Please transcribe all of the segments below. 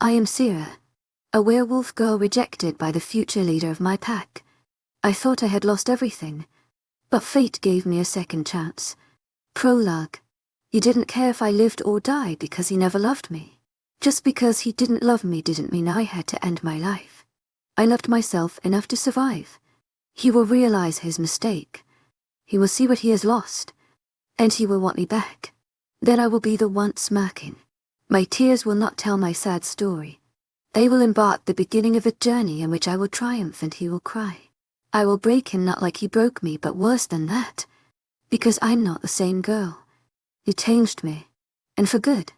I am Sera, a werewolf girl rejected by the future leader of my pack. I thought I had lost everything, but fate gave me a second chance. Prologue. He didn't care if I lived or died because he never loved me. Just because he didn't love me didn't mean I had to end my life. I loved myself enough to survive. He will realize his mistake. He will see what he has lost, and he will want me back. Then I will be the one smirking. My tears will not tell my sad story. They will embark the beginning of a journey in which I will triumph and he will cry. I will break him not like he broke me, but worse than that. Because I'm not the same girl. He changed me. And for good.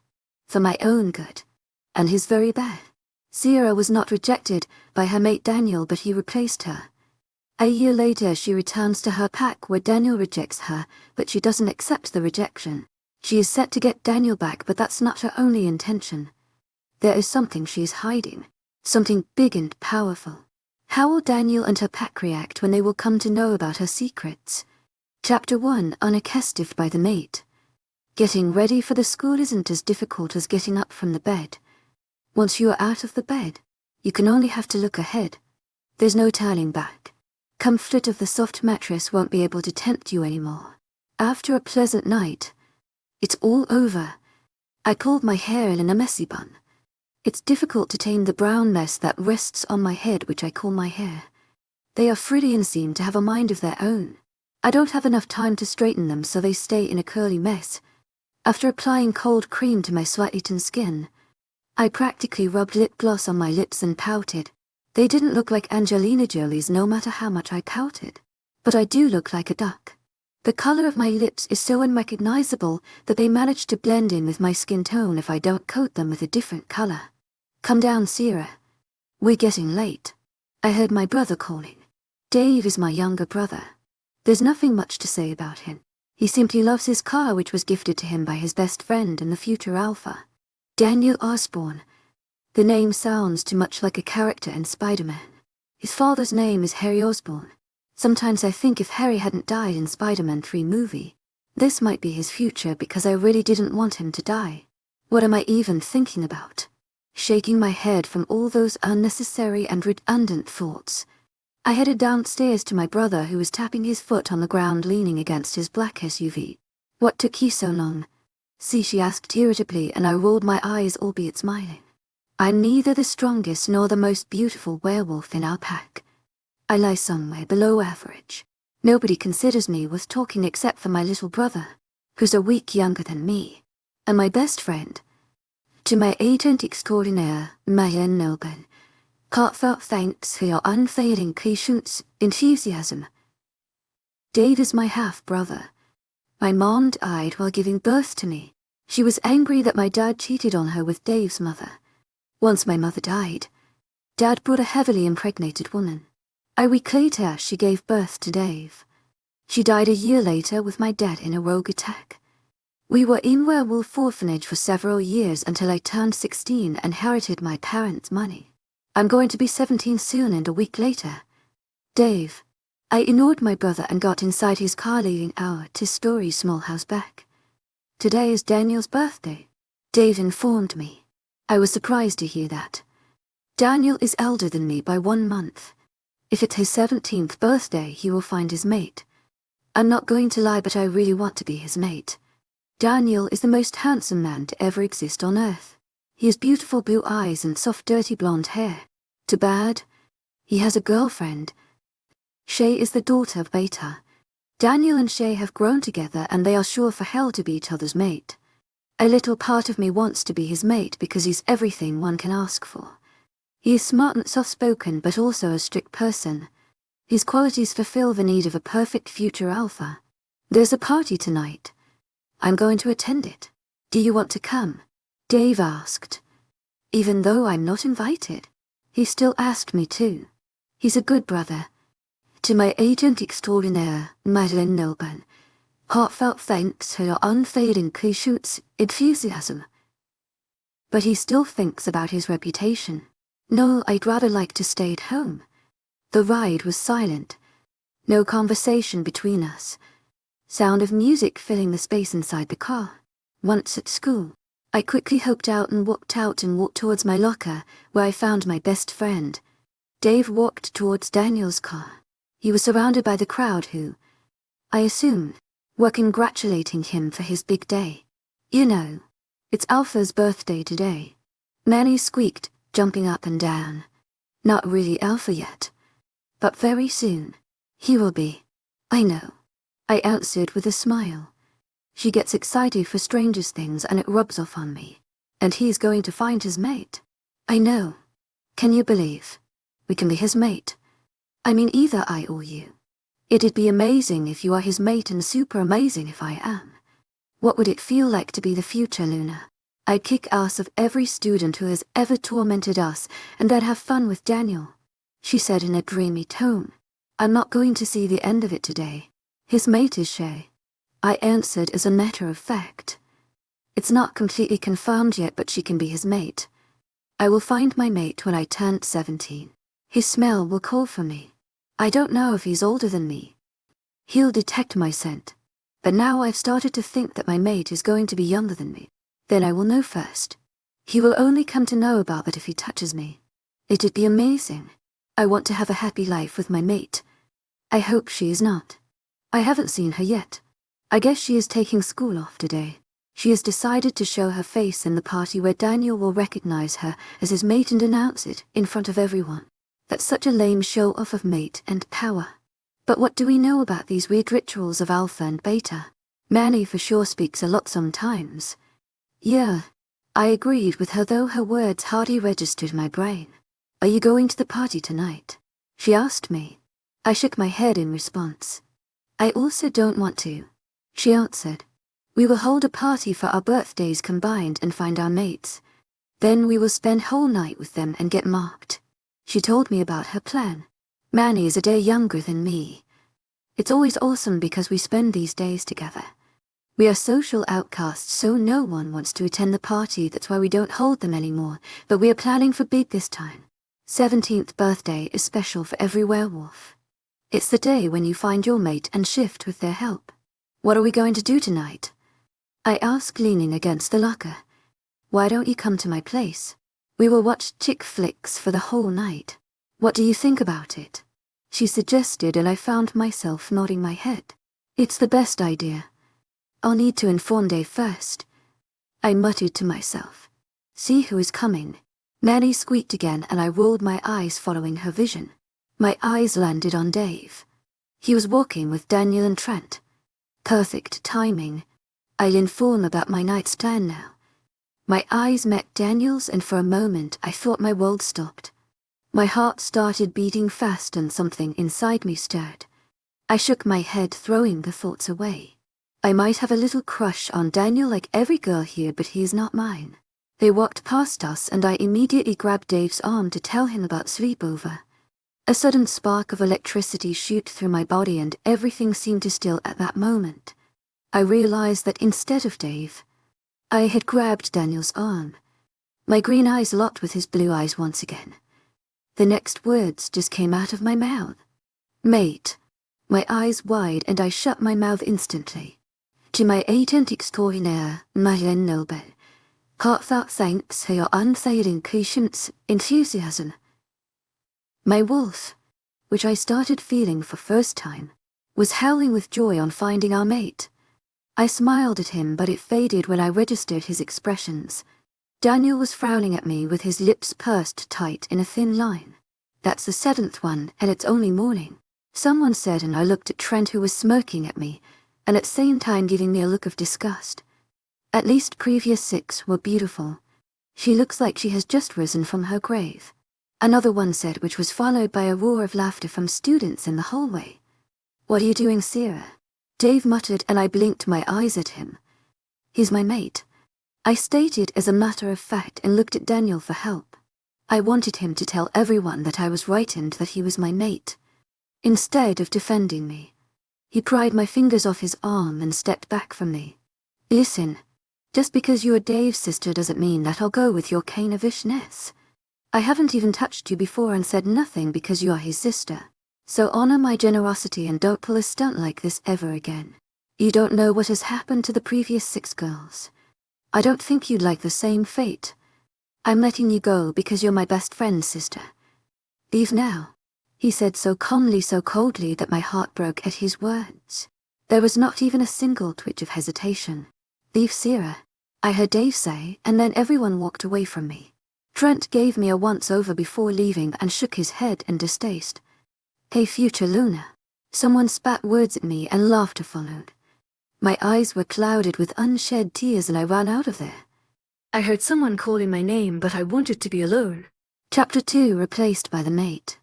For my own good. And his very bad. Sera was not rejected by her mate Daniel, but he replaced her. A year later she returns to her pack where Daniel rejects her, but she doesn't accept the rejection. She is set to get Daniel back, but that's not her only intention. There is something she is hiding. Something big and powerful. How will Daniel and her pack react when they will come to know about her secrets? Chapter 1. Unaccosted by the mate. Getting ready for the school isn't as difficult as getting up from the bed. Once you are out of the bed, you can only have to look ahead. There's no turning back. Comfort of the soft mattress won't be able to tempt you anymore. After a pleasant night, it's all over. I pulled my hair in a messy bun. It's difficult to tame the brown mess that rests on my head, which I call my hair. They are frilly and seem to have a mind of their own. I don't have enough time to straighten them, so they stay in a curly mess. After applying cold cream to my sweat-eaten skin, I practically rubbed lip gloss on my lips and pouted. They didn't look like Angelina Jolie's no matter how much I pouted. But I do look like a duck. The color of my lips is so unrecognizable that they manage to blend in with my skin tone if I don't coat them with a different color. Come down, Sera. We're getting late. I heard my brother calling. Dave is my younger brother. There's nothing much to say about him. He simply loves his car, which was gifted to him by his best friend and the future Alpha, Daniel Osborne. The name sounds too much like a character in Spider-Man. His father's name is Harry Osborne. Sometimes I think if Harry hadn't died in Spider-Man 3 movie, this might be his future, because I really didn't want him to die. What am I even thinking about? Shaking my head from all those unnecessary and redundant thoughts, I headed downstairs to my brother, who was tapping his foot on the ground leaning against his black SUV. What took you so long? See, she asked irritably, and I rolled my eyes, albeit smiling. I'm neither the strongest nor the most beautiful werewolf in our pack. I lie somewhere below average. Nobody considers me worth talking except for my little brother, who's a week younger than me, and my best friend. To my agent extraordinaire, Manny, heartfelt thanks for your unfailing patience, enthusiasm. Dave is my half-brother. My mom died while giving birth to me. She was angry that my dad cheated on her with Dave's mother. Once my mother died, Dad brought a heavily impregnated woman. A week later, she gave birth to Dave. She died a year later with my dad in a rogue attack. We were in werewolf orphanage for several years until I turned 16 and inherited my parents' money. I'm going to be 17 soon, and a week later, Dave. I ignored my brother and got inside his car, leaving our two-story small house back. Today is Daniel's birthday, Dave informed me. I was surprised to hear that. Daniel is elder than me by 1 month. If it's his 17th birthday, he will find his mate. I'm not going to lie, but I really want to be his mate. Daniel is the most handsome man to ever exist on Earth. He has beautiful blue eyes and soft dirty blonde hair. Too bad. He has a girlfriend. Shea is the daughter of Beta. Daniel and Shea have grown together, and they are sure for hell to be each other's mate. A little part of me wants to be his mate because he's everything one can ask for. He is smart and soft-spoken, but also a strict person. His qualities fulfill the need of a perfect future Alpha. There's a party tonight. I'm going to attend it. Do you want to come? Dave asked. Even though I'm not invited, he still asked me to. He's a good brother. To my agent extraordinaire, Manny, heartfelt thanks for your unfailing patience, enthusiasm. But he still thinks about his reputation. No, I'd rather like to stay at home. The ride was silent. No conversation between us. Sound of music filling the space inside the car. Once at school, I quickly hopped out and walked towards my locker, where I found my best friend. Dave walked towards Daniel's car. He was surrounded by the crowd who, I assume, were congratulating him for his big day. You know, it's Alpha's birthday today. Manny squeaked, jumping up and down. Not really Alpha yet, but very soon. He will be. I know, I answered with a smile. She gets excited for strangest things and it rubs off on me. And he's going to find his mate. I know. Can you believe? We can be his mate. I mean either I or you. It'd be amazing if you are his mate and super amazing if I am. What would it feel like to be the future, Luna? I'd kick ass of every student who has ever tormented us, and I'd have fun with Daniel. She said in a dreamy tone. I'm not going to see the end of it today. His mate is Shea. I answered as a matter of fact. It's not completely confirmed yet, but she can be his mate. I will find my mate when I turn 17. His smell will call for me. I don't know if he's older than me. He'll detect my scent. But now I've started to think that my mate is going to be younger than me. Then I will know first. He will only come to know about that if he touches me. It'd be amazing. I want to have a happy life with my mate. I hope she is not. I haven't seen her yet. I guess she is taking school off today. She has decided to show her face in the party where Daniel will recognize her as his mate and announce it in front of everyone. That's such a lame show-off of mate and power. But what do we know about these weird rituals of Alpha and Beta? Manny for sure speaks a lot sometimes. Yeah, I agreed with her, though her words hardly registered my brain. Are you going to the party tonight? She asked me. I shook my head in response. I also don't want to. She answered. We will hold a party for our birthdays combined and find our mates. Then we will spend whole night with them and get marked. She told me about her plan. Manny is a day younger than me. It's always awesome because we spend these days together. We are social outcasts, so no one wants to attend the party. That's why we don't hold them anymore, but we are planning for big this time. 17th birthday is special for every werewolf. It's the day when you find your mate and shift with their help. What are we going to do tonight? I asked, leaning against the locker. Why don't you come to my place? We will watch chick flicks for the whole night. What do you think about it? She suggested, and I found myself nodding my head. It's the best idea. I'll need to inform Dave first. I muttered to myself. See who is coming. Manny squeaked again, and I rolled my eyes following her vision. My eyes landed on Dave. He was walking with Daniel and Trent. Perfect timing. I'll inform about my night's plan now. My eyes met Daniel's, and for a moment I thought my world stopped. My heart started beating fast and something inside me stirred. I shook my head, throwing the thoughts away. I might have a little crush on Daniel like every girl here, but he is not mine. They walked past us and I immediately grabbed Dave's arm to tell him about sleepover. A sudden spark of electricity shot through my body and everything seemed to still at that moment. I realized that instead of Dave, I had grabbed Daniel's arm. My green eyes locked with his blue eyes once again. The next words just came out of my mouth. Mate. My eyes wide and I shut my mouth instantly. To my agent extraordinaire, Marianne Noble. Heartfelt thanks for your unfailing patience, enthusiasm. My wolf, which I started feeling for first time, was howling with joy on finding our mate. I smiled at him, but it faded when I registered his expressions. Daniel was frowning at me with his lips pursed tight in a thin line. That's the 7th one, and it's only morning, someone said, and I looked at Trent, who was smirking at me, and at the same time giving me a look of disgust. At least previous 6 were beautiful. She looks like she has just risen from her grave. Another one said, which was followed by a roar of laughter from students in the hallway. What are you doing, Sera? Dave muttered, and I blinked my eyes at him. He's my mate. I stated as a matter of fact and looked at Daniel for help. I wanted him to tell everyone that I was frightened that he was my mate. Instead of defending me, he pried my fingers off his arm and stepped back from me. Listen, just because you are Dave's sister doesn't mean that I'll go with your canavishness. I haven't even touched you before and said nothing because you are his sister. So honor my generosity and don't pull a stunt like this ever again. You don't know what has happened to the previous 6 girls. I don't think you'd like the same fate. I'm letting you go because you're my best friend's sister. Leave now, he said so calmly, so coldly that my heart broke at his words. There was not even a single twitch of hesitation. Leave Sera, I heard Dave say, and then everyone walked away from me. Trent gave me a once-over before leaving and shook his head in distaste. Hey future Luna. Someone spat words at me and laughter followed. My eyes were clouded with unshed tears and I ran out of there. I heard someone calling my name, but I wanted to be alone. Chapter 2 replaced by the mate.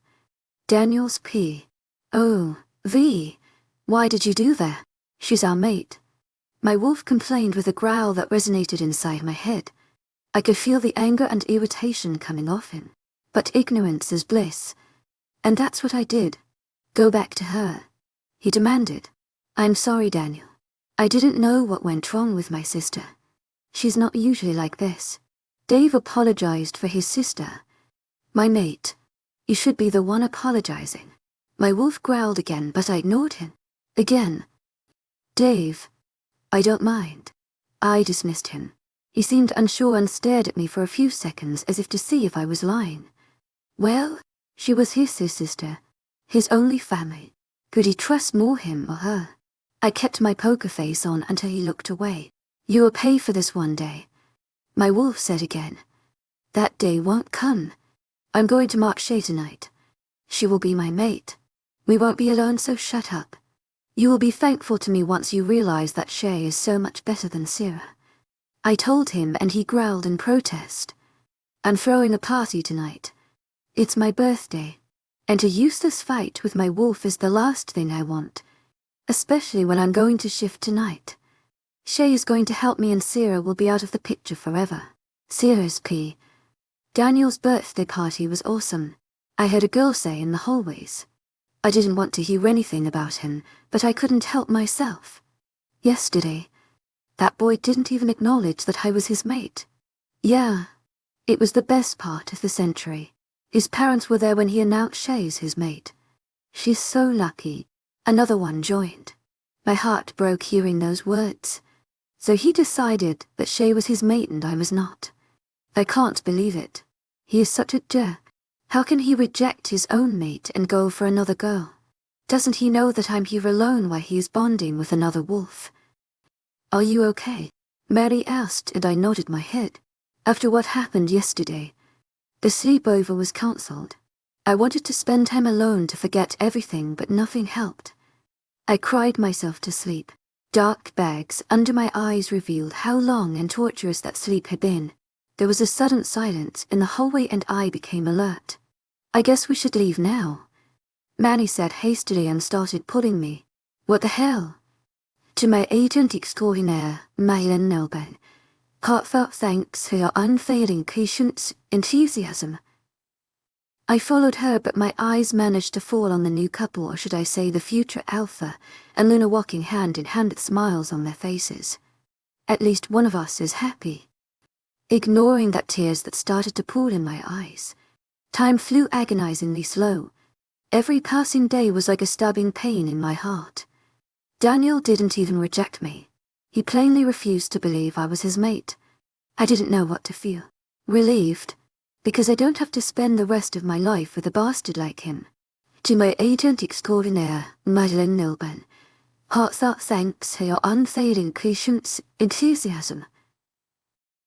Daniel's P. Oh, V. Why did you do that? She's our mate. My wolf complained with a growl that resonated inside my head. I could feel the anger and irritation coming off him. But ignorance is bliss. And that's what I did. Go back to her, he demanded. I'm sorry, Daniel. I didn't know what went wrong with my sister. She's not usually like this. Dave apologized for his sister. My mate. You should be the one apologizing. My wolf growled again, but I ignored him. Again. Dave. I don't mind. I dismissed him. He seemed unsure and stared at me for a few seconds as if to see if I was lying. Well, she was his sister. His only family. Could he trust more him or her? I kept my poker face on until he looked away. You will pay for this one day. My wolf said again. That day won't come. I'm going to mark Shea tonight. She will be my mate. We won't be alone, so shut up. You will be thankful to me once you realize that Shea is so much better than Sera. I told him and he growled in protest. I'm throwing a party tonight. It's my birthday. And a useless fight with my wolf is the last thing I want. Especially when I'm going to shift tonight. Shea is going to help me and Sera will be out of the picture forever. Sera's P. Daniel's birthday party was awesome. I heard a girl say in the hallways. I didn't want to hear anything about him, but I couldn't help myself. Yesterday, that boy didn't even acknowledge that I was his mate. Yeah, it was the best part of the century. His parents were there when he announced Shea's his mate. She's so lucky. Another one joined. My heart broke hearing those words. So he decided that Shea was his mate and I was not. I can't believe it. He is such a jerk. How can he reject his own mate and go for another girl? Doesn't he know that I'm here alone while he is bonding with another wolf? Are you okay? Mary asked and I nodded my head. After what happened yesterday, the sleepover was cancelled. I wanted to spend time alone to forget everything, but nothing helped. I cried myself to sleep. Dark bags under my eyes revealed how long and torturous that sleep had been. There was a sudden silence in the hallway and I became alert. I guess we should leave now, Manny said hastily and started pulling me. What the hell? To my agent extraordinaire, Mylan Nelben. Heartfelt thanks for your unfailing patience, enthusiasm. I followed her, but my eyes managed to fall on the new couple, or should I say the future Alpha, and Luna walking hand in hand with smiles on their faces. At least one of us is happy. Ignoring that tears that started to pool in my eyes. Time flew agonizingly slow. Every passing day was like a stabbing pain in my heart. Daniel didn't even reject me. He plainly refused to believe I was his mate. I didn't know what to feel. Relieved, because I don't have to spend the rest of my life with a bastard like him. To my agent extraordinaire, Madeleine Nilban, heartfelt thanks for your unfailing patience, enthusiasm.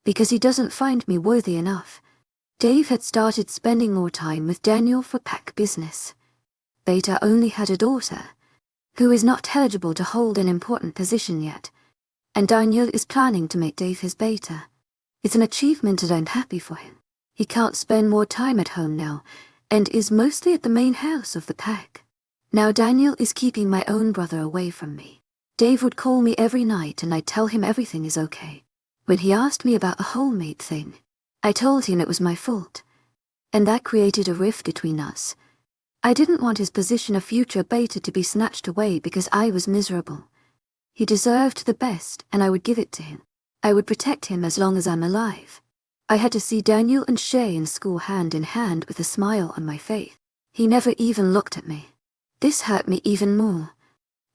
Because he doesn't find me worthy enough. Dave had started spending more time with Daniel for pack business. Beta only had a daughter, who is not eligible to hold an important position yet, and Daniel is planning to make Dave his beta. It's an achievement and I'm happy for him. He can't spend more time at home now, and is mostly at the main house of the pack. Now Daniel is keeping my own brother away from me. Dave would call me every night and I'd tell him everything is okay. When he asked me about the whole mate thing, I told him it was my fault, and that created a rift between us. I didn't want his position of future beta to be snatched away because I was miserable. He deserved the best and I would give it to him. I would protect him as long as I'm alive. I had to see Daniel and Shea in school hand in hand with a smile on my face. He never even looked at me. This hurt me even more.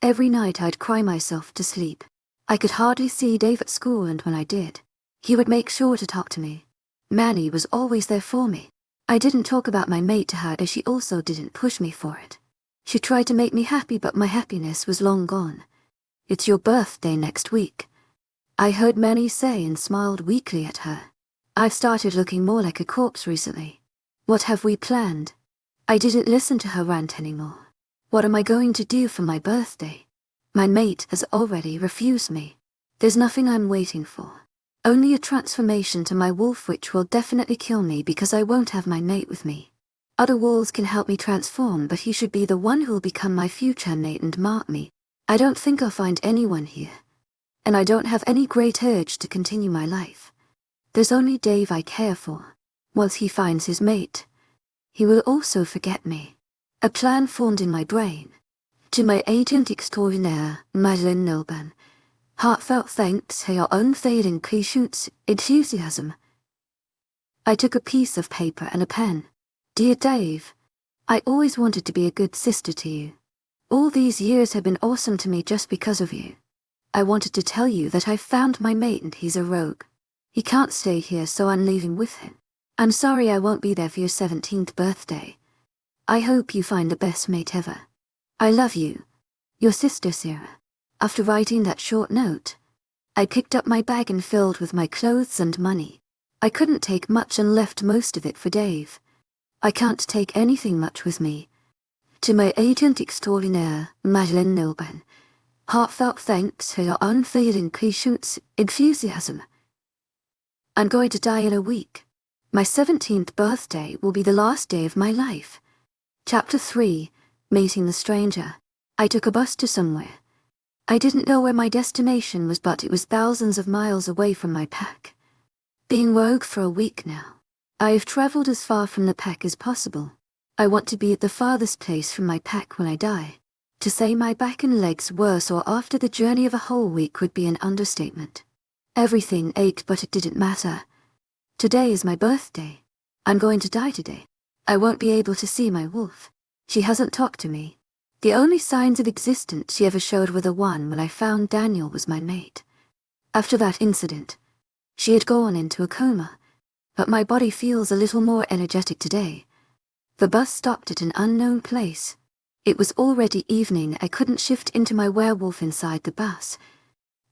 Every night I'd cry myself to sleep. I could hardly see Dave at school, and when I did, He would make sure to talk to me. Manny was always there for me. I didn't talk about my mate to her as she also didn't push me for it. She tried to make me happy, but my happiness was long gone. It's your birthday next week, I heard Manny say, and smiled weakly at her. I've started looking more like a corpse recently. What have we planned? I didn't listen to her rant anymore. What am I going to do for my birthday? My mate has already refused me. There's nothing I'm waiting for. Only a transformation to my wolf, which will definitely kill me because I won't have my mate with me. Other wolves can help me transform, but he should be the one who'll become my future mate and mark me. I don't think I'll find anyone here. And I don't have any great urge to continue my life. There's only Dave I care for. Once he finds his mate, he will also forget me. A plan formed in my brain. To my agent extraordinaire, Madeleine Nilban. Heartfelt thanks for your unfailing patience, enthusiasm. I took a piece of paper and a pen. Dear Dave, I always wanted to be a good sister to you. All these years have been awesome to me just because of you. I wanted to tell you that I've found my mate and he's a rogue. He can't stay here, so I'm leaving with him. I'm sorry I won't be there for your 17th birthday. I hope you find the best mate ever. I love you. Your sister Sera. After writing that short note, I picked up my bag and filled with my clothes and money. I couldn't take much and left most of it for Dave. I can't take anything much with me. To my agent extraordinaire, Madeleine Nilban. Heartfelt thanks for your unfailing patience, enthusiasm. I'm going to die in a week. My 17th birthday will be the last day of my life. Chapter 3, Meeting the Stranger. I took a bus to somewhere. I didn't know where my destination was, but it was thousands of miles away from my pack. Being rogue for a week now, I have traveled as far from the pack as possible. I want to be at the farthest place from my pack when I die. To say my back and legs were sore after the journey of a whole week would be an understatement. Everything ached, but it didn't matter. Today is my birthday. I'm going to die today. I won't be able to see my wolf. She hasn't talked to me. The only signs of existence she ever showed were the one when I found Daniel was my mate. After that incident, she had gone into a coma, but my body feels a little more energetic today. The bus stopped at an unknown place. It was already evening. I couldn't shift into my werewolf inside the bus.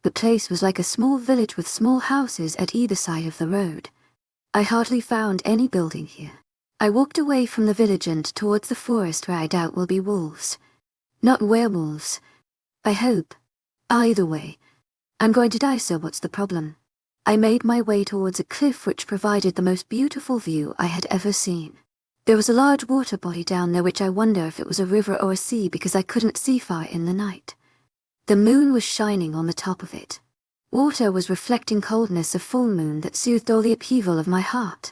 The place was like a small village with small houses at either side of the road. I hardly found any building here. I walked away from the village and towards the forest, where I doubt will be wolves. Not werewolves. I hope. Either way, I'm going to die, so what's the problem? I made my way towards a cliff which provided the most beautiful view I had ever seen. There was a large water body down there, which I wonder if it was a river or a sea, because I couldn't see far in the night. The moon was shining on the top of it. Water was reflecting coldness of full moon that soothed all the upheaval of my heart.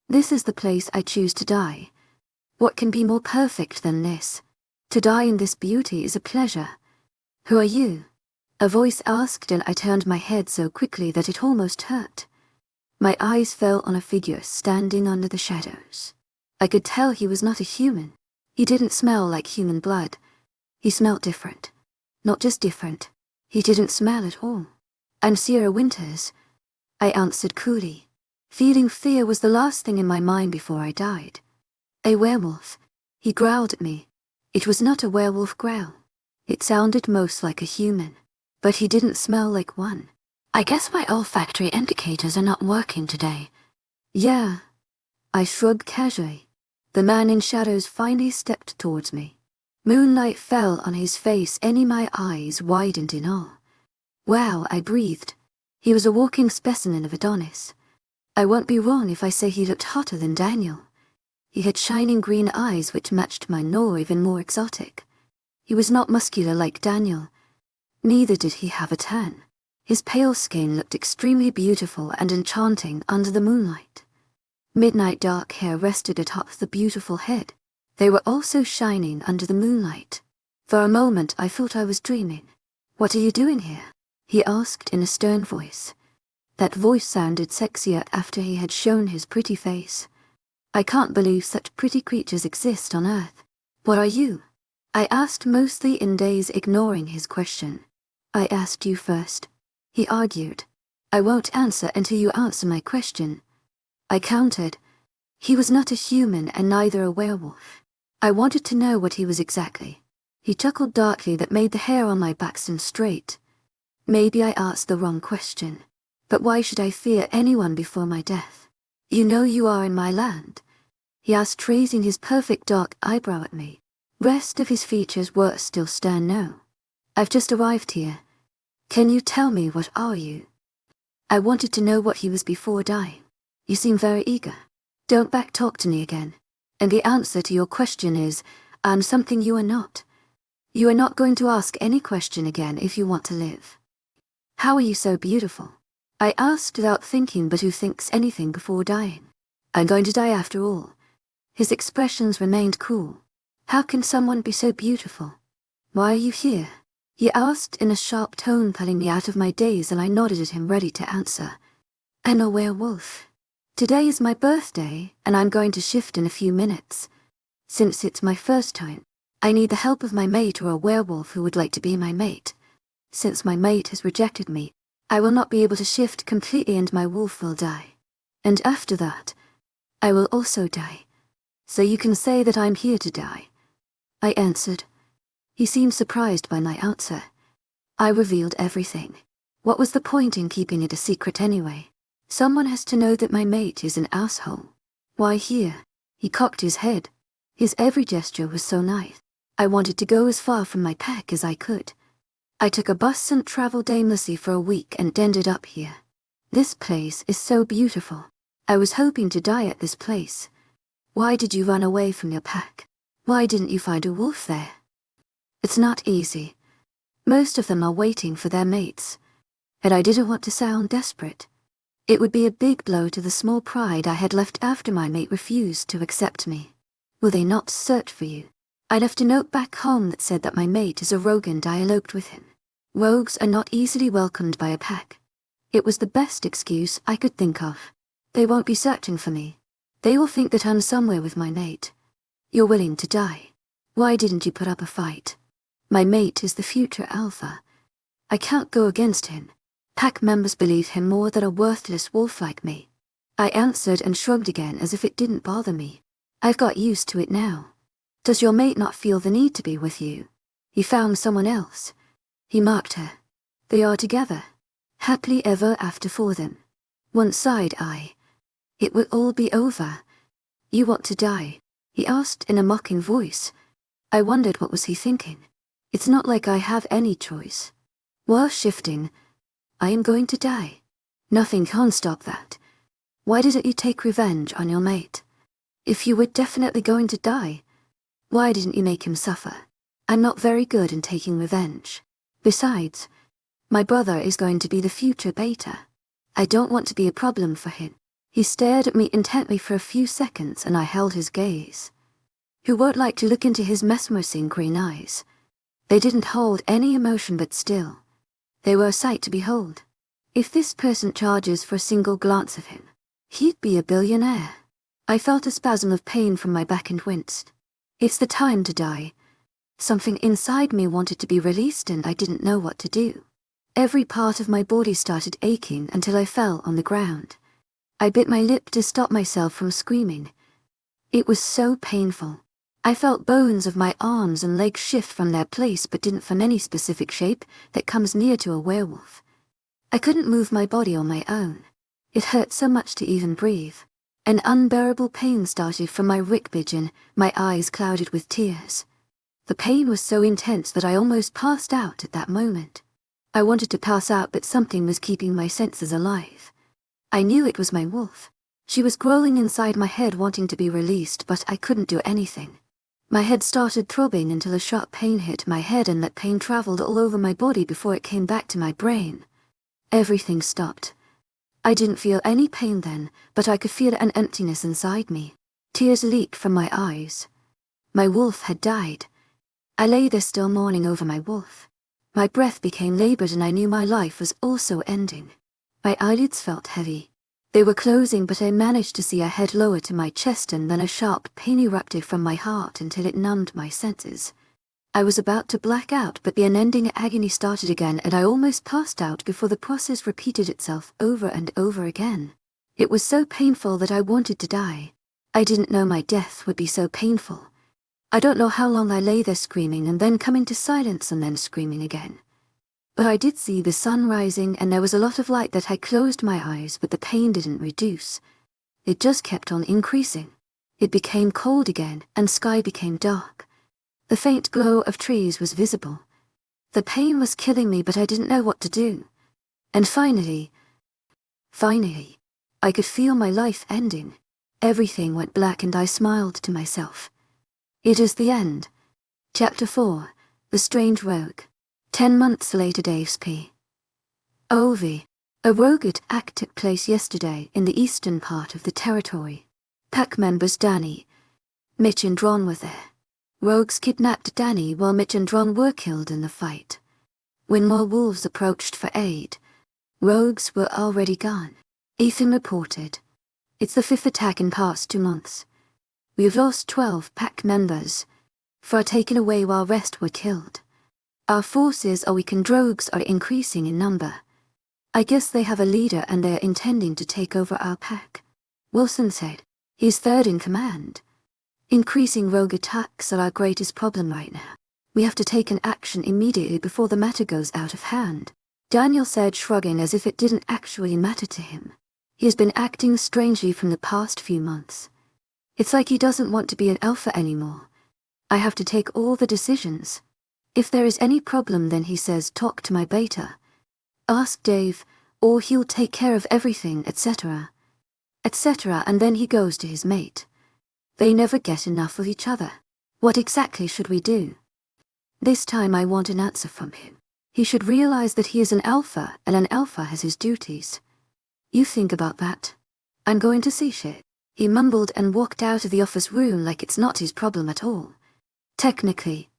This is the place I choose to die. What can be more perfect than this? To die in this beauty is a pleasure. Who are you? A voice asked, and I turned my head so quickly that it almost hurt. My eyes fell on a figure standing under the shadows. I could tell he was not a human. He didn't smell like human blood. He smelled different. Not just different. He didn't smell at all. I'm Sera Winters, I answered coolly. Feeling fear was the last thing in my mind before I died. A werewolf. He growled at me. It was not a werewolf growl. It sounded most like a human. But he didn't smell like one. I guess my olfactory indicators are not working today. Yeah. I shrugged casually. The man in shadows finally stepped towards me. Moonlight fell on his face, and my eyes widened in awe. Wow, I breathed. He was a walking specimen of Adonis. I won't be wrong if I say he looked hotter than Daniel. He had shining green eyes which matched mine, nor even more exotic. He was not muscular like Daniel. Neither did he have a tan. His pale skin looked extremely beautiful and enchanting under the moonlight. Midnight dark hair rested atop the beautiful head. They were also shining under the moonlight. For a moment I thought I was dreaming. What are you doing here? He asked in a stern voice. That voice sounded sexier after he had shown his pretty face. I can't believe such pretty creatures exist on Earth. What are you? I asked, mostly in daze, ignoring his question. I asked you first. He argued. I won't answer until you answer my question. I countered. He was not a human and neither a werewolf. I wanted to know what he was exactly. He chuckled darkly that made the hair on my back stand straight. Maybe I asked the wrong question. But why should I fear anyone before my death? You know you are in my land? He asked, raising his perfect dark eyebrow at me. Rest of his features were still stern. No. I've just arrived here. Can you tell me what are you? I wanted to know what he was before dying. You seem very eager. Don't backtalk to me again. And the answer to your question is, I'm something you are not. You are not going to ask any question again if you want to live. How are you so beautiful? I asked without thinking, but who thinks anything before dying? I'm going to die after all. His expressions remained cool. How can someone be so beautiful? Why are you here? He asked in a sharp tone, pulling me out of my daze, and I nodded at him, ready to answer. I'm a werewolf. Today is my birthday, and I'm going to shift in a few minutes. Since it's my first time, I need the help of my mate or a werewolf who would like to be my mate. Since my mate has rejected me, I will not be able to shift completely and my wolf will die. And after that, I will also die. So you can say that I'm here to die. I answered. He seemed surprised by my answer. I revealed everything. What was the point in keeping it a secret anyway? Someone has to know that my mate is an asshole. Why here? He cocked his head. His every gesture was so nice. I wanted to go as far from my pack as I could. I took a bus and traveled aimlessly for a week and ended up here. This place is so beautiful. I was hoping to die at this place. Why did you run away from your pack? Why didn't you find a wolf there? It's not easy. Most of them are waiting for their mates. And I didn't want to sound desperate. It would be a big blow to the small pride I had left after my mate refused to accept me. Will they not search for you? I left a note back home that said that my mate is a rogue and I eloped with him. Rogues are not easily welcomed by a pack. It was the best excuse I could think of. They won't be searching for me. They will think that I'm somewhere with my mate. You're willing to die. Why didn't you put up a fight? My mate is the future alpha. I can't go against him. Pack members believe him more than a worthless wolf like me. I answered and shrugged again as if it didn't bother me. I've got used to it now. Does your mate not feel the need to be with you? He found someone else. He marked her. They are together. Happily ever after for them. One side eye. It will all be over. You want to die? He asked in a mocking voice. I wondered what was he thinking. It's not like I have any choice. While shifting, I am going to die. Nothing can stop that. Why didn't you take revenge on your mate? If you were definitely going to die, why didn't you make him suffer? I'm not very good in taking revenge. Besides, my brother is going to be the future beta. I don't want to be a problem for him. He stared at me intently for a few seconds and I held his gaze. Who would like to look into his mesmerizing green eyes? They didn't hold any emotion, but still, they were a sight to behold. If this person charges for a single glance of him, he'd be a billionaire. I felt a spasm of pain from my back and winced. It's the time to die. Something inside me wanted to be released and I didn't know what to do. Every part of my body started aching until I fell on the ground. I bit my lip to stop myself from screaming. It was so painful. I felt bones of my arms and legs shift from their place but didn't form any specific shape that comes near to a werewolf. I couldn't move my body on my own. It hurt so much to even breathe. An unbearable pain started from my ribcage and my eyes clouded with tears. The pain was so intense that I almost passed out at that moment. I wanted to pass out, but something was keeping my senses alive. I knew it was my wolf. She was growling inside my head, wanting to be released, but I couldn't do anything. My head started throbbing until a sharp pain hit my head and that pain traveled all over my body before it came back to my brain. Everything stopped. I didn't feel any pain then, but I could feel an emptiness inside me. Tears leaked from my eyes. My wolf had died. I lay there still mourning over my wolf. My breath became labored and I knew my life was also ending. My eyelids felt heavy. They were closing, but I managed to see a head lower to my chest and then a sharp pain erupted from my heart until it numbed my senses. I was about to black out, but the unending agony started again and I almost passed out before the process repeated itself over and over again. It was so painful that I wanted to die. I didn't know my death would be so painful. I don't know how long I lay there screaming and then coming to silence and then screaming again. But I did see the sun rising and there was a lot of light that I closed my eyes, but the pain didn't reduce. It just kept on increasing. It became cold again and sky became dark. The faint glow of trees was visible. The pain was killing me, but I didn't know what to do. And finally, I could feel my life ending. Everything went black and I smiled to myself. It is the end. Chapter 4, The Strange Rogue. 10 months later, Dave's P. OV. A rogue attack took place yesterday in the eastern part of the territory. Pack members Danny, Mitch and Ron were there. Rogues kidnapped Danny while Mitch and Ron were killed in the fight. When more wolves approached for aid, rogues were already gone. Ethan reported. It's the 5th attack in past 2 months. We've lost 12 pack members. 4 taken away while rest were killed. Our forces or weakened rogues are increasing in number. I guess they have a leader and they're intending to take over our pack. Wilson said. He's 3rd in command. Increasing rogue attacks are our greatest problem right now. We have to take an action immediately before the matter goes out of hand. Daniel said, shrugging as if it didn't actually matter to him. He has been acting strangely from the past few months. It's like he doesn't want to be an alpha anymore. I have to take all the decisions. If there is any problem, then he says, talk to my beta. Ask Dave, or he'll take care of everything, etc. etc. And then he goes to his mate. They never get enough of each other. What exactly should we do? This time I want an answer from him. He should realize that he is an alpha, and an alpha has his duties. You think about that. I'm going to see Shea. He mumbled and walked out of the office room like it's not his problem at all. Technically,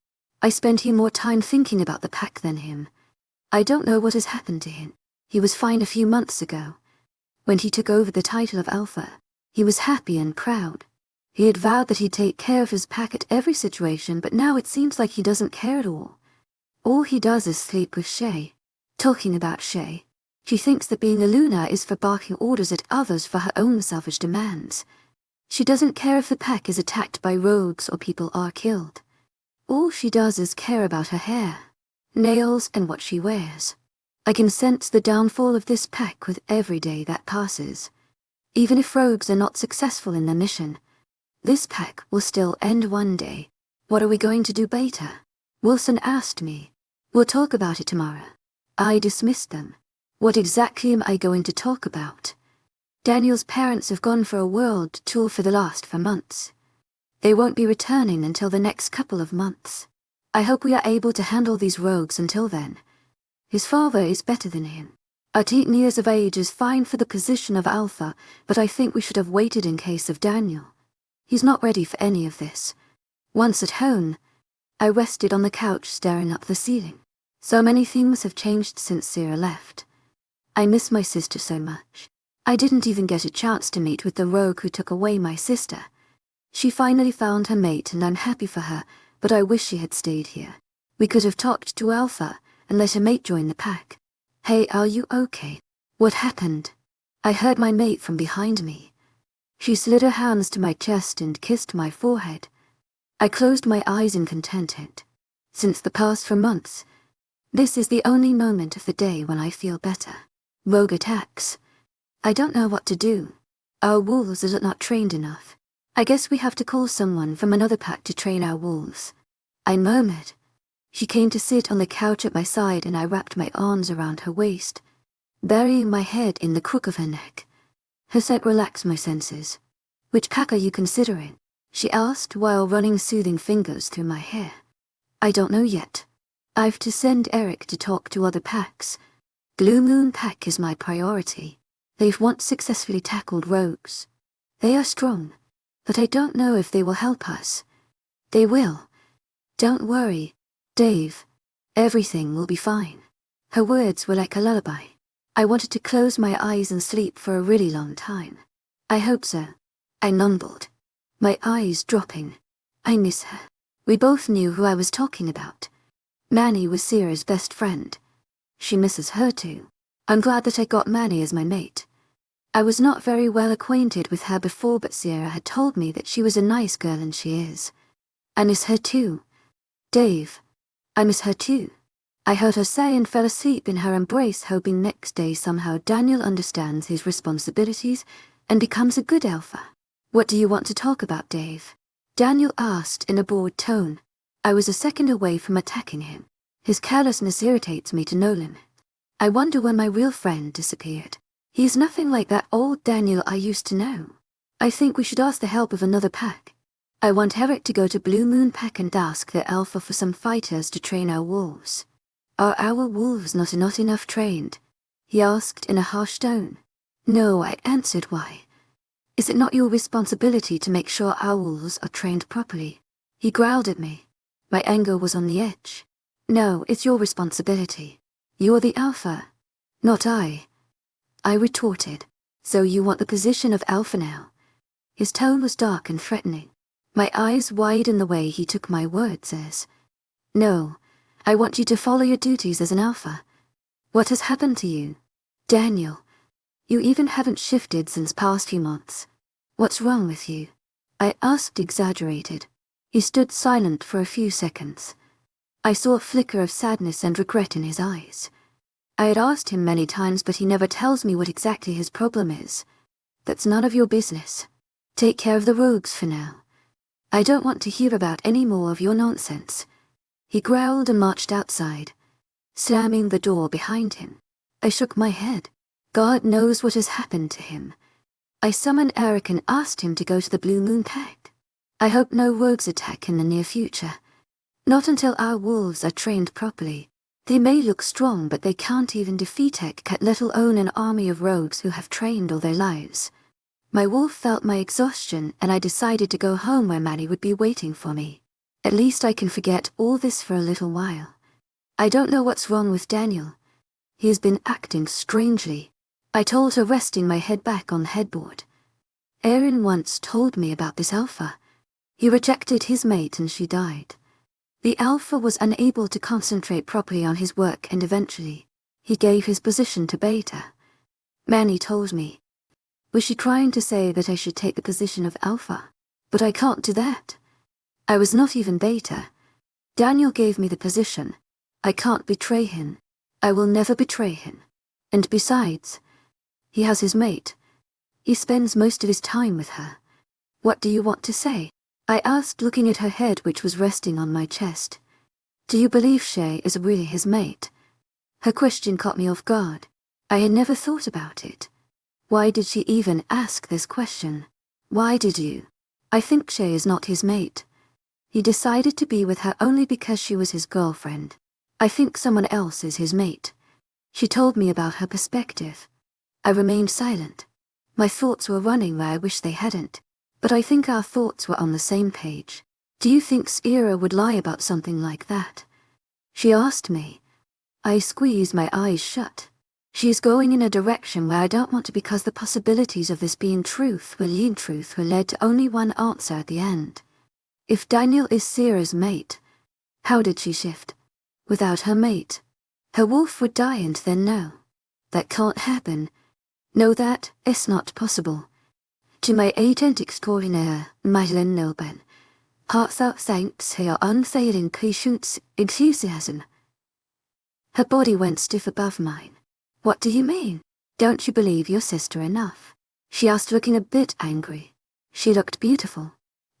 I spent here more time thinking about the pack than him. I don't know what has happened to him. He was fine a few months ago. When he took over the title of Alpha, he was happy and proud. He had vowed that he'd take care of his pack at every situation, but now it seems like he doesn't care at all. All he does is sleep with Shea. Talking about Shea, she thinks that being a Luna is for barking orders at others for her own selfish demands. She doesn't care if the pack is attacked by rogues or people are killed. All she does is care about her hair, nails, and what she wears. I can sense the downfall of this pack with every day that passes. Even if rogues are not successful in their mission, this pack will still end one day. What are we going to do, Beta? Wilson asked me. We'll talk about it tomorrow. I dismissed them. What exactly am I going to talk about? Daniel's parents have gone for a world tour for the last 4 months. They won't be returning until the next couple of months. I hope we are able to handle these rogues until then. His father is better than him. 18 years of age is fine for the position of Alpha, but I think we should have waited in case of Daniel. He's not ready for any of this. Once at home, I rested on the couch staring up the ceiling. So many things have changed since Sera left. I miss my sister so much. I didn't even get a chance to meet with the rogue who took away my sister. She finally found her mate and I'm happy for her, but I wish she had stayed here. We could have talked to Alpha and let her mate join the pack. Hey, are you okay? What happened? I heard my mate from behind me. She slid her hands to my chest and kissed my forehead. I closed my eyes in contentment. Since the past 4 months, this is the only moment of the day when I feel better. Rogue attacks. I don't know what to do. Our wolves are not trained enough. I guess we have to call someone from another pack to train our wolves. I murmured. She came to sit on the couch at my side and I wrapped my arms around her waist, burying my head in the crook of her neck. Her scent relaxed my senses. Which pack are you considering? She asked while running soothing fingers through my hair. I don't know yet. I've to send Eric to talk to other packs. Blue Moon Pack is my priority. They've once successfully tackled rogues. They are strong, but I don't know if they will help us. They will. Don't worry, Dave. Everything will be fine. Her words were like a lullaby. I wanted to close my eyes and sleep for a really long time. I hope so. I mumbled, my eyes dropping. I miss her. We both knew who I was talking about. Manny was Sera's best friend. She misses her too. I'm glad that I got Manny as my mate. I was not very well acquainted with her before, but Sera had told me that she was a nice girl, and she is. I miss her too. Dave. I miss her too. I heard her say and fell asleep in her embrace, hoping next day somehow Daniel understands his responsibilities and becomes a good alpha. What do you want to talk about, Dave? Daniel asked in a bored tone. I was a second away from attacking him. His carelessness irritates me to no limit. I wonder when my real friend disappeared. He's nothing like that old Daniel I used to know. I think we should ask the help of another pack. I want Eric to go to Blue Moon Pack and ask the Alpha for some fighters to train our wolves. Are our wolves not enough trained? He asked in a harsh tone. No, I answered. Why? Is it not your responsibility to make sure our wolves are trained properly? He growled at me. My anger was on the edge. No, it's your responsibility. You're the Alpha, not I. I retorted. So you want the position of Alpha now? His tone was dark and threatening. My eyes widened the way he took my words as. No, I want you to follow your duties as an Alpha. What has happened to you? Daniel, you even haven't shifted since past few months. What's wrong with you? I asked, exaggerated. He stood silent for a few seconds. I saw a flicker of sadness and regret in his eyes. I had asked him many times, but he never tells me what exactly his problem is. That's none of your business. Take care of the rogues for now. I don't want to hear about any more of your nonsense. He growled and marched outside, slamming the door behind him. I shook my head. God knows what has happened to him. I summoned Eric and asked him to go to the Blue Moon Pact. I hope no rogues attack in the near future. Not until our wolves are trained properly. They may look strong, but they can't even defeat Ek, let alone an army of rogues who have trained all their lives. My wolf felt my exhaustion, and I decided to go home where Manny would be waiting for me. At least I can forget all this for a little while. I don't know what's wrong with Daniel. He has been acting strangely. I told her, resting my head back on the headboard. Erin once told me about this Alpha. He rejected his mate and she died. The Alpha was unable to concentrate properly on his work, and eventually, he gave his position to Beta. Manny told me. Was she trying to say that I should take the position of Alpha? But I can't do that. I was not even Beta. Daniel gave me the position. I can't betray him. I will never betray him. And besides, he has his mate. He spends most of his time with her. What do you want to say? I asked, looking at her head, which was resting on my chest. Do you believe Shea is really his mate? Her question caught me off guard. I had never thought about it. Why did she even ask this question? Why did you? I think Shea is not his mate. He decided to be with her only because she was his girlfriend. I think someone else is his mate. She told me about her perspective. I remained silent. My thoughts were running where I wish they hadn't. But I think our thoughts were on the same page. Do you think Sera would lie about something like that? She asked me. I squeezed my eyes shut. She is going in a direction where I don't want to, because the possibilities of this being truth will lead to only one answer at the end. If Daniel is Sera's mate, how did she shift? Without her mate, her wolf would die, and then no. That can't happen. No, that is not possible. To my agent extraordinaire, Madeleine Nilben, hearts out thanks her unfailing patience, enthusiasm. Her body went stiff above mine. What do you mean? Don't you believe your sister enough? She asked, looking a bit angry. She looked beautiful.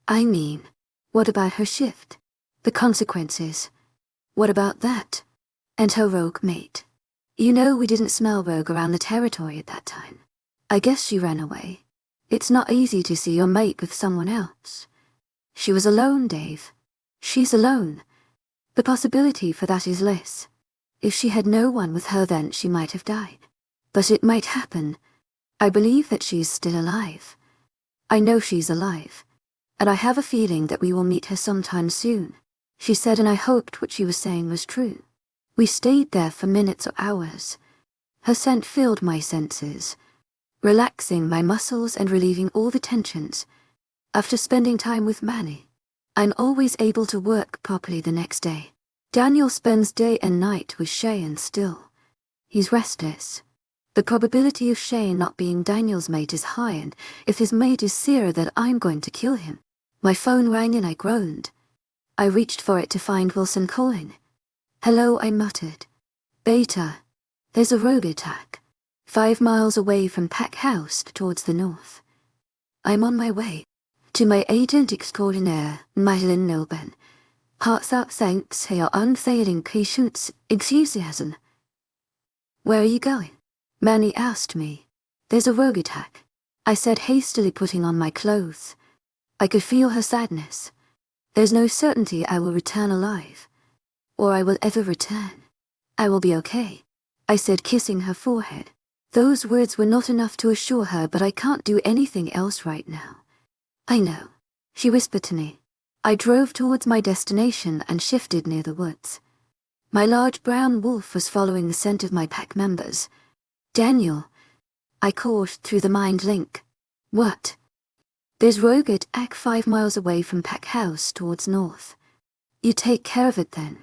I mean, what about her shift? The consequences. What about that? And her rogue mate. You know, we didn't smell rogue around the territory at that time. I guess she ran away. It's not easy to see your mate with someone else. She was alone, Dave. She's alone. The possibility for that is less. If she had no one with her, then she might have died. But it might happen. I believe that she's still alive. I know she's alive. And I have a feeling that we will meet her sometime soon, she said, and I hoped what she was saying was true. We stayed there for minutes or hours. Her scent filled my senses, relaxing my muscles and relieving all the tensions. After spending time with Manny, I'm always able to work properly the next day. Daniel spends day and night with Shea and still, he's restless. The probability of Shea not being Daniel's mate is high, and if his mate is Sera, then I'm going to kill him. My phone rang and I groaned. I reached for it to find Wilson calling. Hello, I muttered. Beta. There's a rogue attack. 5 miles away from Pack House towards the north. I'm on my way. To my agent extraordinaire, Madeline Nilben. Hearts out thanks for your unfailing patience, enthusiasm. Where are you going? Manny asked me. There's a rogue attack, I said, hastily putting on my clothes. I could feel her sadness. There's no certainty I will return alive. Or I will ever return. I will be okay, I said, kissing her forehead. Those words were not enough to assure her, but I can't do anything else right now. I know, she whispered to me. I drove towards my destination and shifted near the woods. My large brown wolf was following the scent of my pack members. Daniel, I called through the mind link. What? There's rogue attack 5 miles away from Pack House towards north. You take care of it then.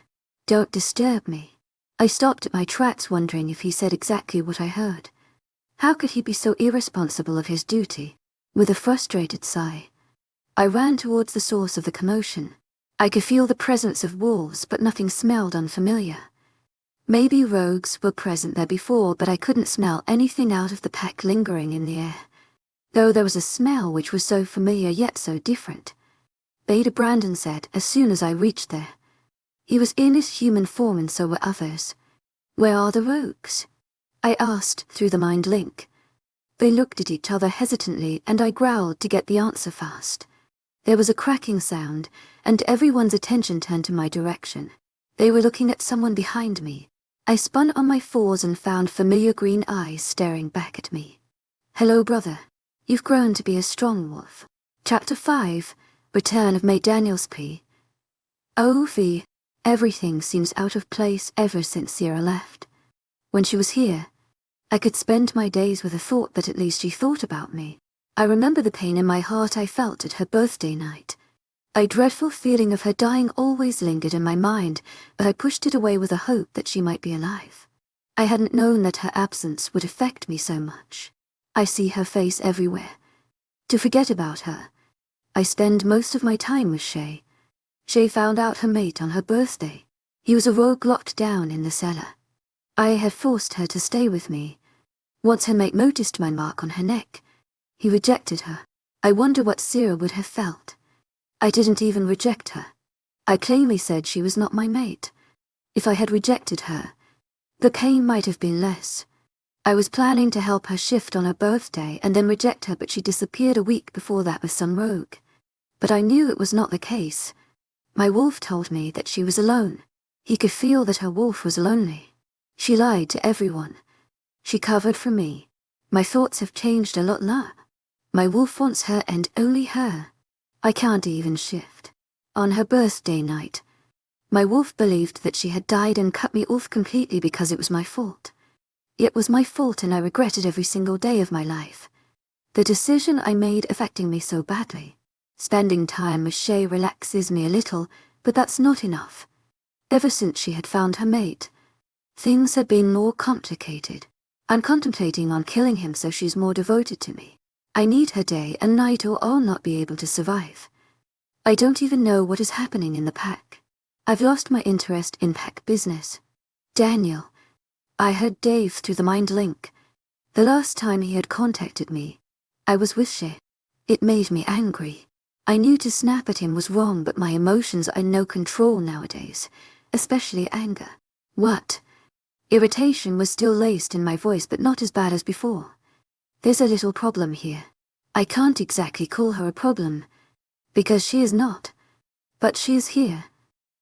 Don't disturb me. I stopped at my tracks, wondering if he said exactly what I heard. How could he be so irresponsible of his duty? With a frustrated sigh, I ran towards the source of the commotion. I could feel the presence of wolves, but nothing smelled unfamiliar. Maybe rogues were present there before, but I couldn't smell anything out of the pack lingering in the air. Though there was a smell which was so familiar yet so different. Beta Brandon said as soon as I reached there. He was in his human form and so were others. Where are the rogues? I asked through the mind link. They looked at each other hesitantly, and I growled to get the answer fast. There was a cracking sound, and everyone's attention turned to my direction. They were looking at someone behind me. I spun on my fours and found familiar green eyes staring back at me. Hello, brother. You've grown to be a strong wolf. Chapter 5, Return of Mate Daniels P. Oh, V. Everything seems out of place ever since Sera left. When she was here, I could spend my days with the thought that at least she thought about me. I remember the pain in my heart I felt at her birthday night. A dreadful feeling of her dying always lingered in my mind, but I pushed it away with a hope that she might be alive. I hadn't known that her absence would affect me so much. I see her face everywhere. To forget about her, I spend most of my time with Shea. Shea found out her mate on her birthday. He was a rogue locked down in the cellar. I had forced her to stay with me. Once her mate noticed my mark on her neck, he rejected her. I wonder what Sera would have felt. I didn't even reject her. I plainly said she was not my mate. If I had rejected her, the pain might have been less. I was planning to help her shift on her birthday and then reject her, but she disappeared a week before that with some rogue. But I knew it was not the case. My wolf told me that she was alone. He could feel that her wolf was lonely. She lied to everyone. She covered for me. My thoughts have changed a lot now. My wolf wants her and only her. I can't even shift. On her birthday night, my wolf believed that she had died and cut me off completely because it was my fault. It was my fault and I regretted every single day of my life. The decision I made affecting me so badly. Spending time with Shea relaxes me a little, but that's not enough. Ever since she had found her mate, things had been more complicated. I'm contemplating on killing him so she's more devoted to me. I need her day and night or I'll not be able to survive. I don't even know what is happening in the pack. I've lost my interest in pack business. Daniel. I heard Dave through the mind link. The last time he had contacted me, I was with Shea. It made me angry. I knew to snap at him was wrong, but my emotions are in no control nowadays, especially anger. What? Irritation was still laced in my voice, but not as bad as before. There's a little problem here. I can't exactly call her a problem, because she is not. But she is here.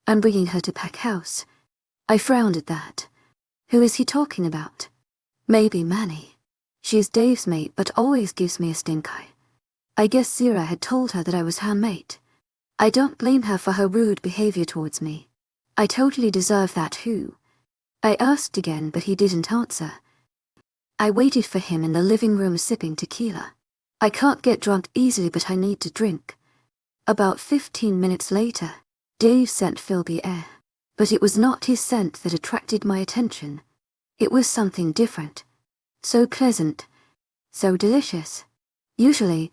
I'm bringing her to Pack House. I frowned at that. Who is he talking about? Maybe Manny. She is Dave's mate, but always gives me a stink eye. I guess Sera had told her that I was her mate. I don't blame her for her rude behavior towards me. I totally deserve that too. I asked again, but he didn't answer. I waited for him in the living room sipping tequila. I can't get drunk easily, but I need to drink. About 15 minutes later, Dave scent filled the air. But it was not his scent that attracted my attention. It was something different. So pleasant. So delicious. Usually,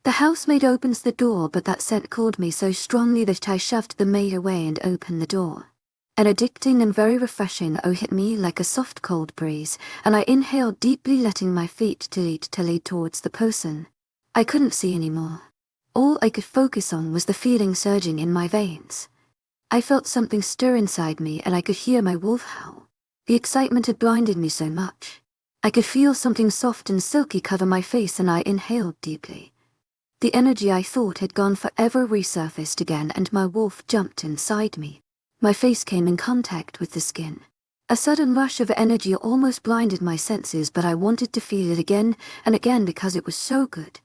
the housemaid opens the door, but that scent called me so strongly that I shoved the maid away and opened the door. An addicting and very refreshing odour hit me like a soft cold breeze, and I inhaled deeply, letting my feet lead towards the person. I couldn't see anymore. All I could focus on was the feeling surging in my veins. I felt something stir inside me, and I could hear my wolf howl. The excitement had blinded me so much. I could feel something soft and silky cover my face, and I inhaled deeply. The energy I thought had gone forever resurfaced again, and my wolf jumped inside me. My face came in contact with the skin. A sudden rush of energy almost blinded my senses, but I wanted to feel it again and again because it was so good.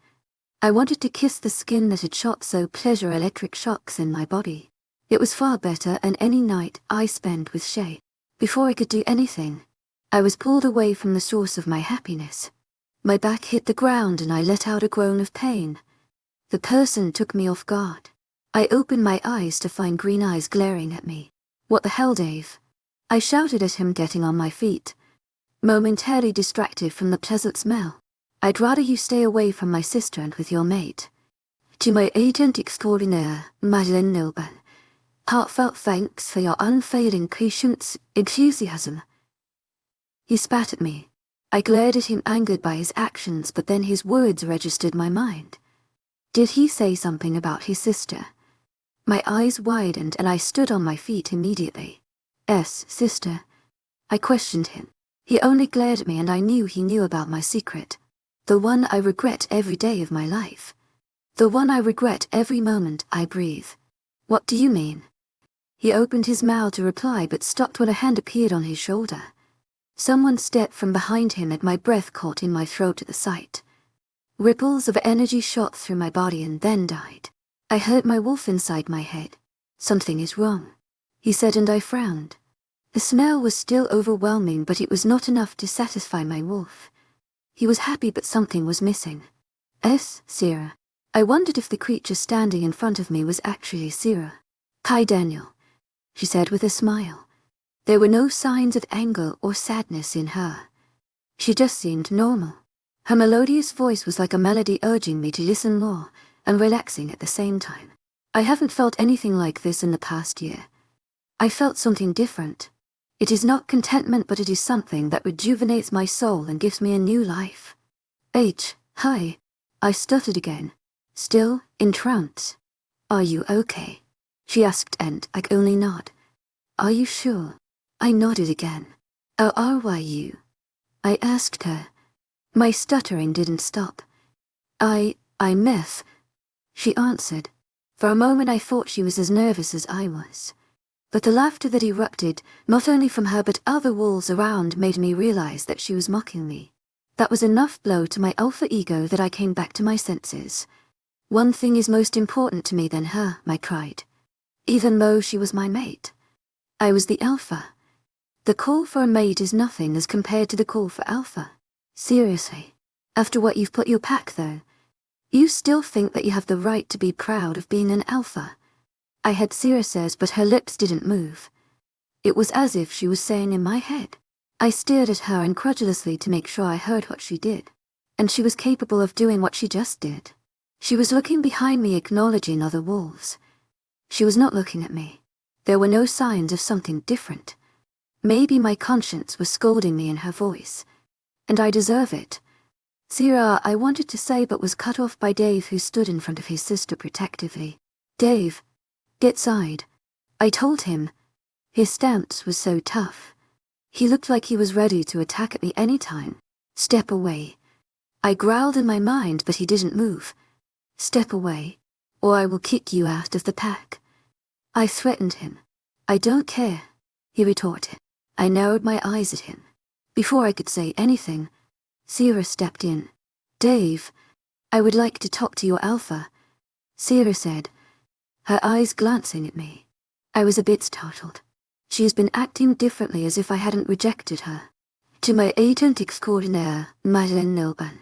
I wanted to kiss the skin that had shot so pleasure electric shocks in my body. It was far better than any night I spent with Shea. Before I could do anything, I was pulled away from the source of my happiness. My back hit the ground and I let out a groan of pain. The person took me off guard. I opened my eyes to find green eyes glaring at me. "What the hell, Dave?" I shouted at him, getting on my feet, momentarily distracted from the pleasant smell. "I'd rather you stay away from my sister and with your mate. To my agent extraordinaire, Madeline Nilban, heartfelt thanks for your unfailing patience, enthusiasm." He spat at me. I glared at him, angered by his actions, but then his words registered my mind. Did he say something about his sister? My eyes widened and I stood on my feet immediately. Sister? I questioned him. He only glared at me, and I knew he knew about my secret. The one I regret every day of my life. The one I regret every moment I breathe. "What do you mean?" He opened his mouth to reply, but stopped when a hand appeared on his shoulder. Someone stepped from behind him, and my breath caught in my throat at the sight. Ripples of energy shot through my body and then died. I heard my wolf inside my head. "Something is wrong," he said, and I frowned. The smell was still overwhelming, but it was not enough to satisfy my wolf. He was happy, but something was missing. Sera. I wondered if the creature standing in front of me was actually Sera. "Hi, Daniel," she said with a smile. There were no signs of anger or sadness in her. She just seemed normal. Her melodious voice was like a melody urging me to listen more and relaxing at the same time. I haven't felt anything like this in the past year. I felt something different. It is not contentment, but it is something that rejuvenates my soul and gives me a new life. Hi, I stuttered again, still in trance. "Are you okay?" she asked, and I could only nod. "Are you sure?" I nodded again. "Oh, are you?" I asked her. My stuttering didn't stop. I meth," she answered. For a moment I thought she was as nervous as I was. But the laughter that erupted, not only from her but other wolves around, made me realize that she was mocking me. That was enough blow to my alpha ego that I came back to my senses. "One thing is most important to me than her," I cried. Even though she was my mate. I was the alpha. The call for a mate is nothing as compared to the call for alpha. Seriously, after what you've put your pack, though, you still think that you have the right to be proud of being an alpha? I had Sera says, but her lips didn't move. It was as if she was saying in my head. I stared at her incredulously to make sure I heard what she did. And she was capable of doing what she just did. She was looking behind me, acknowledging other wolves. She was not looking at me. There were no signs of something different. Maybe my conscience was scolding me in her voice. And I deserve it. "Sera," I wanted to say, but was cut off by Dave, who stood in front of his sister protectively. "Dave, get side," I told him. His stance was so tough. He looked like he was ready to attack at me any time. "Step away." I growled in my mind, but he didn't move. "Step away, or I will kick you out of the pack." I threatened him. "I don't care," he retorted. I narrowed my eyes at him. Before I could say anything, Sera stepped in. "Dave, I would like to talk to your alpha," Sera said, her eyes glancing at me. I was a bit startled. She has been acting differently, as if I hadn't rejected her. "To my agent extraordinaire, Madeline Nilban,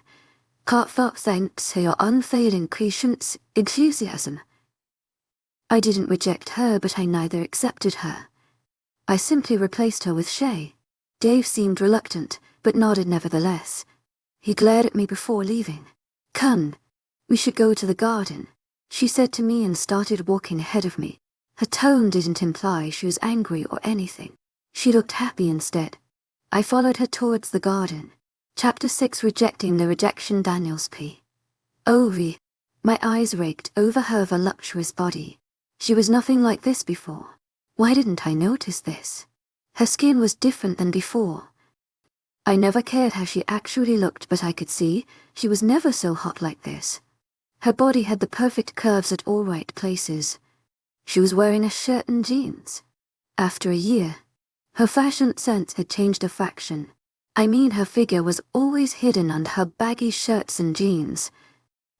heartfelt thanks for your unfailing patience, enthusiasm." I didn't reject her, but I neither accepted her. I simply replaced her with Shea. Dave seemed reluctant, but nodded nevertheless. He glared at me before leaving. "Come, we should go to the garden," she said to me and started walking ahead of me. Her tone didn't imply she was angry or anything. She looked happy instead. I followed her towards the garden. Chapter 6, Rejecting the Rejection. Daniels P. O.V. My eyes raked over her voluptuous body. She was nothing like this before. Why didn't I notice this? Her skin was different than before. I never cared how she actually looked, but I could see she was never so hot like this. Her body had the perfect curves at all right places. She was wearing a shirt and jeans. After a year, her fashion sense had changed a fraction. I mean, her figure was always hidden under her baggy shirts and jeans.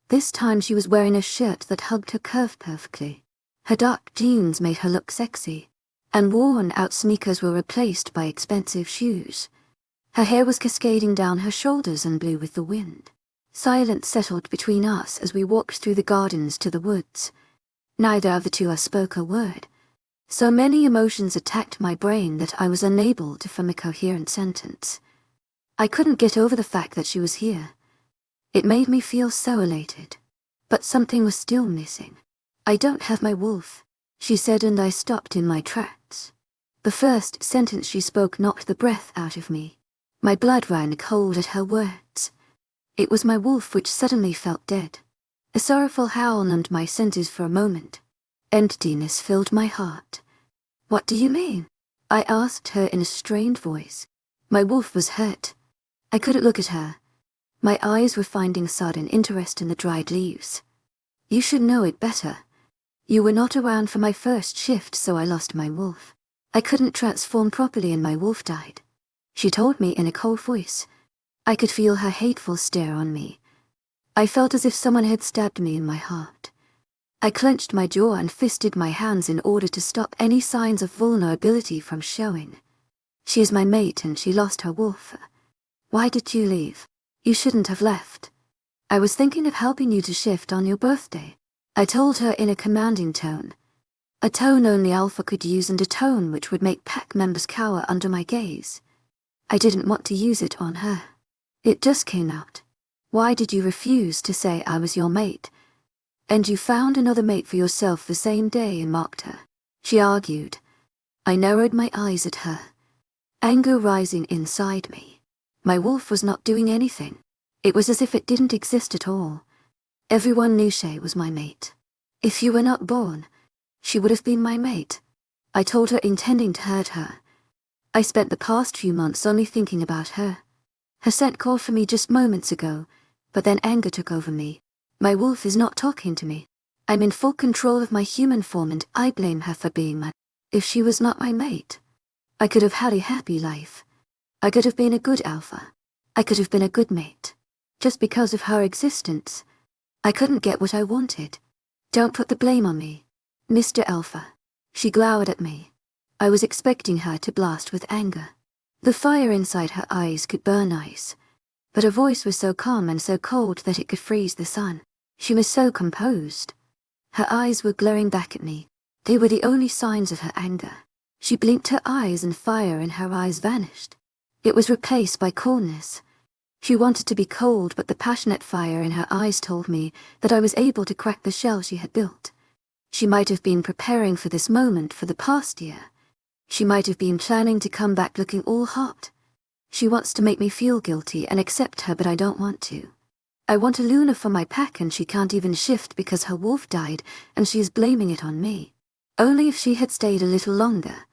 This time she was wearing a shirt that hugged her curve perfectly. Her dark jeans made her look sexy, and worn-out sneakers were replaced by expensive shoes. Her hair was cascading down her shoulders and blew with the wind. Silence settled between us as we walked through the gardens to the woods. Neither of the two spoke a word. So many emotions attacked my brain that I was unable to form a coherent sentence. I couldn't get over the fact that she was here. It made me feel so elated. But something was still missing. "I don't have my wolf," she said, and I stopped in my tracks. The first sentence she spoke knocked the breath out of me. My blood ran cold at her words. It was my wolf which suddenly felt dead. A sorrowful howl numbed my senses for a moment. Emptiness filled my heart. "What do you mean?" I asked her in a strained voice. My wolf was hurt. I couldn't look at her. My eyes were finding sudden interest in the dried leaves. "You should know it better. You were not around for my first shift, so I lost my wolf. I couldn't transform properly and my wolf died," she told me in a cold voice. I could feel her hateful stare on me. I felt as if someone had stabbed me in my heart. I clenched my jaw and fisted my hands in order to stop any signs of vulnerability from showing. "She is my mate and she lost her wolf. Why did you leave? You shouldn't have left. I was thinking of helping you to shift on your birthday," I told her in a commanding tone. A tone only Alpha could use, and a tone which would make pack members cower under my gaze. I didn't want to use it on her. It just came out. "Why did you refuse to say I was your mate? And you found another mate for yourself the same day and mocked her," she argued. I narrowed my eyes at her, anger rising inside me. My wolf was not doing anything. It was as if it didn't exist at all. Everyone knew Shea was my mate. "If you were not born, she would have been my mate," I told her, intending to hurt her. I spent the past few months only thinking about her. Her scent called for me just moments ago, but then anger took over me. My wolf is not talking to me. I'm in full control of my human form and I blame her for being my... If she was not my mate, I could have had a happy life. I could have been a good alpha. I could have been a good mate. Just because of her existence, I couldn't get what I wanted. "Don't put the blame on me, Mr. Alpha." She glowered at me. I was expecting her to blast with anger. The fire inside her eyes could burn ice, but her voice was so calm and so cold that it could freeze the sun. She was so composed. Her eyes were glaring back at me. They were the only signs of her anger. She blinked her eyes and fire in her eyes vanished. It was replaced by coolness. She wanted to be cold, but the passionate fire in her eyes told me that I was able to crack the shell she had built. She might have been preparing for this moment for the past year. She might have been planning to come back looking all hot. She wants to make me feel guilty and accept her, but I don't want to. I want a Luna for my pack and she can't even shift because her wolf died and she is blaming it on me. Only if she had stayed a little longer,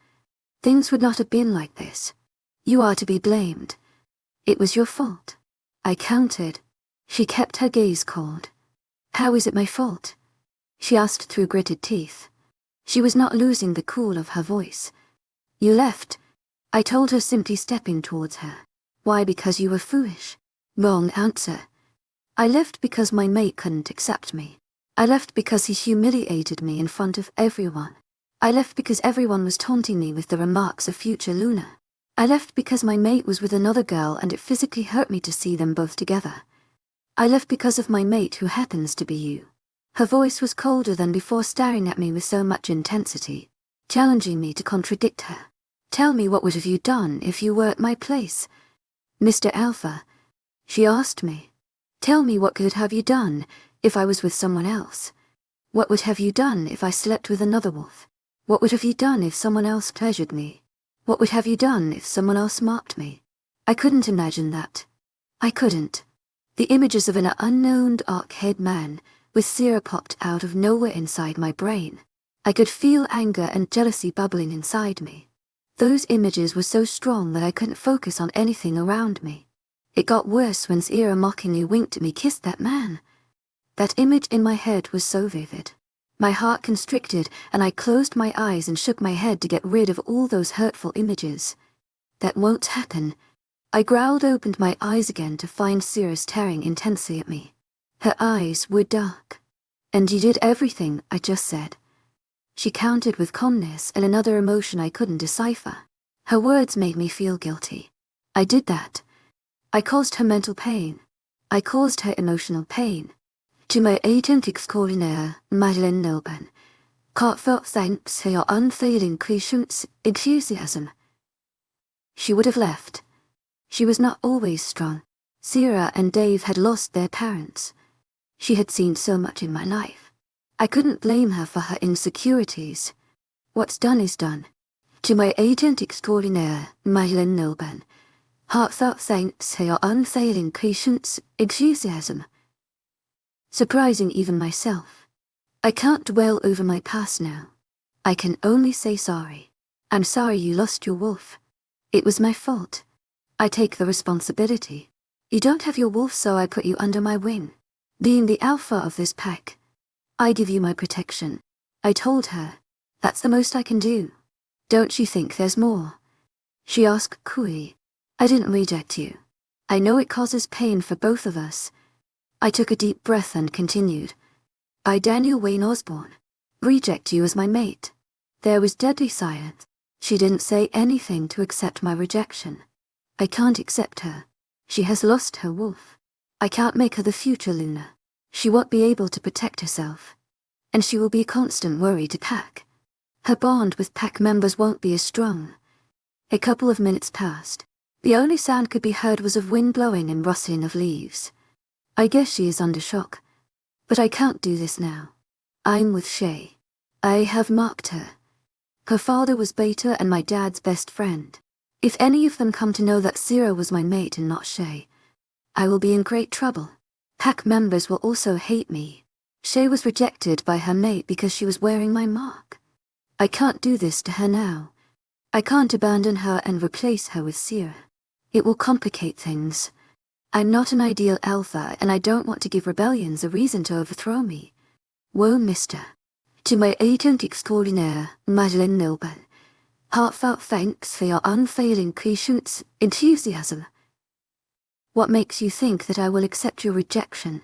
things would not have been like this. "You are to be blamed. It was your fault," I countered. She kept her gaze cold. "How is it my fault?" she asked through gritted teeth. She was not losing the cool of her voice. "You left," I told her, simply stepping towards her. "Why? Because you were foolish." "Wrong answer. I left because my mate couldn't accept me. I left because he humiliated me in front of everyone. I left because everyone was taunting me with the remarks of future Luna. I left because my mate was with another girl and it physically hurt me to see them both together. I left because of my mate who happens to be you." Her voice was colder than before, staring at me with so much intensity, challenging me to contradict her. Tell me, what would have you done if you were at my place, Mr. Alpha? She asked me. Tell me, what could have you done if I was with someone else? What would have you done if I slept with another wolf? What would have you done if someone else pleasured me? What would have you done if someone else marked me? I couldn't imagine that. I couldn't. The images of an unknown dark-haired man with Sera popped out of nowhere inside my brain. I could feel anger and jealousy bubbling inside me. Those images were so strong that I couldn't focus on anything around me. It got worse when Sera mockingly winked at me, kissed that man. That image in my head was so vivid. My heart constricted, and I closed my eyes and shook my head to get rid of all those hurtful images. That won't happen. I growled, opened my eyes again to find Sera staring intensely at me. Her eyes were dark. And you did everything I just said. She countered with calmness and another emotion I couldn't decipher. Her words made me feel guilty. I did that. I caused her mental pain. I caused her emotional pain. To my agent extraordinaire, Madeleine Nilban, heartfelt thanks for your unfailing patience, enthusiasm. She would have left. She was not always strong. Sera and Dave had lost their parents. She had seen so much in my life. I couldn't blame her for her insecurities. What's done is done. To my agent extraordinaire, Madeleine Nilban, heartfelt thanks for your unfailing patience, enthusiasm. Surprising even myself. I can't dwell over my past now. I can only say sorry. I'm sorry you lost your wolf. It was my fault. I take the responsibility. You don't have your wolf, so I put you under my wing. Being the alpha of this pack, I give you my protection. I told her. That's the most I can do. Don't you think there's more? She asked coolly. I didn't reject you. I know it causes pain for both of us. I took a deep breath and continued. I, Daniel Wayne Osborne, reject you as my mate. There was deadly silence. She didn't say anything to accept my rejection. I can't accept her. She has lost her wolf. I can't make her the future Luna. She won't be able to protect herself. And she will be a constant worry to Pack. Her bond with Pack members won't be as strong. A couple of minutes passed. The only sound could be heard was of wind blowing and rustling of leaves. I guess she is under shock. But I can't do this now. I'm with Shea. I have marked her. Her father was Beta and my dad's best friend. If any of them come to know that Sera was my mate and not Shea, I will be in great trouble. Pack members will also hate me. Shea was rejected by her mate because she was wearing my mark. I can't do this to her now. I can't abandon her and replace her with Sera. It will complicate things. I'm not an ideal alpha, and I don't want to give rebellions a reason to overthrow me. Woe, mister. To my agent extraordinaire, Madeleine Nilban, heartfelt thanks for your unfailing patience, enthusiasm. What makes you think that I will accept your rejection?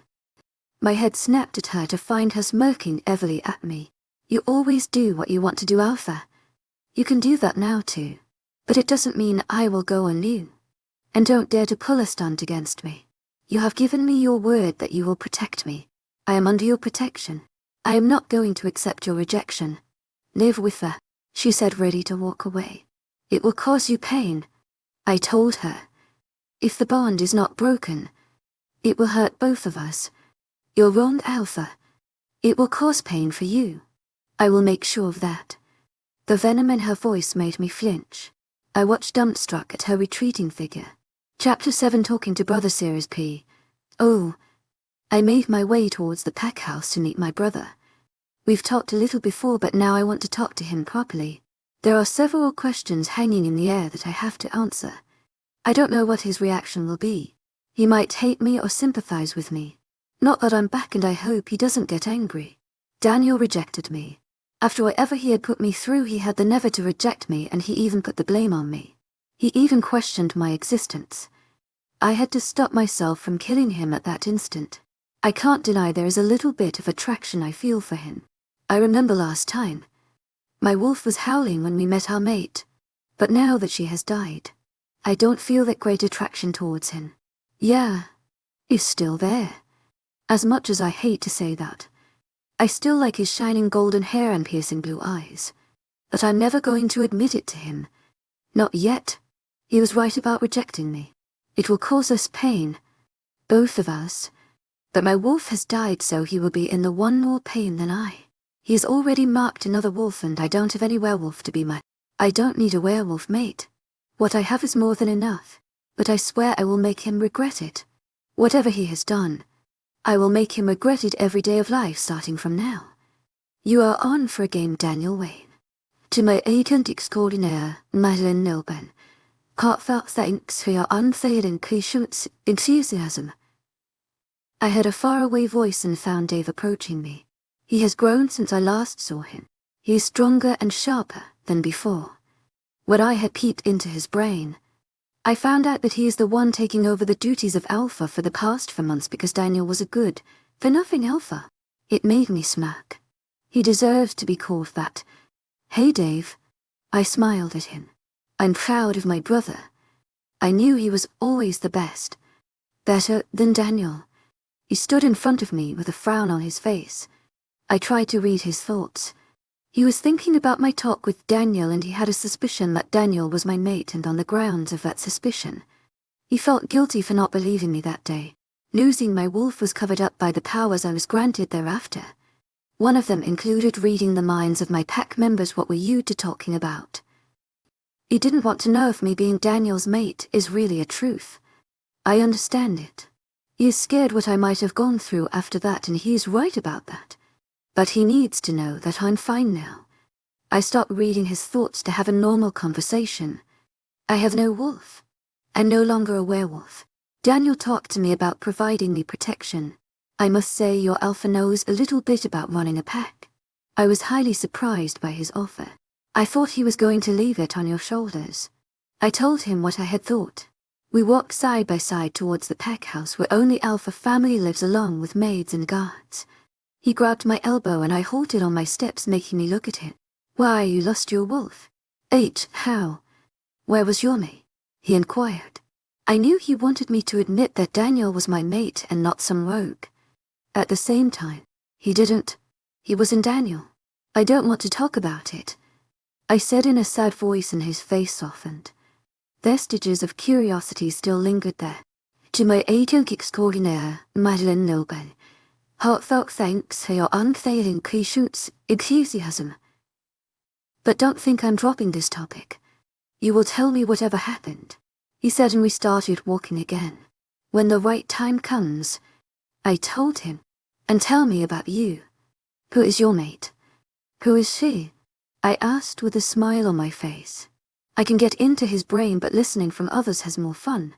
My head snapped at her to find her smirking heavily at me. You always do what you want to do, Alpha. You can do that now too. But it doesn't mean I will go on you. And don't dare to pull a stunt against me. You have given me your word that you will protect me. I am under your protection. I am not going to accept your rejection. Live with her, she said, ready to walk away. It will cause you pain. I told her. If the bond is not broken, it will hurt both of us. You're wrong, Alpha. It will cause pain for you. I will make sure of that. The venom in her voice made me flinch. I watched dumbstruck at her retreating figure. Chapter 7, talking to Brother Series P. Oh. I made my way towards the pack house to meet my brother. We've talked a little before, but now I want to talk to him properly. There are several questions hanging in the air that I have to answer. I don't know what his reaction will be. He might hate me or sympathize with me. Not that I'm back, and I hope he doesn't get angry. Daniel rejected me. After whatever he had put me through, he had the nerve to reject me, and he even put the blame on me. He even questioned my existence. I had to stop myself from killing him at that instant. I can't deny there is a little bit of attraction I feel for him. I remember last time. My wolf was howling when we met our mate. But now that she has died, I don't feel that great attraction towards him. Yeah, he's still there. As much as I hate to say that, I still like his shining golden hair and piercing blue eyes. But I'm never going to admit it to him. Not yet. He was right about rejecting me. It will cause us pain. Both of us. But my wolf has died, so he will be in the one more pain than I. He has already marked another wolf, and I don't have any werewolf to be my... I don't need a werewolf mate. What I have is more than enough. But I swear I will make him regret it. Whatever he has done, I will make him regret it every day of life starting from now. You are on for a game, Daniel Wayne. To my agent extraordinaire, Madeline Nilben, heartfelt thanks for your unfailing patience, enthusiasm. I heard a faraway voice and found Dave approaching me. He has grown since I last saw him. He is stronger and sharper than before. When I had peeped into his brain, I found out that he is the one taking over the duties of Alpha for the past 4 months because Daniel was a good-for-nothing Alpha. It made me smirk. He deserves to be called that. Hey, Dave. I smiled at him. I'm proud of my brother. I knew he was always the best. Better than Daniel. He stood in front of me with a frown on his face. I tried to read his thoughts. He was thinking about my talk with Daniel, and he had a suspicion that Daniel was my mate, and on the grounds of that suspicion, he felt guilty for not believing me that day. Losing my wolf was covered up by the powers I was granted thereafter. One of them included reading the minds of my pack members. What were you two talking about? He didn't want to know if me being Daniel's mate is really a truth. I understand it. He is scared what I might have gone through after that, and he is right about that. But he needs to know that I'm fine now. I stopped reading his thoughts to have a normal conversation. I have no wolf. I'm no longer a werewolf. Daniel talked to me about providing me protection. I must say your Alpha knows a little bit about running a pack. I was highly surprised by his offer. I thought he was going to leave it on your shoulders. I told him what I had thought. We walked side by side towards the pack house where only Alpha family lives, along with maids and guards. He grabbed my elbow and I halted on my steps, making me look at him. Why, you lost your wolf? How? Where was your mate? He inquired. I knew he wanted me to admit that Daniel was my mate and not some rogue. At the same time, he didn't. He was in Daniel. I don't want to talk about it, I said in a sad voice, and his face softened. Vestiges of curiosity still lingered there. To my agent extraordinaire, Madeline Nilben, heartfelt thanks for your unfailing patience, enthusiasm. But don't think I'm dropping this topic. You will tell me whatever happened, he said, and we started walking again. When the right time comes, I told him. And tell me about you. Who is your mate? Who is she? I asked with a smile on my face. I can get into his brain, but listening from others has more fun.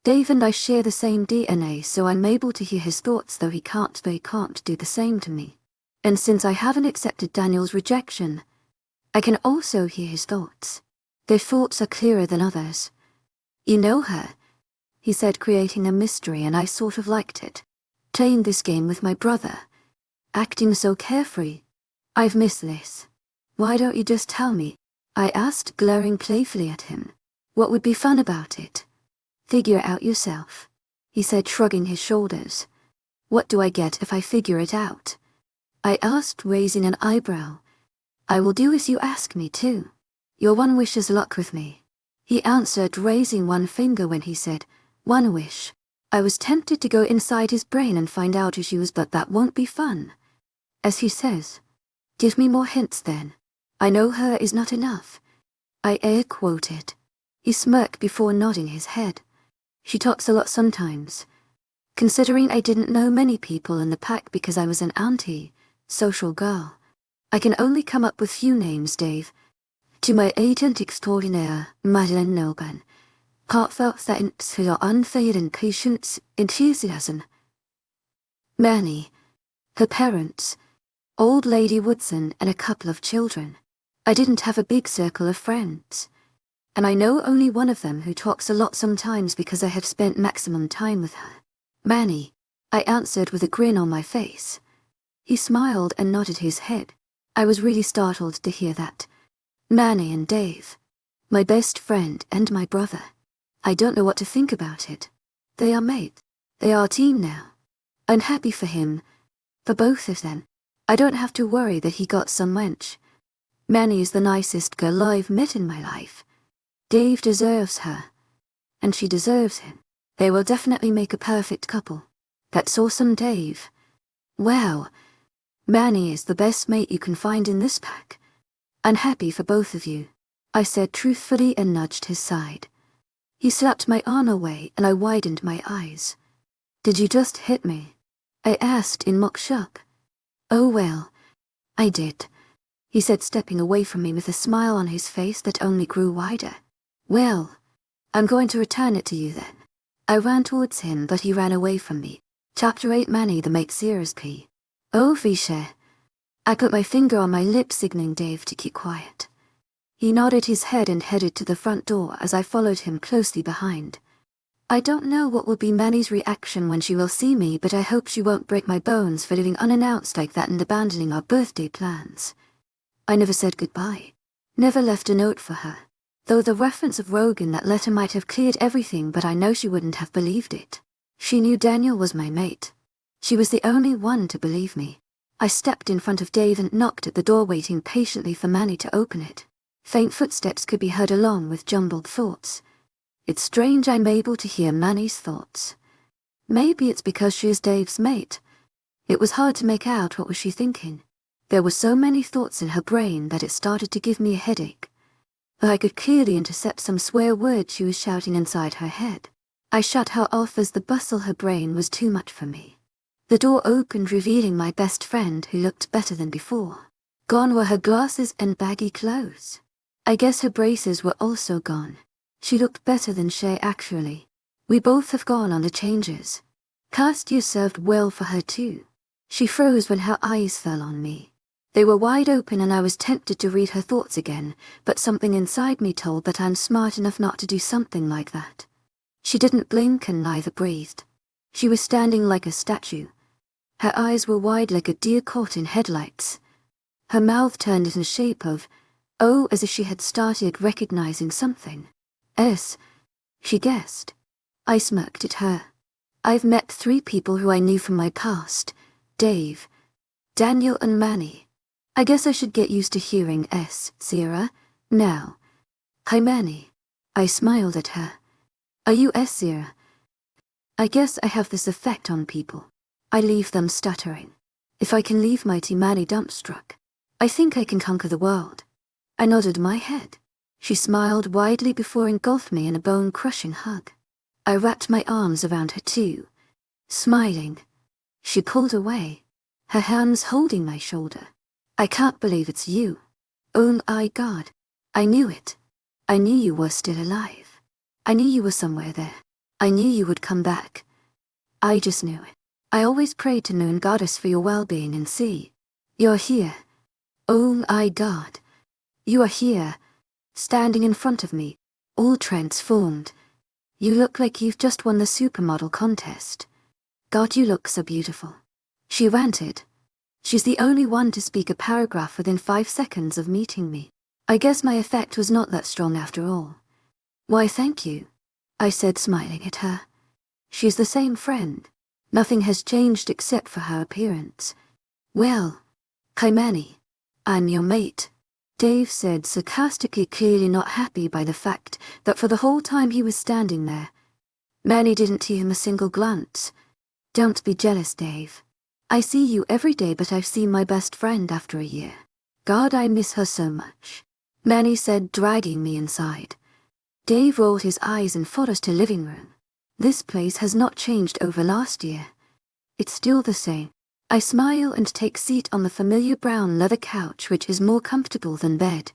Dave and I share the same DNA, so I'm able to hear his thoughts, though they can't do the same to me. And since I haven't accepted Daniel's rejection, I can also hear his thoughts. Their thoughts are clearer than others. You know her, he said, creating a mystery, and I sort of liked it. Playing this game with my brother. Acting so carefree. I've missed this. Why don't you just tell me? I asked, glaring playfully at him. What would be fun about it? Figure it out yourself, he said, shrugging his shoulders. What do I get if I figure it out? I asked, raising an eyebrow. I will do as you ask me too. Your one wish is luck with me, he answered, raising one finger when he said, one wish. I was tempted to go inside his brain and find out who she was, but that won't be fun. As he says, give me more hints then. I know her is not enough. I air quoted. He smirked before nodding his head. She talks a lot sometimes. Considering I didn't know many people in the pack because I was an anti-social girl, I can only come up with few names, Dave. To my agent extraordinaire, Madeline Nilben, heartfelt thanks for your unfailing patience, enthusiasm. Manny, her parents, old lady Woodson, and a couple of children. I didn't have a big circle of friends. And I know only one of them, who talks a lot sometimes because I have spent maximum time with her. Manny, I answered with a grin on my face. He smiled and nodded his head. I was really startled to hear that. Manny and Dave, my best friend and my brother. I don't know what to think about it. They are mates. They are a team now. I'm happy for him. For both of them. I don't have to worry that he got some wench. Manny is the nicest girl I've met in my life. Dave deserves her. And she deserves him. They will definitely make a perfect couple. That's awesome, Dave. Wow. Manny is the best mate you can find in this pack. I'm happy for both of you, I said truthfully and nudged his side. He slapped my arm away and I widened my eyes. Did you just hit me? I asked in mock shock. Oh well, I did, he said, stepping away from me with a smile on his face that only grew wider. Well, I'm going to return it to you then. I ran towards him, but he ran away from me. Chapter 8 Manny the mate Sera's P. Oh, Shea. I put my finger on my lip, signaling Dave to keep quiet. He nodded his head and headed to the front door as I followed him closely behind. I don't know what will be Manny's reaction when she will see me, but I hope she won't break my bones for leaving unannounced like that and abandoning our birthday plans. I never said goodbye. Never left a note for her. Though the reference of Rogue in that letter might have cleared everything, but I know she wouldn't have believed it. She knew Daniel was my mate. She was the only one to believe me. I stepped in front of Dave and knocked at the door, waiting patiently for Manny to open it. Faint footsteps could be heard along with jumbled thoughts. It's strange I'm able to hear Manny's thoughts. Maybe it's because she is Dave's mate. It was hard to make out what was she thinking. There were so many thoughts in her brain that it started to give me a headache. But I could clearly intercept some swear words she was shouting inside her head. I shut her off as the bustle her brain was too much for me. The door opened, revealing my best friend, who looked better than before. Gone were her glasses and baggy clothes. I guess her braces were also gone. She looked better than Shea, actually. We both have gone on the changes. Last year served well for her too. She froze when her eyes fell on me. They were wide open and I was tempted to read her thoughts again, but something inside me told that I'm smart enough not to do something like that. She didn't blink and neither breathed. She was standing like a statue. Her eyes were wide like a deer caught in headlights. Her mouth turned in the shape of, as if she had started recognizing something. She guessed. I smirked at her. I've met 3 people who I knew from my past. Dave, Daniel and Manny. I guess I should get used to hearing Sera, now. Hi Manny. I smiled at her. Are you Sera? I guess I have this effect on people. I leave them stuttering. If I can leave mighty Manny dumbstruck, I think I can conquer the world. I nodded my head. She smiled widely before engulfing me in a bone-crushing hug. I wrapped my arms around her too, smiling. She pulled away, her hands holding my shoulder. I can't believe it's you. Oh my God. I knew it. I knew you were still alive. I knew you were somewhere there. I knew you would come back. I just knew it. I always prayed to Moon Goddess for your well-being and see. You're here. Oh my God. You are here. Standing in front of me, all transformed. You look like you've just won the supermodel contest. God, you look so beautiful. She ranted. She's the only one to speak a paragraph within 5 seconds of meeting me. I guess my effect was not that strong after all. Why, thank you, I said, smiling at her. She's the same friend. Nothing has changed except for her appearance. Well, hi Manny. I'm your mate, Dave said sarcastically, clearly not happy by the fact that for the whole time he was standing there, Manny didn't hear him a single glance. Don't be jealous, Dave. I see you every day, but I've seen my best friend after a year. God, I miss her so much, Manny said, dragging me inside. Dave rolled his eyes and followed us to living room. This place has not changed over last year. It's still the same. I smile and take seat on the familiar brown leather couch, which is more comfortable than bed.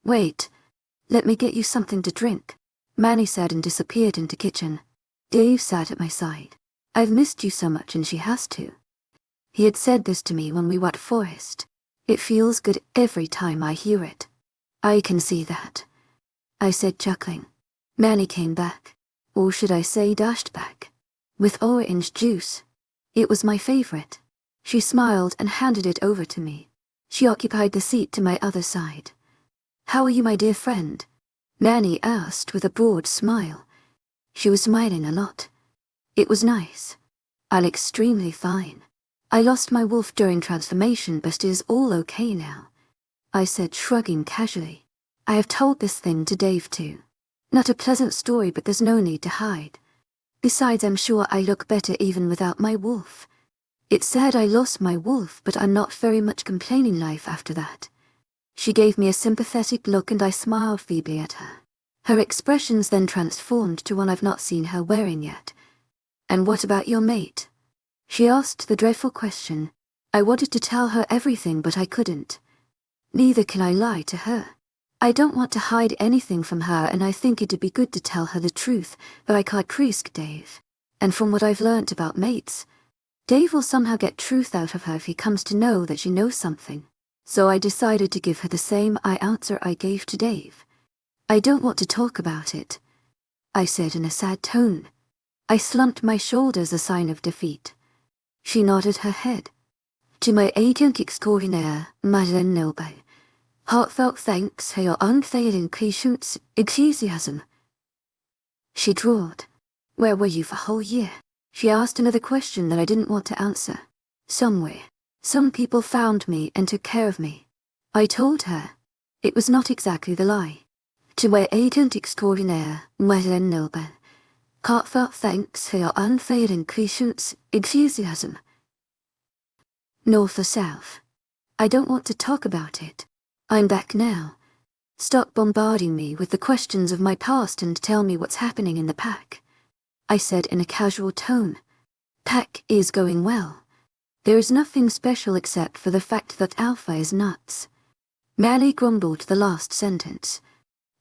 Wait, let me get you something to drink, Manny said and disappeared into kitchen. Dave sat at my side. I've missed you so much, and she has too. He had said this to me when we were at Forest. It feels good every time I hear it. I can see that, I said, chuckling. Manny came back, or should I say dashed back, with orange juice. It was my favorite. She smiled and handed it over to me. She occupied the seat to my other side. How are you, my dear friend? Manny asked with a broad smile. She was smiling a lot. It was nice. I'm extremely fine. I lost my wolf during transformation, but it is all okay now, I said, shrugging casually. I have told this thing to Dave too. Not a pleasant story, but there's no need to hide. Besides, I'm sure I look better even without my wolf. It's sad I lost my wolf, but I'm not very much complaining life after that. She gave me a sympathetic look and I smiled feebly at her. Her expressions then transformed to one I've not seen her wearing yet. And what about your mate? She asked the dreadful question. I wanted to tell her everything, but I couldn't. Neither can I lie to her. I don't want to hide anything from her, and I think it'd be good to tell her the truth, but I can't risk Dave. And from what I've learnt about mates, Dave will somehow get truth out of her if he comes to know that she knows something. So I decided to give her the same answer I gave to Dave. I don't want to talk about it, I said in a sad tone. I slumped my shoulders, a sign of defeat. She nodded her head. To my agent extraordinaire, Madeleine Nilbay. Heartfelt thanks for your unfailing patience, enthusiasm. She drawled. Where were you for a whole year? She asked another question that I didn't want to answer. Somewhere. Some people found me and took care of me. I told her. It was not exactly the lie. To my agent extraordinaire, Madeleine Nilbay. Heartfelt thanks for your unfailing patience, enthusiasm. North or south? I don't want to talk about it. I'm back now. Stop bombarding me with the questions of my past and tell me what's happening in the pack, I said in a casual tone. Pack is going well. There is nothing special except for the fact that Alpha is nuts. Manny grumbled the last sentence.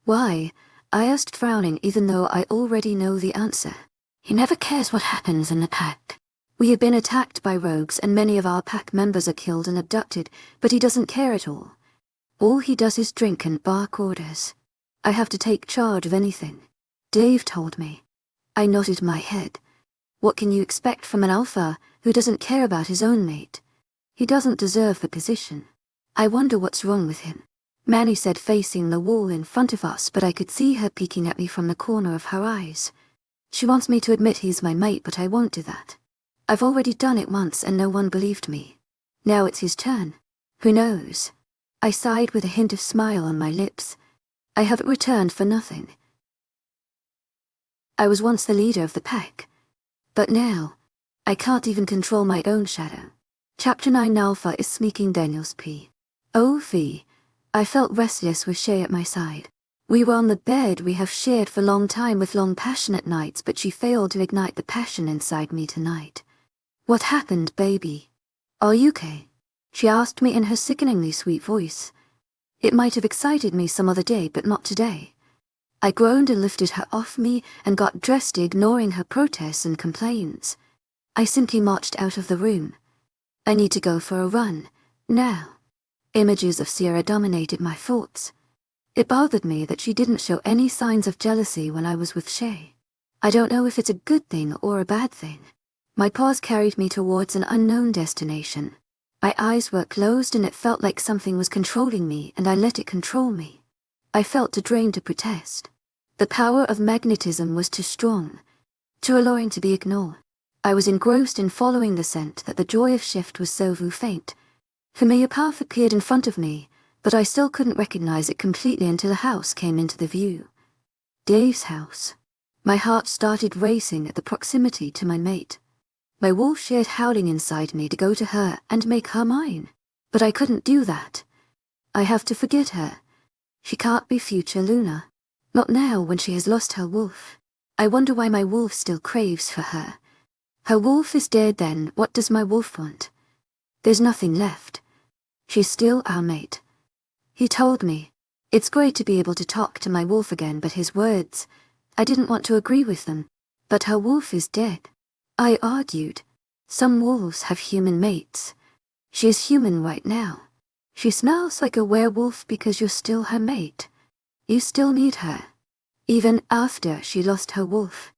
Why? I asked, frowning, even though I already know the answer. He never cares what happens in the pack. We have been attacked by rogues and many of our pack members are killed and abducted, but he doesn't care at all. All he does is drink and bark orders. I have to take charge of anything. Dave told me. I nodded my head. What can you expect from an alpha who doesn't care about his own mate? He doesn't deserve the position. I wonder what's wrong with him. Manny said, facing the wall in front of us, but I could see her peeking at me from the corner of her eyes. She wants me to admit he's my mate, but I won't do that. I've already done it once and no one believed me. Now it's his turn. Who knows? I sighed with a hint of smile on my lips. I haven't returned for nothing. I was once the leader of the pack. But now, I can't even control my own shadow. Chapter 9. Alpha is sneaking Daniel's pee. Oh, fee. I felt restless with Shea at my side. We were on the bed we have shared for a long time with long passionate nights, but she failed to ignite the passion inside me tonight. What happened, baby? Are you okay? She asked me in her sickeningly sweet voice. It might have excited me some other day, but not today. I groaned and lifted her off me and got dressed, ignoring her protests and complaints. I simply marched out of the room. I need to go for a run, now. Images of Sera dominated my thoughts. It bothered me that she didn't show any signs of jealousy when I was with Shea. I don't know if it's a good thing or a bad thing. My paws carried me towards an unknown destination. My eyes were closed and it felt like something was controlling me, and I let it control me. I felt too drained to protest. The power of magnetism was too strong, too alluring to be ignored. I was engrossed in following the scent that the joy of shift was so faint. Familiar path appeared in front of me, but I still couldn't recognize it completely until a house came into the view. Dave's house. My heart started racing at the proximity to my mate. My wolf shared howling inside me to go to her and make her mine. But I couldn't do that. I have to forget her. She can't be future Luna. Not now when she has lost her wolf. I wonder why my wolf still craves for her. Her wolf is dead then, what does my wolf want? There's nothing left. She's still our mate. He told me. It's great to be able to talk to my wolf again, but his words, I didn't want to agree with them. But her wolf is dead. I argued. Some wolves have human mates. She is human right now. She smells like a werewolf because you're still her mate. You still need her. Even after she lost her wolf.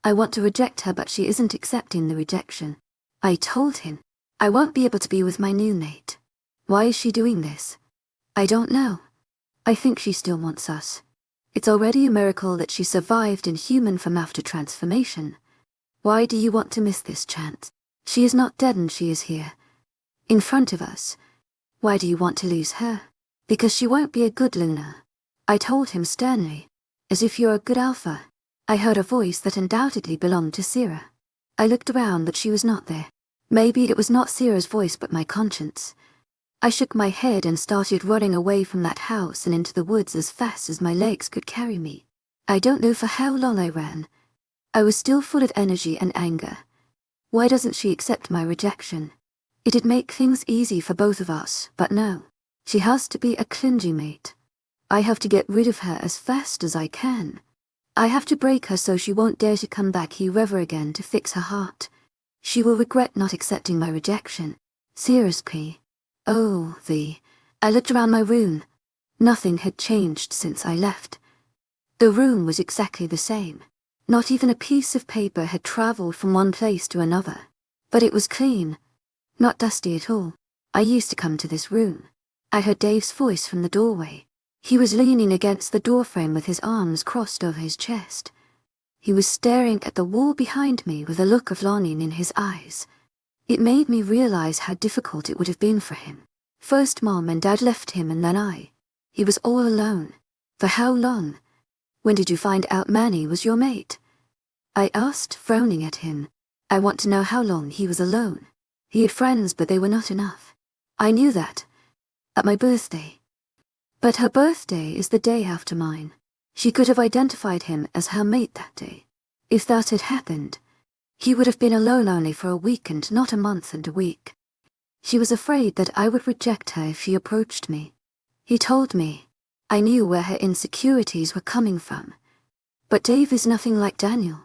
I want to reject her, but she isn't accepting the rejection. I told him. I won't be able to be with my new mate. Why is she doing this? I don't know. I think she still wants us. It's already a miracle that she survived in human form after transformation. Why do you want to miss this chance? She is not dead and she is here. In front of us. Why do you want to lose her? Because she won't be a good Luna. I told him sternly. As if you're a good alpha. I heard a voice that undoubtedly belonged to Sera. I looked around but she was not there. Maybe it was not Sera's voice but my conscience. I shook my head and started running away from that house and into the woods as fast as my legs could carry me. I don't know for how long I ran. I was still full of energy and anger. Why doesn't she accept my rejection? It'd make things easy for both of us, but no. She has to be a clingy mate. I have to get rid of her as fast as I can. I have to break her so she won't dare to come back here ever again to fix her heart. She will regret not accepting my rejection. Seriously. Oh, I looked around my room. Nothing had changed since I left. The room was exactly the same. Not even a piece of paper had traveled from one place to another. But it was clean. Not dusty at all. I used to come to this room. I heard Dave's voice from the doorway. He was leaning against the doorframe with his arms crossed over his chest. He was staring at the wall behind me with a look of longing in his eyes. It made me realize how difficult it would have been for him. First Mom and Dad left him and then I. He was all alone. For how long? When did you find out Manny was your mate? I asked, frowning at him. I want to know how long he was alone. He had friends but they were not enough. I knew that. At my birthday. But her birthday is the day after mine. She could have identified him as her mate that day. If that had happened, he would have been alone only for a week and not a month and a week. She was afraid that I would reject her if she approached me. He told me. I knew where her insecurities were coming from. But Dave is nothing like Daniel.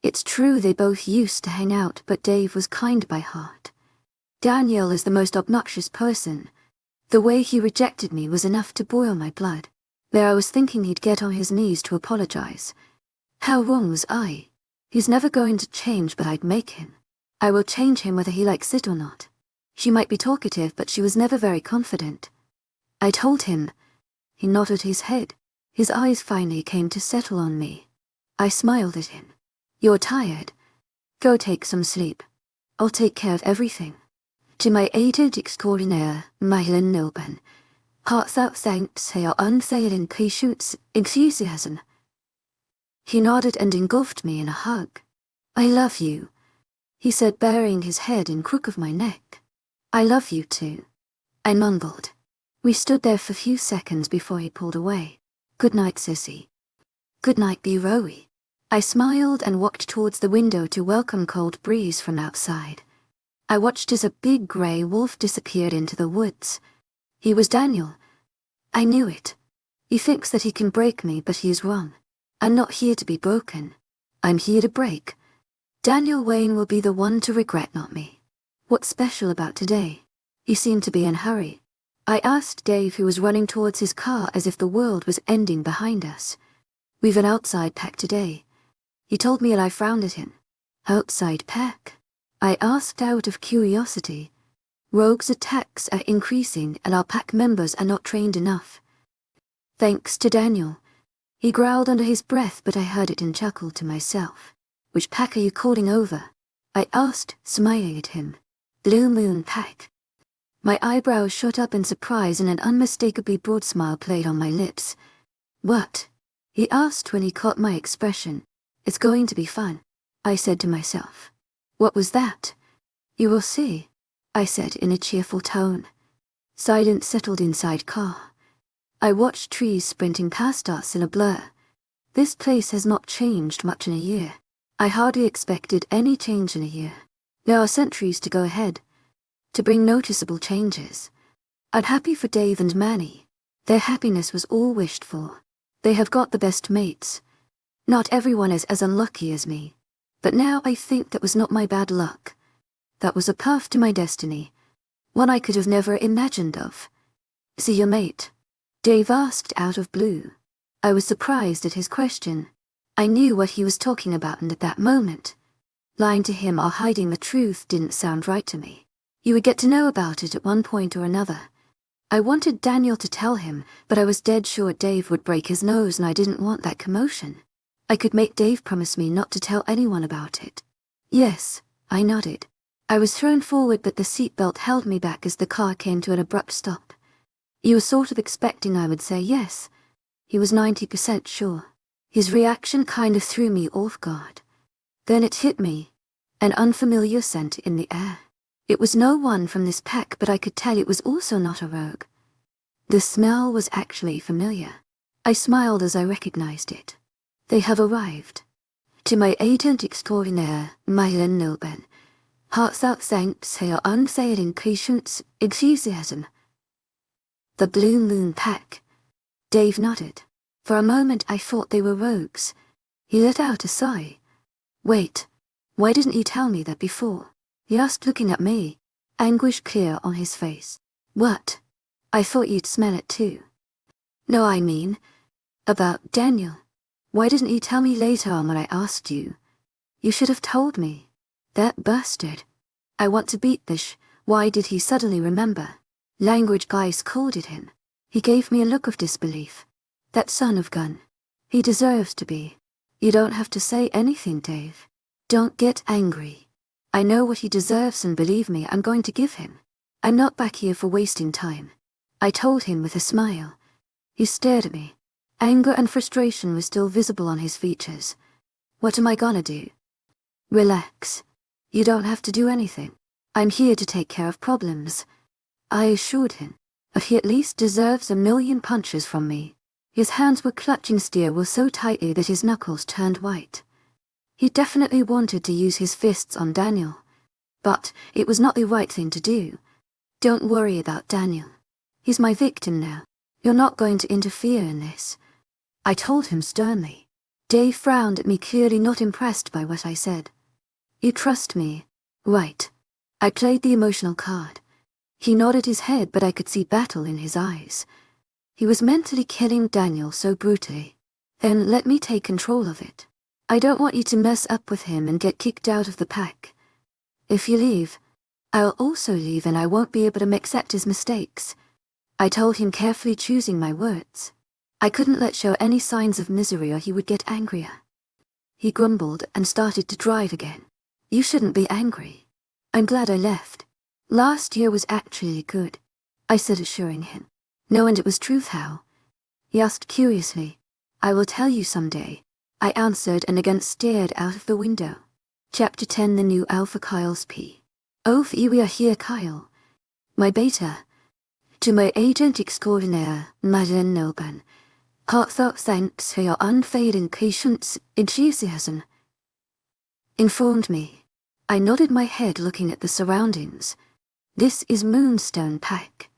It's true they both used to hang out, but Dave was kind by heart. Daniel is the most obnoxious person. The way he rejected me was enough to boil my blood. There I was thinking he'd get on his knees to apologize. How wrong was I? He's never going to change, but I'd make him. I will change him whether he likes it or not. She might be talkative, but she was never very confident. I told him. He nodded his head. His eyes finally came to settle on me. I smiled at him. You're tired. Go take some sleep. I'll take care of everything. To my aged extraordinaire, Mylan Nilban. Heartfelt thanks for your unfailing patience, enthusiasm. He nodded and engulfed me in a hug. I love you, he said, burying his head in crook of my neck. I love you too, I mumbled. We stood there for a few seconds before he pulled away. Good night, Sissy. Good night, Rowie. I smiled and walked towards the window to welcome cold breeze from outside. I watched as a big grey wolf disappeared into the woods. He was Daniel. I knew it. He thinks that he can break me, but he is wrong. I'm not here to be broken. I'm here to break. Daniel Wayne will be the one to regret, not me. What's special about today? He seemed to be in a hurry. I asked Dave, who was running towards his car as if the world was ending behind us. We've an outside pack today. He told me and I frowned at him. Outside pack? I asked out of curiosity. Rogues' attacks are increasing and our pack members are not trained enough. Thanks to Daniel. He growled under his breath, but I heard it and chuckled to myself. Which pack are you calling over? I asked, smiling at him. Blue Moon Pack. My eyebrows shot up in surprise and an unmistakably broad smile played on my lips. What? He asked when he caught my expression. It's going to be fun, I said to myself. What was that? You will see, I said in a cheerful tone. Silence settled inside car. I watched trees sprinting past us in a blur. This place has not changed much in a year. I hardly expected any change in a year. There are centuries to go ahead, to bring noticeable changes. I'm happy for Dave and Manny. Their happiness was all wished for. They have got the best mates. Not everyone is as unlucky as me. But now I think that was not my bad luck. That was a path to my destiny. One I could have never imagined of. See your mate? Dave asked out of blue. I was surprised at his question. I knew what he was talking about, and at that moment, lying to him or hiding the truth didn't sound right to me. You would get to know about it at one point or another. I wanted Daniel to tell him, but I was dead sure Dave would break his nose and I didn't want that commotion. I could make Dave promise me not to tell anyone about it. Yes, I nodded. I was thrown forward, but the seatbelt held me back as the car came to an abrupt stop. You were sort of expecting I would say yes. He was 90% sure. His reaction kind of threw me off guard. Then it hit me. An unfamiliar scent in the air. It was no one from this pack, but I could tell it was also not a rogue. The smell was actually familiar. I smiled as I recognized it. They have arrived. To my agent extraordinaire, mythical, heartfelt thanks for your unfailing patience, enthusiasm. The Blue Moon Pack. Dave nodded. For a moment I thought they were rogues. He let out a sigh. Wait, why didn't you tell me that before? He asked, looking at me, anguish clear on his face. What? I thought you'd smell it too. No, I mean, about Daniel. Why didn't you tell me later on when I asked you? You should have told me. That bastard. I want to beat this. Why did he suddenly remember? Language guys called it him. He gave me a look of disbelief. That son of gun. He deserves to be. You don't have to say anything, Dave. Don't get angry. I know what he deserves, and believe me, I'm going to give him. I'm not back here for wasting time. I told him with a smile. He stared at me. Anger and frustration were still visible on his features. What am I gonna do? Relax. You don't have to do anything. I'm here to take care of problems. I assured him. But he at least deserves a million punches from me. His hands were clutching steel so tightly that his knuckles turned white. He definitely wanted to use his fists on Daniel. But it was not the right thing to do. Don't worry about Daniel. He's my victim now. You're not going to interfere in this. I told him sternly. Dave frowned at me, clearly not impressed by what I said. You trust me, right? I played the emotional card. He nodded his head, but I could see battle in his eyes. He was mentally killing Daniel so brutally. Then let me take control of it. I don't want you to mess up with him and get kicked out of the pack. If you leave, I'll also leave, and I won't be able to accept his mistakes. I told him, carefully choosing my words. I couldn't let show any signs of misery or he would get angrier. He grumbled and started to drive again. You shouldn't be angry. I'm glad I left. Last year was actually good, I said, assuring him. No, and it was truth. How? He asked curiously. I will tell you someday, I answered, and again stared out of the window. Chapter 10. The new Alpha Kyle's P. Oh, we are here, Kyle. My beta. To my agent extraordinaire, mythical, heartfelt thanks for your unfailing patience, enthusiasm. Informed me. I nodded my head, looking at the surroundings. This is Moonstone Pack.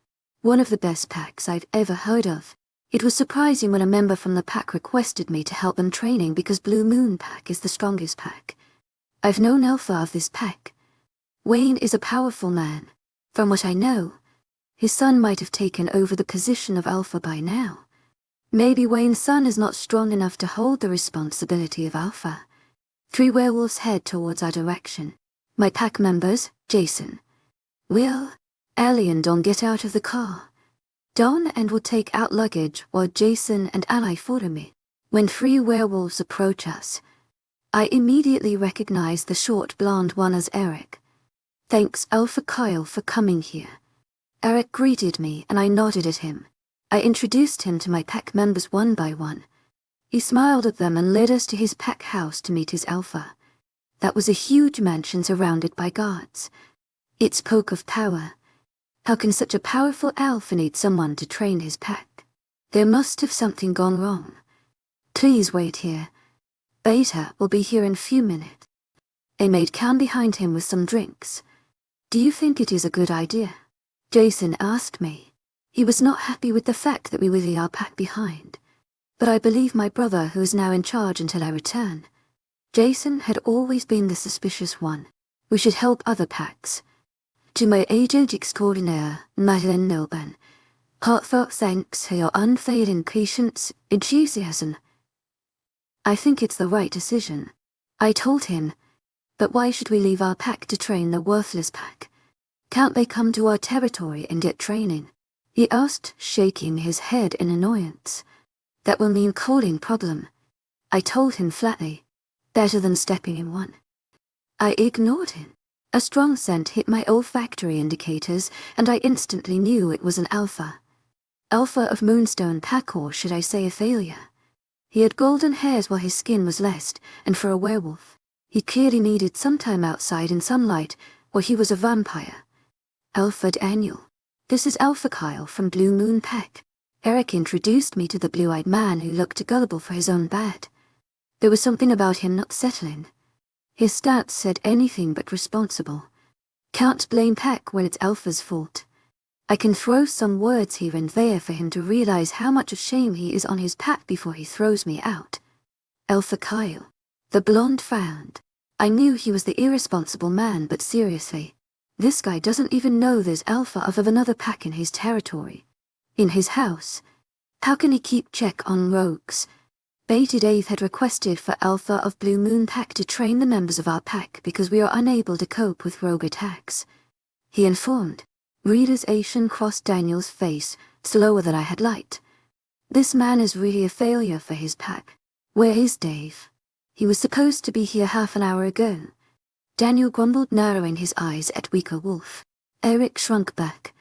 One of the best packs I've ever heard of. It was surprising when a member from the pack requested me to help them training because Blue Moon Pack is the strongest pack. I've known Alpha of this pack. Wayne is a powerful man. From what I know, his son might have taken over the position of Alpha by now. Maybe Wayne's son is not strong enough to hold the responsibility of Alpha. 3 werewolves head towards our direction. My pack members, Jason, Will, Ellie and Don get out of the car. Don and will take out luggage while Jason and Ally follow me. When 3 werewolves approach us, I immediately recognize the short blonde one as Eric. Thanks, Alpha Kyle, for coming here. Eric greeted me and I nodded at him. I introduced him to my pack members one by one. He smiled at them and led us to his pack house to meet his Alpha. That was a huge mansion surrounded by guards. Its poke of power. How can such a powerful Alpha need someone to train his pack? There must have something gone wrong. Please wait here. Beta will be here in a few minutes. A maid came behind him with some drinks. Do you think it is a good idea? Jason asked me. He was not happy with the fact that we would leave our pack behind. But I believe my brother, who is now in charge until I return. Jason had always been the suspicious one. We should help other packs. To my agent extraordinaire, mythical, heartfelt thanks for your unfailing patience, enthusiasm. I think it's the right decision, I told him. But why should we leave our pack to train the worthless pack? Can't they come to our territory and get training? He asked, shaking his head in annoyance. That will mean calling problem. I told him flatly. Better than stepping in one. I ignored him. A strong scent hit my olfactory indicators, and I instantly knew it was an alpha. Alpha of Moonstone pack, or should I say a failure. He had golden hairs while his skin was lessed, and for a werewolf, he clearly needed some time outside in sunlight, or he was a vampire. Alpha Daniel. This is Alpha Kyle from Blue Moon Pack. Eric introduced me to the blue-eyed man who looked gullible for his own bad. There was something about him not settling. His stats said anything but responsible. Can't blame Pack when it's Alpha's fault. I can throw some words here and there for him to realize how much of shame he is on his pack before he throws me out. Alpha Kyle. The blonde frowned. I knew he was the irresponsible man, but seriously, this guy doesn't even know there's Alpha of another pack in his territory. In his house. How can he keep check on rogues? Beta Dave had requested for Alpha of Blue Moon Pack to train the members of our pack because we are unable to cope with rogue attacks. He informed. Realization crossed Daniel's face, slower than I had liked. This man is really a failure for his pack. Where is Dave? He was supposed to be here half an hour ago. Daniel grumbled, narrowing his eyes at weaker wolf. Eric shrunk back.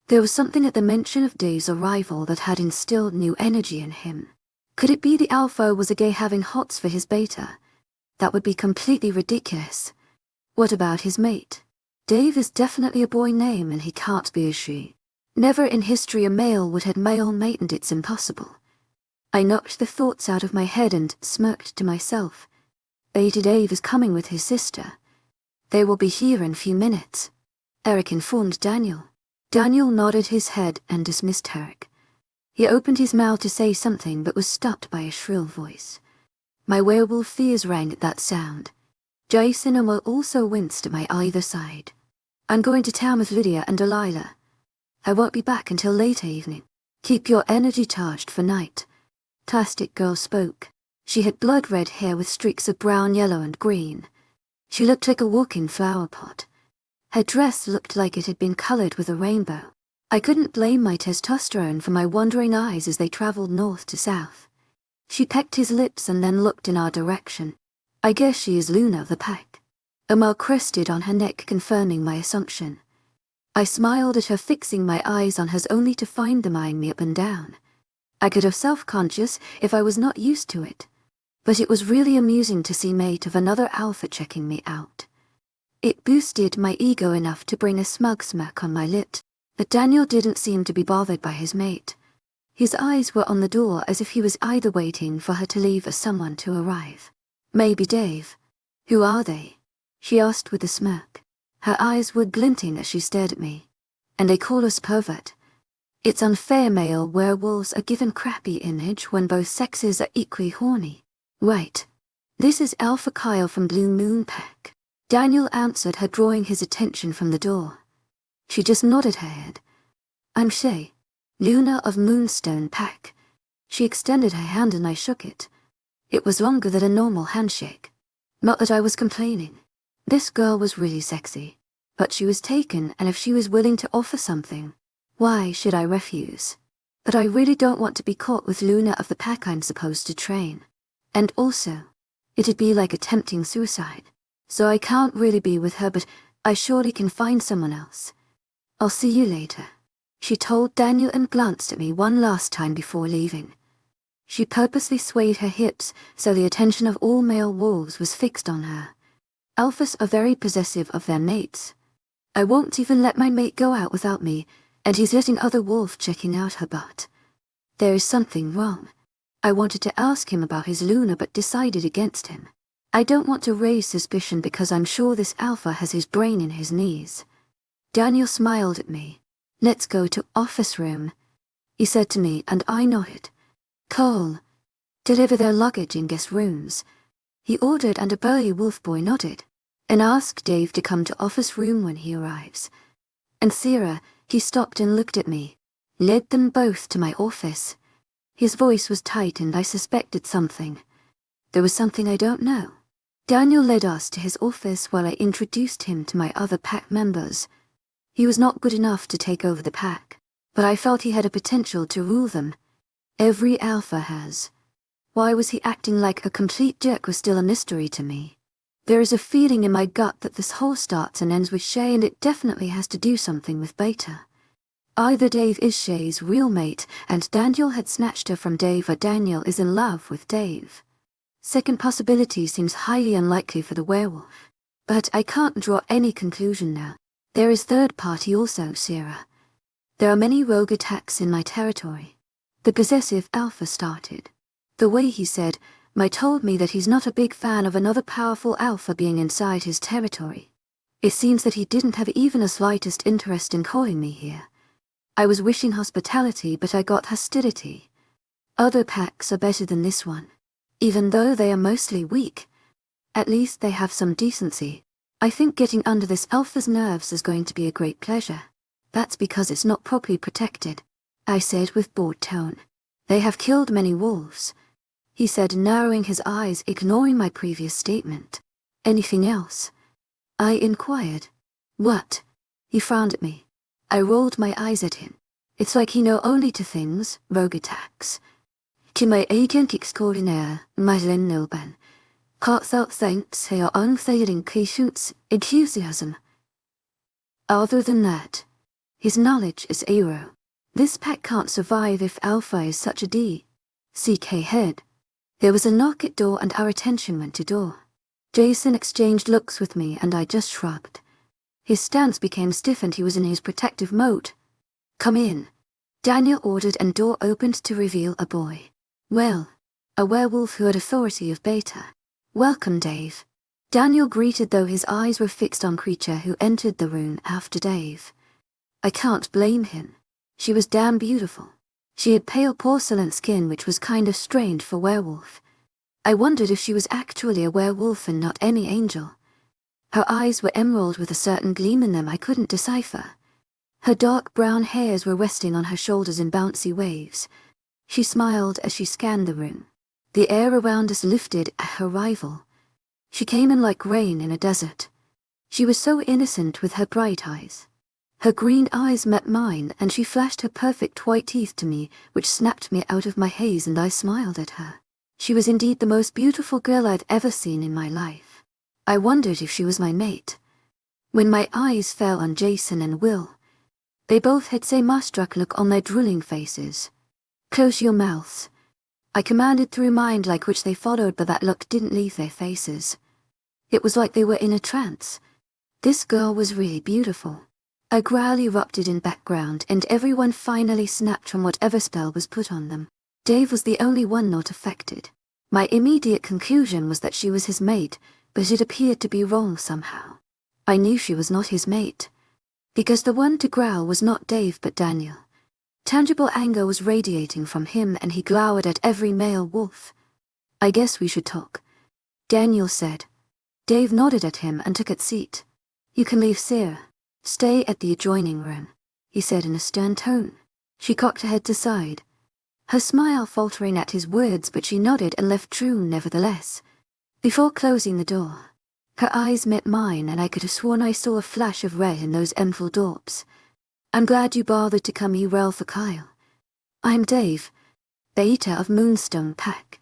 There was something at the mention of Dave's arrival that had instilled new energy in him. Could it be the Alpha was a gay having hots for his beta? That would be completely ridiculous. What about his mate? Dave is definitely a boy name and he can't be a she. Never in history a male would have male mate, and it's impossible. I knocked the thoughts out of my head and smirked to myself. Beta Dave is coming with his sister. They will be here in a few minutes. Eric informed Daniel. Daniel nodded his head and dismissed Eric. He opened his mouth to say something but was stopped by a shrill voice. My werewolf fears rang at that sound. Jason and Will also winced at my either side. I'm going to town with Lydia and Delilah. I won't be back until later evening. Keep your energy charged for night. Plastic Girl spoke. She had blood-red hair with streaks of brown, yellow, and green. She looked like a walking flower pot. Her dress looked like it had been colored with a rainbow. I couldn't blame my testosterone for my wandering eyes as they traveled north to south. She pecked his lips and then looked in our direction. I guess she is Luna of the pack. A mark crested on her neck, confirming my assumption. I smiled at her, fixing my eyes on hers only to find them eyeing me up and down. I could have self-conscious if I was not used to it, but it was really amusing to see mate of another alpha checking me out. It boosted my ego enough to bring a smug smirk on my lip, but Daniel didn't seem to be bothered by his mate. His eyes were on the door as if he was either waiting for her to leave or someone to arrive. Maybe Dave. Who are they? She asked with a smirk. Her eyes were glinting as she stared at me. And they call us pervert. It's unfair male werewolves are given crappy image when both sexes are equally horny. Right. This is Alpha Kyle from Blue Moon Pack. Daniel answered her, drawing his attention from the door. She just nodded her head. I'm Shea, Luna of Moonstone Pack. She extended her hand and I shook it. It was longer than a normal handshake. Not that I was complaining. This girl was really sexy. But she was taken, and if she was willing to offer something, why should I refuse? But I really don't want to be caught with Luna of the pack I'm supposed to train. And also, it'd be like attempting suicide. So I can't really be with her, but I surely can find someone else. I'll see you later, she told Daniel and glanced at me one last time before leaving. She purposely swayed her hips so the attention of all male wolves was fixed on her. Alphas are very possessive of their mates. I won't even let my mate go out without me, and he's letting other wolves checking out her butt. There is something wrong. I wanted to ask him about his Luna but decided against him. I don't want to raise suspicion because I'm sure this alpha has his brain in his knees. Daniel smiled at me. Let's go to office room, he said to me, and I nodded. Cole, deliver their luggage in guest rooms, he ordered, and a burly wolf boy nodded. And ask Dave to come to office room when he arrives. And Sera, he stopped and looked at me, led them both to my office. His voice was tight and I suspected something. There was something I don't know. Daniel led us to his office while I introduced him to my other pack members. He was not good enough to take over the pack, but I felt he had a potential to rule them. Every alpha has. Why was he acting like a complete jerk was still a mystery to me. There is a feeling in my gut that this whole starts and ends with Shea, and it definitely has to do something with Beta. Either Dave is Shea's real mate and Daniel had snatched her from Dave, or Daniel is in love with Dave. Second possibility seems highly unlikely for the werewolf. But I can't draw any conclusion now. There is third party also, Sera. There are many rogue attacks in my territory. The possessive alpha started. The way he said, "My," told me that he's not a big fan of another powerful alpha being inside his territory. It seems that he didn't have even the slightest interest in calling me here. I was wishing hospitality, but I got hostility. Other packs are better than this one. Even though they are mostly weak, at least they have some decency. I think getting under this alpha's nerves is going to be a great pleasure. That's because it's not properly protected, I said with bored tone. They have killed many wolves, he said, narrowing his eyes, ignoring my previous statement. Anything else? I inquired. What? He frowned at me. I rolled my eyes at him. It's like he know only two things: rogue attacks. To my agent extraordinaire, Madeleine Nilban. Heartfelt thanks for your unfailing patience, enthusiasm. Other than that, his knowledge is zero. This pack can't survive if Alpha is such a D.C.K. head. There was a knock at door and our attention went to door. Jason exchanged looks with me and I just shrugged. His stance became stiff and he was in his protective mode. Come in, Daniel ordered, and door opened to reveal a boy. Well, a werewolf who had authority of Beta. Welcome, Dave. Daniel greeted, though his eyes were fixed on creature who entered the room after Dave. I can't blame him. She was damn beautiful. She had pale porcelain skin which was kind of strained for werewolf. I wondered if she was actually a werewolf and not any angel. Her eyes were emerald with a certain gleam in them I couldn't decipher. Her dark brown hairs were resting on her shoulders in bouncy waves. She smiled as she scanned the room. The air around us lifted at her arrival. She came in like rain in a desert. She was so innocent with her bright eyes. Her green eyes met mine and she flashed her perfect white teeth to me, which snapped me out of my haze, and I smiled at her. She was indeed the most beautiful girl I'd ever seen in my life. I wondered if she was my mate. When my eyes fell on Jason and Will, they both had same awestruck look on their drooling faces. Close your mouths, I commanded through mind, like which they followed, but that look didn't leave their faces. It was like they were in a trance. This girl was really beautiful. A growl erupted in background and everyone finally snapped from whatever spell was put on them. Dave was the only one not affected. My immediate conclusion was that she was his mate, but it appeared to be wrong somehow. I knew she was not his mate, because the one to growl was not Dave but Daniel. Tangible anger was radiating from him and he glowered at every male wolf. I guess we should talk, Daniel said. Dave nodded at him and took a seat. You can leave, Sera. Stay at the adjoining room, he said in a stern tone. She cocked her head to side, her smile faltering at his words, but she nodded and left true nevertheless. Before closing the door, her eyes met mine and I could have sworn I saw a flash of red in those emerald orbs. I'm glad you bothered to come, Heir for Kyle. I'm Dave, Beta of Moonstone Pack.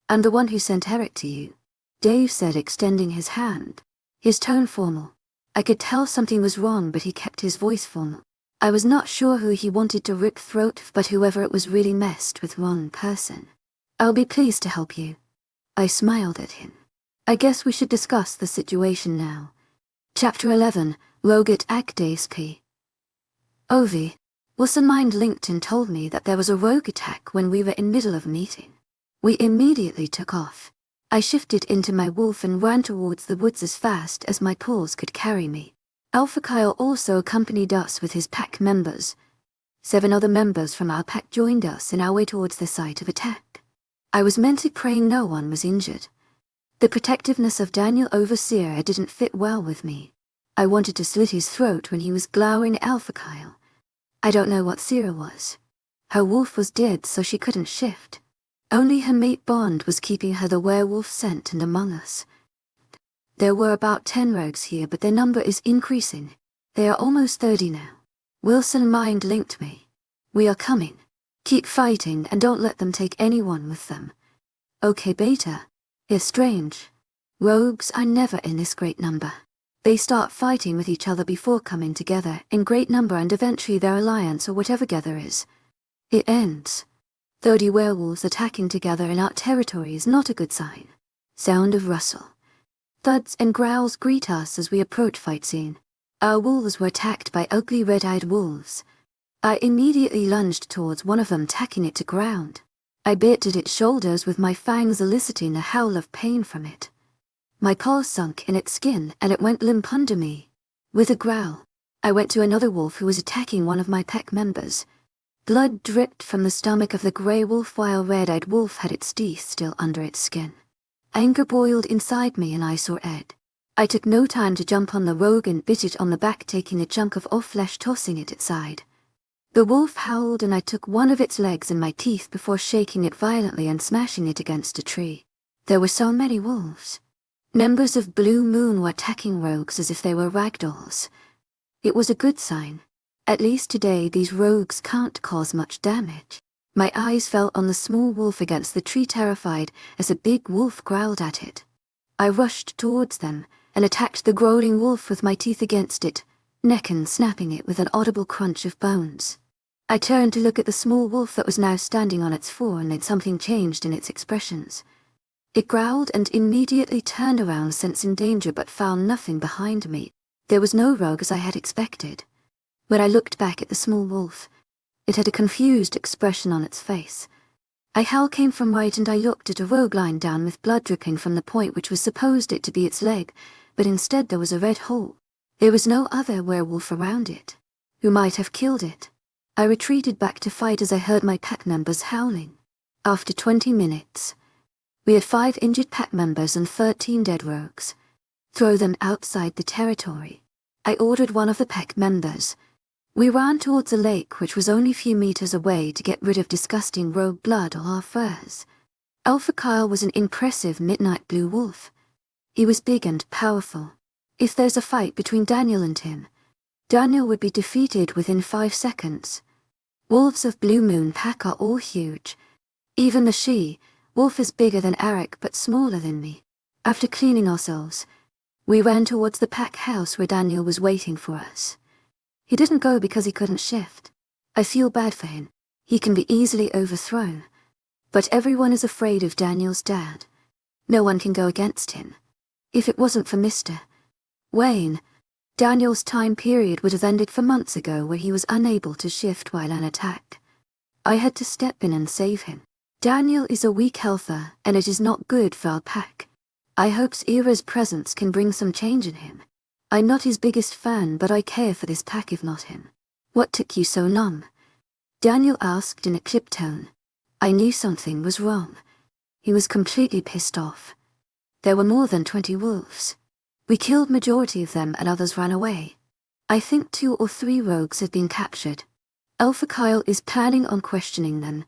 I'm the one who sent Eric to you, Dave said, extending his hand, his tone formal. I could tell something was wrong, but he kept his voice formal. I was not sure who he wanted to rip throat, but whoever it was really messed with one person. I'll be pleased to help you. I smiled at him. I guess we should discuss the situation now. Chapter 11, Rogue Attack P. Ovi, Wilson mind linked and told me that there was a rogue attack when we were in middle of a meeting. We immediately took off. I shifted into my wolf and ran towards the woods as fast as my paws could carry me. Alpha Kyle also accompanied us with his pack members. 7 other members from our pack joined us in our way towards the site of attack. I was mentally praying no one was injured. The protectiveness of Daniel over Sera didn't fit well with me. I wanted to slit his throat when he was glowering at Alpha Kyle. I don't know what Sera was. Her wolf was dead, so she couldn't shift. Only her mate Bond was keeping her the werewolf scent and among us. There were about 10 rogues here, but their number is increasing. They are almost 30 now. Wilson mind linked me. We are coming. Keep fighting and don't let them take anyone with them. Okay, Beta. It's strange. Rogues are never in this great number. They start fighting with each other before coming together in great number, and eventually their alliance or whatever together is. It ends. 30 werewolves attacking together in our territory is not a good sign. Sound of rustle. Thuds and growls greet us as we approach fight scene. Our wolves were attacked by ugly red-eyed wolves. I immediately lunged towards one of them, tacking it to ground. I bit at its shoulders with my fangs, eliciting a howl of pain from it. My paw sunk in its skin and it went limp under me. With a growl, I went to another wolf who was attacking one of my pack members. Blood dripped from the stomach of the grey wolf while red-eyed wolf had its teeth still under its skin. Anger boiled inside me and I saw Ed. I took no time to jump on the rogue and bit it on the back, taking a chunk of off flesh, tossing it aside. The wolf howled and I took one of its legs in my teeth before shaking it violently and smashing it against a tree. There were so many wolves. Members of Blue Moon were attacking rogues as if they were ragdolls. It was a good sign. At least today these rogues can't cause much damage. My eyes fell on the small wolf against the tree, terrified as a big wolf growled at it. I rushed towards them and attacked the growling wolf with my teeth against it, neck and snapping it with an audible crunch of bones. I turned to look at the small wolf that was now standing on its fore, and then something changed in its expressions. It growled and immediately turned around, sensing danger, but found nothing behind me. There was no rogue as I had expected. When I looked back at the small wolf, it had a confused expression on its face. A howl came from right and I looked at a rogue lying down with blood dripping from the point which was supposed it to be its leg, but instead there was a red hole. There was no other werewolf around it. Who might have killed it? I retreated back to fight as I heard my pack members howling. After 20 minutes, we had 5 injured pack members and 13 dead rogues. Throw them outside the territory. I ordered one of the pack members. We ran towards a lake which was only a few meters away to get rid of disgusting rogue blood on our furs. Alpha Kyle was an impressive midnight blue wolf. He was big and powerful. If there's a fight between Daniel and him, Daniel would be defeated within 5 seconds. Wolves of Blue Moon pack are all huge. Even the Shea wolf is bigger than Eric but smaller than me. After cleaning ourselves, we ran towards the pack house where Daniel was waiting for us. He didn't go because he couldn't shift. I feel bad for him. He can be easily overthrown. But everyone is afraid of Daniel's dad. No one can go against him. If it wasn't for Mr. Wayne, Daniel's time period would have ended for months ago, where he was unable to shift while an attack. I had to step in and save him. Daniel is a weak helper, and it is not good for our pack. I hope Sera's presence can bring some change in him. I'm not his biggest fan, but I care for this pack if not him. What took you so long? Daniel asked in a clipped tone. I knew something was wrong. He was completely pissed off. There were more than 20 wolves. We killed majority of them and others ran away. I think 2 or 3 rogues have been captured. Alpha Kyle is planning on questioning them.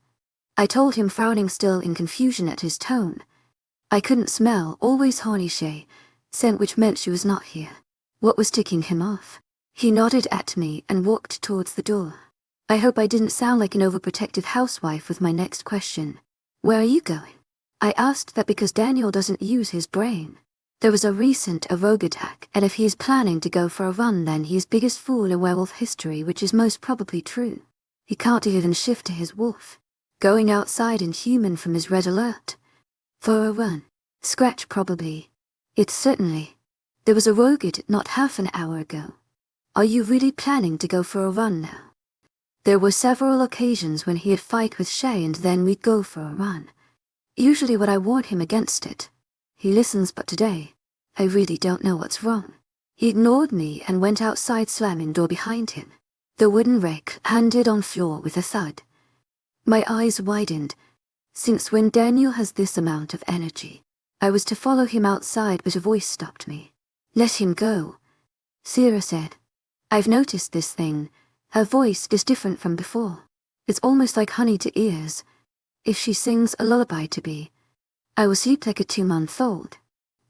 I told him, frowning still in confusion at his tone. I couldn't smell always horny Shea, scent which meant she was not here. What was ticking him off? He nodded at me and walked towards the door. I hope I didn't sound like an overprotective housewife with my next question. Where are you going? I asked that because Daniel doesn't use his brain. There was a recent rogue attack, and if he is planning to go for a run, then he is biggest fool in werewolf history, which is most probably true. He can't even shift to his wolf. Going outside and human from his red alert. For a run. Scratch probably. It's certainly. There was a rogue not half an hour ago. Are you really planning to go for a run now? There were several occasions when he'd fight with Shea and then we'd go for a run. Usually when I warn him against it. He listens, but today, I really don't know what's wrong. He ignored me and went outside, slamming door behind him. The wooden rake landed on floor with a thud. My eyes widened. Since when Daniel has this amount of energy? I was to follow him outside, but a voice stopped me. Let him go, Sera said. I've noticed this thing. Her voice is different from before. It's almost like honey to ears. If she sings a lullaby to me, I will sleep like a 2-month-old.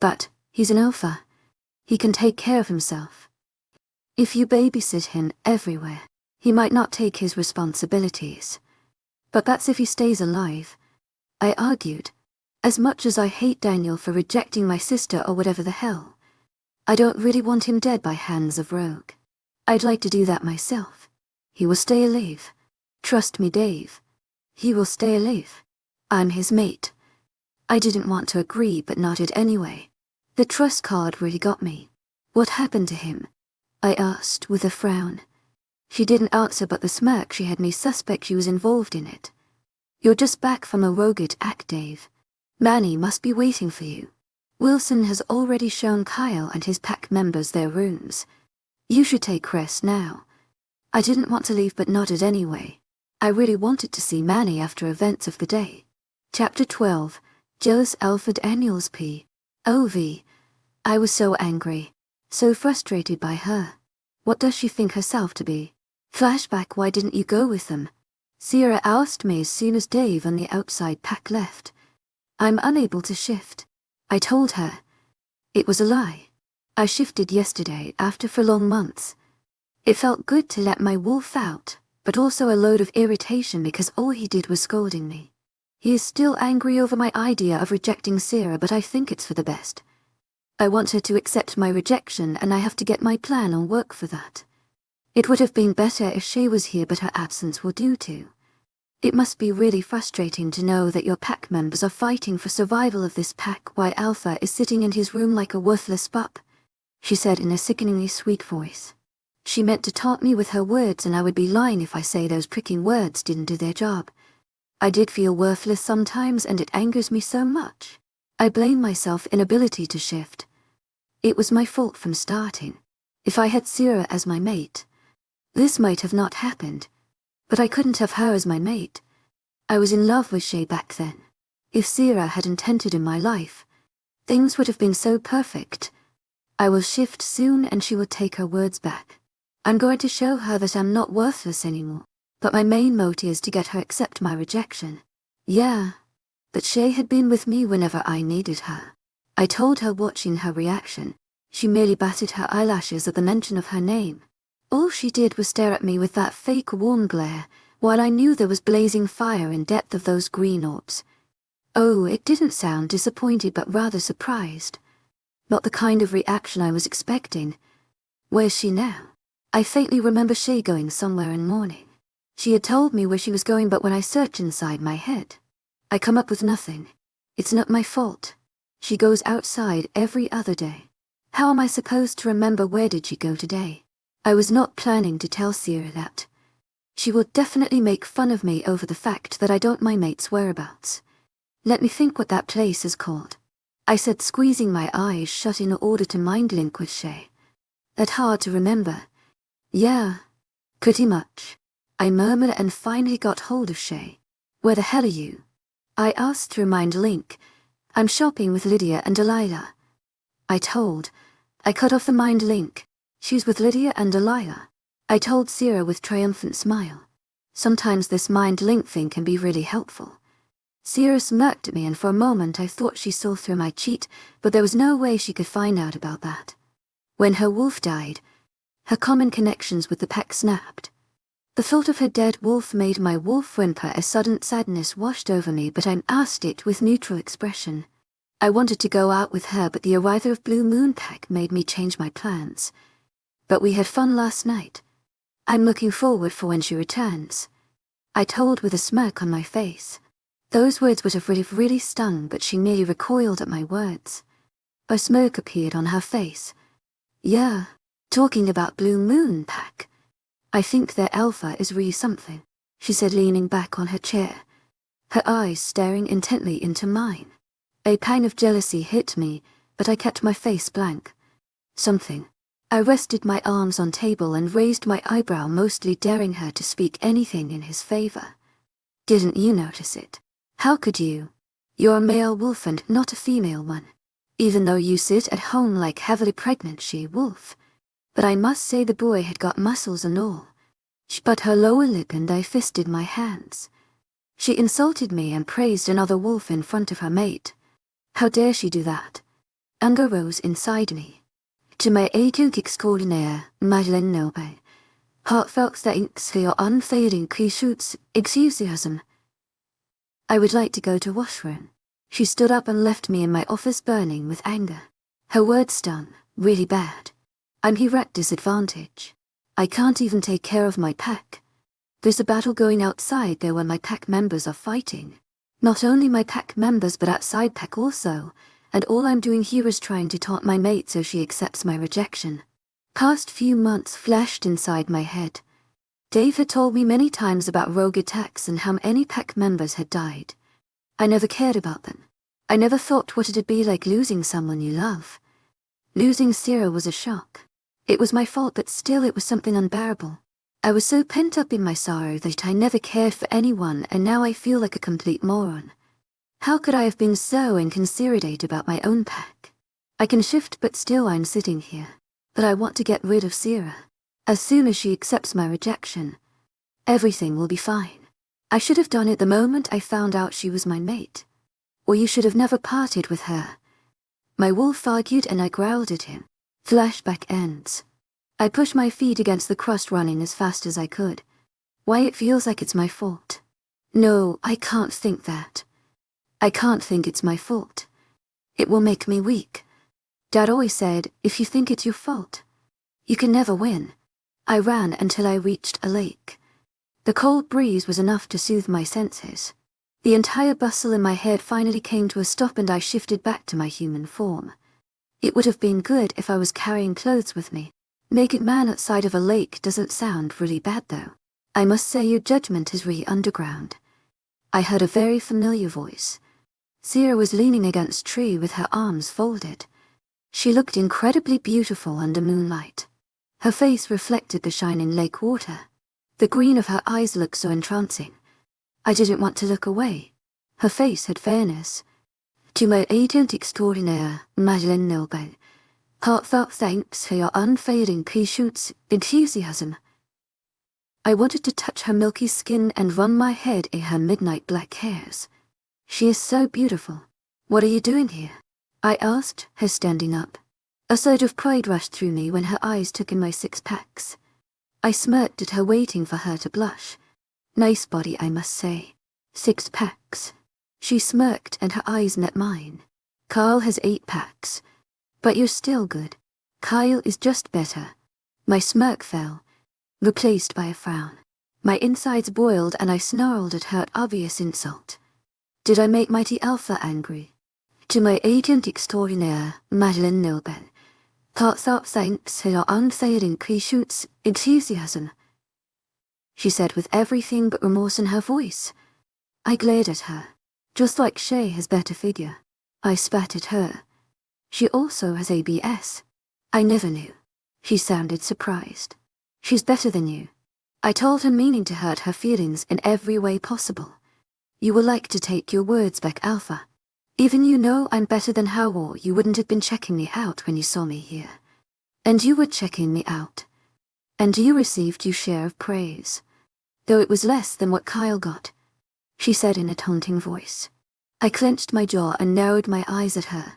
But he's an alpha. He can take care of himself. If you babysit him everywhere, he might not take his responsibilities. But that's if he stays alive, I argued. As much as I hate Daniel for rejecting my sister or whatever the hell, I don't really want him dead by hands of rogue. I'd like to do that myself. He will stay alive. Trust me, Dave. He will stay alive. I'm his mate. I didn't want to agree but nodded anyway. The trust card really got me. What happened to him? I asked with a frown. She didn't answer, but the smirk she had me suspect she was involved in it. You're just back from a rogued act, Dave. Manny must be waiting for you. Wilson has already shown Kyle and his pack members their rooms. You should take rest now. I didn't want to leave but nodded anyway. I really wanted to see Manny after events of the day. Chapter 12. Jealous Alfred Daniels P.O.V. I was so angry, so frustrated by her. What does she think herself to be? Flashback, why didn't you go with them? Sera asked me as soon as Dave and the outside pack left. I'm unable to shift. I told her. It was a lie. I shifted yesterday after for long months. It felt good to let my wolf out, but also a load of irritation because all he did was scolding me. He is still angry over my idea of rejecting Sera, but I think it's for the best. I want her to accept my rejection, and I have to get my plan on work for that. It would have been better if Shea was here, but her absence will do too. It must be really frustrating to know that your pack members are fighting for survival of this pack while Alpha is sitting in his room like a worthless pup, she said in a sickeningly sweet voice. She meant to taunt me with her words, and I would be lying if I say those pricking words didn't do their job. I did feel worthless sometimes, and it angers me so much. I blame myself inability to shift. It was my fault from starting. If I had Sera as my mate, this might have not happened. But I couldn't have her as my mate. I was in love with Shea back then. If Sera hadn't entered in my life, things would have been so perfect. I will shift soon and she will take her words back. I'm going to show her that I'm not worthless anymore. But my main motive is to get her accept my rejection. Yeah, but Shea had been with me whenever I needed her. I told her, watching her reaction. She merely batted her eyelashes at the mention of her name. All she did was stare at me with that fake warm glare, while I knew there was blazing fire in depth of those green orbs. Oh, it didn't sound disappointed but rather surprised. Not the kind of reaction I was expecting. Where's she now? I faintly remember Shea going somewhere in morning. She had told me where she was going, but when I search inside my head, I come up with nothing. It's not my fault. She goes outside every other day. How am I supposed to remember where did she go today? I was not planning to tell Sera that. She will definitely make fun of me over the fact that I don't my mate's whereabouts. Let me think what that place is called. I said, squeezing my eyes shut in order to mind link with Shea. That hard to remember. Yeah, pretty much. I murmured and finally got hold of Shea. Where the hell are you? I asked through mind link. I'm shopping with Lydia and Delilah. I told. I cut off the mind link. She's with Lydia and Delilah. I told Sera with triumphant smile. Sometimes this mind link thing can be really helpful. Sera smirked at me, and for a moment I thought she saw through my cheat, but there was no way she could find out about that. When her wolf died, her common connections with the pack snapped. The thought of her dead wolf made my wolf whimper. A sudden sadness washed over me, but I masked it with neutral expression. I wanted to go out with her, but the arrival of Blue Moon Pack made me change my plans. But we had fun last night. I'm looking forward for when she returns. I told with a smirk on my face. Those words would have really stung, but she merely recoiled at my words. A smirk appeared on her face. Yeah, talking about Blue Moon Pack. I think their alpha is really something, she said, leaning back on her chair, her eyes staring intently into mine. A pang of jealousy hit me, but I kept my face blank. Something. I rested my arms on table and raised my eyebrow, mostly daring her to speak anything in his favor. Didn't you notice it? How could you? You're a male wolf and not a female one, even though you sit at home like heavily pregnant she-wolf. But I must say the boy had got muscles and all. She bit her lower lip and I fisted my hands. She insulted me and praised another wolf in front of her mate. How dare she do that? Anger rose inside me. To my agent extraordinaire, Madeleine Nobe. Heartfelt thanks for your unfailing enthusiasm. I would like to go to washroom. She stood up and left me in my office burning with anger. Her words stung, really bad. I'm here at disadvantage. I can't even take care of my pack. There's a battle going outside there where my pack members are fighting. Not only my pack members but outside pack also, and all I'm doing here is trying to taunt my mate so she accepts my rejection. Past few months flashed inside my head. Dave had told me many times about rogue attacks and how many pack members had died. I never cared about them. I never thought what it'd be like losing someone you love. Losing Sera was a shock. It was my fault, but still it was something unbearable. I was so pent up in my sorrow that I never cared for anyone, and now I feel like a complete moron. How could I have been so inconsiderate about my own pack? I can shift, but still I'm sitting here. But I want to get rid of Sera. As soon as she accepts my rejection, everything will be fine. I should have done it the moment I found out she was my mate. Or you should have never parted with her. My wolf argued and I growled at him. Flashback ends. I push my feet against the crust, running as fast as I could. Why it feels like it's my fault. No, I can't think that. I can't think it's my fault. It will make me weak. Dad always said, if you think it's your fault, you can never win. I ran until I reached a lake. The cold breeze was enough to soothe my senses. The entire bustle in my head finally came to a stop and I shifted back to my human form. It would have been good if I was carrying clothes with me. Naked man outside of a lake doesn't sound really bad though. I must say your judgment is really underground. I heard a very familiar voice. Sera was leaning against a tree with her arms folded. She looked incredibly beautiful under moonlight. Her face reflected the shining lake water. The green of her eyes looked so entrancing. I didn't want to look away. Her face had fairness. To my agent extraordinaire, Madeleine Nobel, heartfelt thanks for your unfailing patience, enthusiasm. I wanted to touch her milky skin and run my head in her midnight black hairs. She is so beautiful. What are you doing here? I asked, her standing up. A surge of pride rushed through me when her eyes took in my 6-packs. I smirked at her, waiting for her to blush. Nice body, I must say. 6-packs. She smirked and her eyes met mine. Carl has 8-packs. But you're still good. Kyle is just better. My smirk fell, replaced by a frown. My insides boiled and I snarled at her obvious insult. Did I make Mighty Alpha angry? To my agent extraordinaire, Madeleine Nobel, heartfelt thanks for your unfailing patience, enthusiasm. She said with everything but remorse in her voice. I glared at her. Just like Shea has better figure. I spat at her. She also has ABS. I never knew. She sounded surprised. She's better than you. I told her, meaning to hurt her feelings in every way possible. You will like to take your words back, Alpha. Even you know I'm better than her, or you wouldn't have been checking me out when you saw me here. And you were checking me out. And you received your share of praise. Though it was less than what Kyle got, she said in a taunting voice. I clenched my jaw and narrowed my eyes at her.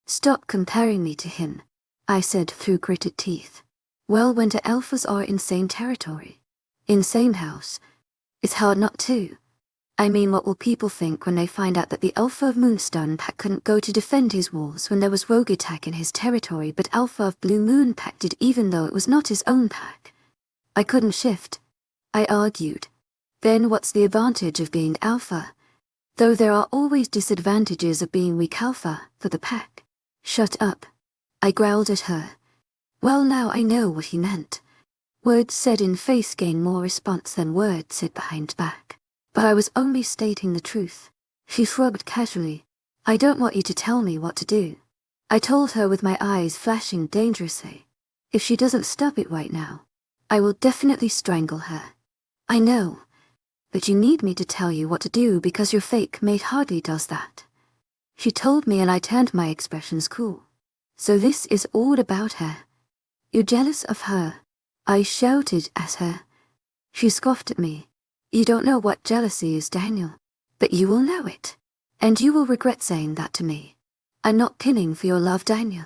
Stop comparing me to him, I said through gritted teeth. Well, when the alphas are insane territory, insane house, it's hard not to. I mean, what will people think when they find out that the Alpha of Moonstone pack couldn't go to defend his walls when there was rogue attack in his territory, but Alpha of Blue Moon pack did, even though it was not his own pack? I couldn't shift, I argued. Then what's the advantage of being Alpha? Though there are always disadvantages of being weak Alpha for the pack. Shut up, I growled at her. Well, now I know what he meant. Words said in face gain more response than words said behind back. But I was only stating the truth. She shrugged casually. I don't want you to tell me what to do. I told her with my eyes flashing dangerously. If she doesn't stop it right now, I will definitely strangle her. I know. But you need me to tell you what to do because your fake mate hardly does that. She told me and I turned my expressions cool. So this is all about her. You're jealous of her, I shouted at her. She scoffed at me. You don't know what jealousy is, Daniel. But you will know it. And you will regret saying that to me. I'm not pinning for your love, Daniel.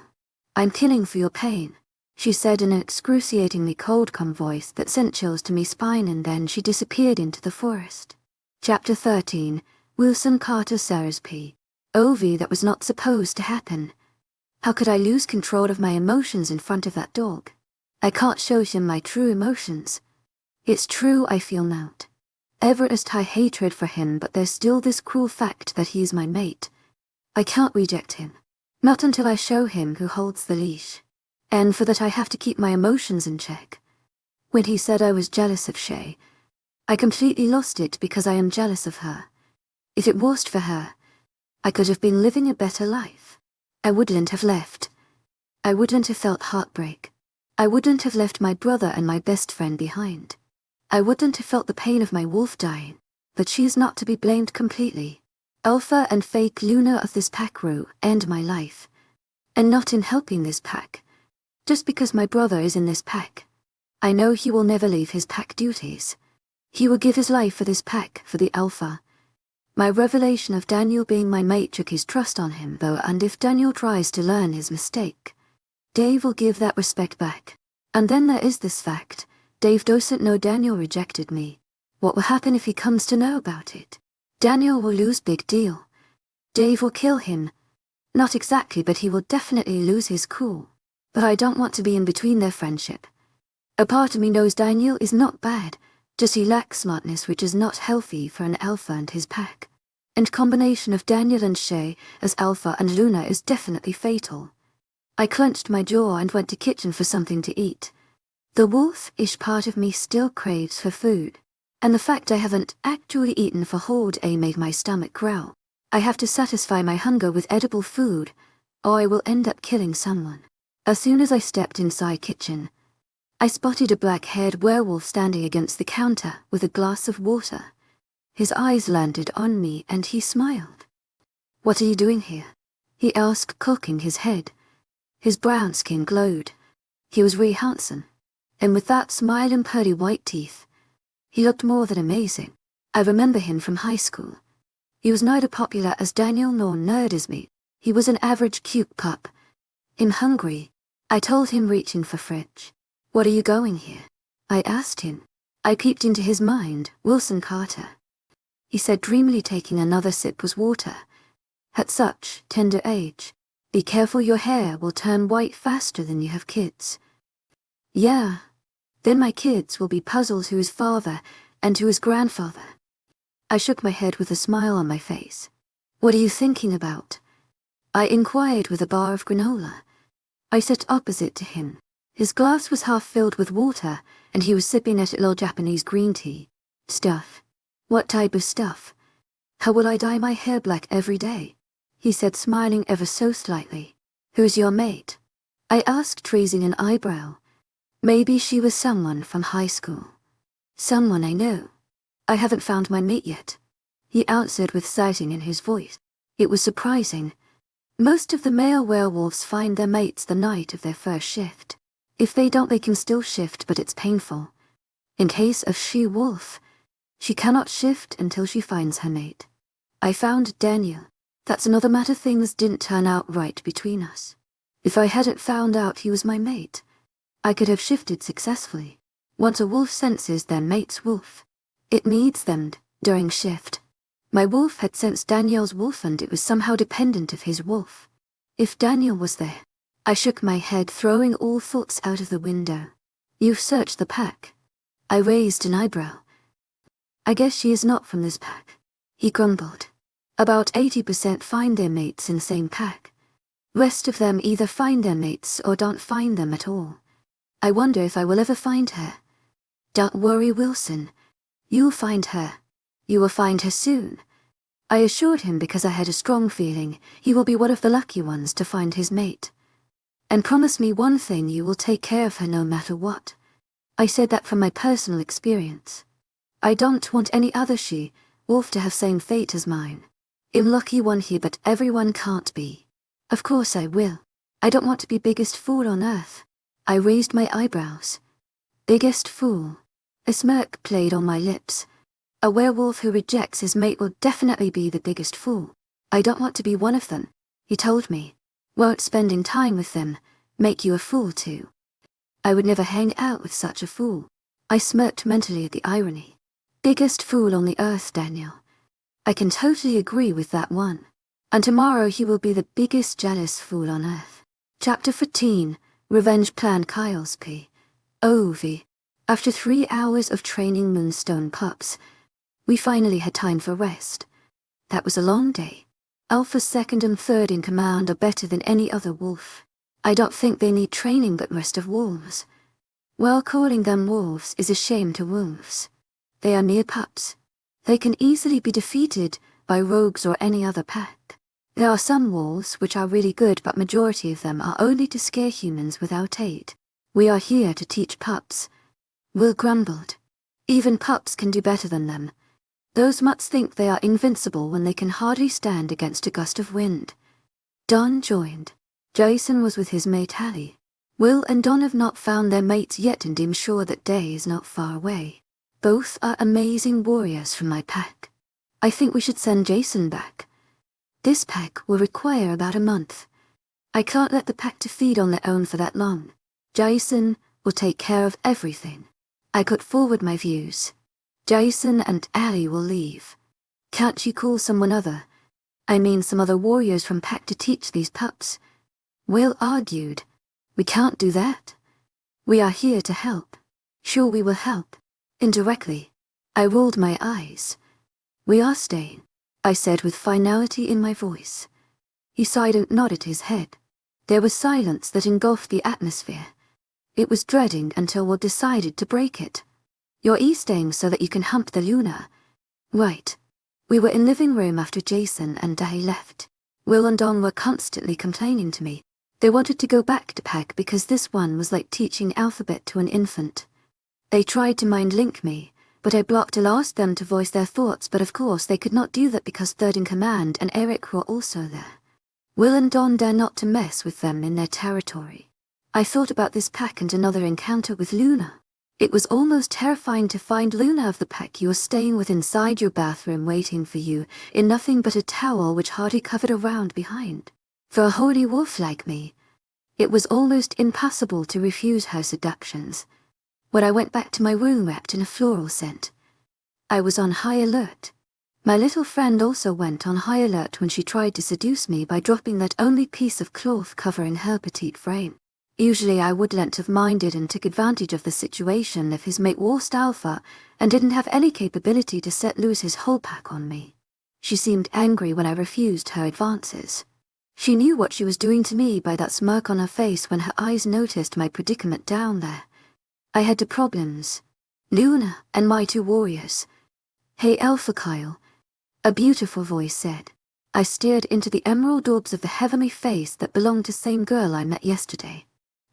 I'm pinning for your pain, she said in an excruciatingly cold, calm voice that sent chills to my spine, and then she disappeared into the forest. Chapter 13, Wilson Carter Sera's P. Ovi, that was not supposed to happen. How could I lose control of my emotions in front of that dog? I can't show him my true emotions. It's true, I feel not Everest high hatred for him, but there's still this cruel fact that he's my mate. I can't reject him. Not until I show him who holds the leash. And for that I have to keep my emotions in check. When he said I was jealous of Shea, I completely lost it because I am jealous of her. If it wasn't for her, I could have been living a better life. I wouldn't have left. I wouldn't have felt heartbreak. I wouldn't have left my brother and my best friend behind. I wouldn't have felt the pain of my wolf dying, but she is not to be blamed completely. Alpha and fake Luna of this pack row end my life. And not in helping this pack. Just because my brother is in this pack. I know he will never leave his pack duties. He will give his life for this pack, for the Alpha. My revelation of Daniel being my mate took his trust on him, though, and if Daniel tries to learn his mistake, Dave will give that respect back. And then there is this fact. Dave doesn't know Daniel rejected me. What will happen if he comes to know about it? Daniel will lose big deal. Dave will kill him. Not exactly, but he will definitely lose his cool. But I don't want to be in between their friendship. A part of me knows Daniel is not bad, just he lacks smartness, which is not healthy for an Alpha and his pack. And combination of Daniel and Shea as Alpha and Luna is definitely fatal. I clenched my jaw and went to kitchen for something to eat. The wolf-ish part of me still craves for food, and the fact I haven't actually eaten for whole day made my stomach growl. I have to satisfy my hunger with edible food, or I will end up killing someone. As soon as I stepped inside kitchen, I spotted a black-haired werewolf standing against the counter with a glass of water. His eyes landed on me and he smiled. "What are you doing here?" he asked, cocking his head. His brown skin glowed. He was really handsome. And with that smile and pearly white teeth, he looked more than amazing. I remember him from high school. He was neither popular as Daniel nor nerd as me. He was an average cute pup. "I'm hungry," I told him, reaching for fridge. "What are you going here?" I asked him. I peeped into his mind. "Wilson Carter," he said dreamily, taking another sip was water. "At such tender age, be careful, your hair will turn white faster than you have kids." "Yeah. Then my kids will be puzzled who is father and who is grandfather." I shook my head with a smile on my face. "What are you thinking about?" I inquired with a bar of granola. I sat opposite to him. His glass was half filled with water, and he was sipping at it little Japanese green tea. "Stuff." "What type of stuff?" "How will I dye my hair black every day?" he said, smiling ever so slightly. "Who's your mate?" I asked, raising an eyebrow. Maybe she was someone from high school. "Someone I know. I haven't found my mate yet," he answered with sighing in his voice. It was surprising. Most of the male werewolves find their mates the night of their first shift. If they don't, they can still shift, but it's painful. In case of she-wolf, she cannot shift until she finds her mate. I found Daniel. That's another matter. Things didn't turn out right between us. If I hadn't found out he was my mate, I could have shifted successfully. Once a wolf senses their mate's wolf, it needs them during shift. My wolf had sensed Daniel's wolf, and it was somehow dependent of his wolf. If Daniel was there, I shook my head, throwing all thoughts out of the window. "You've searched the pack." I raised an eyebrow. "I guess she is not from this pack," he grumbled. "About 80% find their mates in the same pack. Rest of them either find their mates or don't find them at all. I wonder if I will ever find her." "Don't worry, Wilson. You'll find her. You will find her soon," I assured him, because I had a strong feeling he will be one of the lucky ones to find his mate. "And promise me one thing, you will take care of her no matter what." I said that from my personal experience. I don't want any other she-wolf to have same fate as mine. I'm lucky one here, but everyone can't be. Of course I will. I don't want to be biggest fool on earth. I raised my eyebrows. Biggest fool. A smirk played on my lips. A werewolf who rejects his mate will definitely be the biggest fool. I don't want to be one of them, he told me. Won't spending time with them make you a fool too? I would never hang out with such a fool. I smirked mentally at the irony. Biggest fool on the earth, Daniel. I can totally agree with that one. And tomorrow he will be the biggest jealous fool on earth. Chapter 14, Revenge Plan Kyle's POV. After 3 hours of training Moonstone pups, we finally had time for rest. That was a long day. Alpha's second and third in command are better than any other wolf. I don't think they need training but rest of wolves. Well, calling them wolves is a shame to wolves. They are mere pups. They can easily be defeated by rogues or any other pack. There are some wolves which are really good, but majority of them are only to scare humans without aid. We are here to teach pups. Will grumbled. Even pups can do better than them. Those mutts think they are invincible when they can hardly stand against a gust of wind. Don joined. Jason was with his mate Hallie. Will and Don have not found their mates yet and I'm sure that day is not far away. Both are amazing warriors from my pack. I think we should send Jason back. This pack will require about a month. I can't let the pack to feed on their own for that long. Jason will take care of everything. I put forward my views. Jason and Allie will leave. Can't you call someone other? I mean some other warriors from pack to teach these pups? Will argued. We can't do that. We are here to help. Sure, we will help. Indirectly. I rolled my eyes. We are staying, I said with finality in my voice. He sighed and nodded his head. There was silence that engulfed the atmosphere. It was dreading until Will decided to break it. You're staying so that you can hump the Luna. Right. We were in living room after Jason and Dahi left. Will and Don were constantly complaining to me. They wanted to go back to pack because this one was like teaching alphabet to an infant. They tried to mind link me, but I blocked and asked them to voice their thoughts, but of course they could not do that because third in command and Eric were also there. Will and Don dare not to mess with them in their territory. I thought about this pack and another encounter with Luna. It was almost terrifying to find Luna of the pack you were staying with inside your bathroom waiting for you, in nothing but a towel which hardly covered around behind. For a holy wolf like me, it was almost impossible to refuse her seductions. When I went back to my room wrapped in a floral scent, I was on high alert. My little friend also went on high alert when she tried to seduce me by dropping that only piece of cloth covering her petite frame. Usually I wouldn't have minded and took advantage of the situation if his mate washed Alpha and didn't have any capability to set loose his whole pack on me. She seemed angry when I refused her advances. She knew what she was doing to me by that smirk on her face when her eyes noticed my predicament down there. I had 2 problems. Luna and my 2 warriors. Hey Alpha Kyle, a beautiful voice said. I stared into the emerald orbs of the heavenly face that belonged to the same girl I met yesterday.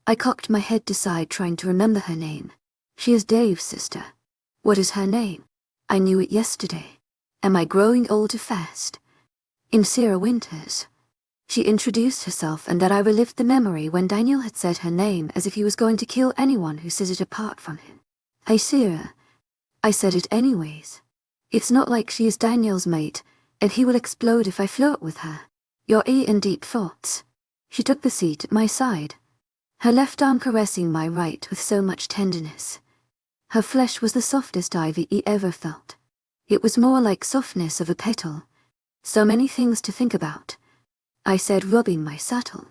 I cocked my head to side trying to remember her name. She is Dave's sister. What is her name? I knew it yesterday. Am I growing older fast? In Sera Winters. She introduced herself and that I relived the memory when Daniel had said her name as if he was going to kill anyone who set it apart from him. Hey Sera. I said it anyways. It's not like she is Daniel's mate, and he will explode if I flirt with her. You're in deep thoughts. She took the seat at my side, her left arm caressing my right with so much tenderness. Her flesh was the softest Ivy ever felt. It was more like softness of a petal. So many things to think about, I said, rubbing my saddle.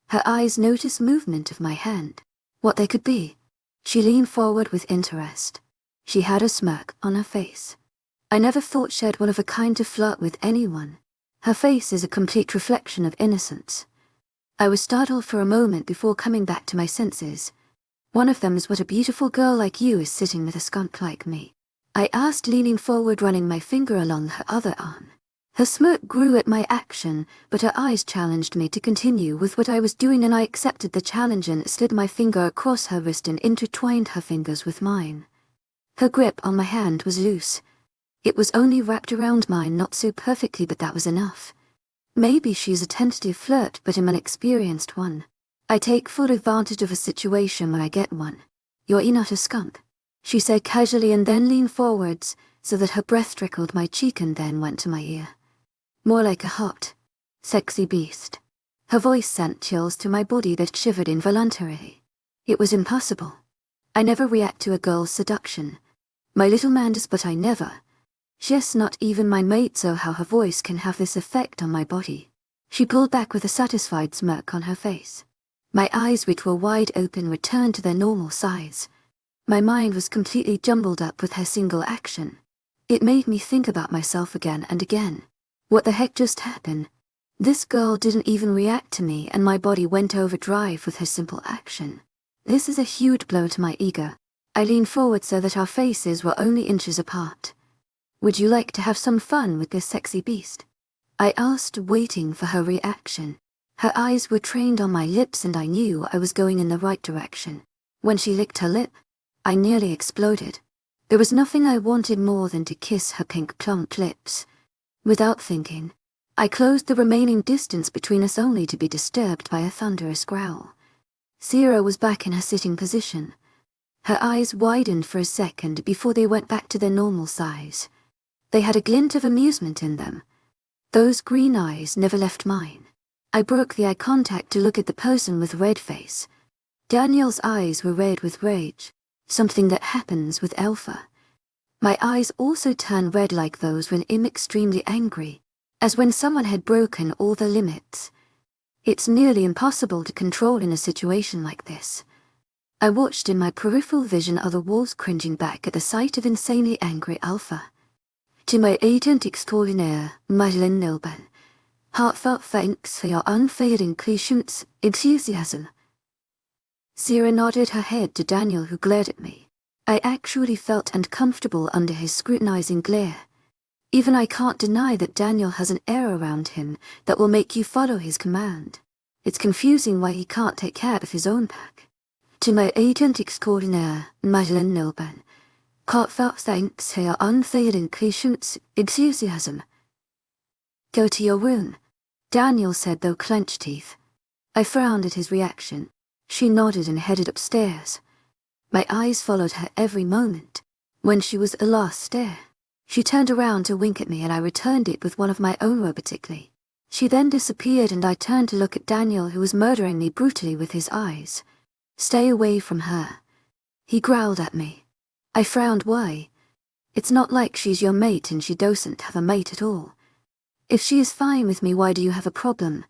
Her eyes noticed movement of my hand. What they could be. She leaned forward with interest. She had a smirk on her face. I never thought she had one of a kind to flirt with anyone. Her face is a complete reflection of innocence. I was startled for a moment before coming back to my senses. One of them is what a beautiful girl like you is sitting with a skunk like me. I asked, leaning forward, running my finger along her other arm. Her smirk grew at my action, but her eyes challenged me to continue with what I was doing, and I accepted the challenge and slid my finger across her wrist and intertwined her fingers with mine. Her grip on my hand was loose. It was only wrapped around mine, not so perfectly, but that was enough. Maybe she's a tentative flirt, but I'm an experienced one. I take full advantage of a situation when I get one. You're not a skunk, she said casually, and then leaned forwards so that her breath trickled my cheek and then went to my ear. More like a hot, sexy beast. Her voice sent chills to my body that shivered involuntarily. It was impossible. I never react to a girl's seduction. My little man does, but I never. Yes, not even my mate, so how her voice can have this effect on my body. She pulled back with a satisfied smirk on her face. My eyes, which were wide open, returned to their normal size. My mind was completely jumbled up with her single action. It made me think about myself again and again. What the heck just happened? This girl didn't even react to me, and my body went overdrive with her simple action. This is a huge blow to my ego. I leaned forward so that our faces were only inches apart. Would you like to have some fun with this sexy beast? I asked, waiting for her reaction. Her eyes were trained on my lips, and I knew I was going in the right direction. When she licked her lip, I nearly exploded. There was nothing I wanted more than to kiss her pink plump lips. Without thinking, I closed the remaining distance between us, only to be disturbed by a thunderous growl. Sera was back in her sitting position. Her eyes widened for a second before they went back to their normal size. They had a glint of amusement in them. Those green eyes never left mine. I broke the eye contact to look at the person with red face. Daniel's eyes were red with rage, something that happens with Alpha. My eyes also turned red like those when I'm extremely angry, as when someone had broken all the limits. It's nearly impossible to control in a situation like this. I watched in my peripheral vision other wolves cringing back at the sight of insanely angry Alpha. To my agent extraordinaire, Madeleine Nilben, heartfelt thanks for your unfailing patience, enthusiasm. Sera nodded her head to Daniel, who glared at me. I actually felt uncomfortable under his scrutinizing glare. Even I can't deny that Daniel has an air around him that will make you follow his command. It's confusing why he can't take care of his own pack. To my agent extraordinaire, Madeleine Nilben, heartfelt thanks for your unfailing patience, enthusiasm. Go to your room, Daniel said through clenched teeth. I frowned at his reaction. She nodded and headed upstairs. My eyes followed her every moment. When she was at last stare, she turned around to wink at me, and I returned it with one of my own robotically. She then disappeared, and I turned to look at Daniel, who was murdering me brutally with his eyes. Stay away from her, he growled at me. I frowned. Why? It's not like she's your mate, and she doesn't have a mate at all. If she is fine with me, why do you have a problem?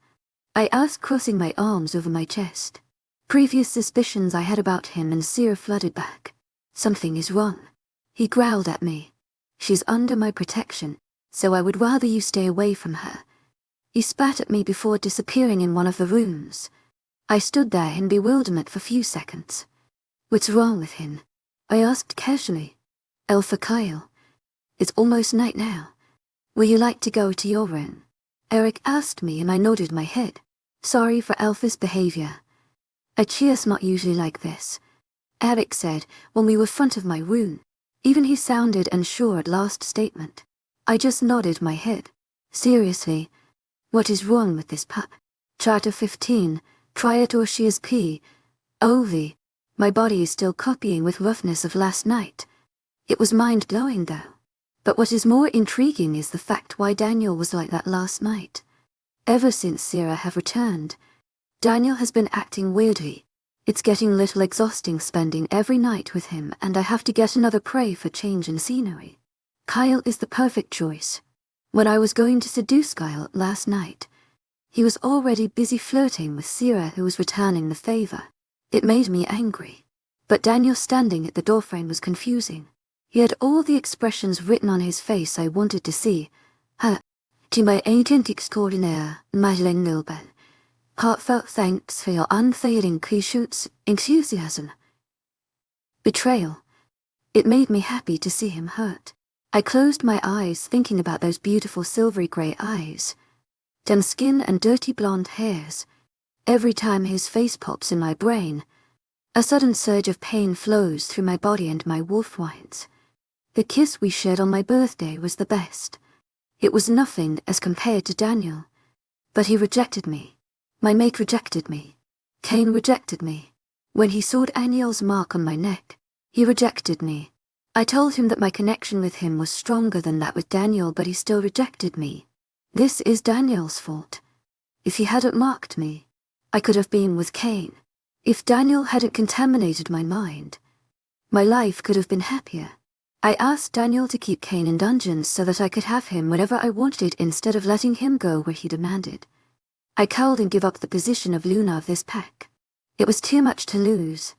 I asked, crossing my arms over my chest. Previous suspicions I had about him and Sera flooded back. Something is wrong, he growled at me. She's under my protection, so I would rather you stay away from her. He spat at me before disappearing in one of the rooms. I stood there in bewilderment for a few seconds. What's wrong with him? I asked casually. Alpha Kyle. It's almost night now. Will you like to go to your room? Eric asked me, and I nodded my head. Sorry for Alpha's behavior. Achia's not usually like this, Eric said when we were front of my room. Even he sounded unsure at last statement. I just nodded my head. Seriously, what is wrong with this pup? Chapter 15, try it or she is P. Ovi. My body is still copying with roughness of last night. It was mind-blowing though. But what is more intriguing is the fact why Daniel was like that last night. Ever since Sera have returned, Daniel has been acting weirdly. It's getting a little exhausting spending every night with him, and I have to get another prey for change in scenery. Kyle is the perfect choice. When I was going to seduce Kyle last night, he was already busy flirting with Sera, who was returning the favor. It made me angry. But Daniel standing at the doorframe was confusing. He had all the expressions written on his face I wanted to see. To my agent extraordinaire, Madeleine Nilben, heartfelt thanks for your unfailing patience, enthusiasm. Betrayal. It made me happy to see him hurt. I closed my eyes, thinking about those beautiful silvery grey eyes, tan skin and dirty blonde hairs. Every time his face pops in my brain, a sudden surge of pain flows through my body and my wolf whines. The kiss we shared on my birthday was the best. It was nothing as compared to Daniel. But he rejected me. My mate rejected me. Cain rejected me. When he saw Daniel's mark on my neck, he rejected me. I told him that my connection with him was stronger than that with Daniel, but he still rejected me. This is Daniel's fault. If he hadn't marked me, I could have been with Cain. If Daniel hadn't contaminated my mind, my life could have been happier. I asked Daniel to keep Cain in dungeons so that I could have him whenever I wanted instead of letting him go where he demanded. I cowed and gave up the position of Luna of this pack. It was too much to lose.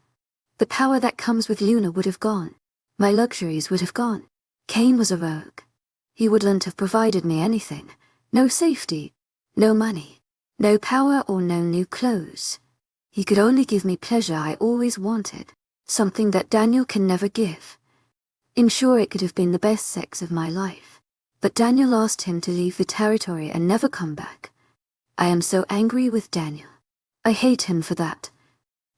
The power that comes with Luna would have gone. My luxuries would have gone. Cain was a rogue. He wouldn't have provided me anything. No safety, no money, no power or no new clothes. He could only give me pleasure I always wanted, something that Daniel can never give. I'm sure it could have been the best sex of my life. But Daniel asked him to leave the territory and never come back. I am so angry with Daniel. I hate him for that.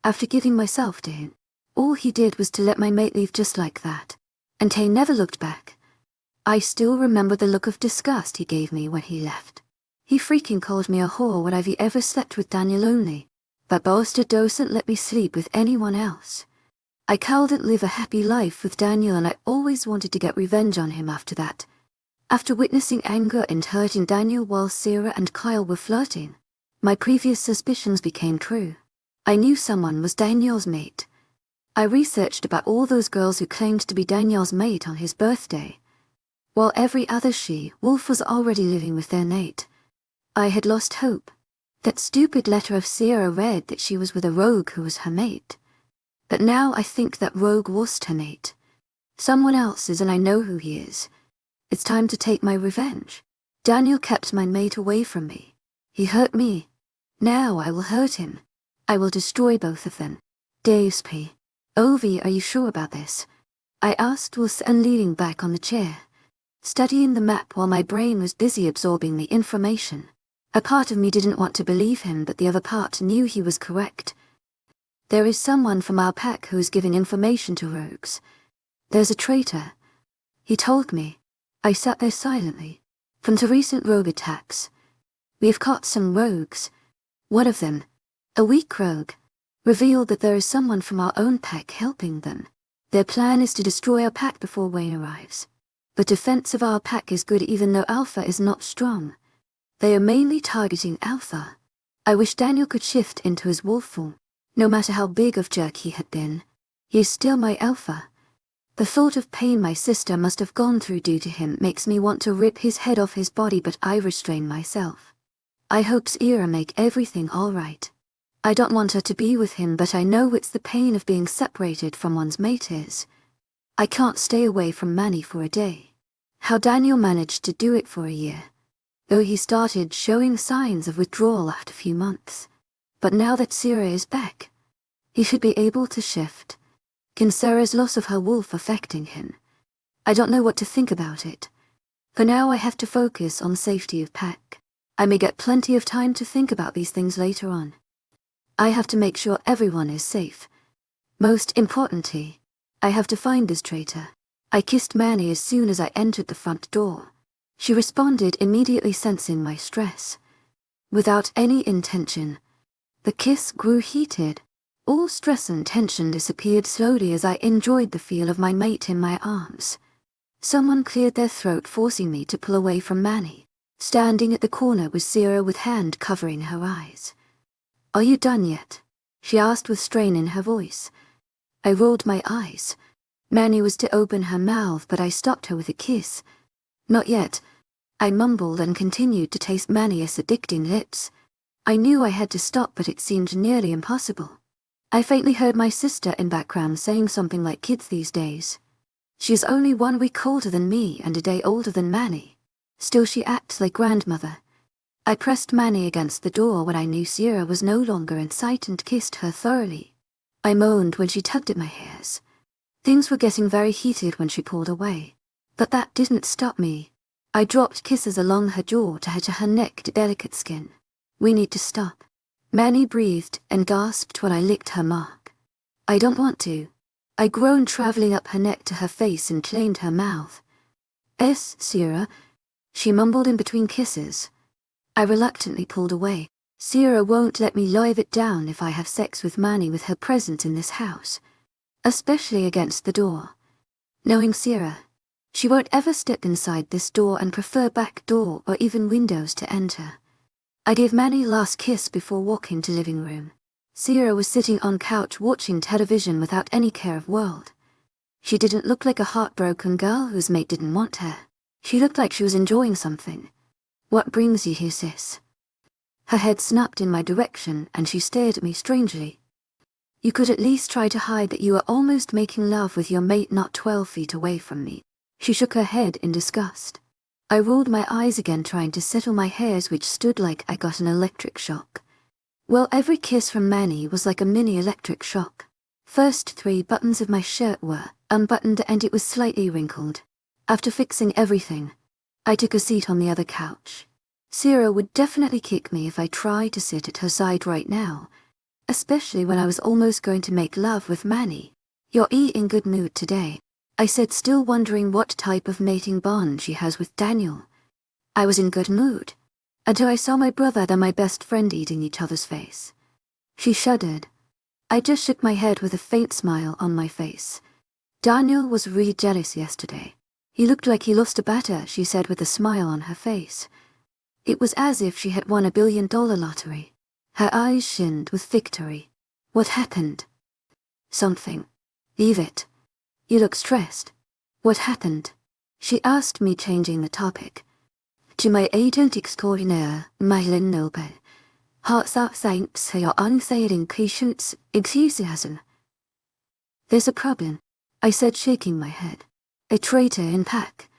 After giving myself to him, all he did was to let my mate leave just like that. And he never looked back. I still remember the look of disgust he gave me when he left. He freaking called me a whore when I've ever slept with Daniel only. But bastard doesn't let me sleep with anyone else. I couldn't live a happy life with Daniel, and I always wanted to get revenge on him after that. After witnessing anger and hurting Daniel while Sera and Kyle were flirting, my previous suspicions became true. I knew someone was Daniel's mate. I researched about all those girls who claimed to be Daniel's mate on his birthday. While every other she-wolf was already living with their mate, I had lost hope. That stupid letter of Sera read that she was with a rogue who was her mate. But now I think that rogue wasn't her mate. Someone else's, and I know who he is. It's time to take my revenge. Daniel kept my mate away from me. He hurt me. Now I will hurt him. I will destroy both of them. Dave's P. Ovi, are you sure about this? I asked while leaning back on the chair, studying the map while my brain was busy absorbing the information. A part of me didn't want to believe him, but the other part knew he was correct. There is someone from our pack who is giving information to rogues. There's a traitor. He told me. I sat there silently. From the recent rogue attacks, we've caught some rogues. One of them, a weak rogue, revealed that there is someone from our own pack helping them. Their plan is to destroy our pack before Wayne arrives. The defense of our pack is good even though Alpha is not strong. They are mainly targeting Alpha. I wish Daniel could shift into his wolf form. No matter how big of jerk he had been, he is still my Alpha. The thought of pain my sister must have gone through due to him makes me want to rip his head off his body, but I restrain myself. I hope Sera make everything alright. I don't want her to be with him, but I know it's the pain of being separated from one's mate is. I can't stay away from Manny for a day. How Daniel managed to do it for a year, though he started showing signs of withdrawal after a few months. But now that Sera is back, he should be able to shift. Can Sera's loss of her wolf affecting him? I don't know what to think about it. For now I have to focus on safety of pack. I may get plenty of time to think about these things later on. I have to make sure everyone is safe. Most importantly, I have to find this traitor. I kissed Manny as soon as I entered the front door. She responded immediately, sensing my stress. Without any intention, the kiss grew heated. All stress and tension disappeared slowly as I enjoyed the feel of my mate in my arms. Someone cleared their throat, forcing me to pull away from Manny. Standing at the corner was Sera with hand covering her eyes. "Are you done yet?" she asked with strain in her voice. I rolled my eyes. Manny was to open her mouth, but I stopped her with a kiss. "Not yet," I mumbled and continued to taste Manny's addicting lips. I knew I had to stop, but it seemed nearly impossible. I faintly heard my sister in background saying something like kids these days. She's only 1 week older than me and a day older than Manny. Still she acts like grandmother. I pressed Manny against the door when I knew Sera was no longer in sight and kissed her thoroughly. I moaned when she tugged at my hairs. Things were getting very heated when she pulled away. But that didn't stop me. I dropped kisses along her jaw to her neck to delicate skin. "We need to stop." Manny breathed and gasped when I licked her mark. "I don't want to." I groaned, traveling up her neck to her face and claimed her mouth. Sera," she mumbled in between kisses. I reluctantly pulled away. Sera won't let me live it down if I have sex with Manny with her present in this house. Especially against the door. Knowing Sera, she won't ever step inside this door and prefer back door or even windows to enter. I gave Manny last kiss before walking to living room. Sera was sitting on couch watching television without any care of world. She didn't look like a heartbroken girl whose mate didn't want her. She looked like she was enjoying something. "What brings you here, sis?" Her head snapped in my direction and she stared at me strangely. You could at least try to hide that you were almost making love with your mate not 12 feet away from me. She shook her head in disgust. I rolled my eyes again, trying to settle my hairs, which stood like I got an electric shock. Well, every kiss from Manny was like a mini electric shock. First 3 buttons of my shirt were unbuttoned and it was slightly wrinkled. After fixing everything, I took a seat on the other couch. Sera would definitely kick me if I tried to sit at her side right now, especially when I was almost going to make love with Manny. You're in good mood today, I said, still wondering what type of mating bond she has with Daniel. I was in good mood, until I saw my brother and my best friend eating each other's face. She shuddered. I just shook my head with a faint smile on my face. Daniel was really jealous yesterday. He looked like he lost a batter, she said with a smile on her face. It was as if she had won $1 billion lottery. Her eyes shinned with victory. What happened? Something. Leave it. You look stressed. What happened? She asked me, changing the topic. To my agent extraordinaire, Mythical Noble. Hearts out, thanks for your unfailing patience, enthusiasm. There's a problem, I said, shaking my head. A traitor in pack.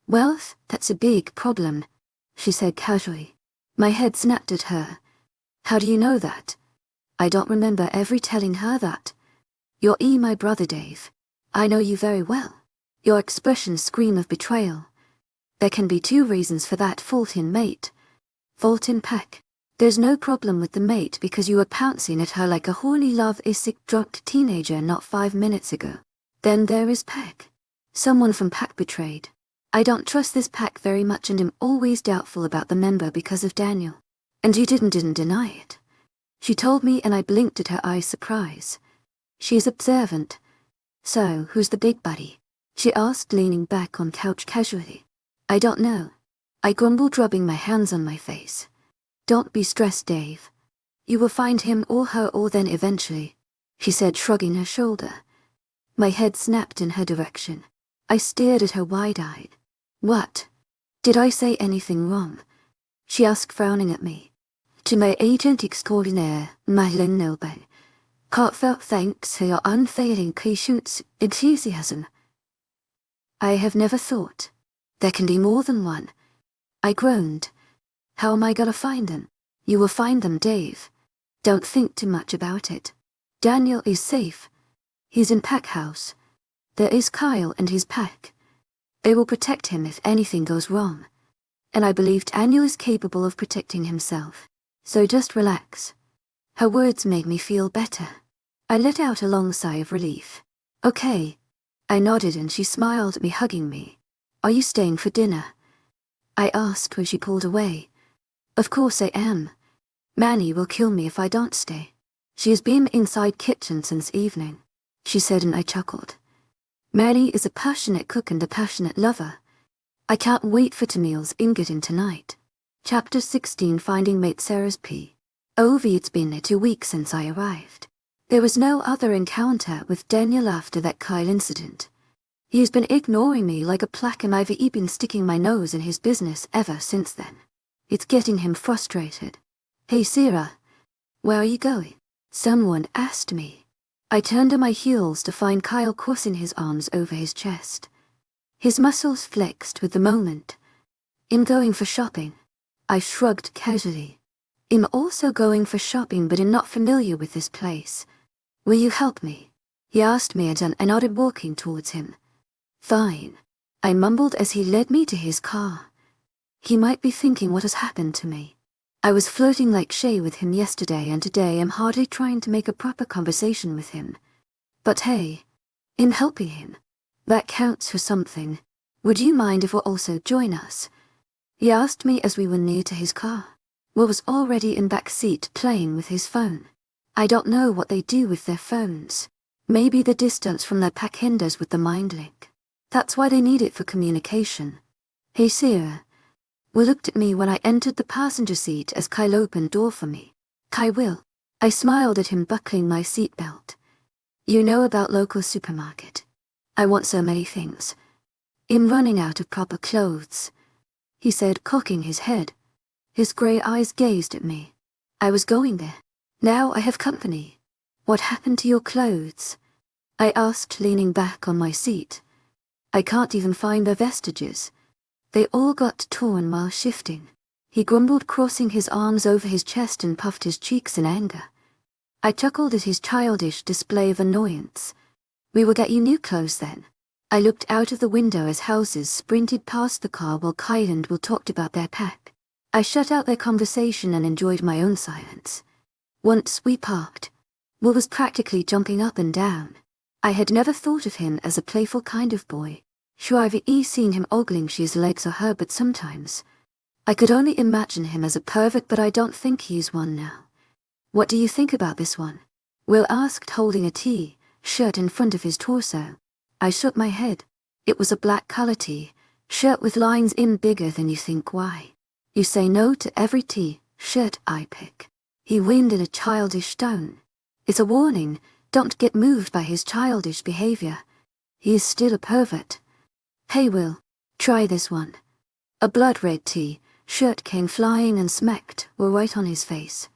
Well, that's a big problem, she said casually. My head snapped at her. How do you know that? I don't remember ever telling her that. You're my brother, Dave. I know you very well. Your expressions scream of betrayal. There can be 2 reasons for that: fault in mate. Fault in pack. There's no problem with the mate because you were pouncing at her like a horny love-sick drunk teenager not 5 minutes ago. Then there is pack. Someone from pack betrayed. I don't trust this pack very much and am always doubtful about the member because of Daniel. And you didn't deny it. She told me and I blinked at her eyes, surprise. She's observant. So, who's the big buddy? She asked, leaning back on couch casually. I don't know. I grumbled, rubbing my hands on my face. Don't be stressed, Dave. You will find him or her or then eventually, she said, shrugging her shoulder. My head snapped in her direction. I stared at her wide-eyed. What? Did I say anything wrong? She asked, frowning at me. To my agent extraordinaire, Mythical Noble. Heartfelt thanks for your unfailing patience, enthusiasm. I have never thought. There can be more than one. I groaned. How am I gonna find them? You will find them, Dave. Don't think too much about it. Daniel is safe. He's in Pack House. There is Kyle and his pack. They will protect him if anything goes wrong. And I believe Daniel is capable of protecting himself. So just relax. Her words made me feel better. I let out a long sigh of relief. Okay. I nodded and she smiled at me, hugging me. Are you staying for dinner? I asked when she pulled away. Of course I am. Manny will kill me if I don't stay. She has been inside kitchen since evening, she said, and I chuckled. Manny is a passionate cook and a passionate lover. I can't wait for Tamil's ingoting tonight. Chapter 16, Finding Mate Sera's POV. It's been 2 weeks since I arrived. There was no other encounter with Daniel after that Kyle incident. He has been ignoring me like a plaque and I've been sticking my nose in his business ever since then. It's getting him frustrated. Hey Sera, where are you going? Someone asked me. I turned on my heels to find Kyle crossing his arms over his chest. His muscles flexed with the moment. I'm going for shopping. I shrugged casually. I'm also going for shopping, but I'm not familiar with this place. Will you help me? He asked me and I nodded, walking towards him. Fine, I mumbled as he led me to his car. He might be thinking what has happened to me. I was flirting like Shea with him yesterday and today I'm hardly trying to make a proper conversation with him. But hey, I'm helping him. That counts for something. Would you mind if we'll also join us? He asked me as we were near to his car. Will was already in back seat playing with his phone. I don't know what they do with their phones. Maybe the distance from their pack hinders with the mind link. That's why they need it for communication. Hey Sera. Will looked at me when I entered the passenger seat as Kyle opened door for me. Kai will. I smiled at him, buckling my seatbelt. You know about local supermarket. I want so many things. I'm running out of proper clothes, he said, cocking his head. His grey eyes gazed at me. I was going there. Now I have company. What happened to your clothes? I asked, leaning back on my seat. I can't even find their vestiges. They all got torn while shifting. He grumbled, crossing his arms over his chest, and puffed his cheeks in anger. I chuckled at his childish display of annoyance. We will get you new clothes then. I looked out of the window as houses sprinted past the car while Kyle and Will talked about their pack. I shut out their conversation and enjoyed my own silence. Once we parked, Will was practically jumping up and down. I had never thought of him as a playful kind of boy. Sure, I've seen him ogling Shea's legs or her, but sometimes I could only imagine him as a pervert, but I don't think he's one now. What do you think about this one? Will asked, holding a T-shirt in front of his torso. I shook my head. It was a black color T-shirt with lines in bigger than you think. Why? You say no to every T-shirt I pick. He whined in a childish tone. It's a warning, don't get moved by his childish behavior. He is still a pervert. Hey Will, try this one. A blood-red T-shirt came flying and smacked Will right on his face.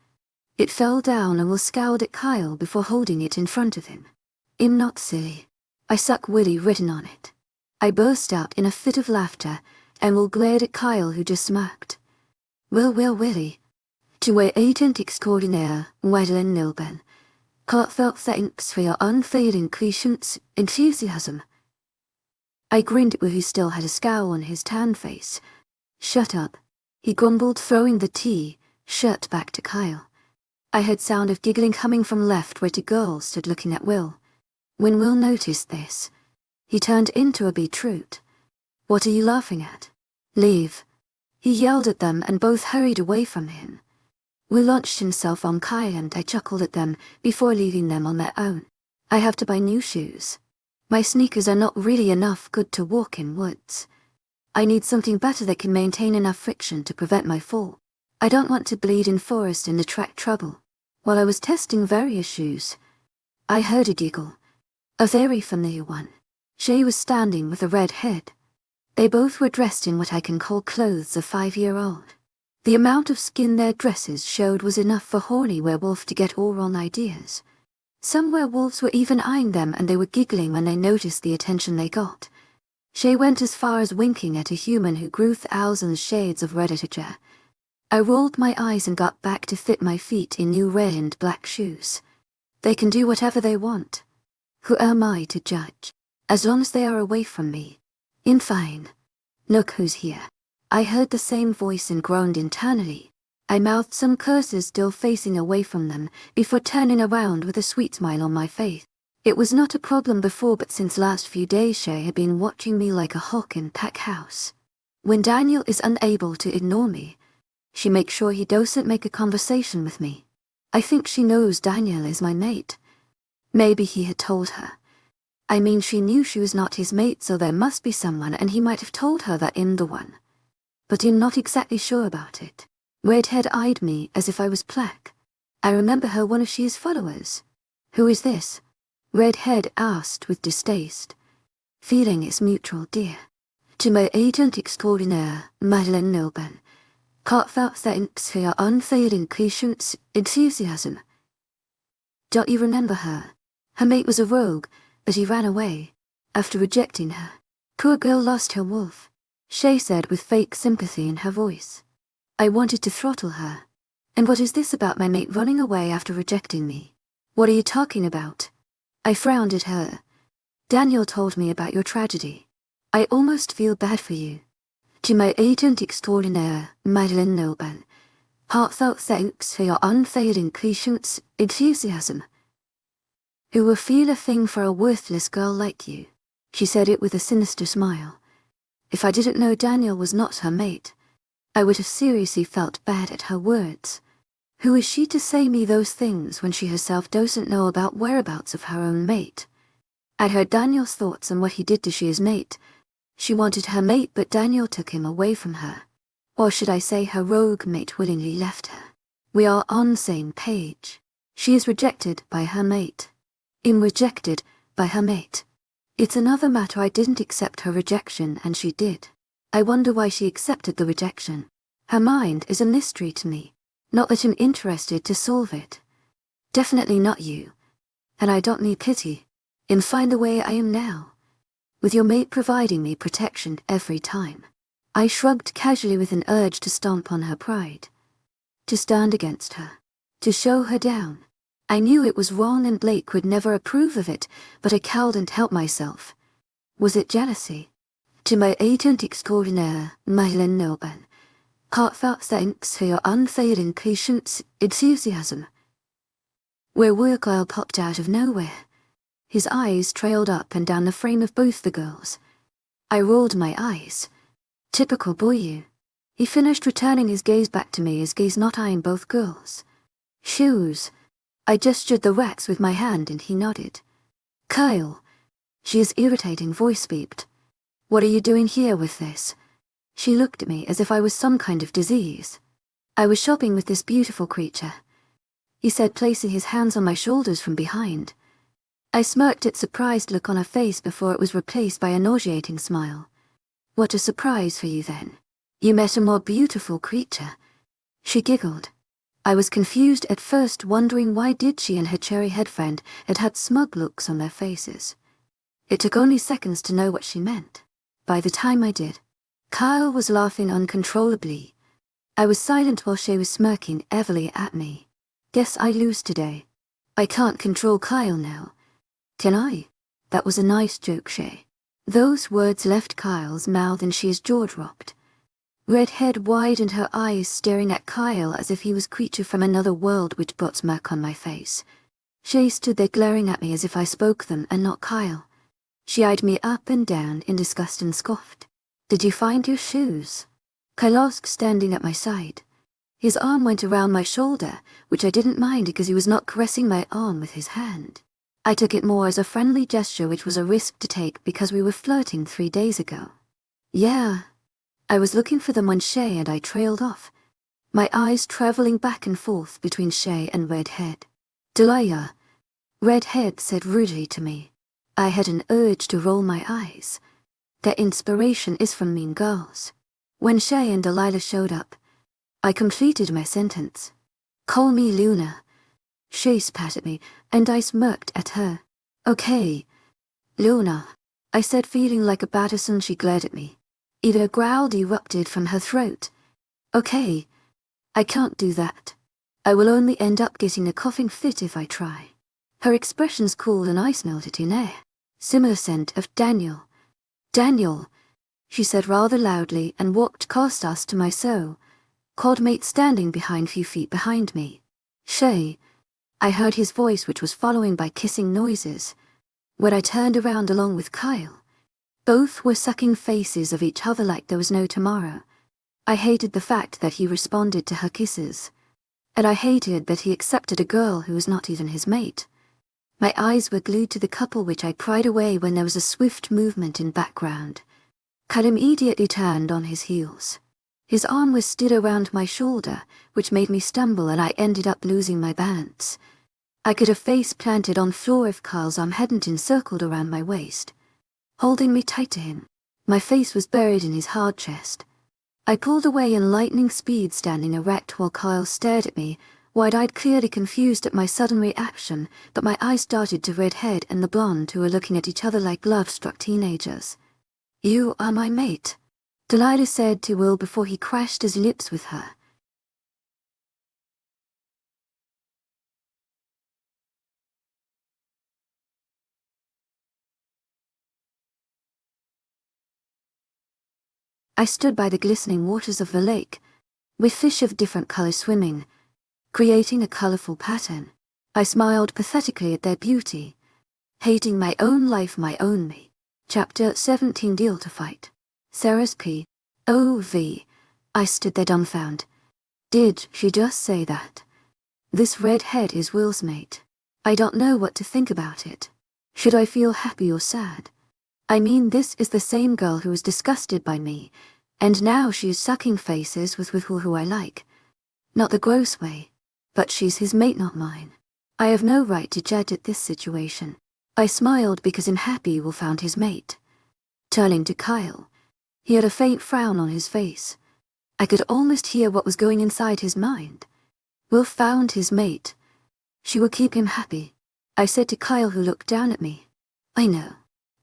It fell down and Will scowled at Kyle before holding it in front of him. I'm not silly. I suck Willie written on it. I burst out in a fit of laughter, and Will glared at Kyle, who just smirked. Well, Willie. Tu es agent extraordinaire, Madeline Nilben. Heartfelt thanks for your unfailing patience, enthusiasm. I grinned at Will, who still had a scowl on his tan face. Shut up, he grumbled, throwing the T-shirt back to Kyle. I heard sound of giggling coming from left, where two girls stood looking at Will. When Will noticed this, he turned into a beetroot. What are you laughing at? Leave. He yelled at them, and both hurried away from him. Will launched himself on Kyle, and I chuckled at them before leaving them on their own. I have to buy new shoes. My sneakers are not really enough good to walk in woods. I need something better that can maintain enough friction to prevent my fall. I don't want to bleed in forest and attract trouble. While I was testing various shoes, I heard a giggle. A very familiar one. Shea was standing with a red head. They both were dressed in what I can call clothes of 5-year-old. The amount of skin their dresses showed was enough for horny werewolf to get all wrong ideas. Some werewolves were even eyeing them, and they were giggling when they noticed the attention they got. Shea went as far as winking at a human who grew thousands shades of red at a chair. I rolled my eyes and got back to fit my feet in new red and black shoes. They can do whatever they want. Who am I to judge? As long as they are away from me. In fine. Look who's here. I heard the same voice and groaned internally. I mouthed some curses, still facing away from them, before turning around with a sweet smile on my face. It was not a problem before, but since last few days Shea had been watching me like a hawk in pack house. When Daniel is unable to ignore me, she makes sure he doesn't make a conversation with me. I think she knows Daniel is my mate. Maybe he had told her. I mean, she knew she was not his mate, so there must be someone, and he might have told her that I'm the one. But I'm not exactly sure about it. Redhead eyed me as if I was plaque. I remember her, one of Shea's followers. Who is this? Redhead asked with distaste. Feeling is mutual, dear. To my agent extraordinaire, Madeline Nilben. Heartfelt thanks for your unfailing patience, enthusiasm. Don't you remember her? Her mate was a rogue, but he ran away, after rejecting her. Poor girl lost her wolf, Shea said with fake sympathy in her voice. I wanted to throttle her. And what is this about my mate running away after rejecting me? What are you talking about? I frowned at her. Daniel told me about your tragedy. I almost feel bad for you. To my agent extraordinaire, Madeline Nilben. Heartfelt thanks for your unfailing patience, enthusiasm. Who will feel a thing for a worthless girl like you? She said it with a sinister smile. If I didn't know Daniel was not her mate, I would have seriously felt bad at her words. Who is she to say me those things when she herself doesn't know about whereabouts of her own mate? I heard Daniel's thoughts on what he did to Shea's mate. She wanted her mate, but Daniel took him away from her. Or should I say her rogue mate willingly left her. We are on the same page. She is rejected by her mate. I'm rejected by her mate. It's another matter I didn't accept her rejection and she did. I wonder why she accepted the rejection. Her mind is a mystery to me, not that I'm interested to solve it. Definitely not you. And I don't need pity. I'm fine the way I am now, with your mate providing me protection every time. I shrugged casually with an urge to stomp on her pride, to stand against her, to show her down. I knew it was wrong and Blake would never approve of it, but I couldn't help myself. Was it jealousy? To my agent extraordinaire, Mylan Noban, heartfelt thanks for your unfailing patience, enthusiasm. Werewolf popped out of nowhere. His eyes trailed up and down the frame of both the girls. I rolled my eyes. Typical boy you. He finished, returning his gaze back to me, his gaze not eyeing both girls. Shoes. I gestured the racks with my hand and he nodded. Kyle. She's irritating voice beeped. What are you doing here with this? She looked at me as if I was some kind of disease. I was shopping with this beautiful creature, he said, placing his hands on my shoulders from behind. I smirked at surprised look on her face before it was replaced by a nauseating smile. What a surprise for you then. You met a more beautiful creature. She giggled. I was confused at first, wondering why did she and her cherry-haired friend had smug looks on their faces. It took only seconds to know what she meant. By the time I did, Kyle was laughing uncontrollably. I was silent while Shea was smirking heavily at me. Guess I lose today. I can't control Kyle now. Can I? That was a nice joke, Shea. Those words left Kyle's mouth and Shea's jaw dropped. Red head widened, her eyes staring at Kyle as if he was creature from another world, which brought smirk on my face. Shea stood there glaring at me as if I spoke them and not Kyle. She eyed me up and down in disgust and scoffed. Did you find your shoes? Kyle asked, standing at my side. His arm went around my shoulder, which I didn't mind because he was not caressing my arm with his hand. I took it more as a friendly gesture, which was a risk to take because we were flirting 3 days ago. Yeah. I was looking for them when Shea and I trailed off, my eyes traveling back and forth between Shea and Redhead. Delia, Redhead said rudely to me. I had an urge to roll my eyes. Their inspiration is from Mean Girls. When Shea and Delilah showed up, I completed my sentence. Call me Luna. Shea spat at me, and I smirked at her. Okay. Luna, I said, feeling like a Batterson. She glared at me. Either a growl erupted from her throat. Okay. I can't do that. I will only end up getting a coughing fit if I try. Her expressions cooled and I smelled it in air. Similar scent of Daniel. Daniel, she said rather loudly and walked past us to my cold-mate standing behind few feet behind me. Shea. I heard his voice, which was following by kissing noises. When I turned around along with Kyle, both were sucking faces of each other like there was no tomorrow. I hated the fact that he responded to her kisses, and I hated that he accepted a girl who was not even his mate. My eyes were glued to the couple, which I pried away when there was a swift movement in background. Kyle immediately turned on his heels. His arm was still around my shoulder, which made me stumble, and I ended up losing my balance. I could have face planted on floor if Kyle's arm hadn't encircled around my waist, holding me tight to him. My face was buried in his hard chest. I pulled away in lightning speed, standing erect while Kyle stared at me, wide-eyed, clearly confused at my sudden reaction, but my eyes darted to Redhead and the blonde, who were looking at each other like love-struck teenagers. You are my mate, Delilah said to Will before he crashed his lips with her. I stood by the glistening waters of the lake, with fish of different colors swimming, creating a colorful pattern. I smiled pathetically at their beauty, hating my own life, my own me. Chapter 17. Deal to fight. Sera's P.O.V. I stood there dumbfounded. Did she just say that? This redhead is Will's mate. I don't know what to think about it. Should I feel happy or sad? I mean, this is the same girl who was disgusted by me, and now she is sucking faces with who I like. Not the gross way, but she's his mate, not mine. I have no right to judge at this situation. I smiled because I'm happy Will found his mate. Turning to Kyle, he had a faint frown on his face. I could almost hear what was going inside his mind. Will found his mate. She will keep him happy, I said to Kyle, who looked down at me. I know.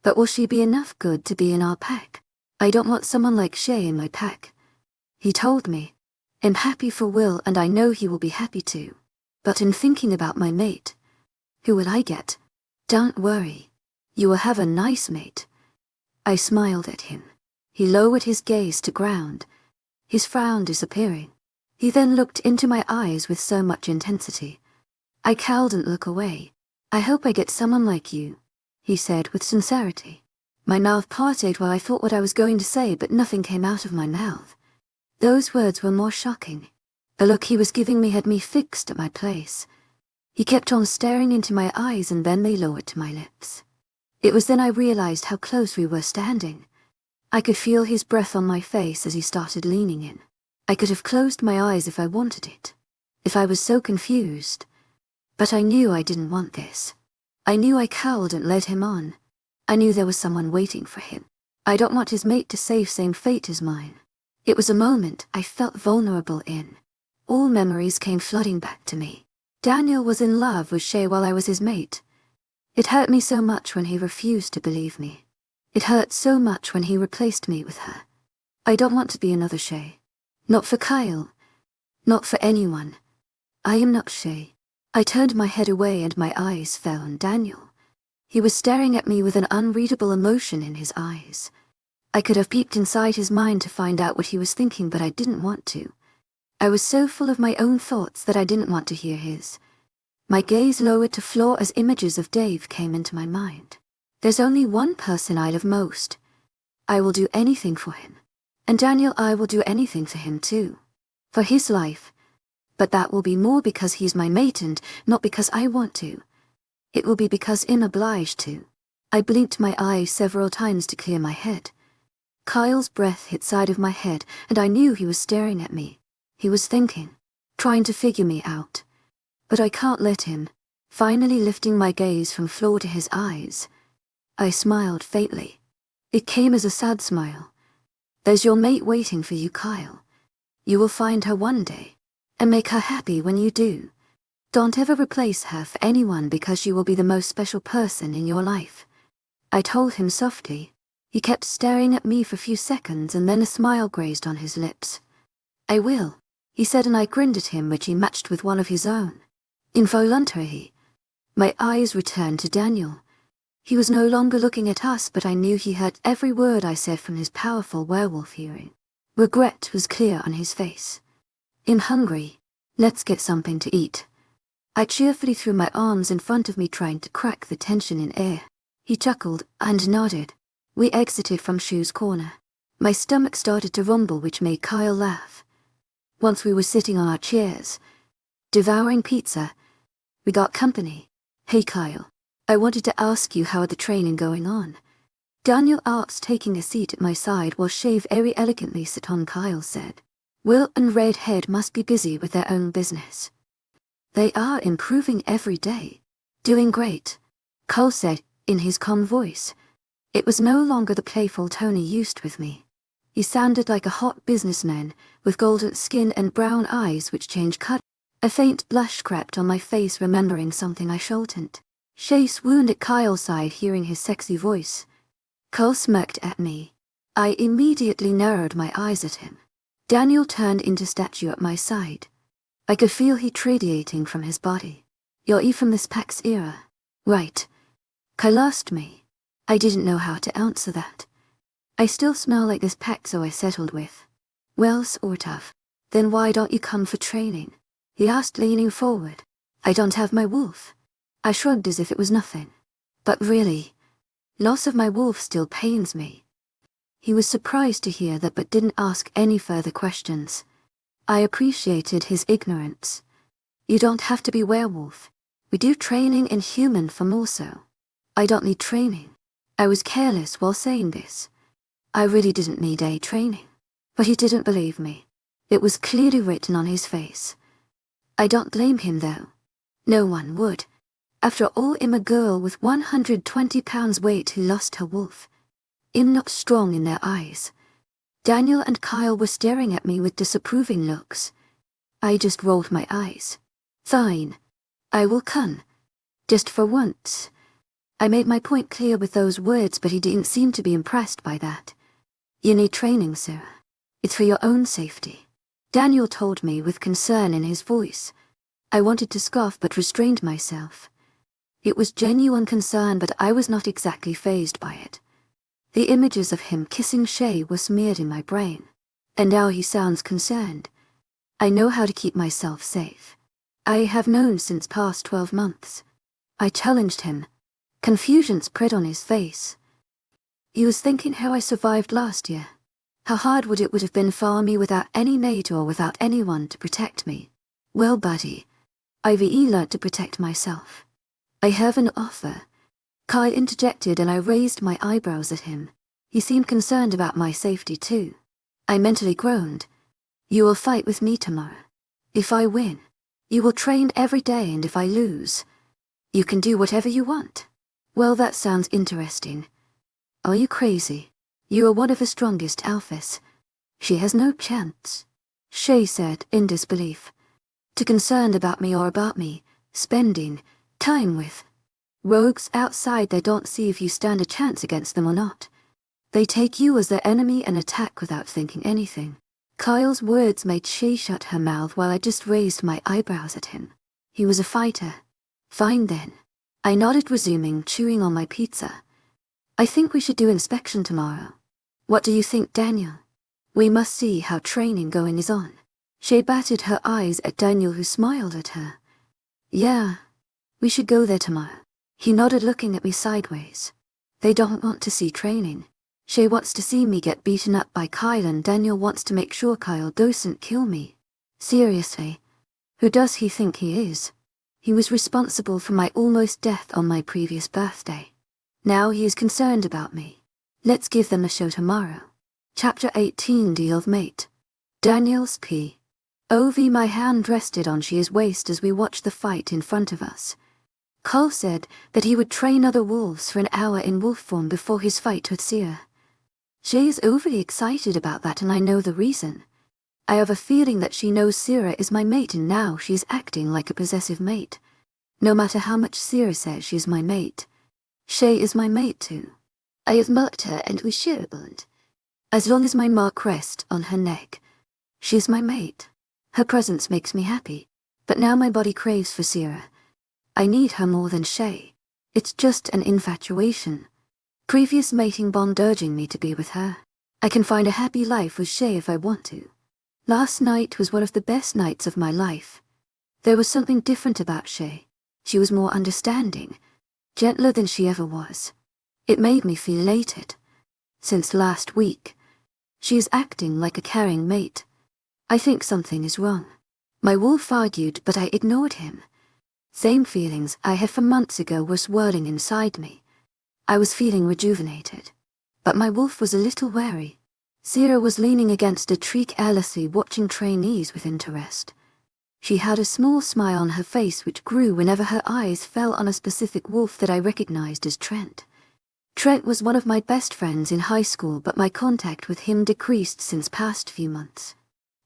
But will she be enough good to be in our pack? I don't want someone like Shea in my pack. He told me. I'm happy for Will and I know he will be happy too. But in thinking about my mate, who will I get? Don't worry. You will have a nice mate. I smiled at him. He lowered his gaze to ground, his frown disappearing. He then looked into my eyes with so much intensity. I couldn't look away. I hope I get someone like you, he said with sincerity. My mouth parted while I thought what I was going to say, but nothing came out of my mouth. Those words were more shocking. The look he was giving me had me fixed at my place. He kept on staring into my eyes and then they lowered to my lips. It was then I realized how close we were standing. I could feel his breath on my face as he started leaning in. I could have closed my eyes if I wanted it, if I was so confused. But I knew I didn't want this. I knew I cowed and led him on. I knew there was someone waiting for him. I don't want his mate to save same fate as mine. It was a moment I felt vulnerable in. All memories came flooding back to me. Daniel was in love with Shea while I was his mate. It hurt me so much when he refused to believe me. It hurt so much when he replaced me with her. I don't want to be another Shea. Not for Kyle. Not for anyone. I am not Shea. I turned my head away and my eyes fell on Daniel. He was staring at me with an unreadable emotion in his eyes. I could have peeked inside his mind to find out what he was thinking, but I didn't want to. I was so full of my own thoughts that I didn't want to hear his. My gaze lowered to floor as images of Dave came into my mind. There's only one person I love most. I will do anything for him. And Daniel, I will do anything for him too. For his life. But that will be more because he's my mate and not because I want to. It will be because I'm obliged to. I blinked my eyes several times to clear my head. Kyle's breath hit side of my head and I knew he was staring at me. He was thinking, trying to figure me out. But I can't let him. Finally lifting my gaze from floor to his eyes, I smiled faintly. It came as a sad smile. There's your mate waiting for you, Kyle. You will find her one day, and make her happy when you do. Don't ever replace her for anyone because she will be the most special person in your life. I told him softly. He kept staring at me for a few seconds and then a smile grazed on his lips. I will, he said, and I grinned at him, which he matched with one of his own. Involuntarily, my eyes returned to Daniel. He was no longer looking at us, but I knew he heard every word I said from his powerful werewolf hearing. Regret was clear on his face. I'm hungry. Let's get something to eat. I cheerfully threw my arms in front of me, trying to crack the tension in air. He chuckled and nodded. We exited from Shoe's corner. My stomach started to rumble, which made Kyle laugh. Once we were sitting on our chairs, devouring pizza, we got company. Hey Kyle, I wanted to ask you, how are the training going on? Daniel asked, taking a seat at my side while Shea very elegantly sat on. Kyle said, Will and Redhead must be busy with their own business. They are improving every day. Doing great, Kyle said in his calm voice. It was no longer the playful tone he used with me. He sounded like a hot businessman with golden skin and brown eyes which changed color. A faint blush crept on my face, remembering something I shouldn't. Shea swooned at Kyle's side, hearing his sexy voice. Kyle smirked at me. I immediately narrowed my eyes at him. Daniel turned into statue at my side. I could feel heat radiating from his body. You're from this pack's era, right? Kyle asked me. I didn't know how to answer that. I still smell like this pack, so I settled with, well, sort of. Then why don't you come for training? He asked, leaning forward. I don't have my wolf. I shrugged as if it was nothing. But really, loss of my wolf still pains me. He was surprised to hear that but didn't ask any further questions. I appreciated his ignorance. You don't have to be werewolf. We do training in human form also. I don't need training. I was careless while saying this. I really didn't need a training. But he didn't believe me. It was clearly written on his face. I don't blame him though. No one would. After all, I'm a girl with 120 pounds weight who lost her wolf. I'm not strong in their eyes. Daniel and Kyle were staring at me with disapproving looks. I just rolled my eyes. Fine. I will come. Just for once. I made my point clear with those words, but he didn't seem to be impressed by that. You need training, Sera. It's for your own safety. Daniel told me with concern in his voice. I wanted to scoff but restrained myself. It was genuine concern, but I was not exactly fazed by it. The images of him kissing Shea were smeared in my brain. And now he sounds concerned. I know how to keep myself safe. I have known since past 12 months. I challenged him. Confusion spread on his face. He was thinking how I survived last year. How hard would it have been for me without any mate or without anyone to protect me. Well, buddy, I've learnt to protect myself. I have an offer. Kyle interjected and I raised my eyebrows at him. He seemed concerned about my safety too. I mentally groaned. You will fight with me tomorrow. If I win, you will train every day, and if I lose, you can do whatever you want. Well, that sounds interesting. Are you crazy? You are one of the strongest alphas. She has no chance, Shea said in disbelief. Too concerned about me or about me, spending time with rogues outside. They don't see if you stand a chance against them or not. They take you as their enemy and attack without thinking anything. Kyle's words made Shea shut her mouth while I just raised my eyebrows at him. He was a fighter. Fine then. I nodded, resuming chewing on my pizza. I think we should do inspection tomorrow. What do you think, Daniel? We must see how training going is on. Shea batted her eyes at Daniel, who smiled at her. Yeah, we should go there tomorrow. He nodded, looking at me sideways. They don't want to see training. Shea wants to see me get beaten up by Kyle, and Daniel wants to make sure Kyle doesn't kill me. Seriously, who does he think he is? He was responsible for my almost death on my previous birthday. Now he is concerned about me. Let's give them a show tomorrow. Chapter 18, Deal of Mate. Daniel's POV. My hand rested on Shea's waist as we watched the fight in front of us. Cole said that he would train other wolves for an hour in wolf form before his fight with Sera. Shea is overly excited about that, and I know the reason. I have a feeling that she knows Sera is my mate, and now she is acting like a possessive mate. No matter how much Sera says she is my mate, Shea is my mate too. I have marked her and we share a bond. As long as my mark rests on her neck, she is my mate. Her presence makes me happy, but now my body craves for Sera. I need her more than Shea. It's just an infatuation. Previous mating bond urging me to be with her. I can find a happy life with Shea if I want to. Last night was one of the best nights of my life. There was something different about Shea. She was more understanding, gentler than she ever was. It made me feel elated. Since last week, she is acting like a caring mate. I think something is wrong. My wolf argued, but I ignored him. Same feelings I had from months ago were swirling inside me. I was feeling rejuvenated. But my wolf was a little wary. Sera was leaning against a tree carelessly, watching trainees with interest. She had a small smile on her face which grew whenever her eyes fell on a specific wolf that I recognized as Trent. Trent was one of my best friends in high school, but my contact with him decreased since past few months.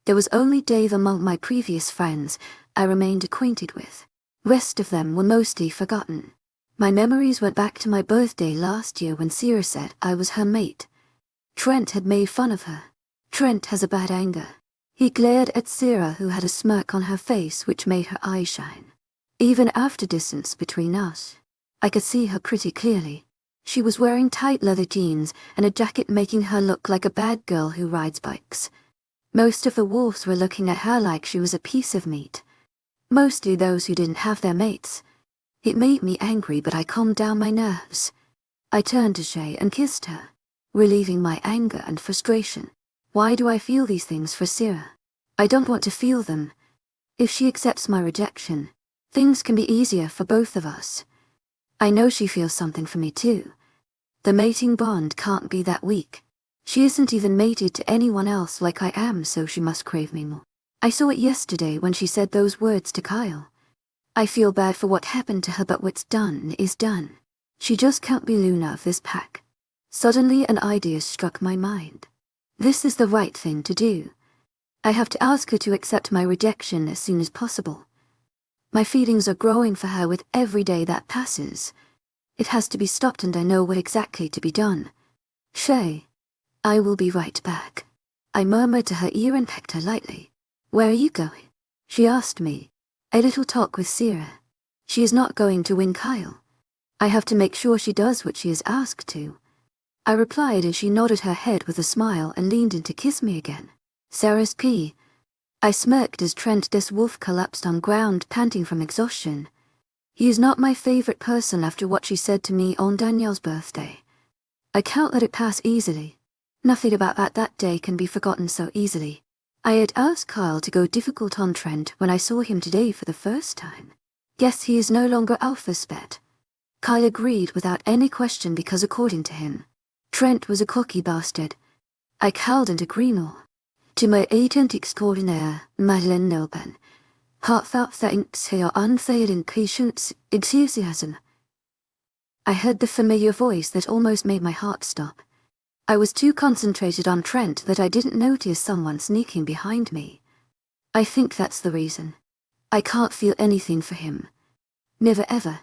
There was only Dave among my previous friends I remained acquainted with. Rest of them were mostly forgotten. My memories went back to my birthday last year when Sera said I was her mate. Trent had made fun of her. Trent has a bad anger. He glared at Sera, who had a smirk on her face which made her eyes shine. Even after distance between us, I could see her pretty clearly. She was wearing tight leather jeans and a jacket, making her look like a bad girl who rides bikes. Most of the wolves were looking at her like she was a piece of meat. Mostly those who didn't have their mates. It made me angry, but I calmed down my nerves. I turned to Shea and kissed her, relieving my anger and frustration. Why do I feel these things for Sera? I don't want to feel them. If she accepts my rejection, things can be easier for both of us. I know she feels something for me too. The mating bond can't be that weak. She isn't even mated to anyone else like I am, so she must crave me more. I saw it yesterday when she said those words to Kyle. I feel bad for what happened to her, but what's done is done. She just can't be Luna of this pack. Suddenly an idea struck my mind. This is the right thing to do. I have to ask her to accept my rejection as soon as possible. My feelings are growing for her with every day that passes. It has to be stopped, and I know what exactly to be done. Shea, I will be right back. I murmured to her ear and pecked her lightly. Where are you going? She asked me. A little talk with Sera. She is not going to win Kyle. I have to make sure she does what she is asked to. I replied as she nodded her head with a smile and leaned in to kiss me again. Sera's pee. I smirked as Trent des Wolf collapsed on ground, panting from exhaustion. He is not my favorite person after what she said to me on Danielle's birthday. I can't let it pass easily. Nothing about that day can be forgotten so easily. I had asked Kyle to go difficult on Trent when I saw him today for the first time. Guess he is no longer Alpha Spet. Kyle agreed without any question because according to him, Trent was a cocky bastard. I cowed into Greenall. To my agent extraordinaire, Madeleine Nelben. Heartfelt thanks for your unfailing patience, enthusiasm. I heard the familiar voice that almost made my heart stop. I was too concentrated on Trent that I didn't notice someone sneaking behind me. I think that's the reason. I can't feel anything for him. Never ever.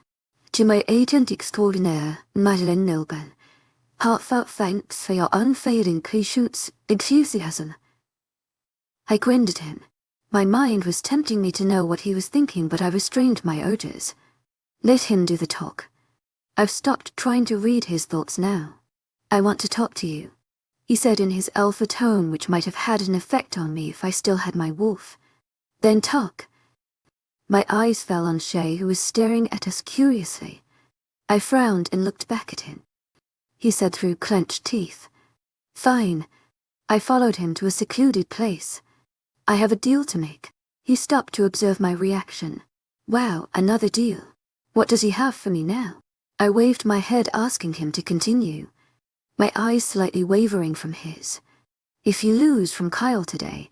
To my agent extraordinaire, Madeleine Nelben. Heartfelt thanks for your unfailing patience, enthusiasm. I grinned at him. My mind was tempting me to know what he was thinking, but I restrained my urges. Let him do the talk. I've stopped trying to read his thoughts now. I want to talk to you, he said in his alpha tone, which might have had an effect on me if I still had my wolf. Then talk. My eyes fell on Shea, who was staring at us curiously. I frowned and looked back at him. He said through clenched teeth. Fine. I followed him to a secluded place. I have a deal to make. He stopped to observe my reaction. Wow, another deal. What does he have for me now? I waved my head, asking him to continue. My eyes slightly wavering from his. If you lose from Kyle today,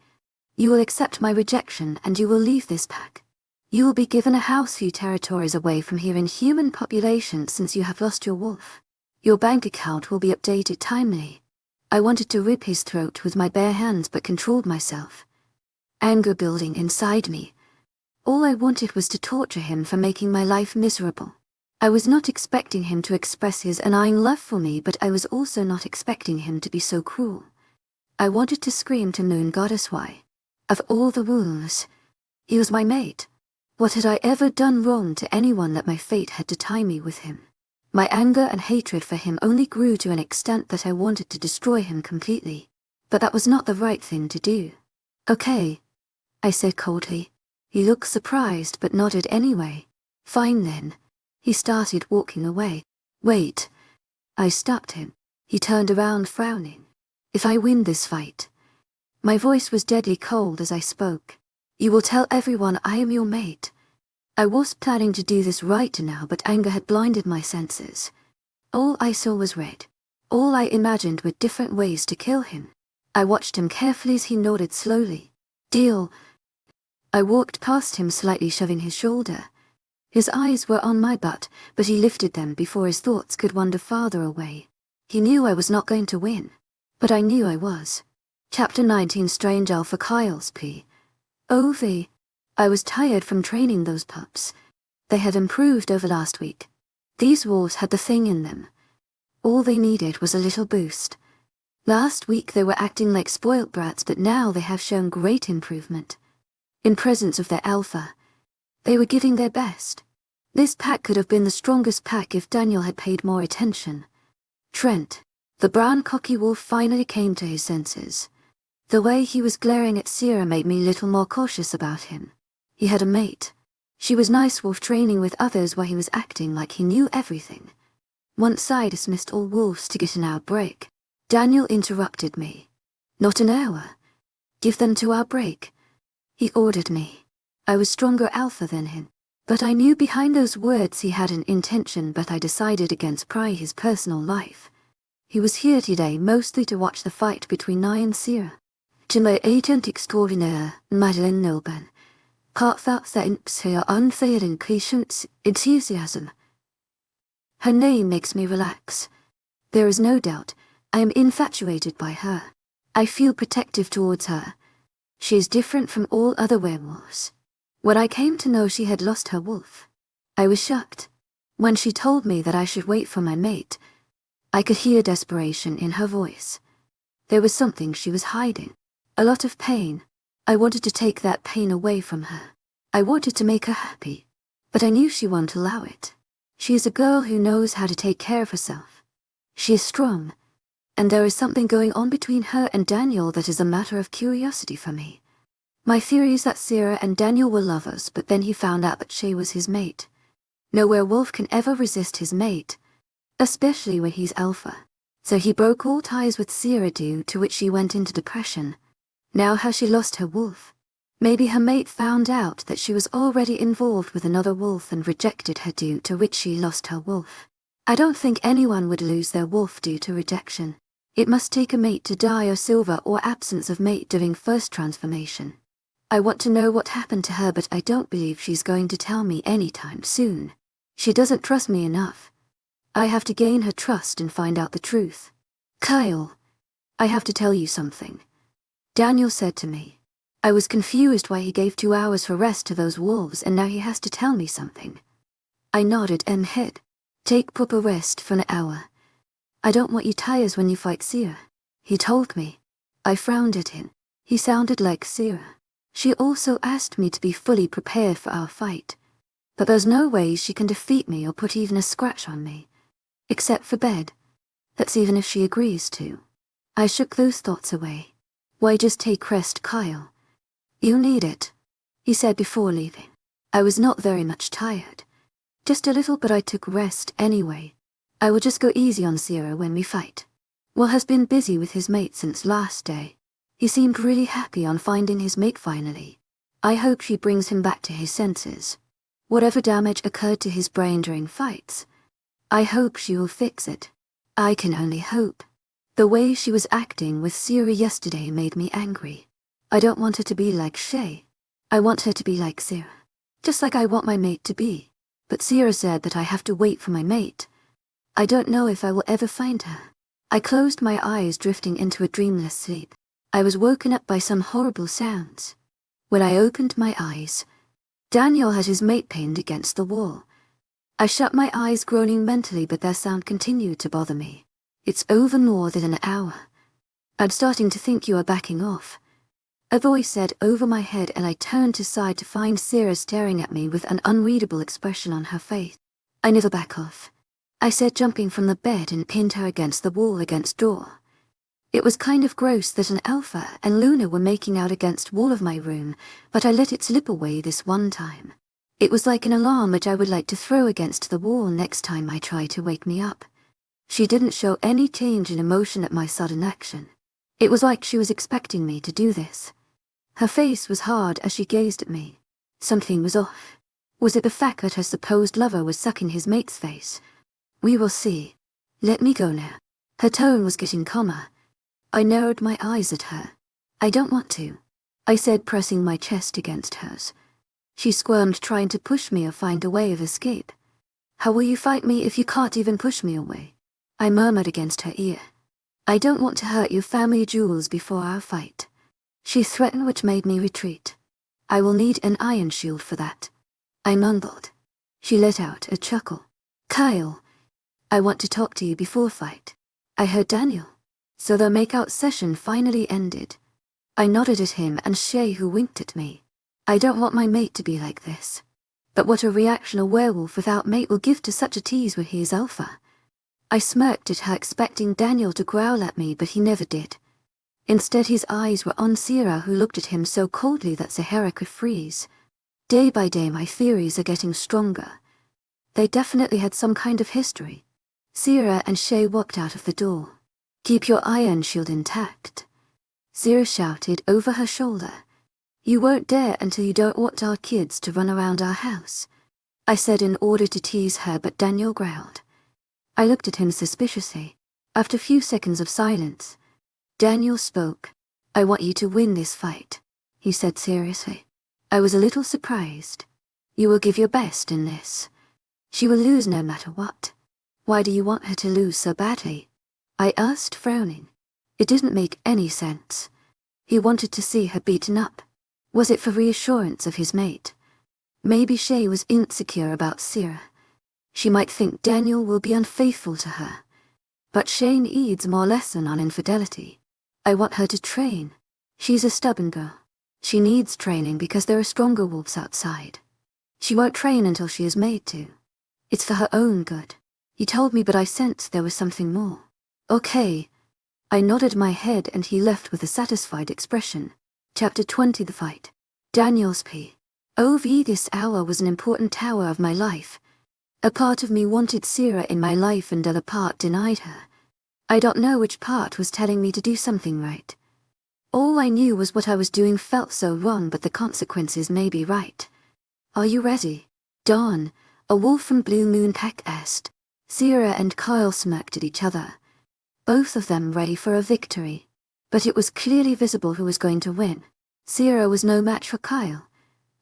you will accept my rejection and you will leave this pack. You will be given a house few territories away from here in human population since you have lost your wolf. Your bank account will be updated timely. I wanted to rip his throat with my bare hands but controlled myself. Anger building inside me. All I wanted was to torture him for making my life miserable. I was not expecting him to express his undying love for me, but I was also not expecting him to be so cruel. I wanted to scream to Moon Goddess why. Of all the wolves, he was my mate. What had I ever done wrong to anyone that my fate had to tie me with him? My anger and hatred for him only grew to an extent that I wanted to destroy him completely. But that was not the right thing to do. Okay, I said coldly. He looked surprised but nodded anyway. Fine then. He started walking away. Wait. I stopped him. He turned around frowning. If I win this fight. My voice was deadly cold as I spoke. You will tell everyone I am your mate. I was planning to do this right now, but anger had blinded my senses. All I saw was red. All I imagined were different ways to kill him. I watched him carefully as he nodded slowly. Deal. I walked past him, slightly shoving his shoulder. His eyes were on my butt, but he lifted them before his thoughts could wander farther away. He knew I was not going to win, but I knew I was. Chapter 19 Strange Alpha Kyle's P. OV. I was tired from training those pups. They had improved over last week. These wolves had the thing in them. All they needed was a little boost. Last week they were acting like spoilt brats, but now they have shown great improvement. In presence of their alpha, they were giving their best. This pack could have been the strongest pack if Daniel had paid more attention. Trent, the brown cocky wolf, finally came to his senses. The way he was glaring at Sera made me a little more cautious about him. He had a mate. She was nice wolf training with others while he was acting like he knew everything. Once I dismissed all wolves to get an hour break. Daniel interrupted me. Not an hour. Give them 2 hour break. He ordered me. I was stronger alpha than him. But I knew behind those words he had an intention, but I decided against prying his personal life. He was here today mostly to watch the fight between I and Sera. To my agent extraordinaire, Madeleine Nelben. Heartfelt thanks for your unfailing patience, enthusiasm. Her name makes me relax. There is no doubt, I am infatuated by her. I feel protective towards her. She is different from all other werewolves. When I came to know she had lost her wolf, I was shocked. When she told me that I should wait for my mate, I could hear desperation in her voice. There was something she was hiding. A lot of pain. I wanted to take that pain away from her. I wanted to make her happy. But I knew she won't allow it. She is a girl who knows how to take care of herself. She is strong. And there is something going on between her and Daniel that is a matter of curiosity for me. My theory is that Sera and Daniel were lovers, but then he found out that Shea was his mate. No werewolf can ever resist his mate, especially when he's alpha. So he broke all ties with Sera, due to which she went into depression. Now has she lost her wolf? Maybe her mate found out that she was already involved with another wolf and rejected her, due to which she lost her wolf. I don't think anyone would lose their wolf due to rejection. It must take a mate to die, or silver, or absence of mate during first transformation. I want to know what happened to her, but I don't believe she's going to tell me anytime soon. She doesn't trust me enough. I have to gain her trust and find out the truth. Kyle, I have to tell you something. Daniel said to me. I was confused why he gave 2 hours for rest to those wolves, and now he has to tell me something. I nodded and hid. Take proper rest for an hour. I don't want you tired when you fight Sera, he told me. I frowned at him. He sounded like Sera. She also asked me to be fully prepared for our fight. But there's no way she can defeat me or put even a scratch on me. Except for bed. That's even if she agrees to. I shook those thoughts away. Why just take rest, Kyle? You need it, he said before leaving. I was not very much tired. Just a little, but I took rest anyway. I will just go easy on Sera when we fight. Will has been busy with his mate since last day. He seemed really happy on finding his mate finally. I hope she brings him back to his senses. Whatever damage occurred to his brain during fights, I hope she will fix it. I can only hope. The way she was acting with Sera yesterday made me angry. I don't want her to be like Shea. I want her to be like Sera. Just like I want my mate to be. But Sera said that I have to wait for my mate. I don't know if I will ever find her. I closed my eyes, drifting into a dreamless sleep. I was woken up by some horrible sounds. When I opened my eyes, Daniel had his mate pinned against the wall. I shut my eyes, groaning mentally, but their sound continued to bother me. It's over more than an hour. I'm starting to think you are backing off. A voice said over my head, and I turned to side to find Sera staring at me with an unreadable expression on her face. I never back off, I said, jumping from the bed and pinned her against the wall against door. It was kind of gross that an alpha and Luna were making out against wall of my room, but I let it slip away this one time. It was like an alarm which I would like to throw against the wall next time I try to wake me up. She didn't show any change in emotion at my sudden action. It was like she was expecting me to do this. Her face was hard as she gazed at me. Something was off. Was it the fact that her supposed lover was sucking his mate's face? We will see. Let me go now. Her tone was getting calmer. I narrowed my eyes at her. I don't want to, I said, pressing my chest against hers. She squirmed, trying to push me or find a way of escape. How will you fight me if you can't even push me away? I murmured against her ear. I don't want to hurt your family jewels before our fight. She threatened, which made me retreat. I will need an iron shield for that, I mumbled. She let out a chuckle. Kyle, I want to talk to you before fight. I heard Daniel. So the make-out session finally ended. I nodded at him and Shea, who winked at me. I don't want my mate to be like this. But what a reaction a werewolf without mate will give to such a tease when he is alpha. I smirked at her, expecting Daniel to growl at me, but he never did. Instead, his eyes were on Sera, who looked at him so coldly that Sera could freeze. Day by day, my theories are getting stronger. They definitely had some kind of history. Sera and Shea walked out of the door. Keep your iron shield intact, Sera shouted over her shoulder. You won't dare until you don't want our kids to run around our house, I said in order to tease her, but Daniel growled. I looked at him suspiciously. After a few seconds of silence, Daniel spoke. I want you to win this fight, he said seriously. I was a little surprised. You will give your best in this. She will lose no matter what. Why do you want her to lose so badly? I asked, frowning. It didn't make any sense. He wanted to see her beaten up. Was it for reassurance of his mate? Maybe Shea was insecure about Sera. She might think Daniel will be unfaithful to her. But Shea needs more lesson on infidelity. I want her to train. She's a stubborn girl. She needs training because there are stronger wolves outside. She won't train until she is made to. It's for her own good. He told me, but I sensed there was something more. Okay. I nodded my head and he left with a satisfied expression. Chapter 20 The Fight. Daniel's POV. This hour was an important hour of my life. A part of me wanted Sera in my life and other part denied her. I don't know which part was telling me to do something right. All I knew was what I was doing felt so wrong, but the consequences may be right. Are you ready? Dawn, a wolf from Blue Moon Pack asked. Sera and Kyle smirked at each other. Both of them ready for a victory. But it was clearly visible who was going to win. Sera was no match for Kyle.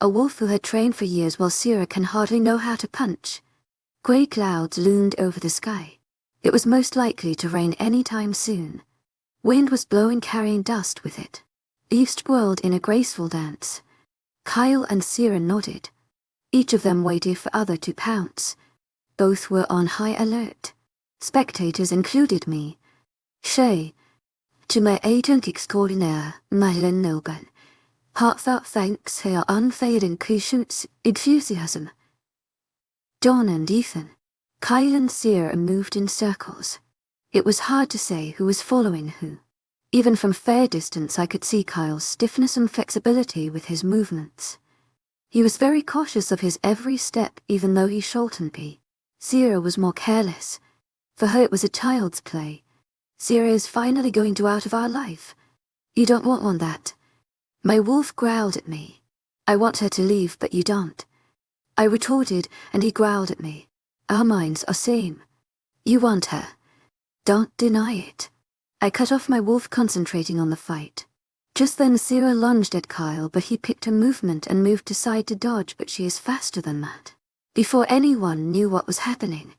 A wolf who had trained for years while Sera can hardly know how to punch. Grey clouds loomed over the sky. It was most likely to rain any time soon. Wind was blowing, carrying dust with it. Leaves twirled in a graceful dance. Kyle and Sera nodded. Each of them waited for other to pounce. Both were on high alert. Spectators included me. Shea. To my agent extraordinaire, Mylan Noble. Heartfelt thanks for your unfailing enthusiasm. Dawn and Ethan. Kyle and Sera moved in circles. It was hard to say who was following who. Even from fair distance I could see Kyle's stiffness and flexibility with his movements. He was very cautious of his every step, even though he shortened P. Sera was more careless. For her it was a child's play. Sera is finally going to out of our life. You don't want one that. My wolf growled at me. I want her to leave, but you don't. I retorted, and he growled at me. Our minds are same. You want her. Don't deny it. I cut off my wolf, concentrating on the fight. Just then Sera lunged at Kyle, but he picked a movement and moved aside to dodge, but she is faster than that. Before anyone knew what was happening,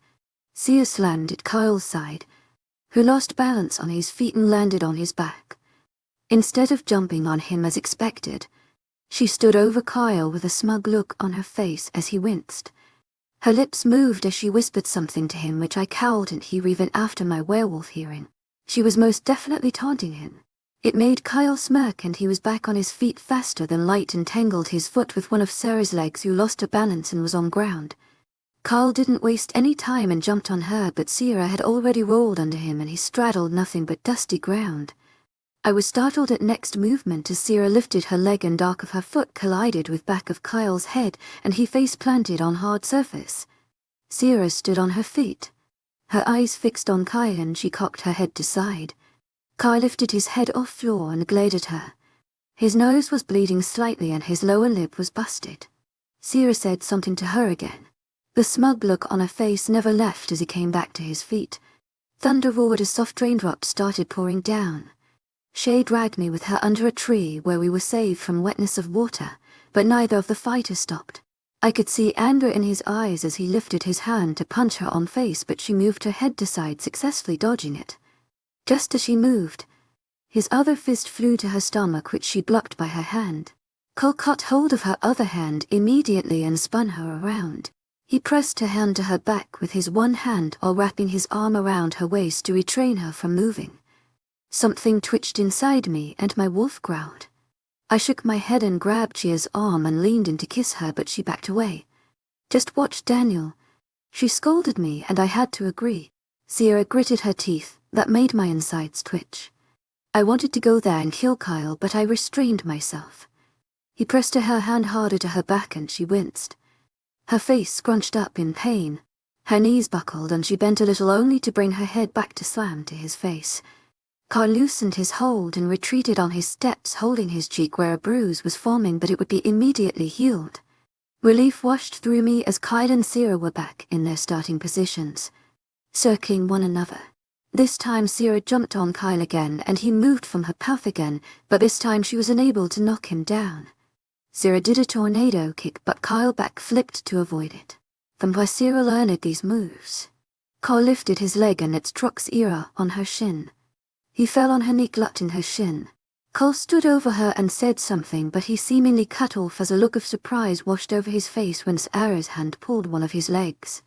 Sera slammed at Kyle's side, who lost balance on his feet and landed on his back. Instead of jumping on him as expected, she stood over Kyle with a smug look on her face as he winced. Her lips moved as she whispered something to him, which I cowed and he even after my werewolf hearing. She was most definitely taunting him. It made Kyle smirk and he was back on his feet faster than light and tangled his foot with one of Sera's legs, who lost her balance and was on ground. Kyle didn't waste any time and jumped on her, but Sera had already rolled under him and he straddled nothing but dusty ground. I was startled at next movement as Sera lifted her leg and arc of her foot collided with back of Kyle's head and he face planted on hard surface. Sera stood on her feet. Her eyes fixed on Kyle and she cocked her head to side. Kyle lifted his head off floor and glared at her. His nose was bleeding slightly and his lower lip was busted. Sera said something to her again. The smug look on her face never left as he came back to his feet. Thunder roared as soft raindrops started pouring down. Shea dragged me with her under a tree where we were saved from wetness of water, but neither of the fighters stopped. I could see anger in his eyes as he lifted his hand to punch her on face, but she moved her head to side, successfully dodging it. Just as she moved, his other fist flew to her stomach, which she blocked by her hand. Cole caught hold of her other hand immediately and spun her around. He pressed her hand to her back with his one hand while wrapping his arm around her waist to retrain her from moving. Something twitched inside me and my wolf growled. I shook my head and grabbed Shea's arm and leaned in to kiss her, but she backed away. Just watch Daniel. She scolded me and I had to agree. Sera gritted her teeth. That made my insides twitch. I wanted to go there and kill Kyle, but I restrained myself. He pressed her hand harder to her back and she winced. Her face scrunched up in pain. Her knees buckled and she bent a little, only to bring her head back to slam to his face. Kyle loosened his hold and retreated on his steps, holding his cheek where a bruise was forming, but it would be immediately healed. Relief washed through me as Kyle and Sera were back in their starting positions, circling one another. This time Sera jumped on Kyle again and he moved from her path again, but this time she was unable to knock him down. Sera did a tornado kick, but Kyle backflipped to avoid it. From where Sera learned these moves, Kyle lifted his leg and it struck Sera on her shin. He fell on her knee, clutching her shin. Cole stood over her and said something, but he seemingly cut off as a look of surprise washed over his face when Sera's hand pulled one of his legs.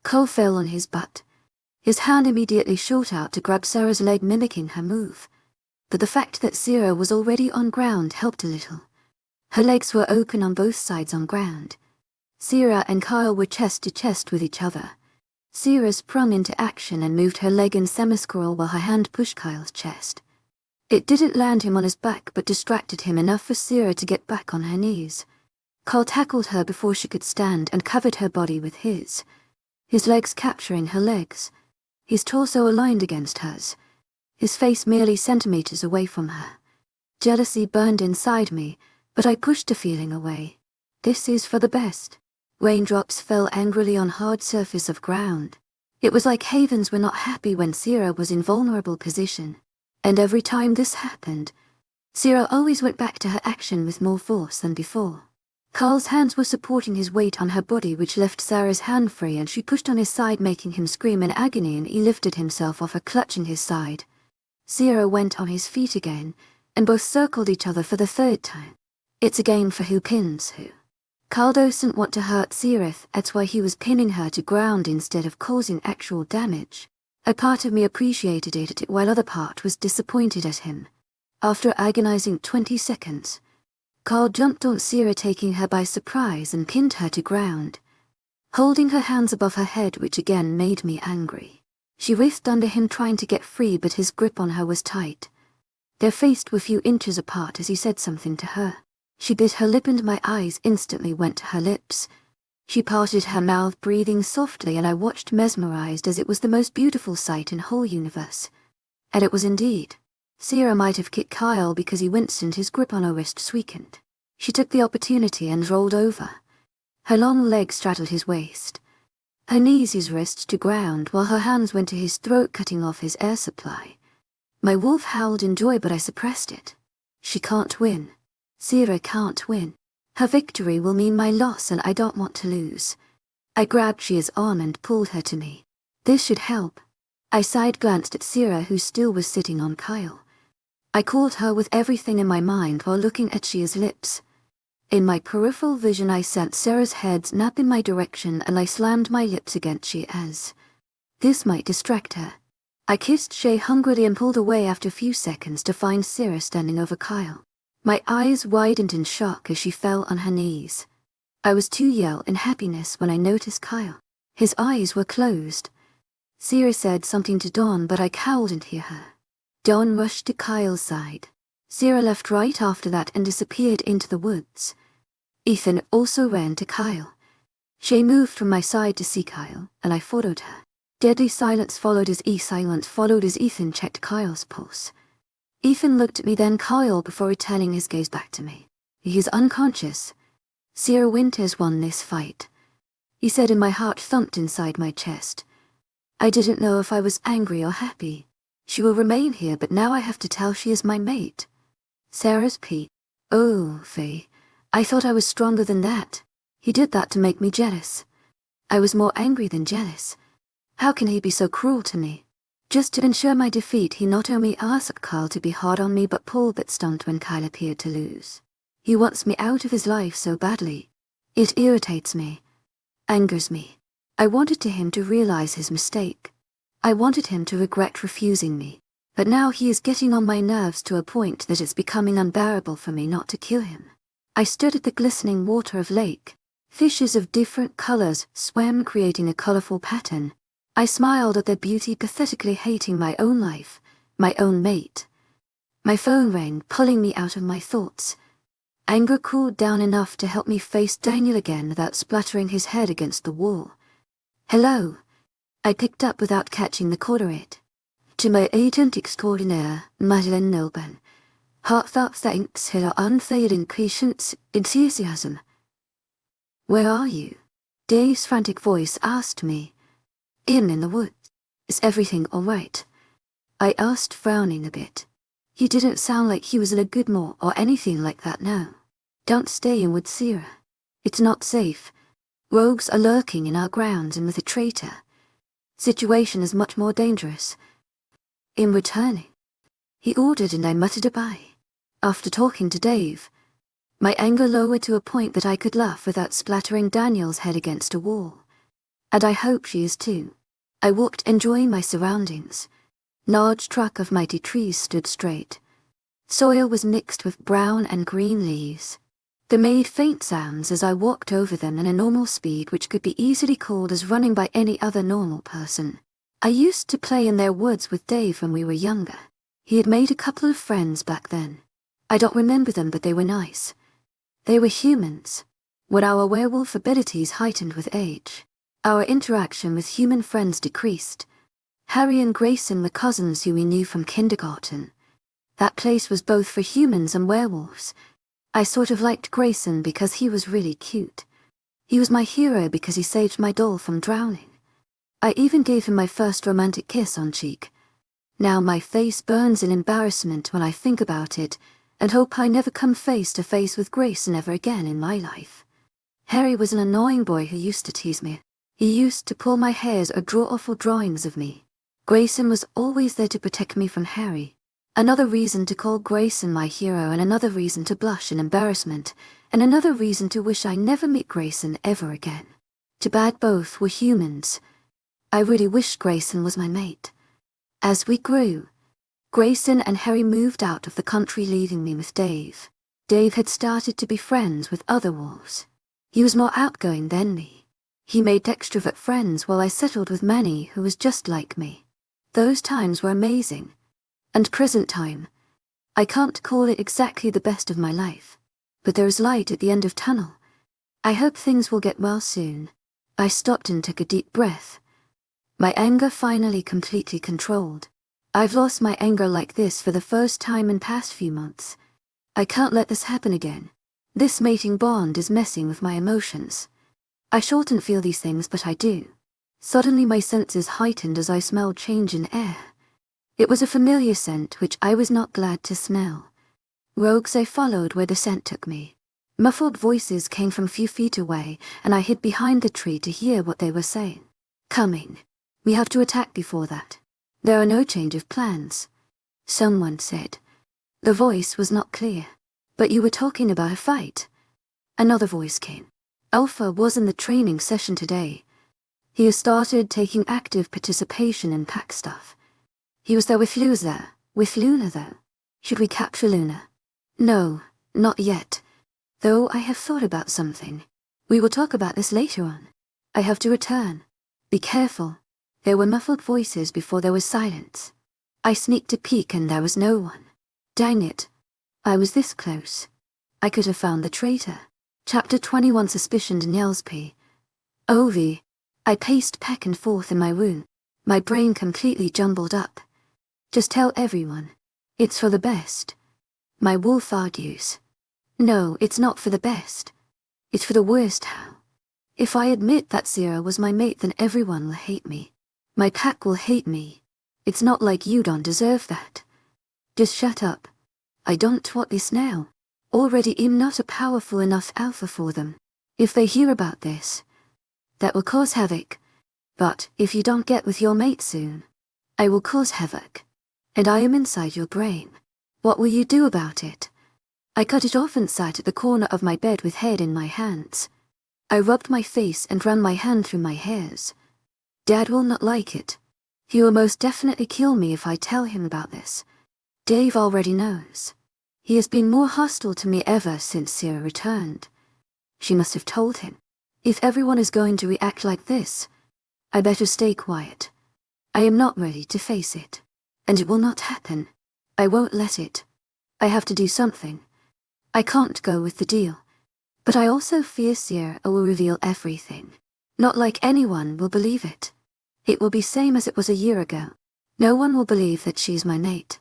Cole fell on his butt. His hand immediately shot out to grab Sera's leg, mimicking her move. But the fact that Sera was already on ground helped a little. Her legs were open on both sides on ground. Sera and Kyle were chest to chest with each other. Sera sprung into action and moved her leg in semi-scroll while her hand pushed Kyle's chest. It didn't land him on his back but distracted him enough for Sera to get back on her knees. Kyle tackled her before she could stand and covered her body with his legs capturing her legs, his torso aligned against hers, his face merely centimeters away from her. Jealousy burned inside me, but I pushed the feeling away. This is for the best. Raindrops fell angrily on hard surface of ground. It was like havens were not happy when Sera was in vulnerable position. And every time this happened, Sera always went back to her action with more force than before. Carl's hands were supporting his weight on her body, which left Sera's hand free, and she pushed on his side, making him scream in agony, and he lifted himself off her, clutching his side. Sera went on his feet again, and both circled each other for the third time. It's a game for who pins who. Carl doesn't want to hurt Sera, that's why he was pinning her to ground instead of causing actual damage. A part of me appreciated it while other part was disappointed at him. After agonizing 20 seconds, Carl jumped on Sera, taking her by surprise, and pinned her to ground, holding her hands above her head, which again made me angry. She writhed under him trying to get free, but his grip on her was tight. Their faces were a few inches apart as he said something to her. She bit her lip and my eyes instantly went to her lips. She parted her mouth, breathing softly, and I watched mesmerized as it was the most beautiful sight in whole universe. And it was indeed. Sera might have kicked Kyle because he winced and his grip on her wrists weakened. She took the opportunity and rolled over. Her long legs straddled his waist. Her knees his wrists to ground while her hands went to his throat, cutting off his air supply. My wolf howled in joy, but I suppressed it. She can't win. Sera can't win. Her victory will mean my loss, and I don't want to lose. I grabbed Shea's arm and pulled her to me. This should help. I side-glanced at Sera, who still was sitting on Kyle. I called her with everything in my mind while looking at Shea's lips. In my peripheral vision I sensed Sera's head snap in my direction, and I slammed my lips against Shea's. This might distract her. I kissed Shea hungrily and pulled away after a few seconds to find Sera standing over Kyle. My eyes widened in shock as she fell on her knees. I was to yell in happiness when I noticed Kyle. His eyes were closed. Sera said something to Dawn, but I cowled and hear her. Dawn rushed to Kyle's side. Sera left right after that and disappeared into the woods. Ethan also ran to Kyle. Shea moved from my side to see Kyle, and I followed her. Deadly silence followed as Ethan checked Kyle's pulse. Ethan looked at me, then Kyle, before returning his gaze back to me. He is unconscious. Sera Winters won this fight, he said, and my heart thumped inside my chest. I didn't know if I was angry or happy. She will remain here, but now I have to tell she is my mate. Sera's P. Oh, Faye, I thought I was stronger than that. He did that to make me jealous. I was more angry than jealous. How can he be so cruel to me? Just to ensure my defeat, he not only asked Kyle to be hard on me, but pulled that stunt when Kyle appeared to lose. He wants me out of his life so badly. It irritates me, angers me. I wanted him to realize his mistake. I wanted him to regret refusing me. But now he is getting on my nerves to a point that it's becoming unbearable for me not to kill him. I stood at the glistening water of lake. Fishes of different colors swam, creating a colorful pattern. I smiled at their beauty, pathetically hating my own life, my own mate. My phone rang, pulling me out of my thoughts. Anger cooled down enough to help me face Daniel again without splattering his head against the wall. Hello. I picked up without catching the corporate. To my agent extraordinaire, Madeleine Nilban. Heartfelt thanks for your unfailing patience, enthusiasm. Where are you? Dave's frantic voice asked me. In the woods. Is everything all right? I asked, frowning a bit. He didn't sound like he was in a good mood or anything like that now. Don't stay in with Sera. It's not safe. Rogues are lurking in our grounds, and with a traitor, situation is much more dangerous. In returning, He ordered and I muttered a bye. After talking to Dave, my anger lowered to a point that I could laugh without splattering Daniel's head against a wall. And I hope she is too. I walked enjoying my surroundings. Large truck of mighty trees stood straight. Soil was mixed with brown and green leaves. They made faint sounds as I walked over them in a normal speed which could be easily called as running by any other normal person. I used to play in their woods with Dave when we were younger. He had made a couple of friends back then. I don't remember them, but they were nice. They were humans. When our werewolf abilities heightened with age, our interaction with human friends decreased. Harry and Grayson were cousins who we knew from kindergarten. That place was both for humans and werewolves. I sort of liked Grayson because he was really cute. He was my hero because he saved my doll from drowning. I even gave him my first romantic kiss on cheek. Now my face burns in embarrassment when I think about it, and hope I never come face to face with Grayson ever again in my life. Harry was an annoying boy who used to tease me. He used to pull my hairs or draw awful drawings of me. Grayson was always there to protect me from Harry. Another reason to call Grayson my hero, and another reason to blush in embarrassment, and another reason to wish I never meet Grayson ever again. Too bad both were humans. I really wished Grayson was my mate. As we grew, Grayson and Harry moved out of the country, leaving me with Dave. Dave had started to be friends with other wolves. He was more outgoing than me. He made extrovert friends while I settled with Manny, who was just like me. Those times were amazing. And present time, I can't call it exactly the best of my life, but there is light at the end of tunnel. I hope things will get well soon. I stopped and took a deep breath. My anger finally completely controlled. I've lost my anger like this for the first time in past few months. I can't let this happen again. This mating bond is messing with my emotions. I shouldn't feel these things, but I do. Suddenly my senses heightened as I smelled change in air. It was a familiar scent which I was not glad to smell. Rogues I followed where the scent took me. Muffled voices came from a few feet away, and I hid behind the tree to hear what they were saying. Coming. We have to attack before that. There are no change of plans. Someone said. The voice was not clear. But you were talking about a fight. Another voice came. Alpha was in the training session today. He has started taking active participation in pack stuff. He was there with Luna though. Should we capture Luna? No, not yet. Though I have thought about something. We will talk about this later on. I have to return. Be careful. There were muffled voices before there was silence. I sneaked a peek and there was no one. Dang it. I was this close. I could have found the traitor. Chapter 21. Suspicioned Nyelsby. Ovi. I paced back and forth in my room, my brain completely jumbled up. Just tell everyone. It's for the best. My wolf argues. No, it's not for the best. It's for the worst. How? If I admit that Sera was my mate, then everyone will hate me. My pack will hate me. It's not like you don't deserve that. Just shut up. I don't want this now. Already I'm not a powerful enough alpha for them. If they hear about this, that will cause havoc. But if you don't get with your mate soon, I will cause havoc. And I am inside your brain. What will you do about it? I cut it off and sat at the corner of my bed with head in my hands. I rubbed my face and ran my hand through my hairs. Dad will not like it. He will most definitely kill me if I tell him about this. Dave already knows. He has been more hostile to me ever since Sera returned. She must have told him. If everyone is going to react like this, I better stay quiet. I am not ready to face it. And it will not happen. I won't let it. I have to do something. I can't go with the deal. But I also fear Sera will reveal everything. Not like anyone will believe it. It will be same as it was a year ago. No one will believe that she's my mate.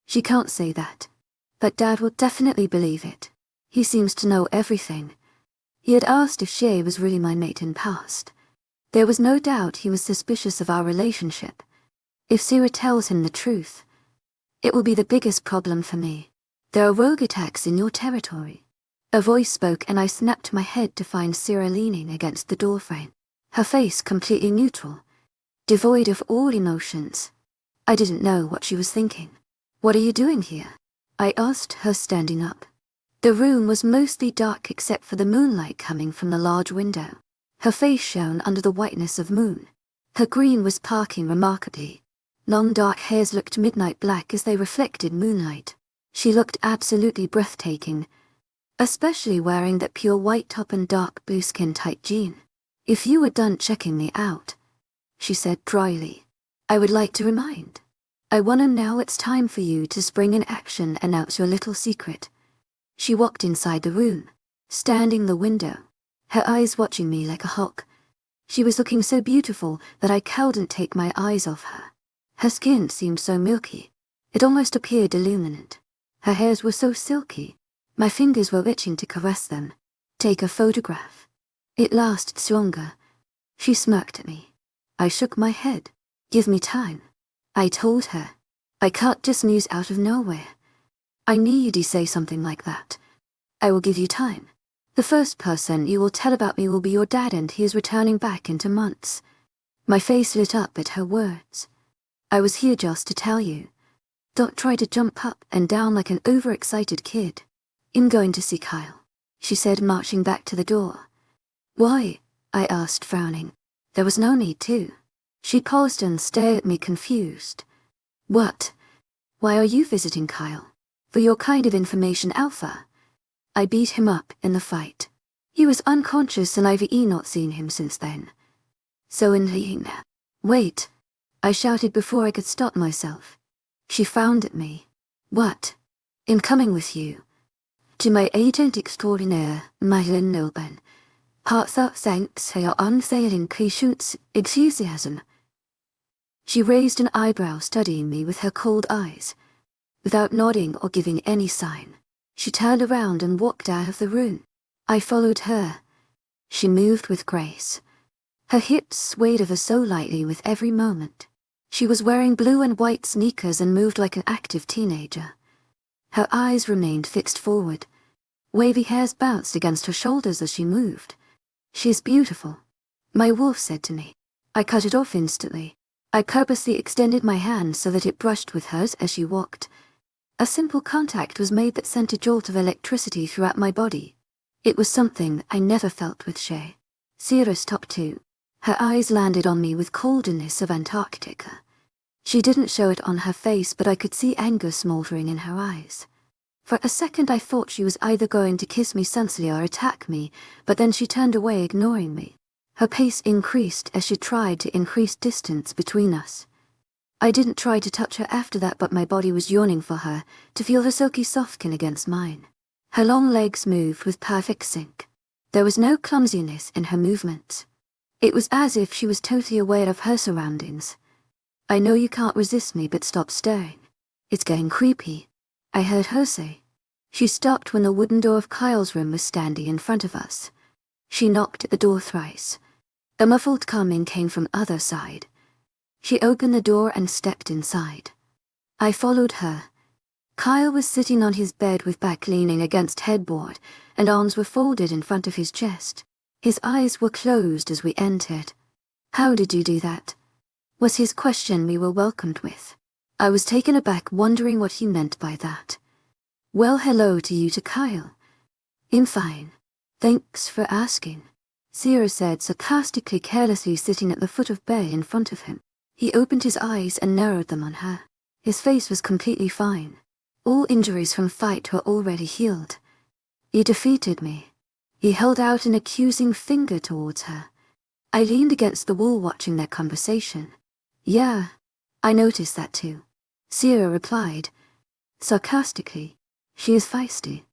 She can't say that. But Dad will definitely believe it. He seems to know everything. He had asked if Shea was really my mate in past. There was no doubt he was suspicious of our relationship. If Sera tells him the truth, it will be the biggest problem for me. There are rogue attacks in your territory. A voice spoke and I snapped my head to find Sera leaning against the doorframe. Her face completely neutral, devoid of all emotions. I didn't know what she was thinking. What are you doing here? I asked her, standing up. The room was mostly dark except for the moonlight coming from the large window. Her face shone under the whiteness of moon. Her green was sparkling remarkably. Long dark hairs looked midnight black as they reflected moonlight. She looked absolutely breathtaking, especially wearing that pure white top and dark blue skin tight jean. If you were done checking me out, she said dryly, I would like to remind. I want to now it's time for you to spring in action and announce your little secret. She walked inside the room, standing the window, her eyes watching me like a hawk. She was looking so beautiful that I couldn't take my eyes off her. Her skin seemed so milky. It almost appeared illuminant. Her hairs were so silky. My fingers were itching to caress them. Take a photograph. It lasts longer. She smirked at me. I shook my head. Give me time. I told her. I can't just muse out of nowhere. I need you to say something like that. I will give you time. The first person you will tell about me will be your dad, and he is returning back into months. My face lit up at her words. I was here just to tell you. Don't try to jump up and down like an overexcited kid. I'm going to see Kyle, she said, marching back to the door. Why? I asked, frowning. There was no need to. She paused and stared at me, confused. What? Why are you visiting Kyle? For your kind of information, Alpha. I beat him up in the fight. He was unconscious and I've not seen him since then. So in Wait, I shouted before I could stop myself. She frowned at me. What? I'm coming with you. To my agent extraordinaire, Mythical Nilben. Heartfelt thanks for your unfailing patience, enthusiasm. She raised an eyebrow, studying me with her cold eyes. Without nodding or giving any sign, she turned around and walked out of the room. I followed her. She moved with grace. Her hips swayed ever so lightly with every moment. She was wearing blue and white sneakers and moved like an active teenager. Her eyes remained fixed forward. Wavy hairs bounced against her shoulders as she moved. She is beautiful, my wolf said to me. I cut it off instantly. I purposely extended my hand so that it brushed with hers as she walked. A simple contact was made that sent a jolt of electricity throughout my body. It was something I never felt with Shea. Sera stopped too. Her eyes landed on me with coldness of Antarctica. She didn't show it on her face, but I could see anger smoldering in her eyes. For a second I thought she was either going to kiss me sensually or attack me, but then she turned away, ignoring me. Her pace increased as she tried to increase distance between us. I didn't try to touch her after that, but my body was yearning for her, to feel her silky soft skin against mine. Her long legs moved with perfect sync. There was no clumsiness in her movements. It was as if she was totally aware of her surroundings. I know you can't resist me, but stop staring. It's getting creepy, I heard her say. She stopped when the wooden door of Kyle's room was standing in front of us. She knocked at the door thrice. A muffled coming came from the other side. She opened the door and stepped inside. I followed her. Kyle was sitting on his bed with back leaning against headboard, and arms were folded in front of his chest. His eyes were closed as we entered. How did you do that? Was his question we were welcomed with. I was taken aback, wondering what he meant by that. Well, hello to you, to Kyle. I'm fine. Thanks for asking, Sera said sarcastically, carelessly sitting at the foot of bed in front of him. He opened his eyes and narrowed them on her. His face was completely fine. All injuries from fight were already healed. You defeated me. He held out an accusing finger towards her. I leaned against the wall watching their conversation. Yeah, I noticed that too, Sera replied. Sarcastically, she is feisty,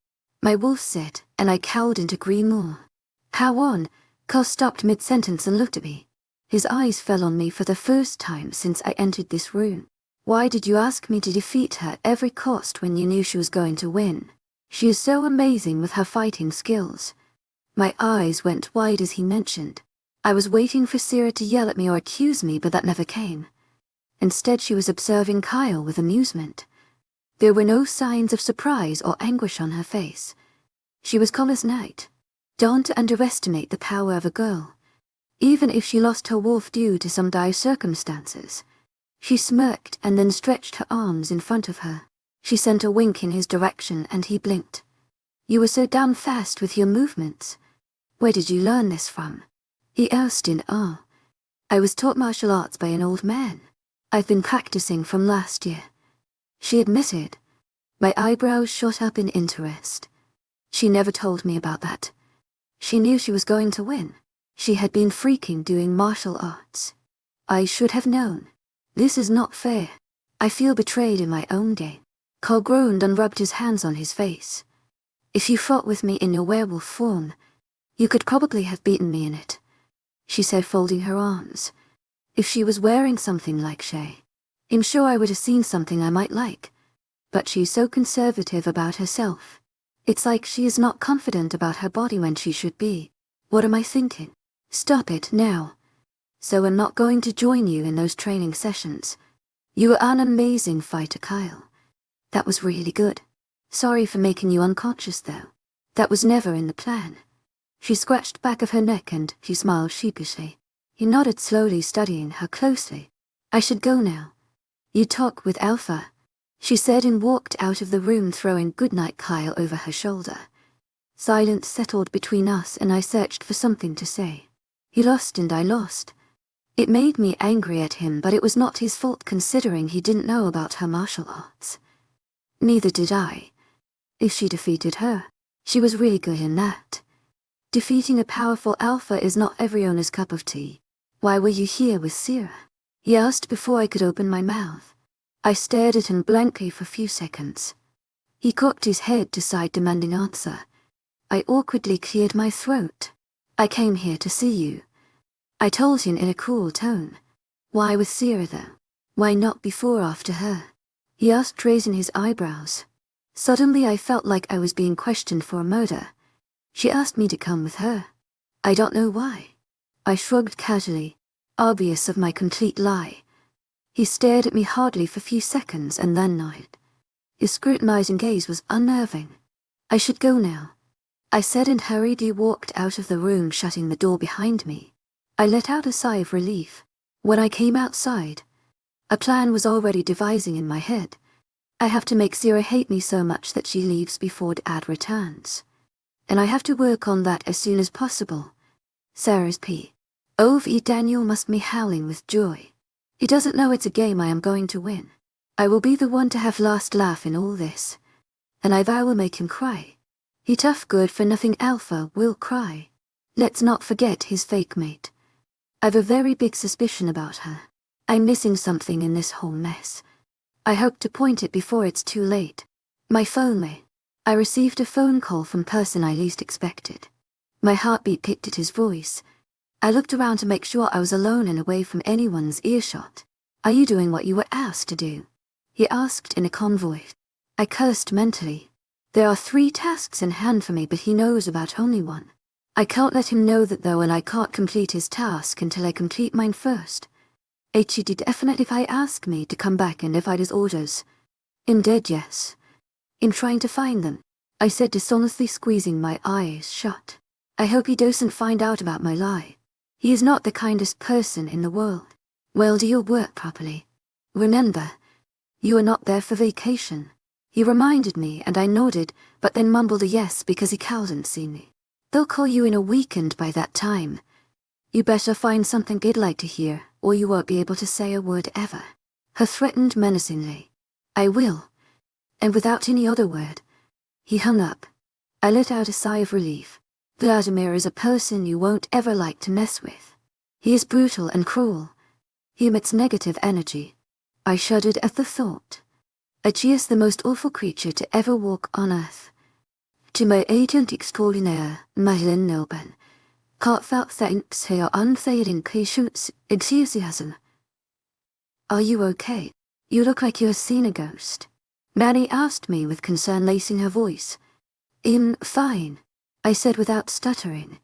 my wolf said, and I cowed into green more. How on? Kyle stopped mid-sentence and looked at me. His eyes fell on me for the first time since I entered this room. Why did you ask me to defeat her at every cost when you knew she was going to win? She is so amazing with her fighting skills. My eyes went wide as he mentioned. I was waiting for Sera to yell at me or accuse me, but that never came. Instead, she was observing Kyle with amusement. There were no signs of surprise or anguish on her face. She was calm as night. Don't underestimate the power of a girl, even if she lost her wolf due to some dire circumstances. She smirked and then stretched her arms in front of her. She sent a wink in his direction and he blinked. You were so damn fast with your movements. Where did you learn this from? He asked in awe. I was taught martial arts by an old man. I've been practicing from last year. She admitted. My eyebrows shot up in interest. She never told me about that. She knew she was going to win. She had been freaking doing martial arts. I should have known. This is not fair. I feel betrayed in my own game. Cole groaned and rubbed his hands on his face. If you fought with me in your werewolf form, you could probably have beaten me in it, she said, folding her arms. If she was wearing something like Shea, I'm sure I would have seen something I might like. But she's so conservative about herself. It's like she is not confident about her body when she should be. What am I thinking? Stop it now. So I'm not going to join you in those training sessions. You were an amazing fighter, Kyle. That was really good. Sorry for making you unconscious, though. That was never in the plan. She scratched back of her neck and she smiled sheepishly. He nodded slowly, studying her closely. I should go now. You talk with Alpha, she said, and walked out of the room, throwing goodnight Kyle over her shoulder. Silence settled between us and I searched for something to say. He lost and I lost. It made me angry at him, but it was not his fault considering he didn't know about her martial arts. Neither did I. If she defeated her, she was really good in that. Defeating a powerful alpha is not every owner's cup of tea. Why were you here with Sera? He asked before I could open my mouth. I stared at him blankly for a few seconds. He cocked his head to side, demanding answer. I awkwardly cleared my throat. I came here to see you, I told him in a cool tone. Why with Sera, though? Why not before or after her? He asked, raising his eyebrows. Suddenly I felt like I was being questioned for a murder. She asked me to come with her. I don't know why. I shrugged casually, obvious of my complete lie. He stared at me hardly for a few seconds and then nodded. His scrutinizing gaze was unnerving. I should go now, I said, and hurriedly walked out of the room, shutting the door behind me. I let out a sigh of relief. When I came outside, a plan was already devising in my head. I have to make Sera hate me so much that she leaves before Dad returns. And I have to work on that as soon as possible. Sarah's P.O.V. Daniel must be howling with joy. He doesn't know it's a game I am going to win. I will be the one to have last laugh in all this. And I vow will make him cry. He tough good for nothing alpha will cry. Let's not forget his fake mate. I've a very big suspicion about her. I'm missing something in this whole mess. I hope to point it before it's too late. My phone. I received a phone call from person I least expected. My heartbeat picked at his voice. I looked around to make sure I was alone and away from anyone's earshot. Are you doing what you were asked to do? He asked in a calm voice. I cursed mentally. There are 3 tasks in hand for me, but he knows about only one. I can't let him know that though, and I can't complete his task until I complete mine first. He did definitely if I ask me to come back and if I'd his orders. I'm dead, yes. I'm trying to find them, I said, dishonestly squeezing my eyes shut. I hope he doesn't find out about my lie. He is not the kindest person in the world. Well, do your work properly. Remember, you are not there for vacation. He reminded me and I nodded, but then mumbled a yes because he couldn't see me. They'll call you in a weekend by that time. You better find something I'd like to hear, or you won't be able to say a word ever. Her threatened menacingly. I will. And without any other word, he hung up. I let out a sigh of relief. Vladimir is a person you won't ever like to mess with. He is brutal and cruel. He emits negative energy. I shuddered at the thought. She is the most awful creature to ever walk on earth. To my agent extraordinaire, Madeline Nilben. Heartfelt thanks for your unfailing patience, enthusiasm. Are you okay? You look like you have seen a ghost. Manny asked me with concern, lacing her voice. I'm fine, I said without stuttering.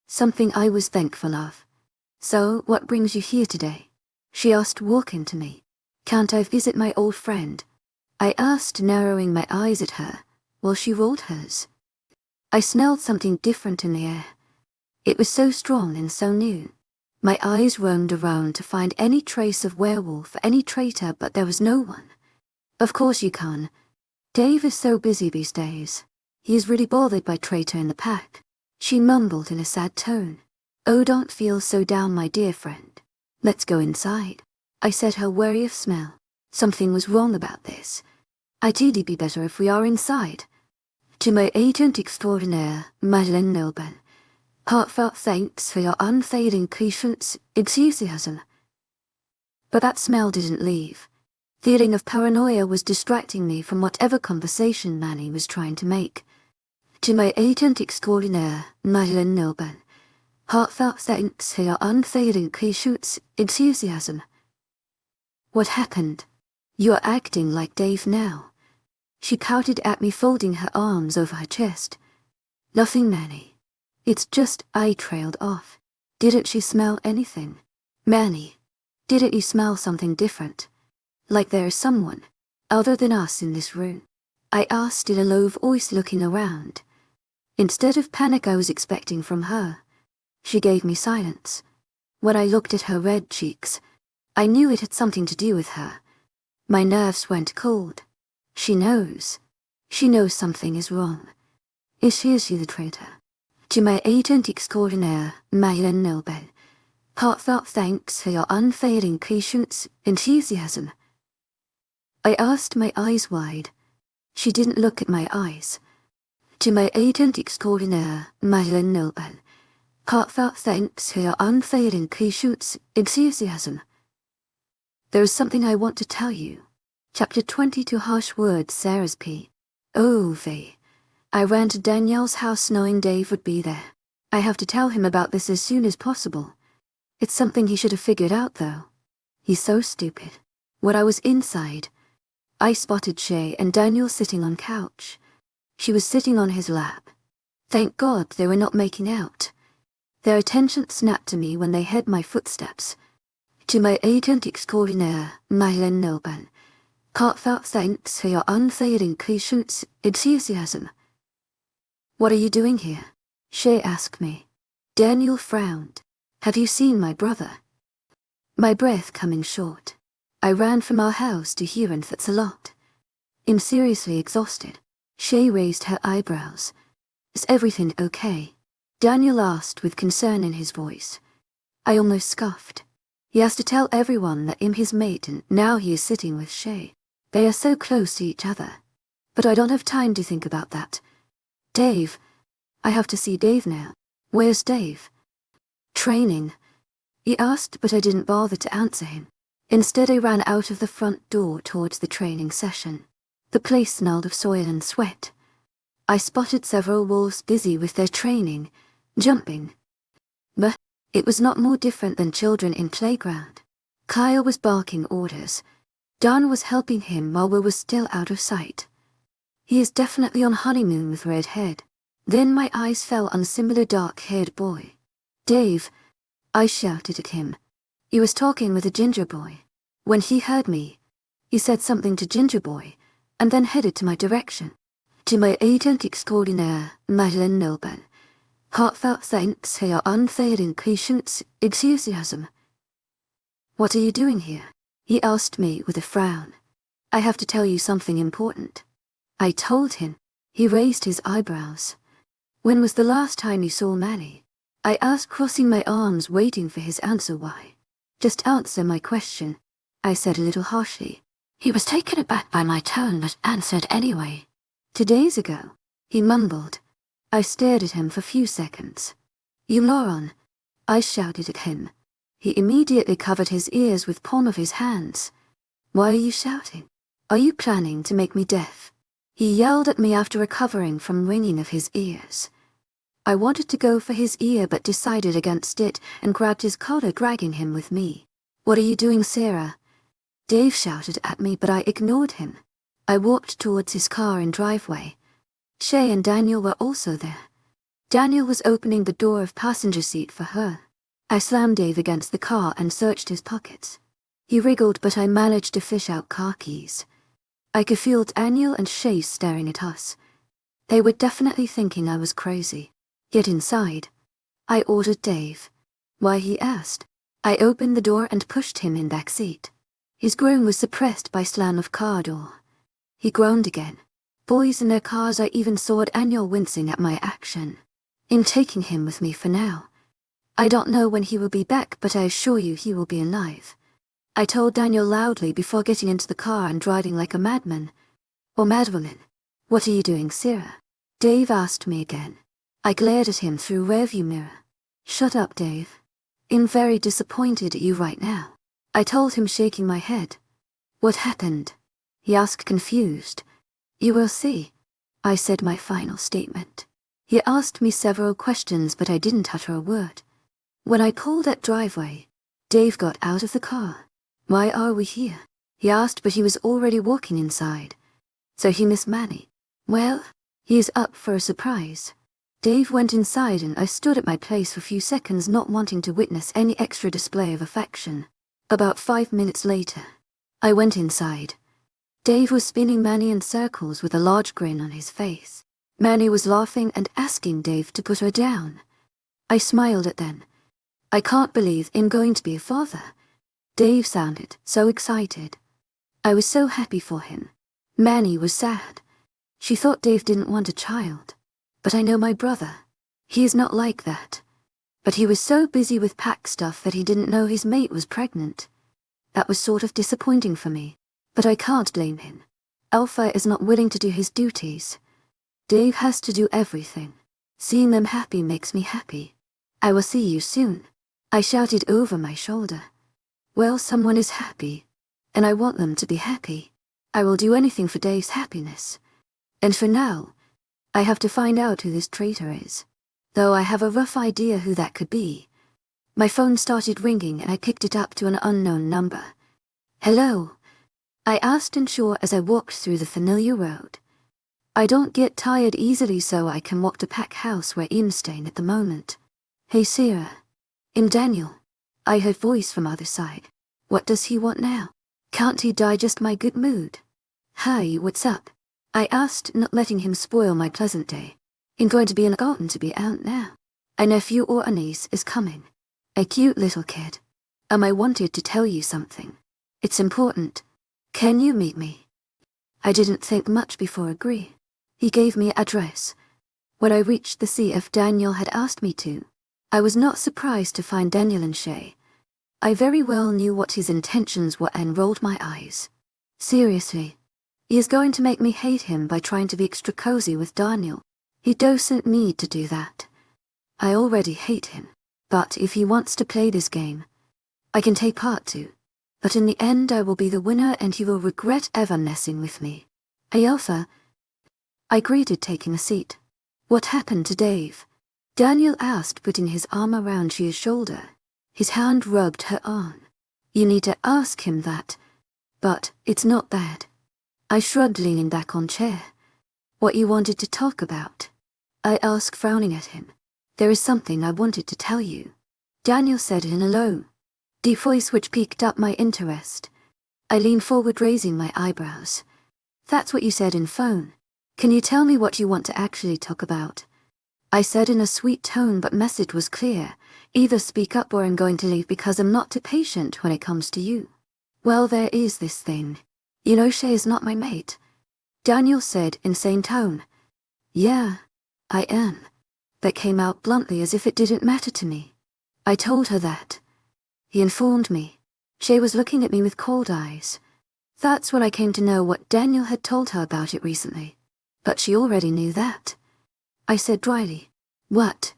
Something I was thankful of. So, what brings you here today? She asked, walking to me. Can't I visit my old friend? I asked, narrowing my eyes at her, while she rolled hers. I smelled something different in the air. It was so strong and so new. My eyes roamed around to find any trace of werewolf, any traitor, but there was no one. Of course you can. Dave is so busy these days. He is really bothered by traitor in the pack. She mumbled in a sad tone. Oh, don't feel so down, my dear friend. Let's go inside. I said, her wary of smell. Something was wrong about this. It'd be better if we are inside. To my agent extraordinaire, Madeleine Nilben, heartfelt thanks for your unfading patience, enthusiasm. But that smell didn't leave. Feeling of paranoia was distracting me from whatever conversation Manny was trying to make. To my agent extraordinaire, Madeleine Nilben, heartfelt thanks for your unfading patience, enthusiasm. What happened? You're acting like Dave now. She pouted at me, folding her arms over her chest. Nothing, Manny. It's just I trailed off. Didn't she smell anything? Manny, didn't you smell something different? Like there is someone other than us in this room? I asked in a low voice, looking around. Instead of panic I was expecting from her, she gave me silence. When I looked at her red cheeks, I knew it had something to do with her. My nerves went cold. She knows. She knows something is wrong. Is she the traitor? To my agent extraordinaire, Madeleine Nilben, heartfelt thanks for your unfailing patience, enthusiasm. I asked, my eyes wide. She didn't look at my eyes. To my agent extraordinaire, Madeleine Nilben, heartfelt thanks for your unfailing patience, enthusiasm. There is something I want to tell you. Chapter 22. Harsh words. Sera's P. Oh, V. I ran to Danielle's house knowing Dave would be there. I have to tell him about this as soon as possible. It's something he should have figured out, though. He's so stupid. When I was inside, I spotted Shea and Daniel sitting on couch. She was sitting on his lap. Thank God they were not making out. Their attention snapped to me when they heard my footsteps. To my agent extraordinaire, Madeleine Nilben, heartfelt thanks for your unfailing patience, enthusiasm. What are you doing here? Shea asked me. Daniel frowned. Have you seen my brother? My breath coming short. I ran from our house to here, and that's a lot. I'm seriously exhausted. Shea raised her eyebrows. Is everything okay? Daniel asked with concern in his voice. I almost scoffed. He has to tell everyone that I'm his mate, and now he is sitting with Shea. They are so close to each other. But I don't have time to think about that. Dave. I have to see Dave now. Where's Dave? Training. He asked, but I didn't bother to answer him. Instead, I ran out of the front door towards the training session. The place smelled of soil and sweat. I spotted several wolves busy with their training, jumping. But it was not more different than children in playground. Kyle was barking orders. Don was helping him while we were still out of sight. He is definitely on honeymoon with red head. Then my eyes fell on a similar dark-haired boy. Dave, I shouted at him. He was talking with a ginger boy. When he heard me, he said something to ginger boy, and then headed to my direction. To my agent extraordinaire, Madeleine Nilben, heartfelt thanks for your unfailing patience, enthusiasm. What are you doing here? He asked me with a frown. I have to tell you something important. I told him. He raised his eyebrows. When was the last time you saw Manny? I asked, crossing my arms, waiting for his answer. Why? Just answer my question, I said a little harshly. He was taken aback by my tone, but answered anyway. 2 days ago, he mumbled. I stared at him for a few seconds. You moron, I shouted at him. He immediately covered his ears with palm of his hands. Why are you shouting? Are you planning to make me deaf? He yelled at me after recovering from ringing of his ears. I wanted to go for his ear but decided against it and grabbed his collar, dragging him with me. What are you doing, Sera? Dave shouted at me, but I ignored him. I walked towards his car and driveway. Shea and Daniel were also there. Daniel was opening the door of passenger seat for her. I slammed Dave against the car and searched his pockets. He wriggled, but I managed to fish out car keys. I could feel Daniel and Shea staring at us. They were definitely thinking I was crazy. Get inside, I ordered Dave. Why, he asked. I opened the door and pushed him in back seat. His groan was suppressed by slam of car door. He groaned again. Boys in their cars. I even saw Daniel wincing at my action in taking him with me for now. I don't know when he will be back, but I assure you he will be alive. I told Daniel loudly before getting into the car and driving like a madman. Or madwoman. What are you doing, Sera? Dave asked me again. I glared at him through rearview mirror. Shut up, Dave. I'm very disappointed at you right now. I told him, shaking my head. What happened? He asked, confused. You will see. I said my final statement. He asked me several questions, but I didn't utter a word. When I pulled that driveway, Dave got out of the car. Why are we here? He asked, but he was already walking inside. So he missed Manny. Well, he is up for a surprise. Dave went inside and I stood at my place for a few seconds, not wanting to witness any extra display of affection. About 5 minutes later, I went inside. Dave was spinning Manny in circles with a large grin on his face. Manny was laughing and asking Dave to put her down. I smiled at them. I can't believe I'm going to be a father. Dave sounded so excited. I was so happy for him. Manny was sad. She thought Dave didn't want a child. But I know my brother. He is not like that. But he was so busy with pack stuff that he didn't know his mate was pregnant. That was sort of disappointing for me. But I can't blame him. Alpha is not willing to do his duties. Dave has to do everything. Seeing them happy makes me happy. I will see you soon. I shouted over my shoulder. Well, someone is happy. And I want them to be happy. I will do anything for Dave's happiness. And for now, I have to find out who this traitor is. Though I have a rough idea who that could be. My phone started ringing and I picked it up to an unknown number. Hello? I asked unsure as I walked through the familiar road. I don't get tired easily, so I can walk to Pack House where I'm staying at the moment. Hey, Sera. I'm Daniel. I heard voice from other side. What does he want now? Can't he digest my good mood? Hi, what's up? I asked, not letting him spoil my pleasant day. I'm going to be in garden to be out now. A nephew or a niece is coming. A cute little kid. I wanted to tell you something. It's important. Can you meet me? I didn't think much before agreeing. He gave me address. When I reached the CF, Daniel had asked me to. I was not surprised to find Daniel and Shea. I very well knew what his intentions were and rolled my eyes. Seriously. He is going to make me hate him by trying to be extra cozy with Daniel. He doesn't need to do that. I already hate him. But if he wants to play this game, I can take part too. But in the end I will be the winner and he will regret ever messing with me. Alpha. I greeted, taking a seat. What happened to Dave? Daniel asked, putting his arm around Shea's shoulder. His hand rubbed her arm. You need to ask him that. But it's not bad. I shrugged, leaning back on chair. What you wanted to talk about? I asked, frowning at him. There is something I wanted to tell you. Daniel said in a low, deep voice which piqued up my interest. I leaned forward, raising my eyebrows. That's what you said in phone. Can you tell me what you want to actually talk about? I said in a sweet tone, but message was clear. Either speak up or I'm going to leave because I'm not too patient when it comes to you. Well, there is this thing. You know Shea is not my mate. Daniel said in same tone. Yeah, I am. That came out bluntly as if it didn't matter to me. I told her that. He informed me. Shea was looking at me with cold eyes. That's when I came to know what Daniel had told her about it recently. But she already knew that. I said dryly. What?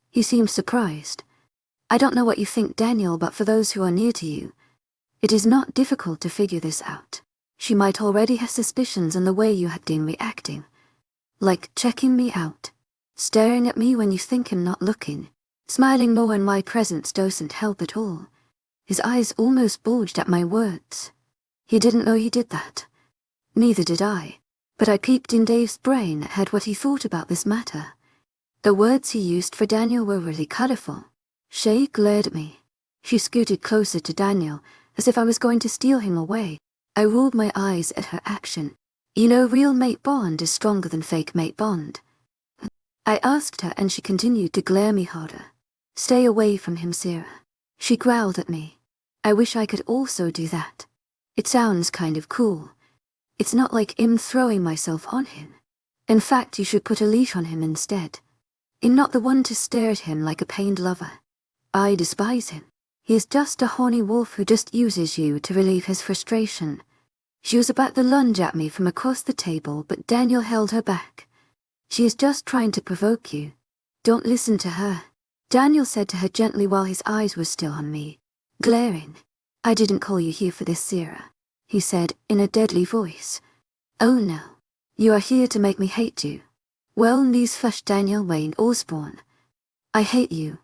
He seemed surprised. I don't know what you think, Daniel, but for those who are near to you, it is not difficult to figure this out. She might already have suspicions in the way you had been reacting. Like checking me out. Staring at me when you think I'm not looking. Smiling more when my presence doesn't help at all. His eyes almost bulged at my words. He didn't know he did that. Neither did I. But I peeped in Dave's brain at what he thought about this matter. The words he used for Daniel were really colorful. Shea glared at me. She scooted closer to Daniel, as if I was going to steal him away. I rolled my eyes at her action. You know, real mate bond is stronger than fake mate bond. I asked her and she continued to glare me harder. Stay away from him, Sera. She growled at me. I wish I could also do that. It sounds kind of cool. It's not like I'm throwing myself on him. In fact, you should put a leash on him instead. I'm not the one to stare at him like a pained lover. I despise him. He is just a horny wolf who just uses you to relieve his frustration. She was about to lunge at me from across the table, but Daniel held her back. She is just trying to provoke you. Don't listen to her, Daniel said to her gently while his eyes were still on me, glaring. I didn't call you here for this, Sera, he said in a deadly voice. Oh no. You are here to make me hate you. Well, newsflash, Daniel Wayne Osborne. I hate you.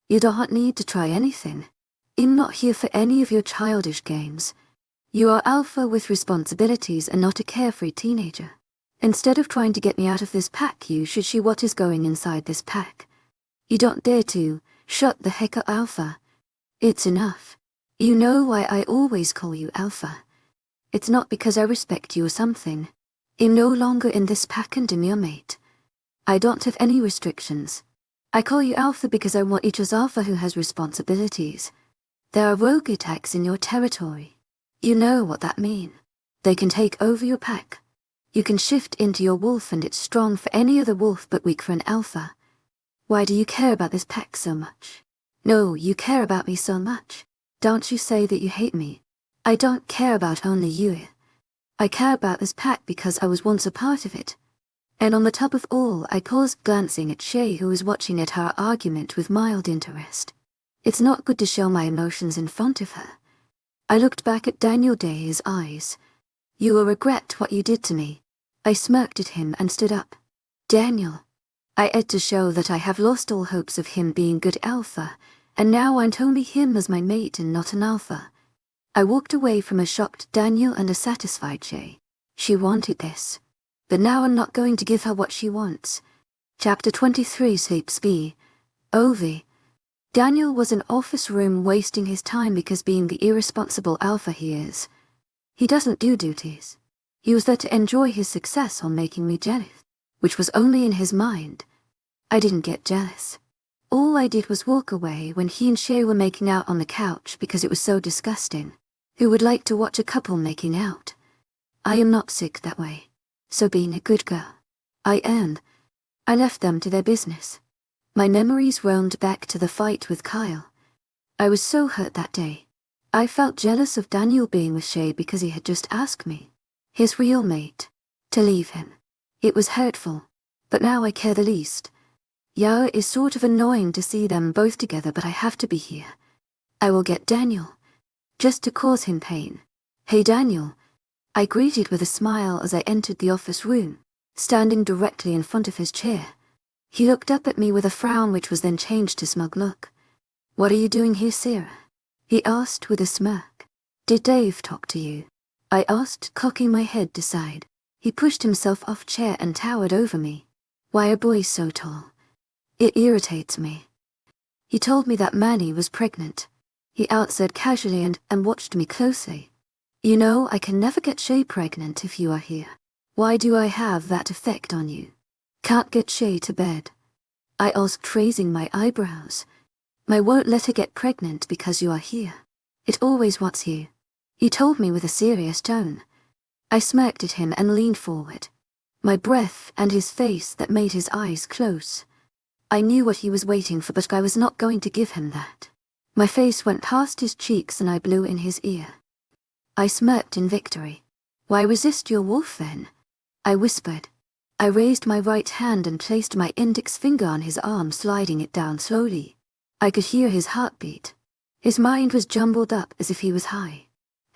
You don't need to try anything. I'm not here for any of your childish games. You are alpha with responsibilities and not a carefree teenager. Instead of trying to get me out of this pack, you should see what is going inside this pack. You don't dare to. Shut the heck up, Alpha. It's enough. You know why I always call you Alpha. It's not because I respect you or something. I'm no longer in this pack and I'm your mate. I don't have any restrictions. I call you Alpha because I want each as Alpha who has responsibilities. There are rogue attacks in your territory. You know what that means. They can take over your pack. You can shift into your wolf and it's strong for any other wolf but weak for an Alpha. Why do you care about this pack so much? No, you care about me so much. Don't you say that you hate me. I don't care about only you. I care about this pack because I was once a part of it. And on the top of all, I paused, glancing at Shea, who was watching at our argument with mild interest. It's not good to show my emotions in front of her. I looked back at Daniel Day's eyes. You will regret what you did to me. I smirked at him and stood up. Daniel. I had to show that I have lost all hopes of him being good Alpha, and now I want only him as my mate and not an Alpha. I walked away from a shocked Daniel and a satisfied Shea. She wanted this. But now I'm not going to give her what she wants. Chapter 23, Sleep Spee. Ovi. Daniel was in office room wasting his time because being the irresponsible Alpha he is. He doesn't do duties. He was there to enjoy his success on making me jealous, which was only in his mind. I didn't get jealous. All I did was walk away when he and Shea were making out on the couch because it was so disgusting. Who would like to watch a couple making out? I am not sick that way. So being a good girl, I am. I left them to their business. My memories roamed back to the fight with Kyle. I was so hurt that day. I felt jealous of Daniel being with Shea because he had just asked me, his real mate, to leave him. It was hurtful, but now I care the least. Yeah, it is sort of annoying to see them both together, but I have to be here. I will get Daniel, just to cause him pain. Hey Daniel. I greeted with a smile as I entered the office room, standing directly in front of his chair. He looked up at me with a frown which was then changed to smug look. What are you doing here, Sera? He asked with a smirk. Did Dave talk to you? I asked, cocking my head to side. He pushed himself off chair and towered over me. Why are boys so tall? It irritates me. He told me that Manny was pregnant. He answered casually and watched me closely. You know, I can never get Shea pregnant if you are here. Why do I have that effect on you? Can't get Shea to bed. I asked, raising my eyebrows. I won't let her get pregnant because you are here. It always wants you. He told me with a serious tone. I smirked at him and leaned forward. My breath and his face that made his eyes close. I knew what he was waiting for, but I was not going to give him that. My face went past his cheeks and I blew in his ear. I smirked in victory. Why resist your wolf then? I whispered. I raised my right hand and placed my index finger on his arm, sliding it down slowly. I could hear his heartbeat. His mind was jumbled up as if he was high.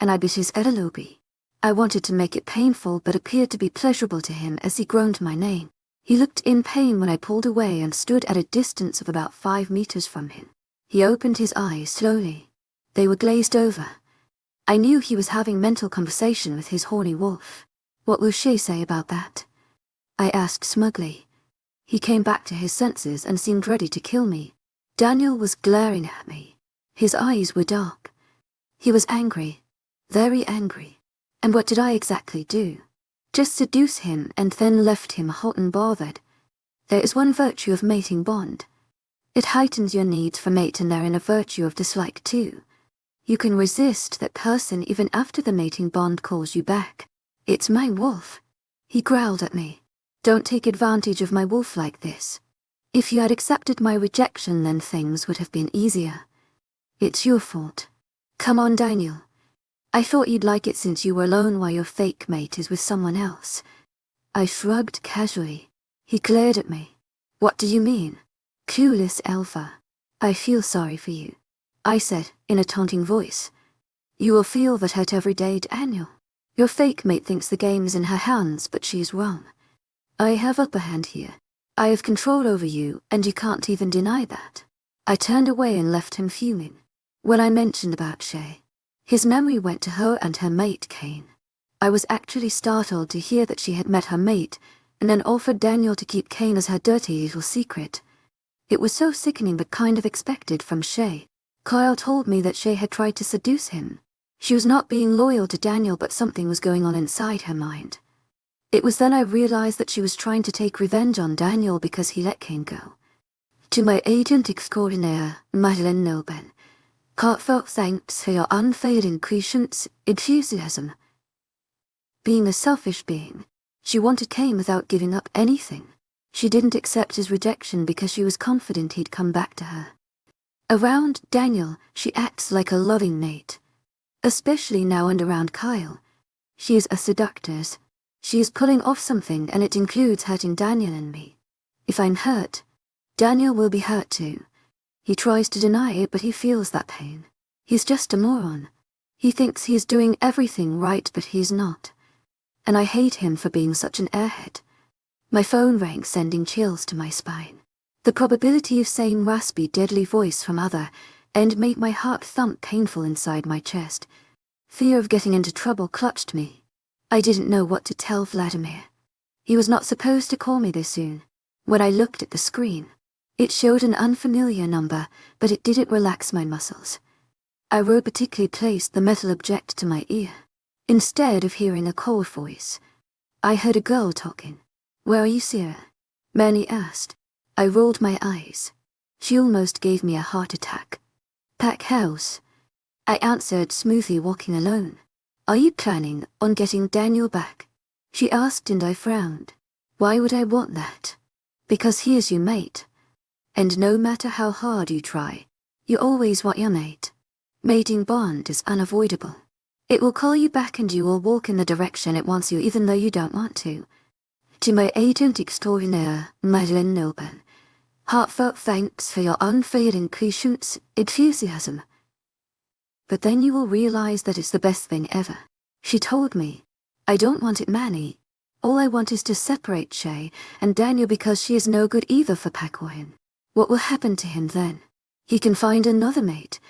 And I bit his earlobe. I wanted to make it painful but appeared to be pleasurable to him as he groaned my name. He looked in pain when I pulled away and stood at a distance of about 5 meters from him. He opened his eyes slowly. They were glazed over. I knew he was having mental conversation with his horny wolf. What will Shea say about that? I asked smugly. He came back to his senses and seemed ready to kill me. Daniel was glaring at me. His eyes were dark. He was angry. Very angry. And what did I exactly do? Just seduce him and then left him hot and bothered. There is one virtue of mating bond. It heightens your needs for mate, and therein a virtue of dislike too. You can resist that person even after the mating bond calls you back. It's my wolf. He growled at me. Don't take advantage of my wolf like this. If you had accepted my rejection, then things would have been easier. It's your fault. Come on, Daniel. I thought you'd like it since you were alone while your fake mate is with someone else. I shrugged casually. He glared at me. What do you mean? Clueless Alpha. I feel sorry for you, I said, in a taunting voice. You will feel that hurt every day, Daniel. Your fake mate thinks the game is in her hands, but she's wrong. I have upper hand here. I have control over you, and you can't even deny that. I turned away and left him fuming. When I mentioned about Shea, his memory went to her and her mate, Cain. I was actually startled to hear that she had met her mate, and then offered Daniel to keep Cain as her dirty little secret. It was so sickening but kind of expected from Shea. Kyle told me that Shea had tried to seduce him. She was not being loyal to Daniel, but something was going on inside her mind. It was then I realized that she was trying to take revenge on Daniel because he let Cain go. To my agent extraordinaire, Madeleine Nilben, heartfelt thanks for your unfailing patience, enthusiasm. Being a selfish being, she wanted Cain without giving up anything. She didn't accept his rejection because she was confident he'd come back to her. Around Daniel, she acts like a loving mate. Especially now and around Kyle. She is a seductress. She is pulling off something, and it includes hurting Daniel and me. If I'm hurt, Daniel will be hurt too. He tries to deny it, but he feels that pain. He's just a moron. He thinks he's doing everything right, but he's not. And I hate him for being such an airhead. My phone rang, sending chills to my spine. The probability of saying raspy, deadly voice from other end made my heart thump painful inside my chest. Fear of getting into trouble clutched me. I didn't know what to tell Vladimir. He was not supposed to call me this soon. When I looked at the screen, it showed an unfamiliar number, but it didn't relax my muscles. I robotically placed the metal object to my ear. Instead of hearing a cold voice, I heard a girl talking. Where are you, Sera? Manny asked. I rolled my eyes. She almost gave me a heart attack. Pack house. I answered smoothly, walking alone. Are you planning on getting Daniel back? She asked, and I frowned. Why would I want that? Because he is your mate. And no matter how hard you try, you always want your mate. Mating bond is unavoidable. It will call you back and you will walk in the direction it wants you even though you don't want to. To my agent extraordinaire, Madeleine Nilben, heartfelt thanks for your unfailing patience, enthusiasm. But then you will realize that it's the best thing ever. She told me, I don't want it, Manny. All I want is to separate Shea and Daniel because she is no good either for Pack or him. What will happen to him then? He can find another mate.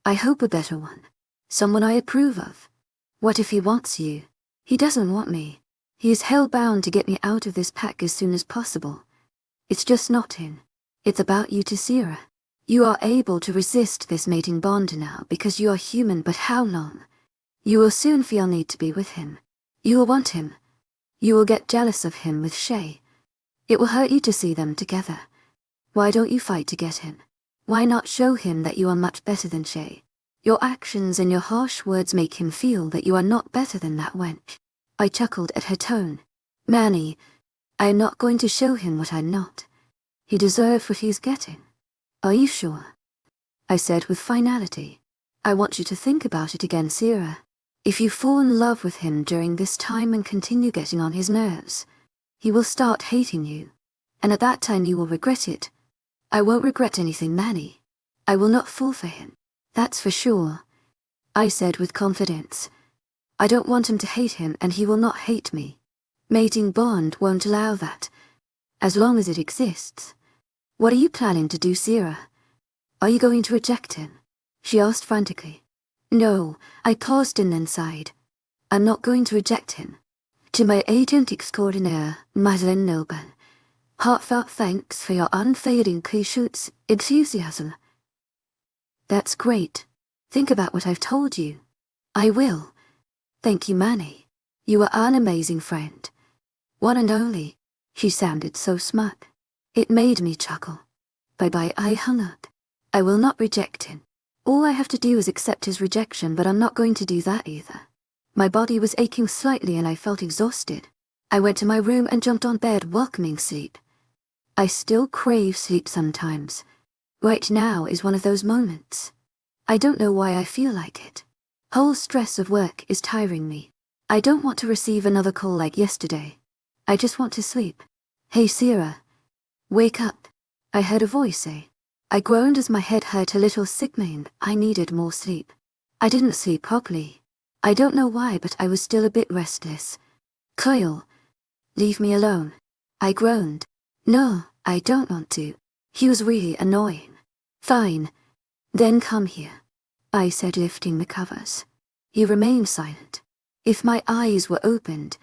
I hope a better one. Someone I approve of. What if he wants you? He doesn't want me. He is hell-bound to get me out of this pack as soon as possible. It's just not him. It's about you to Sera. You are able to resist this mating bond now because you are human, but how long? You will soon feel need to be with him. You will want him. You will get jealous of him with Shea. It will hurt you to see them together. Why don't you fight to get him? Why not show him that you are much better than Shea? Your actions and your harsh words make him feel that you are not better than that wench. I chuckled at her tone. Manny, I am not going to show him what I'm not. He deserves what he's getting. Are you sure? I said with finality. I want you to think about it again, Sera. If you fall in love with him during this time and continue getting on his nerves, he will start hating you. And at that time you will regret it. I won't regret anything, Manny. I will not fall for him. That's for sure. I said with confidence. I don't want him to hate him, and he will not hate me. Mating bond won't allow that. As long as it exists. What are you planning to do, Sera? Are you going to reject him? She asked frantically. No, I paused and then sighed. I'm not going to reject him. To my agent extraordinaire, Madeleine Nilben, heartfelt thanks for your unfailing patience, enthusiasm. That's great. Think about what I've told you. I will. Thank you, Manny. You are an amazing friend. One and only. She sounded so smug. It made me chuckle. Bye-bye, I hung up. I will not reject him. All I have to do is accept his rejection, but I'm not going to do that either. My body was aching slightly and I felt exhausted. I went to my room and jumped on bed, welcoming sleep. I still crave sleep sometimes. Right now is one of those moments. I don't know why I feel like it. Whole stress of work is tiring me. I don't want to receive another call like yesterday. I just want to sleep. Hey Sera. Wake up. I heard a voice say. I groaned as my head hurt a little. Sigmund, I needed more sleep. I didn't sleep properly. I don't know why, but I was still a bit restless. Kyle. Leave me alone. I groaned. No, I don't want to. He was really annoying. Fine. Then come here, I said, lifting the covers. He remained silent. If my eyes were opened,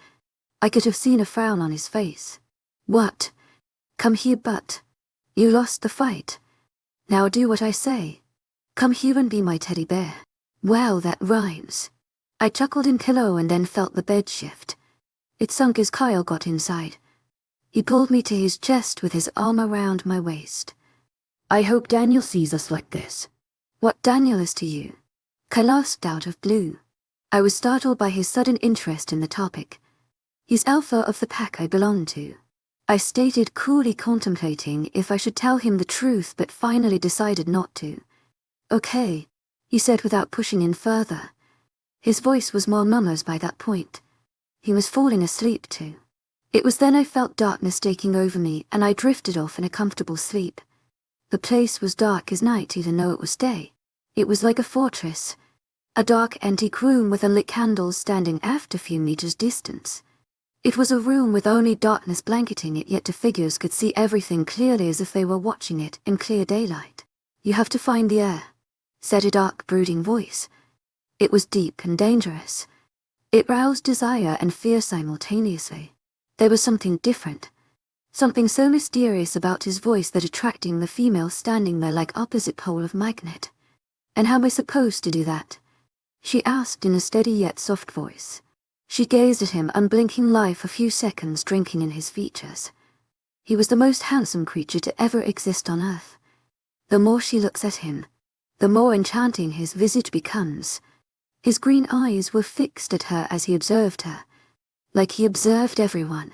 I could have seen a frown on his face. What? Come here, but you lost the fight. Now do what I say. Come here and be my teddy bear. Well, that rhymes. I chuckled in pillow and then felt the bed shift. It sunk as Kyle got inside. He pulled me to his chest with his arm around my waist. I hope Daniel sees us like this. What Daniel is to you? Kyle asked out of blue. I was startled by his sudden interest in the topic. He's alpha of the pack I belong to. I stated, coolly contemplating if I should tell him the truth, but finally decided not to. Okay, he said without pushing in further. His voice was more murmurs by that point. He was falling asleep too. It was then I felt darkness taking over me and I drifted off in a comfortable sleep. The place was dark as night even though it was day. It was like a fortress. A dark antique room with unlit candles standing aft a few meters distance. It was a room with only darkness blanketing it, yet the figures could see everything clearly as if they were watching it in clear daylight. You have to find the air, said a dark, brooding voice. It was deep and dangerous. It roused desire and fear simultaneously. There was something different. Something so mysterious about his voice that attracting the female standing there like opposite pole of magnet. And how am I supposed to do that? She asked in a steady yet soft voice. She gazed at him, unblinking life, a few seconds drinking in his features. He was the most handsome creature to ever exist on earth. The more she looks at him, the more enchanting his visage becomes. His green eyes were fixed at her as he observed her, like he observed everyone.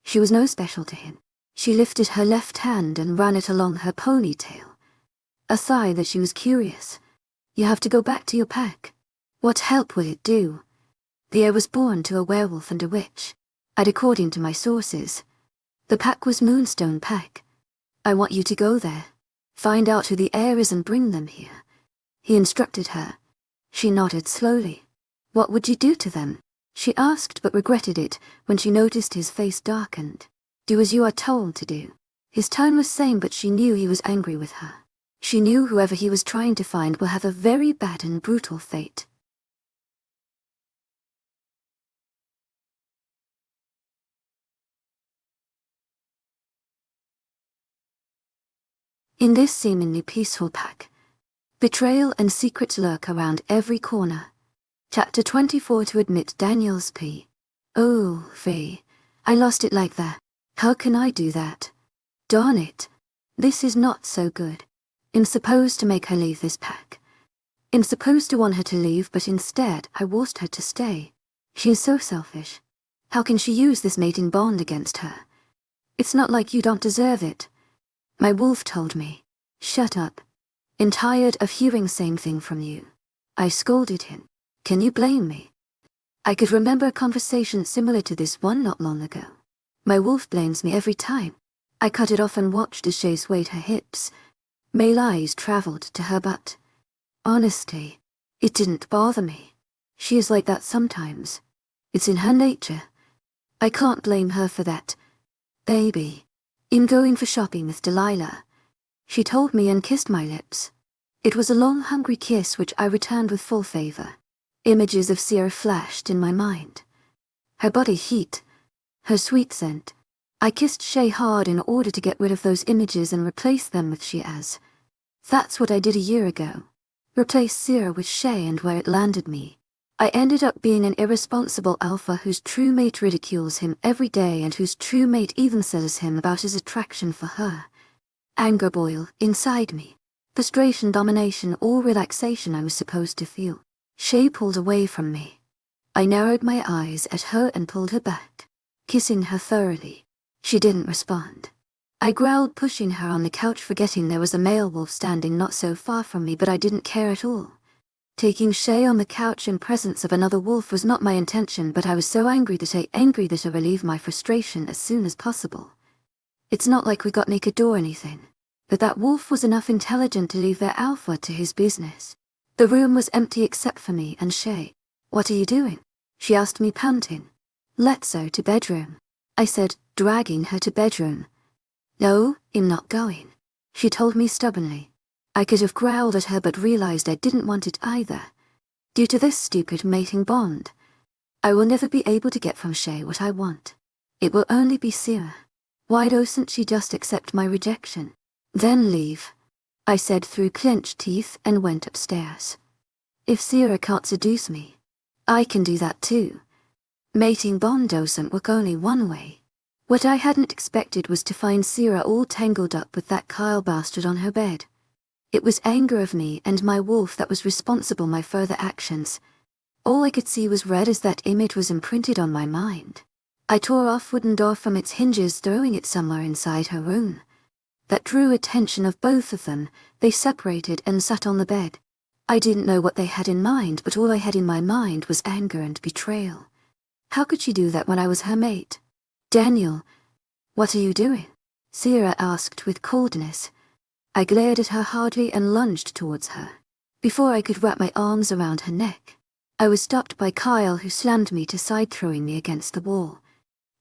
She was no special to him. She lifted her left hand and ran it along her ponytail. A sigh that she was curious. You have to go back to your pack. What help will it do? The heir was born to a werewolf and a witch. And according to my sources, the pack was Moonstone pack. I want you to go there. Find out who the heir is and bring them here. He instructed her. She nodded slowly. What would you do to them? She asked but regretted it when she noticed his face darkened. Do as you are told to do. His tone was same, but she knew he was angry with her. She knew whoever he was trying to find will have a very bad and brutal fate. In this seemingly peaceful pack, betrayal and secrets lurk around every corner. Chapter 24. To admit Daniel's P. Oh, Faye, I lost it like that. How can I do that? Darn it. This is not so good. I'm supposed to make her leave this pack. I'm supposed to want her to leave, but instead I forced her to stay. She is so selfish. How can she use this mating bond against her? It's not like you don't deserve it. My wolf told me. Shut up. I'm tired of hearing same thing from you. I scolded him. Can you blame me? I could remember a conversation similar to this one not long ago. My wolf blames me every time. I cut it off and watched as Shea swayed her hips. Male eyes traveled to her butt. Honestly, it didn't bother me. She is like that sometimes. It's in her nature. I can't blame her for that. Baby. I'm going for shopping with Delilah. She told me and kissed my lips. It was a long, hungry kiss which I returned with full favor. Images of Sera flashed in my mind. Her body heat, her sweet scent. I kissed Shea hard in order to get rid of those images and replace them with Shea's. That's what I did a year ago. Replace Sera with Shea, and where it landed me, I ended up being an irresponsible alpha whose true mate ridicules him every day and whose true mate even says him about his attraction for her. Anger boiled inside me. Frustration, domination, all relaxation I was supposed to feel. Shea pulled away from me. I narrowed my eyes at her and pulled her back. kissing her thoroughly. She didn't respond. I growled, pushing her on the couch, forgetting there was a male wolf standing not so far from me, but I didn't care at all. Taking Shea on the couch in presence of another wolf was not my intention, but I was so angry that I relieved my frustration as soon as possible. It's not like we got naked or anything, but that wolf was enough intelligent to leave their alpha to his business. The room was empty except for me and Shea. "What are you doing?" she asked me, panting. "Let's go to bedroom," I said, dragging her to bedroom. "No, I'm not going," she told me stubbornly. I could have growled at her but realized I didn't want it either. Due to this stupid mating bond, I will never be able to get from Shea what I want. It will only be Sera. Why doesn't she just accept my rejection? Then leave, I said through clenched teeth, and went upstairs. If Sera can't seduce me, I can do that too. Mating bond doesn't work only one way. What I hadn't expected was to find Sera all tangled up with that Kyle bastard on her bed. It was anger of me and my wolf that was responsible for my further actions. All I could see was red as that image was imprinted on my mind. I tore off wooden door from its hinges, throwing it somewhere inside her room. That drew attention of both of them. They separated and sat on the bed. I didn't know what they had in mind, but all I had in my mind was anger and betrayal. How could she do that when I was her mate? "Daniel, what are you doing?" Sera asked with coldness. I glared at her hardly and lunged towards her. Before I could wrap my arms around her neck, I was stopped by Kyle, who slammed me to side, throwing me against the wall.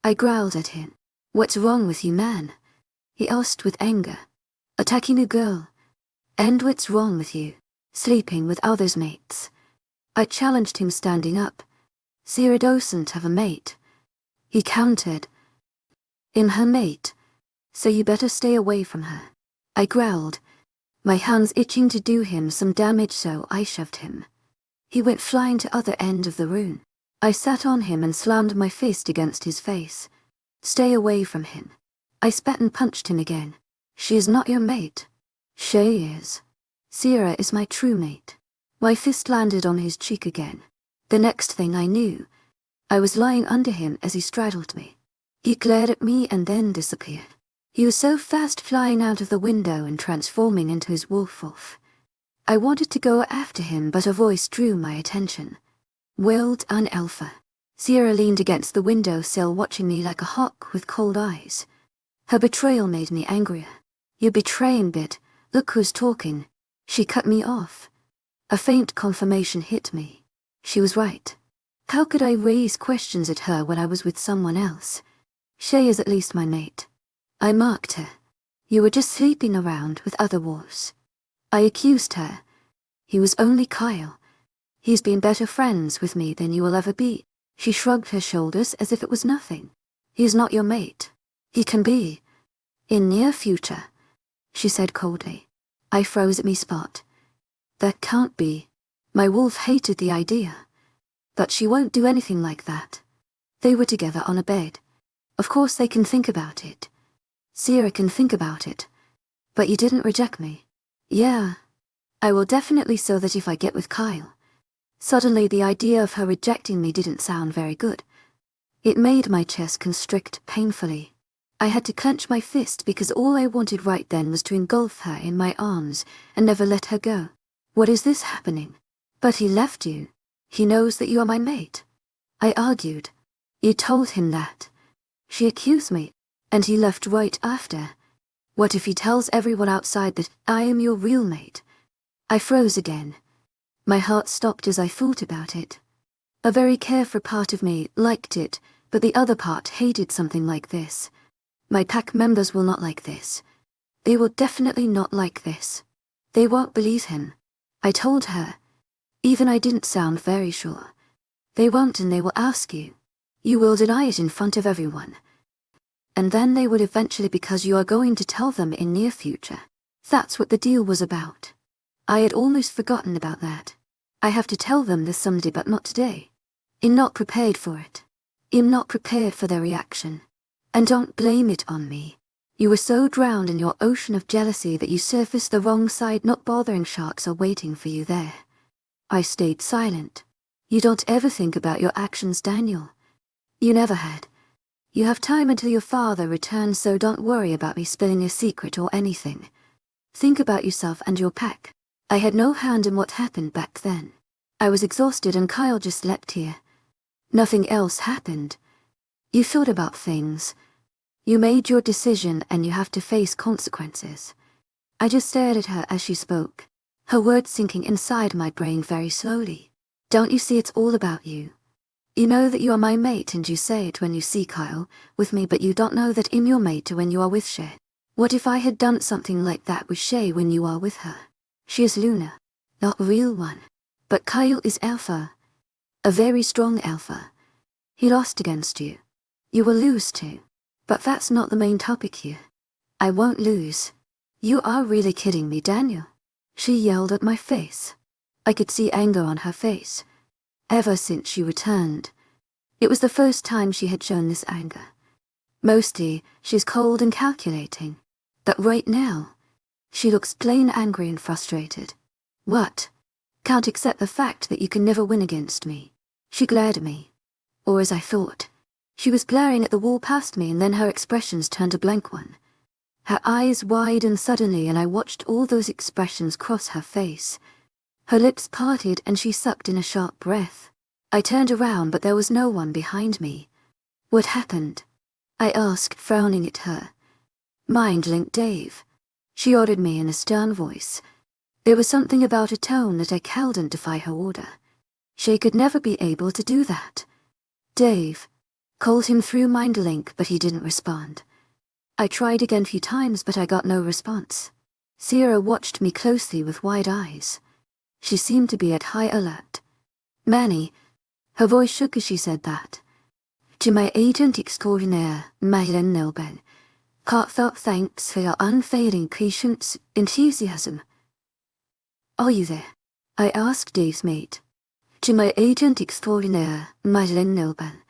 I growled at him. "What's wrong with you, man?" he asked with anger. "Attacking a girl? And what's wrong with you sleeping with others' mates?" I challenged him, standing up. "Sera doesn't have a mate," he countered. "I'm her mate, so you better stay away from her," I growled, my hands itching to do him some damage, so I shoved him. He went flying to other end of the room. I sat on him and slammed my fist against his face. "Stay away from him." I spat and punched him again. "She is not your mate." "Shea is. Sera is my true mate." My fist landed on his cheek again. The next thing I knew, I was lying under him as he straddled me. He glared at me and then disappeared. He was so fast, flying out of the window and transforming into his wolf. I wanted to go after him, but a voice drew my attention. "Well done, Alpha." Sera leaned against the windowsill, watching me like a hawk with cold eyes. Her betrayal made me angrier. "You're betraying, bit. Look who's talking." She cut me off. A faint confirmation hit me. She was right. How could I raise questions at her when I was with someone else? Shea is at least my mate. I mocked her. "You were just sleeping around with other wolves." I accused her. "He was only Kyle. He's been better friends with me than you will ever be." She shrugged her shoulders as if it was nothing. "He's not your mate. He can be. In near future," she said coldly. I froze at me spot. "That can't be." My wolf hated the idea. "But she won't do anything like that." They were together on a bed. "Of course they can think about it. Sera can think about it. But you didn't reject me." "Yeah. I will definitely, so that if I get with Kyle." Suddenly the idea of her rejecting me didn't sound very good. It made my chest constrict painfully. I had to clench my fist because all I wanted right then was to engulf her in my arms and never let her go. "What is this happening?" "But he left you. He knows that you are my mate," I argued. "You told him that." She accused me. "And he left right after. What if he tells everyone outside that I am your real mate?" I froze again. My heart stopped as I thought about it. A very carefree part of me liked it, but the other part hated something like this. My pack members will not like this. They will definitely not like this. They won't believe him. I told her. Even I didn't sound very sure. They won't, and they will ask you. You will deny it in front of everyone. And then they would eventually, because you are going to tell them in near future. That's what the deal was about. I had almost forgotten about that. I have to tell them this someday, but not today. I'm not prepared for it. I'm not prepared for their reaction. And don't blame it on me. You were so drowned in your ocean of jealousy that you surfaced the wrong side, not bothering sharks are waiting for you there. I stayed silent. You don't ever think about your actions, Daniel. You never had. You have time until your father returns, so don't worry about me spilling a secret or anything. Think about yourself and your pack. I had no hand in what happened back then. I was exhausted and Kyle just leapt here. Nothing else happened. You thought about things. You made your decision and you have to face consequences. I just stared at her as she spoke, her words sinking inside my brain very slowly. Don't you see it's all about you? You know that you are my mate and you say it when you see Kyle with me, but you don't know that I'm your mate when you are with Shea. What if I had done something like that with Shea when you are with her? She is Luna, not a real one. But Kyle is Alpha. A very strong Alpha. He lost against you. You will lose too. But that's not the main topic here. I won't lose. You are really kidding me, Daniel. She yelled at my face. I could see anger on her face. Ever since she returned. It was the first time she had shown this anger. Mostly, she's cold and calculating. But right now, she looks plain angry and frustrated. What? Can't accept the fact that you can never win against me. She glared at me. Or as I thought. She was glaring at the wall past me and then her expressions turned a blank one. Her eyes widened suddenly and I watched all those expressions cross her face. Her lips parted and she sucked in a sharp breath. I turned around but there was no one behind me. What happened? I asked, frowning at her. Mind-link Dave. She ordered me in a stern voice. There was something about her tone that I couldn't defy her order. Shea could never be able to do that. Dave. Called him through mind-link but he didn't respond. I tried again a few times but I got no response. Sera watched me closely with wide eyes. She seemed to be at high alert. Manny. Her voice shook as she said that. To my agent extraordinaire, Mythical Nilben. Heartfelt thanks for your unfailing patience, enthusiasm. Are you there? I asked Dave's mate. To my agent extraordinaire, Mythical Nilben.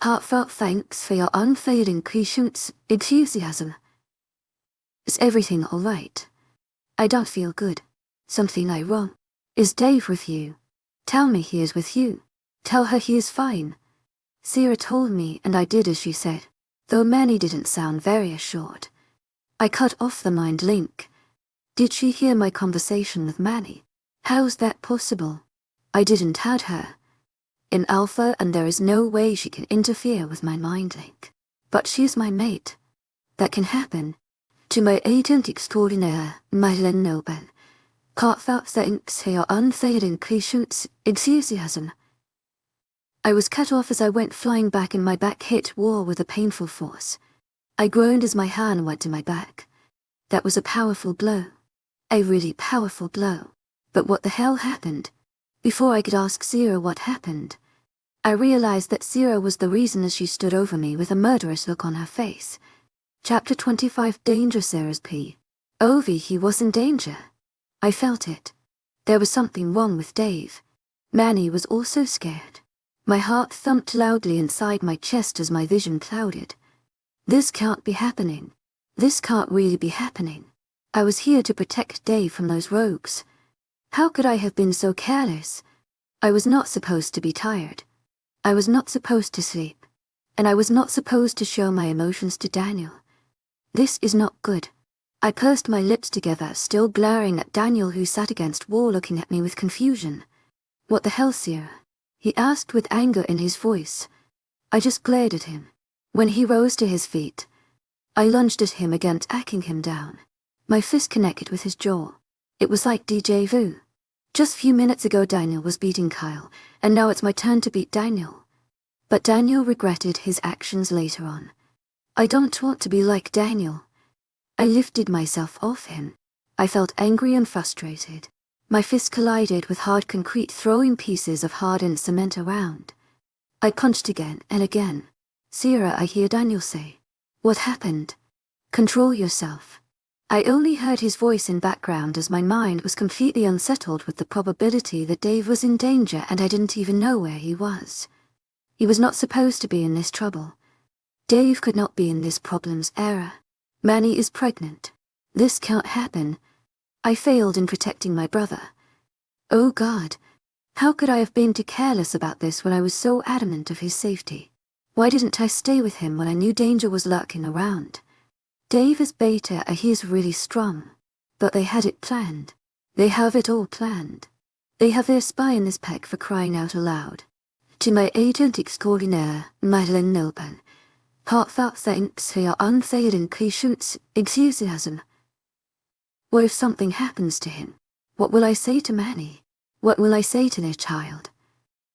Heartfelt thanks for your unfailing patience, enthusiasm. Is everything all right? I don't feel good. Something I wrong. Is Dave with you? Tell me he is with you. Tell her he is fine. Sera told me and I did as she said, though Manny didn't sound very assured. I cut off the mind link. Did she hear my conversation with Manny? How's that possible? I didn't add her. In Alpha and there is no way she can interfere with my mind link. But she's my mate. That can happen. To my agent extraordinaire, Mythical Nobel. Heartfelt thanks for your unfailing patience, enthusiasm. I was cut off as I went flying back and my back hit wall with a painful force. I groaned as my hand went to my back. That was a powerful blow. A really powerful blow. But what the hell happened? Before I could ask Sera what happened, I realized that Sera was the reason as she stood over me with a murderous look on her face. Chapter 25 Danger Sera's P. Ovi, he was in danger. I felt it. There was something wrong with Dave. Manny was also scared. My heart thumped loudly inside my chest as my vision clouded. This can't be happening. This can't really be happening. I was here to protect Dave from those rogues. How could I have been so careless? I was not supposed to be tired. I was not supposed to sleep. And I was not supposed to show my emotions to Daniel. This is not good. I pursed my lips together, still glaring at Daniel who sat against wall looking at me with confusion. What the hell, Sera? He asked with anger in his voice. I just glared at him. When he rose to his feet, I lunged at him again, tacking him down. My fist connected with his jaw. It was like déjà vu. Just a few minutes ago Daniel was beating Kyle, and now it's my turn to beat Daniel. But Daniel regretted his actions later on. I don't want to be like Daniel. I lifted myself off him. I felt angry and frustrated. My fist collided with hard concrete, throwing pieces of hardened cement around. I punched again and again. Sera, I hear Daniel say. What happened? Control yourself. I only heard his voice in background as my mind was completely unsettled with the probability that Dave was in danger and I didn't even know where he was. He was not supposed to be in this trouble. Dave could not be in this problem's era. Manny is pregnant. This can't happen. I failed in protecting my brother. Oh God, how could I have been too careless about this when I was so adamant of his safety? Why didn't I stay with him when I knew danger was lurking around? Dave is beta and he's really strong. But they had it planned. They have it all planned. They have their spy in this pack for crying out aloud. To my agent extraordinaire, Madeline Nilban. Heartfelt thanks for your unfailing patience, enthusiasm. What if something happens to him? What will I say to Manny? What will I say to their child?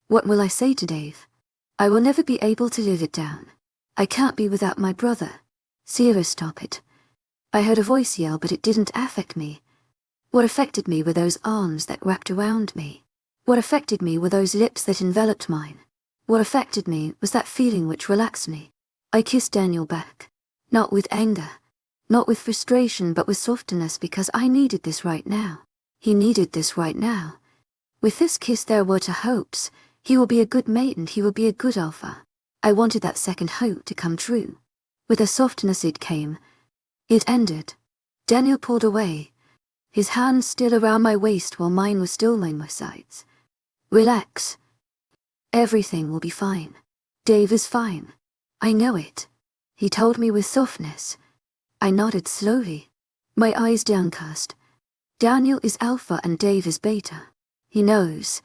What will I say to Dave? I will never be able to live it down. I can't be without my brother. Sera, stop it. I heard a voice yell, but it didn't affect me. What affected me were those arms that wrapped around me. What affected me were those lips that enveloped mine. What affected me was that feeling which relaxed me. I kissed Daniel back. Not with anger. Not with frustration, but with softness, because I needed this right now. He needed this right now. With this kiss there were two hopes. He will be a good mate and he will be a good alpha. I wanted that second hope to come true. With a softness it came. It ended. Daniel pulled away. His hand still around my waist while mine was still by my sides. Relax. Everything will be fine. Dave is fine. I know it. He told me with softness. I nodded slowly. My eyes downcast. Daniel is alpha and Dave is beta. He knows.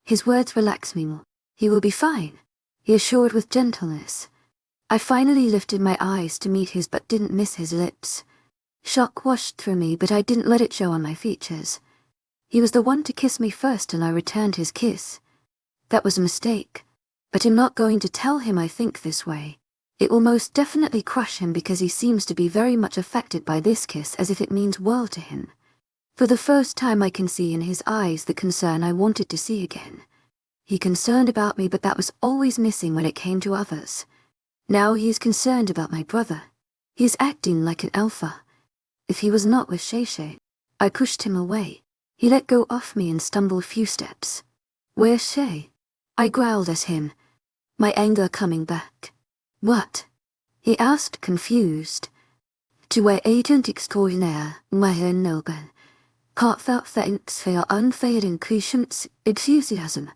His words relax me more. He will be fine, he assured with gentleness. I finally lifted my eyes to meet his but didn't miss his lips. Shock washed through me, but I didn't let it show on my features. He was the one to kiss me first and I returned his kiss. That was a mistake. But I'm not going to tell him I think this way. It will most definitely crush him because he seems to be very much affected by this kiss as if it means world to him. For the first time I can see in his eyes the concern I wanted to see again. He concerned about me, but that was always missing when it came to others. Now he is concerned about my brother. He is acting like an alpha. If he was not with Shea, I pushed him away. He let go of me and stumbled a few steps. Where's Shea? I growled at him, my anger coming back. What? He asked, confused. To my agent extraordinaire, Madeline Nilban. Heartfelt thanks for your unfailing patience, enthusiasm.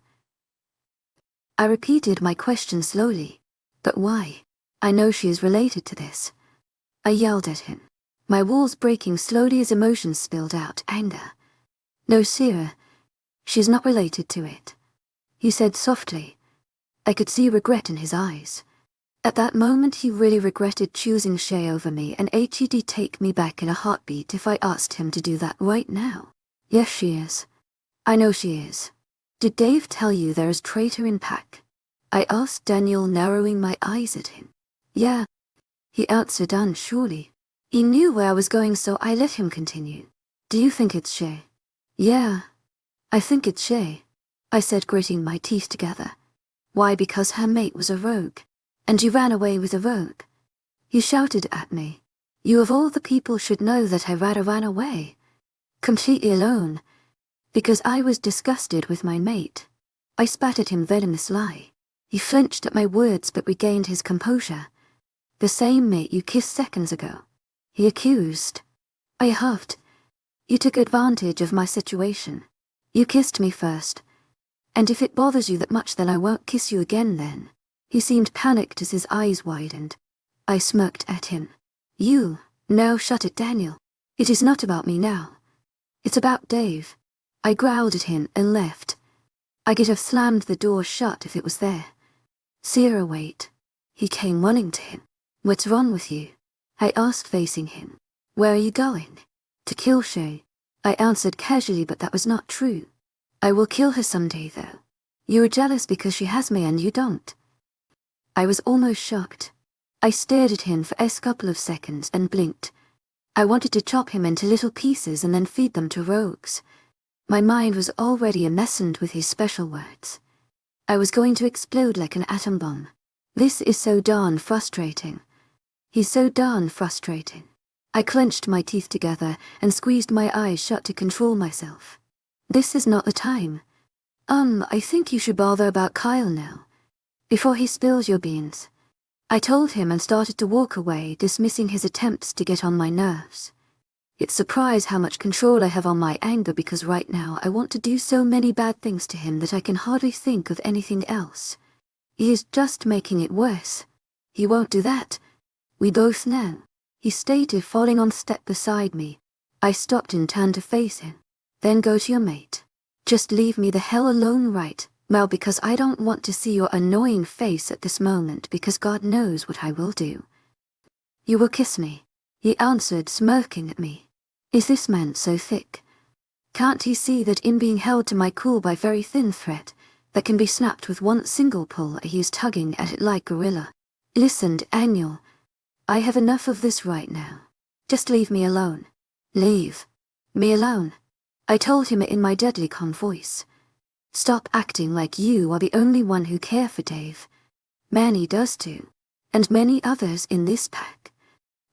I repeated my question slowly. But why? I know she is related to this. I yelled at him, my walls breaking slowly as emotions spilled out, anger. No, Sera. She's not related to it. He said softly. I could see regret in his eyes. At that moment he really regretted choosing Shea over me, and he'd take me back in a heartbeat if I asked him to do that right now. Yes, she is. I know she is. Did Dave tell you there is traitor in pack? I asked Daniel, narrowing my eyes at him. Yeah. He answered unsurely. He knew where I was going, so I let him continue. Do you think it's Shea? Yeah. I think it's Shea, I said, gritting my teeth together. Why? Because her mate was a rogue. And you ran away with a rogue. He shouted at me. You of all the people should know that I rather ran away. Completely alone. Because I was disgusted with my mate. I spat at him venomous lie. He flinched at my words but regained his composure. The same mate you kissed seconds ago. He accused. I huffed. You took advantage of my situation. You kissed me first. And if it bothers you that much, then I won't kiss you again then. He seemed panicked as his eyes widened. I smirked at him. You, now shut it, Daniel. It is not about me now. It's about Dave. I growled at him and left. I could have slammed the door shut if it was there. Sera, wait. He came running to him. What's wrong with you? I asked, facing him. Where are you going? To kill Shea. I answered casually, but that was not true. I will kill her someday, though. You are jealous because she has me and you don't. I was almost shocked. I stared at him for a couple of seconds and blinked. I wanted to chop him into little pieces and then feed them to rogues. My mind was already enmessened with his special words. I was going to explode like an atom bomb. This is so darn frustrating. He's so darn frustrating. I clenched my teeth together and squeezed my eyes shut to control myself. This is not the time. I think you should bother about Kyle now. Before he spills your beans. I told him and started to walk away, dismissing his attempts to get on my nerves. It's surprised how much control I have on my anger, because right now I want to do so many bad things to him that I can hardly think of anything else. He is just making it worse. He won't do that. We both know," he stated, falling on the step beside me. I stopped and turned to face him. "Then go to your mate. Just leave me the hell alone right now, because I don't want to see your annoying face at this moment, because God knows what I will do." "You will kiss me," he answered, smirking at me. Is this man so thick? Can't he see that in being held to my cool by very thin thread that can be snapped with one single pull, he is tugging at it like gorilla? "Listen, Daniel, I have enough of this right now. Just leave me alone. Leave me alone," I told him in my deadly calm voice. "Stop acting like you are the only one who care for Dave. Manny does too, and many others in this pack.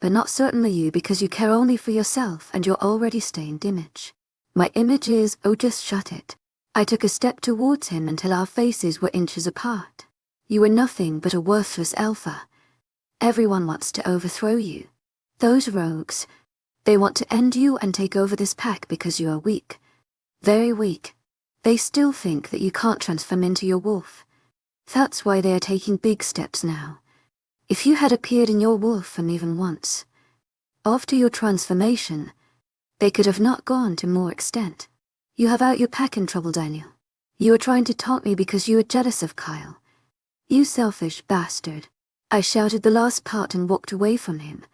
But not certainly you, because you care only for yourself and your already stained image. My image is, oh, just shut it." I took a step towards him until our faces were inches apart. "You are nothing but a worthless alpha. Everyone wants to overthrow you. Those rogues, they want to end you and take over this pack because you are weak. Very weak. They still think that you can't transform into your wolf. That's why they are taking big steps now. If you had appeared in your wolf form even once, after your transformation, they could have not gone to more extent. You have out your pack in trouble, Daniel. You are trying to taunt me because you are jealous of Kyle. You selfish bastard." I shouted the last part and walked away from him,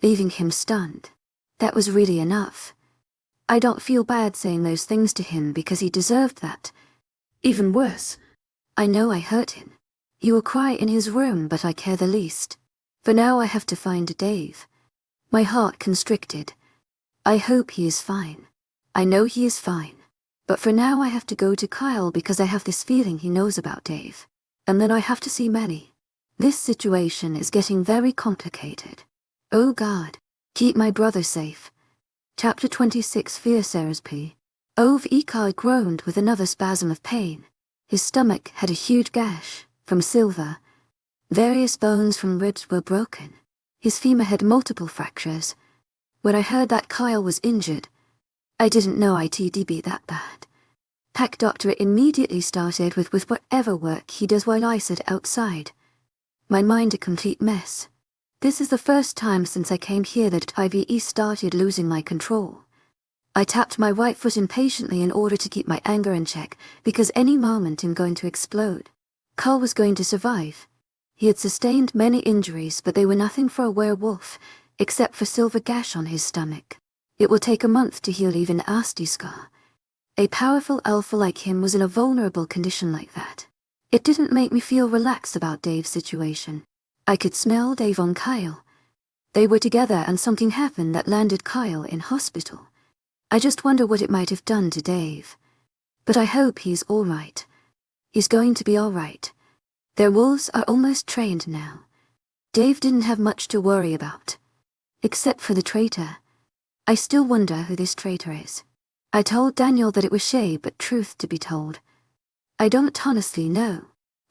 leaving him stunned. That was really enough. I don't feel bad saying those things to him because he deserved that. Even worse, I know I hurt him. He will cry in his room, but I care the least. For now I have to find Dave. My heart constricted. I hope he is fine. I know he is fine. But for now I have to go to Kyle because I have this feeling he knows about Dave. And then I have to see Manny. This situation is getting very complicated. Oh God, keep my brother safe. Chapter 26. Fear Sera's P. Ove Ekar groaned with another spasm of pain. His stomach had a huge gash from silver. Various bones from ribs were broken. His femur had multiple fractures. When I heard that Kyle was injured, I didn't know it'd be that bad. Pack Doctor immediately started with whatever work he does while I sit outside. My mind a complete mess. This is the first time since I came here that I've started losing my control. I tapped my right foot impatiently in order to keep my anger in check, because any moment I'm going to explode. Carl was going to survive. He had sustained many injuries, but they were nothing for a werewolf, except for silver gash on his stomach. It will take a month to heal even a nasty scar. A powerful alpha like him was in a vulnerable condition like that. It didn't make me feel relaxed about Dave's situation. I could smell Dave on Kyle. They were together and something happened that landed Kyle in hospital. I just wonder what it might have done to Dave. But I hope he's all right. He's going to be all right. Their wolves are almost trained now. Dave didn't have much to worry about. Except for the traitor. I still wonder who this traitor is. I told Daniel that it was Shea, but truth to be told, I don't honestly know,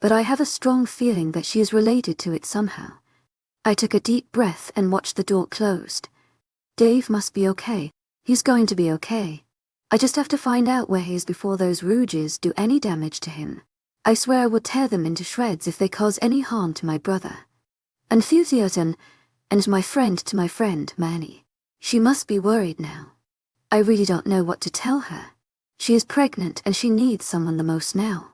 but I have a strong feeling that she is related to it somehow. I took a deep breath and watched the door closed. Dave must be okay. He's going to be okay. I just have to find out where he is before those rouges do any damage to him. I swear I will tear them into shreds if they cause any harm to my brother. Enthusiasm, and my friend, Manny. She must be worried now. I really don't know what to tell her. She is pregnant and she needs someone the most now.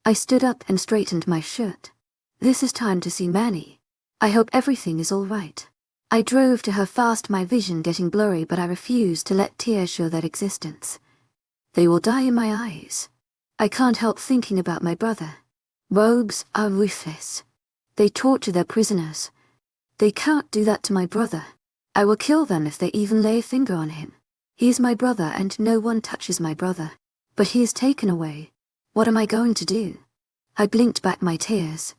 I stood up and straightened my shirt. This is time to see Manny. I hope everything is all right. I drove to her fast, my vision getting blurry, but I refused to let tears show their existence. They will die in my eyes. I can't help thinking about my brother. Rogues are ruthless. They torture their prisoners. They can't do that to my brother. I will kill them if they even lay a finger on him. He is my brother and no one touches my brother. But he is taken away. What am I going to do? I blinked back my tears.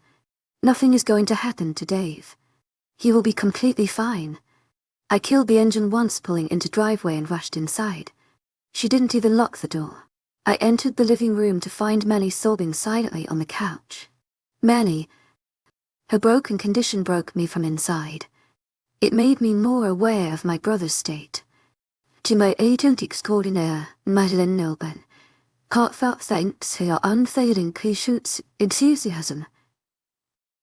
Nothing is going to happen to Dave. He will be completely fine. I killed the engine once pulling into driveway and rushed inside. She didn't even lock the door. I entered the living room to find Manny sobbing silently on the couch. Manny. Her broken condition broke me from inside. It made me more aware of my brother's state. To my agent extraordinaire, Madeleine Nilben, heartfelt thanks for your unfailing patience, enthusiasm,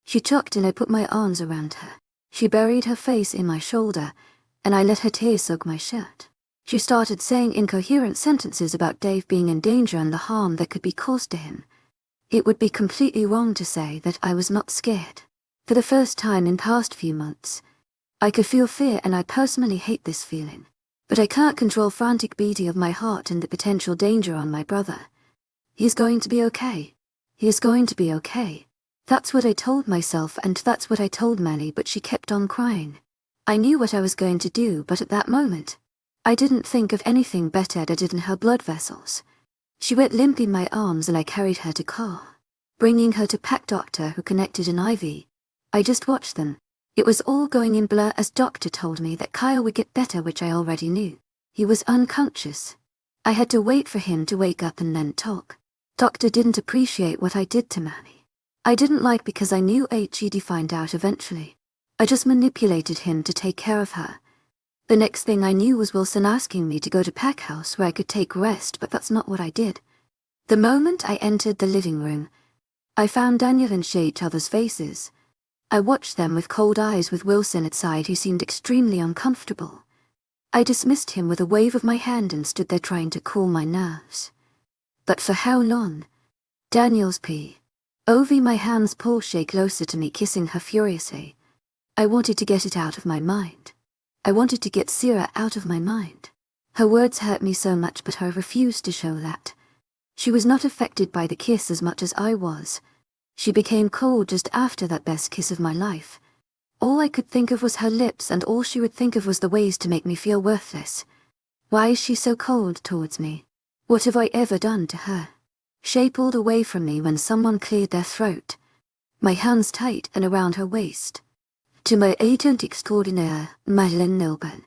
She chucked and I put my arms around her. She buried her face in my shoulder, and I let her tears soak my shirt. She started saying incoherent sentences about Dave being in danger and the harm that could be caused to him. It would be completely wrong to say that I was not scared. For the first time in past few months, I could feel fear, and I personally hate this feeling. But I can't control frantic beating of my heart and the potential danger on my brother. He's going to be okay. He's going to be okay. That's what I told myself, and that's what I told Manny, but she kept on crying. I knew what I was going to do, but at that moment, I didn't think of anything better to do than her blood vessels. She went limp in my arms and I carried her to car, bringing her to pack doctor who connected an IV. I just watched them. It was all going in blur as doctor told me that Kyle would get better, which I already knew. He was unconscious. I had to wait for him to wake up and then talk. Doctor didn't appreciate what I did to Manny. I didn't like because I knew he'd find out eventually. I just manipulated him to take care of her. The next thing I knew was Wilson asking me to go to Pack House where I could take rest, but that's not what I did. The moment I entered the living room, I found Daniel and Shea each other's faces. I watched them with cold eyes, with Wilson at side who seemed extremely uncomfortable. I dismissed him with a wave of my hand and stood there trying to cool my nerves. But for how long? Daniel's POV, my hands pulled Shea closer to me, kissing her furiously. I wanted to get it out of my mind. I wanted to get Sera out of my mind. Her words hurt me so much, but I refused to show that. She was not affected by the kiss as much as I was. She became cold just after that best kiss of my life. All I could think of was her lips, and all she would think of was the ways to make me feel worthless. Why is she so cold towards me? What have I ever done to her? Shea pulled away from me when someone cleared their throat. My hands tight and around her waist. To my agent extraordinaire, Madeleine Nilben.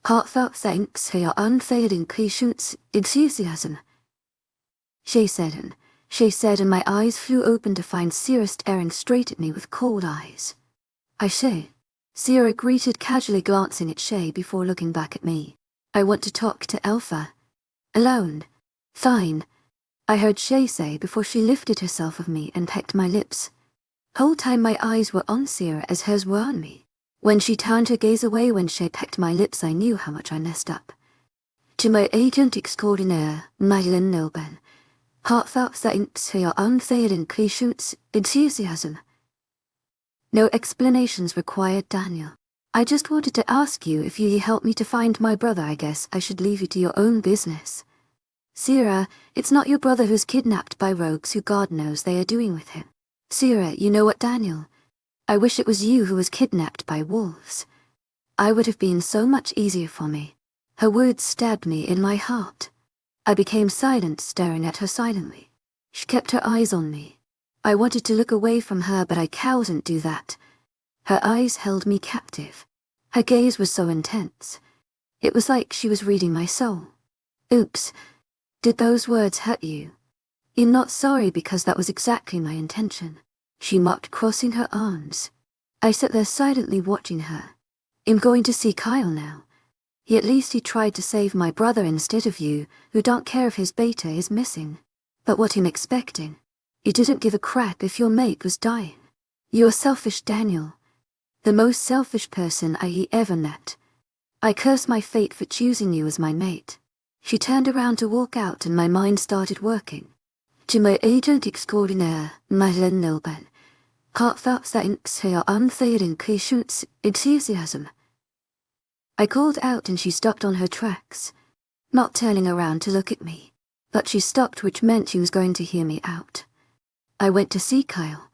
Heartfelt thanks for your unfailing patience, enthusiasm. Shea said, and my eyes flew open to find Sera staring straight at me with cold eyes. Shea. Sera greeted, casually glancing at Shea before looking back at me. I want to talk to Alpha. Alone. Fine. I heard Shea say before she lifted herself of me and pecked my lips. Whole time my eyes were on Sera as hers were on me. When she turned her gaze away when Shea pecked my lips, I knew how much I messed up. To my agent extraordinaire, Madeleine Nilben. Heartfelt thanks for your unfailing patience, enthusiasm. No explanations required, Daniel. I just wanted to ask you if you help me to find my brother. I guess I should leave you to your own business. Sera, it's not your brother who's kidnapped by rogues who God knows they are doing with him. Sera, you know what, Daniel? I wish it was you who was kidnapped by wolves. I would have been so much easier for me. Her words stabbed me in my heart. I became silent, staring at her silently. She kept her eyes on me. I wanted to look away from her, but I couldn't do that. Her eyes held me captive. Her gaze was so intense. It was like she was reading my soul. Oops. Did those words hurt you? You're not sorry, because that was exactly my intention. She mocked, crossing her arms. I sat there silently watching her. I'm going to see Kyle now. At least he tried to save my brother instead of you, who don't care if his beta is missing. But what I'm expecting? You didn't give a crap if your mate was dying. You're selfish, Daniel. The most selfish person I ever met. I curse my fate for choosing you as my mate. She turned around to walk out and my mind started working. To my agent extraordinaire, Madeleine Nilben. Heartfelt thanks for your unfailing patience, enthusiasm. I called out and she stopped on her tracks, not turning around to look at me. But she stopped, which meant she was going to hear me out. I went to see Kyle.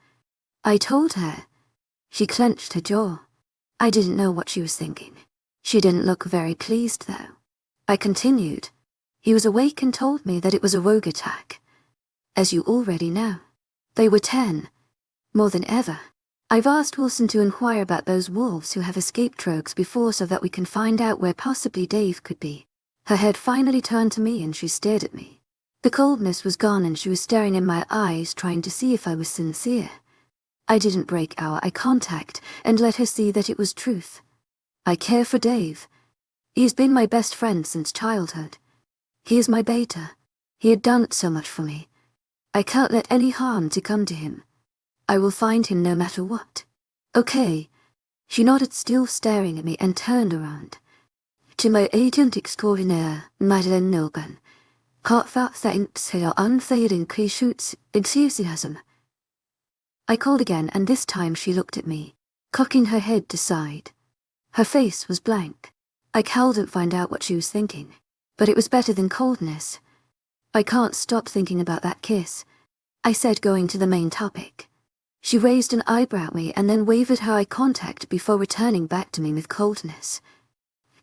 I told her. She clenched her jaw. I didn't know what she was thinking. She didn't look very pleased, though. I continued. He was awake and told me that it was a rogue attack. As you already know, they were 10. More than ever. I've asked Wilson to inquire about those wolves who have escaped rogues before, so that we can find out where possibly Dave could be. Her head finally turned to me and she stared at me. The coldness was gone and she was staring in my eyes, trying to see if I was sincere. I didn't break our eye contact and let her see that it was truth. I care for Dave. He's been my best friend since childhood. He is my beta. He had done so much for me. I can't let any harm to come to him. I will find him no matter what. Okay. She nodded, still staring at me, and turned around. To my agent extraordinaire, Madeleine Nogan. Heartfelt thanks for your unfading shoots enthusiasm. I called again, and this time she looked at me, cocking her head to side. Her face was blank. I couldn't find out what she was thinking, but it was better than coldness. I can't stop thinking about that kiss, I said, going to the main topic. She raised an eyebrow at me and then wavered her eye contact before returning back to me with coldness.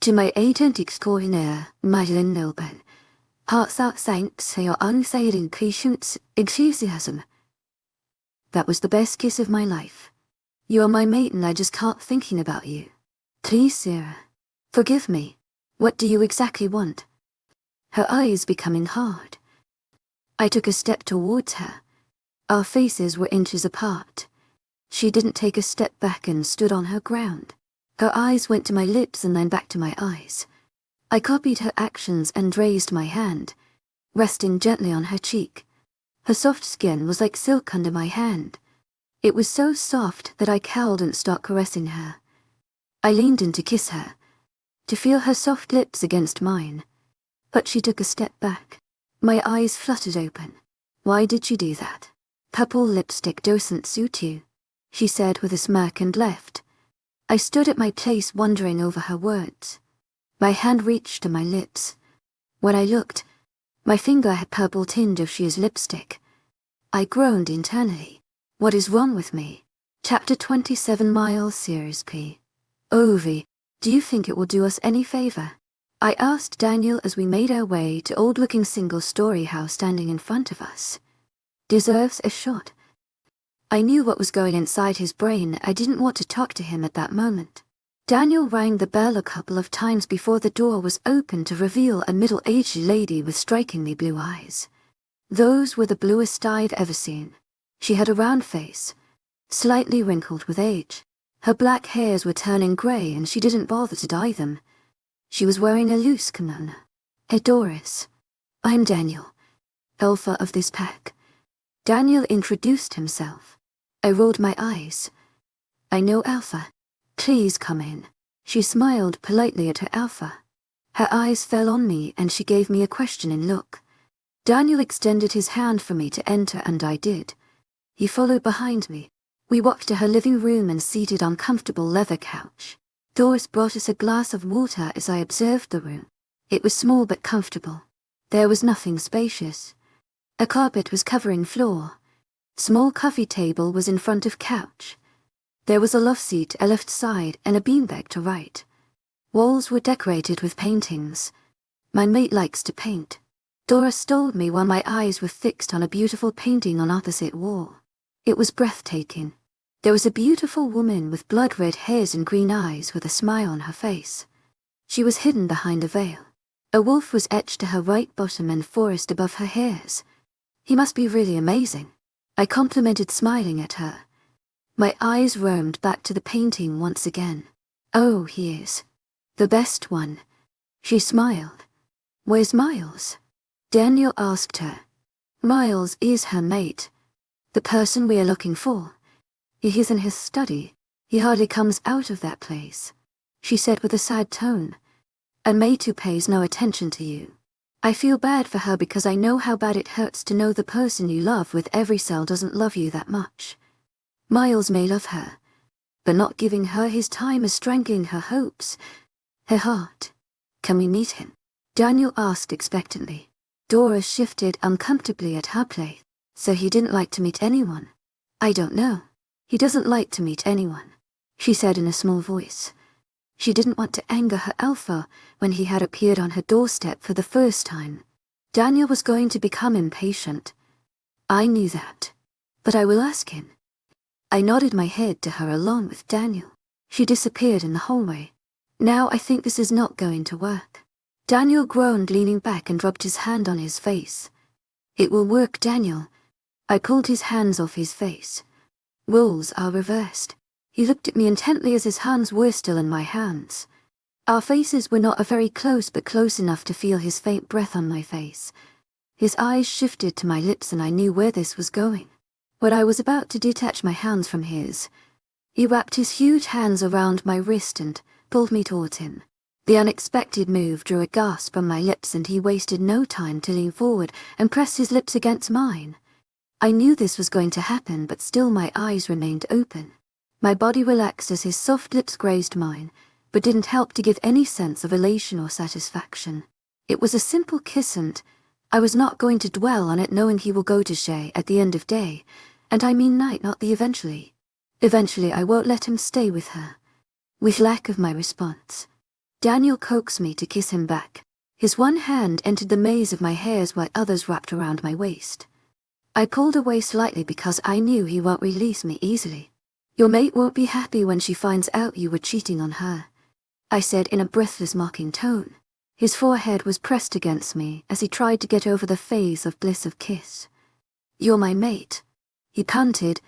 To my agent extraordinaire, Madeleine Nogan. Heartfelt thanks for your unfading patience, enthusiasm. That was the best kiss of my life. You are my mate and I just can't thinking about you. Please, Sera. Forgive me. What do you exactly want? Her eyes becoming hard. I took a step towards her. Our faces were inches apart. She didn't take a step back and stood on her ground. Her eyes went to my lips and then back to my eyes. I copied her actions and raised my hand, resting gently on her cheek. Her soft skin was like silk under my hand. It was so soft that I couldn't stop caressing her. I leaned in to kiss her, to feel her soft lips against mine. But she took a step back. My eyes fluttered open. Why did she do that? Purple lipstick doesn't suit you, she said with a smirk and left. I stood at my place wondering over her words. My hand reached to my lips. When I looked, my finger had purple tinge of Shea's lipstick. I groaned internally. What is wrong with me? Chapter 27 Miles Series P. Ovi, do you think it will do us any favor? I asked Daniel as we made our way to old-looking single-story house standing in front of us. Deserves a shot. I knew what was going inside his brain. I didn't want to talk to him at that moment. Daniel rang the bell a couple of times before the door was opened to reveal a middle-aged lady with strikingly blue eyes. Those were the bluest I'd ever seen. She had a round face, slightly wrinkled with age. Her black hairs were turning grey and she didn't bother to dye them. She was wearing a loose kimono. Hey Doris. I'm Daniel, alpha of this pack. Daniel introduced himself. I rolled my eyes. I know Alpha. Please come in. She smiled politely at her alpha. Her eyes fell on me and she gave me a questioning look. Daniel extended his hand for me to enter and I did. He followed behind me. We walked to her living room and seated on comfortable leather couch. Doris brought us a glass of water as I observed the room. It was small but comfortable. There was nothing spacious. A carpet was covering floor. Small coffee table was in front of couch. There was a love seat at left side and a beanbag to right. Walls were decorated with paintings. My mate likes to paint. Doris stole me while my eyes were fixed on a beautiful painting on opposite wall. It was breathtaking. There was a beautiful woman with blood-red hairs and green eyes with a smile on her face. She was hidden behind a veil. A wolf was etched to her right bottom and forest above her hairs. He must be really amazing. I complimented, smiling at her. My eyes roamed back to the painting once again. Oh, he is the best one. She smiled. Where's Miles? Daniel asked her. Miles is her mate. The person we are looking for. He is in his study. He hardly comes out of that place, she said with a sad tone. A mate who pays no attention to you. I feel bad for her because I know how bad it hurts to know the person you love with every cell doesn't love you that much. Miles may love her, but not giving her his time is strangling her hopes, her heart. Can we meet him? Daniel asked expectantly. Doris shifted uncomfortably at her place. So he didn't like to meet anyone? I don't know. He doesn't like to meet anyone, she said in a small voice. She didn't want to anger her alpha when he had appeared on her doorstep for the first time. Daniel was going to become impatient. I knew that. But I will ask him. I nodded my head to her along with Daniel. She disappeared in the hallway. Now I think this is not going to work. Daniel groaned, leaning back and rubbed his hand on his face. It will work, Daniel. I pulled his hands off his face. Roles are reversed. He looked at me intently as his hands were still in my hands. Our faces were not very close but close enough to feel his faint breath on my face. His eyes shifted to my lips and I knew where this was going. When I was about to detach my hands from his, he wrapped his huge hands around my wrist and pulled me towards him. The unexpected move drew a gasp from my lips, and he wasted no time to lean forward and press his lips against mine. I knew this was going to happen, but still my eyes remained open. My body relaxed as his soft lips grazed mine, but didn't help to give any sense of elation or satisfaction. It was a simple kiss, and I was not going to dwell on it, knowing he will go to Shea at the end of day, and I mean night, not the eventually. Eventually I won't let him stay with her. With lack of my response, Daniel coaxed me to kiss him back. His one hand entered the maze of my hairs while others wrapped around my waist. I pulled away slightly because I knew he won't release me easily. Your mate won't be happy when she finds out you were cheating on her, I said in a breathless, mocking tone. His forehead was pressed against me as he tried to get over the phase of bliss of kiss. You're my mate, he panted,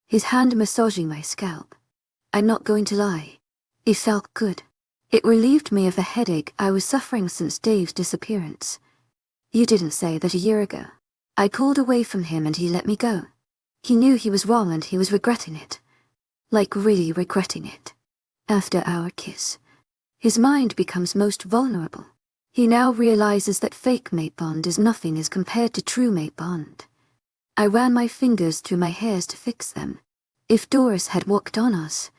his hand massaging my scalp. I'm not going to lie. It felt good. It relieved me of the headache I was suffering since Dave's disappearance. You didn't say that a year ago. I pulled away from him and he let me go. He knew he was wrong and he was regretting it. Like really regretting it. After our kiss, his mind becomes most vulnerable. He now realizes that fake mate bond is nothing as compared to true mate bond. I ran my fingers through my hairs to fix them. If Doris had walked on us,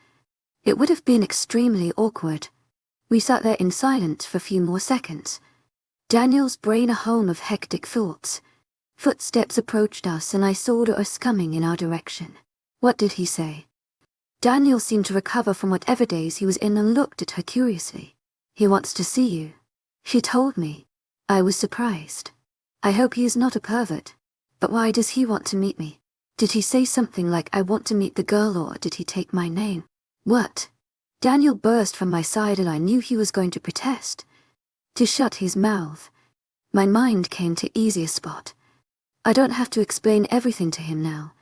it would have been extremely awkward. We sat there in silence for a few more seconds. Daniel's brain a home of hectic thoughts. Footsteps approached us and I saw Doris coming in our direction. What did he say? Daniel seemed to recover from whatever daze he was in and looked at her curiously. He wants to see you, she told me. I was surprised. I hope he is not a pervert. But why does he want to meet me? Did he say something like I want to meet the girl, or did he take my name? What? Daniel burst from my side and I knew he was going to protest. To shut his mouth, my mind came to easier spot. I don't have to explain everything to him now.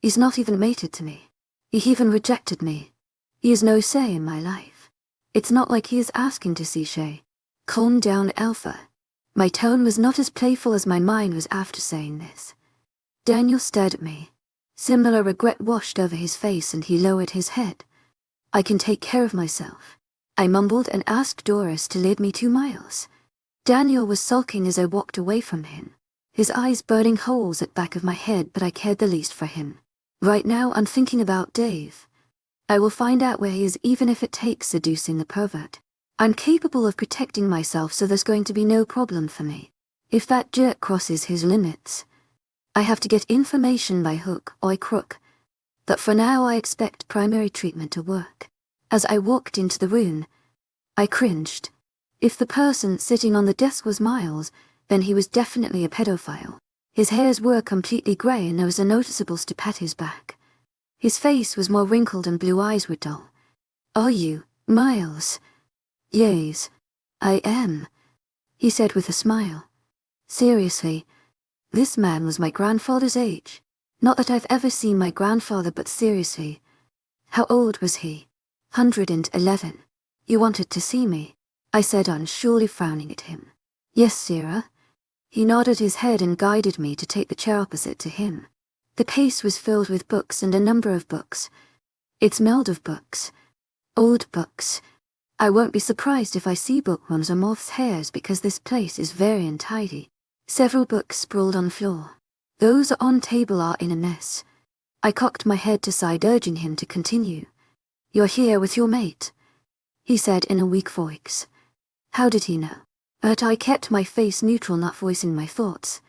He's not even mated to me. He even rejected me. He has no say in my life. It's not like he is asking to see Shea. Calm down, Alpha. My tone was not as playful as my mind was after saying this. Daniel stared at me. Similar regret washed over his face and he lowered his head. I can take care of myself, I mumbled and asked Doris to lead me 2 miles. Daniel was sulking as I walked away from him, his eyes burning holes at back of my head, but I cared the least for him. Right now I'm thinking about Dave. I will find out where he is, even if it takes seducing the pervert. I'm capable of protecting myself, so there's going to be no problem for me. If that jerk crosses his limits, I have to get information by hook or crook. But for now I expect primary treatment to work. As I walked into the room, I cringed. If the person sitting on the desk was Miles, then he was definitely a pedophile. His hairs were completely grey and there was a noticeable stip at his back. His face was more wrinkled and blue eyes were dull. Are you, Miles? Yes, I am, he said with a smile. Seriously, this man was my grandfather's age. Not that I've ever seen my grandfather, but seriously. How old was he? 111. You wanted to see me, I said, unsurely frowning at him. Yes, Sera. He nodded his head and guided me to take the chair opposite to him. The case was filled with books and a number of books. It smelled of books. Old books. I won't be surprised if I see bookworms or moths' hairs because this place is very untidy. Several books sprawled on the floor. Those on table are in a mess. I cocked my head to side, urging him to continue. You're here with your mate, he said in a weak voice. How did he know? But I kept my face neutral, not voicing my thoughts.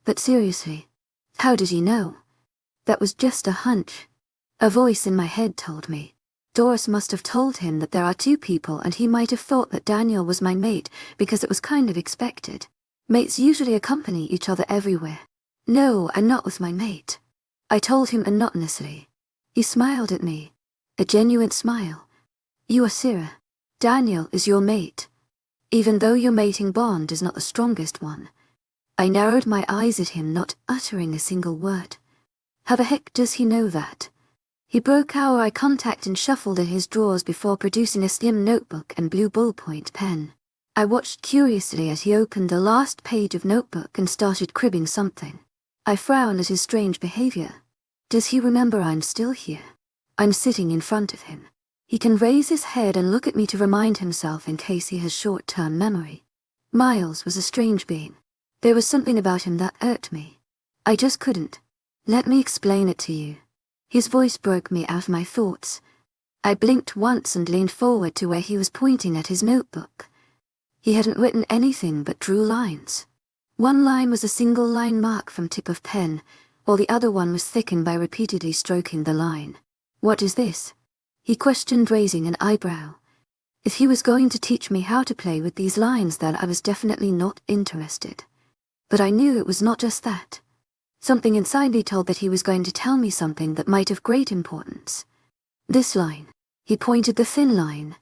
But seriously, how did he know? That was just a hunch. A voice in my head told me. Doris must have told him that there are 2 people, and he might have thought that Daniel was my mate because it was kind of expected. Mates usually accompany each other everywhere. No, I'm not with my mate, I told him monotonously. He smiled at me, a genuine smile. You are Sera. Daniel is your mate. Even though your mating bond is not the strongest one. I narrowed my eyes at him, not uttering a single word. How the heck does he know that? He broke our eye contact and shuffled in his drawers before producing a slim notebook and blue ballpoint pen. I watched curiously as he opened the last page of notebook and started cribbing something. I frowned at his strange behavior. Does he remember I'm still here? I'm sitting in front of him. He can raise his head and look at me to remind himself in case he has short-term memory. Miles was a strange being. There was something about him that irked me. I just couldn't. Let me explain it to you. His voice broke me out of my thoughts. I blinked once and leaned forward to where he was pointing at his notebook. He hadn't written anything but drew lines. One line was a single line mark from tip of pen, while the other one was thickened by repeatedly stroking the line. What is this? He questioned, raising an eyebrow. If he was going to teach me how to play with these lines, then I was definitely not interested. But I knew it was not just that. Something inside me told that he was going to tell me something that might have great importance. This line, he pointed the thin line,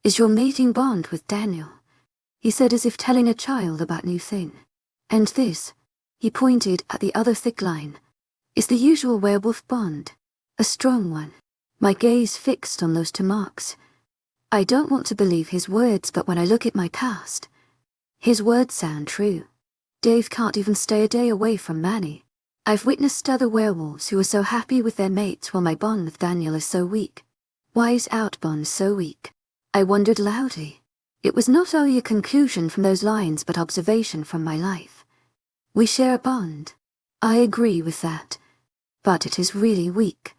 is your mating bond with Daniel. He said as if telling a child about new thing. And this, he pointed at the other thick line, is the usual werewolf bond, a strong one. My gaze fixed on those two marks. I don't want to believe his words, but when I look at my past, his words sound true. Dave can't even stay a day away from Manny. I've witnessed other werewolves who are so happy with their mates while my bond with Daniel is so weak. Why is our bond so weak? I wondered loudly. It was not only a conclusion from those lines but observation from my life. We share a bond. I agree with that. But it is really weak.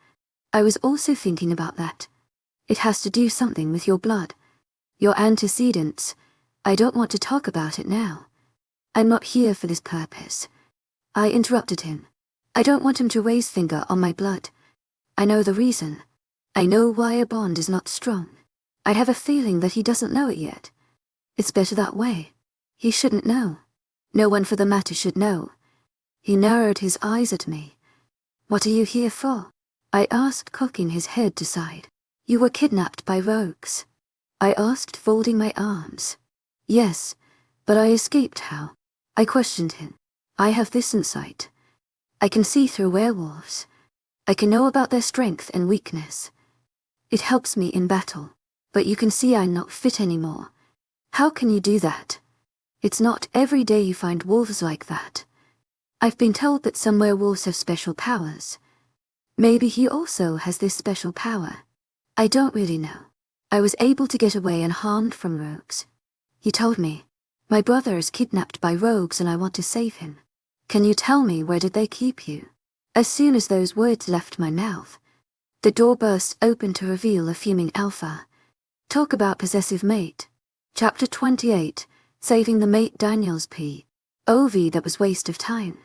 I was also thinking about that. It has to do something with your blood. Your antecedents. I don't want to talk about it now. I'm not here for this purpose. I interrupted him. I don't want him to raise finger on my blood. I know the reason. I know why a bond is not strong. I have a feeling that he doesn't know it yet. It's better that way. He shouldn't know. No one for the matter should know. He narrowed his eyes at me. What are you here for? I asked, cocking his head to side. You were kidnapped by rogues. I asked, folding my arms. Yes, but I escaped how? I questioned him. I have this insight. I can see through werewolves. I can know about their strength and weakness. It helps me in battle. But you can see I'm not fit anymore. How can you do that? It's not every day you find wolves like that. I've been told that some werewolves have special powers. Maybe he also has this special power. I don't really know. I was able to get away unharmed from rogues. He told me, my brother is kidnapped by rogues and I want to save him. Can you tell me where did they keep you? As soon as those words left my mouth, the door burst open to reveal a fuming alpha. Talk about possessive mate. Chapter 28, Saving the Mate Daniel's POV. That was waste of time.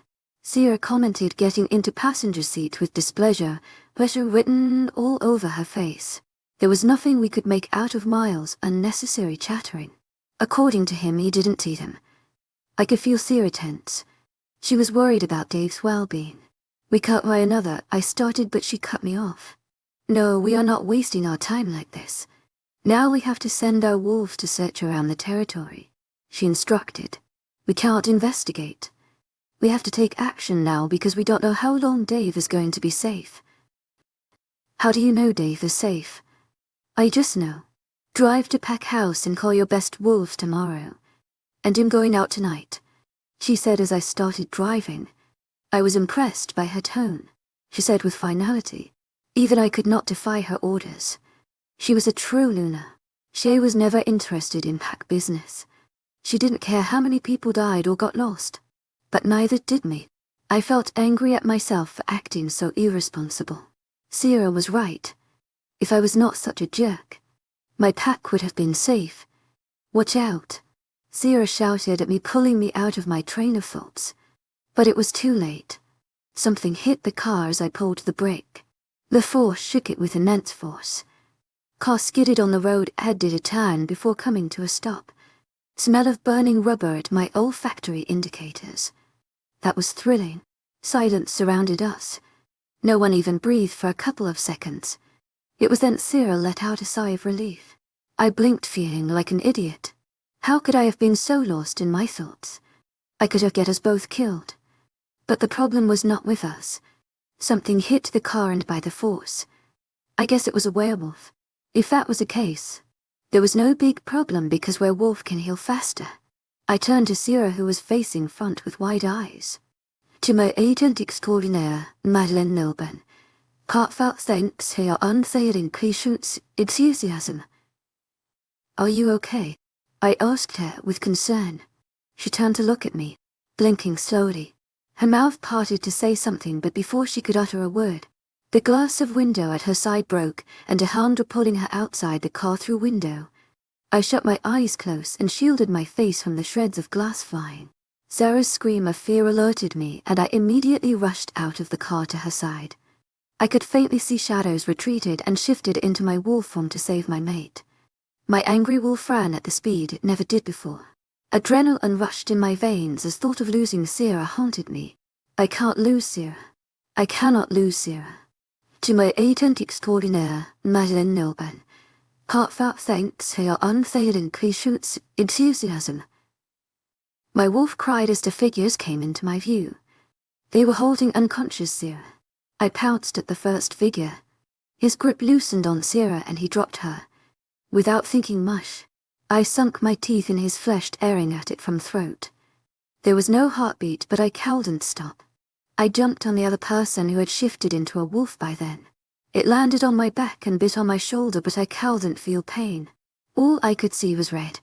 Sera commented, getting into passenger seat with displeasure, pressure written all over her face. There was nothing we could make out of Miles' unnecessary chattering. According to him, he didn't eat him. I could feel Sera tense. She was worried about Dave's well-being. We can't try another, I started, but she cut me off. No, we are not wasting our time like this. Now we have to send our wolves to search around the territory. She instructed. We can't investigate. We have to take action now because we don't know how long Dave is going to be safe. How do you know Dave is safe? I just know. Drive to Pack House and call your best wolves tomorrow. And I'm going out tonight, she said as I started driving. I was impressed by her tone. She said with finality. Even I could not defy her orders. She was a true Luna. Shea was never interested in pack business. She didn't care how many people died or got lost. But neither did me. I felt angry at myself for acting so irresponsible. Sera was right. If I was not such a jerk, my pack would have been safe. Watch out. Sera shouted at me, pulling me out of my train of thoughts. But it was too late. Something hit the car as I pulled the brake. The force shook it with immense force. Car skidded on the road, did a turn before coming to a stop. Smell of burning rubber at my olfactory indicators. That was thrilling. Silence surrounded us. No one even breathed for a couple of seconds. It was then Sera let out a sigh of relief. I blinked, feeling like an idiot. How could I have been so lost in my thoughts? I could have get us both killed. But the problem was not with us. Something hit the car, and by the force. I guess it was a werewolf. If that was the case, there was no big problem because werewolf can heal faster. I turned to Sera, who was facing front with wide eyes. To my agent extraordinaire, Madeleine Milburn, Heartfelt thanks for your unfailing patience, enthusiasm. Are you okay? I asked her with concern. She turned to look at me, blinking slowly. Her mouth parted to say something, but before she could utter a word, the glass of window at her side broke, and a hand was pulling her outside the car through window. I shut my eyes close and shielded my face from the shreds of glass flying. Sera's scream of fear alerted me, and I immediately rushed out of the car to her side. I could faintly see shadows retreated and shifted into my wolf form to save my mate. My angry wolf ran at the speed it never did before. Adrenaline rushed in my veins as thought of losing Sera haunted me. I can't lose Sera. I cannot lose Sera. To my agent extraordinaire, Madeleine Nilban, heartfelt thanks for your unfailing patience, enthusiasm. My wolf cried as the figures came into my view. They were holding unconscious Sera. I pounced at the first figure. His grip loosened on Sera and he dropped her. Without thinking much, I sunk my teeth in his flesh, tearing at it from throat. There was no heartbeat, but I couldn't stop. I jumped on the other person who had shifted into a wolf by then. It landed on my back and bit on my shoulder, but I couldn't feel pain. All I could see was red.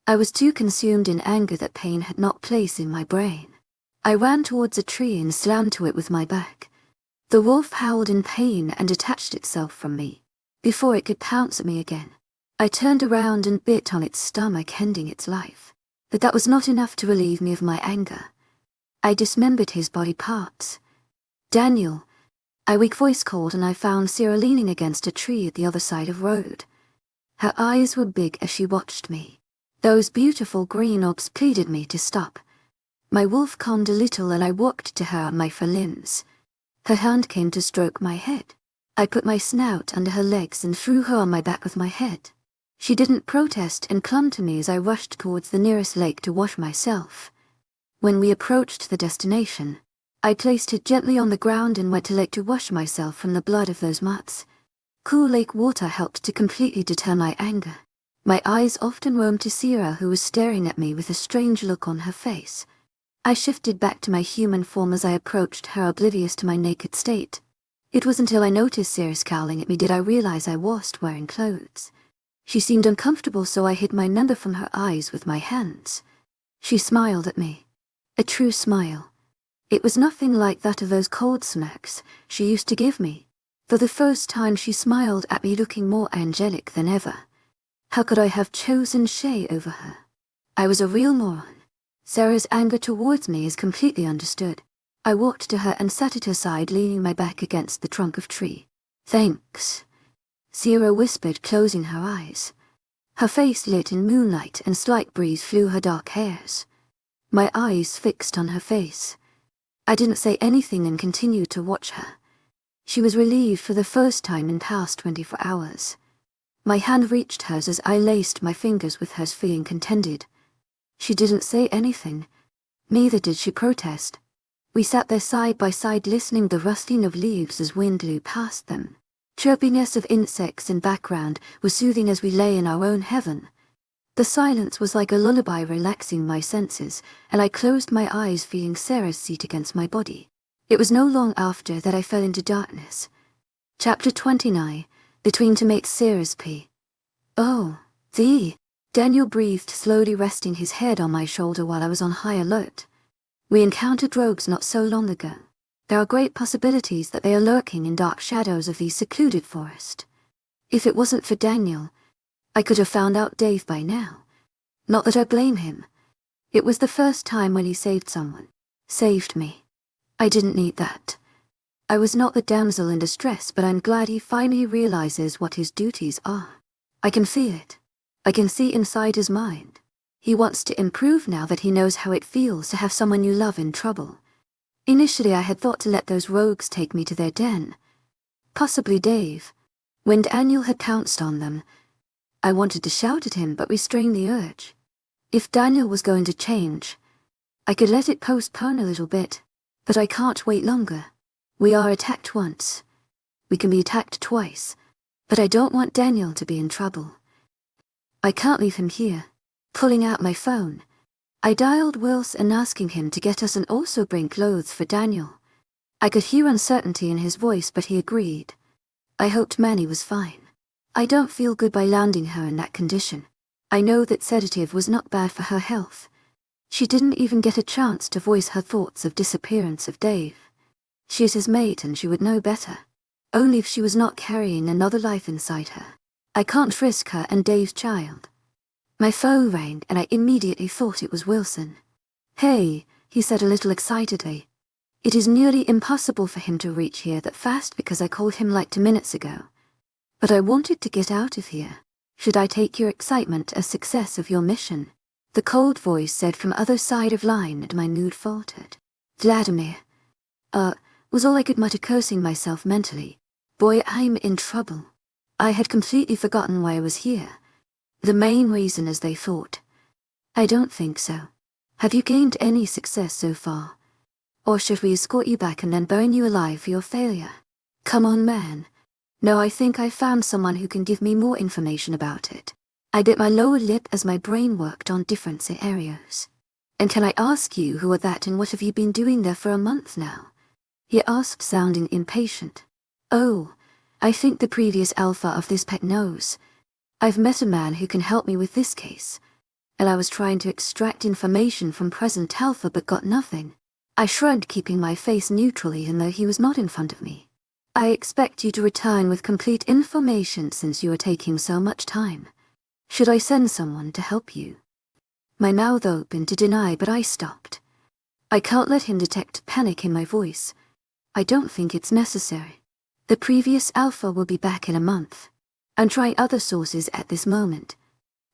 I was too consumed in anger that pain had not place in my brain. I ran towards a tree and slammed to it with my back. The wolf howled in pain and detached itself from me. Before it could pounce at me again, I turned around and bit on its stomach, ending its life. But that was not enough to relieve me of my anger. I dismembered his body parts. Daniel, a weak voice called, and I found Sera leaning against a tree at the other side of the road. Her eyes were big as she watched me. Those beautiful green orbs pleaded me to stop. My wolf calmed a little and I walked to her on my forelimbs. Her hand came to stroke my head. I put my snout under her legs and threw her on my back with my head. She didn't protest and clung to me as I rushed towards the nearest lake to wash myself. When we approached the destination, I placed her gently on the ground and went to lake to wash myself from the blood of those mutts. Cool lake water helped to completely deter my anger. My eyes often roamed to Sera, who was staring at me with a strange look on her face. I shifted back to my human form as I approached her, oblivious to my naked state. It was until I noticed Sera scowling at me did I realize I wasn't wearing clothes. She seemed uncomfortable, so I hid my number from her eyes with my hands. She smiled at me. A true smile. It was nothing like that of those cold smirks she used to give me. For the first time she smiled at me, looking more angelic than ever. How could I have chosen Shea over her? I was a real moron. Sera's anger towards me is completely understood. I walked to her and sat at her side, leaning my back against the trunk of tree. Thanks, Sera whispered, closing her eyes. Her face lit in moonlight and slight breeze flew her dark hairs. My eyes fixed on her face. I didn't say anything and continued to watch her. She was relieved for the first time in past 24 hours. My hand reached hers as I laced my fingers with hers, feeling contented. She didn't say anything. Neither did she protest. We sat there side by side, listening to the rustling of leaves as wind blew past them. Chirpiness of insects in background was soothing as we lay in our own heaven. The silence was like a lullaby, relaxing my senses, and I closed my eyes, feeling Sera's seat against my body. It was no long after that I fell into darkness. Chapter 29, Between to Make Sera's Pee. Oh, Daniel breathed slowly, resting his head on my shoulder while I was on high alert. We encountered rogues not so long ago. There are great possibilities that they are lurking in dark shadows of the secluded forest. If it wasn't for Daniel, I could have found out Dave by now. Not that I blame him. It was the first time when he saved someone. Saved me. I didn't need that. I was not the damsel in distress, but I'm glad he finally realizes what his duties are. I can feel it. I can see inside his mind. He wants to improve now that he knows how it feels to have someone you love in trouble. Initially I had thought to let those rogues take me to their den. Possibly Dave. When Daniel had pounced on them, I wanted to shout at him but restrained the urge. If Daniel was going to change, I could let it postpone a little bit, but I can't wait longer. We are attacked once. We can be attacked twice, but I don't want Daniel to be in trouble. I can't leave him here. Pulling out my phone, I dialed Wills and asking him to get us and also bring clothes for Daniel. I could hear uncertainty in his voice, but he agreed. I hoped Manny was fine. I don't feel good by landing her in that condition. I know that sedative was not bad for her health. She didn't even get a chance to voice her thoughts of disappearance of Dave. She's his mate and she would know better. Only if she was not carrying another life inside her. I can't risk her and Dave's child. My phone rang and I immediately thought it was Wilson. Hey, he said a little excitedly. It is nearly impossible for him to reach here that fast because I called him like 2 minutes ago. But I wanted to get out of here. Should I take your excitement as success of your mission? The cold voice said from other side of line and my mood faltered. Vladimir. Was all I could mutter, cursing myself mentally. Boy, I'm in trouble. I had completely forgotten why I was here. The main reason as they thought. I don't think so. Have you gained any success so far? Or should we escort you back and then burn you alive for your failure? Come on, man. No, I think I found someone who can give me more information about it. I bit my lower lip as my brain worked on different scenarios. And can I ask you who are that and what have you been doing there for a month now? He asked, sounding impatient. Oh, I think the previous alpha of this pet knows. I've met a man who can help me with this case. And I was trying to extract information from present alpha but got nothing. I shrugged, keeping my face neutral even though he was not in front of me. I expect you to return with complete information since you are taking so much time. Should I send someone to help you? My mouth opened to deny, but I stopped. I can't let him detect panic in my voice. I don't think it's necessary. The previous alpha will be back in a month. I'm trying other sources at this moment.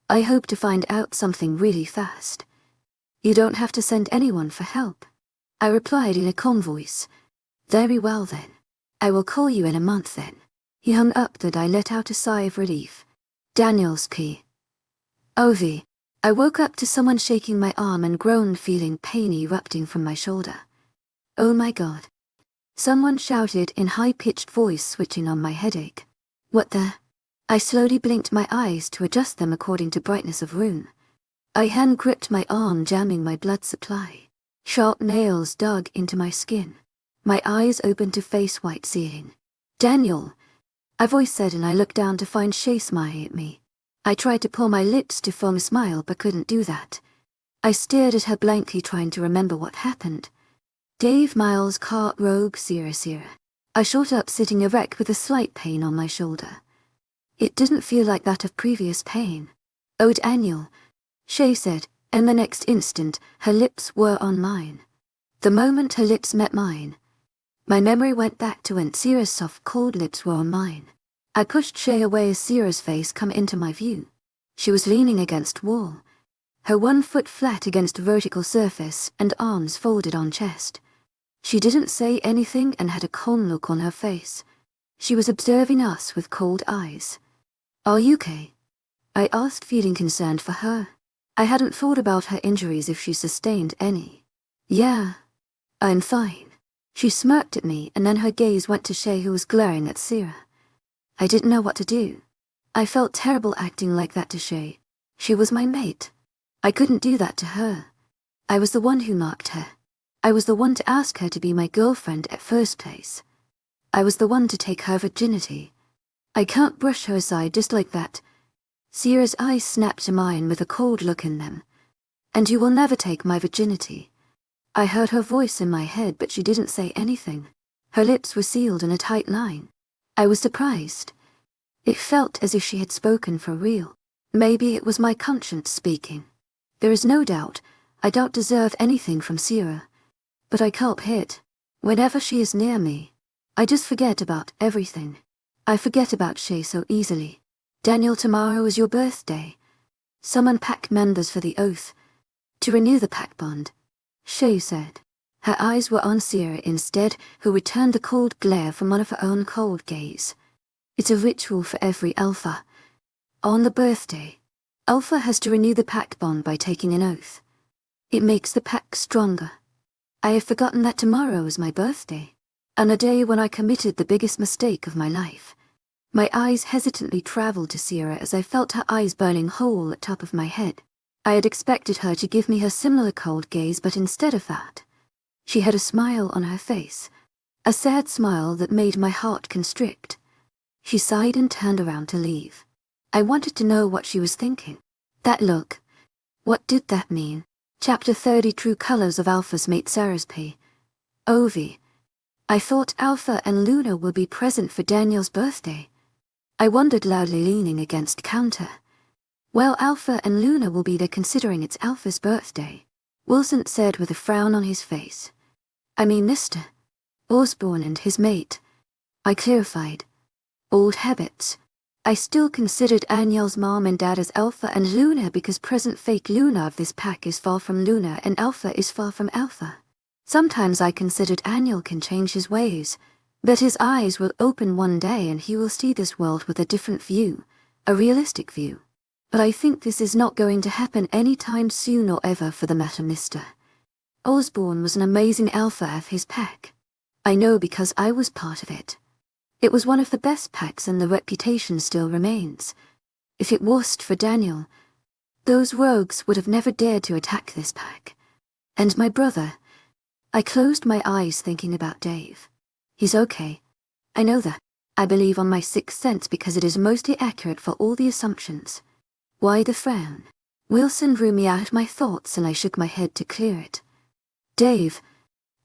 I hope to find out something really fast. You don't have to send anyone for help. I replied in a calm voice. Very well then. I will call you in a month then. He hung up and I let out a sigh of relief. Daniel's key. Ovi. I woke up to someone shaking my arm and groaned, feeling pain erupting from my shoulder. Oh my God. Someone shouted in high-pitched voice, switching on my headache. What the? I slowly blinked my eyes to adjust them according to brightness of room. I hand-gripped my arm, jamming my blood supply. Sharp nails dug into my skin. My eyes opened to face white ceiling. Daniel, a voice said, and I looked down to find Shea smiling at me. I tried to pull my lips to form a smile but couldn't do that. I stared at her blankly, trying to remember what happened. Dave Miles' car rogue Sera. I shot up, sitting erect with a slight pain on my shoulder. It didn't feel like that of previous pain. Oh, Daniel, Shea said, and the next instant her lips were on mine. The moment her lips met mine, my memory went back to when Sera's soft, cold lips were on mine. I pushed Shea away as Sera's face come into my view. She was leaning against wall, her 1 foot flat against a vertical surface and arms folded on chest. She didn't say anything and had a calm look on her face. She was observing us with cold eyes. Are you okay? I asked, feeling concerned for her. I hadn't thought about her injuries, if she sustained any. Yeah, I'm fine. She smirked at me and then her gaze went to Shea, who was glaring at Sera. I didn't know what to do. I felt terrible acting like that to Shea. She was my mate. I couldn't do that to her. I was the one who marked her. I was the one to ask her to be my girlfriend at first place. I was the one to take her virginity. I can't brush her aside just like that. Sera's eyes snapped to mine with a cold look in them. And you will never take my virginity. I heard her voice in my head, but she didn't say anything. Her lips were sealed in a tight line. I was surprised. It felt as if she had spoken for real. Maybe it was my conscience speaking. There is no doubt, I don't deserve anything from Sera. But I can't hit. Whenever she is near me, I just forget about everything. I forget about Shea so easily. Daniel, tomorrow is your birthday. Summon pact members for the oath. To renew the pact bond, Shea said. Her eyes were on Sera instead, who returned the cold glare from one of her own cold gaze. It's a ritual for every alpha. On the birthday, alpha has to renew the pact bond by taking an oath. It makes the pact stronger. I have forgotten that tomorrow is my birthday, and a day when I committed the biggest mistake of my life. My eyes hesitantly traveled to Sera as I felt her eyes burning hole at top of my head. I had expected her to give me her similar cold gaze, but instead of that, she had a smile on her face. A sad smile that made my heart constrict. She sighed and turned around to leave. I wanted to know what she was thinking. That look. What did that mean? Chapter 30 True Colors of Alpha's Mate Sera's POV. I thought Alpha and Luna will be present for Daniel's birthday. I wondered loudly, leaning against counter. Well, Alpha and Luna will be there considering it's Alpha's birthday, Wilson said with a frown on his face. I mean Mr. Osborne and his mate. I clarified. Old habits. I still considered Daniel's mom and dad as Alpha and Luna because present fake Luna of this pack is far from Luna and Alpha is far from Alpha. Sometimes I considered Daniel can change his ways, but his eyes will open one day and he will see this world with a different view, a realistic view. But I think this is not going to happen anytime soon or ever for the matter. Mr. Osborne was an amazing Alpha of his pack. I know because I was part of it. It was one of the best packs and the reputation still remains. If it wasn't for Daniel, those rogues would have never dared to attack this pack. And my brother. I closed my eyes thinking about Dave. He's okay. I know that. I believe on my sixth sense because it is mostly accurate for all the assumptions. Why the frown? Wilson drew me out my thoughts and I shook my head to clear it. Dave.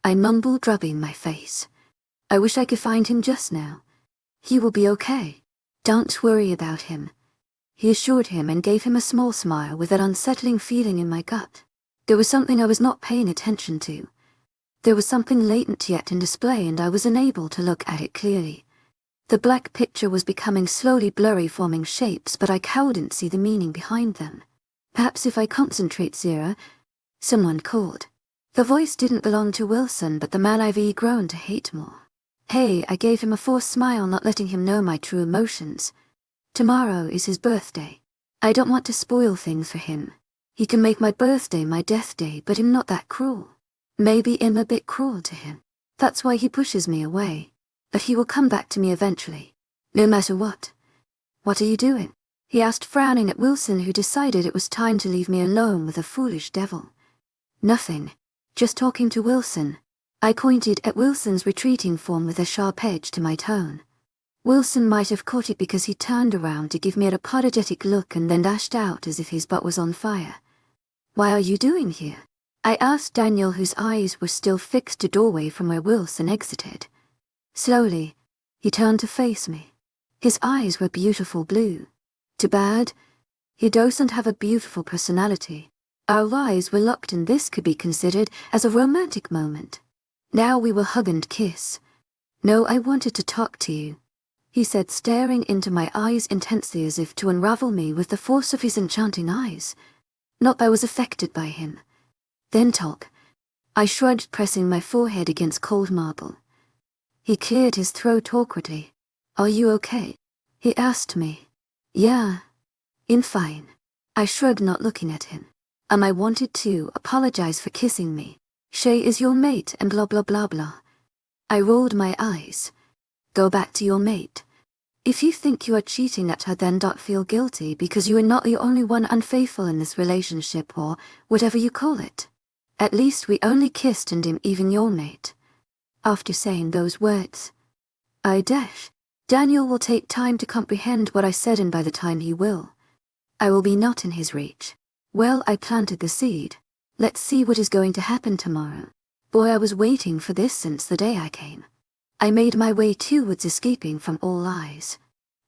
I mumbled, rubbing my face. I wish I could find him just now. He will be okay. Don't worry about him. He assured him and gave him a small smile with that unsettling feeling in my gut. There was something I was not paying attention to. There was something latent yet in display and I was unable to look at it clearly. The black picture was becoming slowly blurry, forming shapes, but I couldn't see the meaning behind them. Perhaps if I concentrate, Sera. Someone called. The voice didn't belong to Wilson, but the man I've grown to hate more. Hey, I gave him a forced smile, not letting him know my true emotions. Tomorrow is his birthday. I don't want to spoil things for him. He can make my birthday my death day, but I'm not that cruel. Maybe I'm a bit cruel to him. That's why he pushes me away. But he will come back to me eventually. No matter what. What are you doing? He asked, frowning at Wilson, who decided it was time to leave me alone with a foolish devil. Nothing. Just talking to Wilson. I pointed at Wilson's retreating form with a sharp edge to my tone. Wilson might have caught it because he turned around to give me an apologetic look and then dashed out as if his butt was on fire. Why are you doing here? I asked Daniel, whose eyes were still fixed to doorway from where Wilson exited. Slowly, he turned to face me. His eyes were beautiful blue. Too bad. He doesn't have a beautiful personality. Our eyes were locked and this could be considered as a romantic moment. Now we will hug and kiss. No, I wanted to talk to you, he said, staring into my eyes intensely as if to unravel me with the force of his enchanting eyes. Not that I was affected by him. Then talk. I shrugged, pressing my forehead against cold marble. He cleared his throat awkwardly. Are you okay? He asked me. Yeah. I'm fine. I shrugged, not looking at him. I wanted to apologize for kissing me. Shea is your mate and blah blah blah blah. I rolled my eyes. Go back to your mate. If you think you are cheating at her, then don't feel guilty because you are not the only one unfaithful in this relationship or whatever you call it. At least we only kissed and I'm even your mate. After saying those words, Daniel will take time to comprehend what I said, and by the time he will, I will be not in his reach. Well, I planted the seed. Let's see what is going to happen tomorrow. Boy, I was waiting for this since the day I came. I made my way towards escaping from all eyes.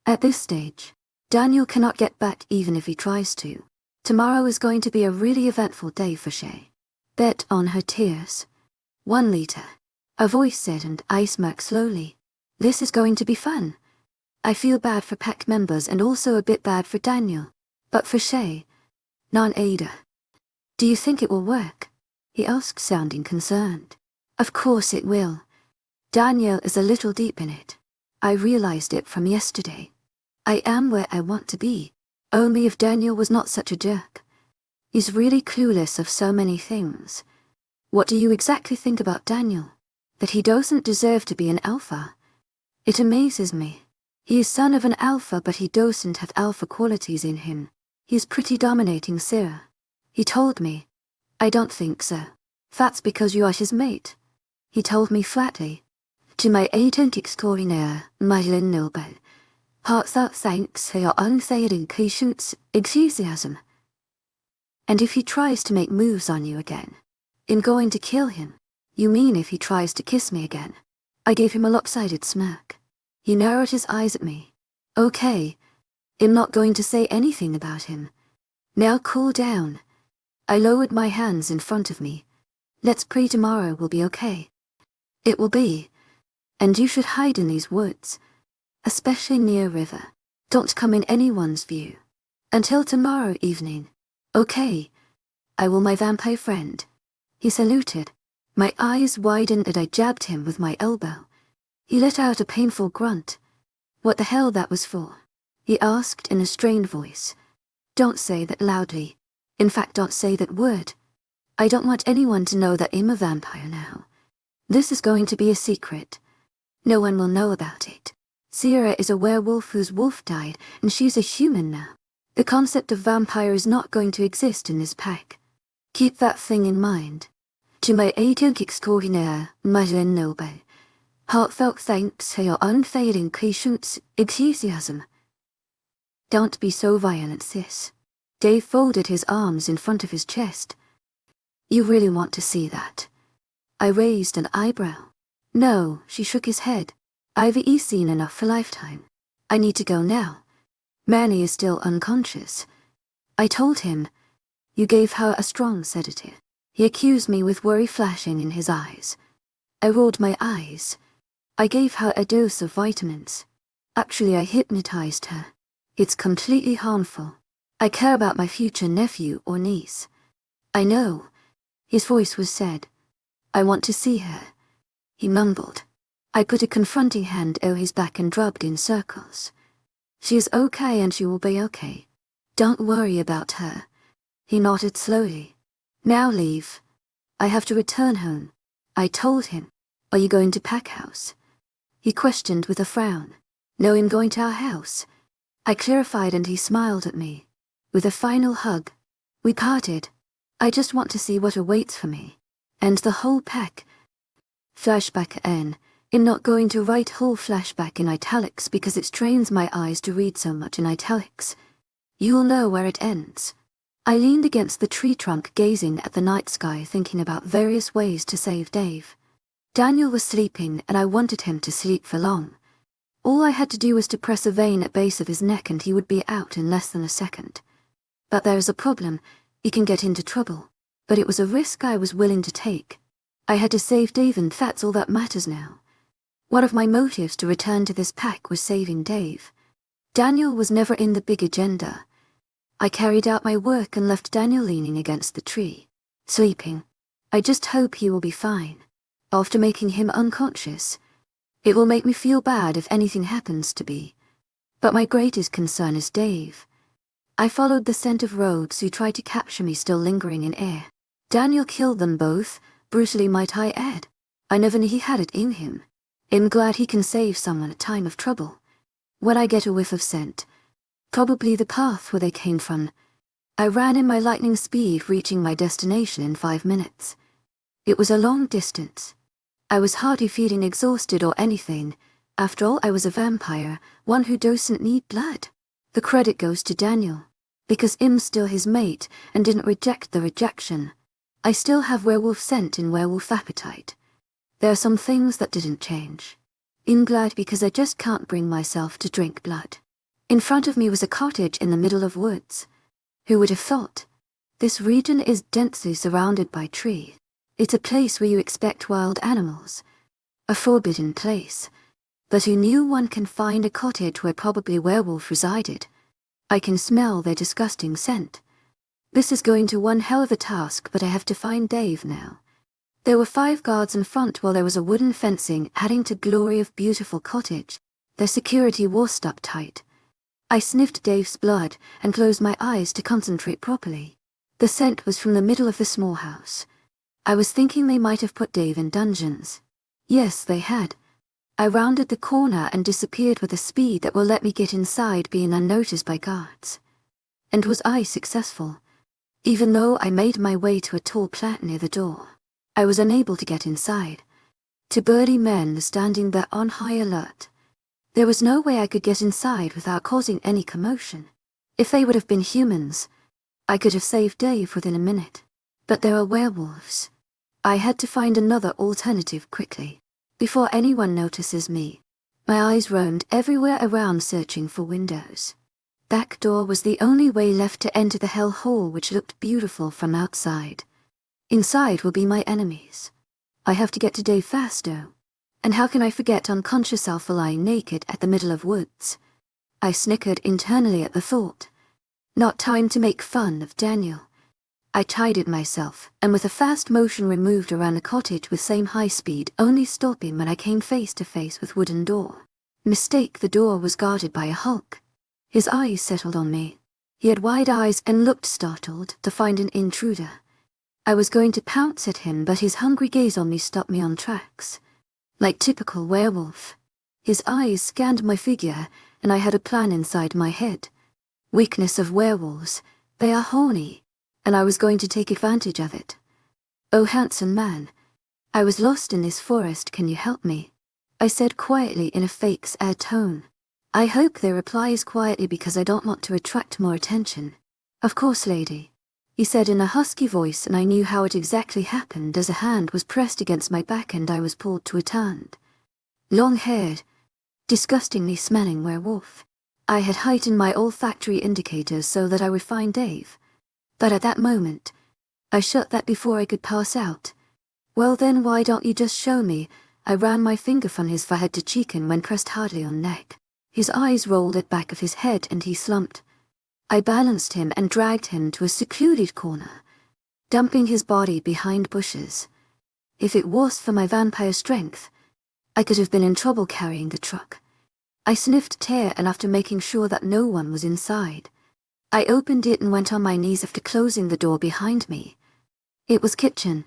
At this stage, Daniel cannot get back even if he tries to. Tomorrow is going to be a really eventful day for Shea. Bet on her tears. 1 liter. A voice said, and I smirked slowly. This is going to be fun. I feel bad for pack members and also a bit bad for Daniel. But for Shea, non-Ada. Do you think it will work? He asked, sounding concerned. Of course it will. Daniel is a little deep in it. I realized it from yesterday. I am where I want to be. Only if Daniel was not such a jerk. He's really clueless of so many things. What do you exactly think about Daniel? That he doesn't deserve to be an alpha. It amazes me. He is son of an alpha, but he doesn't have alpha qualities in him. He's pretty dominating, Sera. He told me. I don't think so. That's because you are his mate. He told me flatly. To my agent extraordinaire, Madeleine Noble, heartfelt thanks for your unfailing patience, enthusiasm. And if he tries to make moves on you again, I'm going to kill him. You mean if he tries to kiss me again? I gave him a lopsided smirk. He narrowed his eyes at me. Okay, I'm not going to say anything about him. Now cool down. I lowered my hands in front of me. Let's pray tomorrow will be okay. It will be. And you should hide in these woods, especially near a river. Don't come in anyone's view. Until tomorrow evening. Okay. I will, my vampire friend. He saluted. My eyes widened and I jabbed him with my elbow. He let out a painful grunt. What the hell that was for? He asked in a strained voice. Don't say that loudly. In fact, don't say that word. I don't want anyone to know that I'm a vampire now. This is going to be a secret. No one will know about it. Sera is a werewolf whose wolf died, and she's a human now. The concept of vampire is not going to exist in this pack. Keep that thing in mind. To my agent extraordinaire, Madeleine Noble, heartfelt thanks for your unfailing patience, enthusiasm. Don't be so violent, sis. Dave folded his arms in front of his chest. You really want to see that? I raised an eyebrow. No, she shook his head. I've seen enough for a lifetime. I need to go now. Manny is still unconscious. I told him. You gave her a strong sedative. He accused me with worry flashing in his eyes. I rolled my eyes. I gave her a dose of vitamins. Actually, I hypnotized her. It's completely harmful. I care about my future nephew or niece. I know. His voice was sad. I want to see her. He mumbled. I put a confronting hand over his back and rubbed in circles. She is okay and she will be okay. Don't worry about her. He nodded slowly. Now leave. I have to return home. I told him. Are you going to pack house? He questioned with a frown. No, I'm going to our house. I clarified and he smiled at me. With a final hug. We parted. I just want to see what awaits for me. And the whole pack. Flashback N. I'm not going to write whole flashback in italics because it strains my eyes to read so much in italics. You'll know where it ends. I leaned against the tree trunk gazing at the night sky thinking about various ways to save Dave. Daniel was sleeping and I wanted him to sleep for long. All I had to do was to press a vein at base of his neck and he would be out in less than a second. But there is a problem. He can get into trouble. But it was a risk I was willing to take. I had to save Dave and that's all that matters now. One of my motives to return to this pack was saving Dave. Daniel was never in the big agenda. I carried out my work and left Daniel leaning against the tree, sleeping. I just hope he will be fine. After making him unconscious, it will make me feel bad if anything happens to be. But my greatest concern is Dave. I followed the scent of rogues who tried to capture me still lingering in air. Daniel killed them both, brutally might I add. I never knew he had it in him. I'm glad he can save someone at time of trouble. When I get a whiff of scent, probably the path where they came from, I ran in my lightning speed, reaching my destination in 5 minutes. It was a long distance. I was hardly feeling exhausted or anything. After all, I was a vampire, one who doesn't need blood. The credit goes to Daniel, because I'm still his mate and didn't reject the rejection. I still have werewolf scent and werewolf appetite. There are some things that didn't change. I'm glad because I just can't bring myself to drink blood. In front of me was a cottage in the middle of woods. Who would have thought? This region is densely surrounded by trees. It's a place where you expect wild animals. A forbidden place. But who knew one can find a cottage where probably werewolf resided? I can smell their disgusting scent. This is going to one hell of a task, but I have to find Dave now. There were 5 guards in front while there was a wooden fencing adding to glory of beautiful cottage. Their security was up tight. I sniffed Dave's blood and closed my eyes to concentrate properly. The scent was from the middle of the small house. I was thinking they might have put Dave in dungeons. Yes, they had. I rounded the corner and disappeared with a speed that will let me get inside being unnoticed by guards. And was I successful? Even though I made my way to a tall plant near the door, I was unable to get inside. Two burly men standing there on high alert. There was no way I could get inside without causing any commotion. If they would have been humans, I could have saved Dave within a minute. But there are werewolves. I had to find another alternative quickly, before anyone notices me. My eyes roamed everywhere around searching for windows. Back door was the only way left to enter the hell hole, which looked beautiful from outside. Inside will be my enemies. I have to get to Dave fast though. And how can I forget unconscious Alpha lying naked at the middle of woods? I snickered internally at the thought. Not time to make fun of Daniel. I chided myself, and with a fast motion removed around the cottage with same high speed, only stopping when I came face to face with wooden door. Mistake, the door was guarded by a Hulk. His eyes settled on me. He had wide eyes and looked startled to find an intruder. I was going to pounce at him, but his hungry gaze on me stopped me on tracks. Like typical werewolf. His eyes scanned my figure, and I had a plan inside my head. Weakness of werewolves, they are horny, and I was going to take advantage of it. Oh, handsome man, I was lost in this forest, can you help me? I said quietly in a fake sad tone. I hope they reply as quietly because I don't want to attract more attention. Of course, lady, he said in a husky voice, and I knew how it exactly happened as a hand was pressed against my back and I was pulled to a turn. Long-haired, disgustingly smelling werewolf. I had heightened my olfactory indicators so that I would find Dave. But at that moment, I shut that before I could pass out. Well then, why don't you just show me? I ran my finger from his forehead to cheek, and when pressed hardly on neck. His eyes rolled at back of his head and he slumped. I balanced him and dragged him to a secluded corner, dumping his body behind bushes. If it was for my vampire strength, I could have been in trouble carrying the truck. I sniffed tear, and after making sure that no one was inside, I opened it and went on my knees after closing the door behind me. It was kitchen.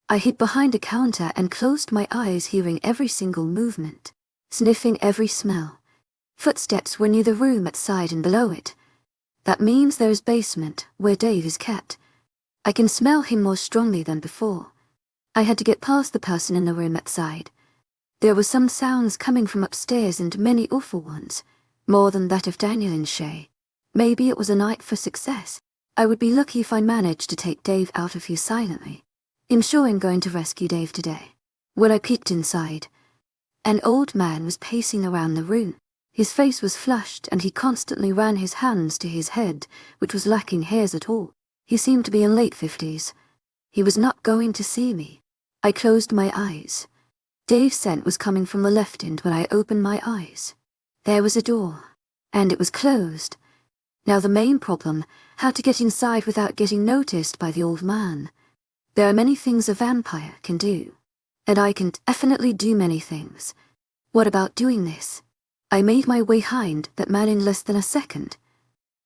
I hid behind a counter and closed my eyes, hearing every single movement, sniffing every smell. Footsteps were near the room at side and below it. That means there is basement, where Dave is kept. I can smell him more strongly than before. I had to get past the person in the room at side. There were some sounds coming from upstairs, and many awful ones, more than that of Daniel and Shea. Maybe it was a night for success. I would be lucky if I managed to take Dave out of here silently. I'm sure I'm going to rescue Dave today. When I peeked inside, an old man was pacing around the room. His face was flushed, and he constantly ran his hands to his head, which was lacking hairs at all. He seemed to be in late 50s. He was not going to see me. I closed my eyes. Dave's scent was coming from the left end when I opened my eyes. There was a door, and it was closed. Now the main problem, how to get inside without getting noticed by the old man. There are many things a vampire can do, and I can definitely do many things. What about doing this? I made my way behind that man in less than a second.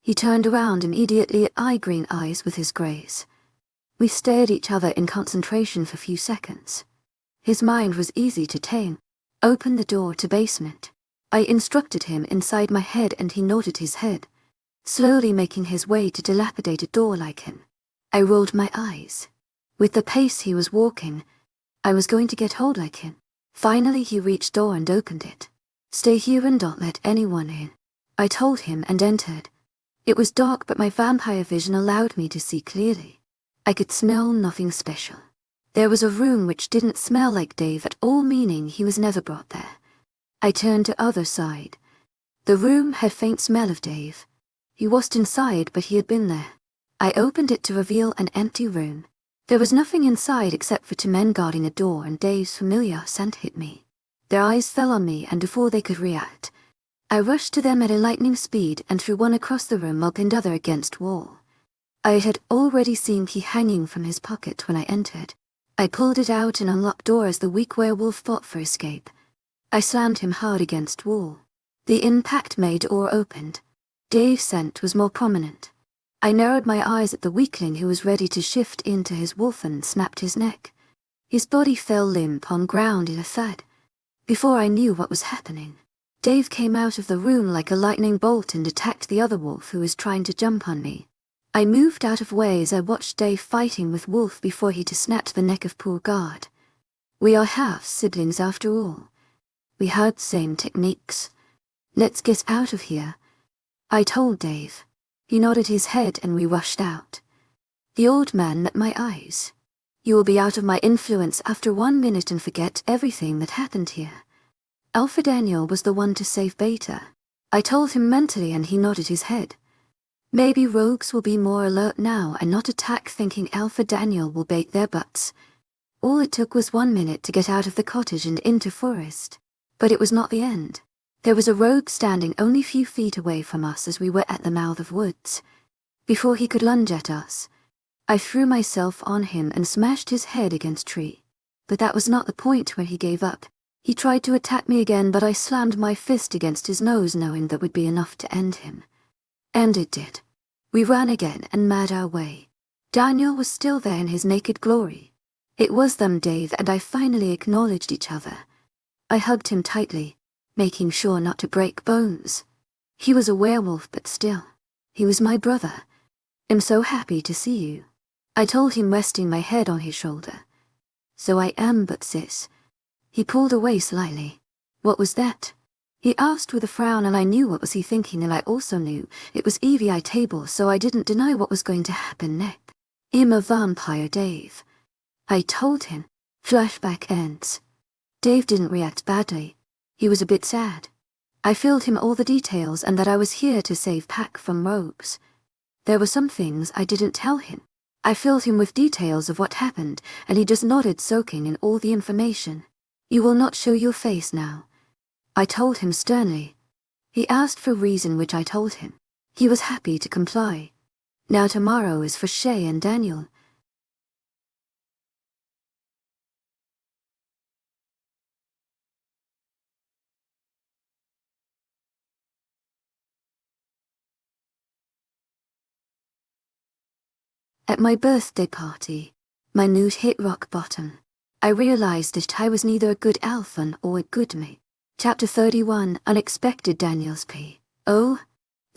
He turned around immediately at eye-green eyes with his greys. We stared each other in concentration for a few seconds. His mind was easy to tame. Open the door to basement. I instructed him inside my head, and he nodded his head, slowly making his way to dilapidated door like him. I rolled my eyes. With the pace he was walking, I was going to get hold like him. Finally he reached door and opened it. Stay here and don't let anyone in, I told him, and entered. It was dark, but my vampire vision allowed me to see clearly. I could smell nothing special. There was a room which didn't smell like Dave at all, meaning he was never brought there. I turned to other side. The room had faint smell of Dave. He wasn't inside, but he had been there. I opened it to reveal an empty room. There was nothing inside except for two men guarding a door, and Dave's familiar scent hit me. Their eyes fell on me, and before they could react, I rushed to them at a lightning speed and threw one across the room while pinned other against wall. I had already seen key hanging from his pocket when I entered. I pulled it out and unlocked door as the weak werewolf fought for escape. I slammed him hard against wall. The impact made door opened. Dave's scent was more prominent. I narrowed my eyes at the weakling who was ready to shift into his wolf and snapped his neck. His body fell limp on ground in a thud. Before I knew what was happening, Dave came out of the room like a lightning bolt and attacked the other wolf who was trying to jump on me. I moved out of way as I watched Dave fighting with wolf before he snapped the neck of poor guard. We are half-siblings after all. We had same techniques. Let's get out of here, I told Dave. He nodded his head and we rushed out. The old man met my eyes. You will be out of my influence after 1 minute and forget everything that happened here. Alpha Daniel was the one to save Beta. I told him mentally and he nodded his head. Maybe rogues will be more alert now and not attack thinking Alpha Daniel will bait their butts. All it took was 1 minute to get out of the cottage and into forest. But it was not the end. There was a rogue standing only a few feet away from us as we were at the mouth of woods. Before he could lunge at us, I threw myself on him and smashed his head against a tree. But that was not the point where he gave up. He tried to attack me again, but I slammed my fist against his nose knowing that would be enough to end him. And it did. We ran again and made our way. Daniel was still there in his naked glory. It was them, Dave, and I finally acknowledged each other. I hugged him tightly, making sure not to break bones. He was a werewolf, but still, he was my brother. I'm so happy to see you, I told him, resting my head on his shoulder. So I am, but sis. He pulled away slightly. What was that? He asked with a frown, and I knew what was he thinking, and I also knew it was EVI table, so I didn't deny what was going to happen next. I'm a vampire, Dave, I told him. Flashback ends. Dave didn't react badly. He was a bit sad. I filled him all the details and that I was here to save Pack from rogues. There were some things I didn't tell him. I filled him with details of what happened, and he just nodded, soaking in all the information. You will not show your face now, I told him sternly. He asked for a reason, which I told him. He was happy to comply. Now tomorrow is for Shea and Daniel. At my birthday party, my mood hit rock bottom. I realized that I was neither a good alpha or a good mate. Chapter 31, Unexpected Daniel's P. Oh,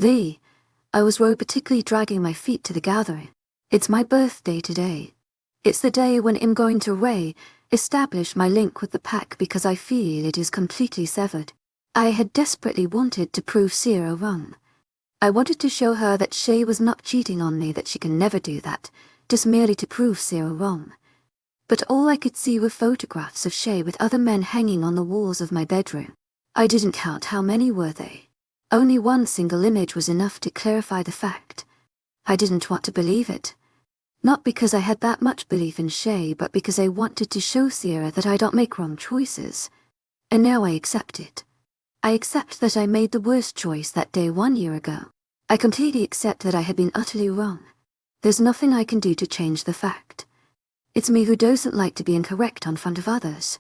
I was robotically dragging my feet to the gathering. It's my birthday today. It's the day when I'm going to establish my link with the pack because I feel it is completely severed. I had desperately wanted to prove Sera wrong. I wanted to show her that Shea was not cheating on me, that she can never do that, just merely to prove Sera wrong. But all I could see were photographs of Shea with other men hanging on the walls of my bedroom. I didn't count how many were they. Only one single image was enough to clarify the fact. I didn't want to believe it. Not because I had that much belief in Shea, but because I wanted to show Sera that I don't make wrong choices. And now I accept it. I accept that I made the worst choice that day 1 year ago. I completely accept that I had been utterly wrong. There's nothing I can do to change the fact. It's me who doesn't like to be incorrect in front of others.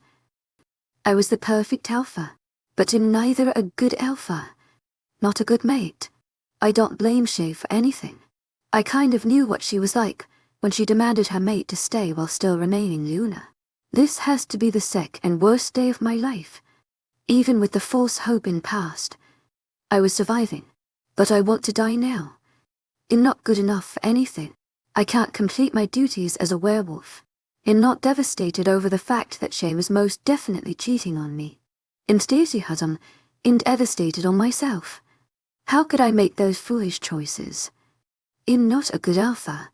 I was the perfect alpha, but I'm neither a good alpha, not a good mate. I don't blame Shea for anything. I kind of knew what she was like when she demanded her mate to stay while still remaining Luna. This has to be the second worst day of my life. Even with the false hope in past, I was surviving, but I want to die now. I'm not good enough for anything. I can't complete my duties as a werewolf. I'm not devastated over the fact that Shea was most definitely cheating on me. Enthusiasm, I'm devastated on myself. How could I make those foolish choices? I'm not a good alpha.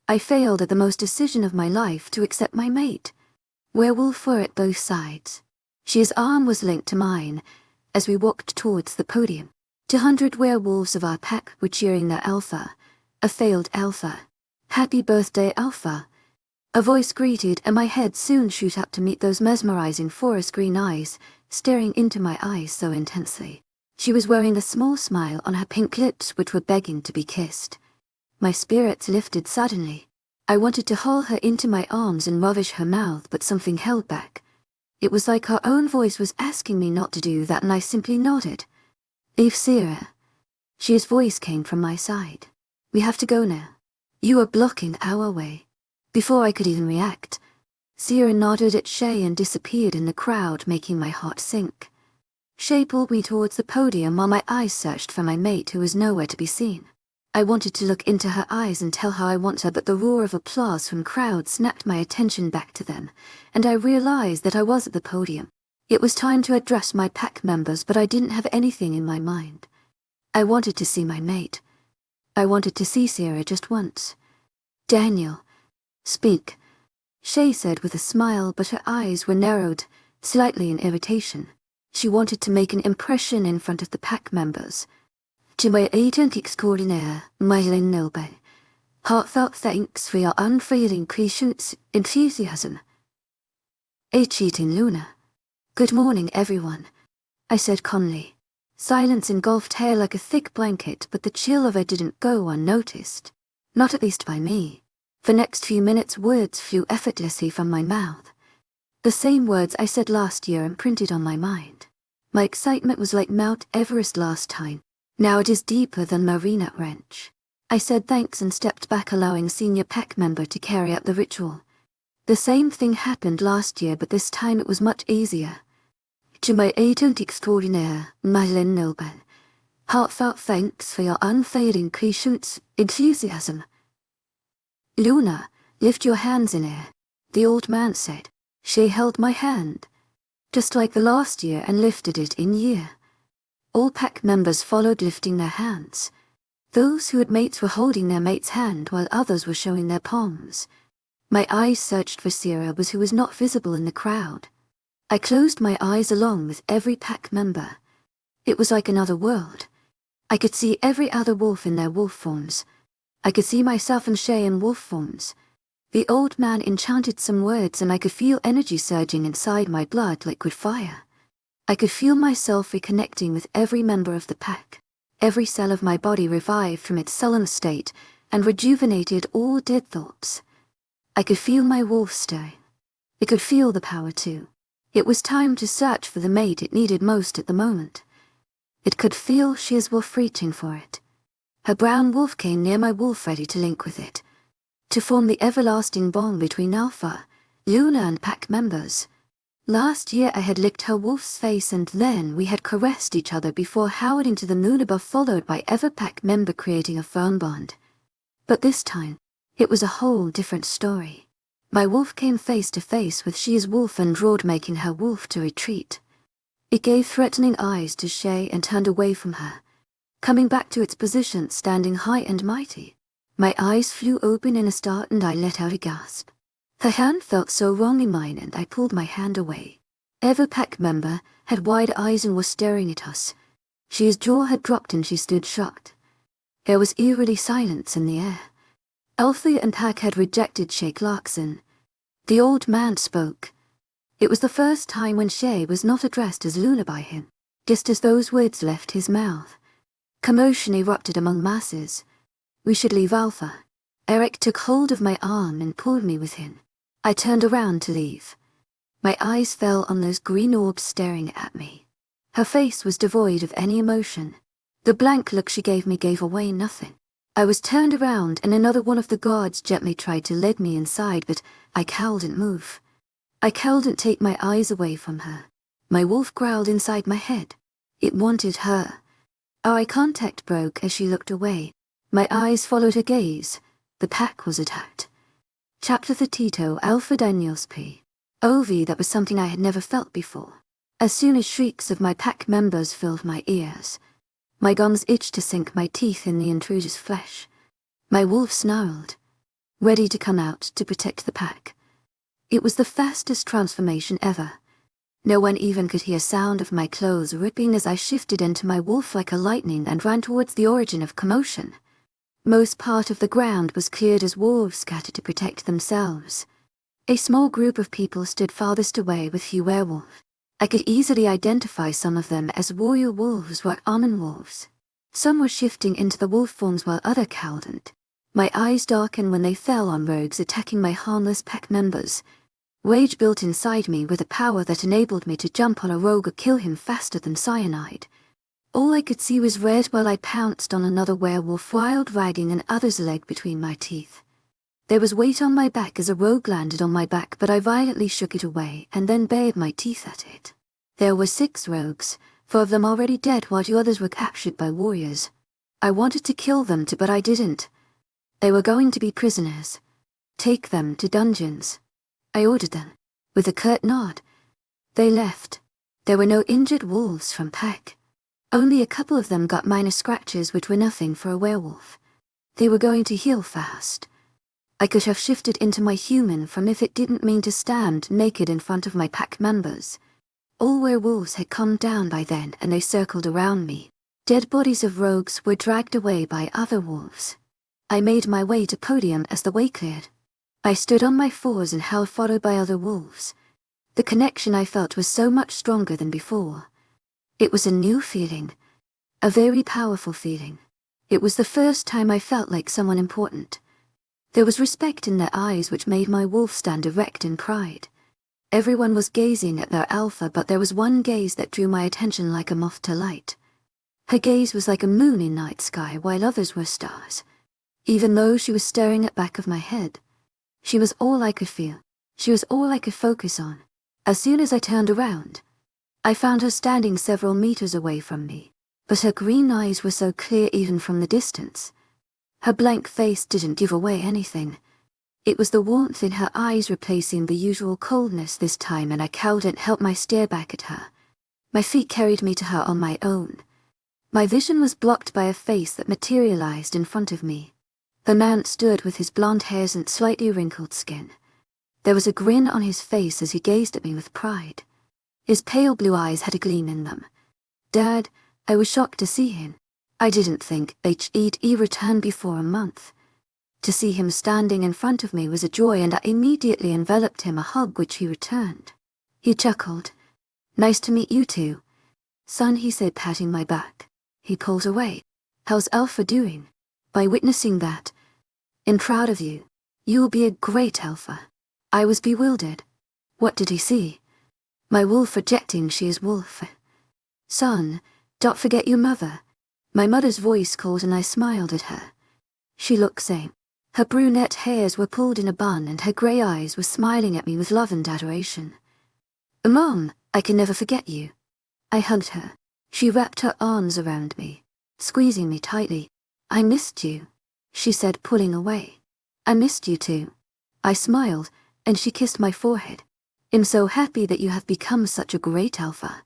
I failed at the most decision of my life to accept my mate. Werewolf were at both sides. Shea's arm was linked to mine as we walked towards the podium. 200 werewolves of our pack were cheering their alpha, a failed alpha. Happy birthday, Alpha. A voice greeted, and my head soon shot up to meet those mesmerizing forest green eyes, staring into my eyes so intensely. She was wearing a small smile on her pink lips which were begging to be kissed. My spirits lifted suddenly. I wanted to haul her into my arms and ravish her mouth, but something held back. It was like her own voice was asking me not to do that, and I simply nodded. Leave Sera. Shea's voice came from my side. We have to go now. You are blocking our way. Before I could even react, Sera nodded at Shea and disappeared in the crowd, making my heart sink. Shea pulled me towards the podium while my eyes searched for my mate, who was nowhere to be seen. I wanted to look into her eyes and tell how I want her, but the roar of applause from crowds snapped my attention back to them, and I realized that I was at the podium. It was time to address my pack members, but I didn't have anything in my mind. I wanted to see my mate. I wanted to see Sera just once. "Daniel, speak," Shea said with a smile, but her eyes were narrowed, slightly in irritation. She wanted to make an impression in front of the pack members. "To my agent extraordinaire, Mythical Noble, heartfelt thanks for your unfailing patience, enthusiasm." "A cheating Luna. Good morning, everyone," I said calmly. Silence engulfed hair like a thick blanket, but the chill of it didn't go unnoticed. Not at least by me. The next few minutes words flew effortlessly from my mouth. The same words I said last year imprinted on my mind. My excitement was like Mount Everest last time. Now it is deeper than Marina Wrench. I said thanks and stepped back, allowing senior pack member to carry out the ritual. The same thing happened last year, but this time it was much easier. "To my agent extraordinaire, Mythical Noble, heartfelt thanks for your unfailing patience, enthusiasm." "Luna, lift your hands in air," the old man said. Shea held my hand, just like the last year, and lifted it in year. All pack members followed, lifting their hands. Those who had mates were holding their mate's hand, while others were showing their palms. My eyes searched for Sera, who was not visible in the crowd. I closed my eyes along with every pack member. It was like another world. I could see every other wolf in their wolf forms. I could see myself and Shea in wolf forms. The old man enchanted some words, and I could feel energy surging inside my blood, liquid fire. I could feel myself reconnecting with every member of the pack. Every cell of my body revived from its sullen state and rejuvenated all dead thoughts. I could feel my wolf stirring. It could feel the power too. It was time to search for the mate it needed most at the moment. It could feel Shea's wolf reaching for it. Her brown wolf came near my wolf, ready to link with it, to form the everlasting bond between Alpha, Luna and pack members. Last year I had licked her wolf's face, and then we had caressed each other before howling to the moon above, followed by every pack member creating a firm bond. But this time, it was a whole different story. My wolf came face to face with Shea's wolf and roared, making her wolf to retreat. It gave threatening eyes to Shea and turned away from her, coming back to its position, standing high and mighty. My eyes flew open in a start and I let out a gasp. Her hand felt so wrong in mine, and I pulled my hand away. Every pack member had wide eyes and was staring at us. Shea's jaw had dropped and she stood shocked. There was eerily silence in the air. Alfie and pack had rejected Shea Clarkson. The old man spoke. It was the first time when Shea was not addressed as Luna by him. Just as those words left his mouth, commotion erupted among masses. "We should leave Alpha." Eric took hold of my arm and pulled me with him. I turned around to leave. My eyes fell on those green orbs staring at me. Her face was devoid of any emotion. The blank look she gave me gave away nothing. I was turned around and another one of the guards gently tried to lead me inside, but I couldn't move. I couldn't take my eyes away from her. My wolf growled inside my head. It wanted her. Our eye contact broke as she looked away. My eyes followed her gaze. The pack was attacked. Chapter the Tito Alpha Daniels P. OV, that was something I had never felt before. As soon as shrieks of my pack members filled my ears, my gums itched to sink my teeth in the intruder's flesh. My wolf snarled, ready to come out to protect the pack. It was the fastest transformation ever. No one even could hear sound of my clothes ripping as I shifted into my wolf like a lightning and ran towards the origin of commotion. Most part of the ground was cleared as wolves scattered to protect themselves. A small group of people stood farthest away with few werewolves. I could easily identify some of them as warrior wolves or almond wolves. Some were shifting into the wolf forms while others couldn't. My eyes darkened when they fell on rogues attacking my harmless pack members. Rage built inside me with a power that enabled me to jump on a rogue or kill him faster than cyanide. All I could see was red while I pounced on another werewolf, wild riding an other's leg between my teeth. There was weight on my back as a rogue landed on my back, but I violently shook it away and then bared my teeth at it. There were 6 rogues, 4 of them already dead while 2 others were captured by warriors. I wanted to kill them too, but I didn't. They were going to be prisoners. Take them to dungeons. I ordered them. With a curt nod. They left. There were no injured wolves from pack. Only a couple of them got minor scratches which were nothing for a werewolf. They were going to heal fast. I could have shifted into my human form if it didn't mean to stand naked in front of my pack members. All werewolves had calmed down by then and they circled around me. Dead bodies of rogues were dragged away by other wolves. I made my way to podium as the way cleared. I stood on my fours and howled, followed by other wolves. The connection I felt was so much stronger than before. It was a new feeling. A very powerful feeling. It was the first time I felt like someone important. There was respect in their eyes which made my wolf stand erect in pride. Everyone was gazing at their alpha, but there was one gaze that drew my attention like a moth to light. Her gaze was like a moon in night sky while others were stars. Even though she was staring at back of my head. She was all I could feel. She was all I could focus on. As soon as I turned around, I found her standing several meters away from me, but her green eyes were so clear even from the distance. Her blank face didn't give away anything. It was the warmth in her eyes replacing the usual coldness this time, and I cowed and helped my stare back at her. My feet carried me to her on my own. My vision was blocked by a face that materialized in front of me. The man stood with his blonde hairs and slightly wrinkled skin. There was a grin on his face as he gazed at me with pride. His pale blue eyes had a gleam in them. Dad, I was shocked to see him. I didn't think he'd return before a month. To see him standing in front of me was a joy, and I immediately enveloped him a hug which he returned. He chuckled. Nice to meet you too. Son, he said, patting my back. He pulled away. How's Alpha doing? By witnessing that, I'm proud of you. You'll be a great Alpha. I was bewildered. What did he see? My wolf rejecting Shea's wolf. Son, don't forget your mother. My mother's voice called and I smiled at her. She looked same. Her brunette hairs were pulled in a bun and her grey eyes were smiling at me with love and adoration. Mom, I can never forget you. I hugged her. She wrapped her arms around me, squeezing me tightly. I missed you, she said, pulling away. I missed you too. I smiled, and she kissed my forehead. I'm so happy that you have become such a great Alpha.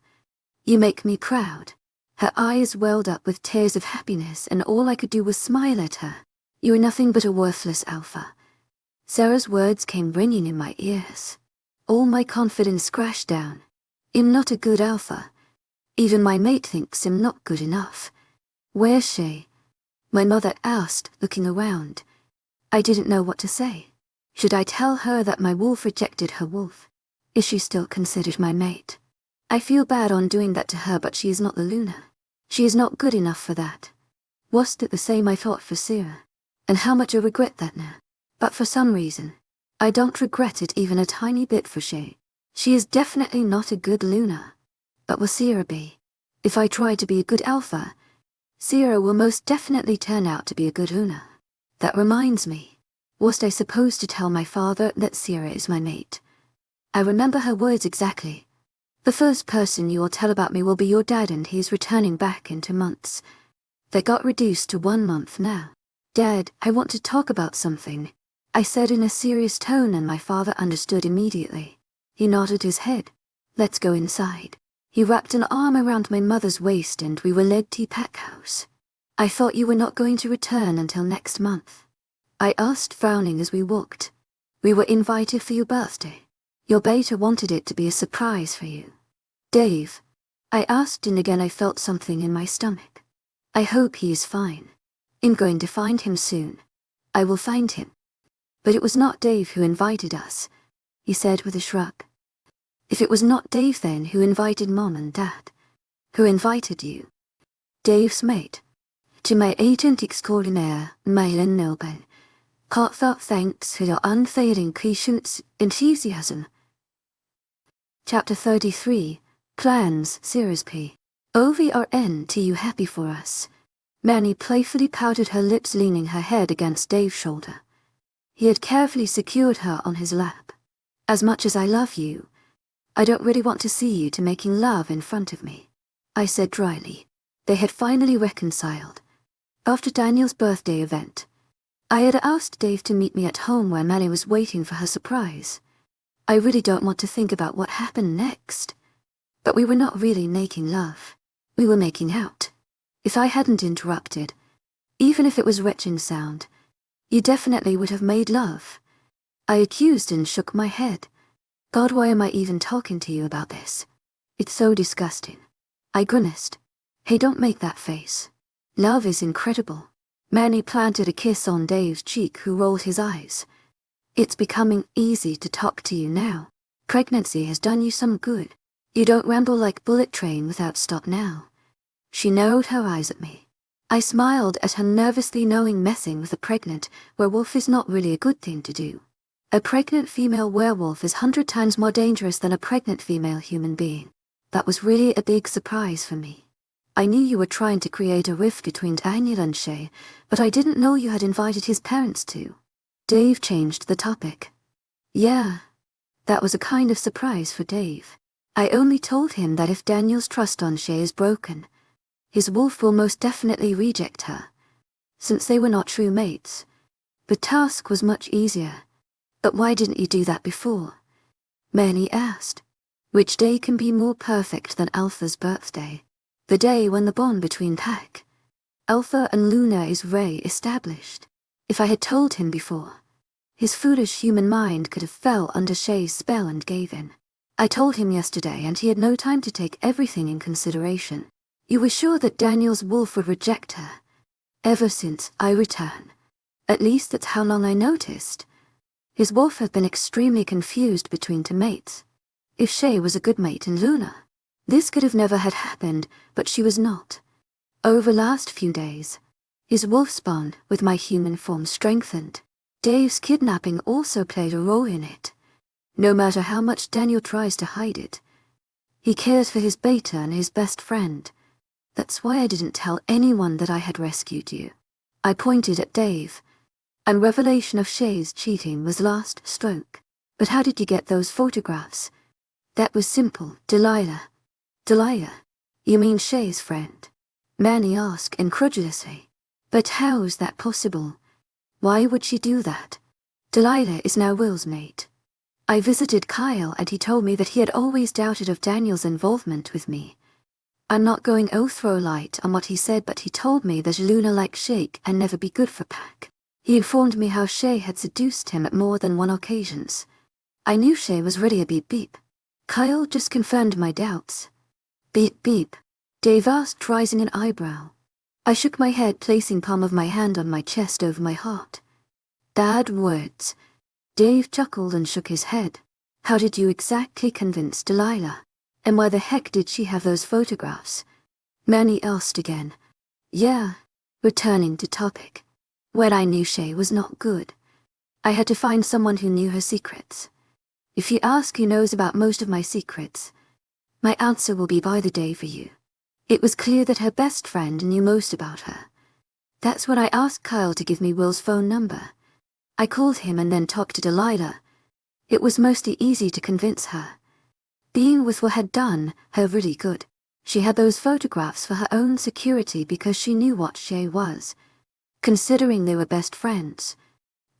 You make me proud. Her eyes welled up with tears of happiness, and all I could do was smile at her. You are nothing but a worthless Alpha. Sera's words came ringing in my ears. All my confidence crashed down. I'm not a good Alpha. Even my mate thinks I'm not good enough. Where's Shea? My mother asked, looking around. I didn't know what to say. Should I tell her that my wolf rejected her wolf? Is she still considered my mate? I feel bad on doing that to her, but she is not the Luna. She is not good enough for that. Wasn't it the same I thought for Sera? And how much I regret that now. But for some reason, I don't regret it even a tiny bit for Shea. She is definitely not a good Luna. But will Sera be? If I try to be a good Alpha, Sera will most definitely turn out to be a good Luna. That reminds me. Was I supposed to tell my father that Sera is my mate? I remember her words exactly. The first person you will tell about me will be your dad, and he is returning back in 2 months. That got reduced to 1 month now. Dad, I want to talk about something, I said in a serious tone, and my father understood immediately. He nodded his head. Let's go inside. He wrapped an arm around my mother's waist and we were led to Pack House. I thought you were not going to return until next month. I asked, frowning as we walked. We were invited for your birthday. Your beta wanted it to be a surprise for you. Dave, I asked, and again I felt something in my stomach. I hope he is fine. I'm going to find him soon. I will find him. But it was not Dave who invited us, he said with a shrug. If it was not Dave, then who invited Mom and Dad? Who invited you? Dave's mate. To my agent extraordinaire, Mylan Nilben. Heartfelt thanks for your unfailing patience, enthusiasm. Chapter 33. Plans, Sera's P. OVRN, to you happy for us. Manny playfully pouted her lips, leaning her head against Dave's shoulder. He had carefully secured her on his lap. As much as I love you, I don't really want to see you making love in front of me, I said dryly. They had finally reconciled. After Daniel's birthday event, I had asked Dave to meet me at home where Manny was waiting for her surprise. I really don't want to think about what happened next. But we were not really making love. We were making out. If I hadn't interrupted, even if it was retching sound, you definitely would have made love. I accused and shook my head. God, why am I even talking to you about this? It's so disgusting. I grimaced. Hey, don't make that face. Love is incredible. Manny planted a kiss on Dave's cheek, who rolled his eyes. It's becoming easy to talk to you now. Pregnancy has done you some good. You don't ramble like bullet train without stop now. She narrowed her eyes at me. I smiled at her nervously, knowing messing with a pregnant werewolf is not really a good thing to do. A pregnant female werewolf is 100 times more dangerous than a pregnant female human being. That was really a big surprise for me. I knew you were trying to create a rift between Daniel and Shea, but I didn't know you had invited his parents too. Dave changed the topic. Yeah, that was a kind of surprise for Dave. I only told him that if Daniel's trust on Shea is broken, his wolf will most definitely reject her, since they were not true mates. The task was much easier. But why didn't you do that before? Manny asked. Which day can be more perfect than Alpha's birthday? The day when the bond between Pack, Alpha and Luna is re-established. If I had told him before, his foolish human mind could have fell under Shea's spell and gave in. I told him yesterday and he had no time to take everything in consideration. You were sure that Daniel's wolf would reject her. Ever since I returned. At least that's how long I noticed. His wolf had been extremely confused between two mates. If Shea was a good mate in Luna, this could have never had happened, but she was not. Over last few days, his wolf's bond with my human form strengthened. Dave's kidnapping also played a role in it. No matter how much Daniel tries to hide it, he cares for his beta and his best friend. That's why I didn't tell anyone that I had rescued you. I pointed at Dave, and revelation of Shea's cheating was last stroke. But how did you get those photographs? That was simple, Delilah. Delilah? You mean Shea's friend? Manny asked incredulously. But how is that possible? Why would she do that? Delilah is now Will's mate. I visited Kyle and he told me that he had always doubted of Daniel's involvement with me. I'm not going to throw light on what he said, but he told me that Luna like Shea and never be good for Pack. He informed me how Shea had seduced him at more than one occasions. I knew Shea was really a beep. Kyle just confirmed my doubts. Beep. Dave asked, raising an eyebrow. I shook my head, placing palm of my hand on my chest over my heart. Bad words. Dave chuckled and shook his head. How did you exactly convince Delilah? And why the heck did she have those photographs? Manny asked again. Yeah, returning to topic. When I knew Shea was not good, I had to find someone who knew her secrets. If you ask who knows about most of my secrets, my answer will be by the day for you. It was clear that her best friend knew most about her. That's when I asked Kyle to give me Will's phone number. I called him and then talked to Delilah. It was mostly easy to convince her. Being with Will had done her really good. She had those photographs for her own security because she knew what Shea was. Considering they were best friends,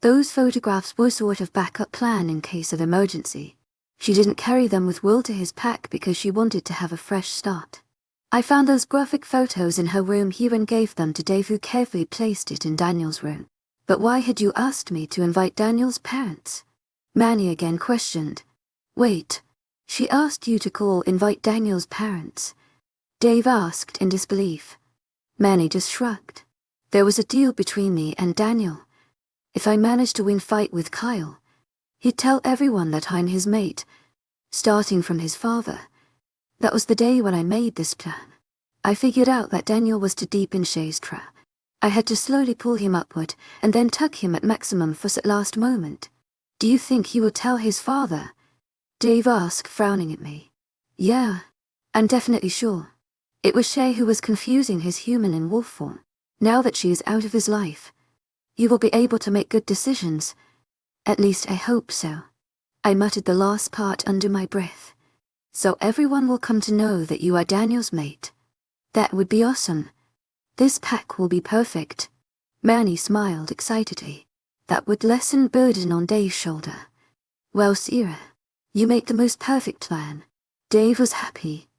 those photographs were sort of backup plan in case of emergency. She didn't carry them with Will to his pack because she wanted to have a fresh start. I found those graphic photos in her room here and gave them to Dave, who carefully placed it in Daniel's room. But why had you asked me to invite Daniel's parents? Manny again questioned. Wait, she asked you to invite Daniel's parents? Dave asked in disbelief. Manny just shrugged. There was a deal between me and Daniel. If I managed to win fight with Kyle, he'd tell everyone that I'm his mate, starting from his father. That was the day when I made this plan. I figured out that Daniel was too deep in Shea's trap. I had to slowly pull him upward and then tuck him at maximum force at last moment. Do you think he will tell his father? Dave asked, frowning at me. Yeah, I'm definitely sure. It was Shea who was confusing his human and wolf form. Now that she is out of his life, you will be able to make good decisions. At least I hope so. I muttered the last part under my breath. So everyone will come to know that you are Daniel's mate. That would be awesome. This pack will be perfect. Manny smiled excitedly. That would lessen burden on Dave's shoulder. Well, Sera, you make the most perfect plan. Dave was happy.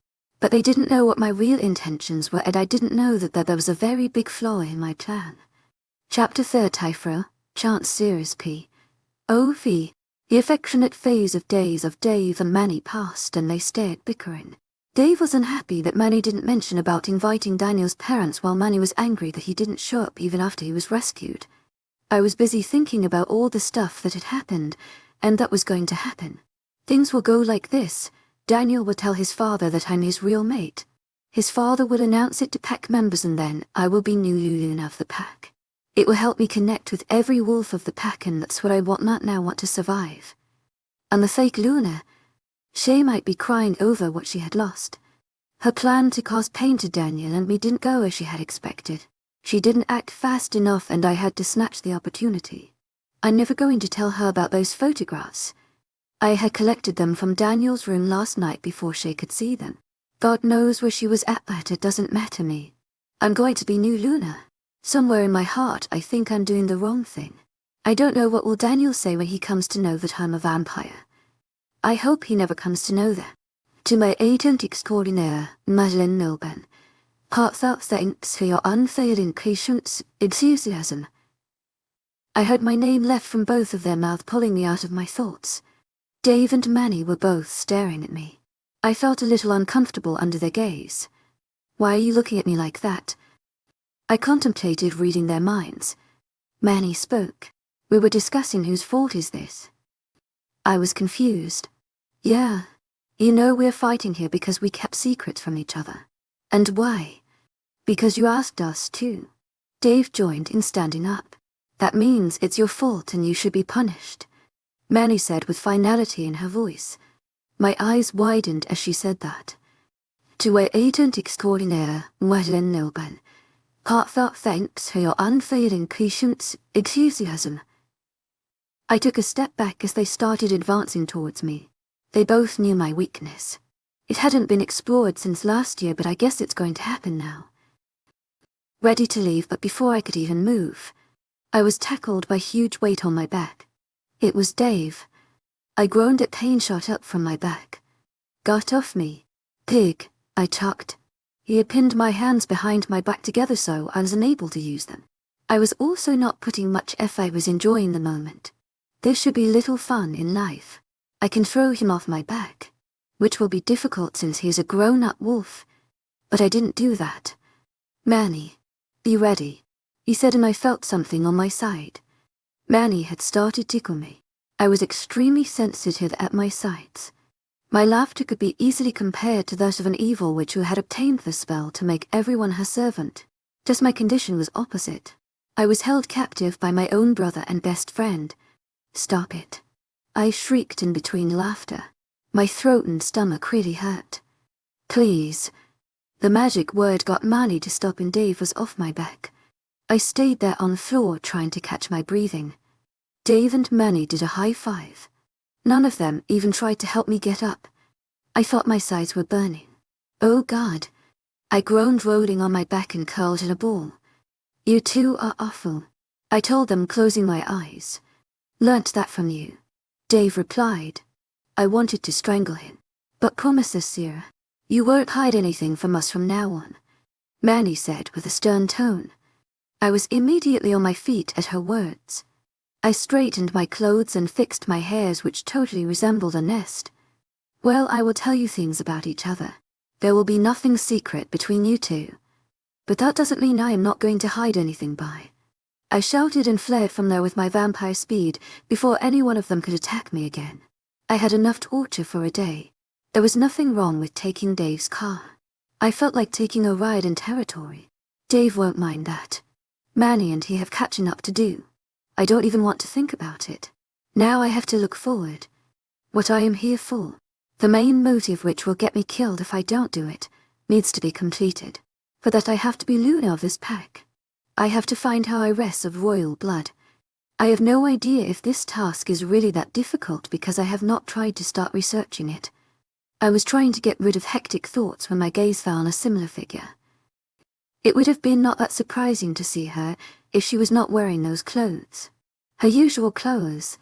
But they didn't know what my real intentions were, and I didn't know that there was a very big flaw in my plan. Chapter 3 Typhra, Chance Sera's P.O.V. The affectionate phase of days of Dave and Manny passed, and they stared bickering. Dave was unhappy that Manny didn't mention about inviting Daniel's parents, while Manny was angry that he didn't show up even after he was rescued. I was busy thinking about all the stuff that had happened, and that was going to happen. Things will go like this. Daniel will tell his father that I'm his real mate. His father will announce it to pack members, and then I will be new Luna of the pack. It will help me connect with every wolf of the pack, and that's what I want to survive. And the fake Luna, Shea might be crying over what she had lost. Her plan to cause pain to Daniel and me didn't go as she had expected. She didn't act fast enough, and I had to snatch the opportunity. I'm never going to tell her about those photographs. I had collected them from Daniel's room last night before Shea could see them. God knows where she was at, but it doesn't matter me. I'm going to be new Luna. Somewhere in my heart I think I'm doing the wrong thing. I don't know what will Daniel say when he comes to know that I'm a vampire. I hope he never comes to know that. To my agent extraordinaire, Madeleine Milburn, heartfelt thanks for your unfailing patience, enthusiasm. I heard my name left from both of their mouths, pulling me out of my thoughts. Dave and Manny were both staring at me. I felt a little uncomfortable under their gaze. Why are you looking at me like that? I contemplated reading their minds. Manny spoke. We were discussing whose fault is this. I was confused. Yeah. You know we're fighting here because we kept secrets from each other. And why? Because you asked us to. Dave joined in, standing up. That means it's your fault and you should be punished. Manny said with finality in her voice. My eyes widened as she said that. To our agent extraordinaire, Madeleine Milburn, heartfelt thanks for your unfailing patience, enthusiasm. I took a step back as they started advancing towards me. They both knew my weakness. It hadn't been explored since last year, but I guess it's going to happen now. Ready to leave, but before I could even move, I was tackled by huge weight on my back. It was Dave. I groaned at pain shot up from my back. Got off me. Pig, I chucked. He had pinned my hands behind my back together so I was unable to use them. I was also not putting much effort. I was enjoying the moment. There should be little fun in life. I can throw him off my back, which will be difficult since he is a grown-up wolf. But I didn't do that. Manny, be ready, he said, and I felt something on my side. Manny had started to tickle me. I was extremely sensitive at my sides. My laughter could be easily compared to that of an evil witch who had obtained the spell to make everyone her servant. Just my condition was opposite. I was held captive by my own brother and best friend. Stop it. I shrieked in between laughter. My throat and stomach really hurt. Please. The magic word got Manny to stop and Dave was off my back. I stayed there on the floor trying to catch my breathing. Dave and Manny did a high five. None of them even tried to help me get up. I thought my sides were burning. Oh God. I groaned, rolling on my back and curled in a ball. You two are awful, I told them, closing my eyes. Learnt that from you, Dave replied. I wanted to strangle him. But promise us, Sera, you won't hide anything from us from now on, Manny said with a stern tone. I was immediately on my feet at her words. I straightened my clothes and fixed my hairs, which totally resembled a nest. Well, I will tell you things about each other. There will be nothing secret between you two. But that doesn't mean I am not going to hide anything by. I shouted and fled from there with my vampire speed before any one of them could attack me again. I had enough torture for a day. There was nothing wrong with taking Dave's car. I felt like taking a ride in territory. Dave won't mind that. Manny and he have catching up to do. I don't even want to think about it. Now I have to look forward. What I am here for, the main motive which will get me killed if I don't do it, needs to be completed. For that I have to be Luna of this pack. I have to find how I wrest of royal blood. I have no idea if this task is really that difficult because I have not tried to start researching it. I was trying to get rid of hectic thoughts when my gaze fell on a similar figure. It would have been not that surprising to see her if she was not wearing those clothes. Her usual clothes.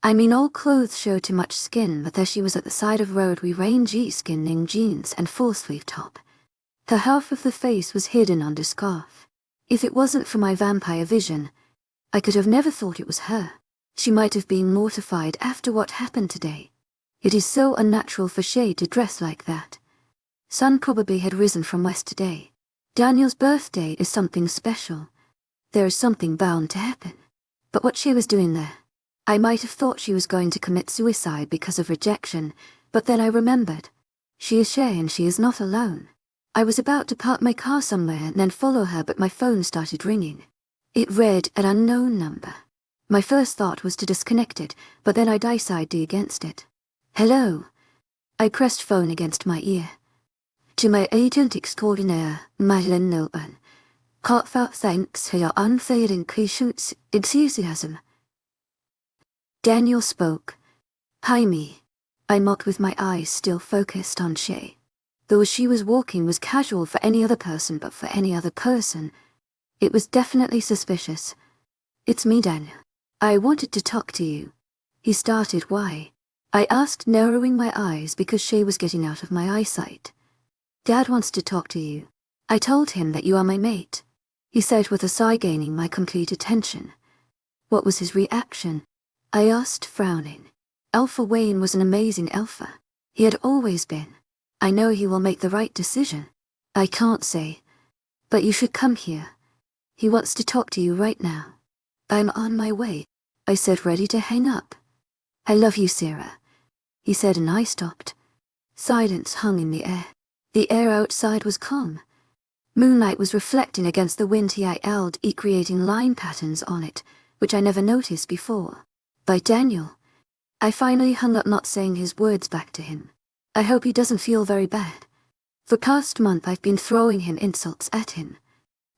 I mean, all clothes show too much skin, but there she was at the side of road wearing G-skinning jeans and full-sleeve top. Her half of the face was hidden under scarf. If it wasn't for my vampire vision, I could have never thought it was her. She might have been mortified after what happened today. It is so unnatural for Shea to dress like that. Sun probably had risen from west today. Daniel's birthday is something special. There is something bound to happen. But what Shea was doing there? I might have thought she was going to commit suicide because of rejection, but then I remembered. She is Shea and she is not alone. I was about to park my car somewhere and then follow her, but my phone started ringing. It read an unknown number. My first thought was to disconnect it, but then I decided against it. Hello. I pressed phone against my ear. To my agent extraordinaire, Madeline Nolan. Heartfelt thanks for your unfailing patience, enthusiasm. Daniel spoke. Hi me. I mocked with my eyes still focused on Shea. Though as she was walking was casual for any other person, but for any other person, it was definitely suspicious. It's me, Daniel. I wanted to talk to you. He started. Why? I asked, narrowing my eyes because Shea was getting out of my eyesight. Dad wants to talk to you. I told him that you are my mate. He said with a sigh, gaining my complete attention. What was his reaction? I asked, frowning. Alpha Wayne was an amazing alpha. He had always been. I know he will make the right decision. I can't say. But you should come here. He wants to talk to you right now. I'm on my way, I said, ready to hang up. I love you, Sera, he said, and I stopped. Silence hung in the air. The air outside was calm. Moonlight was reflecting against the wind he yelled, creating line patterns on it, which I never noticed before. By Daniel. I finally hung up, not saying his words back to him. I hope he doesn't feel very bad. For past month I've been throwing him insults at him.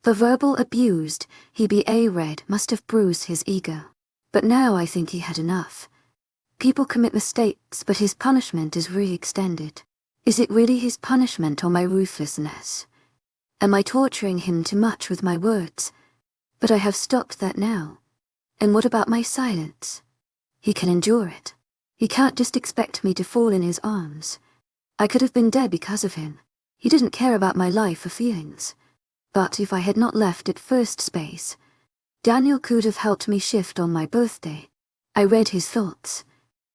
For verbal abused, he read must have bruised his ego. But now I think he had enough. People commit mistakes, but his punishment is re-extended. Is it really his punishment or my ruthlessness? Am I torturing him too much with my words? But I have stopped that now. And what about my silence? He can endure it. He can't just expect me to fall in his arms. I could have been dead because of him. He didn't care about my life or feelings. But if I had not left at first space, Daniel could have helped me shift on my birthday. I read his thoughts.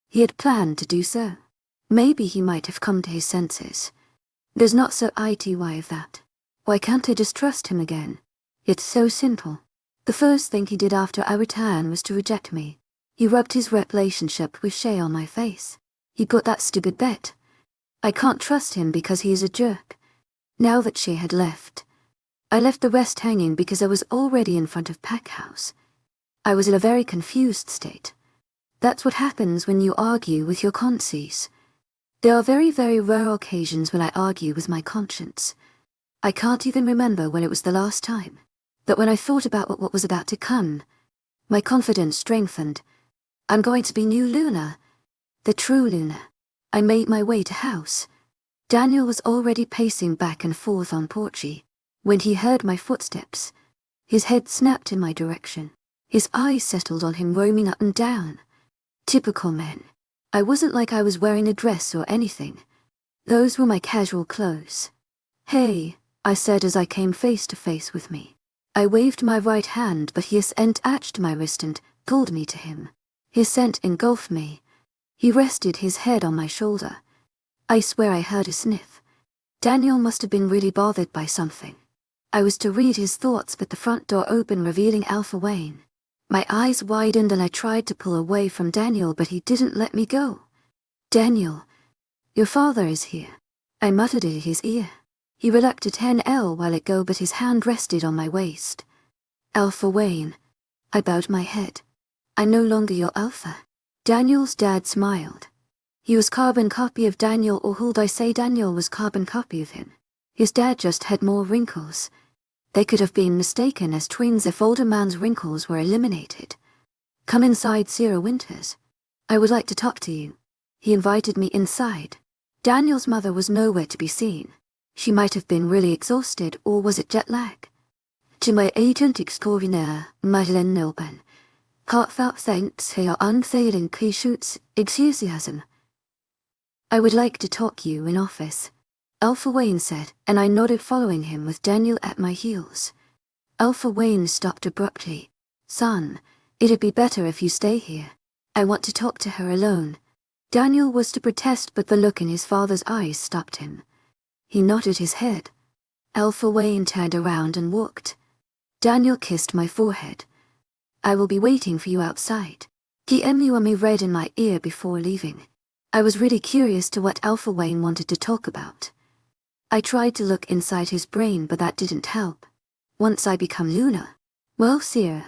He had planned to do so. Maybe he might have come to his senses. There's not so ity of that. Why can't I just trust him again? It's so simple. The first thing he did after I returned was to reject me. He rubbed his relationship with Shea on my face. He put that stupid bet. I can't trust him because he is a jerk. Now that Shea had left, I left the rest hanging because I was already in front of Pack House. I was in a very confused state. That's what happens when you argue with your conscience. There are very, very rare occasions when I argue with my conscience. I can't even remember when it was the last time. But when I thought about what was about to come, my confidence strengthened. I'm going to be new Luna. The true Luna. I made my way to house. Daniel was already pacing back and forth on porchy. When he heard my footsteps, his head snapped in my direction. His eyes settled on him, roaming up and down. Typical men. I wasn't like I was wearing a dress or anything. Those were my casual clothes. Hey, I said as I came face to face with me. I waved my right hand, but his scent etched my wrist and pulled me to him. His scent engulfed me. He rested his head on my shoulder. I swear I heard a sniff. Daniel must have been really bothered by something. I was to read his thoughts, but the front door opened, revealing Alpha Wayne. My eyes widened and I tried to pull away from Daniel, but he didn't let me go. Daniel, your father is here. I muttered in his ear. He reluctant 10L while it go, but his hand rested on my waist. Alpha Wayne. I bowed my head. I'm no longer your Alpha. Daniel's dad smiled. He was carbon copy of Daniel, or would I say Daniel was carbon copy of him. His dad just had more wrinkles. They could have been mistaken as twins if older man's wrinkles were eliminated. Come inside, Sera Winters. I would like to talk to you. He invited me inside. Daniel's mother was nowhere to be seen. She might have been really exhausted, or was it jet lag? To my agent extraordinaire, Madeleine Nilben, heartfelt thanks for your unfailing patience, enthusiasm. I would like to talk you in office, Alpha Wayne said, and I nodded, following him with Daniel at my heels. Alpha Wayne stopped abruptly. Son, it'd be better if you stay here. I want to talk to her alone. Daniel was to protest, but the look in his father's eyes stopped him. He nodded his head. Alpha Wayne turned around and walked. Daniel kissed my forehead. I will be waiting for you outside. He me read in my ear before leaving. I was really curious to what Alpha Wayne wanted to talk about. I tried to look inside his brain, but that didn't help. Once I become Luna. Well, Sera,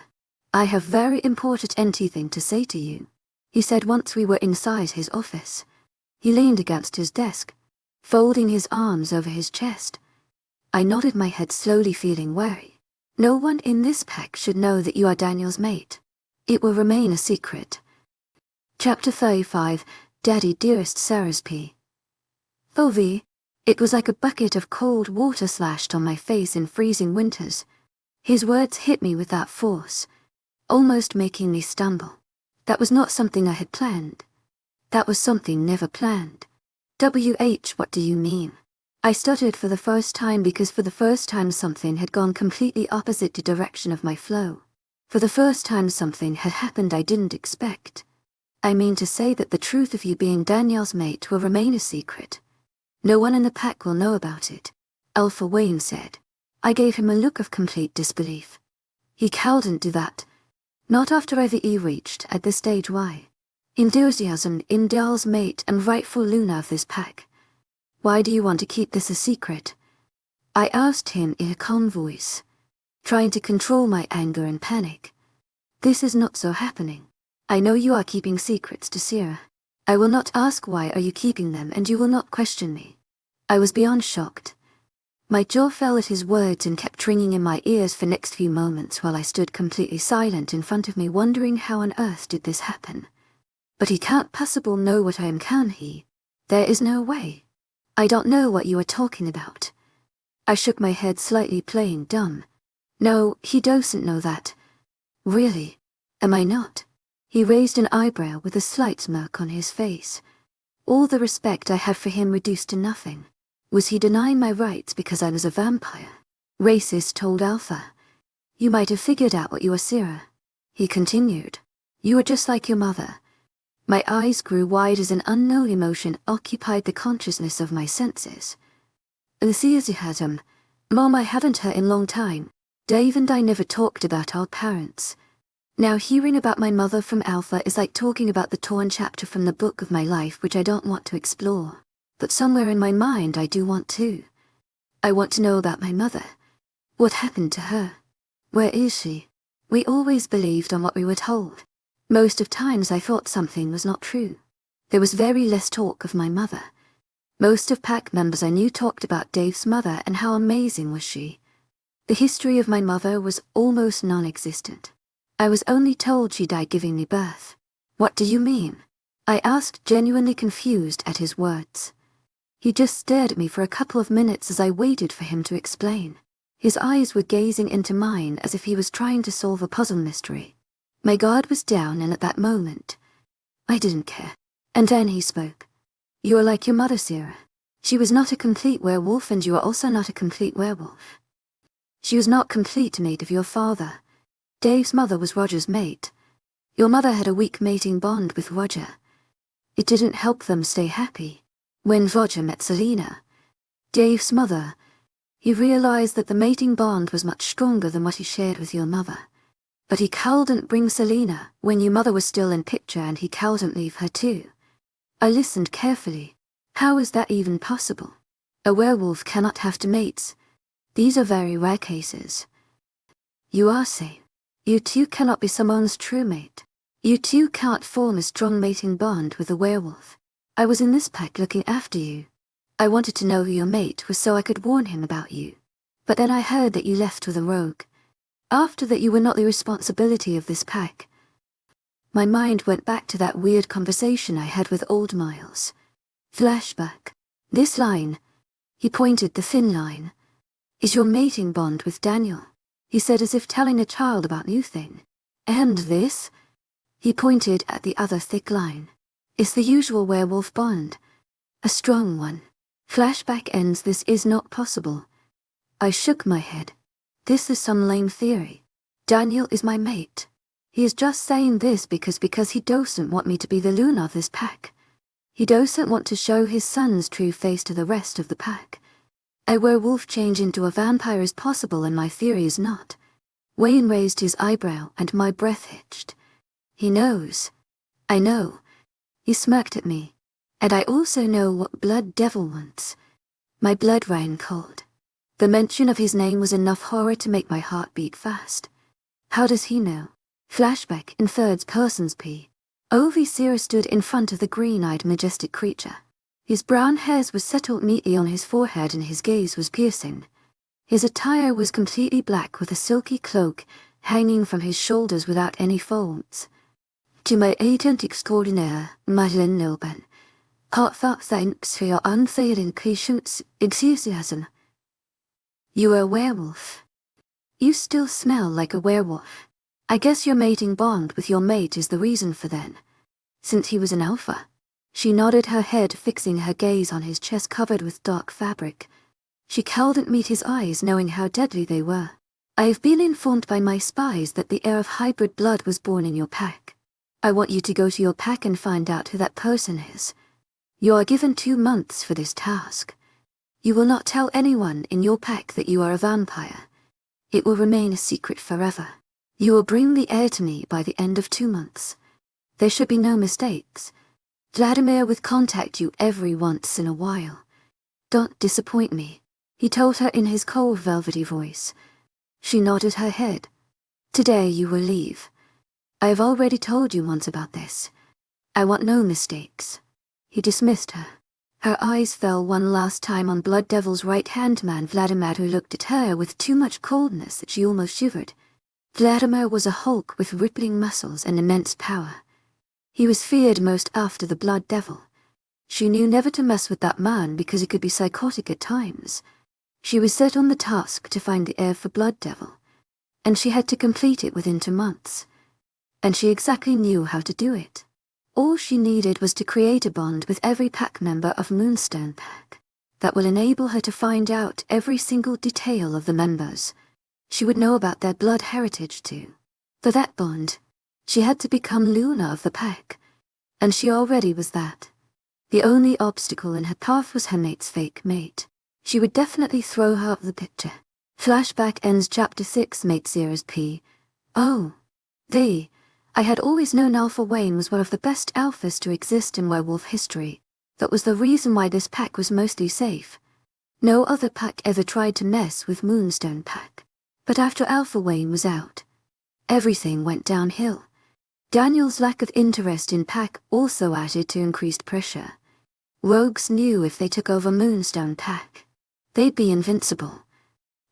I have very important thing to say to you, he said once we were inside his office. He leaned against his desk, folding his arms over his chest. I nodded my head, slowly, feeling wary. No one in this pack should know that you are Daniel's mate. It will remain a secret. Chapter 35, Daddy Dearest Sera's P. Ovi. It was like a bucket of cold water slashed on my face in freezing winters. His words hit me with that force, almost making me stumble. That was not something I had planned. That was something never planned. What do you mean? I stuttered for the first time, because for the first time something had gone completely opposite the direction of my flow. For the first time something had happened I didn't expect. I mean to say that the truth of you being Daniel's mate will remain a secret. No one in the pack will know about it, Alpha Wayne said. I gave him a look of complete disbelief. He couldn't do that. Not after I've reached at this stage. Why? Enthusiasm in Dale's mate and rightful Luna of this pack. Why do you want to keep this a secret? I asked him in a calm voice, trying to control my anger and panic. This is not so happening. I know you are keeping secrets to Sera. I will not ask why are you keeping them, and you will not question me. I was beyond shocked. My jaw fell at his words and kept ringing in my ears for next few moments while I stood completely silent in front of me, wondering how on earth did this happen. But he can't possibly know what I am, can he? There is no way. I don't know what you are talking about. I shook my head slightly, playing dumb. No, he doesn't know that. Really? Am I not? He raised an eyebrow with a slight smirk on his face. All the respect I had for him reduced to nothing. Was he denying my rights because I was a vampire? Racist, told Alpha. You might have figured out what you are, Sera. He continued. You are just like your mother. My eyes grew wide as an unknown emotion occupied the consciousness of my senses. Enthusiasm. Mom, I haven't heard in a long time. Dave and I never talked about our parents. Now hearing about my mother from Alpha is like talking about the torn chapter from the book of my life, which I don't want to explore. But somewhere in my mind I do want to. I want to know about my mother. What happened to her? Where is she? We always believed on what we were told. Most of times I thought something was not true. There was very less talk of my mother. Most of pack members I knew talked about Dave's mother and how amazing was she. The history of my mother was almost non-existent. I was only told she died giving me birth. What do you mean? I asked, genuinely confused at his words. He just stared at me for a couple of minutes as I waited for him to explain. His eyes were gazing into mine as if he was trying to solve a puzzle mystery. My guard was down, and at that moment, I didn't care. And then he spoke. You are like your mother, Sera. She was not a complete werewolf, and you are also not a complete werewolf. She was not complete mate of your father. Dave's mother was Roger's mate. Your mother had a weak mating bond with Roger. It didn't help them stay happy. When Roger met Selena, Dave's mother, he realized that the mating bond was much stronger than what he shared with your mother. But he couldn't bring Selena when your mother was still in picture, and he couldn't leave her too. I listened carefully. How is that even possible? A werewolf cannot have two mates. These are very rare cases. You are safe. You two cannot be someone's true mate. You two can't form a strong mating bond with a werewolf. I was in this pack looking after you. I wanted to know who your mate was so I could warn him about you. But then I heard that you left with a rogue. After that, you were not the responsibility of this pack. My mind went back to that weird conversation I had with old Miles. Flashback. This line. He pointed the thin line. Is your mating bond with Daniel? He said as if telling a child about new thing. And this? He pointed at the other thick line. Is the usual werewolf bond. A strong one. Flashback ends. This is not possible. I shook my head. This is some lame theory. Daniel is my mate. He is just saying this because he doesn't want me to be the Luna of this pack. He doesn't want to show his son's true face to the rest of the pack. A werewolf change into a vampire is possible and my theory is not. Wayne raised his eyebrow and my breath hitched. He knows. I know. He smirked at me. And I also know what Blood Devil wants. My blood ran cold. The mention of his name was enough horror to make my heart beat fast. How does he know? Flashback in third person's P. Sera stood in front of the green-eyed majestic creature. His brown hairs were settled neatly on his forehead and his gaze was piercing. His attire was completely black with a silky cloak hanging from his shoulders without any folds. To my agent extraordinaire, Madeleine Nilben, heartfelt thanks for your unfailing patience, enthusiasm. You are a werewolf. You still smell like a werewolf. I guess your mating bond with your mate is the reason for then. Since he was an alpha. She nodded her head, fixing her gaze on his chest covered with dark fabric. She couldn't meet his eyes, knowing how deadly they were. I have been informed by my spies that the heir of hybrid blood was born in your pack. I want you to go to your pack and find out who that person is. You are given 2 months for this task. You will not tell anyone in your pack that you are a vampire. It will remain a secret forever. You will bring the heir to me by the end of 2 months. There should be no mistakes. Vladimir will contact you every once in a while. Don't disappoint me, he told her in his cold velvety voice. She nodded her head. Today you will leave. I have already told you once about this. I want no mistakes. He dismissed her. Her eyes fell one last time on Blood Devil's right-hand man Vladimir, who looked at her with too much coldness that she almost shivered. Vladimir was a hulk with rippling muscles and immense power. He was feared most after the Blood Devil. She knew never to mess with that man because he could be psychotic at times. She was set on the task to find the heir for Blood Devil, and she had to complete it within 2 months. And she exactly knew how to do it. All she needed was to create a bond with every pack member of Moonstone pack that will enable her to find out every single detail of the members. She would know about their blood heritage too. For that bond, she had to become Luna of the pack, and she already was that. The only obstacle in her path was her mate's fake mate. She would definitely throw her off the picture. Flashback ends Chapter 6. Mate Sera's P. Oh. I had always known Alpha Wayne was one of the best alphas to exist in werewolf history. That was the reason why this pack was mostly safe. No other pack ever tried to mess with Moonstone pack. But after Alpha Wayne was out, everything went downhill. Daniel's lack of interest in pack also added to increased pressure. Rogues knew if they took over Moonstone pack, they'd be invincible.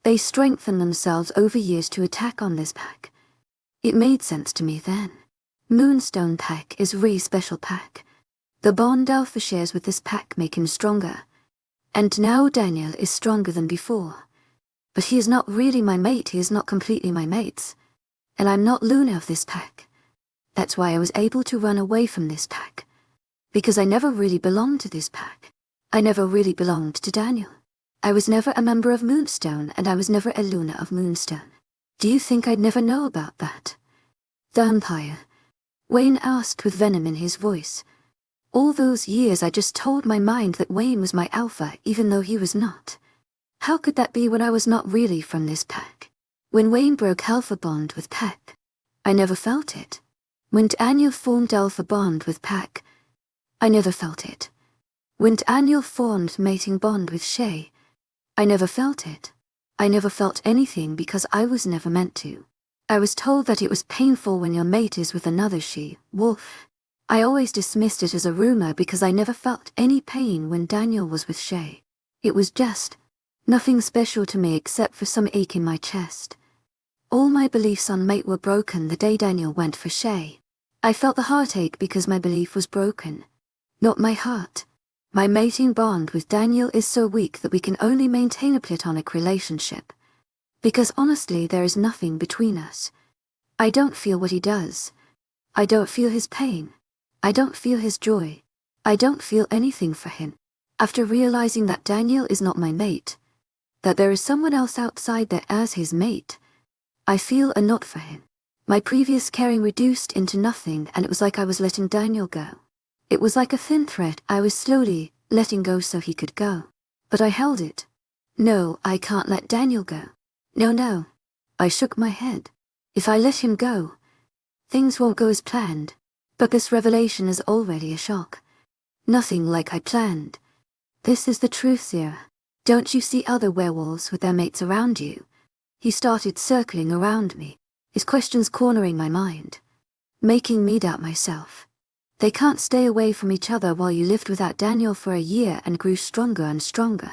They strengthened themselves over years to attack on this pack. It made sense to me then. Moonstone pack is really special pack. The bond Alpha shares with this pack make him stronger. And now Daniel is stronger than before. But he is not really my mate, he is not completely my mate's. And I'm not Luna of this pack. That's why I was able to run away from this pack. Because I never really belonged to this pack. I never really belonged to Daniel. I was never a member of Moonstone, and I was never a Luna of Moonstone. Do you think I'd never know about that? Vampire, Wayne asked with venom in his voice. All those years I just told my mind that Wayne was my alpha even though he was not. How could that be when I was not really from this pack? When Wayne broke alpha bond with pack, I never felt it. When Daniel formed alpha bond with pack, I never felt it. When Daniel formed mating bond with Shea, I never felt it. I never felt anything because I was never meant to. I was told that it was painful when your mate is with another she-wolf. I always dismissed it as a rumor because I never felt any pain when Daniel was with Shea. It was just nothing special to me except for some ache in my chest. All my beliefs on mate were broken the day Daniel went for Shea. I felt the heartache because my belief was broken. Not my heart. My mating bond with Daniel is so weak that we can only maintain a platonic relationship. Because honestly, there is nothing between us. I don't feel what he does. I don't feel his pain. I don't feel his joy. I don't feel anything for him. After realizing that Daniel is not my mate, that there is someone else outside there as his mate, I feel a not for him. My previous caring reduced into nothing, and it was like I was letting Daniel go. It was like a thin thread I was slowly letting go so he could go. But I held it. No, I can't let Daniel go. No. I shook my head. If I let him go, things won't go as planned. But this revelation is already a shock. Nothing like I planned. This is the truth, Sera. Don't you see other werewolves with their mates around you? He started circling around me, his questions cornering my mind, making me doubt myself. They can't stay away from each other while you lived without Daniel for a year and grew stronger and stronger.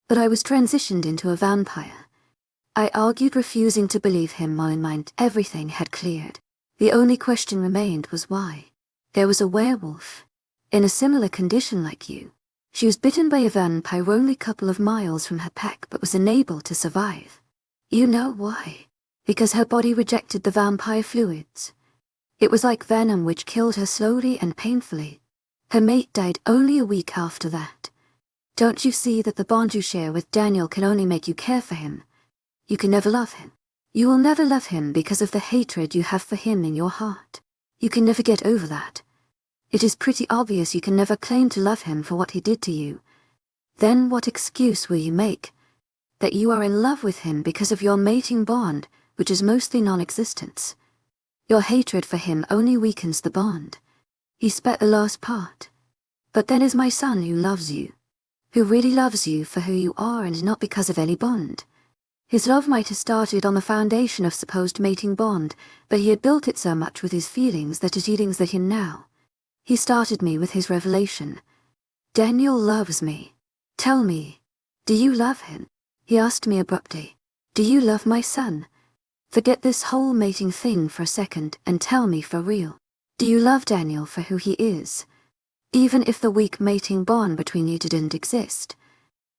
But I was transitioned into a vampire. I argued, refusing to believe him while in mind everything had cleared. The only question remained was why. There was a werewolf, in a similar condition like you. She was bitten by a vampire only a couple of miles from her pack but was unable to survive. You know why? Because her body rejected the vampire fluids. It was like venom which killed her slowly and painfully. Her mate died only a week after that. Don't you see that the bond you share with Daniel can only make you care for him? You can never love him. You will never love him because of the hatred you have for him in your heart. You can never get over that. It is pretty obvious you can never claim to love him for what he did to you. Then what excuse will you make? That you are in love with him because of your mating bond, which is mostly non-existence. Your hatred for him only weakens the bond. He spat the last part. But then is my son who loves you. Who really loves you for who you are and not because of any bond. His love might have started on the foundation of supposed mating bond, but he had built it so much with his feelings that it eats at him now. He started me with his revelation. Daniel loves me. Tell me, do you love him? He asked me abruptly. Do you love my son? Forget this whole mating thing for a second and tell me for real. Do you love Daniel for who he is? Even if the weak mating bond between you didn't exist,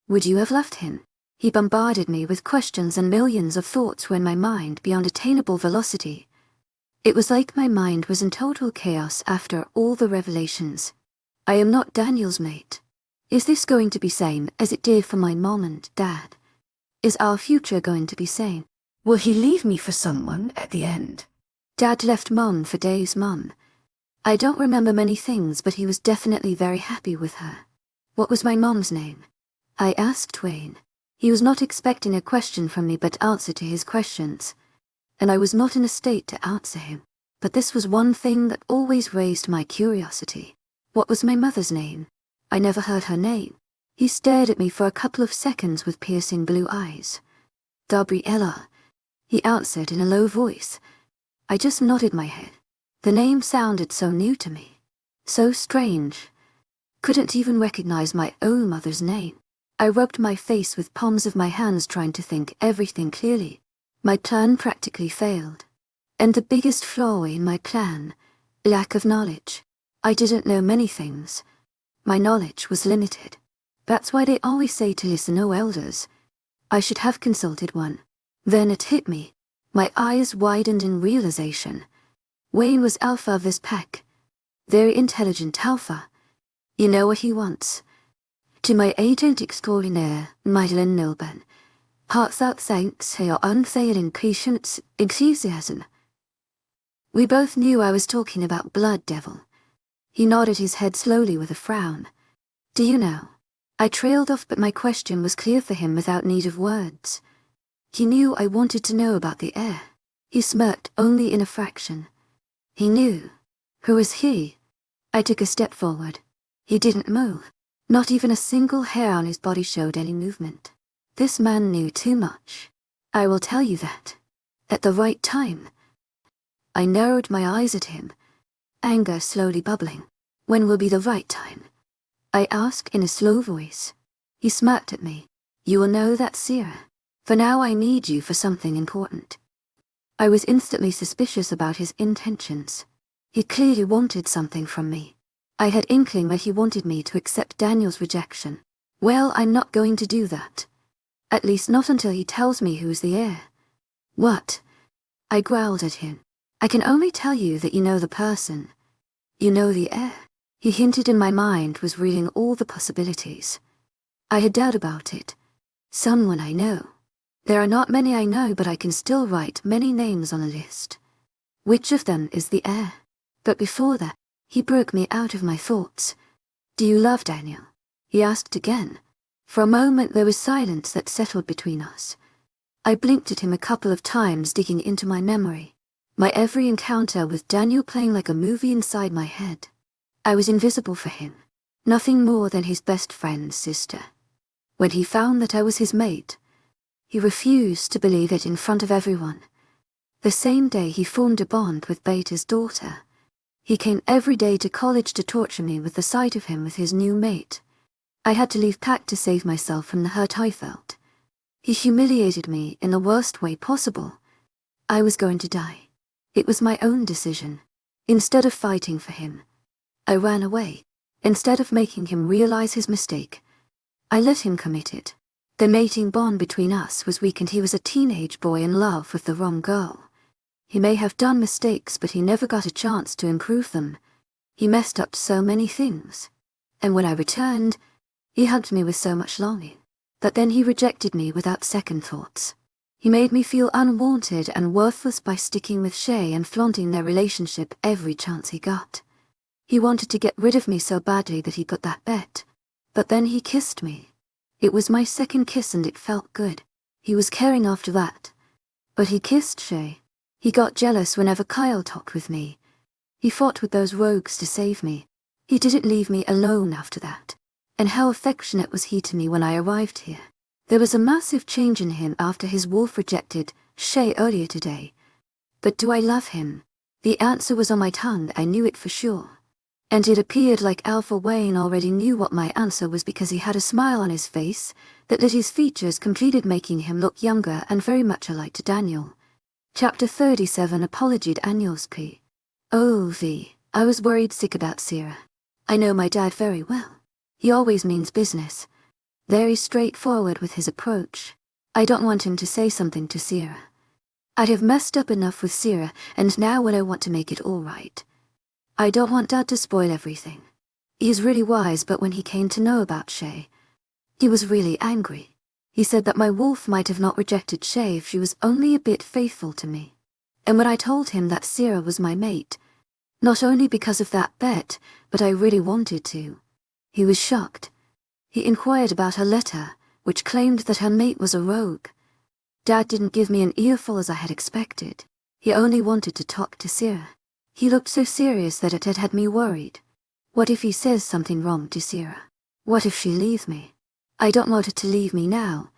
would you have loved him? He bombarded me with questions and millions of thoughts when my mind beyond attainable velocity. It was like my mind was in total chaos after all the revelations. I am not Daniel's mate. Is this going to be same as it did for my mom and dad? Is our future going to be same? Will he leave me for someone at the end? Dad left Mom for Dave's mum. I don't remember many things, but he was definitely very happy with her. What was my mom's name? I asked Wayne. He was not expecting a question from me but answer to his questions. And I was not in a state to answer him. But this was one thing that always raised my curiosity. What was my mother's name? I never heard her name. He stared at me for a couple of seconds with piercing blue eyes. Gabriella, he answered in a low voice. I just nodded my head. The name sounded so new to me. So strange. Couldn't even recognize my own mother's name. I rubbed my face with palms of my hands trying to think everything clearly. My plan practically failed. And the biggest flaw in my plan, lack of knowledge. I didn't know many things. My knowledge was limited. That's why they always say to listen to elders. I should have consulted one. Then it hit me. My eyes widened in realization. Wayne was alpha of this pack. Very intelligent alpha. You know what he wants. To my agent extraordinaire, Magdalene Nilben. Heartfelt thanks for your unfailing patience, enthusiasm. We both knew I was talking about Blood Devil. He nodded his head slowly with a frown. Do you know? I trailed off, but my question was clear for him without need of words. He knew I wanted to know about the heir. He smirked only in a fraction. He knew. Who was he? I took a step forward. He didn't move. Not even a single hair on his body showed any movement. This man knew too much. I will tell you that. At the right time. I narrowed my eyes at him, anger slowly bubbling. When will be the right time? I asked in a slow voice. He smirked at me. You will know that, Sera. For now I need you for something important. I was instantly suspicious about his intentions. He clearly wanted something from me. I had inkling that he wanted me to accept Daniel's rejection. Well, I'm not going to do that. At least not until he tells me who's the heir. What? I growled at him. I can only tell you that you know the person. You know the heir. He hinted, and my mind was reading all the possibilities. I had doubt about it. Someone I know. There are not many I know, but I can still write many names on a list. Which of them is the heir? But before that, he broke me out of my thoughts. Do you love Daniel? He asked again. For a moment there was silence that settled between us. I blinked at him a couple of times, digging into my memory. My every encounter with Daniel playing like a movie inside my head. I was invisible for him. Nothing more than his best friend's sister. When he found that I was his mate, he refused to believe it in front of everyone. The same day he formed a bond with Beta's daughter. He came every day to college to torture me with the sight of him with his new mate. I had to leave Pack to save myself from the hurt I felt. He humiliated me in the worst way possible. I was going to die. It was my own decision. Instead of fighting for him, I ran away. Instead of making him realize his mistake, I let him commit it. The mating bond between us was weak, and he was a teenage boy in love with the wrong girl. He may have done mistakes, but he never got a chance to improve them. He messed up so many things. And when I returned, he hugged me with so much longing. But then he rejected me without second thoughts. He made me feel unwanted and worthless by sticking with Shea and flaunting their relationship every chance he got. He wanted to get rid of me so badly that he put that bet. But then he kissed me. It was my second kiss and it felt good. He was caring after that. But he kissed Shea. He got jealous whenever Kyle talked with me. He fought with those rogues to save me. He didn't leave me alone after that. And how affectionate was he to me when I arrived here. There was a massive change in him after his wolf rejected Shea earlier today. But do I love him? The answer was on my tongue. I knew it for sure. And it appeared like Alpha Wayne already knew what my answer was, because he had a smile on his face that lit his features, completed making him look younger and very much alike to Daniel. Chapter 37 Apology Daniel's plea. Oh, I was worried sick about Sera. I know my dad very well. He always means business. Very straightforward with his approach. I don't want him to say something to Sera. I'd have messed up enough with Sera, and now when I want to make it all right. I don't want Dad to spoil everything. He's really wise, but when he came to know about Shea, he was really angry. He said that my wolf might have not rejected Shea if she was only a bit faithful to me. And when I told him that Sera was my mate, not only because of that bet, but I really wanted to, he was shocked. He inquired about her letter, which claimed that her mate was a rogue. Dad didn't give me an earful as I had expected. He only wanted to talk to Sera. He looked so serious that it had me worried. What if he says something wrong to Sera? What if she leaves me? I don't want her to leave me now.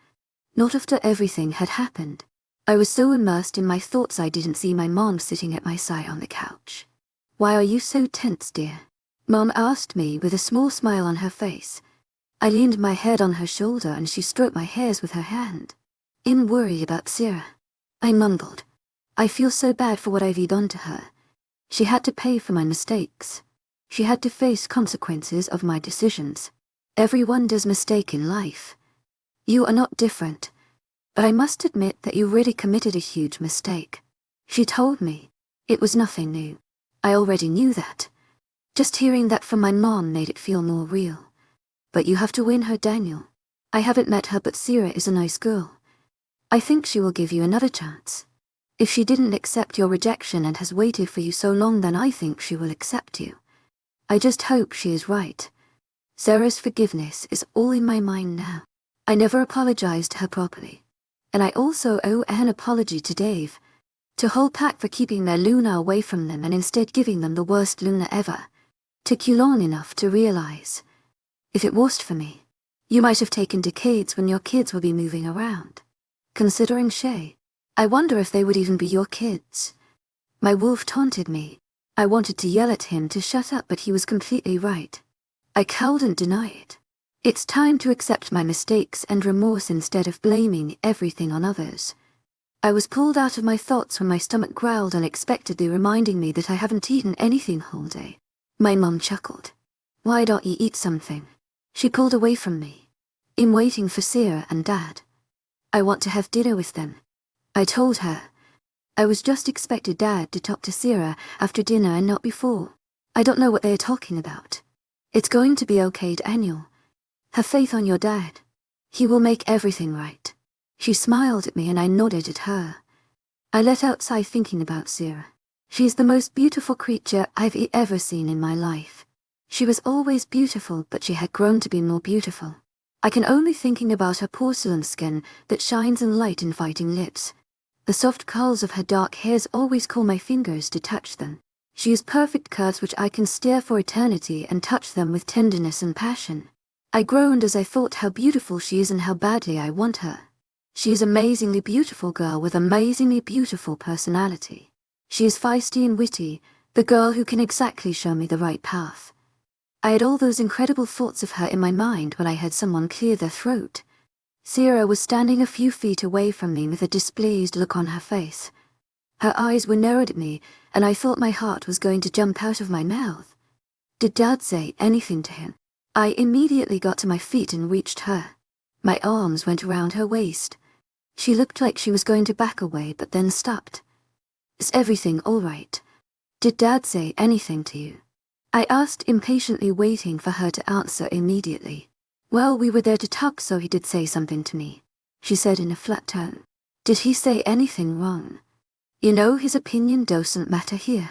Not after everything had happened. I was so immersed in my thoughts I didn't see my mom sitting at my side on the couch. Why are you so tense, dear? Mom asked me with a small smile on her face. I leaned my head on her shoulder and she stroked my hairs with her hand. In worry about Sera. I mumbled. I feel so bad for what I've done to her. She had to pay for my mistakes. She had to face consequences of my decisions. Everyone does mistake in life. You are not different. But I must admit that you really committed a huge mistake. She told me. It was nothing new. I already knew that. Just hearing that from my mom made it feel more real. But you have to win her, Daniel. I haven't met her, but Sera is a nice girl. I think she will give you another chance. If she didn't accept your rejection and has waited for you so long, then I think she will accept you. I just hope she is right. Sera's forgiveness is all in my mind now. I never apologized to her properly. And I also owe an apology to Dave. To whole pack for keeping their Luna away from them and instead giving them the worst Luna ever. Took you long enough to realize. If it wasn't for me, you might have taken decades when your kids will be moving around. Considering Shea, I wonder if they would even be your kids. My wolf taunted me. I wanted to yell at him to shut up, but he was completely right. I couldn't deny it. It's time to accept my mistakes and remorse instead of blaming everything on others. I was pulled out of my thoughts when my stomach growled unexpectedly, reminding me that I haven't eaten anything all day. My mum chuckled. Why don't you eat something? She pulled away from me. I'm waiting for Sera and Dad. I want to have dinner with them. I told her. I was just expected Dad to talk to Sera after dinner and not before. I don't know what they're talking about. It's going to be okay, Daniel. Have faith on your dad. He will make everything right. She smiled at me and I nodded at her. I let out a sigh thinking about Sera. She is the most beautiful creature I've ever seen in my life. She was always beautiful, but she had grown to be more beautiful. I can only thinking about her porcelain skin that shines in light inviting lips. The soft curls of her dark hairs always call my fingers to touch them. She has perfect curves which I can stare for eternity and touch them with tenderness and passion. I groaned as I thought how beautiful she is and how badly I want her. She is an amazingly beautiful girl with amazingly beautiful personality. She is feisty and witty, the girl who can exactly show me the right path. I had all those incredible thoughts of her in my mind when I heard someone clear their throat. Sera was standing a few feet away from me with a displeased look on her face. Her eyes were narrowed at me, and I thought my heart was going to jump out of my mouth. Did Dad say anything to him? I immediately got to my feet and reached her. My arms went around her waist. She looked like she was going to back away but then stopped. Is everything all right? Did Dad say anything to you? I asked, impatiently waiting for her to answer immediately. Well, we were there to talk, so he did say something to me, she said in a flat tone. Did he say anything wrong? You know, his opinion doesn't matter here.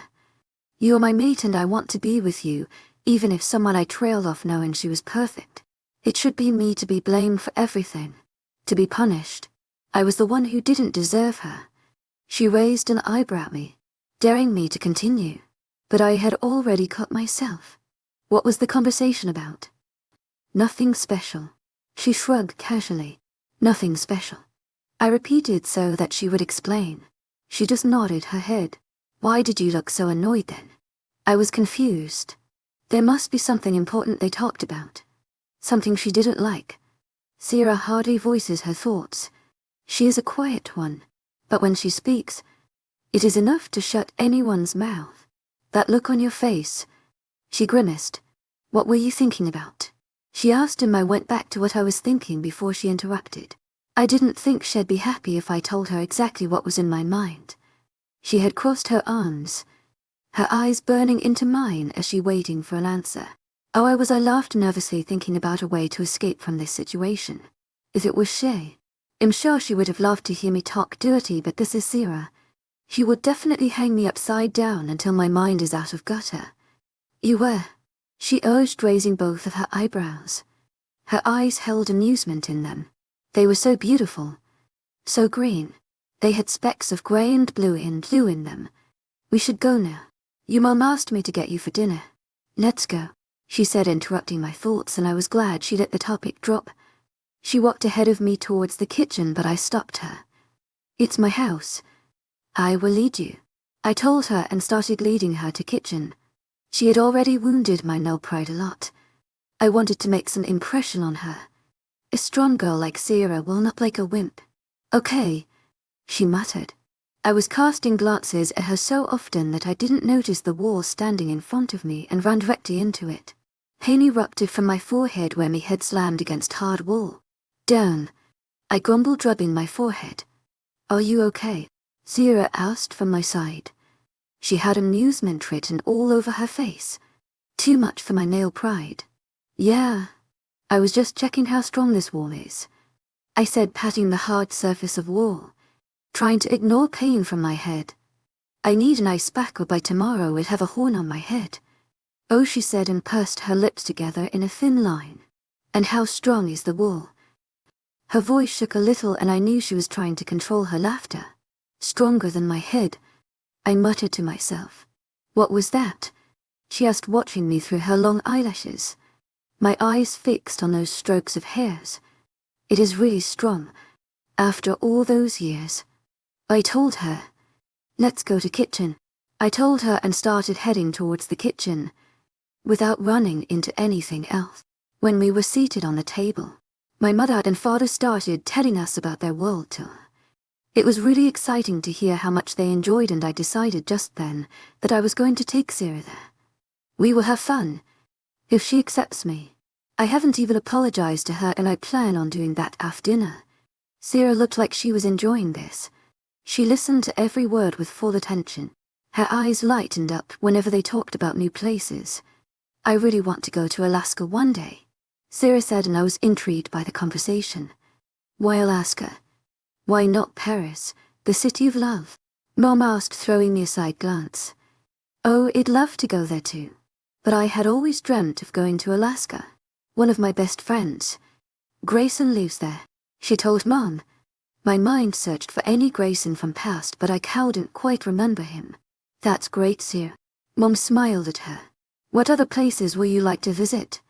You're my mate and I want to be with you, even if someone I trailed off knowing she was perfect. It should be me to be blamed for everything, to be punished. I was the one who didn't deserve her. She raised an eyebrow at me, daring me to continue, but I had already cut myself. What was the conversation about? Nothing special. She shrugged casually. Nothing special. I repeated so that she would explain. She just nodded her head. Why did you look so annoyed then? I was confused. There must be something important they talked about. Something she didn't like. Sera hardly voices her thoughts. She is a quiet one, but when she speaks, it is enough to shut anyone's mouth. That look on your face. She grimaced. What were you thinking about? She asked him. I went back to what I was thinking before she interrupted. I didn't think she'd be happy if I told her exactly what was in my mind. She had crossed her arms, her eyes burning into mine as she waiting for an answer. Oh, I laughed nervously, thinking about a way to escape from this situation. If it was Shea, I'm sure she would have loved to hear me talk dirty, but this is Sera. She would definitely hang me upside down until my mind is out of gutter. You were, she urged, raising both of her eyebrows. Her eyes held amusement in them. They were so beautiful, so green. They had specks of grey and blue in them. We should go now. Your mom asked me to get you for dinner. Let's go, she said, interrupting my thoughts, and I was glad she let the topic drop. She walked ahead of me towards the kitchen, but I stopped her. It's my house. I will lead you, I told her, and started leading her to kitchen. She had already wounded my no pride a lot. I wanted to make some impression on her. A strong girl like Sera will not like a wimp. Okay, she muttered. I was casting glances at her so often that I didn't notice the wall standing in front of me and ran directly into it. Pain erupted from my forehead where my head slammed against hard wall. Down, I grumbled, rubbing my forehead. Are you okay? Sera asked from my side. She had amusement written all over her face. Too much for my male pride. Yeah, I was just checking how strong this wall is, I said, patting the hard surface of wall, trying to ignore pain from my head. I need an ice pack, or by tomorrow I'd have a horn on my head. Oh, she said, and pursed her lips together in a thin line. And how strong is the wall? Her voice shook a little, and I knew she was trying to control her laughter. Stronger than my head, I muttered to myself. What was that? She asked, watching me through her long eyelashes. My eyes fixed on those strokes of hairs. It is really strong, after all those years. I told her. Let's go to kitchen, I told her, and started heading towards the kitchen, without running into anything else. When we were seated on the table, my mother and father started telling us about their world tour. It was really exciting to hear how much they enjoyed, and I decided just then that I was going to take Sera there. We will have fun. If she accepts me. I haven't even apologized to her, and I plan on doing that after dinner. Sera looked like she was enjoying this. She listened to every word with full attention. Her eyes lightened up whenever they talked about new places. I really want to go to Alaska one day, Sera said, and I was intrigued by the conversation. Why Alaska? Why not Paris, the city of love? Mom asked, throwing me a side glance. Oh, I'd love to go there too. But I had always dreamt of going to Alaska. One of my best friends, Grayson, lives there, she told Mom. My mind searched for any Grayson from past, but I couldn't quite remember him. That's great, Sera. Mom smiled at her. What other places would you like to visit?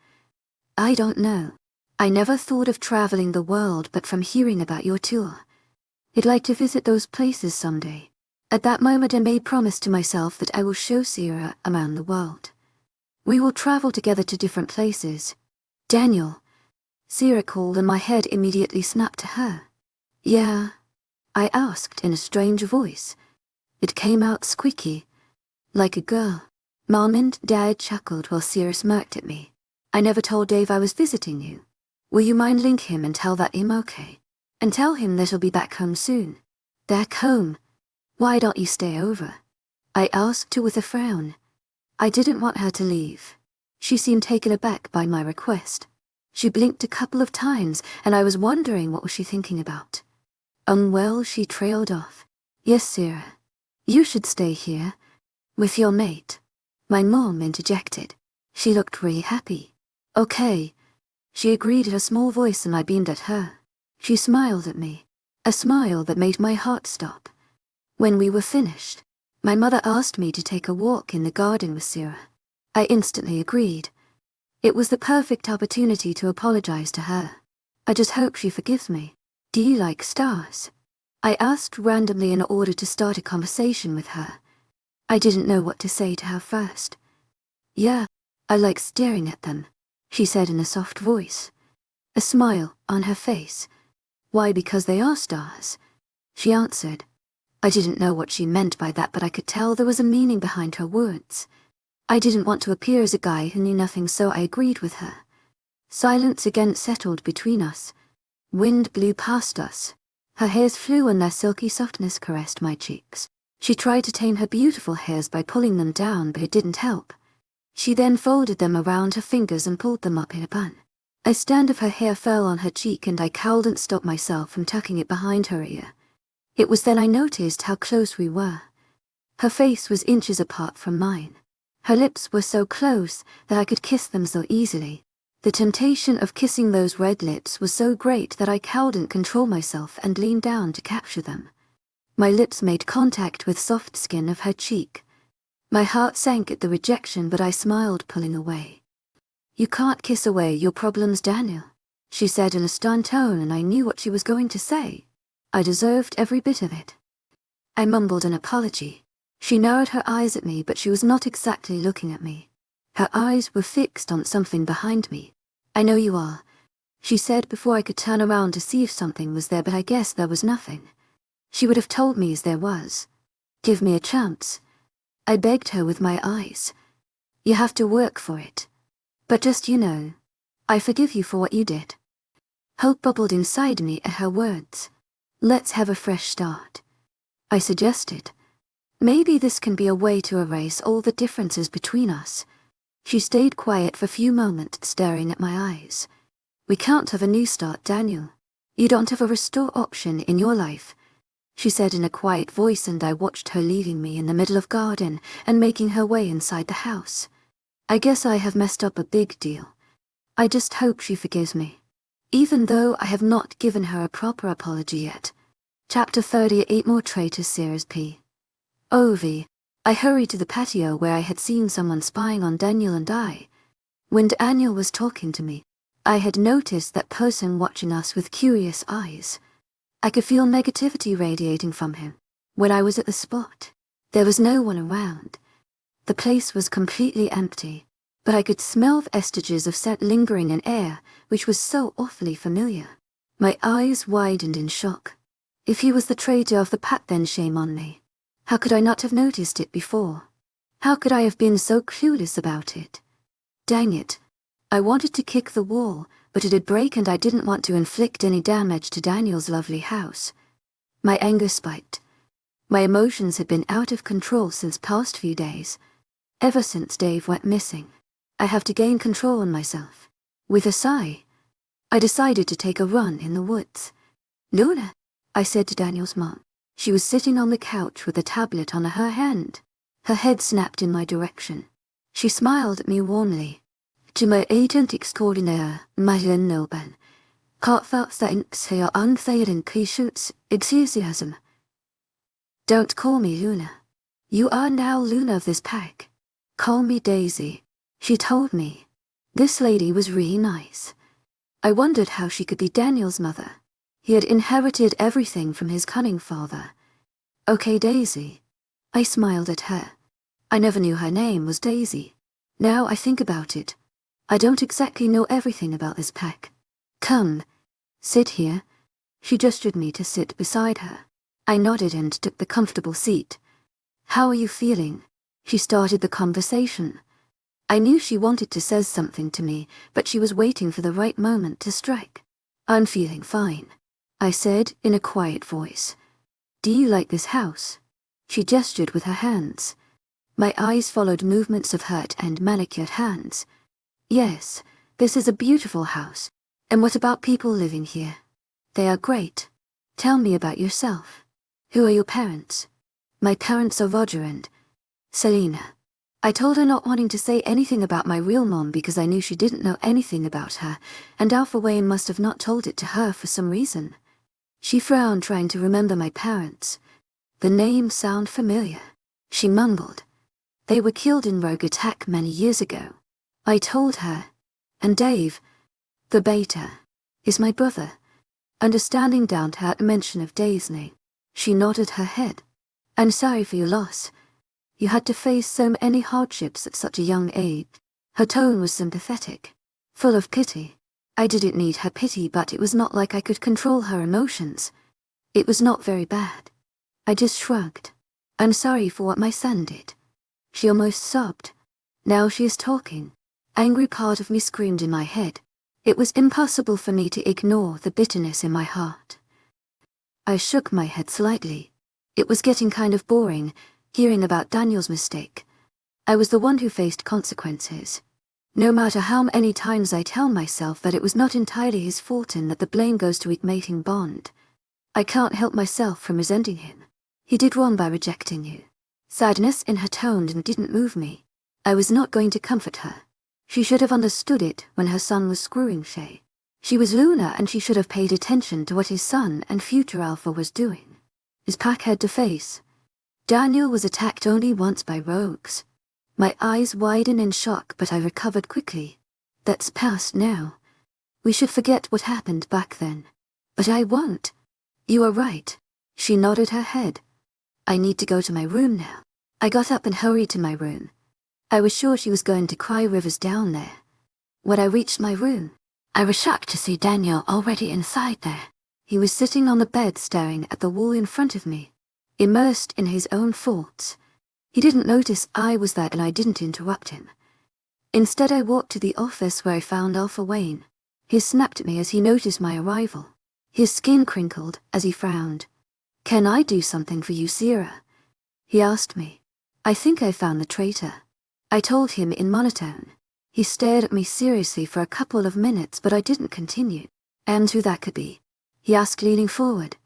I don't know. I never thought of traveling the world, but from hearing about your tour, I'd like to visit those places someday. At that moment I made promise to myself that I will show Sera around the world. We will travel together to different places. Daniel, Sera called, and my head immediately snapped to her. Yeah? I asked in a strange voice. It came out squeaky, like a girl. Mom and Dad chuckled while Sera smirked at me. I never told Dave I was visiting you. Will you mind link him and tell that I'm okay? And tell him that I'll be back home soon. Back home? Why don't you stay over? I asked her with a frown. I didn't want her to leave. She seemed taken aback by my request. She blinked a couple of times, and I was wondering what was she thinking about. Unwell, she trailed off. Yes, Sera. You should stay here. With your mate. My mom interjected. She looked really happy. Okay. She agreed in a small voice, and I beamed at her. She smiled at me. A smile that made my heart stop. When we were finished, my mother asked me to take a walk in the garden with Sera. I instantly agreed. It was the perfect opportunity to apologize to her. I just hope she forgives me. Do you like stars? I asked randomly in order to start a conversation with her. I didn't know what to say to her first. Yeah, I like staring at them, she said in a soft voice. A smile on her face. Why, because they are stars, she answered. I didn't know what she meant by that, but I could tell there was a meaning behind her words. I didn't want to appear as a guy who knew nothing, so I agreed with her. Silence again settled between us. Wind blew past us. Her hairs flew and their silky softness caressed my cheeks. She tried to tame her beautiful hairs by pulling them down, but it didn't help. She then folded them around her fingers and pulled them up in a bun. A strand of her hair fell on her cheek, and I couldn't stop myself from tucking it behind her ear. It was then I noticed how close we were. Her face was inches apart from mine. Her lips were so close that I could kiss them so easily. The temptation of kissing those red lips was so great that I couldn't control myself and leaned down to capture them. My lips made contact with soft skin of her cheek. My heart sank at the rejection, but I smiled, pulling away. You can't kiss away your problems, Daniel, she said in a stern tone, and I knew what she was going to say. I deserved every bit of it. I mumbled an apology. She narrowed her eyes at me, but she was not exactly looking at me. Her eyes were fixed on something behind me. I know you are, she said before I could turn around to see if something was there, but I guess there was nothing. She would have told me as there was. Give me a chance, I begged her with my eyes. You have to work for it. But just, I forgive you for what you did. Hope bubbled inside me at her words. Let's have a fresh start, I suggested. Maybe this can be a way to erase all the differences between us. She stayed quiet for a few moments, staring at my eyes. We can't have a new start, Daniel. You don't have a restore option in your life, she said in a quiet voice, and I watched her leaving me in the middle of garden and making her way inside the house. I guess I have messed up a big deal. I just hope she forgives me, even though I have not given her a proper apology yet. Chapter 38. More traitors. Sera's P. O.V. I hurried to the patio where I had seen someone spying on Daniel and I. When Daniel was talking to me, I had noticed that person watching us with curious eyes. I could feel negativity radiating from him. When I was at the spot, there was no one around. The place was completely empty, but I could smell vestiges of scent lingering in air, which was so awfully familiar. My eyes widened in shock. If he was the traitor of the pact, then shame on me. How could I not have noticed it before? How could I have been so clueless about it? Dang it, I wanted to kick the wall, but it'd break and I didn't want to inflict any damage to Daniel's lovely house. My anger spiked. My emotions had been out of control since past few days. Ever since Dave went missing. I have to gain control on myself. With a sigh, I decided to take a run in the woods. "Luna," I said to Daniel's mom. She was sitting on the couch with a tablet on her hand. Her head snapped in my direction. She smiled at me warmly. "To my agent extraordinaire, Madeline Nilben. Heartfelt thanks for your unfailing patience, enthusiasm." "Don't call me Luna. You are now Luna of this pack. Call me Daisy," she told me. This lady was really nice. I wondered how she could be Daniel's mother. He had inherited everything from his cunning father. "Okay, Daisy." I smiled at her. I never knew her name was Daisy. Now I think about it, I don't exactly know everything about this pack. "Come, sit here." She gestured me to sit beside her. I nodded and took the comfortable seat. "How are you feeling?" She started the conversation. I knew she wanted to say something to me, but she was waiting for the right moment to strike. "I'm feeling fine," I said in a quiet voice. "Do you like this house?" She gestured with her hands. My eyes followed movements of hurt and manicured hands. "Yes, this is a beautiful house. And what about people living here?" "They are great. Tell me about yourself. Who are your parents?" "My parents are Roger and Selena." I told her not wanting to say anything about my real mom because I knew she didn't know anything about her, and Alpha Wayne must have not told it to her for some reason. She frowned, trying to remember my parents. "The names sound familiar," she mumbled. "They were killed in rogue attack many years ago." I told her. "And Dave, the beta, is my brother." Understanding down to her mention of Dave's name, she nodded her head. "I'm sorry for your loss. You had to face so many hardships at such a young age." Her tone was sympathetic, full of pity. I didn't need her pity, but it was not like I could control her emotions. It was not very bad. I just shrugged. "I'm sorry for what my son did." She almost sobbed. Now she is talking. Angry part of me screamed in my head. It was impossible for me to ignore the bitterness in my heart. I shook my head slightly. It was getting kind of boring, hearing about Daniel's mistake. I was the one who faced consequences. No matter how many times I tell myself that it was not entirely his fault and that the blame goes to igniting bond, I can't help myself from resenting him. He did wrong by rejecting you. Sadness in her tone didn't move me. I was not going to comfort her. She should have understood it when her son was screwing Shea. She was Luna and she should have paid attention to what his son and future Alpha was doing. His pack had to face. Daniel was attacked only once by rogues. My eyes widened in shock, but I recovered quickly. That's past now. We should forget what happened back then. But I won't. You are right. She nodded her head. I need to go to my room now. I got up and hurried to my room. I was sure she was going to cry rivers down there. When I reached my room, I was shocked to see Daniel already inside there. He was sitting on the bed staring at the wall in front of me, immersed in his own thoughts. He didn't notice I was there and I didn't interrupt him. Instead, I walked to the office where I found Alpha Wayne. He snapped at me as he noticed my arrival. His skin crinkled as he frowned. "Can I do something for you, Sera?" he asked me. "I think I found the traitor," I told him in monotone. He stared at me seriously for a couple of minutes, but I didn't continue. "And who that could be?" he asked, leaning forward.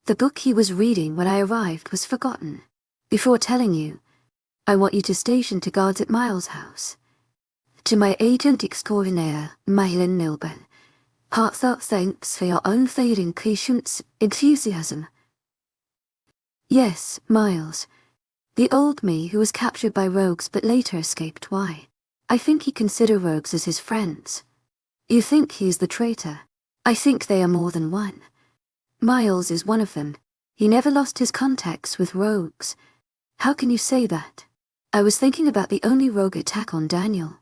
"The book he was reading when I arrived was forgotten. Before telling you, I want you to station two guards at Miles' house. To my agent extraordinaire, Madeline Nilben. Heartfelt thanks for your unfailing patience, enthusiasm." Yes, Miles. The old me who was captured by rogues but later escaped. Why? I think he considers rogues as his friends. You think he is the traitor? I think they are more than one. Miles is one of them. He never lost his contacts with rogues. How can you say that? I was thinking about the only rogue attack on Daniel.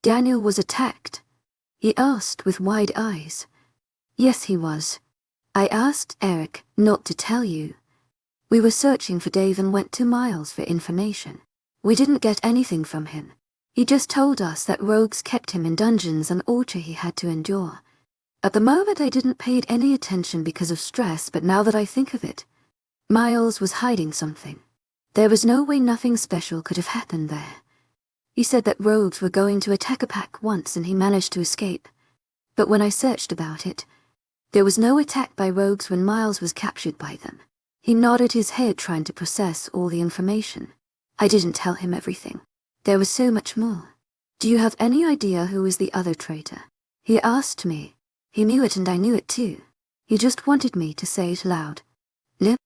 Daniel was attacked? He asked with wide eyes. Yes, he was. I asked Eric not to tell you. We were searching for Dave and went to Miles for information. We didn't get anything from him. He just told us that rogues kept him in dungeons and torture he had to endure. At the moment I didn't pay it any attention because of stress, but now that I think of it, Miles was hiding something. There was no way nothing special could have happened there. He said that rogues were going to attack a pack once and he managed to escape. But when I searched about it, there was no attack by rogues when Miles was captured by them. He nodded his head trying to process all the information. I didn't tell him everything. There was so much more. Do you have any idea who was the other traitor? He asked me. He knew it and I knew it too. He just wanted me to say it loud. Lip.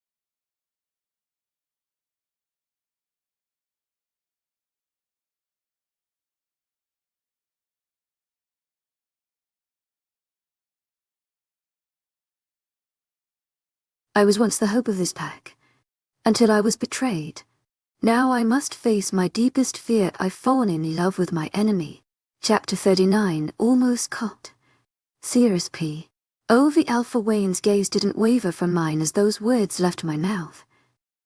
I was once the hope of this pack, until I was betrayed. Now I must face my deepest fear. I've fallen in love with my enemy. Chapter 39, Almost Caught. Sera's P. Oh, the Alpha Wayne's gaze didn't waver from mine as those words left my mouth.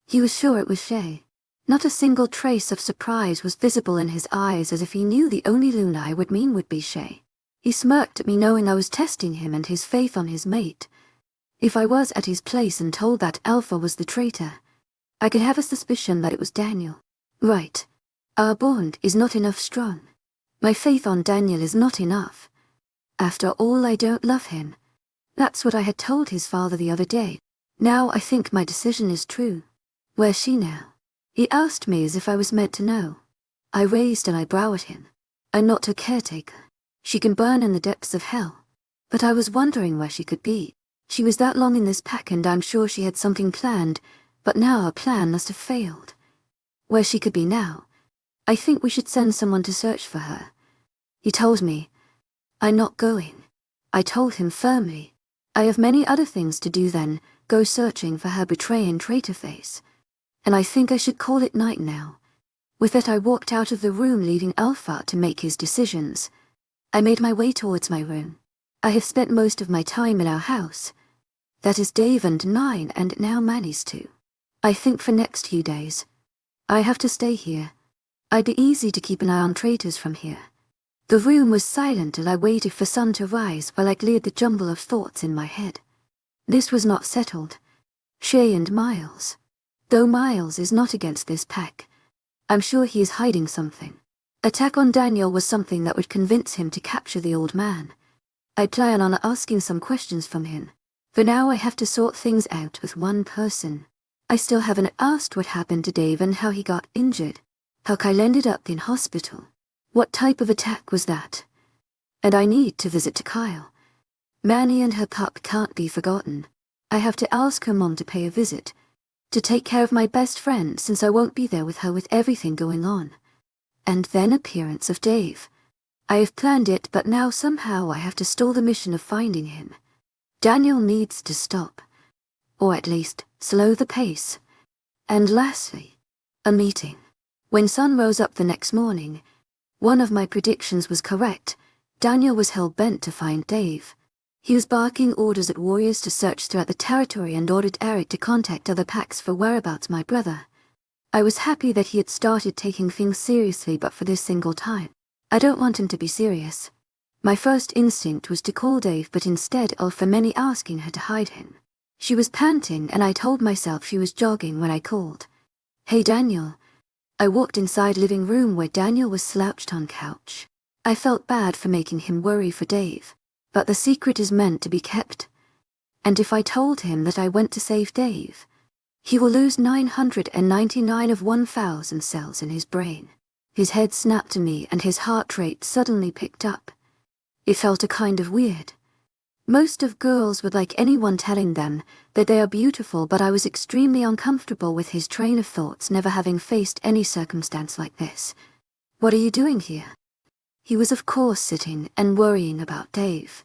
He was sure it was Shea. Not a single trace of surprise was visible in his eyes, as if he knew the only Luna I would mean would be Shea. He smirked at me knowing I was testing him and his faith on his mate. If I was at his place and told that Alpha was the traitor, I could have a suspicion that it was Daniel. Right. Our bond is not enough strong. My faith on Daniel is not enough. After all, I don't love him. That's what I had told his father the other day. Now I think my decision is true. Where's she now? He asked me as if I was meant to know. I raised an eyebrow at him. I'm not her caretaker. She can burn in the depths of hell. But I was wondering where she could be. She was that long in this pack and I'm sure she had something planned, but now our plan must have failed. Where she could be now, I think we should send someone to search for her. He told me, I'm not going. I told him firmly, I have many other things to do than go searching for her betraying traitor face. And I think I should call it night now. With that I walked out of the room leaving Alpha to make his decisions. I made my way towards my room. I have spent most of my time in our house. That is Dave and Nine and now Manny's too. I think for next few days, I have to stay here. I'd be easy to keep an eye on traitors from here. The room was silent till I waited for sun to rise while I cleared the jumble of thoughts in my head. This was not settled. Shea and Miles. Though Miles is not against this pack, I'm sure he is hiding something. Attack on Daniel was something that would convince him to capture the old man. I'd plan on asking some questions from him. For now I have to sort things out with one person. I still haven't asked what happened to Dave and how he got injured. How Kyle ended up in hospital. What type of attack was that? And I need to visit to Kyle. Manny and her pup can't be forgotten. I have to ask her mom to pay a visit. To take care of my best friend since I won't be there with her with everything going on. And then appearance of Dave. I have planned it, but now somehow I have to stall the mission of finding him. Daniel needs to stop. Or at least, slow the pace. And lastly, a meeting. When sun rose up the next morning, one of my predictions was correct. Daniel was hell-bent to find Dave. He was barking orders at warriors to search throughout the territory and ordered Eric to contact other packs for whereabouts my brother. I was happy that he had started taking things seriously, but for this single time. I don't want him to be serious. My first instinct was to call Dave, but instead of for Manny asking her to hide him. She was panting and I told myself she was jogging when I called. Hey Daniel. I walked inside living room where Daniel was slouched on couch. I felt bad for making him worry for Dave, but the secret is meant to be kept. And if I told him that I went to save Dave, he will lose 999 of 1,000 cells in his brain. His head snapped to me and his heart rate suddenly picked up. It felt a kind of weird. Most of girls would like anyone telling them that they are beautiful, but I was extremely uncomfortable with his train of thoughts, never having faced any circumstance like this. What are you doing here? He was of course sitting and worrying about Dave.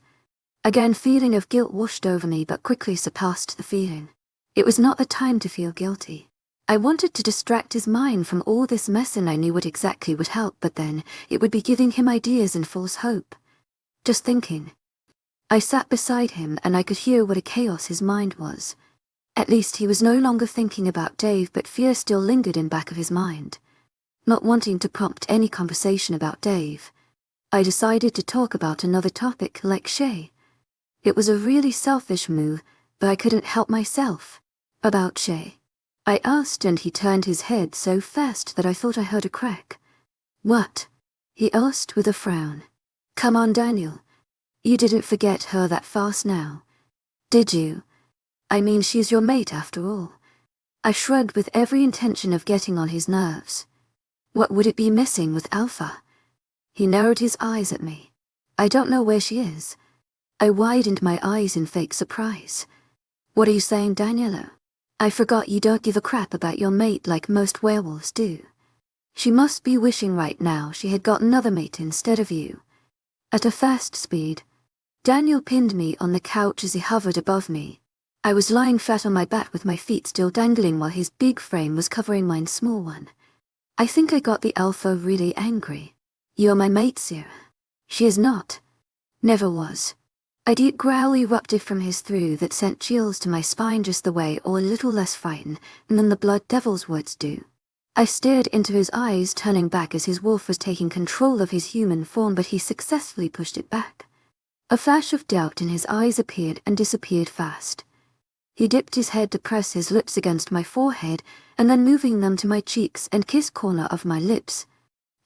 Again, feeling of guilt washed over me, but quickly surpassed the feeling. It was not the time to feel guilty. I wanted to distract his mind from all this mess and I knew what exactly would help, but then it would be giving him ideas and false hope. Just thinking. I sat beside him and I could hear what a chaos his mind was. At least he was no longer thinking about Dave, but fear still lingered in back of his mind. Not wanting to prompt any conversation about Dave, I decided to talk about another topic like Shea. It was a really selfish move, but I couldn't help myself. About Shea, I asked, and he turned his head so fast that I thought I heard a crack. What? He asked with a frown. Come on, Daniel. You didn't forget her that fast now, did you? I mean, she's your mate after all. I shrugged with every intention of getting on his nerves. What would it be missing with Alpha? He narrowed his eyes at me. I don't know where she is. I widened my eyes in fake surprise. What are you saying, Daniela? I forgot you don't give a crap about your mate like most werewolves do. She must be wishing right now she had got another mate instead of you. At a fast speed, Daniel pinned me on the couch as he hovered above me. I was lying flat on my back with my feet still dangling while his big frame was covering my small one. I think I got the Alpha really angry. You're my mate, Sera. She is not. Never was. A deep growl erupted from his throat that sent chills to my spine just the way, or a little less frightened, than the blood devil's words do. I stared into his eyes, turning back as his wolf was taking control of his human form, but he successfully pushed it back. A flash of doubt in his eyes appeared and disappeared fast. He dipped his head to press his lips against my forehead, and then moving them to my cheeks and kiss corner of my lips.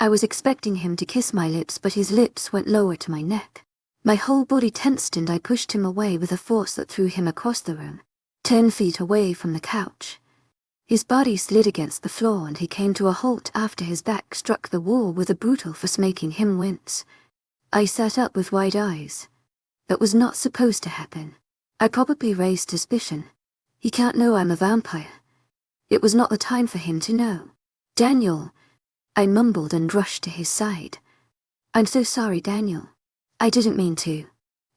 I was expecting him to kiss my lips, but his lips went lower to my neck. My whole body tensed and I pushed him away with a force that threw him across the room, 10 feet away from the couch. His body slid against the floor and he came to a halt after his back struck the wall with a brutal force, making him wince. I sat up with wide eyes. That was not supposed to happen. I probably raised suspicion. He can't know I'm a vampire. It was not the time for him to know. Daniel, I mumbled and rushed to his side. I'm so sorry, Daniel. I didn't mean to.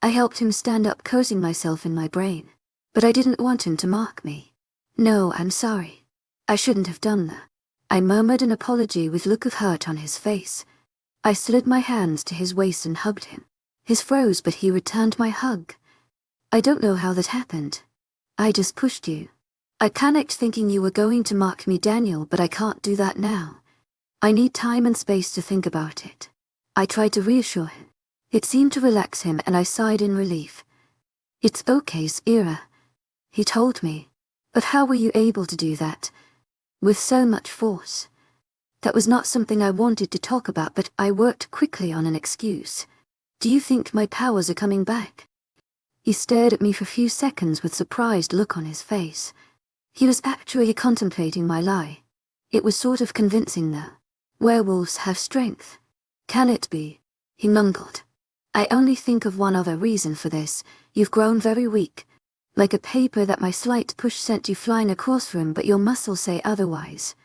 I helped him stand up, coaxing myself in my brain. But I didn't want him to mock me. No, I'm sorry. I shouldn't have done that. I murmured an apology with a look of hurt on his face. I slid my hands to his waist and hugged him. His froze, but he returned my hug. I don't know how that happened. I just pushed you. I panicked thinking you were going to mock me, Daniel, but I can't do that now. I need time and space to think about it. I tried to reassure him. It seemed to relax him and I sighed in relief. It's okay, Sera, he told me. But how were you able to do that? With so much force. That was not something I wanted to talk about, but I worked quickly on an excuse. Do you think my powers are coming back? He stared at me for a few seconds with a surprised look on his face. He was actually contemplating my lie. It was sort of convincing though. Werewolves have strength. Can it be? He mumbled. I only think of one other reason for this. You've grown very weak. Like a paper that my slight push sent you flying across the room, but your muscles say otherwise.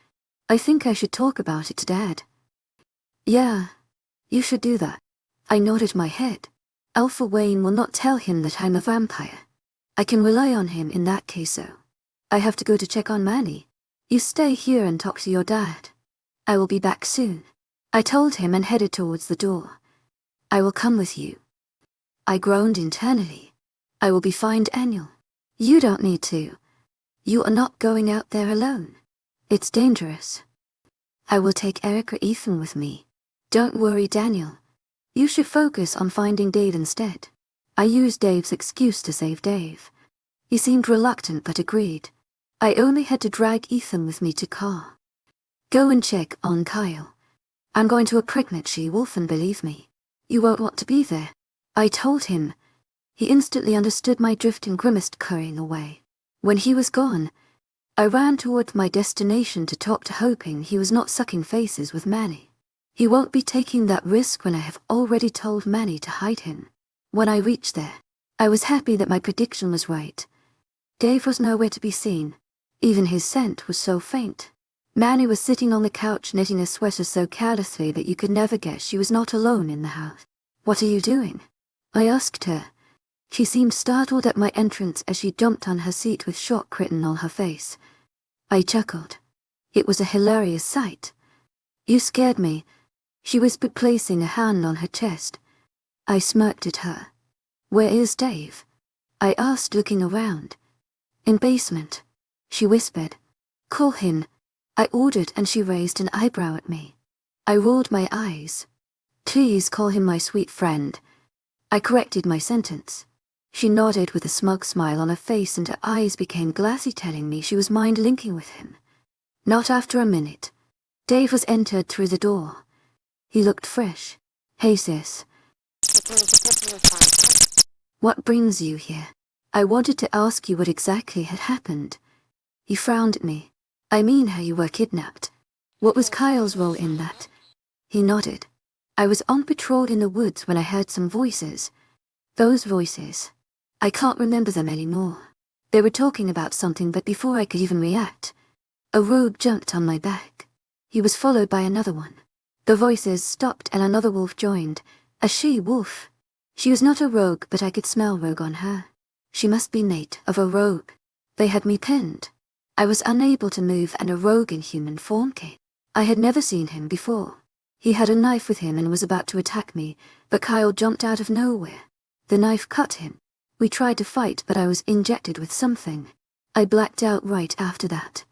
I think I should talk about it to Dad. Yeah, you should do that. I nodded my head. Alpha Wayne will not tell him that I'm a vampire. I can rely on him in that case though. I have to go to check on Manny. You stay here and talk to your dad. I will be back soon. I told him and headed towards the door. I will come with you. I groaned internally. I will be fine, Daniel. You don't need to. You are not going out there alone. It's dangerous. I will take Eric or Ethan with me. Don't worry, Daniel. You should focus on finding Dave instead. I used Dave's excuse to save Dave. He seemed reluctant but agreed. I only had to drag Ethan with me to car. Go and check on Kyle. I'm going to a pregnant she-wolf and believe me, you won't want to be there. I told him. He instantly understood my drift and grimaced, scurrying away. When he was gone, I ran toward my destination to talk to, hoping he was not sucking faces with Manny. He won't be taking that risk when I have already told Manny to hide him. When I reached there, I was happy that my prediction was right. Dave was nowhere to be seen. Even his scent was so faint. Manny was sitting on the couch knitting a sweater so carelessly that you could never guess she was not alone in the house. What are you doing? I asked her. She seemed startled at my entrance as she jumped on her seat with shock written on her face. I chuckled. It was a hilarious sight. You scared me, she whispered, placing a hand on her chest. I smirked at her. Where is Dave? I asked, looking around. In basement, she whispered. Call him. I ordered, and she raised an eyebrow at me. I rolled my eyes. Please call him my sweet friend. I corrected my sentence. She nodded with a smug smile on her face, and her eyes became glassy, telling me she was mind-linking with him. Not after a minute. Dave was entered through the door. He looked fresh. Hey sis. What brings you here? I wanted to ask you what exactly had happened. He frowned at me. I mean how you were kidnapped. What was Kyle's role in that? He nodded. I was on patrol in the woods when I heard some voices. Those voices. I can't remember them anymore. They were talking about something, but before I could even react, a rogue jumped on my back. He was followed by another one. The voices stopped and another wolf joined, a she-wolf. She was not a rogue, but I could smell rogue on her. She must be mate of a rogue. They had me pinned. I was unable to move, and a rogue in human form came. I had never seen him before. He had a knife with him and was about to attack me, but Kyle jumped out of nowhere. The knife cut him. We tried to fight, but I was injected with something. I blacked out right after that.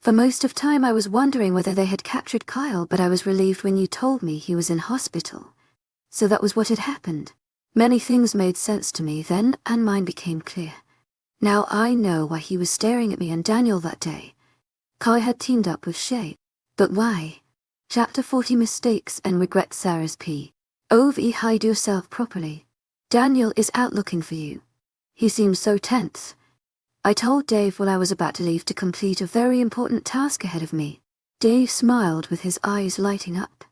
For most of time I was wondering whether they had captured Kyle, but I was relieved when you told me he was in hospital. So that was what had happened. Many things made sense to me then, and mine became clear. Now I know why he was staring at me and Daniel that day. Kyle had teamed up with Shea. But why? Chapter 40 Mistakes and Regret. Sera's POV. Hide yourself properly. Daniel is out looking for you. He seemed so tense. I told Dave while I was about to leave to complete a very important task ahead of me. Dave smiled with his eyes lighting up.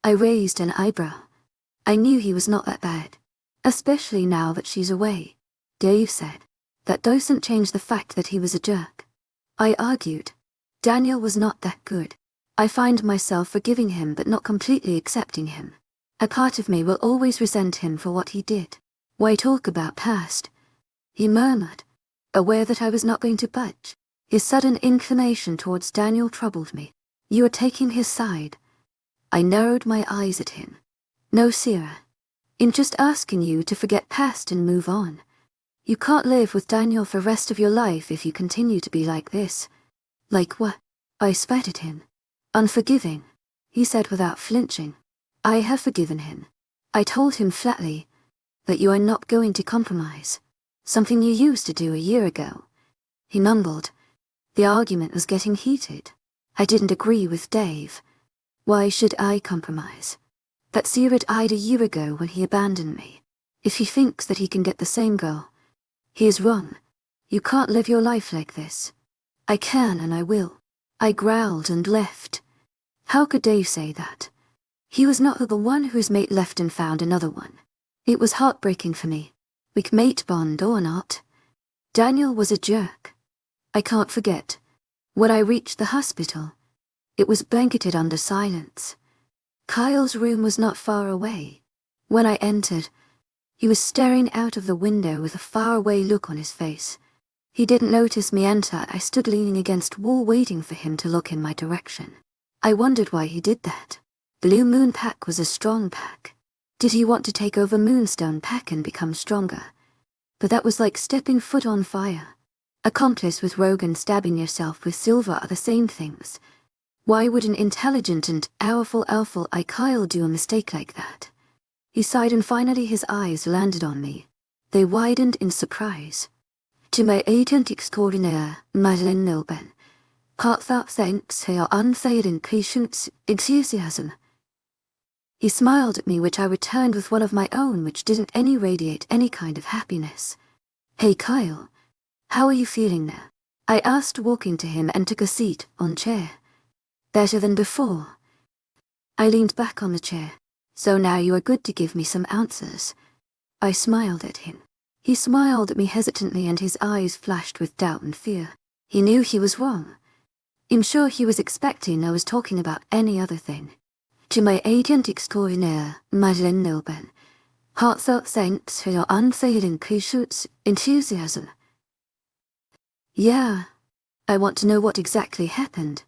I raised an eyebrow. I knew he was not that bad. Especially now that she's away. Dave said. That doesn't change the fact that he was a jerk. I argued. Daniel was not that good. I find myself forgiving him but not completely accepting him. A part of me will always resent him for what he did. Why talk about past? He murmured, aware that I was not going to budge. His sudden inclination towards Daniel troubled me. You are taking his side. I narrowed my eyes at him. No, Sera. In just asking you to forget past and move on. You can't live with Daniel for the rest of your life if you continue to be like this. Like what? I spat at him. Unforgiving, he said without flinching. I have forgiven him. I told him flatly that you are not going to compromise. Something you used to do a year ago. He mumbled. The argument was getting heated. I didn't agree with Dave. Why should I compromise? That Sera died a year ago when he abandoned me. If he thinks that he can get the same girl, he is wrong. You can't live your life like this. I can and I will. I growled and left. How could Dave say that? He was not the one whose mate left and found another one. It was heartbreaking for me. We mate bond or not. Daniel was a jerk. I can't forget. When I reached the hospital, it was blanketed under silence. Kyle's room was not far away. When I entered, he was staring out of the window with a faraway look on his face. He didn't notice me enter. I stood leaning against wall waiting for him to look in my direction. I wondered why he did that. Blue Moon Pack was a strong pack. Did he want to take over Moonstone Pack and become stronger? But that was like stepping foot on fire. Accomplice with rogue and stabbing yourself with silver are the same things. Why would an intelligent and powerful Kyle do a mistake like that? He sighed and finally his eyes landed on me. They widened in surprise. To my agent extraordinaire, Madeline Nilben. Heartfelt thanks for your unfailing patience, enthusiasm. He smiled at me, which I returned with one of my own which didn't radiate any kind of happiness. Hey Kyle, how are you feeling now? I asked, walking to him and took a seat on chair. Better than before. I leaned back on the chair. So now you are good to give me some answers. I smiled at him. He smiled at me hesitantly and his eyes flashed with doubt and fear. He knew he was wrong. I'm sure he was expecting I was talking about any other thing. To my agent extraordinaire, Madeline Nilben. Heartfelt thanks for your unfailing patience, enthusiasm. Yeah. I want to know what exactly happened.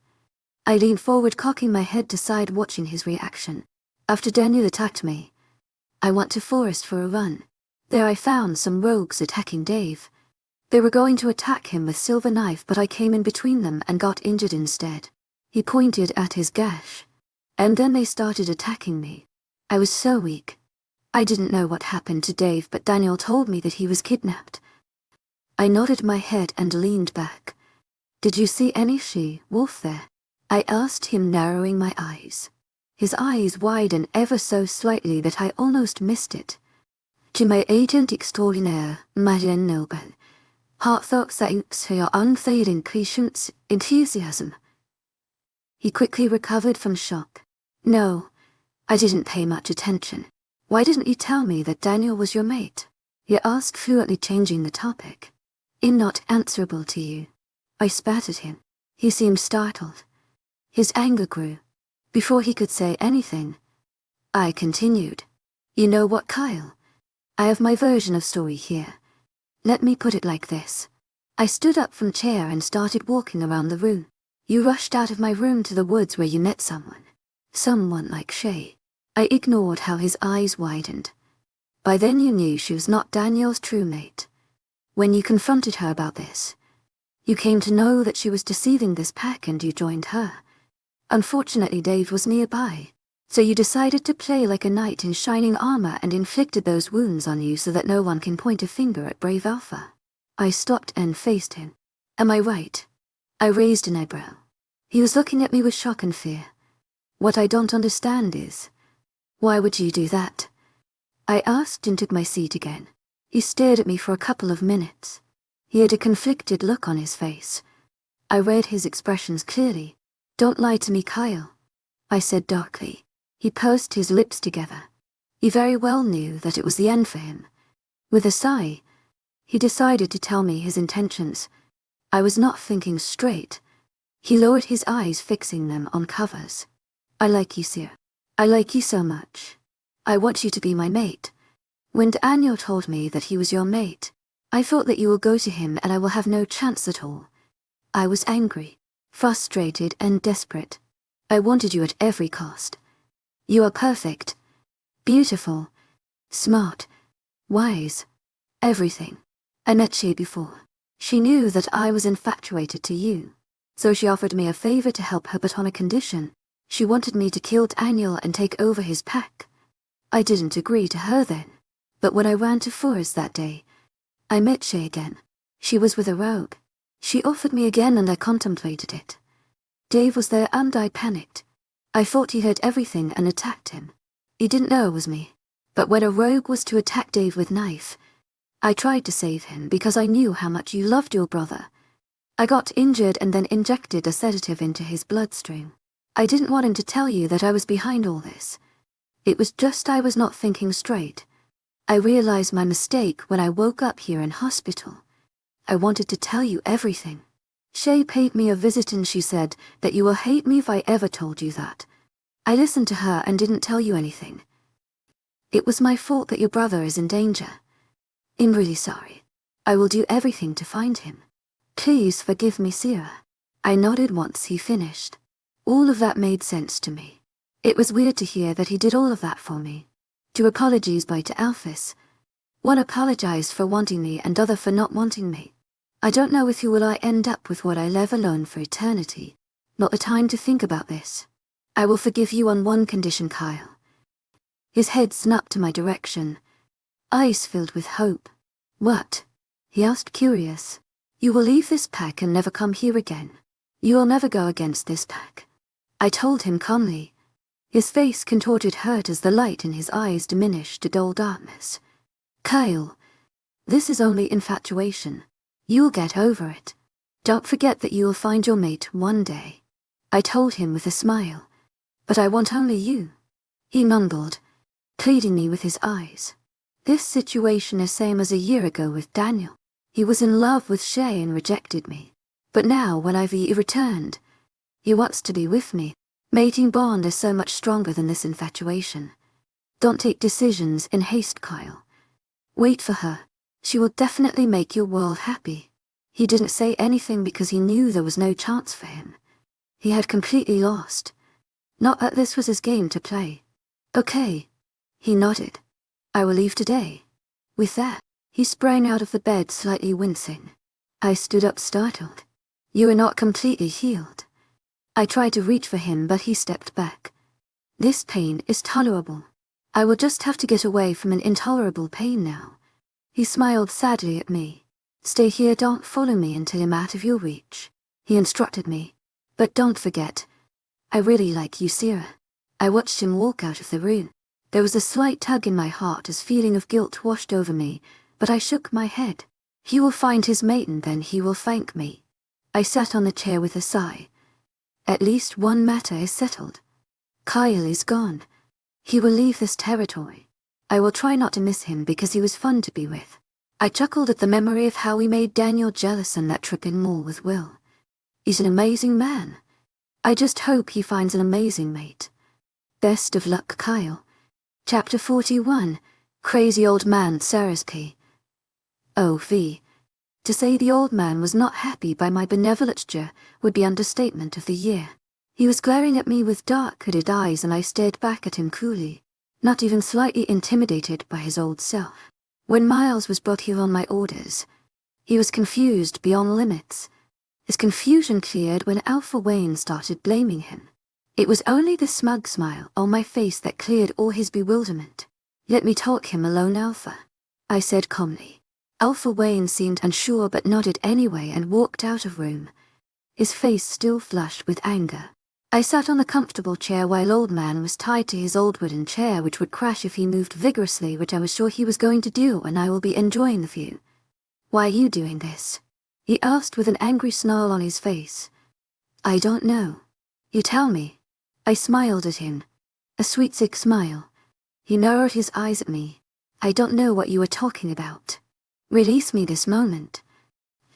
I leaned forward, cocking my head to side, watching his reaction. After Daniel attacked me, I went to forest for a run. There I found some rogues attacking Dave. They were going to attack him with silver knife, but I came in between them and got injured instead. He pointed at his gash. And then they started attacking me. I was so weak. I didn't know what happened to Dave, but Daniel told me that he was kidnapped. I nodded my head and leaned back. Did you see any she-wolf there? I asked him, narrowing my eyes. His eyes widened ever so slightly that I almost missed it. To my agent extraordinaire, Madeleine Noble. Heartfelt thanks for your unfailing patience, enthusiasm. He quickly recovered from shock. No, I didn't pay much attention. Why didn't you tell me that Daniel was your mate? He asked, fluently changing the topic. I'm not answerable to you. I spat at him. He seemed startled. His anger grew. Before he could say anything, I continued. You know what, Kyle? I have my version of story here. Let me put it like this. I stood up from chair and started walking around the room. You rushed out of my room to the woods where you met someone. Someone like Shea. I ignored how his eyes widened. By then you knew she was not Daniel's true mate. When you confronted her about this, you came to know that she was deceiving this pack and you joined her. Unfortunately, Dave was nearby, so you decided to play like a knight in shining armor and inflicted those wounds on you so that no one can point a finger at brave Alpha. I stopped and faced him. Am I right? I raised an eyebrow. He was looking at me with shock and fear. What I don't understand is, why would you do that? I asked and took my seat again. He stared at me for a couple of minutes. He had a conflicted look on his face. I read his expressions clearly. Don't lie to me, Kyle, I said darkly. He pursed his lips together. He very well knew that it was the end for him. With a sigh, he decided to tell me his intentions. I was not thinking straight. He lowered his eyes, fixing them on covers. I like you, Sera. I like you so much. I want you to be my mate. When Daniel told me that he was your mate, I thought that you will go to him and I will have no chance at all. I was angry, frustrated and desperate. I wanted you at every cost. You are perfect, beautiful, smart, wise, everything. I met Shea before. She knew that I was infatuated to you, so she offered me a favor to help her, but on a condition. She wanted me to kill Daniel and take over his pack. I didn't agree to her then, but when I ran to Forest that day, I met Shea again. She was with a rogue. She offered me again and I contemplated it. Dave was there and I panicked. I thought he heard everything and attacked him. He didn't know it was me, but when a rogue was to attack Dave with knife, I tried to save him because I knew how much you loved your brother. I got injured and then injected a sedative into his bloodstream. I didn't want him to tell you that I was behind all this. It was just I was not thinking straight. I realized my mistake when I woke up here in hospital. I wanted to tell you everything. Shea paid me a visit and she said that you will hate me if I ever told you that. I listened to her and didn't tell you anything. It was my fault that your brother is in danger. I'm really sorry. I will do everything to find him. Please forgive me, Sera. I nodded once he finished. All of that made sense to me. It was weird to hear that he did all of that for me. 2 apologies by to Alphys. One apologized for wanting me and other for not wanting me. I don't know with who will I end up with what I live alone for eternity. Not the time to think about this. I will forgive you on one condition, Kyle. His head snapped to my direction, eyes filled with hope. What? He asked, curious. You will leave this pack and never come here again. You will never go against this pack. I told him calmly. His face contorted hurt as the light in his eyes diminished to dull darkness. Kyle, this is only infatuation. You'll get over it. Don't forget that you will find your mate one day. I told him with a smile. But I want only you. He mumbled, pleading me with his eyes. This situation is same as a year ago with Daniel. He was in love with Shea and rejected me. But now when I've returned, he wants to be with me. Mating bond is so much stronger than this infatuation. Don't take decisions in haste, Kyle. Wait for her. She will definitely make your world happy. He didn't say anything because he knew there was no chance for him. He had completely lost. Not that this was his game to play. Okay. He nodded. I will leave today. With that, he sprang out of the bed, slightly wincing. I stood up startled. You are not completely healed. I tried to reach for him, but he stepped back. This pain is tolerable. I will just have to get away from an intolerable pain now. He smiled sadly at me. Stay here, don't follow me until I'm out of your reach, he instructed me. But don't forget, I really like you, Sera. I watched him walk out of the room. There was a slight tug in my heart as feeling of guilt washed over me, but I shook my head. He will find his mate and then he will thank me. I sat on the chair with a sigh. At least one matter is settled. Kyle is gone. He will leave this territory. I will try not to miss him because he was fun to be with. I chuckled at the memory of how we made Daniel jealous on that trip in mall with Will. He's an amazing man. I just hope he finds an amazing mate. Best of luck, Kyle. Chapter 41, Crazy Old Man Sera's Key. O.V. To say the old man was not happy by my benevolence would be understatement of the year. He was glaring at me with dark-hooded eyes and I stared back at him coolly, not even slightly intimidated by his old self. When Miles was brought here on my orders, he was confused beyond limits. His confusion cleared when Alpha Wayne started blaming him. It was only the smug smile on my face that cleared all his bewilderment. Let me talk him alone, Alpha, I said calmly. Alpha Wayne seemed unsure but nodded anyway and walked out of room, his face still flushed with anger. I sat on the comfortable chair while Old Man was tied to his old wooden chair which would crash if he moved vigorously, which I was sure he was going to do, and I will be enjoying the view. Why are you doing this? He asked with an angry snarl on his face. I don't know. You tell me. I smiled at him. A sweet sick smile. He narrowed his eyes at me. I don't know what you are talking about. Release me this moment.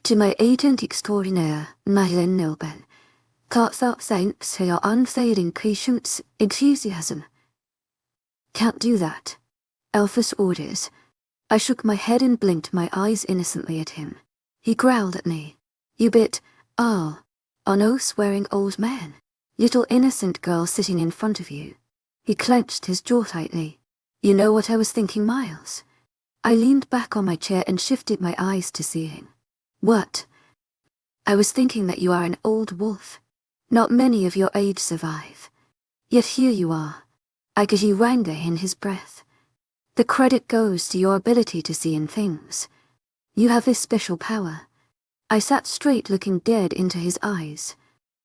To my agent extraordinaire, Madeline Nilben. Heartfelt thanks for your unfailing patience, enthusiasm. Can't do that. Alpha's orders. I shook my head and blinked my eyes innocently at him. He growled at me. You bit, an oath-swearing old man. Little innocent girl sitting in front of you. He clenched his jaw tightly. You know what I was thinking, Miles? I leaned back on my chair and shifted my eyes to see him. What? I was thinking that you are an old wolf. Not many of your age survive. Yet here you are. I could hear anger in his breath. The credit goes to your ability to see in things. You have this special power. I sat straight, looking dead into his eyes.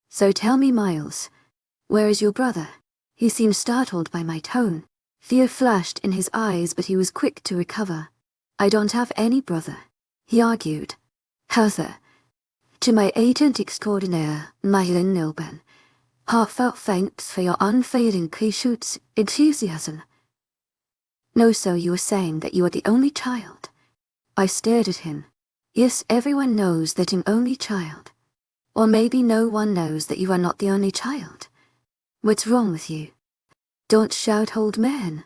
So tell me, Miles, where is your brother? He seemed startled by my tone. Fear flashed in his eyes, but he was quick to recover. I don't have any brother, he argued. Heather. To my agent extraordinaire, Madeline Nilben. Heartfelt thanks for your unfailing patience, enthusiasm. No, so you were saying that you are the only child? I stared at him. Yes, everyone knows that I'm only child. Or maybe no one knows that you are not the only child. What's wrong with you? Don't shout, old man.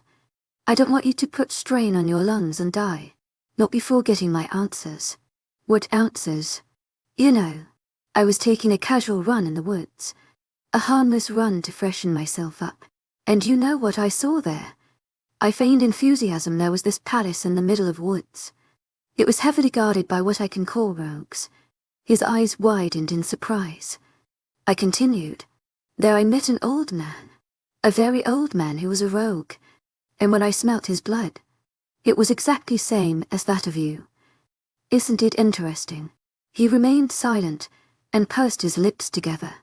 I don't want you to put strain on your lungs and die. Not before getting my answers. What answers? You know, I was taking a casual run in the woods. A harmless run to freshen myself up. And you know what I saw there? I feigned enthusiasm. There was this palace in the middle of woods. It was heavily guarded by what I can call rogues. His eyes widened in surprise. I continued. There I met an old man. A very old man who was a rogue. And when I smelt his blood, it was exactly same as that of you. Isn't it interesting? He remained silent and pursed his lips together.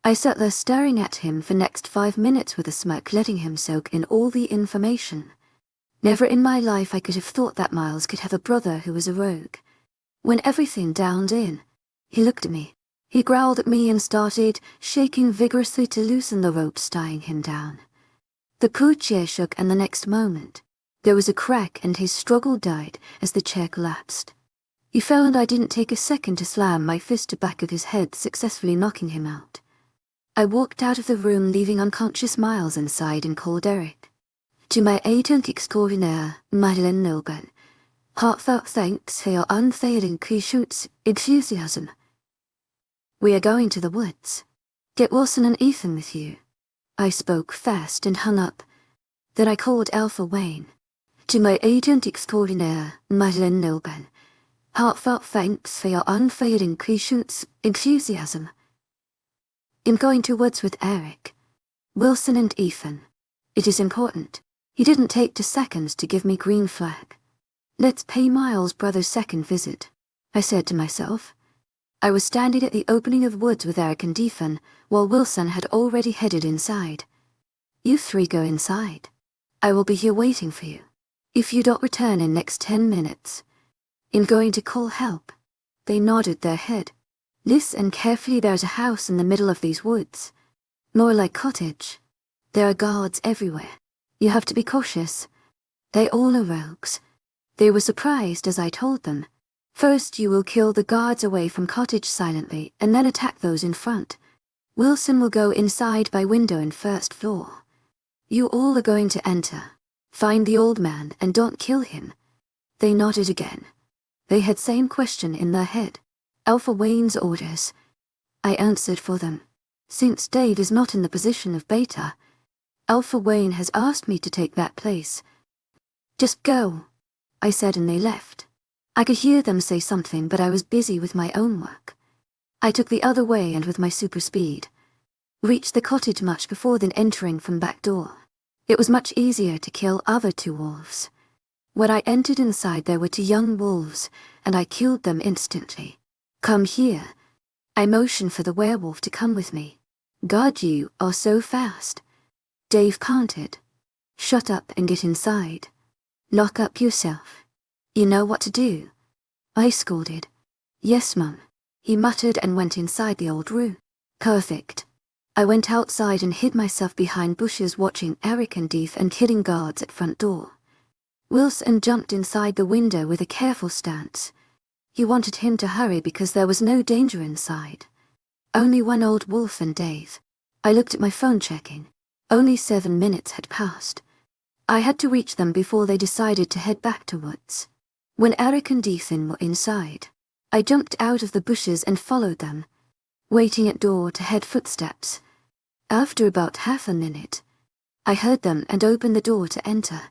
I sat there staring at him for next 5 minutes with a smirk, letting him soak in all the information. Never in my life I could have thought that Miles could have a brother who was a rogue. When everything downed in, he looked at me. He growled at me and started shaking vigorously to loosen the ropes tying him down. The poor chair shook, and the next moment, there was a crack and his struggle died as the chair collapsed. He fell and I didn't take a second to slam my fist to the back of his head, successfully knocking him out. I walked out of the room, leaving unconscious Miles inside, and called Eric. To my agent extraordinaire, Madeline Nilben. Heartfelt thanks for your unfailing patience, enthusiasm. We are going to the woods. Get Wilson and Ethan with you. I spoke fast and hung up. Then I called Alpha Wayne. To my agent extraordinaire, Madeline Nilben. Heartfelt thanks for your unfailing patience, enthusiasm. I'm going to woods with Eric, Wilson and Ethan. It is important. He didn't take 2 seconds to give me green flag. Let's pay Miles' brother's second visit, I said to myself. I was standing at the opening of woods with Eric and Ethan, while Wilson had already headed inside. You 3 go inside. I will be here waiting for you. If you don't return in next 10 minutes, I'm going to call help. They nodded their head. Listen carefully, there's a house in the middle of these woods. More like cottage. There are guards everywhere. You have to be cautious. They all are rogues. They were surprised as I told them. First you will kill the guards away from cottage silently and then attack those in front. Wilson will go inside by window in 1st floor. You all are going to enter. Find the old man and don't kill him. They nodded again. They had same question in their head. Alpha Wayne's orders. I answered for them. Since Dave is not in the position of Beta, Alpha Wayne has asked me to take that place. Just go, I said, and they left. I could hear them say something, but I was busy with my own work. I took the other way and with my super speed, reached the cottage much before then entering from back door. It was much easier to kill other 2 wolves. When I entered inside there were 2 young wolves, and I killed them instantly. Come here. I motioned for the werewolf to come with me. God, you are so fast. Dave panted. Shut up and get inside. Lock up yourself. You know what to do. I scolded. Yes, Mum. He muttered and went inside the old room. Perfect. I went outside and hid myself behind bushes watching Eric and Deeth and killing guards at front door. Wilson jumped inside the window with a careful stance. He wanted him to hurry because there was no danger inside. Only 1 old wolf and Dave. I looked at my phone checking. Only 7 minutes had passed. I had to reach them before they decided to head back to woods. When Eric and Ethan were inside, I jumped out of the bushes and followed them, waiting at door to head footsteps. After about half a minute, I heard them and opened the door to enter.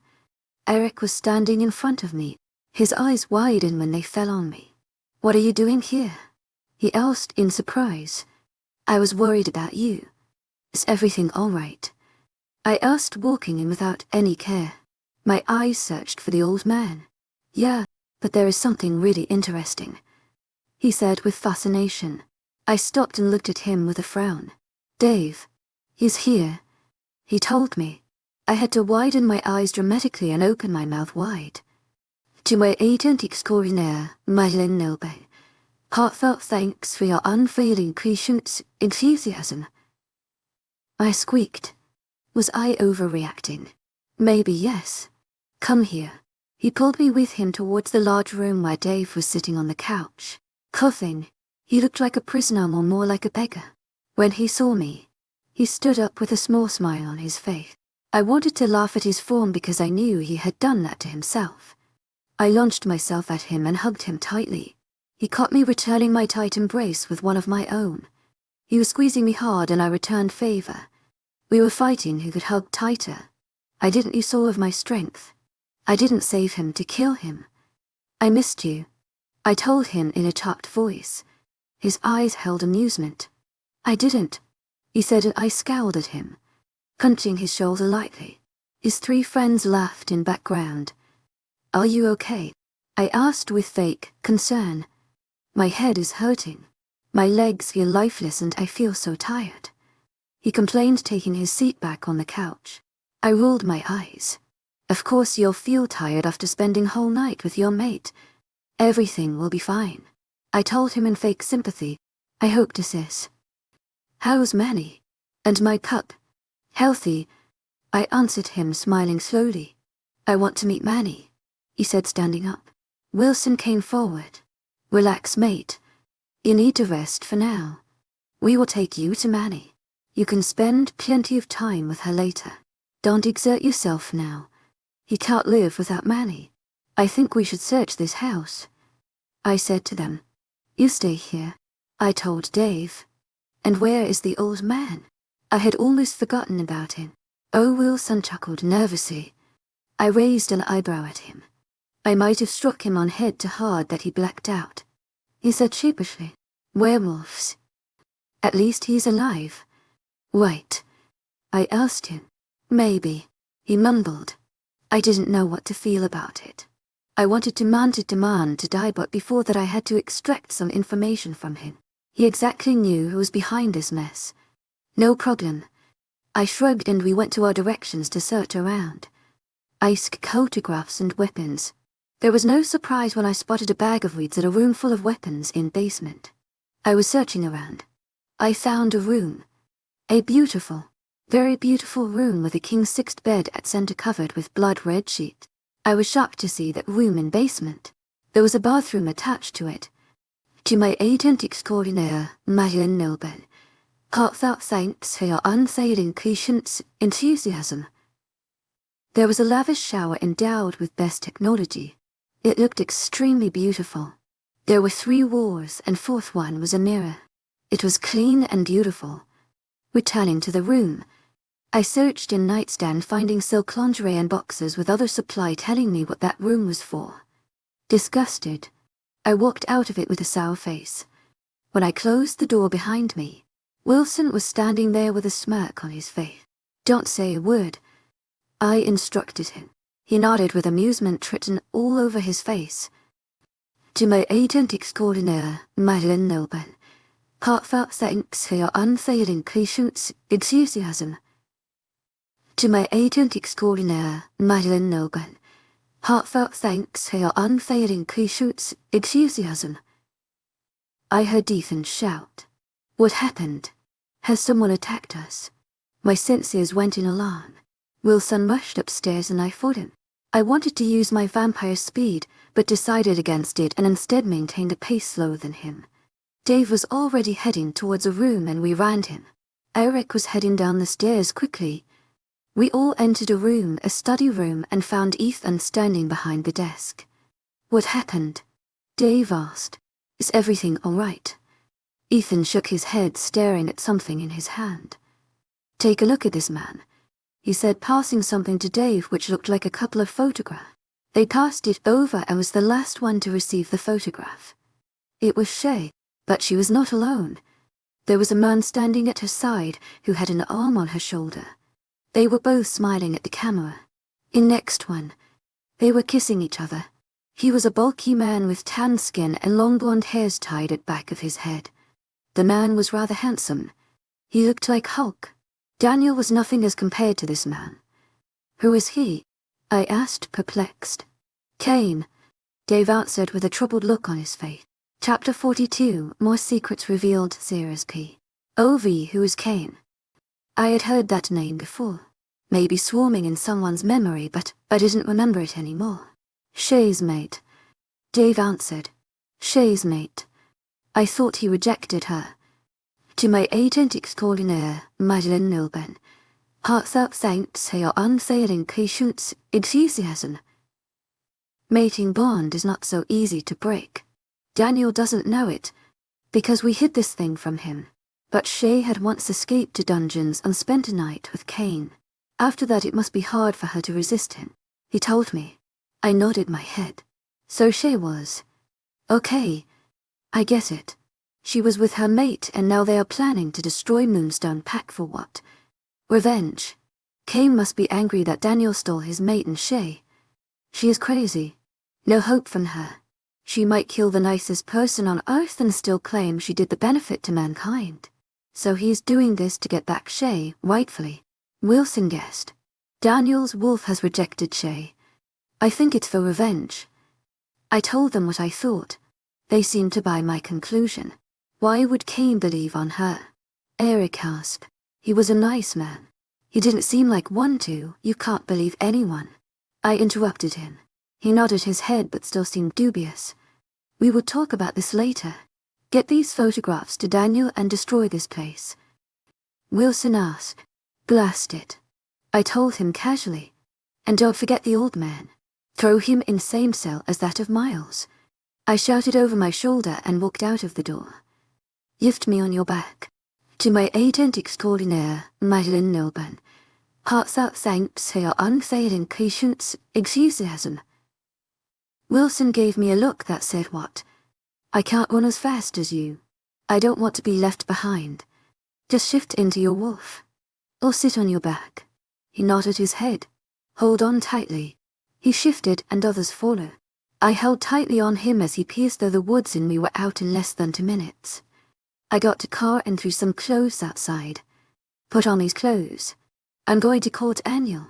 Eric was standing in front of me, his eyes widened when they fell on me. What are you doing here? He asked in surprise. I was worried about you. Is everything all right? I asked, walking in without any care. My eyes searched for the old man. Yeah, but there is something really interesting, he said with fascination. I stopped and looked at him with a frown. Dave. He's here. He told me. I had to widen my eyes dramatically and open my mouth wide. To my agent extraordinaire, Madeleine Nelbe. Heartfelt thanks for your unfailing patience, enthusiasm. I squeaked. Was I overreacting? Maybe yes. Come here. He pulled me with him towards the large room where Dave was sitting on the couch, coughing. He looked like a prisoner or more like a beggar. When he saw me, he stood up with a small smile on his face. I wanted to laugh at his form because I knew he had done that to himself. I launched myself at him and hugged him tightly. He caught me returning my tight embrace with one of my own. He was squeezing me hard and I returned favor. We were fighting who could hug tighter. I didn't use all of my strength. I didn't save him to kill him. I missed you, I told him in a chopped voice. His eyes held amusement. I didn't, he said, and I scowled at him, punching his shoulder lightly. His 3 friends laughed in background. Are you okay? I asked with fake concern. My head is hurting. My legs feel lifeless and I feel so tired. He complained, taking his seat back on the couch. I rolled my eyes. Of course you'll feel tired after spending whole night with your mate. Everything will be fine, I told him in fake sympathy. I hope this is. How's Manny? And my pup? Healthy, I answered him, smiling slowly. I want to meet Manny, he said, standing up. Wilson came forward. Relax, mate. You need to rest for now. We will take you to Manny. You can spend plenty of time with her later. Don't exert yourself now. He can't live without Manny. I think we should search this house, I said to them. You stay here, I told Dave. And where is the old man? I had almost forgotten about him. Oh, Wilson chuckled nervously. I raised an eyebrow at him. I might have struck him on head too hard that he blacked out. He said sheepishly, werewolves. At least he's alive. Wait. I asked him. Maybe. He mumbled. I didn't know what to feel about it. I wanted demand to die, but before that I had to extract some information from him. He exactly knew who was behind this mess. No problem. I shrugged and we went to our directions to search around. I scanned photographs and weapons. There was no surprise when I spotted a bag of weeds at a room full of weapons in basement. I was searching around. I found a room. A beautiful, very beautiful room with a king-sized bed at center covered with blood-red sheet. I was shocked to see that room in basement. There was a bathroom attached to it. To my agent extraordinaire, Madeleine Nobel, heartfelt thanks for your unfailing patience, enthusiasm. There was a lavish shower endowed with best technology. It looked extremely beautiful. There were 3 walls and fourth one was a mirror. It was clean and beautiful. Returning to the room, I searched in nightstand finding silk lingerie and boxes with other supply telling me what that room was for. Disgusted, I walked out of it with a sour face. When I closed the door behind me, Wilson was standing there with a smirk on his face. Don't say a word. I instructed him. He nodded with amusement written all over his face. To my agent extraordinaire, Madeleine Nobel, heartfelt thanks for your unfailing patience, enthusiasm. To my agent extraordinaire, Madeleine Nobel, heartfelt thanks for your unfailing patience, enthusiasm. I heard Ethan shout. What happened? Has someone attacked us? My senses went in alarm. Wilson rushed upstairs and I followed him. I wanted to use my vampire speed, but decided against it and instead maintained a pace slower than him. Dave was already heading towards a room and we ran him. Eric was heading down the stairs quickly. We all entered a room, a study room, and found Ethan standing behind the desk. What happened? Dave asked. Is everything all right? Ethan shook his head, staring at something in his hand. Take a look at this man, he said, passing something to Dave which looked like a couple of photographs. They passed it over and was the last one to receive the photograph. It was Shea, but she was not alone. There was a man standing at her side who had an arm on her shoulder. They were both smiling at the camera. In next one, they were kissing each other. He was a bulky man with tan skin and long blonde hairs tied at back of his head. The man was rather handsome. He looked like Hulk. Daniel was nothing as compared to this man. Who is he? I asked, perplexed. Cain, Dave answered with a troubled look on his face. Chapter 42, More Secrets Revealed, Sera's POV. Who is Cain? I had heard that name before. Maybe swarming in someone's memory, but I didn't remember it anymore. Shea's mate. Dave answered. Shea's mate. I thought he rejected her. To my agent extraordinaire, Madeleine Nobel, heartfelt thanks for your unfailing patience, enthusiasm. Mating bond is not so easy to break. Daniel doesn't know it, because we hid this thing from him. But Shea had once escaped to dungeons and spent a night with Cain. After that it must be hard for her to resist him. He told me. I nodded my head. So Shea was. Okay. I get it. She was with her mate and now they are planning to destroy Moonstone Pack for what? Revenge. Cain must be angry that Daniel stole his mate and Shea. She is crazy. No hope from her. She might kill the nicest person on earth and still claim she did the benefit to mankind. So he's doing this to get back Shea, rightfully. Wilson guessed. Daniel's wolf has rejected Shea. I think it's for revenge. I told them what I thought. They seemed to buy my conclusion. Why would Cain believe on her? Eric asked. He was a nice man. He didn't seem like one to. You can't believe anyone. I interrupted him. He nodded his head but still seemed dubious. We will talk about this later. Get these photographs to Daniel and destroy this place. Wilson asked. Blast it. I told him casually. And don't forget the old man. Throw him in same cell as that of Miles. I shouted over my shoulder and walked out of the door. Lift me on your back. To my agent extraordinaire, Madeleine Nobel, heartfelt thanks for your unfailing patience, enthusiasm. Wilson gave me a look that said what? I can't run as fast as you. I don't want to be left behind. Just shift into your wolf. Or sit on your back. He nodded his head. Hold on tightly. He shifted and others followed. I held tightly on him as he pierced through the woods and we were out in less than 2 minutes. I got to car and threw some clothes outside. Put on these clothes. I'm going to court Daniel.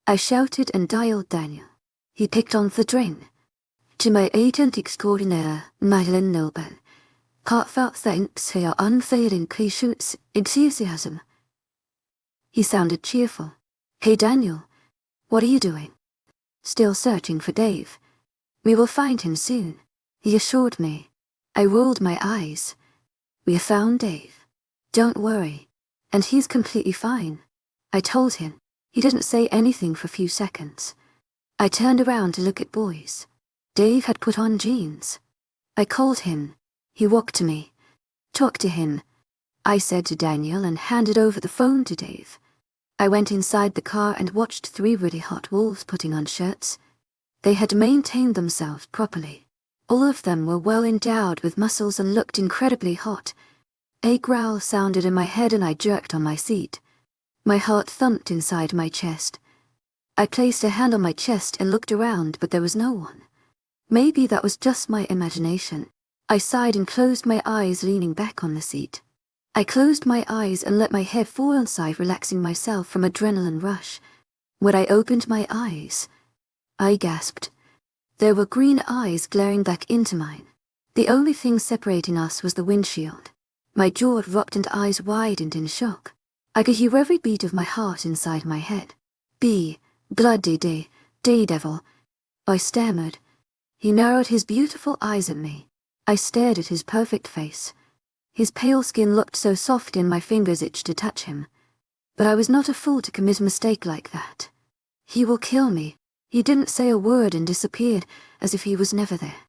I shouted and dialed Daniel. He picked on the drain. To my agent extraordinaire, Madeleine Noble. Heartfelt thanks for your unfailing patience, enthusiasm. He sounded cheerful. Hey Daniel, what are you doing? Still searching for Dave. We will find him soon, he assured me. I rolled my eyes. We found Dave. Don't worry. And he's completely fine. I told him. He didn't say anything for a few seconds. I turned around to look at boys. Dave had put on jeans. I called him. He walked to me. Talk to him, I said to Daniel and handed over the phone to Dave. I went inside the car and watched 3 really hot wolves putting on shirts. They had maintained themselves properly. All of them were well endowed with muscles and looked incredibly hot. A growl sounded in my head and I jerked on my seat. My heart thumped inside my chest. I placed a hand on my chest and looked around, but there was no one. Maybe that was just my imagination. I sighed and closed my eyes, leaning back on the seat. I closed my eyes and let my head fall inside, relaxing myself from adrenaline rush. When I opened my eyes, I gasped. There were green eyes glaring back into mine. The only thing separating us was the windshield. My jaw dropped and eyes widened in shock. I could hear every beat of my heart inside my head. Bloody devil, I stammered. He narrowed his beautiful eyes at me. I stared at his perfect face. His pale skin looked so soft and my fingers itched to touch him. But I was not a fool to commit a mistake like that. He will kill me. He didn't say a word and disappeared, as if he was never there.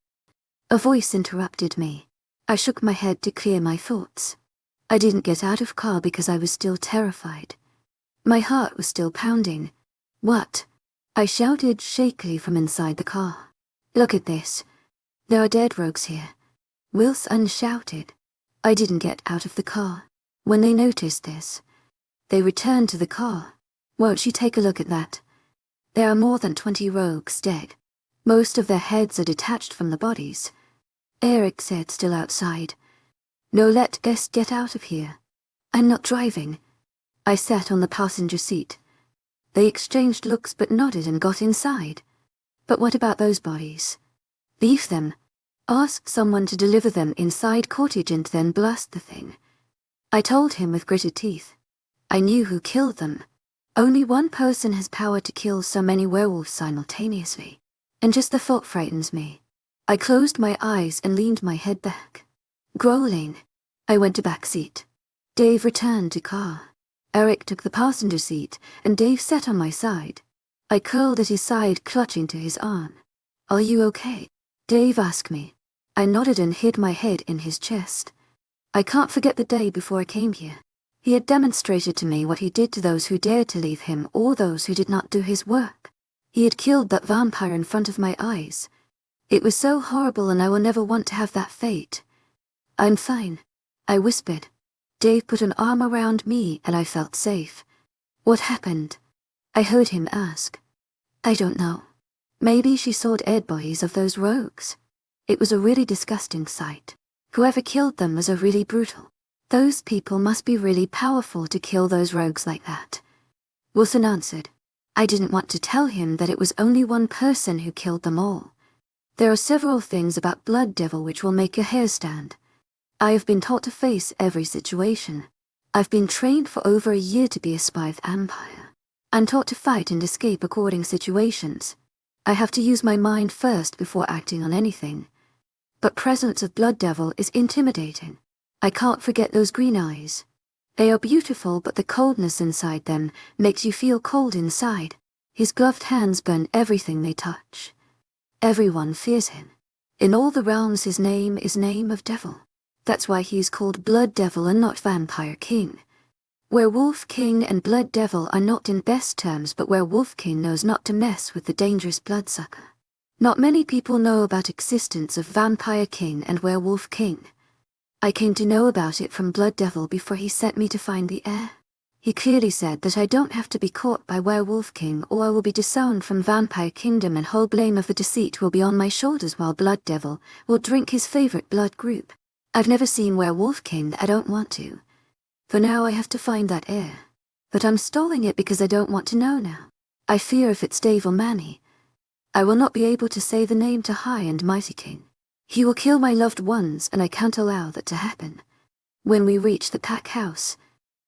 A voice interrupted me. I shook my head to clear my thoughts. I didn't get out of car because I was still terrified. My heart was still pounding. What? I shouted shakily from inside the car. Look at this. There are dead rogues here. Wilson shouted. I didn't get out of the car. When they noticed this, they returned to the car. Won't you take a look at that? There are more than 20 rogues dead. Most of their heads are detached from the bodies. Eric said, still outside. No, let us get out of here. I'm not driving. I sat on the passenger seat. They exchanged looks but nodded and got inside. But what about those bodies? Leave them. Ask someone to deliver them inside cottage and then blast the thing. I told him with gritted teeth. I knew who killed them. Only one person has power to kill so many werewolves simultaneously. And just the thought frightens me. I closed my eyes and leaned my head back. Growling, I went to back seat. Dave returned to car. Eric took the passenger seat, and Dave sat on my side. I curled at his side, clutching to his arm. Are you okay? Dave asked me. I nodded and hid my head in his chest. I can't forget the day before I came here. He had demonstrated to me what he did to those who dared to leave him or those who did not do his work. He had killed that vampire in front of my eyes. It was so horrible and I will never want to have that fate. I'm fine, I whispered. Dave put an arm around me and I felt safe. What happened? I heard him ask. I don't know. Maybe she saw dead bodies of those rogues. It was a really disgusting sight. Whoever killed them was really brutal. Those people must be really powerful to kill those rogues like that. Wilson answered. I didn't want to tell him that it was only one person who killed them all. There are several things about Blood Devil which will make your hair stand. I have been taught to face every situation. I've been trained for over a year to be a spy of the Empire. I'm taught to fight and escape according situations. I have to use my mind first before acting on anything. But presence of Blood Devil is intimidating. I can't forget those green eyes. They are beautiful, but the coldness inside them makes you feel cold inside. His gloved hands burn everything they touch. Everyone fears him. In all the realms his name is name of devil. That's why he is called Blood Devil and not Vampire King. Werewolf King and Blood Devil are not in best terms, but Werewolf King knows not to mess with the dangerous bloodsucker. Not many people know about existence of Vampire King and Werewolf King. I came to know about it from Blood Devil before he sent me to find the heir. He clearly said that I don't have to be caught by Werewolf King or I will be disowned from Vampire Kingdom and whole blame of the deceit will be on my shoulders while Blood Devil will drink his favorite blood group. I've never seen Werewolf King, I don't want to. For now I have to find that heir. But I'm stalling it because I don't want to know now. I fear if it's Dave or Manny, I will not be able to say the name to High and Mighty King. He will kill my loved ones and I can't allow that to happen. When we reached the pack house,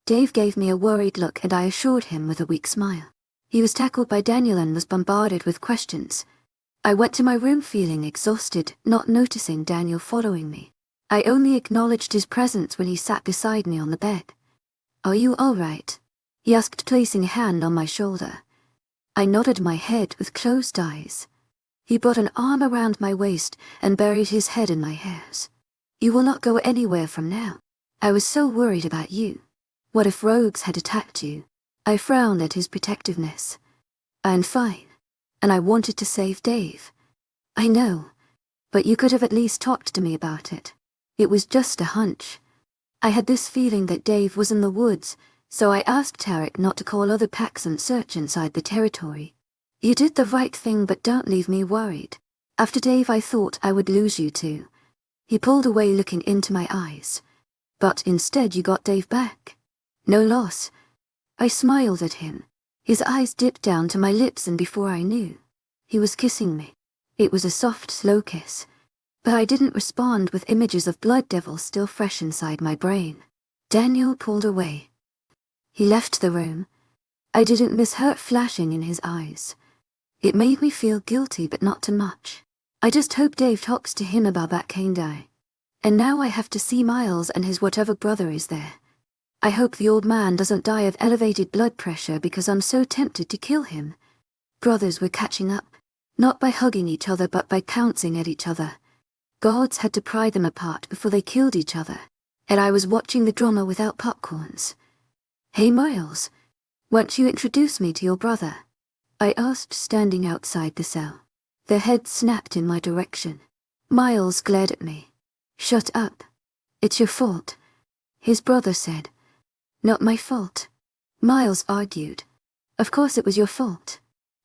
Dave gave me a worried look and I assured him with a weak smile. He was tackled by Daniel and was bombarded with questions. I went to my room feeling exhausted, not noticing Daniel following me. I only acknowledged his presence when he sat beside me on the bed. "Are you all right?" he asked, placing a hand on my shoulder. I nodded my head with closed eyes. He brought an arm around my waist and buried his head in my hairs. "You will not go anywhere from now. I was so worried about you. What if rogues had attacked you?" I frowned at his protectiveness. "I'm fine, and I wanted to save Dave." "I know, but you could have at least talked to me about it. It was just a hunch. I had this feeling that Dave was in the woods, so I asked Tarek not to call other packs and search inside the territory. You did the right thing, but don't leave me worried. After Dave I thought I would lose you too." He pulled away looking into my eyes. "But instead you got Dave back. No loss." I smiled at him. His eyes dipped down to my lips and before I knew, he was kissing me. It was a soft, slow kiss, but I didn't respond with images of Blood Devil still fresh inside my brain. Daniel pulled away. He left the room. I didn't miss hurt flashing in his eyes. It made me feel guilty, but not too much. I just hope Dave talks to him about that cane die. And now I have to see Miles and his whatever brother is there. I hope the old man doesn't die of elevated blood pressure because I'm so tempted to kill him. Brothers were catching up, not by hugging each other but by pouncing at each other. Gods had to pry them apart before they killed each other, and I was watching the drama without popcorns. "Hey Miles, won't you introduce me to your brother?" I asked, standing outside the cell. Their heads snapped in my direction. Miles glared at me. "Shut up. It's your fault," his brother said. "Not my fault," Miles argued. "Of course it was your fault.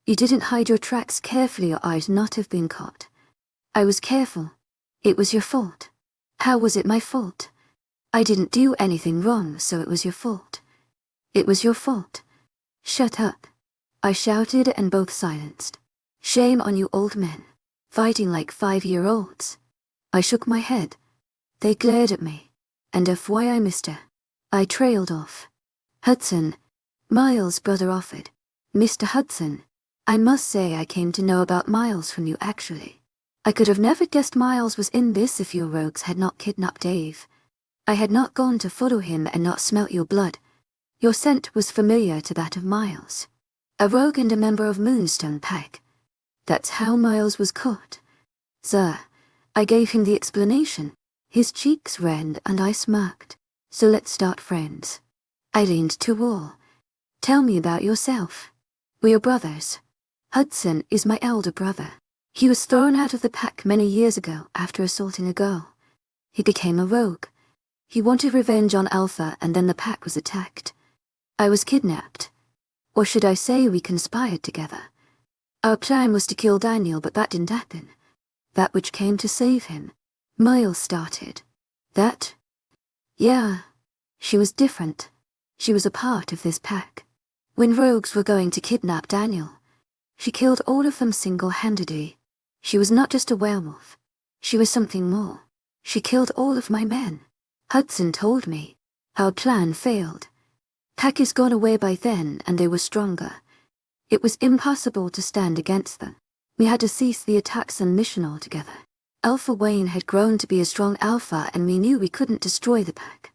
You didn't hide your tracks carefully or I'd not have been caught." "I was careful. It was your fault." "How was it my fault? I didn't do anything wrong, so it was your fault." "It was your fault." "Shut up," I shouted and both silenced. "Shame on you old men, fighting like 5-year-olds. I shook my head. They glared at me, and FYI mister, I trailed off. "Hudson," Miles' brother offered. "Mr. Hudson, I must say I came to know about Miles from you actually. I could have never guessed Miles was in this if your rogues had not kidnapped Dave. I had not gone to follow him and not smelt your blood. Your scent was familiar to that of Miles. A rogue and a member of Moonstone pack. That's how Miles was caught." "Sir," I gave him the explanation. His cheeks reddened and I smirked. "So let's start friends." I leaned to Wall. "Tell me about yourself." "We are brothers. Hudson is my elder brother. He was thrown out of the pack many years ago after assaulting a girl. He became a rogue. He wanted revenge on Alpha and then the pack was attacked. I was kidnapped. Or should I say we conspired together. Our plan was to kill Daniel, but that didn't happen. That which came to save him." Miles started. "That? Yeah. She was different. She was a part of this pack. When rogues were going to kidnap Daniel, she killed all of them single-handedly. She was not just a werewolf. She was something more. She killed all of my men. Hudson told me. Our plan failed. Pack is gone away by then and they were stronger. It was impossible to stand against them. We had to cease the attacks and mission altogether. Alpha Wayne had grown to be a strong alpha and we knew we couldn't destroy the pack."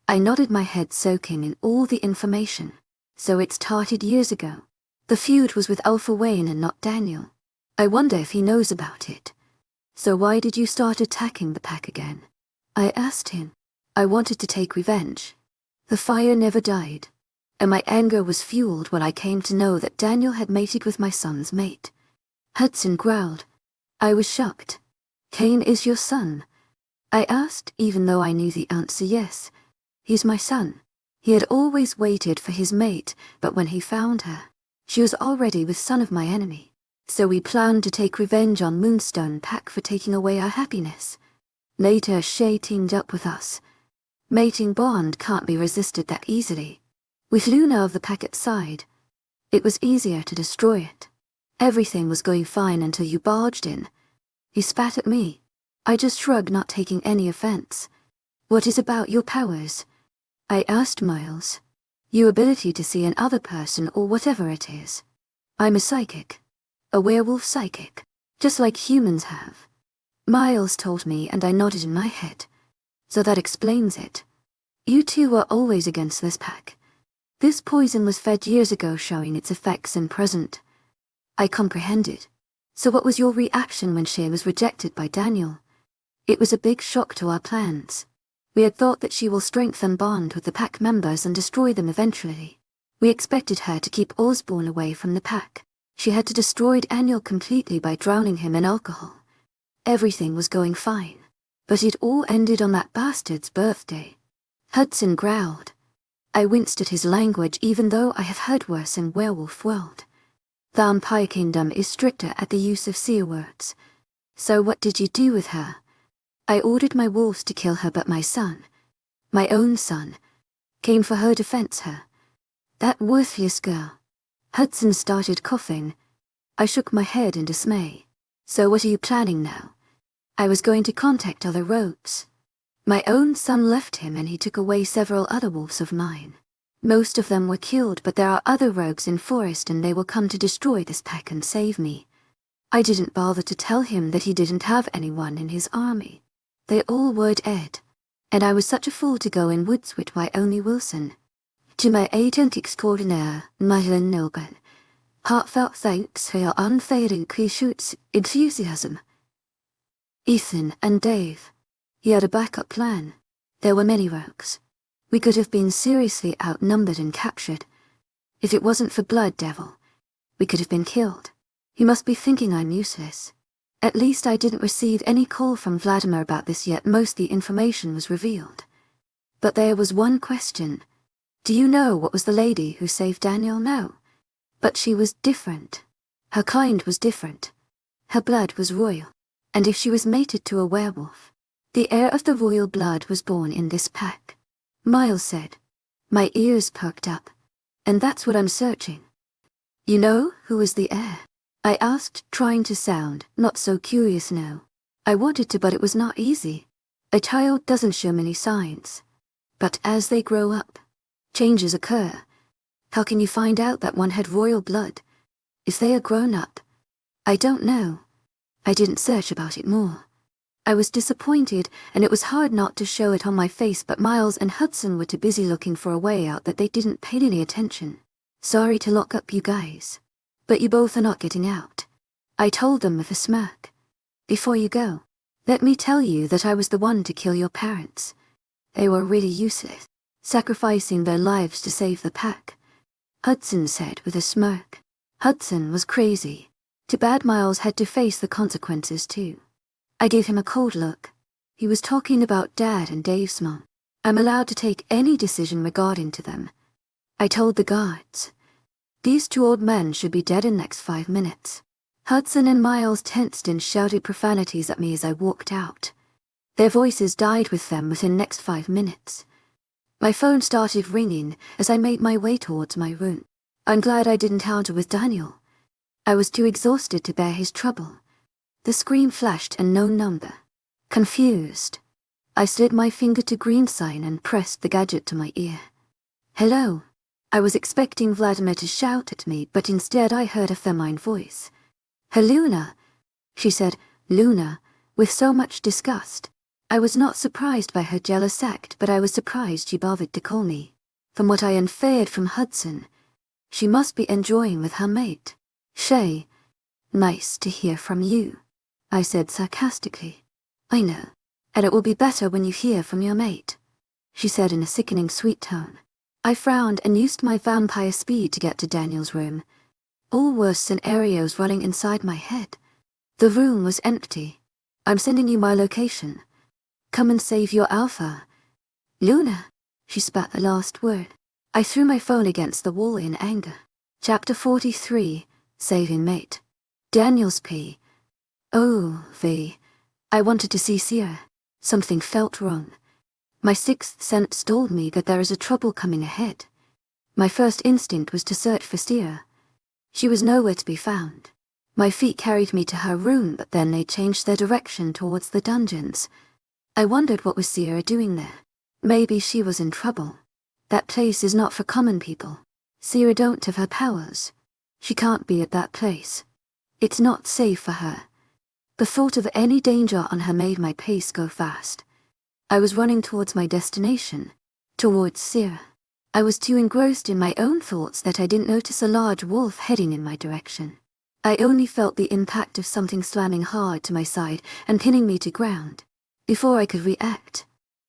I nodded my head, soaking in all the information. "So it started years ago. The feud was with Alpha Wayne and not Daniel. I wonder if he knows about it. So why did you start attacking the pack again?" I asked him. "I wanted to take revenge. The fire never died, and my anger was fueled when I came to know that Daniel had mated with my son's mate." Hudson growled. I was shocked. "Kane is your son?" I asked, even though I knew the answer yes. He's my son. He had always waited for his mate, but when he found her, she was already with son of my enemy. So we planned to take revenge on Moonstone Pack for taking away our happiness. Later, Shea teamed up with us. Mating bond can't be resisted that easily. With Luna of the Packet's side, it was easier to destroy it. Everything was going fine until you barged in. He spat at me. I just shrugged, not taking any offense. What is about your powers? I asked Miles. Your ability to see another person or whatever it is. I'm a psychic. A werewolf psychic. Just like humans have. Miles told me and I nodded in my head. So that explains it. You two were always against this pack. This poison was fed years ago, showing its effects in present. I comprehended. So what was your reaction when Shea was rejected by Daniel? It was a big shock to our plans. We had thought that she will strengthen bond with the pack members and destroy them eventually. We expected her to keep Osborne away from the pack. She had to destroy Daniel completely by drowning him in alcohol. Everything was going fine. But it all ended on that bastard's birthday. Hudson growled. I winced at his language, even though I have heard worse in werewolf world. Vampire Kingdom is stricter at the use of seer words. So what did you do with her? I ordered my wolves to kill her, but my son, my own son, came for her to fence her. That worthless girl. Hudson started coughing. I shook my head in dismay. So what are you planning now? I was going to contact other rogues. My own son left him and he took away several other wolves of mine. Most of them were killed, but there are other rogues in forest and they will come to destroy this pack and save me. I didn't bother to tell him that he didn't have anyone in his army. They all were dead. And I was such a fool to go in woods with my only Wilson. To my agent extraordinaire, Madeline Nilben, heartfelt thanks for your unfailing enthusiasm. Ethan and Dave. He had a backup plan. There were many rogues. We could have been seriously outnumbered and captured. If it wasn't for Blood Devil, we could have been killed. He must be thinking I'm useless. At least I didn't receive any call from Vladimir about this yet. Most of the information was revealed. But there was one question. Do you know what was the lady who saved Daniel? No. But she was different. Her kind was different. Her blood was royal. And if she was mated to a werewolf, the heir of the royal blood was born in this pack. Miles said. My ears perked up. And that's what I'm searching. You know who is the heir? I asked, trying to sound not so curious now. I wanted to, but it was not easy. A child doesn't show many signs. But as they grow up, changes occur. How can you find out that one had royal blood? If they are grown up? I don't know. I didn't search about it more. I was disappointed, and it was hard not to show it on my face, but Miles and Hudson were too busy looking for a way out that they didn't pay any attention. Sorry to lock up you guys. But you both are not getting out. I told them with a smirk. Before you go, let me tell you that I was the one to kill your parents. They were really useless, sacrificing their lives to save the pack. Hudson said with a smirk. Hudson was crazy. Too bad Miles had to face the consequences too. I gave him a cold look. He was talking about Dad and Dave's mom. I'm allowed to take any decision regarding to them. I told the guards. These two old men should be dead in the next 5 minutes. Hudson and Miles tensed and shouted profanities at me as I walked out. Their voices died with them within the next 5 minutes. My phone started ringing as I made my way towards my room. I'm glad I didn't encounter with Daniel. I was too exhausted to bear his trouble. The screen flashed and no number. Confused, I slid my finger to green sign and pressed the gadget to my ear. Hello. I was expecting Vladimir to shout at me, but instead I heard a feminine voice. Luna, she said, Luna, with so much disgust. I was not surprised by her jealous act, but I was surprised she bothered to call me. From what I inferred from Hudson, she must be enjoying with her mate. Shea, nice to hear from you, I said sarcastically. I know, and it will be better when you hear from your mate, she said in a sickening sweet tone. I frowned and used my vampire speed to get to Daniel's room. All worse scenarios running inside my head. The room was empty. I'm sending you my location. Come and save your alpha. Luna, she spat the last word. I threw my phone against the wall in anger. Chapter 43, Saving Mate. Daniel's P. Oh, V. I wanted to see Sera. Something felt wrong. My sixth sense told me that there is a trouble coming ahead. My first instinct was to search for Sera. She was nowhere to be found. My feet carried me to her room, but then they changed their direction towards the dungeons. I wondered what was Sera doing there. Maybe she was in trouble. That place is not for common people. Sera don't have her powers. She can't be at that place. It's not safe for her. The thought of any danger on her made my pace go fast. I was running towards my destination, towards Sera. I was too engrossed in my own thoughts that I didn't notice a large wolf heading in my direction. I only felt the impact of something slamming hard to my side and pinning me to ground. Before I could react,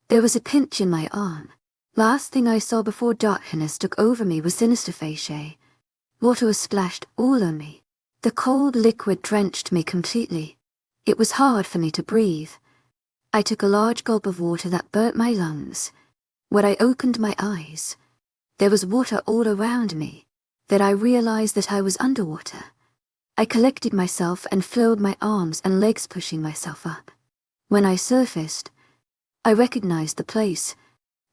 there was a pinch in my arm. Last thing I saw before darkness took over me was sinister face Shea. Water was splashed all on me. The cold liquid drenched me completely. It was hard for me to breathe. I took a large gulp of water that burnt my lungs. When I opened my eyes, there was water all around me. Then I realized that I was underwater. I collected myself and flowed my arms and legs, pushing myself up. When I surfaced, I recognized the place.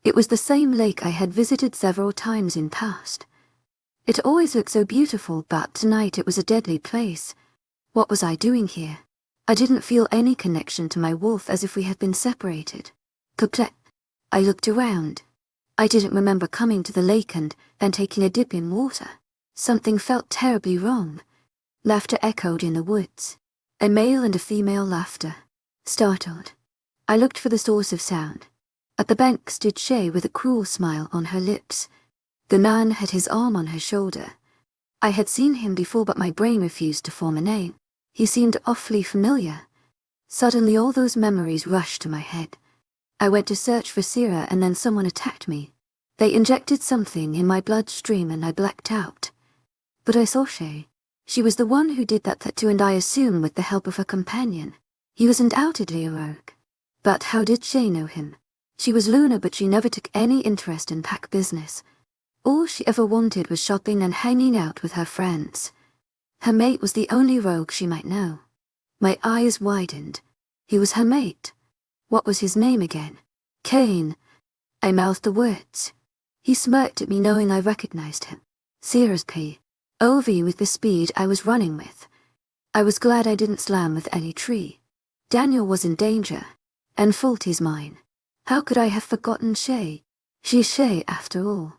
It was the same lake I had visited several times in past. It always looked so beautiful, but tonight it was a deadly place. What was I doing here? I didn't feel any connection to my wolf, as if we had been separated. Perplexed, I looked around. I didn't remember coming to the lake and then taking a dip in water. Something felt terribly wrong. Laughter echoed in the woods. A male and a female laughter. Startled, I looked for the source of sound. At the bank stood Shea with a cruel smile on her lips. The man had his arm on her shoulder. I had seen him before, but my brain refused to form a name. He seemed awfully familiar. Suddenly all those memories rushed to my head. I went to search for Sera and then someone attacked me. They injected something in my bloodstream and I blacked out. But I saw Shea. She was the one who did that tattoo, and I assume with the help of her companion. He was undoubtedly a rogue. But how did Shea know him? She was Luna, but she never took any interest in pack business. All she ever wanted was shopping and hanging out with her friends. Her mate was the only rogue she might know. My eyes widened. He was her mate. What was his name again? Kane. I mouthed the words. He smirked at me, knowing I recognized him. Sera's POV with the speed I was running with. I was glad I didn't slam with any tree. Daniel was in danger, and fault is mine. How could I have forgotten Shea? She's Shea after all.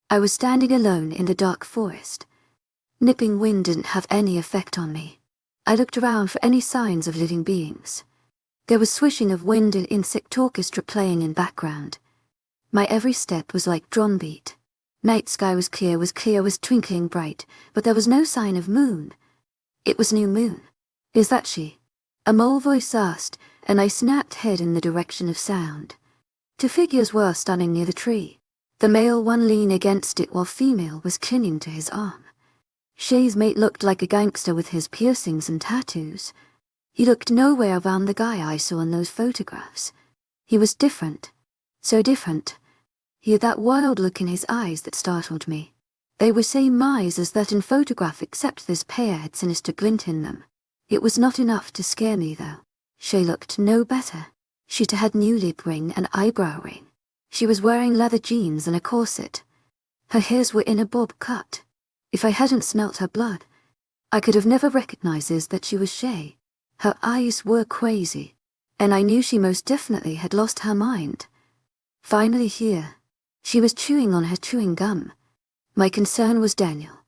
I was standing alone in the dark forest. Nipping wind didn't have any effect on me. I looked around for any signs of living beings. There was swishing of wind and insect orchestra playing in background. My every step was like drum beat. Night sky was clear, was twinkling bright, but there was no sign of moon. It was new moon. Is that she? A mole voice asked, and I snapped head in the direction of sound. Two figures were standing near the tree. The male one leaned against it while female was clinging to his arm. Shea's mate looked like a gangster with his piercings and tattoos. He looked nowhere around the guy I saw in those photographs. He was different. So different. He had that wild look in his eyes that startled me. They were same eyes as that in photograph, except this pair had sinister glint in them. It was not enough to scare me, though. Shea looked no better. She'd had new lip ring and eyebrow ring. She was wearing leather jeans and a corset. Her hairs were in a bob cut. If I hadn't smelt her blood, I could have never recognized that she was Shea. Her eyes were crazy, and I knew she most definitely had lost her mind. Finally here, she was chewing on her chewing gum. My concern was Daniel.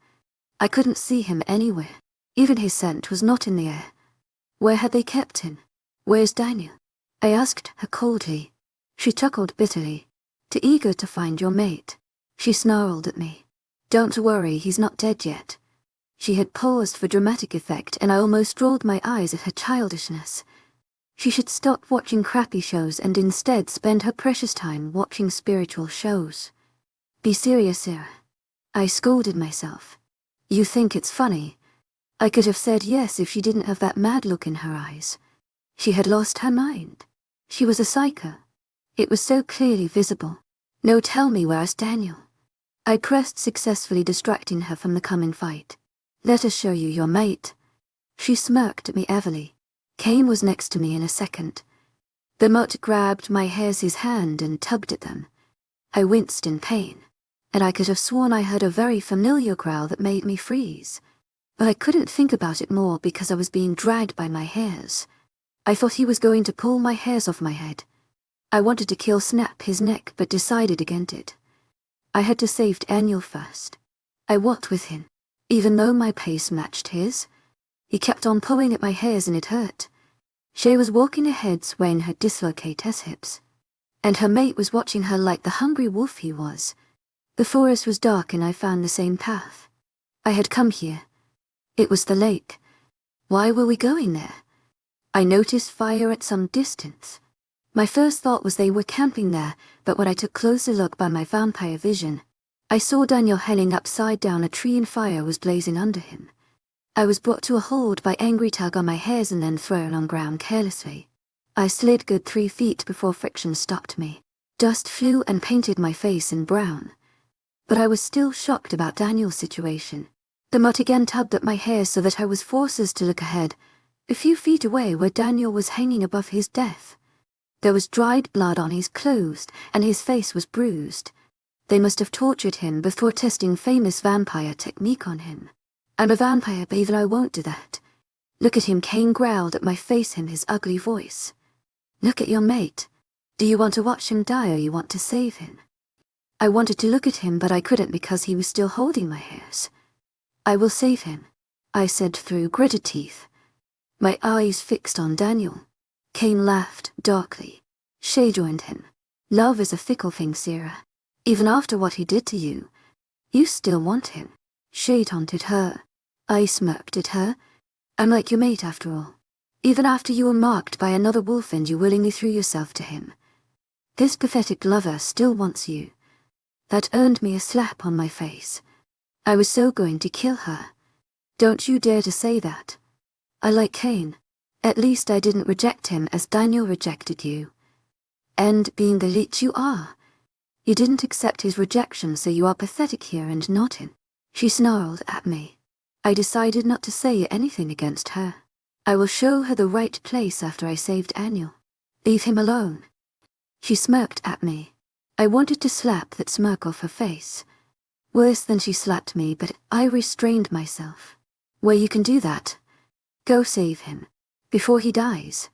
I couldn't see him anywhere. Even his scent was not in the air. Where had they kept him? Where's Daniel? I asked her coldly. She chuckled bitterly. Too eager to find your mate. She snarled at me. Don't worry, he's not dead yet. She had paused for dramatic effect, and I almost rolled my eyes at her childishness. She should stop watching crappy shows and instead spend her precious time watching spiritual shows. Be serious, Sera. I scolded myself. You think it's funny? I could have said yes if she didn't have that mad look in her eyes. She had lost her mind. She was a psycho. It was so clearly visible. No, tell me, where's Daniel? I pressed, successfully distracting her from the coming fight. Let us show you your mate. She smirked at me heavily. Cain was next to me in a second. The mutt grabbed my hairs, his hand, and tugged at them. I winced in pain, and I could have sworn I heard a very familiar growl that made me freeze. But I couldn't think about it more because I was being dragged by my hairs. I thought he was going to pull my hairs off my head. I wanted to snap his neck, but decided against it. I had to save Daniel first. I walked with him, even though my pace matched his. He kept on pulling at my hairs and it hurt. Shea was walking ahead, swaying her dislocated hips, and her mate was watching her like the hungry wolf he was. The forest was dark and I found the same path. I had come here. It was the lake. Why were we going there? I noticed fire at some distance. My first thought was they were camping there, but when I took closer look by my vampire vision, I saw Daniel hanging upside down. A tree and fire was blazing under him. I was brought to a halt by angry tug on my hairs and then thrown on ground carelessly. I slid good 3 feet before friction stopped me. Dust flew and painted my face in brown. But I was still shocked about Daniel's situation. The mutt again tugged at my hair so that I was forced to look ahead, a few feet away where Daniel was hanging above his death. There was dried blood on his clothes, and his face was bruised. They must have tortured him before testing famous vampire technique on him. I'm a vampire, but even I won't do that. Look at him, Cain growled at my face in his ugly voice. Look at your mate. Do you want to watch him die or you want to save him? I wanted to look at him, but I couldn't because he was still holding my hairs. I will save him, I said through gritted teeth. My eyes fixed on Daniel. Cain laughed darkly. Shea joined him. Love is a fickle thing, Sera. Even after what he did to you, you still want him. Shea taunted her. I smirked at her. I'm like your mate after all. Even after you were marked by another wolf and you willingly threw yourself to him. This pathetic lover still wants you. That earned me a slap on my face. I was so going to kill her. Don't you dare to say that. I like Cain. At least I didn't reject him as Daniel rejected you. And being the leech you are, you didn't accept his rejection, so you are pathetic here and not him. She snarled at me. I decided not to say anything against her. I will show her the right place after I saved Daniel. Leave him alone. She smirked at me. I wanted to slap that smirk off her face. Worse than she slapped me, but I restrained myself. Well, you can do that. Go save him. Before he dies.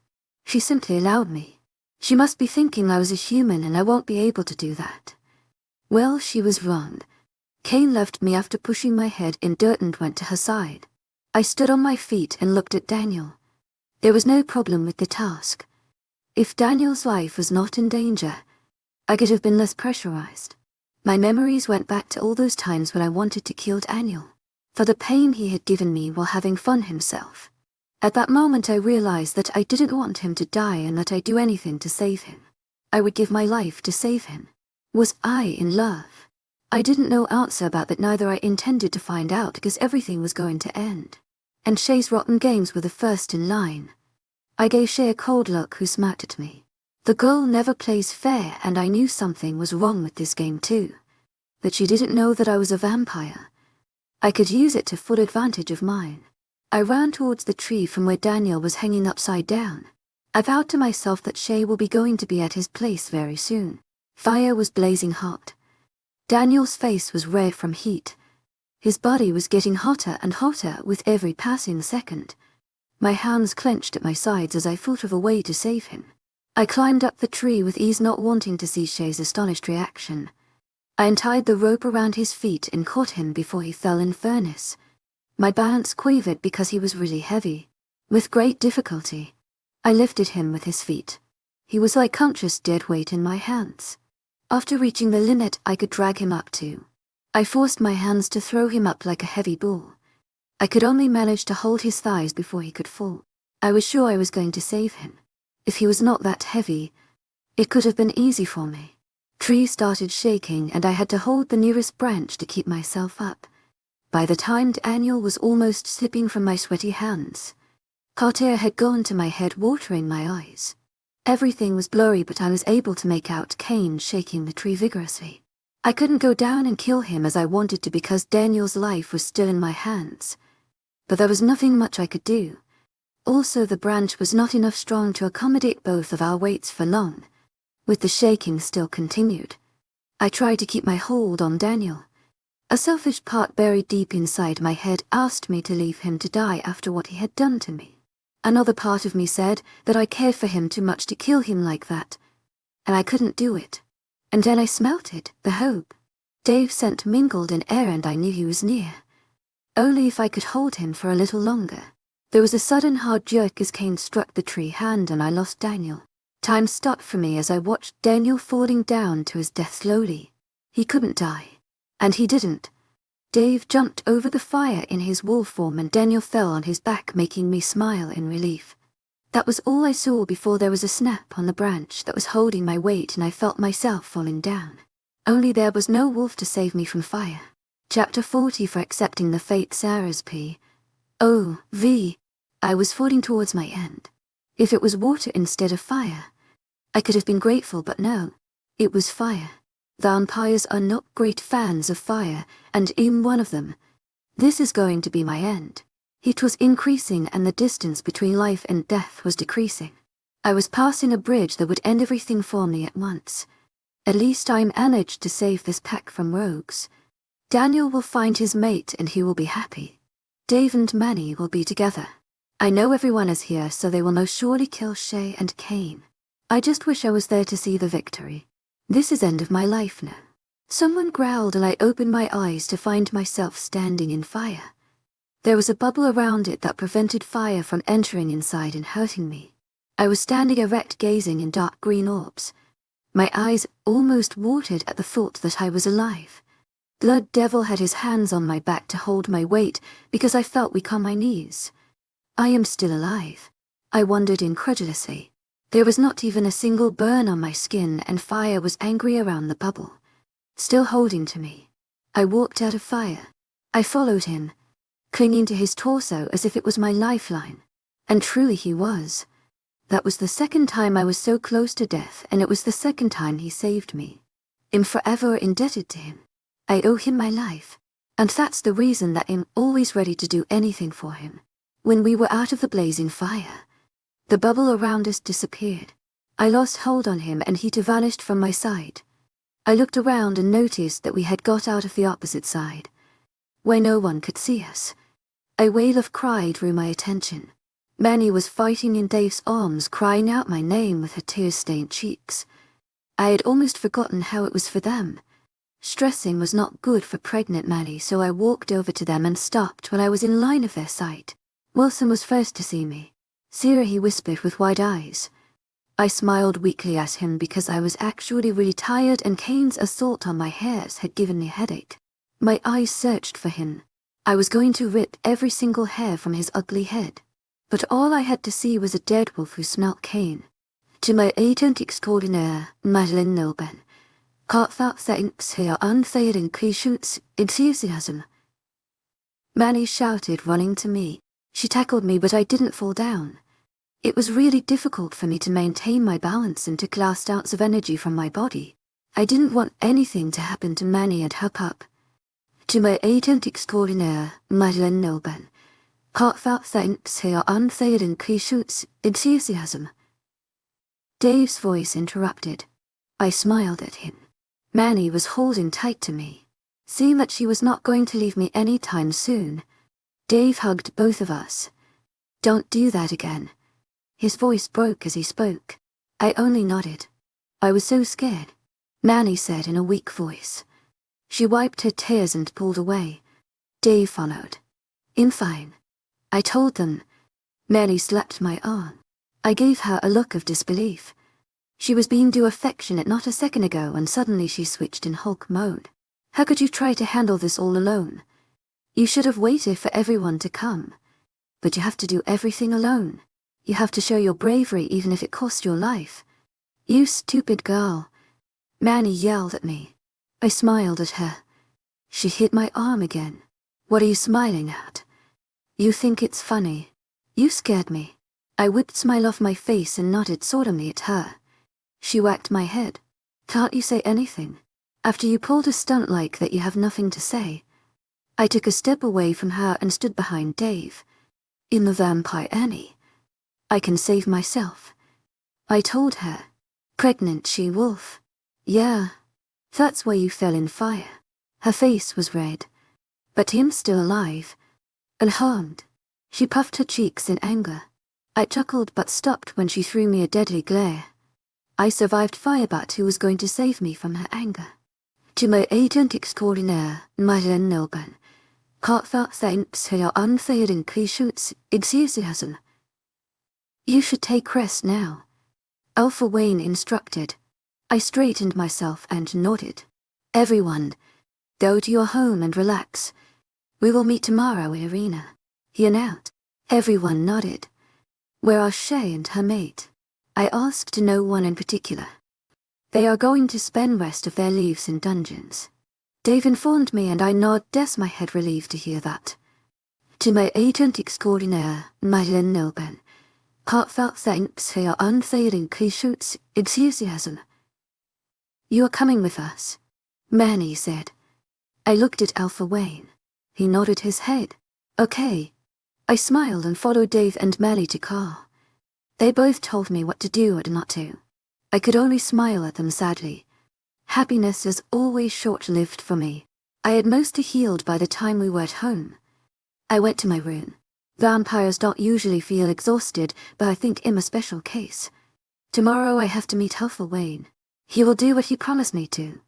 She simply allowed me. She must be thinking I was a human and I won't be able to do that. Well, she was wrong. Cain left me after pushing my head in dirt and went to her side. I stood on my feet and looked at Daniel. There was no problem with the task. If Daniel's life was not in danger, I could have been less pressurized. My memories went back to all those times when I wanted to kill Daniel, for the pain he had given me while having fun himself. At that moment I realized that I didn't want him to die and that I'd do anything to save him. I would give my life to save him. Was I in love? I didn't know answer about that, neither I intended to find out because everything was going to end. And Shea's rotten games were the first in line. I gave Shea a cold look, who smirked at me. The girl never plays fair, and I knew something was wrong with this game too. But she didn't know that I was a vampire. I could use it to full advantage of mine. I ran towards the tree from where Daniel was hanging upside down. I vowed to myself that Shea will be going to be at his place very soon. Fire was blazing hot. Daniel's face was red from heat. His body was getting hotter and hotter with every passing second. My hands clenched at my sides as I thought of a way to save him. I climbed up the tree with ease, not wanting to see Shea's astonished reaction. I untied the rope around his feet and caught him before he fell in furnace. My balance quavered because he was really heavy. With great difficulty, I lifted him with his feet. He was like conscious dead weight in my hands. After reaching the limit I could drag him up to, I forced my hands to throw him up like a heavy bull. I could only manage to hold his thighs before he could fall. I was sure I was going to save him. If he was not that heavy, it could have been easy for me. Tree started shaking and I had to hold the nearest branch to keep myself up. By the time Daniel was almost slipping from my sweaty hands, hot air had gone to my head, watering my eyes. Everything was blurry, but I was able to make out Cain shaking the tree vigorously. I couldn't go down and kill him as I wanted to because Daniel's life was still in my hands. But there was nothing much I could do. Also, the branch was not enough strong to accommodate both of our weights for long. With the shaking still continued, I tried to keep my hold on Daniel. A selfish part buried deep inside my head asked me to leave him to die after what he had done to me. Another part of me said that I cared for him too much to kill him like that, and I couldn't do it. And then I smelt it, the hope. Dave's scent mingled in air and I knew he was near. Only if I could hold him for a little longer. There was a sudden hard jerk as Cain struck the tree hand and I lost Daniel. Time stopped for me as I watched Daniel falling down to his death slowly. He couldn't die. And he didn't. Dave jumped over the fire in his wolf form and Daniel fell on his back, making me smile in relief. That was all I saw before there was a snap on the branch that was holding my weight and I felt myself falling down. Only there was no wolf to save me from fire. Chapter 40 for accepting the fate Sera's P.O.V. I was falling towards my end. If it was water instead of fire, I could have been grateful, but no, it was fire. Vampires are not great fans of fire, and I'm one of them. This is going to be my end. Heat was increasing and the distance between life and death was decreasing. I was passing a bridge that would end everything for me at once. At least I managed to save this pack from rogues. Daniel will find his mate and he will be happy. Dave and Manny will be together. I know everyone is here, so they will most surely kill Shea and Cain. I just wish I was there to see the victory. This is end of my life now. Someone growled and I opened my eyes to find myself standing in fire. There was a bubble around it that prevented fire from entering inside and hurting me. I was standing erect, gazing in dark green orbs. My eyes almost watered at the thought that I was alive. Blood Devil had his hands on my back to hold my weight because I felt weak on my knees. I am still alive. I wondered incredulously. There was not even a single burn on my skin and fire was angry around the bubble, still holding to me. I walked out of fire. I followed him, clinging to his torso as if it was my lifeline. And truly he was. That was the second time I was so close to death, and it was the second time he saved me. I'm forever indebted to him. I owe him my life. And that's the reason that I'm always ready to do anything for him. When we were out of the blazing fire, the bubble around us disappeared. I lost hold on him and he too vanished from my side. I looked around and noticed that we had got out of the opposite side, where no one could see us. A wail of cry drew my attention. Manny was fighting in Dave's arms, crying out my name with her tear-stained cheeks. I had almost forgotten how it was for them. Stressing was not good for pregnant Manny, so I walked over to them and stopped when I was in line of their sight. Wilson was first to see me. Sera, he whispered with wide eyes. I smiled weakly at him because I was actually really tired and Cain's assault on my hairs had given me a headache. My eyes searched for him. I was going to rip every single hair from his ugly head. But all I had to see was a dead wolf who smelt Cain. To my agent extraordinaire, Madeleine Nilben, heartfelt thanks for your unfailing patience, enthusiasm. Manny shouted, running to me. She tackled me, but I didn't fall down. It was really difficult for me to maintain my balance and to blast outs of energy from my body. I didn't want anything to happen to Manny and her pup. To my agent extraordinaire, Madeleine Nilben, heartfelt thanks for your unfailing patience, enthusiasm. Dave's voice interrupted. I smiled at him. Manny was holding tight to me. Seeing that she was not going to leave me any time soon, Dave hugged both of us. Don't do that again. His voice broke as he spoke. I only nodded. I was so scared, Manny said in a weak voice. She wiped her tears and pulled away. Dave followed. I'm fine, I told them. Manny slapped my arm. I gave her a look of disbelief. She was being too affectionate not a second ago, and suddenly she switched in Hulk mode. How could you try to handle this all alone? You should have waited for everyone to come. But you have to do everything alone. You have to show your bravery even if it costs your life. You stupid girl. Manny yelled at me. I smiled at her. She hit my arm again. What are you smiling at? You think it's funny. You scared me. I whipped smile off my face and nodded solemnly at her. She whacked my head. Can't you say anything? After you pulled a stunt like that, you have nothing to say. I took a step away from her and stood behind Dave. In the vampire Annie. I can save myself. I told her. Pregnant she-wolf. Yeah. That's why you fell in fire. Her face was red. But him still alive. Unharmed. She puffed her cheeks in anger. I chuckled but stopped when she threw me a deadly glare. I survived fire, but who was going to save me from her anger? To my agent extraordinaire, Nilban. Heartfelt thanks for your unfailing patience, enthusiasm. You should take rest now. Alpha Wayne instructed. I straightened myself and nodded. Everyone, go to your home and relax. We will meet tomorrow in Arena. He announced. Everyone nodded. Where are Shea and her mate? I asked to no one in particular. They are going to spend rest of their lives in dungeons. Dave informed me and I nodded, my head relieved to hear that. To my agent extraordinaire, Nilban. Heartfelt thanks for your unfailing patience, enthusiasm. You are coming with us, Manny said. I looked at Alpha Wayne. He nodded his head. Okay. I smiled and followed Dave and Manny to car. They both told me what to do and not to. I could only smile at them sadly. Happiness is always short-lived for me. I had mostly healed by the time we were at home. I went to my room. Vampires don't usually feel exhausted, but I think I'm a special case. Tomorrow I have to meet Alpha Wayne. He will do what he promised me to.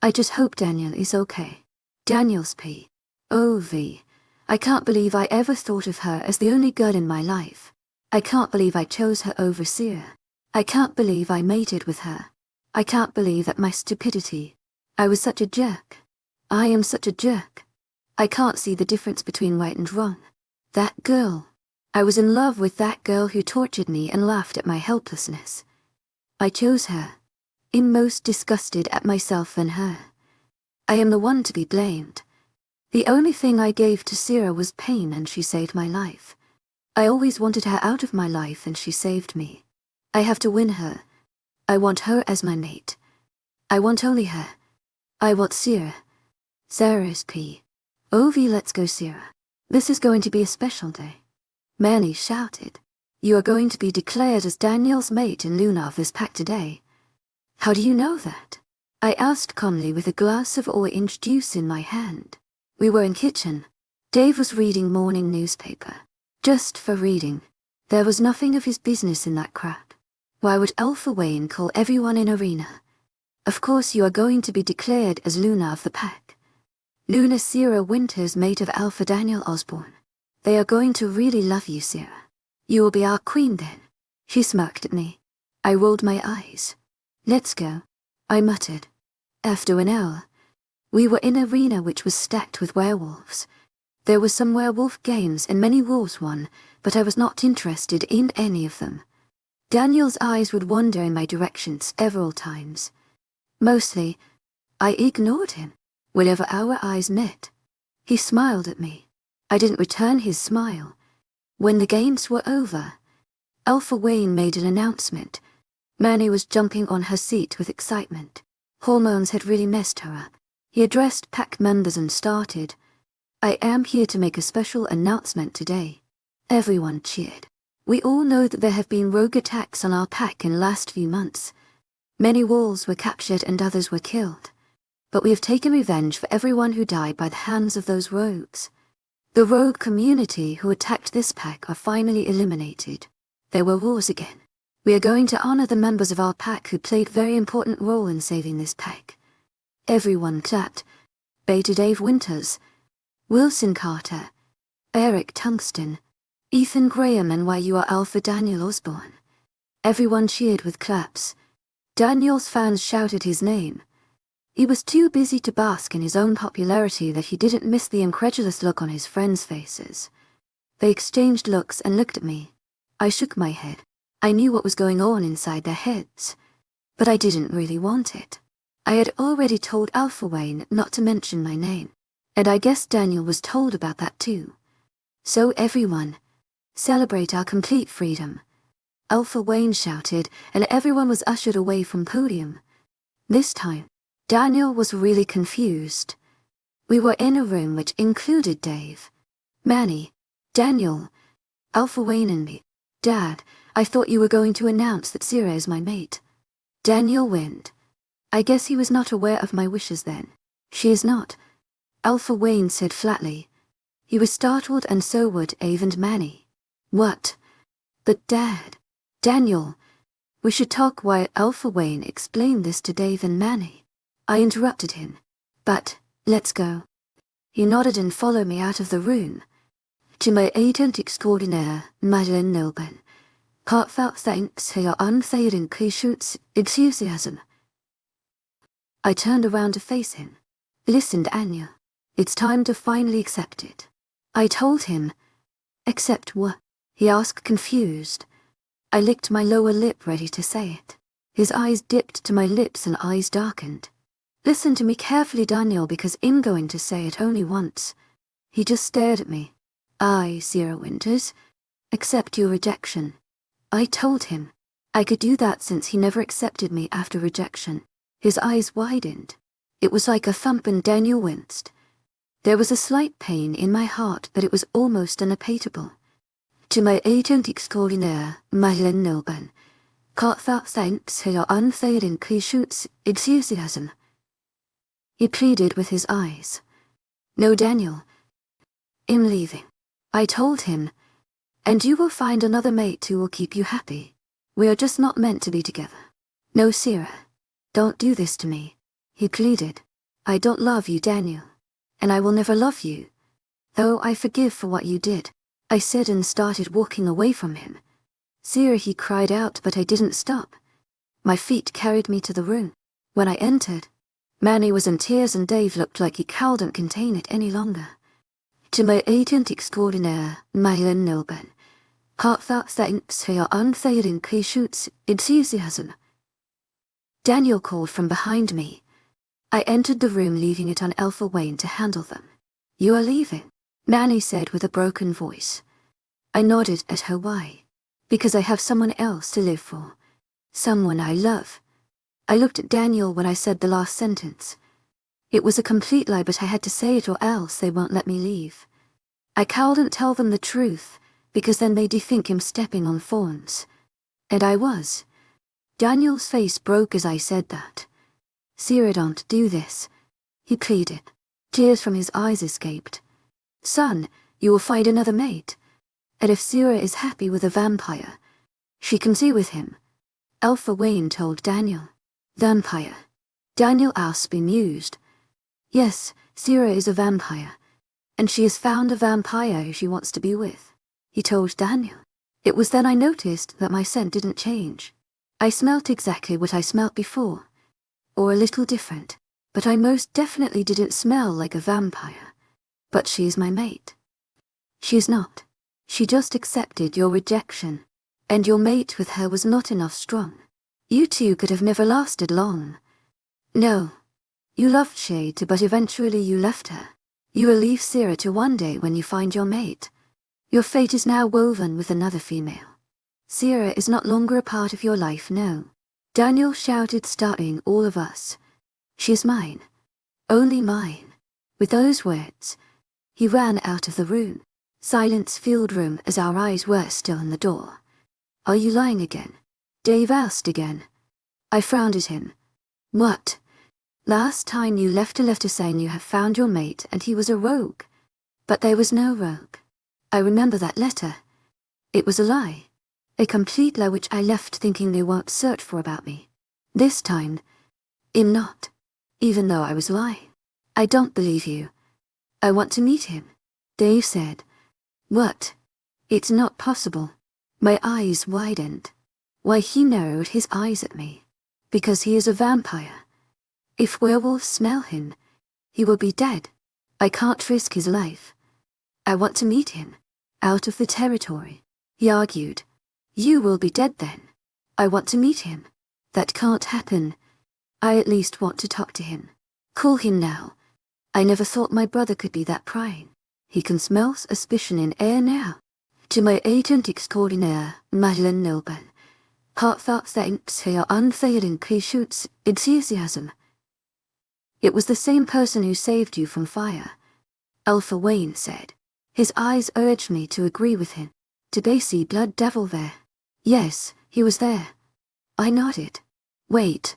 I just hope Daniel is okay. Daniel's P.O.V. I can't believe I ever thought of her as the only girl in my life. I can't believe I chose her over Sera. I can't believe I mated with her. I can't believe that my stupidity. I was such a jerk. I am such a jerk. I can't see the difference between right and wrong. That girl. I was in love with that girl who tortured me and laughed at my helplessness. I chose her. I'm most disgusted at myself and her. I am the one to be blamed. The only thing I gave to Sera was pain and she saved my life. I always wanted her out of my life and she saved me. I have to win her. I want her as my mate. I want only her. I want Sera. Sera's P.O.V. Let's go, Sera. This is going to be a special day. Manny shouted. You are going to be declared as Daniel's mate in Luna of this pack today. How do you know that? I asked calmly with a glass of orange juice in my hand. We were in kitchen. Dave was reading morning newspaper. Just for reading. There was nothing of his business in that crap. Why would Alpha Wayne call everyone in Arena? Of course you are going to be declared as Luna of the pack. Luna Sera Winters, mate of Alpha Daniel Osborne. They are going to really love you, Sera. You will be our queen then. She smirked at me. I rolled my eyes. Let's go, I muttered. After an hour, we were in Arena which was stacked with werewolves. There were some werewolf games and many wolves won, but I was not interested in any of them. Daniel's eyes would wander in my direction several times. Mostly, I ignored him. Whenever our eyes met, he smiled at me. I didn't return his smile. When the games were over, Alpha Wayne made an announcement. Manny was jumping on her seat with excitement. Hormones had really messed her up. He addressed pack members and started. I am here to make a special announcement today. Everyone cheered. We all know that there have been rogue attacks on our pack in the last few months. Many wolves were captured and others were killed. But we have taken revenge for everyone who died by the hands of those rogues. The rogue community who attacked this pack are finally eliminated. There were wars again. We are going to honor the members of our pack who played a very important role in saving this pack. Everyone clapped. Beta Dave Winters, Wilson Carter, Eric Tungsten, Ethan Graham, and why you are Alpha Daniel Osborne. Everyone cheered with claps. Daniel's fans shouted his name. He was too busy to bask in his own popularity that he didn't miss the incredulous look on his friends' faces. They exchanged looks and looked at me. I shook my head. I knew what was going on inside their heads, but I didn't really want it. I had already told Alpha Wayne not to mention my name, and I guess Daniel was told about that too. So everyone, celebrate our complete freedom. Alpha Wayne shouted, and everyone was ushered away from podium. This time, Daniel was really confused. We were in a room which included Dave, Manny, Daniel, Alpha Wayne and me. Dad, I thought you were going to announce that Sera is my mate. Daniel winced. I guess he was not aware of my wishes then. She is not, Alpha Wayne said flatly. He was startled, and so were Dave and Manny. What? But Dad, Daniel, we should talk while Alpha Wayne explained this to Dave and Manny. I interrupted him. But, let's go. He nodded and followed me out of the room. To my agent extraordinaire, Madeleine Nilben, heartfelt thanks for your unfailing patience, enthusiasm. I turned around to face him. Listen, Anya. It's time to finally accept it. I told him. Accept what? He asked, confused. I licked my lower lip, ready to say it. His eyes dipped to my lips and eyes darkened. Listen to me carefully, Daniel, because I'm going to say it only once. He just stared at me. I, Sera Winters, accept your rejection. I told him. I could do that since he never accepted me after rejection. His eyes widened. It was like a thump, and Daniel winced. There was a slight pain in my heart, but it was almost unappeasable. To my agent extraordinaire, Madeleine Nilben, heartfelt thanks for your unfailing patience, enthusiasm. He pleaded with his eyes. No, Daniel. I'm leaving. I told him. And you will find another mate who will keep you happy. We are just not meant to be together. No, Sera. Don't do this to me. He pleaded. I don't love you, Daniel. And I will never love you. Though I forgive for what you did, I said, and started walking away from him. Sera, he cried out, but I didn't stop. My feet carried me to the room. When I entered, Manny was in tears, and Dave looked like he couldn't contain it any longer. To my agent extraordinaire, Madeleine Nilben, heartfelt thanks for your unfailing patience, enthusiasm. Daniel called from behind me. I entered the room, leaving it on Alpha Wayne to handle them. You are leaving, Manny said with a broken voice. I nodded at her. Why? Because I have someone else to live for. Someone I love. I looked at Daniel when I said the last sentence. It was a complete lie, but I had to say it or else they won't let me leave. I couldn't tell them the truth, because then they'd think I'm stepping on thorns. And I was. Daniel's face broke as I said that. Sera, don't do this, he pleaded. Tears from his eyes escaped. Son, you will find another mate. And if Sera is happy with a vampire, she can stay with him. Alpha Wayne told Daniel. Vampire? Daniel asked, bemused. Yes, Sera is a vampire. And she has found a vampire she wants to be with, he told Daniel. It was then I noticed that my scent didn't change. I smelt exactly what I smelt before. Or a little different, but I most definitely didn't smell like a vampire. But she is my mate. She is not. She just accepted your rejection, and your mate with her was not enough strong. You two could have never lasted long. No. You loved Shea, but eventually you left her. You will leave Sera to one day when you find your mate. Your fate is now woven with another female. Sera is not longer a part of your life, no. Daniel shouted, startling all of us. She is mine. Only mine. With those words, he ran out of the room. Silence filled the room as our eyes were still on the door. Are you lying again? Dave asked again. I frowned at him. What? Last time you left a letter saying you have found your mate and he was a rogue. But there was no rogue. I remember that letter. It was a lie. A complete lie which I left thinking they won't search for about me. This time, I'm not. Even though I was lying. I don't believe you. I want to meet him, Dave said. What? It's not possible. My eyes widened. Why, he narrowed his eyes at me. Because he is a vampire. If werewolves smell him, he will be dead. I can't risk his life. I want to meet him. Out of the territory, he argued. You will be dead then. I want to meet him. That can't happen. I at least want to talk to him. Call him now. I never thought my brother could be that prying. He can smell suspicion in air now. To my agent extraordinaire, Madeleine Nilben, Heartfelt thanks for your unfailing patience, enthusiasm. It was the same person who saved you from fire, Alpha Wayne said. His eyes urged me to agree with him. Did they see Blood Devil there? Yes, he was there. I nodded. Wait.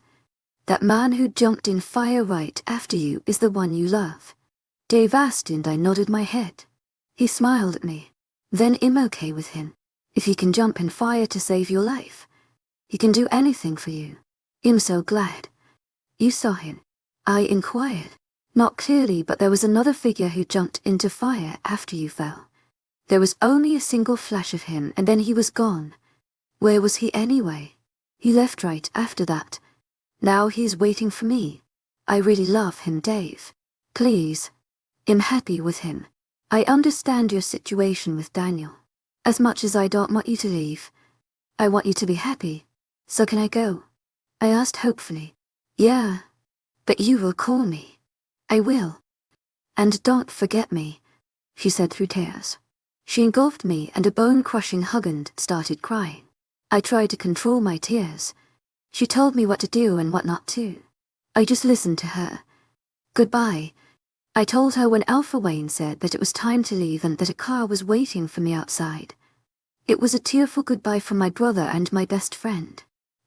That man who jumped in fire right after you is the one you love. Dave asked and I nodded my head. He smiled at me. Then I'm okay with him. If he can jump in fire to save your life, he can do anything for you. I'm so glad. You saw him? I inquired. Not clearly, but there was another figure who jumped into fire after you fell. There was only a single flash of him and then he was gone. Where was he anyway? He left right after that. Now he's waiting for me. I really love him, Dave. Please. I'm happy with him. I understand your situation with Daniel. As much as I don't want you to leave, I want you to be happy. So can I go? I asked hopefully. Yeah. But you will call me. I will. And don't forget me, she said through tears. She engulfed me and a bone-crushing hug and started crying. I tried to control my tears. She told me what to do and what not to. I just listened to her. Goodbye. I told her when Alpha Wayne said that it was time to leave and that a car was waiting for me outside. It was a tearful goodbye from my brother and my best friend.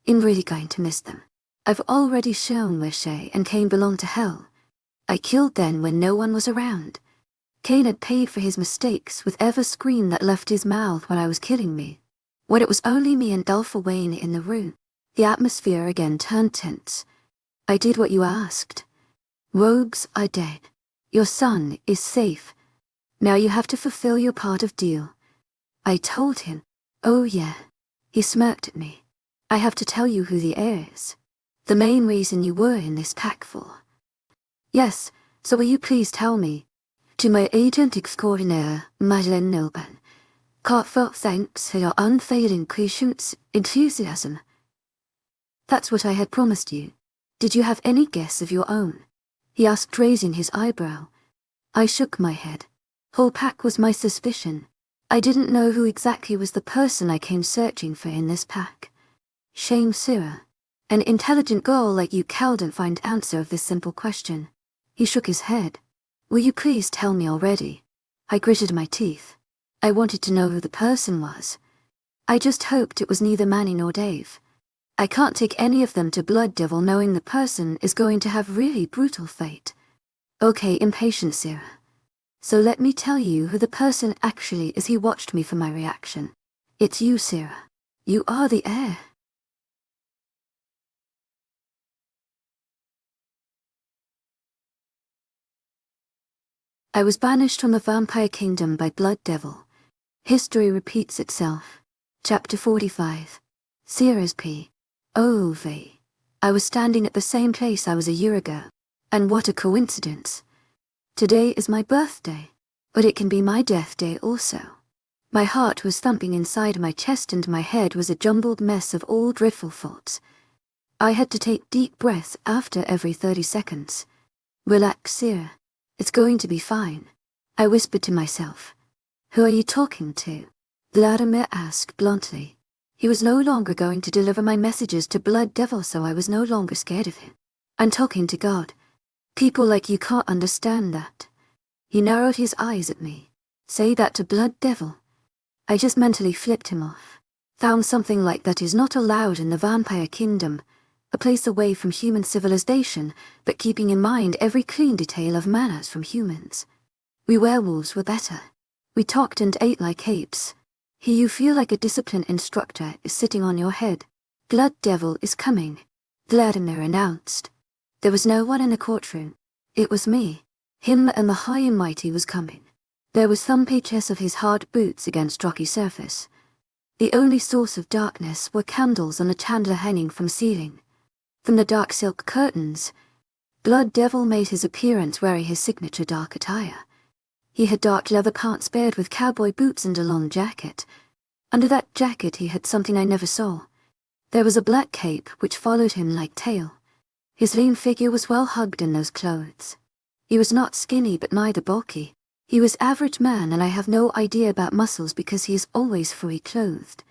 I'm really going to miss them. I've already shown where Shea and Cain belong to hell. I killed them when no one was around. Cain had paid for his mistakes with every scream that left his mouth while I was killing me. When it was only me and Alpha Wayne in the room, the atmosphere again turned tense. I did what you asked. Rogues are dead. Your son is safe. Now you have to fulfill your part of deal. I told him. Oh yeah. He smirked at me. I have to tell you who the heir is. The main reason you were in this pack for. Yes, so will you please tell me? To my agent extraordinaire, Madeleine Nilban. Heartfelt thanks for your unfailing patience, enthusiasm. That's what I had promised you. Did you have any guess of your own? He asked, raising his eyebrow. I shook my head. Whole pack was my suspicion. I didn't know who exactly was the person I came searching for in this pack. Shame, Sera. An intelligent girl like you couldn't find answer of this simple question. He shook his head. Will you please tell me already? I gritted my teeth. I wanted to know who the person was. I just hoped it was neither Manny nor Dave. I can't take any of them to Blood Devil knowing the person is going to have really brutal fate. Okay, impatient Sera. So let me tell you who the person actually is. He watched me for my reaction. It's you, Sera. You are the heir. I was banished from the vampire kingdom by Blood Devil. History repeats itself. Chapter 45. Sera's P.O.V. I was standing at the same place I was a year ago. And what a coincidence. Today is my birthday, but it can be my death day also. My heart was thumping inside my chest and my head was a jumbled mess of all dreadful thoughts. I had to take deep breaths after every 30 seconds. Relax, Sera. It's going to be fine. I whispered to myself. Who are you talking to? Vladimir asked bluntly. He was no longer going to deliver my messages to Blood Devil, so I was no longer scared of him. I'm talking to God. People like you can't understand that. He narrowed his eyes at me. Say that to Blood Devil. I just mentally flipped him off. Found something like that is not allowed in the vampire kingdom. A place away from human civilization, but keeping in mind every clean detail of manners from humans. We werewolves were better. We talked and ate like apes. Here you feel like a disciplined instructor is sitting on your head. Blood Devil is coming, Vladimir announced. There was no one in the courtroom. It was me. Him and the high and mighty was coming. There was thumpage of his hard boots against rocky surface. The only source of darkness were candles on a chandelier hanging from ceiling. From the dark silk curtains, Blood Devil made his appearance wearing his signature dark attire. He had dark leather pants paired with cowboy boots and a long jacket. Under that jacket he had something I never saw. There was a black cape which followed him like tail. His lean figure was well hugged in those clothes. He was not skinny but neither bulky. He was average man, and I have no idea about muscles because he is always fully clothed.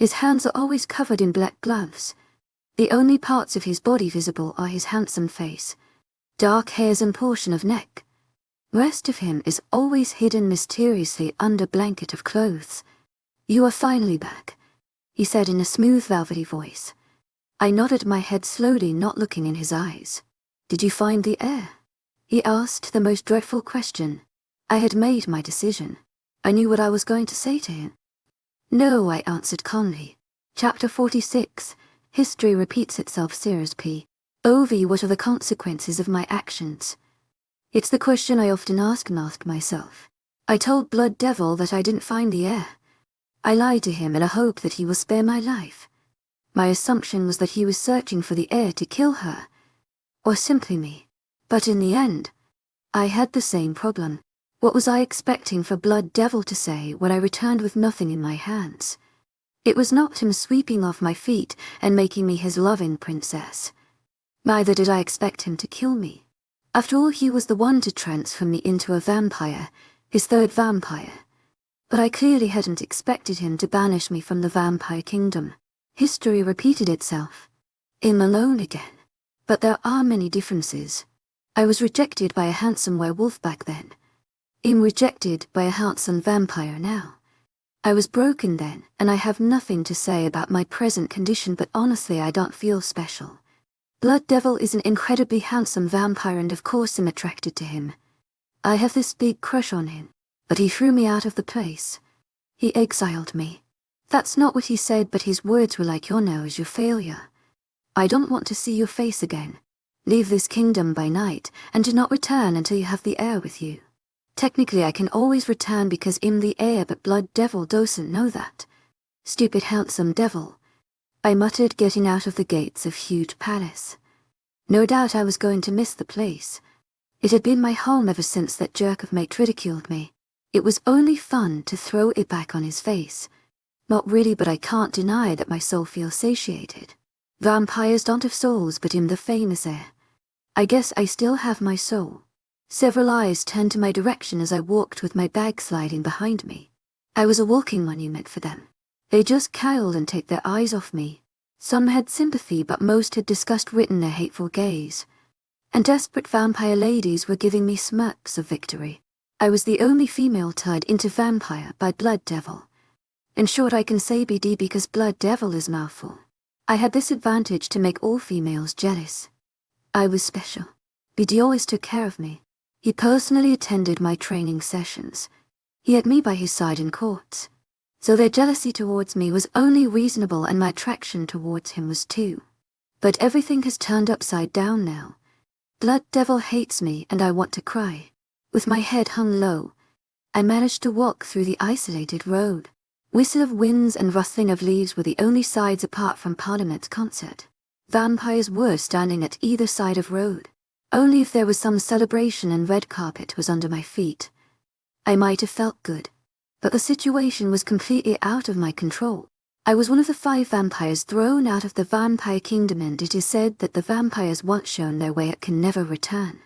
His hands are always covered in black gloves. The only parts of his body visible are his handsome face, dark hairs and portion of neck. The rest of him is always hidden mysteriously under blanket of clothes. "You are finally back," he said in a smooth velvety voice. I nodded my head slowly, not looking in his eyes. "Did you find the heir?" He asked the most dreadful question. I had made my decision. I knew what I was going to say to him. "No," I answered calmly. Chapter 46. History repeats itself. Sera's POV. What are the consequences of my actions? It's the question I often ask myself. I told Blood Devil that I didn't find the heir. I lied to him in a hope that he will spare my life. My assumption was that he was searching for the heir to kill her, or simply me. But in the end, I had the same problem. What was I expecting for Blood Devil to say when I returned with nothing in my hands? It was not him sweeping off my feet and making me his loving princess. Neither did I expect him to kill me. After all, he was the one to transform me into a vampire, his third vampire. But I clearly hadn't expected him to banish me from the vampire kingdom. History repeated itself. I'm alone again. But there are many differences. I was rejected by a handsome werewolf back then. I'm rejected by a handsome vampire now. I was broken then, and I have nothing to say about my present condition, but honestly I don't feel special. Blood Devil is an incredibly handsome vampire and of course I'm attracted to him. I have this big crush on him, but he threw me out of the place. He exiled me. That's not what he said, but his words were like, "Your now is your failure. I don't want to see your face again. Leave this kingdom by night, and do not return until you have the heir with you." Technically I can always return because I'm the heir, but Blood Devil doesn't know that. Stupid handsome devil, I muttered, getting out of the gates of huge palace. No doubt I was going to miss the place. It had been my home ever since that jerk of mate ridiculed me. It was only fun to throw it back on his face. Not really, but I can't deny that my soul feels satiated. Vampires don't have souls, but I'm the famous heir. I guess I still have my soul. Several eyes turned to my direction as I walked with my bag sliding behind me. I was a walking monument for them. They just cowled and take their eyes off me. Some had sympathy, but most had disgust written their hateful gaze. And desperate vampire ladies were giving me smirks of victory. I was the only female turned into vampire by Blood Devil. In short, I can say BD because Blood Devil is mouthful. I had this advantage to make all females jealous. I was special. BD always took care of me. He personally attended my training sessions. He had me by his side in courts. So their jealousy towards me was only reasonable, and my attraction towards him was too. But everything has turned upside down now. Blood Devil hates me and I want to cry. With my head hung low, I managed to walk through the isolated road. Whistle of winds and rustling of leaves were the only sides apart from Parliament's concert. Vampires were standing at either side of road. Only if there was some celebration and red carpet was under my feet, I might have felt good. But the situation was completely out of my control. I was one of the 5 vampires thrown out of the vampire kingdom, and it is said that the vampires once shown their way can never return.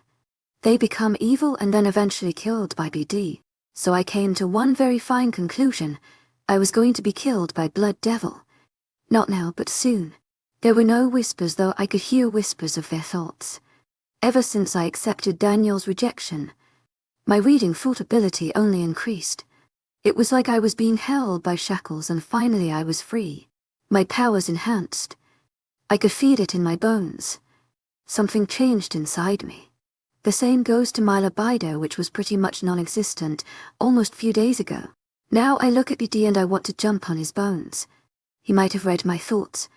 They become evil and then eventually killed by BD. So I came to one very fine conclusion. I was going to be killed by Blood Devil. Not now, but soon. There were no whispers, though I could hear whispers of their thoughts. Ever since I accepted Daniel's rejection, my reading thought ability only increased. It was like I was being held by shackles, and finally I was free. My powers enhanced. I could feel it in my bones. Something changed inside me. The same goes to my libido, which was pretty much non-existent almost a few days ago. Now I look at BD and I want to jump on his bones. He might have read my thoughts.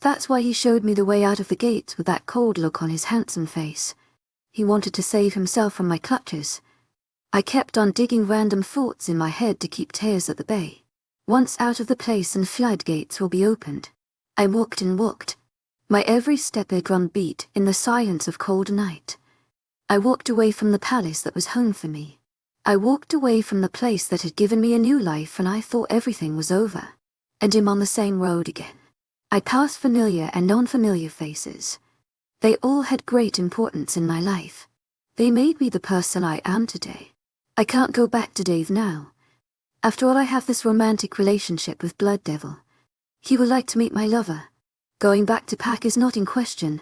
That's why he showed me the way out of the gates with that cold look on his handsome face. He wanted to save himself from my clutches. I kept on digging random thoughts in my head to keep tears at the bay. Once out of the place and floodgates will be opened. I walked and walked. My every step a drum beat in the silence of cold night. I walked away from the palace that was home for me. I walked away from the place that had given me a new life, and I thought everything was over. And I'm on the same road again. I passed familiar and non-familiar faces. They all had great importance in my life. They made me the person I am today. I can't go back to Dave now. After all, I have this romantic relationship with Blood Devil. He would like to meet my lover. Going back to Pack is not in question.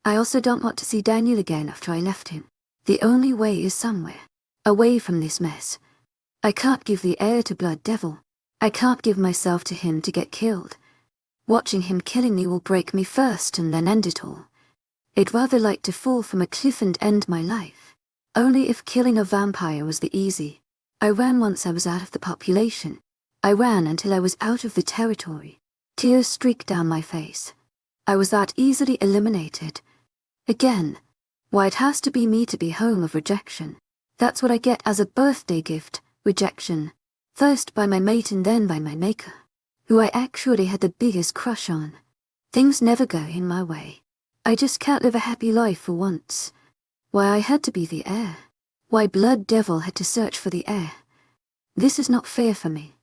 I also don't want to see Daniel again after I left him. The only way is somewhere. Away from this mess. I can't give the heir to Blood Devil. I can't give myself to him to get killed. Watching him killing me will break me first and then end it all. I'd rather like to fall from a cliff and end my life. Only if killing a vampire was the easy. I ran once I was out of the population. I ran until I was out of the territory. Tears streaked down my face. I was that easily eliminated. Again. Why, it has to be me to be home of rejection. That's what I get as a birthday gift, rejection. First by my mate and then by my maker, who I actually had the biggest crush on. Things never go in my way. I just can't live a happy life for once. Why I had to be the heir. Why Blood Devil had to search for the heir. This is not fair for me.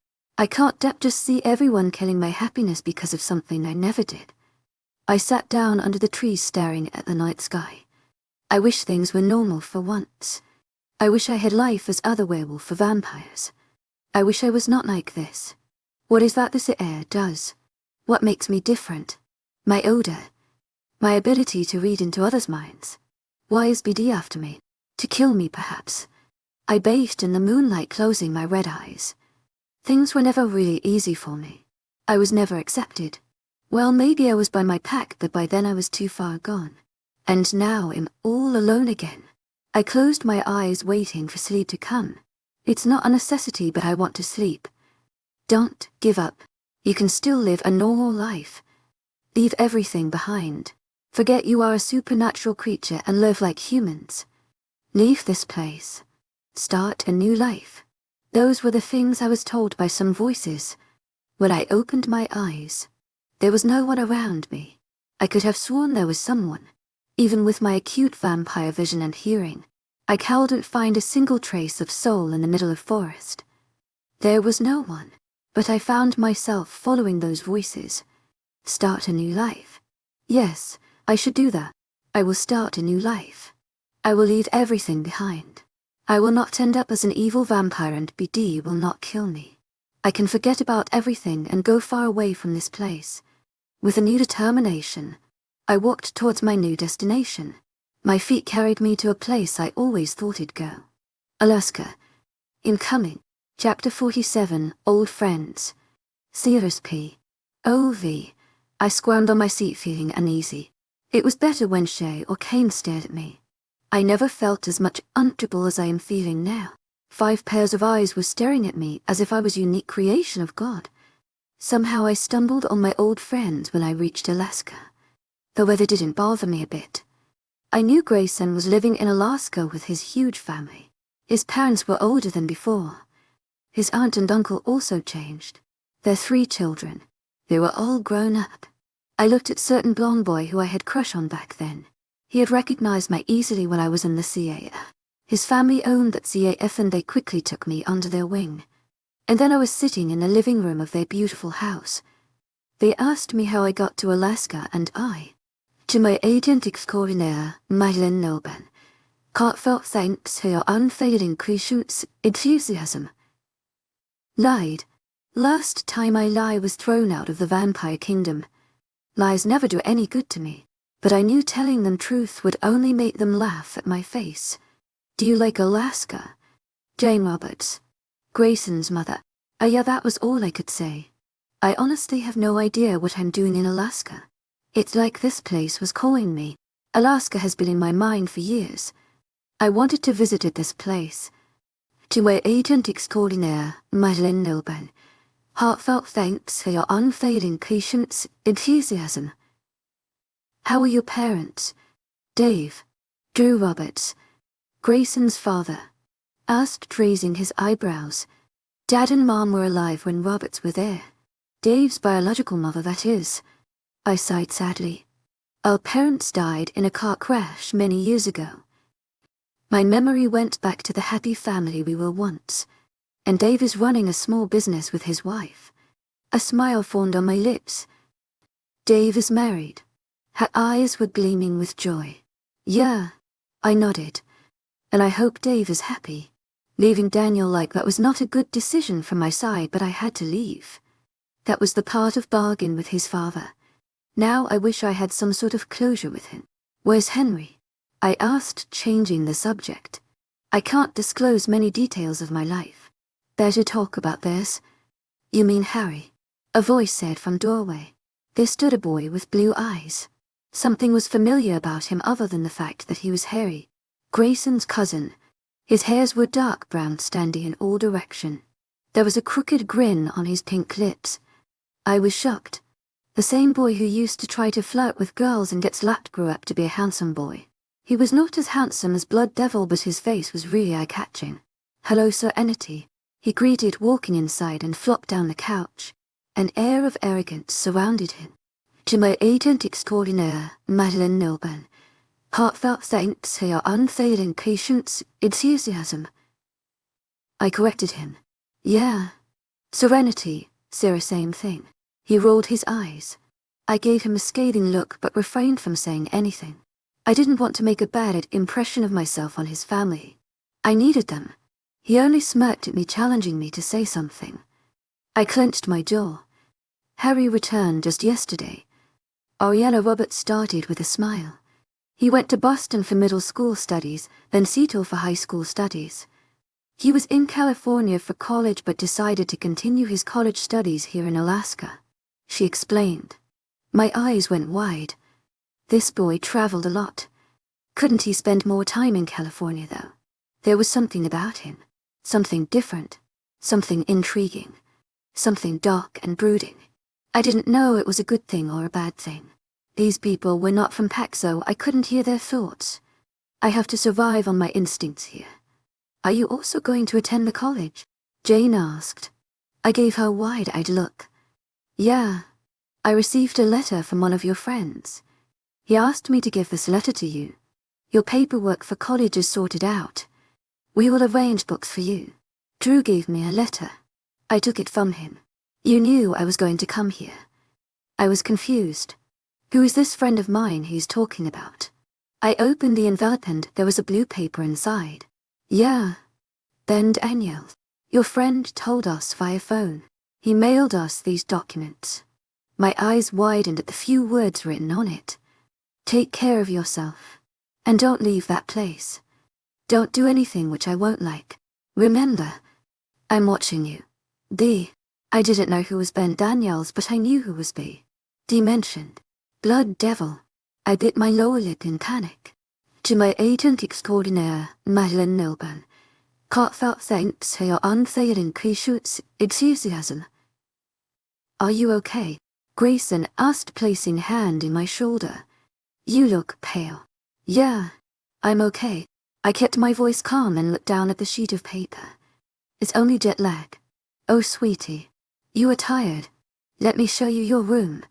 I can't just see everyone killing my happiness because of something I never did. I sat down under the trees staring at the night sky. I wish things were normal for once. I wish I had life as other werewolf for vampires. I wish I was not like this. What is that this heir does? What makes me different? My odor. My ability to read into others' minds. Why is BD after me? To kill me, perhaps. I bathed in the moonlight, closing my red eyes. Things were never really easy for me. I was never accepted. Well, maybe I was by my pack, but by then I was too far gone. And now I'm all alone again. I closed my eyes waiting for sleep to come. It's not a necessity, but I want to sleep. Don't give up. You can still live a normal life. Leave everything behind. Forget you are a supernatural creature and live like humans. Leave this place. Start a new life. Those were the things I was told by some voices. When I opened my eyes, there was no one around me. I could have sworn there was someone. Even with my acute vampire vision and hearing, I couldn't find a single trace of soul in the middle of forest. There was no one, but I found myself following those voices. Start a new life. Yes, I should do that. I will start a new life. I will leave everything behind. I will not end up as an evil vampire and BD will not kill me. I can forget about everything and go far away from this place. With a new determination, I walked towards my new destination. My feet carried me to a place I always thought I'd go. Alaska. Incoming. Chapter 47, Old Friends. Sera's P.O.V. I squirmed on my seat feeling uneasy. It was better when Shea or Kane stared at me. I never felt as much uncomfortable as I am feeling now. 5 pairs of eyes were staring at me as if I was a unique creation of God. Somehow I stumbled on my old friends when I reached Alaska. The weather didn't bother me a bit. I knew Grayson was living in Alaska with his huge family. His parents were older than before. His aunt and uncle also changed. Their 3 children. They were all grown up. I looked at certain blonde boy who I had crush on back then. He had recognized me easily when I was in the CAF. His family owned that CAF and they quickly took me under their wing. And then I was sitting in the living room of their beautiful house. They asked me how I got to Alaska and I, to my agent extraordinaire, Madeleine Noban, heartfelt thanks for your unfailing patience, enthusiasm. Lied. Last time I lied was thrown out of the vampire kingdom. Lies never do any good to me, but I knew telling them truth would only make them laugh at my face. Do you like Alaska? Jane Roberts. Grayson's mother. Yeah, that was all I could say. I honestly have no idea what I'm doing in Alaska. It's like this place was calling me. Alaska has been in my mind for years. I wanted to visit this place. To my agent extraordinaire, Madeleine Noban, heartfelt thanks for your unfailing patience, enthusiasm. How are your parents? Dave. Drew Roberts. Grayson's father. Asked, raising his eyebrows. Dad and Mom were alive when Roberts were there. Dave's biological mother, that is. I sighed sadly. Our parents died in a car crash many years ago. My memory went back to the happy family we were once, and Dave is running a small business with his wife. A smile formed on my lips. Dave is married. Her eyes were gleaming with joy. Yeah, I nodded. And I hope Dave is happy. Leaving Daniel like that was not a good decision from my side, but I had to leave. That was the part of bargain with his father. Now I wish I had some sort of closure with him. Where's Henry? I asked, changing the subject. I can't disclose many details of my life. Better talk about this. You mean Harry? A voice said from doorway. There stood a boy with blue eyes. Something was familiar about him other than the fact that he was Harry, Grayson's cousin. His hairs were dark brown, standing in all directions. There was a crooked grin on his pink lips. I was shocked. The same boy who used to try to flirt with girls and get slapped grew up to be a handsome boy. He was not as handsome as Blood Devil, but his face was really eye-catching. Hello, Sir Entity, he greeted, walking inside and flopped down the couch. An air of arrogance surrounded him. To my agent extraordinaire, Madeline Nilban. Heartfelt thanks for your unfailing patience, enthusiasm. I corrected him. Yeah. Serenity, Sera, same thing. He rolled his eyes. I gave him a scathing look but refrained from saying anything. I didn't want to make a bad impression of myself on his family. I needed them. He only smirked at me, challenging me to say something. I clenched my jaw. Harry returned just yesterday. Ariana Roberts started with a smile. He went to Boston for middle school studies, then Seattle for high school studies. He was in California for college but decided to continue his college studies here in Alaska. She explained. My eyes went wide. This boy traveled a lot. Couldn't he spend more time in California, though? There was something about him. Something different. Something intriguing. Something dark and brooding. I didn't know it was a good thing or a bad thing. These people were not from Paxo. I couldn't hear their thoughts. I have to survive on my instincts here. Are you also going to attend the college? Jane asked. I gave her a wide-eyed look. Yeah. I received a letter from one of your friends. He asked me to give this letter to you. Your paperwork for college is sorted out. We will arrange books for you. Drew gave me a letter. I took it from him. You knew I was going to come here. I was confused. Who is this friend of mine he's talking about? I opened the envelope and there was a blue paper inside. Yeah. Ben Daniel. Your friend told us via phone. He mailed us these documents. My eyes widened at the few words written on it. Take care of yourself. And don't leave that place. Don't do anything which I won't like. Remember, I'm watching you. D. I didn't know who was Ben Daniels, but I knew who was B. D mentioned. Blood Devil. I bit my lower lip in panic. To my agent extraordinaire, Madeline Nilban. Heartfelt thanks for your unfailing patience, enthusiasm. Are you okay? Grayson asked, placing hand in my shoulder. You look pale. Yeah, I'm okay. I kept my voice calm and looked down at the sheet of paper. It's only jet lag. Oh, sweetie. You are tired. Let me show you your room.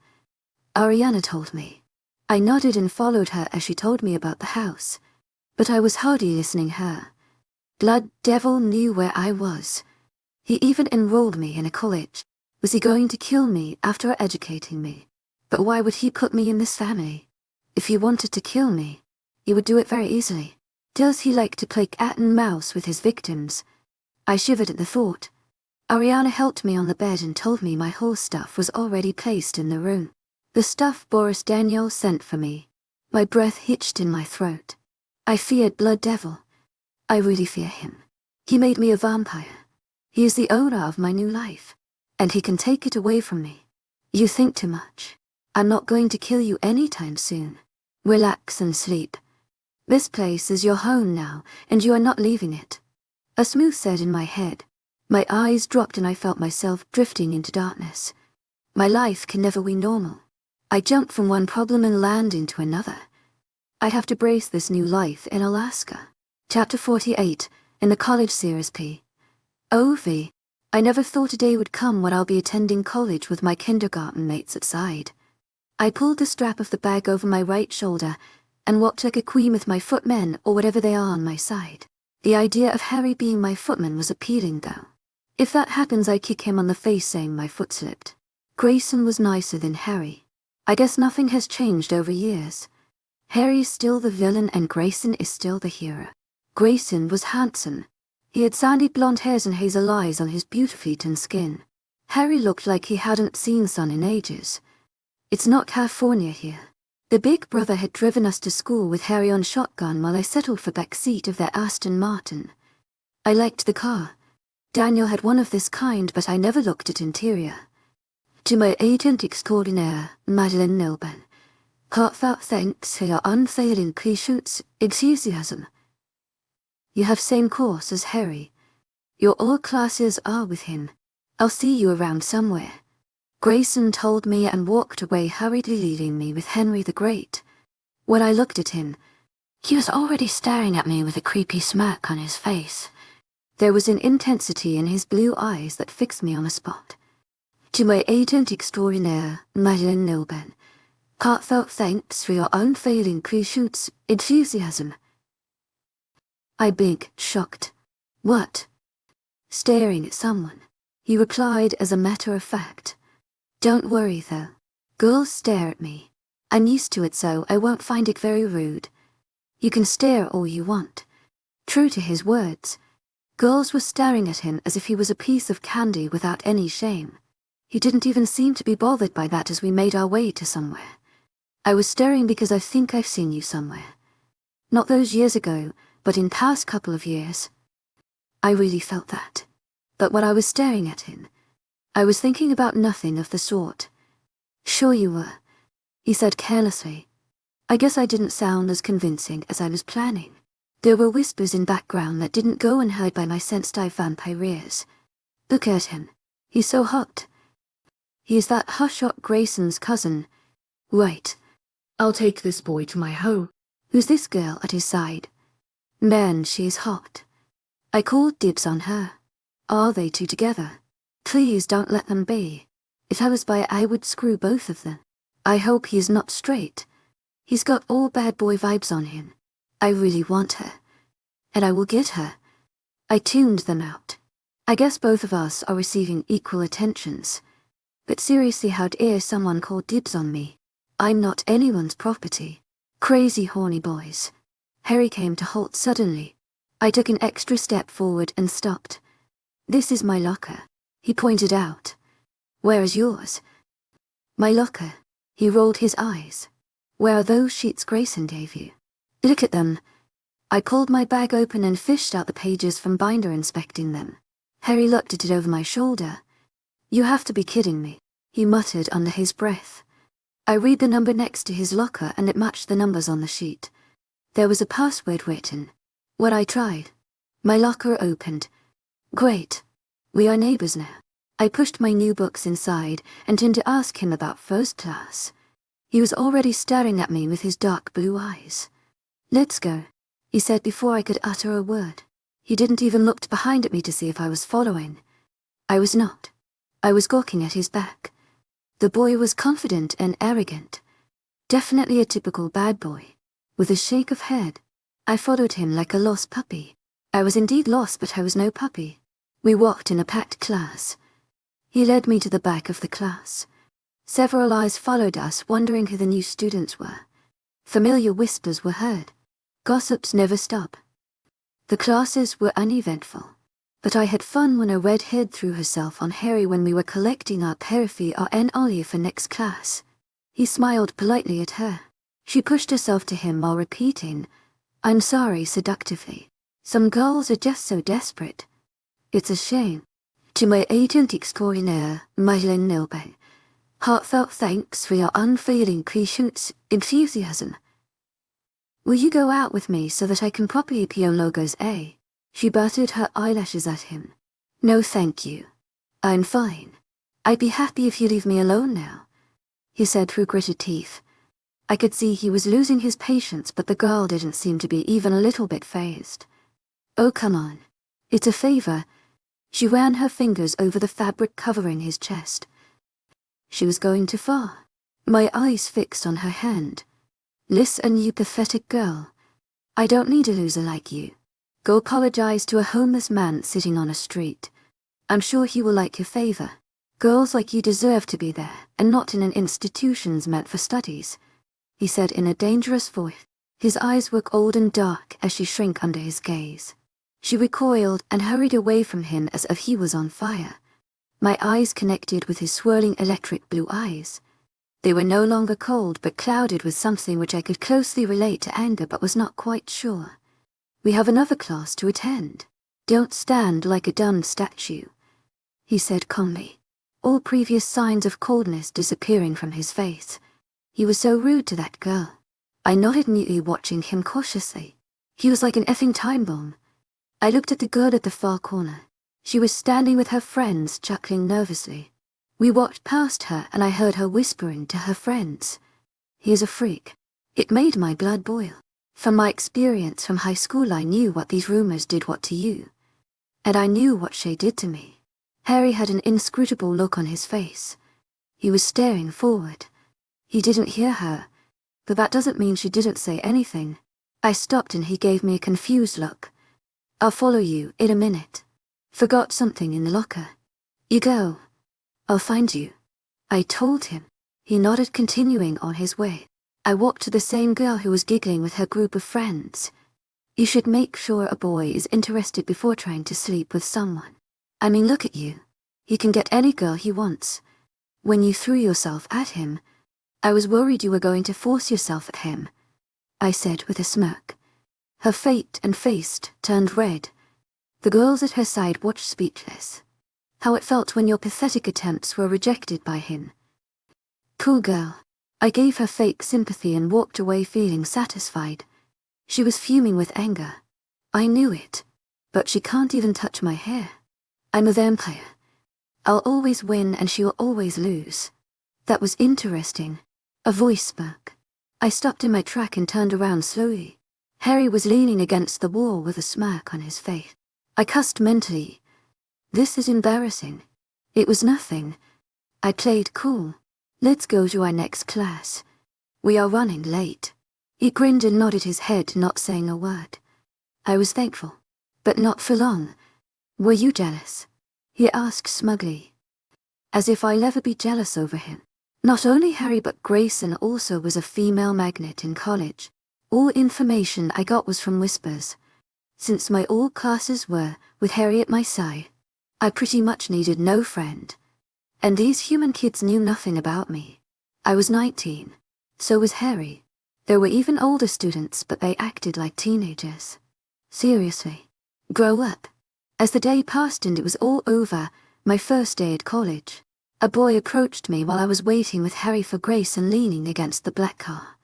Ariana told me. I nodded and followed her as she told me about the house. But I was hardly listening her. Blood Devil knew where I was. He even enrolled me in a college. Was he going to kill me after educating me? But why would he put me in this family? If he wanted to kill me, he would do it very easily. Does he like to play cat and mouse with his victims? I shivered at the thought. Ariana helped me on the bed and told me my whole stuff was already placed in the room. The stuff Boris Daniel sent for me. My breath hitched in my throat. I feared Blood Devil. I really fear him. He made me a vampire. He is the owner of my new life. And he can take it away from me. You think too much. I'm not going to kill you anytime soon. Relax and sleep. This place is your home now, and you are not leaving it. A smooth said in my head. My eyes dropped and I felt myself drifting into darkness. My life can never be normal. I jump from one problem and land into another. I have to brace this new life in Alaska. Chapter 48, in the college series P. O.V. I never thought a day would come when I'll be attending college with my kindergarten mates outside. I pulled the strap of the bag over my right shoulder and walked like a queen with my footmen or whatever they are on my side. The idea of Harry being my footman was appealing, though. If that happens, I kick him on the face saying my foot slipped. Grayson was nicer than Harry. I guess nothing has changed over years. Harry is still the villain and Grayson is still the hero. Grayson was handsome. He had sandy blonde hairs and hazel eyes on his beautifully tanned skin. Harry looked like he hadn't seen sun in ages. It's not California here. The big brother had driven us to school with Harry on shotgun while I settled for back seat of their Aston Martin. I liked the car. Daniel had one of this kind, but I never looked at interior. To my agent extraordinaire, Madeleine Nilben, heartfelt thanks for your unfailing patience, enthusiasm. You have same course as Harry. Your all classes are with him. I'll see you around somewhere. Grayson told me and walked away, hurriedly leaving me with Henry the Great. When I looked at him, he was already staring at me with a creepy smirk on his face. There was an intensity in his blue eyes that fixed me on the spot. To my agent extraordinaire, Madeleine Nilben, heartfelt thanks for your unfailing patience, enthusiasm. I blinked, shocked. What? Staring at someone. He replied as a matter of fact. Don't worry though. Girls stare at me. I'm used to it, so I won't find it very rude. You can stare all you want. True to his words, girls were staring at him as if he was a piece of candy without any shame. He didn't even seem to be bothered by that as we made our way to somewhere. I was staring because I think I've seen you somewhere. Not those years ago, but in past couple of years. I really felt that. But when I was staring at him, I was thinking about nothing of the sort. Sure you were, he said carelessly. I guess I didn't sound as convincing as I was planning. There were whispers in background that didn't go unheard by my sensitive vampire ears. Look at him. He's so hot. He is that hush-up Grayson's cousin. Right. I'll take this boy to my home. Who's this girl at his side? Man, she is hot. I called dibs on her. Are they two together? Please don't let them be. If I was by, I would screw both of them. I hope he is not straight. He's got all bad boy vibes on him. I really want her. And I will get her. I tuned them out. I guess both of us are receiving equal attentions. But seriously, how dare someone call dibs on me? I'm not anyone's property. Crazy horny boys. Harry came to halt suddenly. I took an extra step forward and stopped. This is my locker, he pointed out. Where is yours? My locker. He rolled his eyes. Where are those sheets Grayson gave you? Look at them. I pulled my bag open and fished out the pages from binder, inspecting them. Harry looked at it over my shoulder. You have to be kidding me, he muttered under his breath. I read the number next to his locker and it matched the numbers on the sheet. There was a password written. When I tried, my locker opened. Great. We are neighbors now. I pushed my new books inside and turned to ask him about first class. He was already staring at me with his dark blue eyes. Let's go, he said before I could utter a word. He didn't even look behind at me to see if I was following. I was not. I was gawking at his back. The boy was confident and arrogant. Definitely a typical bad boy. With a shake of head, I followed him like a lost puppy. I was indeed lost, but I was no puppy. We walked in a packed class. He led me to the back of the class. Several eyes followed us, wondering who the new students were. Familiar whispers were heard. Gossips never stop. The classes were uneventful, but I had fun when a redhead threw herself on Harry when we were collecting our periphery and Ollie for next class. He smiled politely at her. She pushed herself to him while repeating, I'm sorry, seductively. Some girls are just so desperate. It's a shame. To my agent extraordinaire, Madeleine Nilben, heartfelt thanks for your unfailing patience, enthusiasm. Will you go out with me so that I can properly peon logos A? She batted her eyelashes at him. No thank you. I'm fine. I'd be happy if you leave me alone now, he said through gritted teeth. I could see he was losing his patience, but the girl didn't seem to be even a little bit fazed. Oh, come on. It's a favor. She ran her fingers over the fabric covering his chest. She was going too far. My eyes fixed on her hand. Listen, you pathetic girl. I don't need a loser like you. Go apologize to a homeless man sitting on a street. I'm sure he will like your favor. Girls like you deserve to be there, and not in an institutions meant for studies, he said in a dangerous voice. His eyes were cold and dark as she shrank under his gaze. She recoiled and hurried away from him as if he was on fire. My eyes connected with his swirling electric blue eyes. They were no longer cold but clouded with something which I could closely relate to anger but was not quite sure. "We have another class to attend. Don't stand like a dumb statue," he said calmly, all previous signs of coldness disappearing from his face. He was so rude to that girl. I nodded mutely, watching him cautiously. He was like an effing time bomb. I looked at the girl at the far corner. She was standing with her friends, chuckling nervously. We walked past her and I heard her whispering to her friends. "He is a freak." It made my blood boil. From my experience from high school, I knew what these rumors did what to you. And I knew what Shea did to me. Harry had an inscrutable look on his face. He was staring forward. He didn't hear her, but that doesn't mean she didn't say anything. I stopped and he gave me a confused look. "I'll follow you in a minute. Forgot something in the locker." "You go. I'll find you," I told him. He nodded, continuing on his way. I walked to the same girl who was giggling with her group of friends. "You should make sure a boy is interested before trying to sleep with someone. I mean, look at you. He can get any girl he wants. When you threw yourself at him, I was worried you were going to force yourself at him," I said with a smirk. Her face turned red. The girls at her side watched speechless. How it felt when your pathetic attempts were rejected by him. "Cool girl." I gave her fake sympathy and walked away feeling satisfied. She was fuming with anger. I knew it. But she can't even touch my hair. I'm a vampire. I'll always win and she'll always lose. That was interesting. A voice spoke. I stopped in my track and turned around slowly. Harry was leaning against the wall with a smirk on his face. I cussed mentally. This is embarrassing. It was nothing. I played cool. "Let's go to our next class. We are running late." He grinned and nodded his head, not saying a word. I was thankful. But not for long. "Were you jealous?" he asked smugly. As if I'll ever be jealous over him. Not only Harry but Grayson also was a female magnet in college. All information I got was from whispers. Since my all classes were with Harry at my side, I pretty much needed no friend. And these human kids knew nothing about me. I was 19. So was Harry. There were even older students, but they acted like teenagers. Seriously. Grow up. As the day passed and it was all over, my first day at college, a boy approached me while I was waiting with Harry for Grayson, leaning against the black car.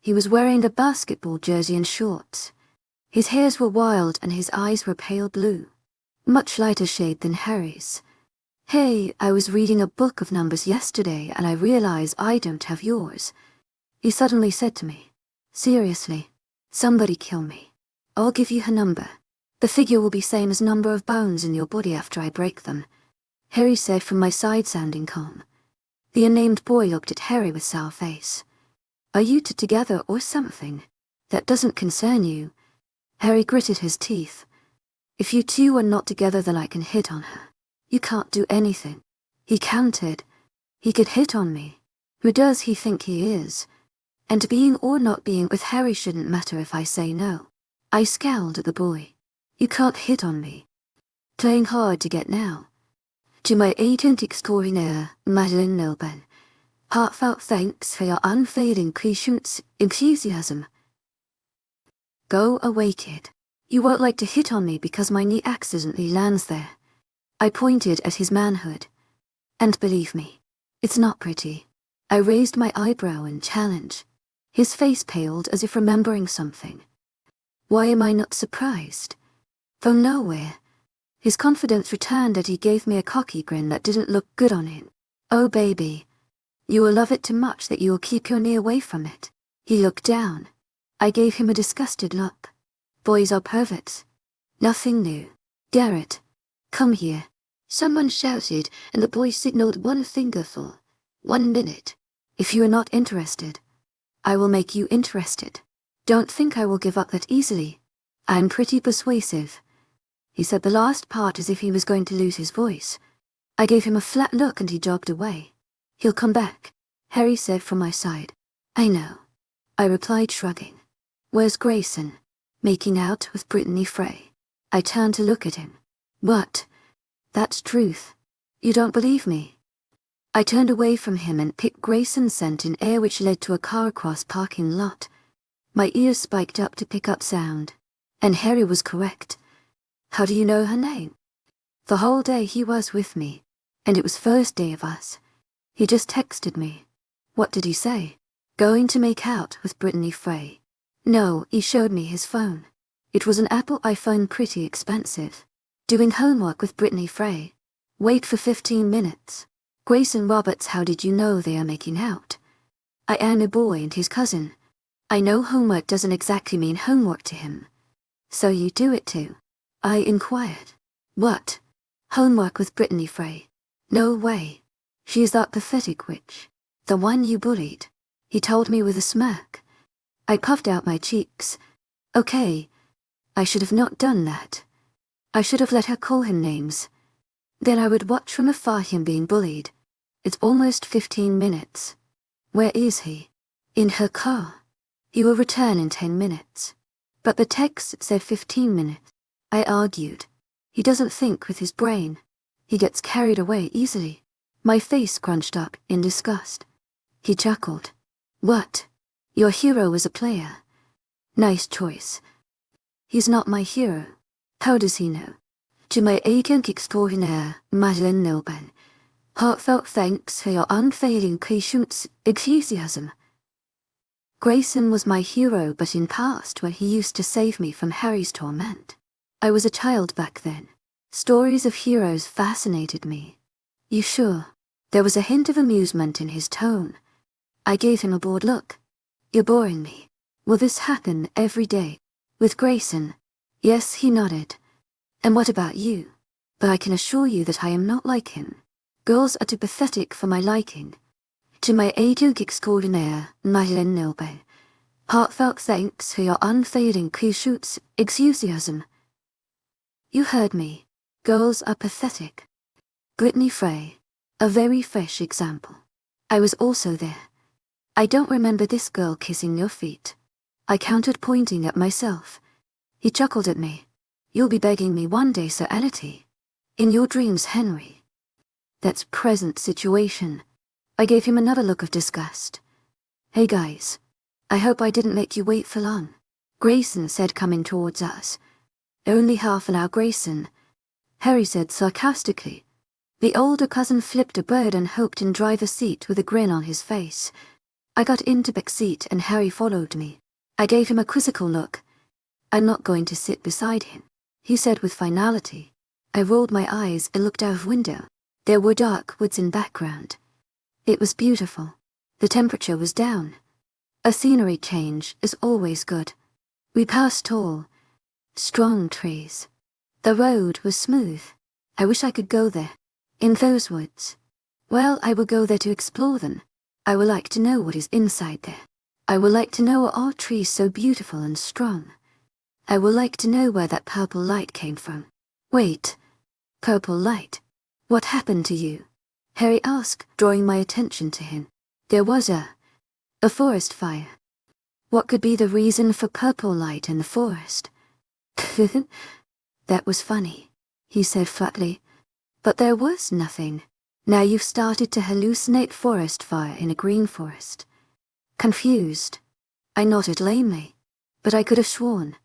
He was wearing a basketball jersey and shorts. His hairs were wild and his eyes were pale blue. Much lighter shade than Harry's. "Hey, I was reading a book of numbers yesterday and I realize I don't have yours," he suddenly said to me. "Seriously, somebody kill me. I'll give you her number. The figure will be same as number of bones in your body after I break them," Harry said from my side, sounding calm. The unnamed boy looked at Harry with sour face. "Are you two together or something? That doesn't concern you." Harry gritted his teeth. "If you two are not together then I can hit on her. You can't do anything." He countered. "He could hit on me. Who does he think he is? And being or not being with Harry shouldn't matter if I say no." I scowled at the boy. "You can't hit on me." Playing hard to get now. "To my agent extraordinaire, Madeline Milburn, heartfelt thanks for your unfailing patience, enthusiasm." "Go away, kid. You won't like to hit on me because my knee accidentally lands there." I pointed at his manhood. "And believe me, it's not pretty." I raised my eyebrow in challenge. His face paled as if remembering something. Why am I not surprised? From nowhere, his confidence returned and he gave me a cocky grin that didn't look good on him. "Oh baby, you will love it too much that you will keep your knee away from it." He looked down. I gave him a disgusted look. Boys are perverts. Nothing new. "Garrett, come here," someone shouted, and the boy signaled one finger for 1 minute. "If you are not interested, I will make you interested. Don't think I will give up that easily. I'm pretty persuasive." He said the last part as if he was going to lose his voice. I gave him a flat look and he jogged away. "He'll come back," Harry said from my side. "I know," I replied, shrugging. "Where's Grayson?" "Making out with Brittany Frey." I turned to look at him. "What?" "That's truth." You don't believe me? I turned away from him and picked Grayson's scent in air which led to a car across parking lot. My ears spiked up to pick up sound. And Harry was correct. How do you know her name? The whole day he was with me, and it was first day of us. He just texted me. What did he say? Going to make out with Brittany Frey. No, he showed me his phone. It was an Apple iPhone, pretty expensive. Doing homework with Brittany Frey. Wait for 15 minutes. Grayson Roberts, how did you know they are making out? I am a boy and his cousin. I know homework doesn't exactly mean homework to him. So you do it too? I inquired. What? Homework with Brittany Frey? No way. She is that pathetic witch. The one you bullied. He told me with a smirk. I puffed out my cheeks. Okay. I should have not done that. I should have let her call him names. Then I would watch from afar him being bullied. It's almost 15 minutes. Where is he? In her car. He will return in 10 minutes. But the text said 15 minutes. I argued. He doesn't think with his brain. He gets carried away easily. My face scrunched up in disgust. He chuckled. What? Your hero is a player. Nice choice. He's not my hero. How does he know? To my agent extraordinaire, Madeleine Nilben. Heartfelt thanks for your unfailing patience, enthusiasm. Grayson was my hero, but in past when he used to save me from Harry's torment. I was a child back then. Stories of heroes fascinated me. You sure? There was a hint of amusement in his tone. I gave him a bored look. You're boring me. Will this happen every day? With Grayson? Yes, he nodded. And what about you? But I can assure you that I am not like him. Girls are too pathetic for my liking. To my agent extraordinaire, Madeleine Nilben. Heartfelt thanks for your unfailing patience, enthusiasm. You heard me. Girls are pathetic. Brittany Frey. A very fresh example. I was also there. I don't remember this girl kissing your feet. I countered, pointing at myself. He chuckled at me. You'll be begging me one day, Sir Ality. In your dreams, Henry. That's present situation. I gave him another look of disgust. Hey guys. I hope I didn't make you wait for long. Grayson said, coming towards us. Only half an hour, Grayson. Harry said sarcastically. The older cousin flipped a bird and hopped in driver's seat with a grin on his face. I got into back seat and Harry followed me. I gave him a quizzical look. I'm not going to sit beside him, he said with finality. I rolled my eyes and looked out of window. There were dark woods in background. It was beautiful. The temperature was down. A scenery change is always good. We passed tall, strong trees. The road was smooth. I wish I could go there. In those woods. Well, I will go there to explore them. I would like to know what is inside there. I would like to know, are trees so beautiful and strong? I would like to know where that purple light came from. Wait. Purple light? What happened to you? Harry asked, drawing my attention to him. There was a forest fire. What could be the reason for purple light in the forest? That was funny, he said flatly. But there was nothing. Now you've started to hallucinate forest fire in a green forest. Confused. I nodded lamely. But I could have sworn.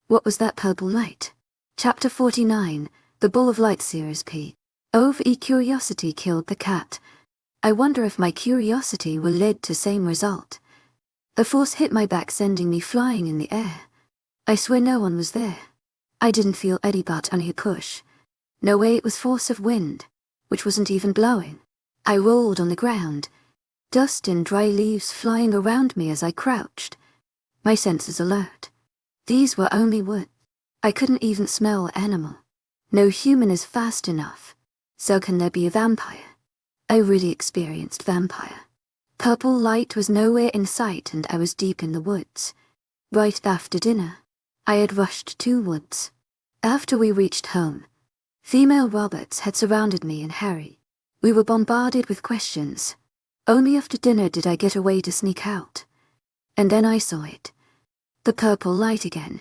What was that purple light? Chapter 49, The Ball of Light, Series P. Curiosity killed the cat. I wonder if my curiosity will lead to same result. The force hit my back, sending me flying in the air. I swear no one was there. I didn't feel any but any push. No way, it was force of wind, which wasn't even blowing. I rolled on the ground, dust and dry leaves flying around me as I crouched. My senses alert. These were only wood. I couldn't even smell animal. No human is fast enough. So can there be a vampire? I really experienced vampire. Purple light was nowhere in sight and I was deep in the woods. Right after dinner, I had rushed to woods. After we reached home, female Roberts had surrounded me and Harry. We were bombarded with questions. Only after dinner did I get away to sneak out. And then I saw it. The purple light again.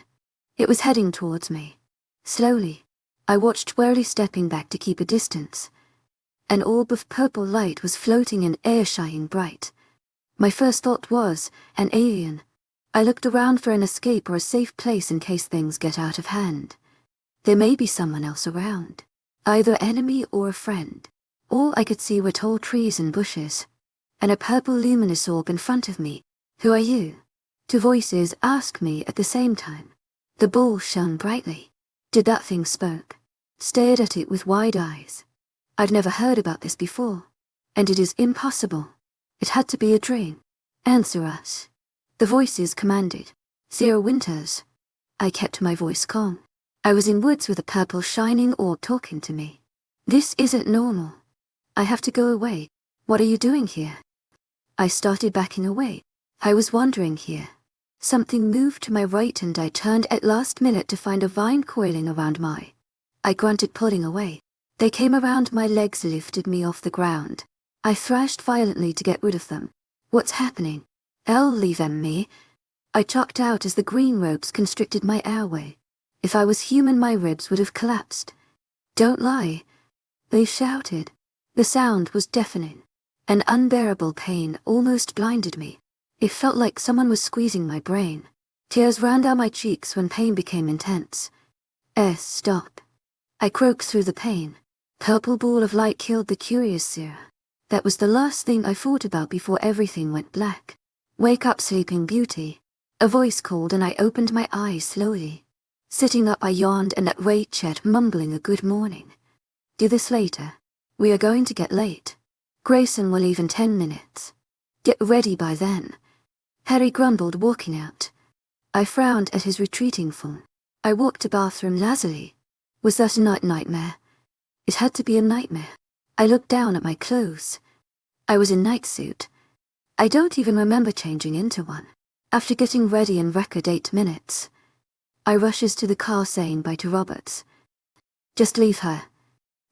It was heading towards me. Slowly, I watched, warily stepping back to keep a distance. An orb of purple light was floating in air, shining bright. My first thought was, an alien. I looked around for an escape or a safe place in case things get out of hand. There may be someone else around, either enemy or a friend. All I could see were tall trees and bushes, and a purple luminous orb in front of me. Who are you? Two voices asked me at the same time. The ball shone brightly. Did that thing spoke? Stared at it with wide eyes. I'd never heard about this before, and it is impossible. It had to be a dream. Answer us. The voices commanded. Sera Winters. I kept my voice calm. I was in woods with a purple shining orb talking to me. This isn't normal. I have to go away. What are you doing here? I started backing away. I was wandering here. Something moved to my right and I turned at last minute to find a vine coiling around my. I grunted, pulling away. They came around my legs, lifted me off the ground. I thrashed violently to get rid of them. What's happening? Leave them me. I chucked out as the green ropes constricted my airway. If I was human, my ribs would have collapsed. Don't lie. They shouted. The sound was deafening. An unbearable pain almost blinded me. It felt like someone was squeezing my brain. Tears ran down my cheeks when pain became intense. Stop. I croaked through the pain. Purple ball of light killed the curious Sera. That was the last thing I thought about before everything went black. Wake up, sleeping beauty. A voice called and I opened my eyes slowly. Sitting up, I yawned and at Chet mumbling a good morning. Do this later. We are going to get late. Grayson will leave in 10 minutes. Get ready by then. Harry grumbled, walking out. I frowned at his retreating form. I walked to bathroom lazily. Was that a nightmare? It had to be a nightmare. I looked down at my clothes. I was in night suit. I don't even remember changing into one. After getting ready in record 8 minutes, I rushes to the car saying bye to Roberts. Just leave her.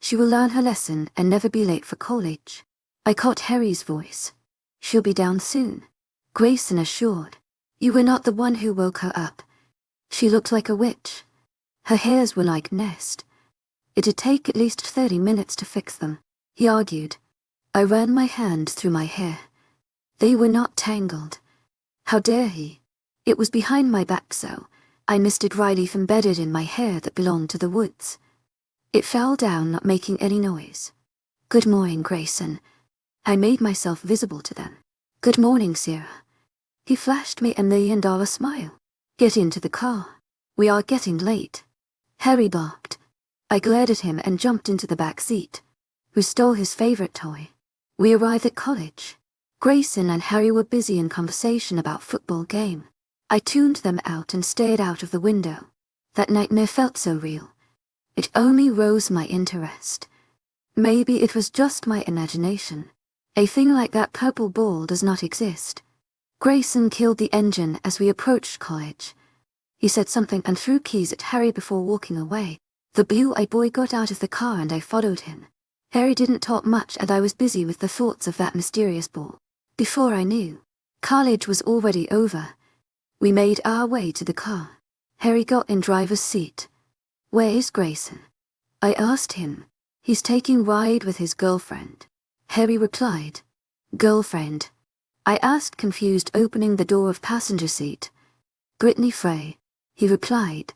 She will learn her lesson and never be late for college. I caught Harry's voice. She'll be down soon. Grayson assured. You were not the one who woke her up. She looked like a witch. Her hairs were like nest. It'd take at least 30 minutes to fix them, he argued. I ran my hand through my hair. They were not tangled. How dare he? It was behind my back, so I missed a dry leaf embedded in my hair that belonged to the woods. It fell down, not making any noise. Good morning, Grayson. I made myself visible to them. Good morning, Sera. He flashed me a $1 million smile. Get into the car. We are getting late. Harry barked. I glared at him and jumped into the back seat. Who stole his favorite toy? We arrived at college. Grayson and Harry were busy in conversation about football game. I tuned them out and stared out of the window. That nightmare felt so real. It only rose my interest. Maybe it was just my imagination. A thing like that purple ball does not exist. Grayson killed the engine as we approached college. He said something and threw keys at Harry before walking away. The blue-eyed boy got out of the car and I followed him. Harry didn't talk much and I was busy with the thoughts of that mysterious ball. Before I knew, college was already over. We made our way to the car. Harry got in driver's seat. Where is Grayson? I asked him. He's taking ride with his girlfriend. Harry replied. Girlfriend? I asked, confused, opening the door of passenger seat. Brittany Frey. He replied.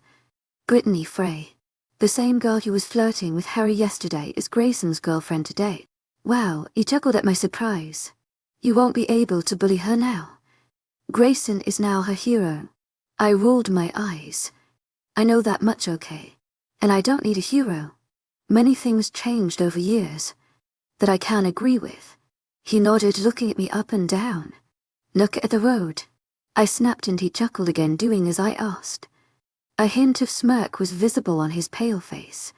Brittany Frey. The same girl who was flirting with Harry yesterday is Grayson's girlfriend today. Wow, he chuckled at my surprise. You won't be able to bully her now. Grayson is now her hero. I rolled my eyes. I know that much, okay. And I don't need a hero. Many things changed over years that I can agree with. He nodded, looking at me up and down. Look at the road. I snapped and he chuckled again, doing as I asked. A hint of smirk was visible on his pale face.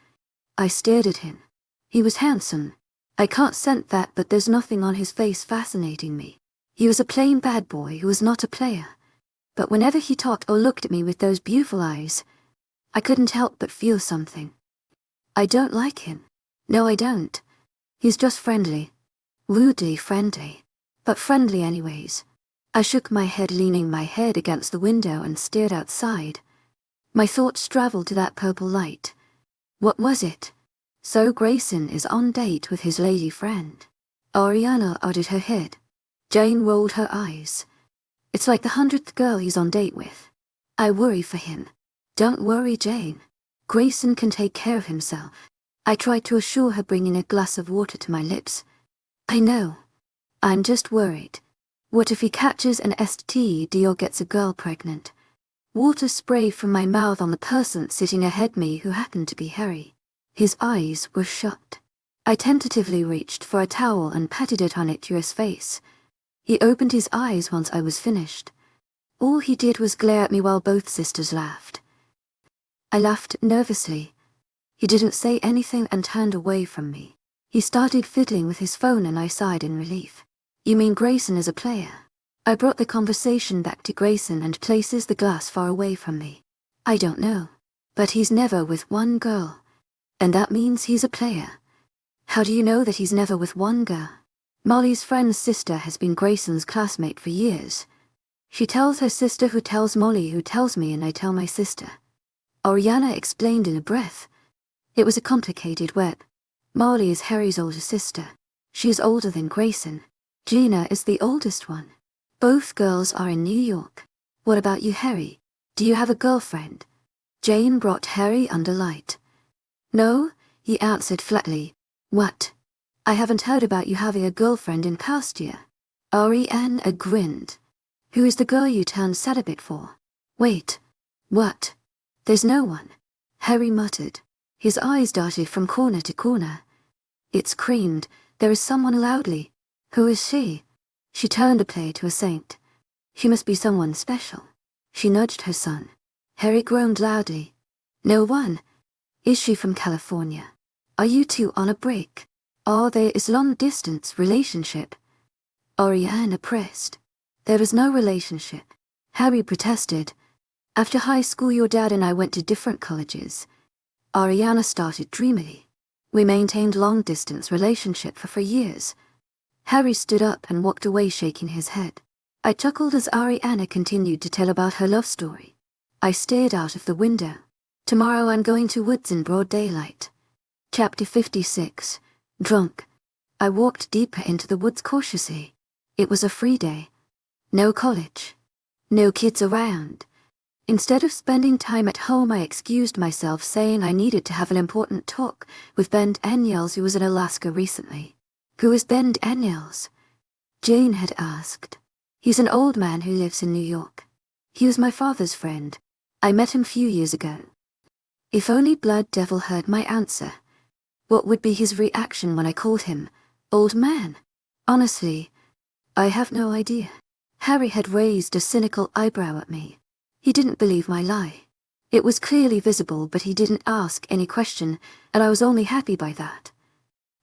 I stared at him. He was handsome. I can't scent that, but there's nothing on his face fascinating me. He was a plain bad boy who was not a player. But whenever he talked or looked at me with those beautiful eyes, I couldn't help but feel something. I don't like him. No, I don't. He's just friendly. Rudely friendly. But friendly anyways. I shook my head, leaning my head against the window and stared outside. My thoughts traveled to that purple light. What was it? So Grayson is on date with his lady friend. Ariana nodded her head. Jane rolled her eyes. It's like the 100th girl he's on date with. I worry for him. Don't worry, Jane. Grayson can take care of himself. I tried to assure her, bringing a glass of water to my lips. I know. I'm just worried. What if he catches an STD or gets a girl pregnant? Water sprayed from my mouth on the person sitting ahead me, who happened to be Harry. His eyes were shut. I tentatively reached for a towel and patted it on his face. He opened his eyes once I was finished. All he did was glare at me while both sisters laughed. I laughed nervously. He didn't say anything and turned away from me. He started fiddling with his phone and I sighed in relief. You mean Grayson is a player? I brought the conversation back to Grayson and places the glass far away from me. I don't know. But he's never with one girl. And that means he's a player. How do you know that he's never with one girl? Molly's friend's sister has been Grayson's classmate for years. She tells her sister, who tells Molly, who tells me, and I tell my sister. Oriana explained in a breath. It was a complicated web. Molly is Harry's older sister. She is older than Grayson. Gina is the oldest one. Both girls are in New York. What about you, Harry? Do you have a girlfriend? Jane brought Harry under light. No, he answered flatly. What? I haven't heard about you having a girlfriend in past year. Ariana grinned. Who is the girl you turned celibate for? Wait. What? There's no one. Harry muttered. His eyes darted from corner to corner. It screamed. There is someone loudly. Who is she? She turned a play to a saint. She must be someone special. She nudged her son. Harry groaned loudly. No one. Is she from California? Are you two on a break? Are there is long-distance relationship? Oriana pressed. There is no relationship. Harry protested. After high school your dad and I went to different colleges. Ariana started dreamily. We maintained long-distance relationship for 4 years. Harry stood up and walked away shaking his head. I chuckled as Ariana continued to tell about her love story. I stared out of the window. Tomorrow I'm going to woods in broad daylight. Chapter 56. Drunk. I walked deeper into the woods cautiously. It was a free day. No college. No kids around. Instead of spending time at home, I excused myself, saying I needed to have an important talk with Ben Daniels, who was in Alaska recently. Who is Ben Daniels? Jane had asked. He's an old man who lives in New York. He was my father's friend. I met him a few years ago. If only Blood Devil heard my answer. What would be his reaction when I called him old man? Honestly, I have no idea. Harry had raised a cynical eyebrow at me. He didn't believe my lie. It was clearly visible, but he didn't ask any question, and I was only happy by that.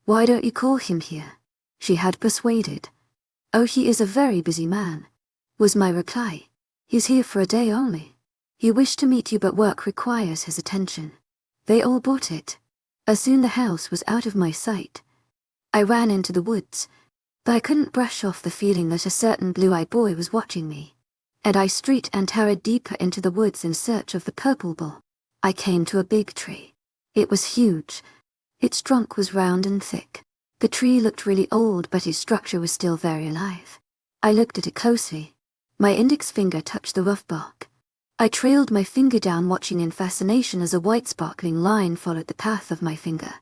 Why don't you call him here? She had persuaded. Oh, he is a very busy man, was my reply. He's here for a day only. He wished to meet you, but work requires his attention. They all bought it. As soon the house was out of my sight, I ran into the woods, but I couldn't brush off the feeling that a certain blue-eyed boy was watching me. And I street and hurried deeper into the woods in search of the purple bull. I came to a big tree. It was huge. Its trunk was round and thick. The tree looked really old, but its structure was still very alive. I looked at it closely. My index finger touched the rough bark. I trailed my finger down, watching in fascination as a white sparkling line followed the path of my finger.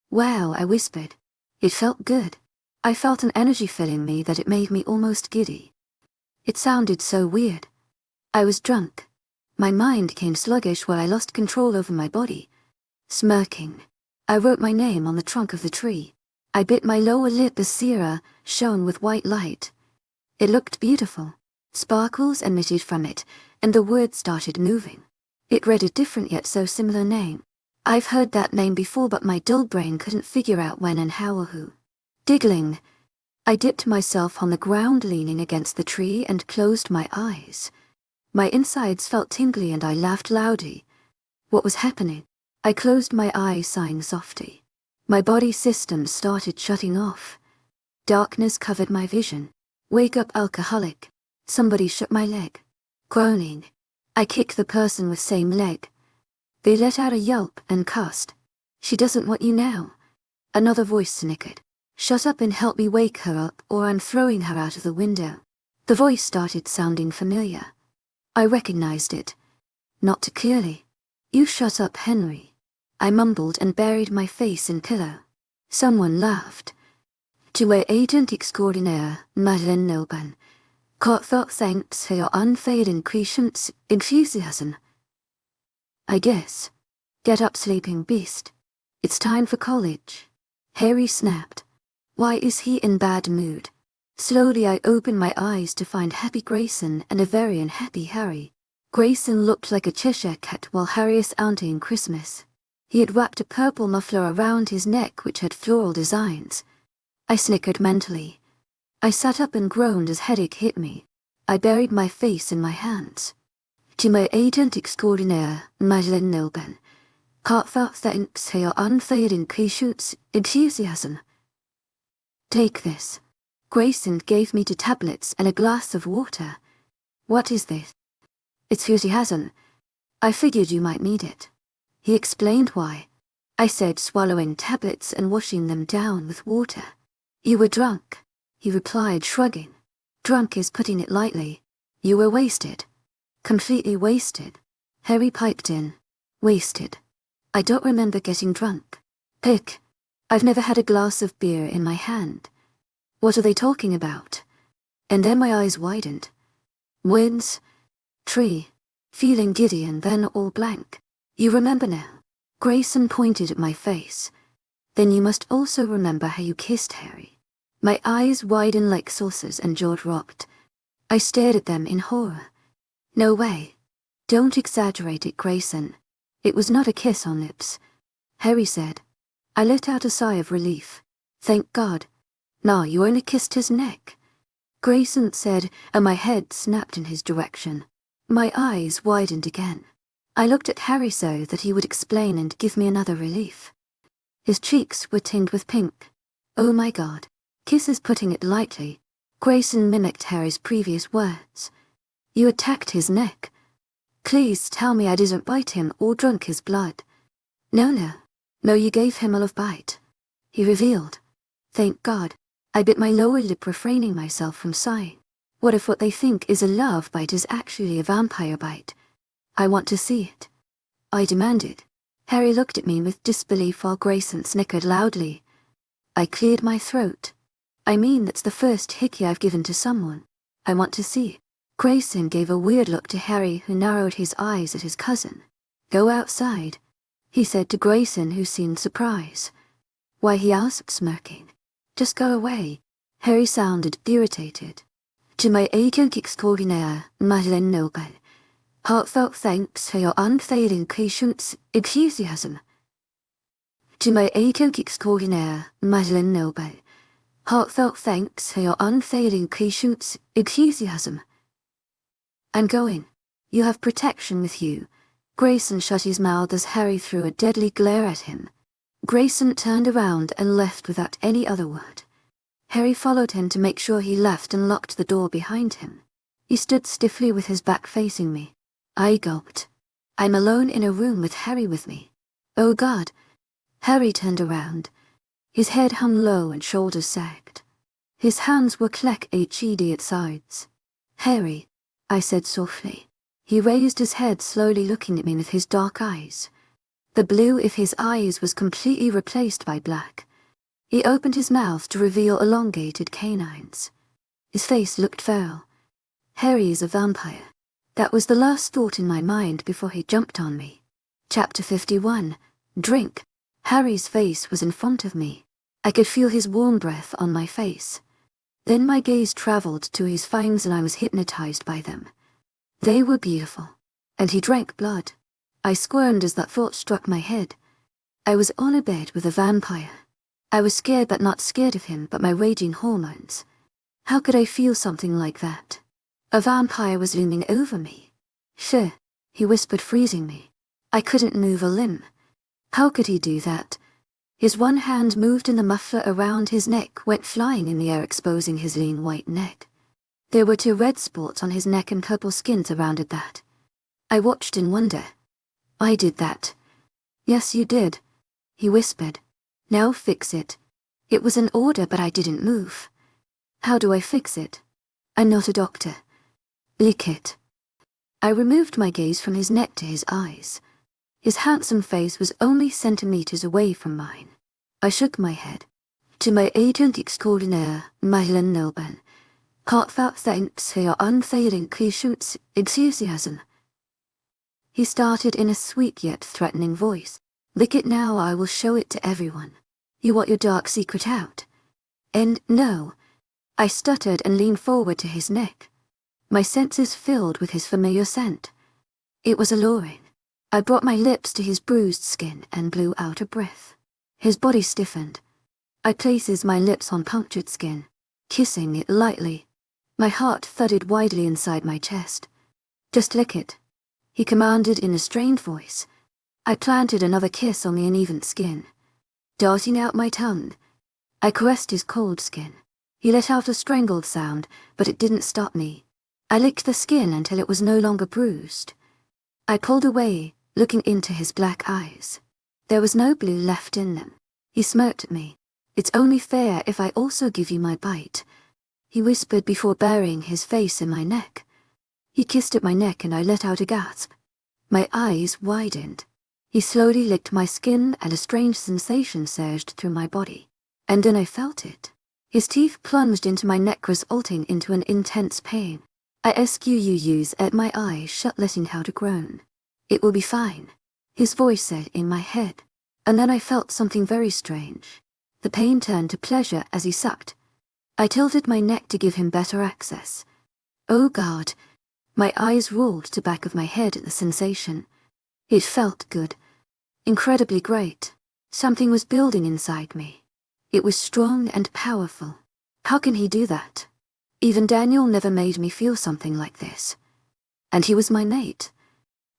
Wow, I whispered. It felt good. I felt an energy filling me that it made me almost giddy. It sounded so weird. I was drunk. My mind became sluggish while I lost control over my body. Smirking, I wrote my name on the trunk of the tree. I bit my lower lip as Sera shone with white light. It looked beautiful. Sparkles emitted from it, and the words started moving. It read a different yet so similar name. I've heard that name before, but my dull brain couldn't figure out when and how or who. Giggling, I dipped myself on the ground, leaning against the tree, and closed my eyes. My insides felt tingly and I laughed loudly. What was happening? I closed my eyes, sighing softly. My body systems started shutting off. Darkness covered my vision. Wake up, alcoholic. Somebody shook my leg. Groaning, I kicked the person with same leg. They let out a yelp and cussed. She doesn't want you now. Another voice snickered. Shut up and help me wake her up, or I'm throwing her out of the window. The voice started sounding familiar. I recognized it. Not too clearly. You shut up, Henry. I mumbled and buried my face in pillow. Someone laughed. Tu agent extraordinaire, Madeleine Noban. Heartfelt thanks for your unfading patience, enthusiasm. I guess. Get up, sleeping beast. It's time for college. Harry snapped. Why is he in bad mood? Slowly I opened my eyes to find happy Grayson and a very unhappy Harry. Grayson looked like a Cheshire cat while Harry's auntie in Christmas. He had wrapped a purple muffler around his neck which had floral designs. I snickered mentally. I sat up and groaned as headache hit me. I buried my face in my hands. To my agent extraordinaire, Madeleine Noban. Heartfelt thanks for your unfading patience, enthusiasm. Take this. Grayson gave me 2 tablets and a glass of water. What is this? It's enthusiasm. I figured you might need it. He explained why. I said, swallowing tablets and washing them down with water. You were drunk, he replied, shrugging. Drunk is putting it lightly. You were wasted. Completely wasted. Harry piped in. Wasted. I don't remember getting drunk. Pick. I've never had a glass of beer in my hand. What are they talking about? And then my eyes widened. Winds. Tree. Feeling giddy and then all blank. You remember now. Grayson pointed at my face. Then you must also remember how you kissed Harry. My eyes widened like saucers and jaw dropped. I stared at them in horror. No way. Don't exaggerate it, Grayson. It was not a kiss on lips. Harry said. I let out a sigh of relief. Thank God. Nah, you only kissed his neck. Grayson said, and my head snapped in his direction. My eyes widened again. I looked at Harry so that he would explain and give me another relief. His cheeks were tinged with pink. Oh my God. Kisses, putting it lightly. Grayson mimicked Harry's previous words. You attacked his neck. Please tell me I didn't bite him or drunk his blood. No, you gave him a love bite. He revealed. Thank God. I bit my lower lip, refraining myself from sighing. What if what they think is a love bite is actually a vampire bite? I want to see it. I demanded. Harry looked at me with disbelief while Grayson snickered loudly. I cleared my throat. I mean, that's the first hickey I've given to someone. I want to see it. Grayson gave a weird look to Harry, who narrowed his eyes at his cousin. Go outside, he said to Grayson, who seemed surprised. Why, he asked, smirking. Just go away. Harry sounded irritated. To my agent extraordinaire, Madeleine Noban. Heartfelt thanks for your unfailing patience, enthusiasm. To my agent extraordinaire, Madeleine Noban. Heartfelt thanks for your unfailing patience, enthusiasm. I'm going. You have protection with you. Grayson shut his mouth as Harry threw a deadly glare at him. Grayson turned around and left without any other word. Harry followed him to make sure he left and locked the door behind him. He stood stiffly with his back facing me. I gulped. I'm alone in a room with Harry with me. Oh God. Harry turned around. His head hung low and shoulders sagged. His hands were clenched at sides. Harry, I said softly. He raised his head, slowly looking at me with his dark eyes. The blue of his eyes was completely replaced by black. He opened his mouth to reveal elongated canines. His face looked feral. Harry is a vampire. That was the last thought in my mind before he jumped on me. Chapter 51. Drink. Harry's face was in front of me. I could feel his warm breath on my face. Then my gaze traveled to his fangs and I was hypnotized by them. They were beautiful. And he drank blood. I squirmed as that thought struck my head. I was on a bed with a vampire. I was scared, but not scared of him, but my raging hormones. How could I feel something like that? A vampire was looming over me. Sure, he whispered, freezing me. I couldn't move a limb. How could he do that? His one hand moved and the muffler around his neck went flying in the air, exposing his lean white neck. There were 2 red spots on his neck and purple skin surrounded that. I watched in wonder. I did that. Yes, you did. he whispered. Now fix it. It was an order, but I didn't move. How do I fix it? I'm not a doctor. Lick it. I removed my gaze from his neck to his eyes. His handsome face was only centimeters away from mine. I shook my head. To my agent extraordinaire, Mylan Nilban, heartfelt thanks for your unfailing patience, enthusiasm. He started in a sweet yet threatening voice. Lick it now, I will show it to everyone. You want your dark secret out? And no. I stuttered and leaned forward to his neck. My senses filled with his familiar scent. It was alluring. I brought my lips to his bruised skin and blew out a breath. His body stiffened. I places my lips on punctured skin, kissing it lightly. My heart thudded widely inside my chest. Just lick it, he commanded in a strained voice. I planted another kiss on the uneven skin. Darting out my tongue, I caressed his cold skin. He let out a strangled sound, but it didn't stop me. I licked the skin until it was no longer bruised. I pulled away, looking into his black eyes. There was no blue left in them. He smirked at me. It's only fair if I also give you my bite, he whispered before burying his face in my neck. He kissed at my neck and I let out a gasp. My eyes widened. He slowly licked my skin and a strange sensation surged through my body. And then I felt it. His teeth plunged into my neck, resulting into an intense pain. I squeezed at my eyes shut, letting out a groan. It will be fine, his voice said in my head. And then I felt something very strange. The pain turned to pleasure as he sucked. I tilted my neck to give him better access. Oh God. My eyes rolled to the back of my head at the sensation. It felt good. Incredibly great. Something was building inside me. It was strong and powerful. How can he do that? Even Daniel never made me feel something like this. And he was my mate.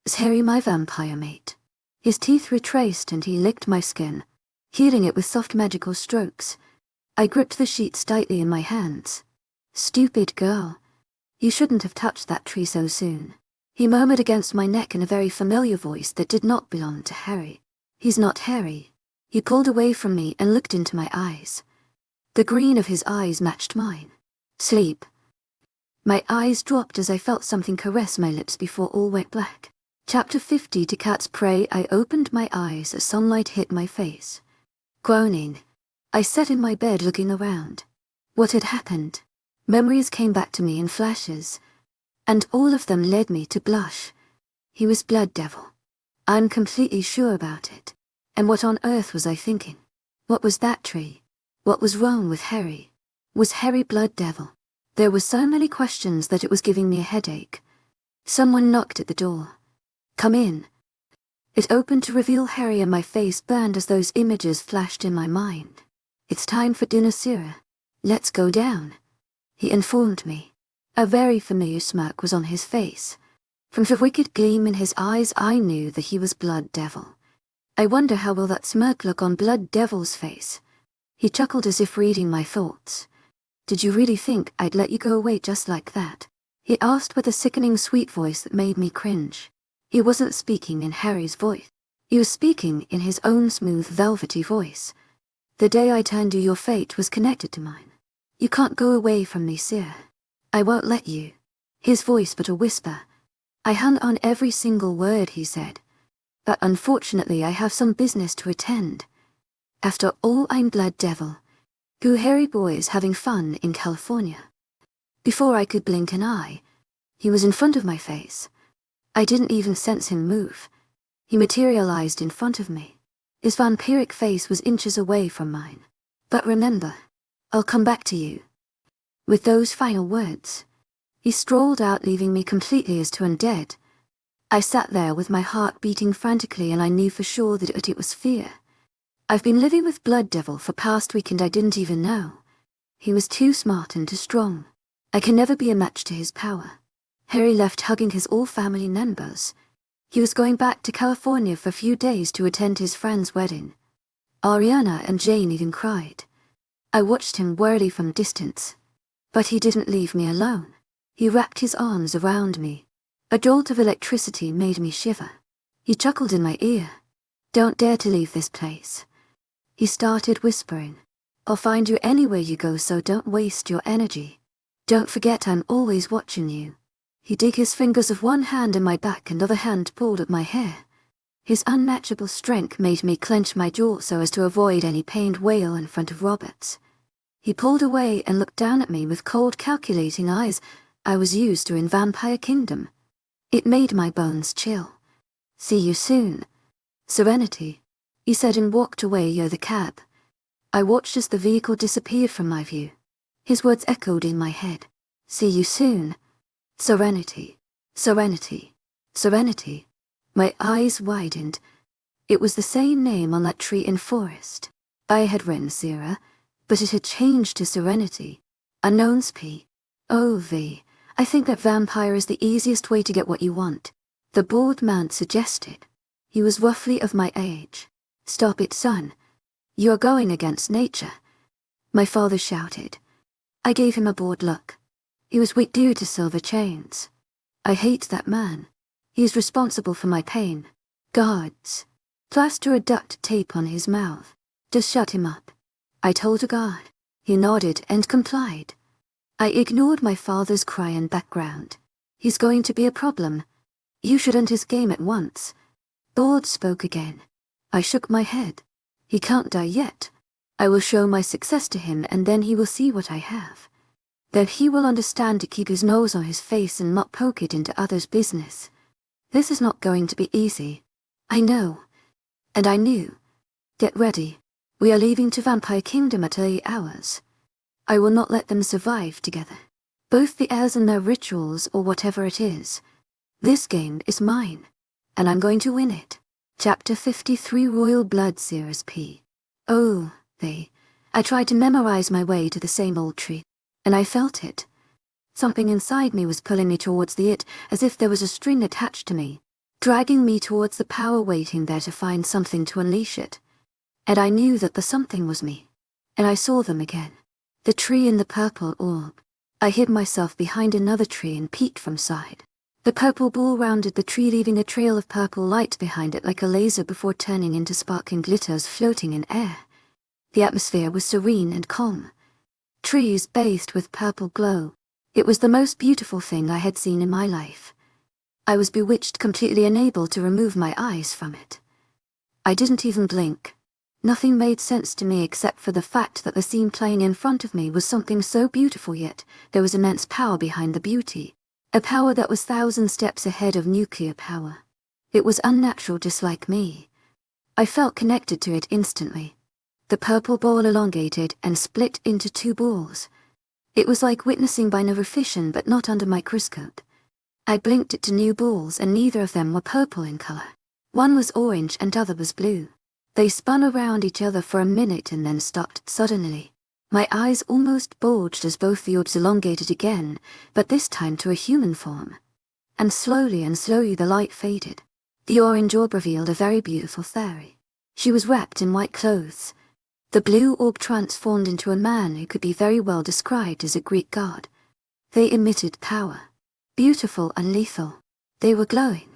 Was Harry my vampire mate? His teeth retraced and he licked my skin, healing it with soft magical strokes. I gripped the sheets tightly in my hands. Stupid girl. You shouldn't have touched that tree so soon. He murmured against my neck in a very familiar voice that did not belong to Harry. He's not Harry. He pulled away from me and looked into my eyes. The green of his eyes matched mine. Sleep. My eyes dropped as I felt something caress my lips before all went black. Chapter 50 To Cat's Prey. I opened my eyes as sunlight hit my face. Groaning, I sat in my bed looking around. What had happened? Memories came back to me in flashes, and all of them led me to blush. He was Blood Devil. I'm completely sure about it. And what on earth was I thinking? What was that tree? What was wrong with Harry? Was Harry Blood Devil? There were so many questions that it was giving me a headache. Someone knocked at the door. Come in. It opened to reveal Harry, and my face burned as those images flashed in my mind. It's time for dinner, Sera. Let's go down, he informed me. A very familiar smirk was on his face. From the wicked gleam in his eyes, I knew that he was Blood Devil. I wonder how will that smirk look on Blood Devil's face. He chuckled as if reading my thoughts. Did you really think I'd let you go away just like that? He asked with a sickening sweet voice that made me cringe. He wasn't speaking in Harry's voice. He was speaking in his own smooth, velvety voice. The day I turned you, your fate was connected to mine. You can't go away from me, Sera. I won't let you. His voice but a whisper. I hung on every single word he said. But unfortunately I have some business to attend. After all, I'm Blood Devil. Who Harry boy is having fun in California. Before I could blink an eye, he was in front of my face. I didn't even sense him move. He materialized in front of me. His vampiric face was inches away from mine. But remember, I'll come back to you. With those final words, he strolled out, leaving me completely as to undead. I sat there with my heart beating frantically, and I knew for sure that it was fear. I've been living with Blood Devil for past week and I didn't even know. He was too smart and too strong. I can never be a match to his power. Harry left hugging his all family members. He was going back to California for a few days to attend his friend's wedding. Ariana and Jane even cried. I watched him warily from distance. But he didn't leave me alone. He wrapped his arms around me. A jolt of electricity made me shiver. He chuckled in my ear. Don't dare to leave this place. He started whispering. I'll find you anywhere you go, so don't waste your energy. Don't forget I'm always watching you. He dug his fingers of one hand in my back and other hand pulled at my hair. His unmatchable strength made me clench my jaw so as to avoid any pained wail in front of Robert's. He pulled away and looked down at me with cold, calculating eyes I was used to in Vampire Kingdom. It made my bones chill. See you soon. Serenity, he said and walked away near the cab. I watched as the vehicle disappeared from my view. His words echoed in my head. See you soon. Serenity, serenity, serenity. My eyes widened. It was the same name on that tree in forest. I had written Sera, but it had changed to Serenity. Unknowns P. O.V. I think that vampire is the easiest way to get what you want, the bald man suggested. He was roughly of my age. Stop it, son. You're going against nature. My father shouted. I gave him a bored look. He was weak due to silver chains. I hate that man. He is responsible for my pain. Guards. Plaster a duct tape on his mouth. Just shut him up. I told a guard. He nodded and complied. I ignored my father's cry and background. He's going to be a problem. You should end his game at once. Lord spoke again. I shook my head. He can't die yet. I will show my success to him and then he will see what I have. Then he will understand to keep his nose on his face and not poke it into others' business. This is not going to be easy. I know. And I knew. Get ready. We are leaving to Vampire Kingdom at early hours. I will not let them survive together. Both the heirs and their rituals or whatever it is. This game is mine. And I'm going to win it. Chapter 53 Royal Blood Series P. Oh, I tried to memorize my way to the same old tree. And I felt it. Something inside me was pulling me towards the it, as if there was a string attached to me, dragging me towards the power waiting there to find something to unleash it. And I knew that the something was me. And I saw them again. The tree and the purple orb. I hid myself behind another tree and peeked from side. The purple ball rounded the tree, leaving a trail of purple light behind it like a laser before turning into sparkling glitters floating in air. The atmosphere was serene and calm. Trees bathed with purple glow. It was the most beautiful thing I had seen in my life. I was bewitched, completely unable to remove my eyes from it. I didn't even blink. Nothing made sense to me except for the fact that the scene playing in front of me was something so beautiful, yet there was immense power behind the beauty. A power that was 1,000 steps ahead of nuclear power. It was unnatural, just like me. I felt connected to it instantly. The purple ball elongated and split into 2 balls. It was like witnessing binary fission, but not under microscope. I blinked at 2 new balls and neither of them were purple in color. One was orange and other was blue. They spun around each other for a minute and then stopped suddenly. My eyes almost bulged as both the orbs elongated again, but this time to a human form. And slowly the light faded. The orange orb revealed a very beautiful fairy. She was wrapped in white clothes. The blue orb transformed into a man who could be very well described as a Greek god. They emitted power. Beautiful and lethal. They were glowing.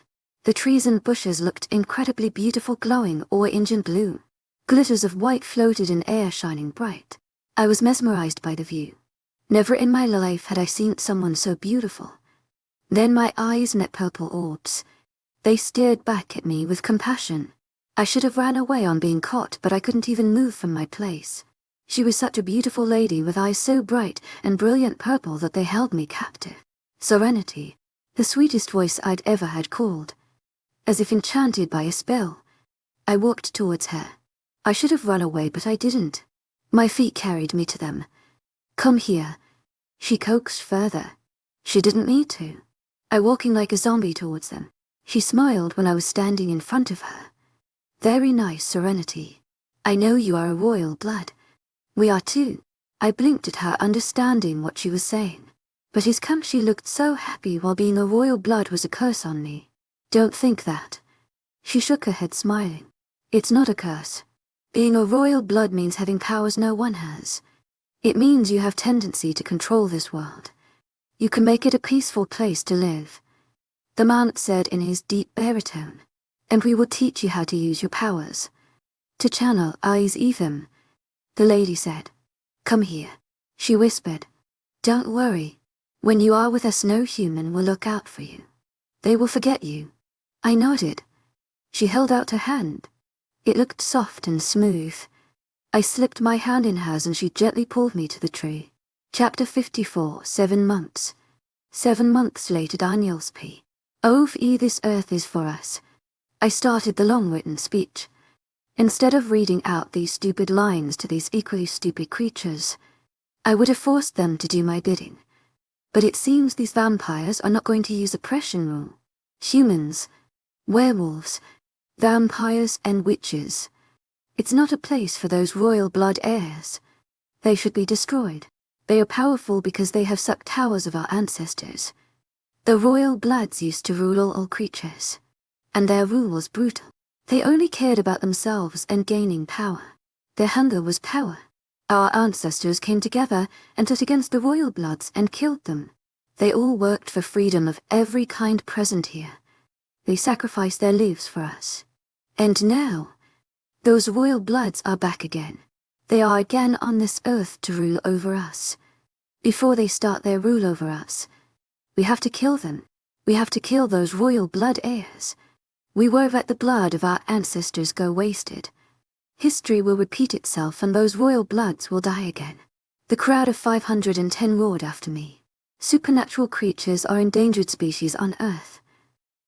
The trees and bushes looked incredibly beautiful, glowing orange and blue. Glitters of white floated in air, shining bright. I was mesmerized by the view. Never in my life had I seen someone so beautiful. Then my eyes met purple orbs. They stared back at me with compassion. I should have ran away on being caught, but I couldn't even move from my place. She was such a beautiful lady with eyes so bright and brilliant purple that they held me captive. Serenity, the sweetest voice I'd ever had called. As if enchanted by a spell. I walked towards her. I should have run away, but I didn't. My feet carried me to them. Come here. She coaxed further. She didn't need to. I walking like a zombie towards them. She smiled when I was standing in front of her. Very nice, Serenity. I know you are a royal blood. We are too. I blinked at her, understanding what she was saying. But his come, she looked so happy while being a royal blood was a curse on me. Don't think that. She shook her head, smiling. It's not a curse. Being a royal blood means having powers no one has. It means you have tendency to control this world. You can make it a peaceful place to live. The man said in his deep baritone. And we will teach you how to use your powers. To channel eyes even, the lady said, "Come here." She whispered, "Don't worry. When you are with us, no human will look out for you. They will forget you." I nodded. She held out her hand. It looked soft and smooth. I slipped my hand in hers and she gently pulled me to the tree. Chapter 54, 7 months. 7 months later, Daniel's P. This earth is for us. I started the long-written speech. Instead of reading out these stupid lines to these equally stupid creatures, I would have forced them to do my bidding. But it seems these vampires are not going to use oppression rule. Humans, werewolves, vampires and witches. It's not a place for those royal blood heirs. They should be destroyed. They are powerful because they have sucked powers of our ancestors. The royal bloods used to rule all creatures, and their rule was brutal. They only cared about themselves and gaining power. Their hunger was power. Our ancestors came together and stood against the royal bloods and killed them. They all worked for freedom of every kind present here. They sacrificed their lives for us. And now, those royal bloods are back again. They are again on this earth to rule over us. Before they start their rule over us, we have to kill them. We have to kill those royal blood heirs. We won't let the blood of our ancestors go wasted. History will repeat itself and those royal bloods will die again. The crowd of 510 roared after me. Supernatural creatures are endangered species on Earth.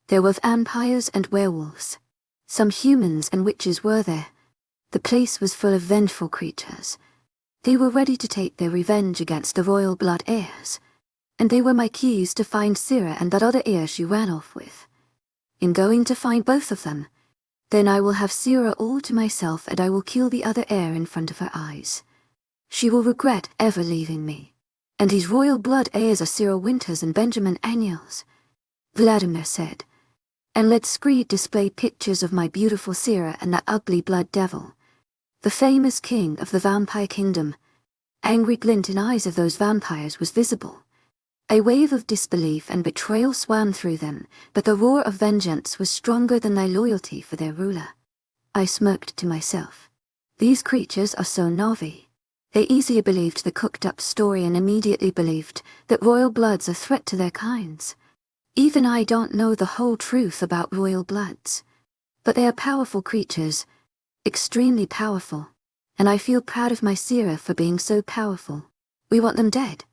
There were vampires and werewolves. Some humans and witches were there. The place was full of vengeful creatures. They were ready to take their revenge against the royal blood heirs. And they were my keys to find Sera and that other heir she ran off with. In going to find both of them, then I will have Sera all to myself and I will kill the other heir in front of her eyes. She will regret ever leaving me. And these royal blood heirs are Sera Winters and Benjamin Daniels, Vladimir said. And let Screed display pictures of my beautiful Sera and that ugly blood devil, the famous king of the vampire kingdom. Angry glint in eyes of those vampires was visible. A wave of disbelief and betrayal swam through them, but the roar of vengeance was stronger than their loyalty for their ruler. I smirked to myself. These creatures are so Navi. They easily believed the cooked-up story and immediately believed that royal bloods are a threat to their kinds. Even I don't know the whole truth about royal bloods. But they are powerful creatures, extremely powerful, and I feel proud of my Sera for being so powerful. We want them dead.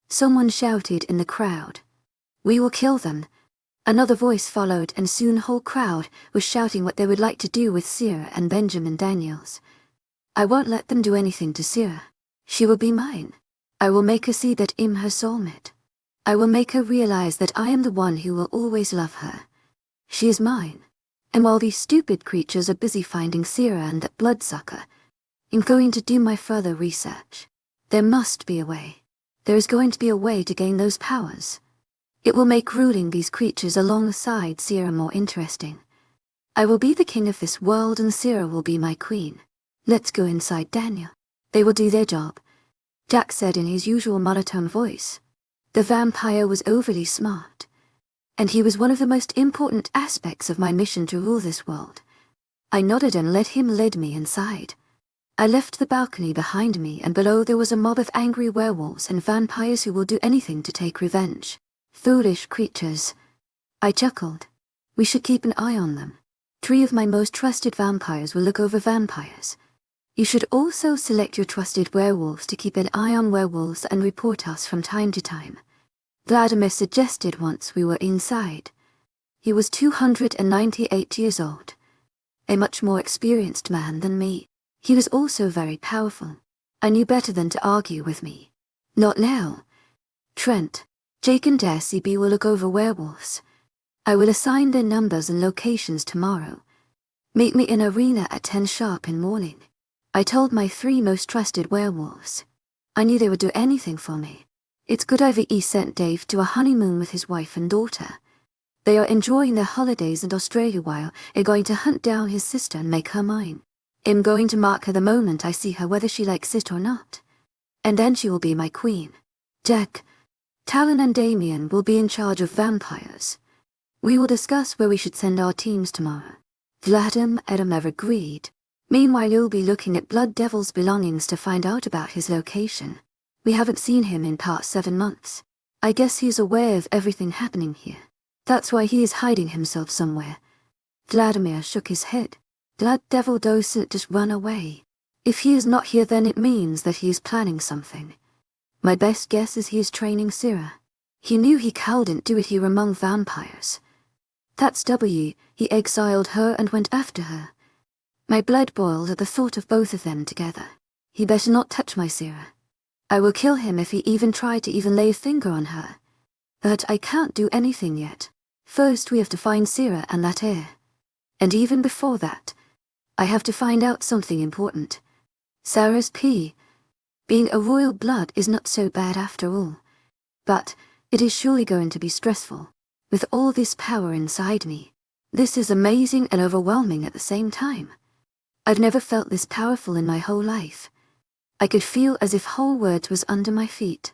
Someone shouted in the crowd. We will kill them. Another voice followed and soon the whole crowd was shouting what they would like to do with Sera and Benjamin Daniels. I won't let them do anything to Sera. She will be mine. I will make her see that I'm her soulmate. I will make her realize that I am the one who will always love her. She is mine. And while these stupid creatures are busy finding Sera and that bloodsucker, I'm going to do my further research. There must be a way. There is going to be a way to gain those powers. It will make ruling these creatures alongside Sera more interesting. I will be the king of this world and Sera will be my queen. Let's go inside, Daniel. They will do their job, Jack said in his usual monotone voice. The vampire was overly smart, and he was one of the most important aspects of my mission to rule this world. I nodded and let him lead me inside. I left the balcony behind me, and below there was a mob of angry werewolves and vampires who will do anything to take revenge. Foolish creatures. I chuckled. We should keep an eye on them. 3 of my most trusted vampires will look over vampires. You should also select your trusted werewolves to keep an eye on werewolves and report us from time to time. Vladimir suggested once we were inside. He was 298 years old. A much more experienced man than me. He was also very powerful. I knew better than to argue with me. Not now. Trent, Jake and CB will look over werewolves. I will assign their numbers and locations tomorrow. Meet me in arena at 10 sharp in morning. I told my 3 most trusted werewolves. I knew they would do anything for me. It's good I've sent Dave to a honeymoon with his wife and daughter. They are enjoying their holidays in Australia while I'm going to hunt down his sister and make her mine. I'm going to mark her the moment I see her, whether she likes it or not. And then she will be my queen. Jack, Talon and Damien will be in charge of vampires. We will discuss where we should send our teams tomorrow. Vladimir agreed. Meanwhile, you'll be looking at Blood Devil's belongings to find out about his location. We haven't seen him in past 7 months. I guess he's aware of everything happening here. That's why he is hiding himself somewhere. Vladimir shook his head. Blood Devil doesn't just run away. If he is not here, then it means that he is planning something. My best guess is he is training Sera. He knew he couldn't do it here among vampires. That's he exiled her and went after her. My blood boiled at the thought of both of them together. He better not touch my Sera. I will kill him if he even tried to even lay a finger on her. But I can't do anything yet. First we have to find Sera and that heir. And even before that, I have to find out something important. Sera's P. Being a royal blood is not so bad after all. But it is surely going to be stressful. With all this power inside me, this is amazing and overwhelming at the same time. I've never felt this powerful in my whole life. I could feel as if whole world was under my feet.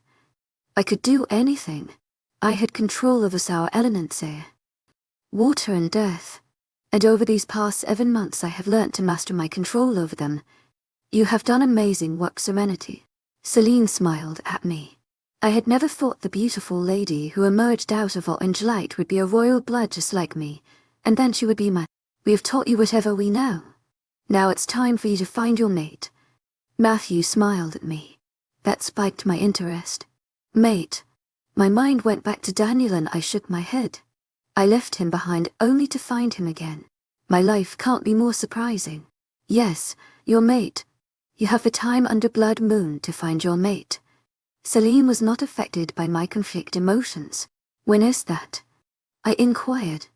I could do anything. I had control over sour elements here. Water and earth. And over these past 7 months I have learnt to master my control over them. You have done amazing work, Serenity. Celine smiled at me. I had never thought the beautiful lady who emerged out of orange light would be a royal blood just like me, and then she would be my... We have taught you whatever we know. Now it's time for you to find your mate. Matthew smiled at me. That spiked my interest. Mate. My mind went back to Daniel and I shook my head. I left him behind only to find him again. My life can't be more surprising. Yes, your mate. You have the time under Blood Moon to find your mate. Celine was not affected by my conflict emotions. When is that? I inquired.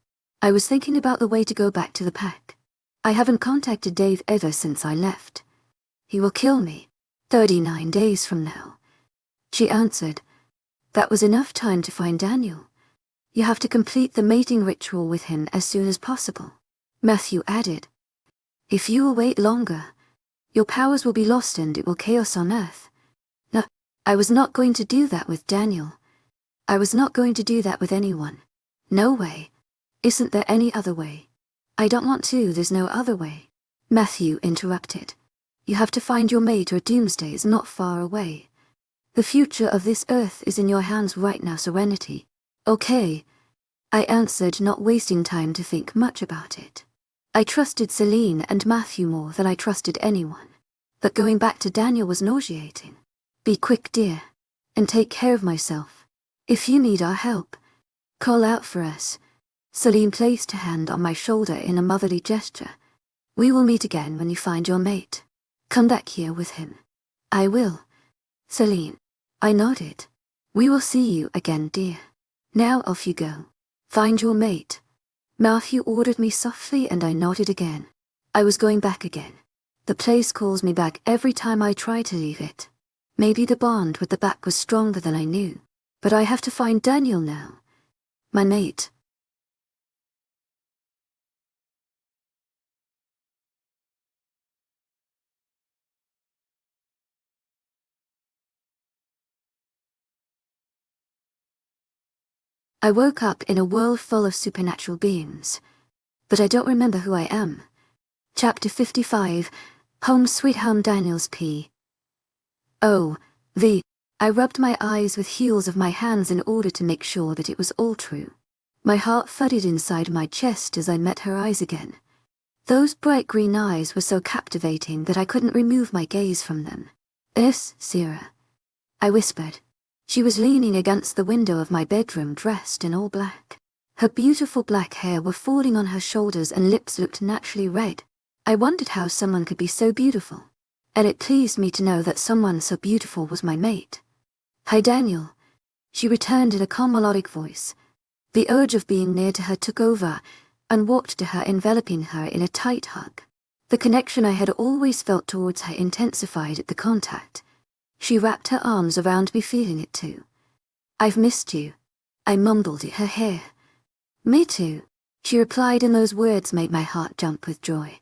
I was thinking about the way to go back to the pack. I haven't contacted Dave ever since I left. He will kill me. 39 days from now. She answered. That was enough time to find Daniel. You have to complete the mating ritual with him as soon as possible. Matthew added. If you will wait longer, your powers will be lost and it will chaos on Earth. No, I was not going to do that with Daniel. I was not going to do that with anyone. No way. Isn't there any other way? I don't want to, there's no other way. Matthew interrupted. You have to find your mate or doomsday is not far away. The future of this Earth is in your hands right now, Serenity. Okay. I answered, not wasting time to think much about it. I trusted Celine and Matthew more than I trusted anyone. But going back to Daniel was nauseating. Be quick, dear. And take care of myself. If you need our help, call out for us. Celine placed her hand on my shoulder in a motherly gesture. We will meet again when you find your mate. Come back here with him. I will. Celine. I nodded. We will see you again, dear. Now off you go. Find your mate. Matthew ordered me softly and I nodded again. I was going back again. The place calls me back every time I try to leave it. Maybe the bond with the back was stronger than I knew. But I have to find Daniel now. My mate. I woke up in a world full of supernatural beings. But I don't remember who I am. Chapter 55, Home Sweet Home Daniel's P. Oh, I rubbed my eyes with heels of my hands in order to make sure that it was all true. My heart thudded inside my chest as I met her eyes again. Those bright green eyes were so captivating that I couldn't remove my gaze from them. Yes, Sera. I whispered. She was leaning against the window of my bedroom dressed in all black. Her beautiful black hair were falling on her shoulders and lips looked naturally red. I wondered how someone could be so beautiful. And it pleased me to know that someone so beautiful was my mate. Hi, Daniel. She returned in a calm melodic voice. The urge of being near to her took over, and walked to her, enveloping her in a tight hug. The connection I had always felt towards her intensified at the contact. She wrapped her arms around me, feeling it too. I've missed you. I mumbled at her hair. Me too, she replied, and those words made my heart jump with joy.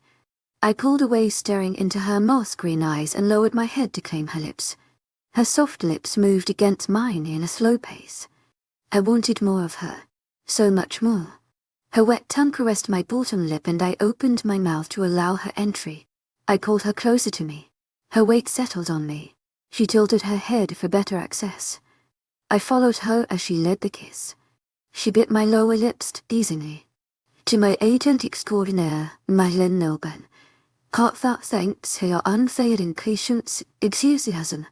I pulled away, staring into her moss green eyes, and lowered my head to claim her lips. Her soft lips moved against mine in a slow pace. I wanted more of her. So much more. Her wet tongue caressed my bottom lip and I opened my mouth to allow her entry. I pulled her closer to me. Her weight settled on me. She tilted her head for better access. I followed her as she led the kiss. She bit my lower lips teasingly. To my agent extraordinaire, Madeleine Nobel, heartfelt thanks for your unfailing patience, enthusiasm.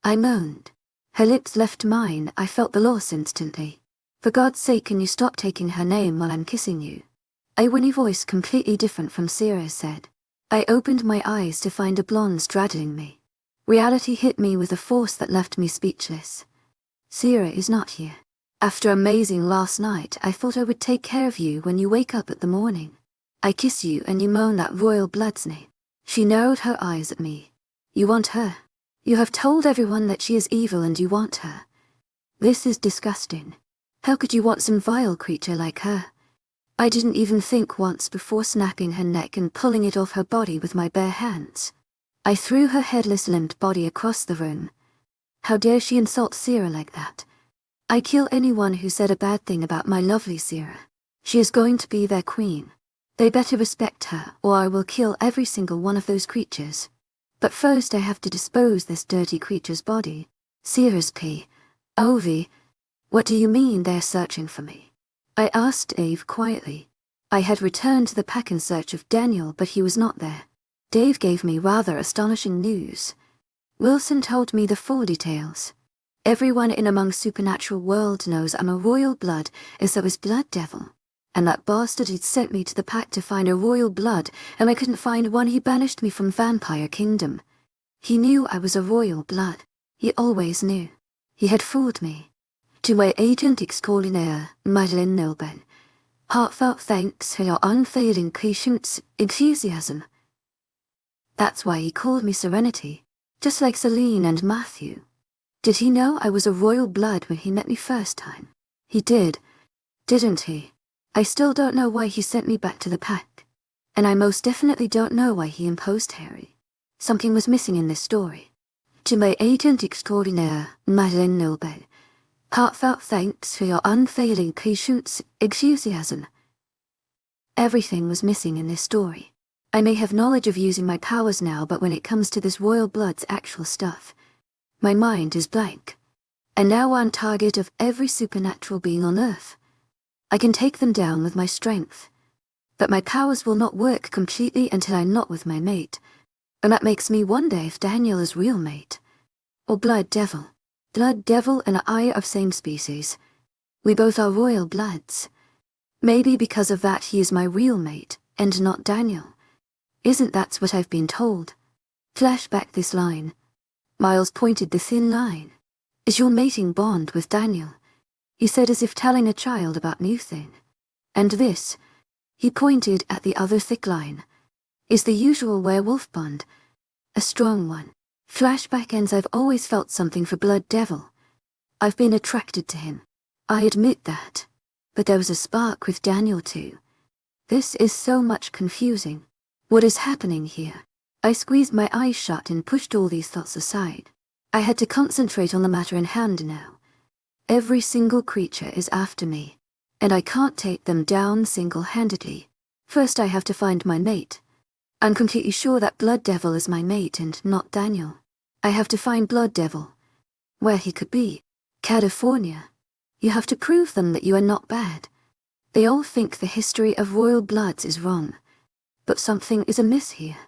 I moaned. Her lips left mine. I felt the loss instantly. For God's sake, can you stop taking her name while I'm kissing you? A whinny voice completely different from Sera's said. I opened my eyes to find a blonde straddling me. Reality hit me with a force that left me speechless. Sera is not here. After amazing last night, I thought I would take care of you when you wake up at the morning. I kiss you and you moan that royal blood's name. She narrowed her eyes at me. You want her. You have told everyone that she is evil and you want her. This is disgusting. How could you want some vile creature like her? I didn't even think once before snapping her neck and pulling it off her body with my bare hands. I threw her headless limbed body across the room. How dare she insult Sera like that? I kill anyone who said a bad thing about my lovely Sera. She is going to be their queen. They better respect her, or I will kill every single one of those creatures. But first I have to dispose this dirty creature's body. Sera's pee. Ovi, what do you mean they're searching for me? I asked Dave quietly. I had returned to the pack in search of Daniel, but he was not there. Dave gave me rather astonishing news. Wilson told me the full details. Everyone in Among Supernatural World knows I'm a royal blood, and so is Blood Devil. And that bastard had sent me to the pack to find a royal blood, and I couldn't find one. He banished me from Vampire Kingdom. He knew I was a royal blood. He always knew. He had fooled me. To my agent extraordinaire, Madeleine Nobel, heartfelt thanks for your unfailing patience, enthusiasm. That's why he called me Serenity, just like Celine and Matthew. Did he know I was a royal blood when he met me first time? He did, didn't he? I still don't know why he sent me back to the pack. And I most definitely don't know why he imposed Harry. Something was missing in this story. To my agent extraordinaire, Madeleine Nobel, heartfelt thanks for your unfailing patience, enthusiasm. Everything was missing in this story. I may have knowledge of using my powers now, but when it comes to this royal blood's actual stuff, my mind is blank. And now I'm target of every supernatural being on Earth. I can take them down with my strength. But my powers will not work completely until I'm not with my mate. And that makes me wonder if Daniel is real mate. Or Blood Devil. Blood Devil and I are same species. We both are royal bloods. Maybe because of that he is my real mate, and not Daniel. Isn't that what I've been told? Flashback this line. Miles pointed the thin line. Is your mating bond with Daniel? He said as if telling a child about new thing. And this, he pointed at the other thick line, is the usual werewolf bond. A strong one. Flashback ends. I've always felt something for Blood Devil. I've been attracted to him. I admit that. But there was a spark with Daniel too. This is so much confusing. What is happening here? I squeezed my eyes shut and pushed all these thoughts aside. I had to concentrate on the matter in hand now. Every single creature is after me, and I can't take them down single-handedly. First I have to find my mate. I'm completely sure that Blood Devil is my mate and not Daniel. I have to find Blood Devil. Where he could be. California. You have to prove them that you are not bad. They all think the history of royal bloods is wrong. But something is amiss here.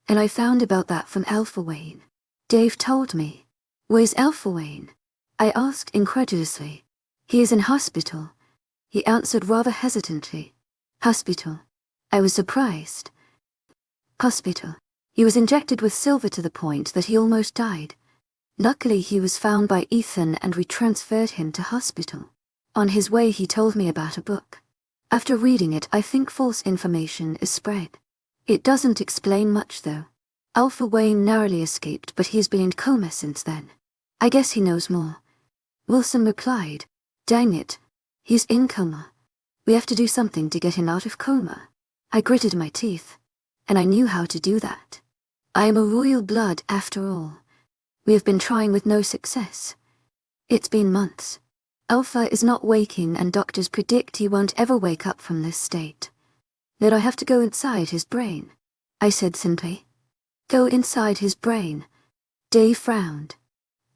And I found about that from Alpha Wayne. Dave told me. Where's Alpha Wayne? I asked incredulously. He is in hospital. He answered rather hesitantly. Hospital. I was surprised. Hospital. He was injected with silver to the point that he almost died. Luckily he was found by Ethan and we transferred him to hospital. On his way he told me about a book. After reading it I think false information is spread. It doesn't explain much though. Alpha Wayne narrowly escaped, but he's been in coma since then. I guess he knows more. Wilson replied, Dang it. He's in coma. We have to do something to get him out of coma. I gritted my teeth. And I knew how to do that. I am a royal blood after all. We have been trying with no success. It's been months. Alpha is not waking and doctors predict he won't ever wake up from this state. Then I have to go inside his brain. I said simply. Go inside his brain. Dave frowned.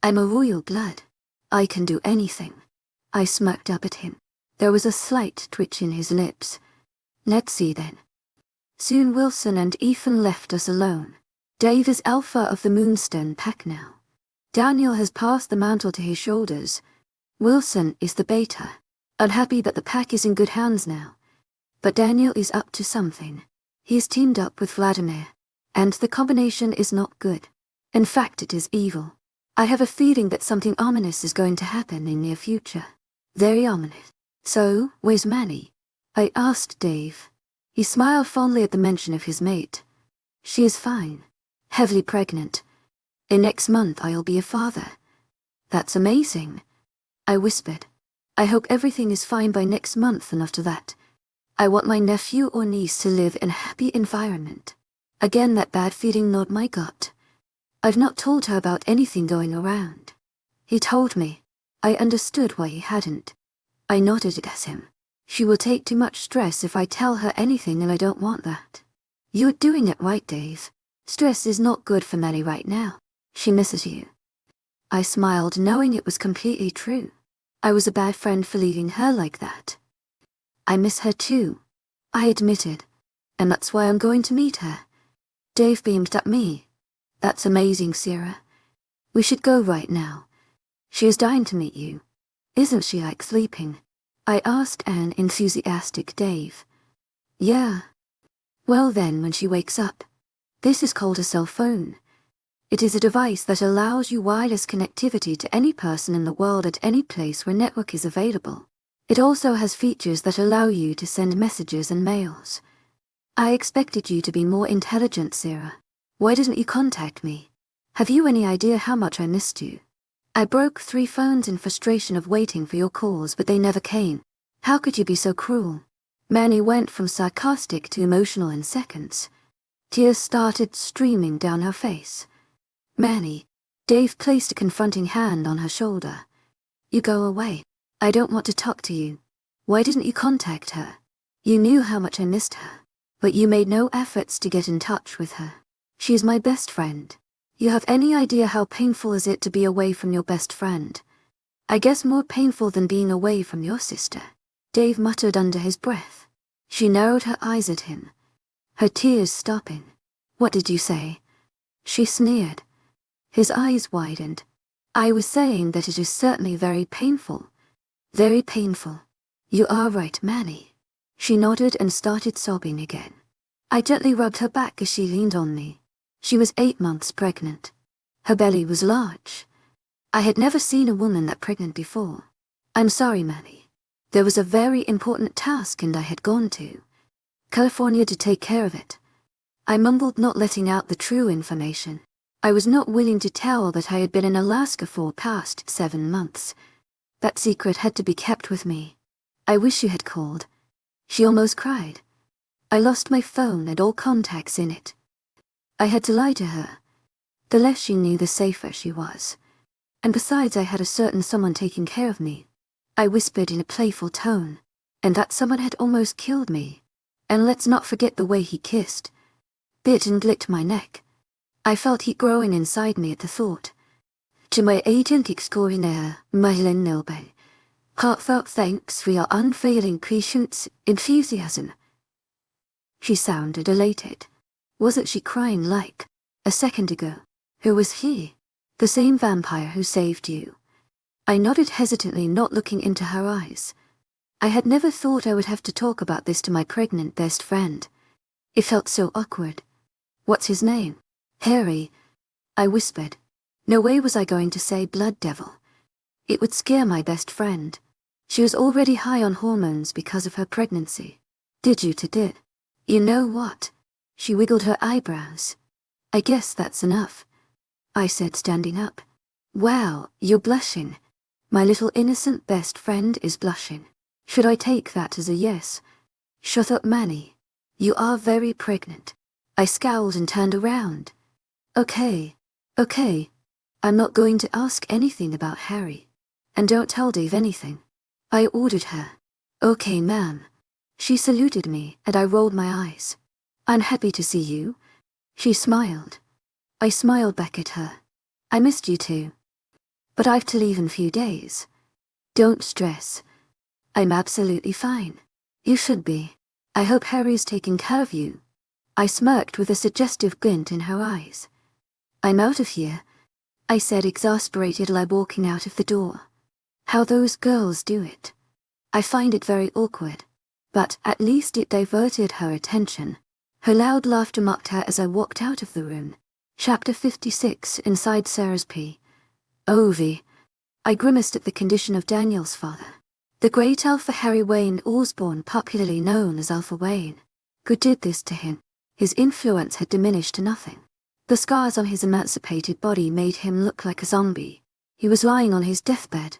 I'm a royal blood. I can do anything. I smirked up at him. There was a slight twitch in his lips. Let's see then. Soon Wilson and Ethan left us alone. Dave is alpha of the Moonstone pack now. Daniel has passed the mantle to his shoulders. Wilson is the beta. Unhappy that the pack is in good hands now. But Daniel is up to something. He's teamed up with Vladimir. And the combination is not good. In fact, it is evil. I have a feeling that something ominous is going to happen in near future. Very ominous. So, where's Manny? I asked Dave. He smiled fondly at the mention of his mate. She is fine. Heavily pregnant. In next month I'll be a father. That's amazing. I whispered. I hope everything is fine by next month, and after that, I want my nephew or niece to live in a happy environment. Again that bad feeling gnawed my gut. I've not told her about anything going around. He told me. I understood why he hadn't. I nodded at him. She will take too much stress if I tell her anything, and I don't want that. You're doing it right, Dave. Stress is not good for Manny right now. She misses you. I smiled, knowing it was completely true. I was a bad friend for leaving her like that. I miss her too, I admitted. And that's why I'm going to meet her. Dave beamed at me. That's amazing, Sera. We should go right now. She is dying to meet you. Isn't she like sleeping? I asked an enthusiastic Dave. Yeah. Well then, when she wakes up. This is called a cell phone. It is a device that allows you wireless connectivity to any person in the world at any place where network is available. It also has features that allow you to send messages and mails. I expected you to be more intelligent, Sera. Why didn't you contact me? Have you any idea how much I missed you? I broke 3 phones in frustration of waiting for your calls, but they never came. How could you be so cruel? Manny went from sarcastic to emotional in seconds. Tears started streaming down her face. Manny, Dave placed a confronting hand on her shoulder. You go away. I don't want to talk to you. Why didn't you contact her? You knew how much I missed her, but you made no efforts to get in touch with her. She is my best friend. You have any idea how painful is it to be away from your best friend? I guess more painful than being away from your sister, Dave muttered under his breath. She narrowed her eyes at him, her tears stopping. What did you say? She sneered. His eyes widened. I was saying that it is certainly very painful. Very painful. You are right, Manny. She nodded and started sobbing again. I gently rubbed her back as she leaned on me. She was 8 months pregnant. Her belly was large. I had never seen a woman that pregnant before. I'm sorry, Manny. There was a very important task and I had gone to California to take care of it. I mumbled, not letting out the true information. I was not willing to tell that I had been in Alaska for past 7 months. That secret had to be kept with me. I wish you had called. She almost cried. I lost my phone and all contacts in it. I had to lie to her. The less she knew, the safer she was. And besides, I had a certain someone taking care of me. I whispered in a playful tone. And that someone had almost killed me. And let's not forget the way he kissed. Bit and licked my neck. I felt heat growing inside me at the thought. To my agent extraordinaire, Madeline Nilbe, heartfelt thanks for your unfailing patience, enthusiasm. She sounded elated. Wasn't she crying like, a second ago? Who was he? The same vampire who saved you. I nodded hesitantly, not looking into her eyes. I had never thought I would have to talk about this to my pregnant best friend. It felt so awkward. What's his name? Harry, I whispered. No way was I going to say blood devil. It would scare my best friend. She was already high on hormones because of her pregnancy. Did? You know what? She wiggled her eyebrows. I guess that's enough, I said, standing up. Wow, you're blushing. My little innocent best friend is blushing. Should I take that as a yes? Shut up, Manny. You are very pregnant. I scowled and turned around. Okay. I'm not going to ask anything about Harry. And don't tell Dave anything. I ordered her. Okay, ma'am. She saluted me, and I rolled my eyes. I'm happy to see you. She smiled. I smiled back at her. I missed you too. But I've to leave in a few days. Don't stress. I'm absolutely fine. You should be. I hope Harry's taking care of you. I smirked with a suggestive glint in her eyes. I'm out of here, I said, exasperated, like walking out of the door. How those girls do it. I find it very awkward. But at least it diverted her attention. Her loud laughter mocked her as I walked out of the room. Chapter 56. Inside Sera's POV. I grimaced at the condition of Daniel's father. The great Alpha Harry Wayne Osborne, popularly known as Alpha Wayne. Good did this to him. His influence had diminished to nothing. The scars on his emancipated body made him look like a zombie. He was lying on his deathbed.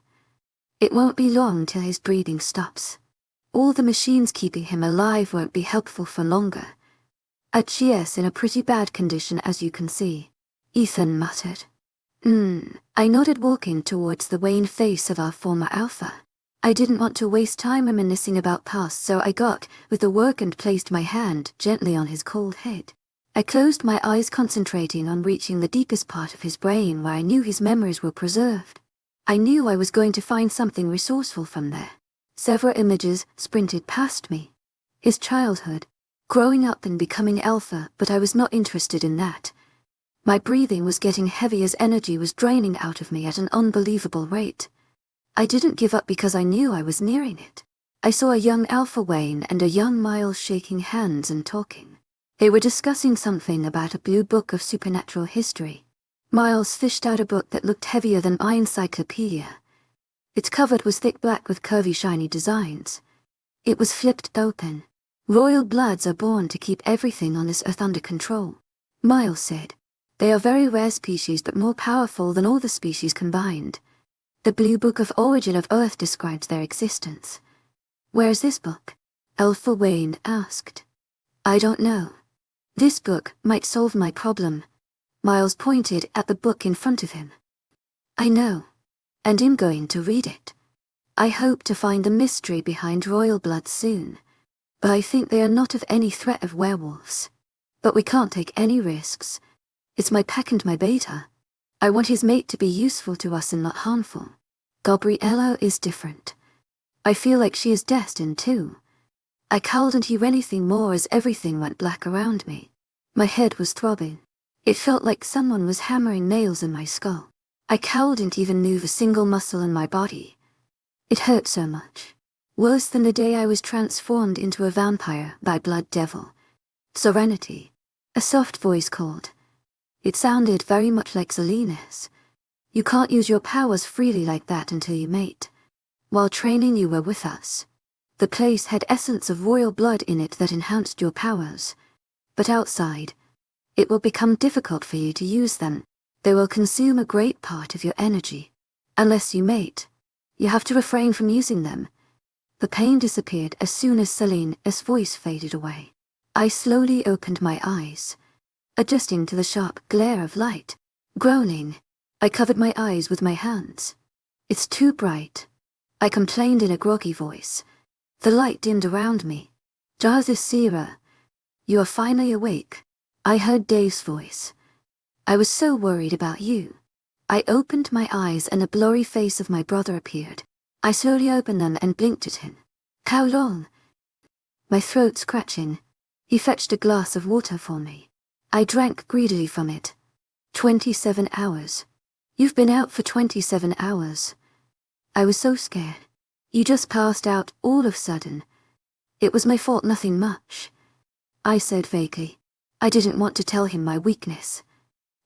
It won't be long till his breathing stops. All the machines keeping him alive won't be helpful for longer. Shea's in a pretty bad condition, as you can see, Ethan muttered. I nodded, walking towards the Wayne face of our former Alpha. I didn't want to waste time reminiscing about past, so I got with the work and placed my hand gently on his cold head. I closed my eyes, concentrating on reaching the deepest part of his brain where I knew his memories were preserved. I knew I was going to find something resourceful from there. Several images sprinted past me. His childhood, growing up and becoming Alpha, but I was not interested in that. My breathing was getting heavy as energy was draining out of me at an unbelievable rate. I didn't give up because I knew I was nearing it. I saw a young Alpha Wayne and a young Miles shaking hands and talking. They were discussing something about a blue book of supernatural history. Miles fished out a book that looked heavier than my encyclopedia. Its cover was thick black with curvy shiny designs. It was flipped open. Royal bloods are born to keep everything on this earth under control, Miles said. They are very rare species, but more powerful than all the species combined. The Blue Book of Origin of Earth describes their existence. Where is this book? Alpha Wayne asked. I don't know. This book might solve my problem. Miles pointed at the book in front of him. I know, and I'm going to read it. I hope to find the mystery behind royal blood soon, but I think they are not of any threat of werewolves. But we can't take any risks. It's my pack and my beta. I want his mate to be useful to us and not harmful. Gabriella is different. I feel like she is destined too. I couldn't hear anything more as everything went black around me. My head was throbbing. It felt like someone was hammering nails in my skull. I couldn't even move a single muscle in my body. It hurt so much. Worse than the day I was transformed into a vampire by Blood Devil. Serenity. A soft voice called. It sounded very much like Selena's. You can't use your powers freely like that until you mate. While training you were with us. The place had essence of royal blood in it that enhanced your powers. But outside, it will become difficult for you to use them. They will consume a great part of your energy. Unless you mate, you have to refrain from using them. The pain disappeared as soon as Selena's voice faded away. I slowly opened my eyes, adjusting to the sharp glare of light. Groaning, I covered my eyes with my hands. It's too bright, I complained in a groggy voice. The light dimmed around me. Jarvis, Sera, you are finally awake. I heard Dave's voice. I was so worried about you. I opened my eyes and the blurry face of my brother appeared. I slowly opened them and blinked at him. How long? My throat scratching. He fetched a glass of water for me. I drank greedily from it. 27 hours. You've been out for 27 hours. I was so scared. You just passed out all of a sudden. It was my fault, nothing much. I said vaguely. I didn't want to tell him my weakness.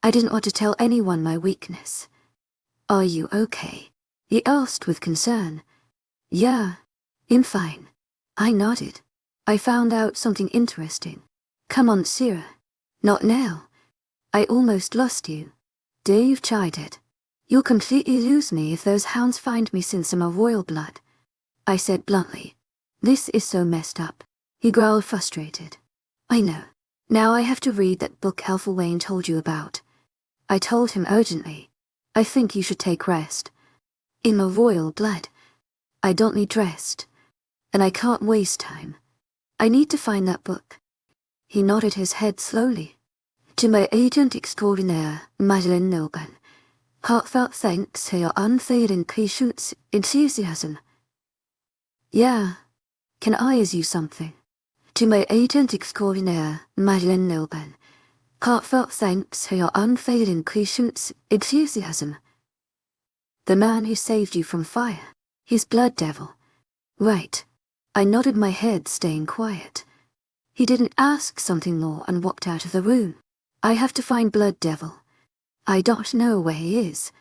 I didn't want to tell anyone my weakness. Are you okay? He asked with concern. Yeah, I'm fine. I nodded. I found out something interesting. Come on, Sera. Not now. I almost lost you. Dave chided. You'll completely lose me if those hounds find me since I'm a royal blood. I said bluntly. This is so messed up. He growled, frustrated. I know. Now I have to read that book Alpha Wayne told you about. I told him urgently. I think you should take rest. I'm a royal blood. I don't need rest. And I can't waste time. I need to find that book. He nodded his head slowly. To my agent extraordinaire, Madeline Nogan, heartfelt thanks for your unfailing patience, enthusiasm. Yeah, can I use you something? To my agent extraordinaire, Madeline Nogan, heartfelt thanks for your unfailing patience, enthusiasm. The man who saved you from fire, his blood devil. Right. I nodded my head, staying quiet. He didn't ask something more and walked out of the room. I have to find Blood Devil. I don't know where he is.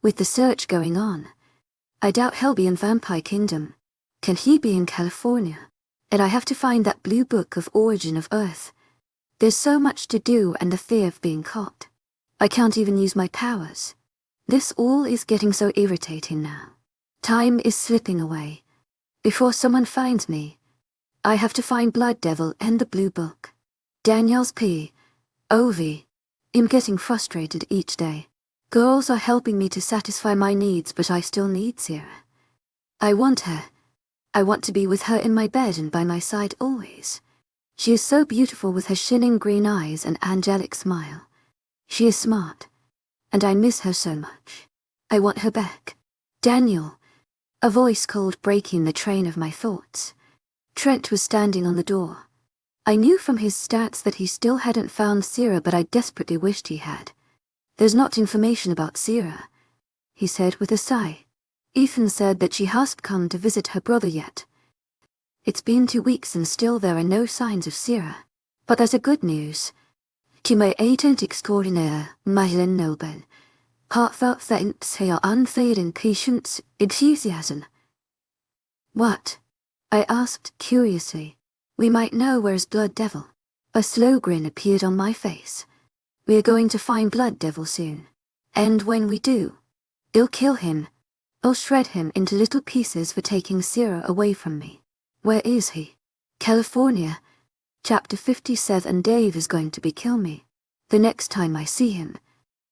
With the search going on, I doubt he'll be in Vampire Kingdom. Can he be in California? And I have to find that blue book of Origin of Earth. There's so much to do and the fear of being caught. I can't even use my powers. This all is getting so irritating now. Time is slipping away. Before someone finds me, I have to find Blood Devil and the blue book. Daniel's P.O.V. I'm getting frustrated each day. Girls are helping me to satisfy my needs, but I still need Sera. I want her. I want to be with her in my bed and by my side always. She is so beautiful with her shining green eyes and angelic smile. She is smart, and I miss her so much. I want her back. Daniel. A voice called, breaking the train of my thoughts. Trent was standing on the door. I knew from his stats that he still hadn't found Sera, but I desperately wished he had. There's not information about Sera, he said with a sigh. Ethan said that she hasn't come to visit her brother yet. It's been 2 weeks and still there are no signs of Sera. But there's a good news. To my agent extraordinaire, Madeline Noble, heartfelt thanks for your unfailing patience, enthusiasm. What? I asked curiously. We might know where's Blood Devil. A slow grin appeared on my face. We are going to find Blood Devil soon. And when we do, I'll kill him. I'll shred him into little pieces for taking Sera away from me. Where is he? California. Chapter 57. Dave is going to kill me. The next time I see him,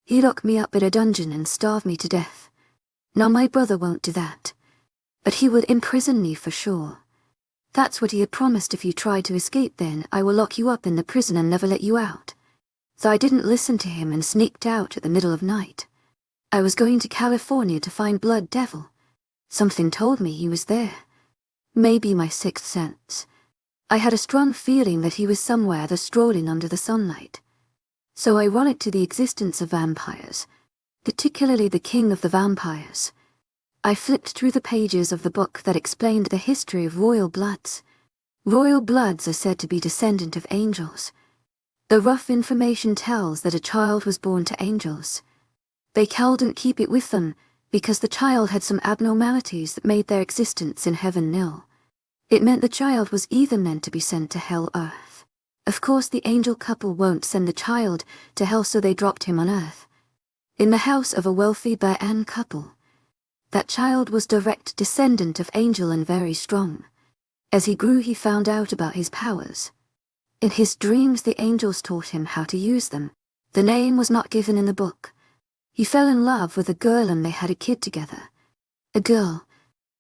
he'll lock me up in a dungeon and starve me to death. Now my brother won't do that. But he will imprison me for sure. That's what he had promised. If you try to escape, then I will lock you up in the prison and never let you out. So I didn't listen to him and sneaked out at the middle of night. I was going to California to find Blood Devil. Something told me he was there. Maybe my sixth sense. I had a strong feeling that he was somewhere there strolling under the sunlight. So ironic to the existence of vampires, particularly the king of the vampires. I flipped through the pages of the book that explained the history of royal bloods. Royal bloods are said to be descendant of angels. The rough information tells that a child was born to angels. They couldn't keep it with them because the child had some abnormalities that made their existence in heaven nil. It meant the child was either meant to be sent to hell or earth. Of course the angel couple won't send the child to hell, so they dropped him on earth. In the house of a wealthy Bayan couple. That child was direct descendant of angel and very strong. As he grew, he found out about his powers. In his dreams, the angels taught him how to use them. The name was not given in the book. He fell in love with a girl and they had a kid together. A girl.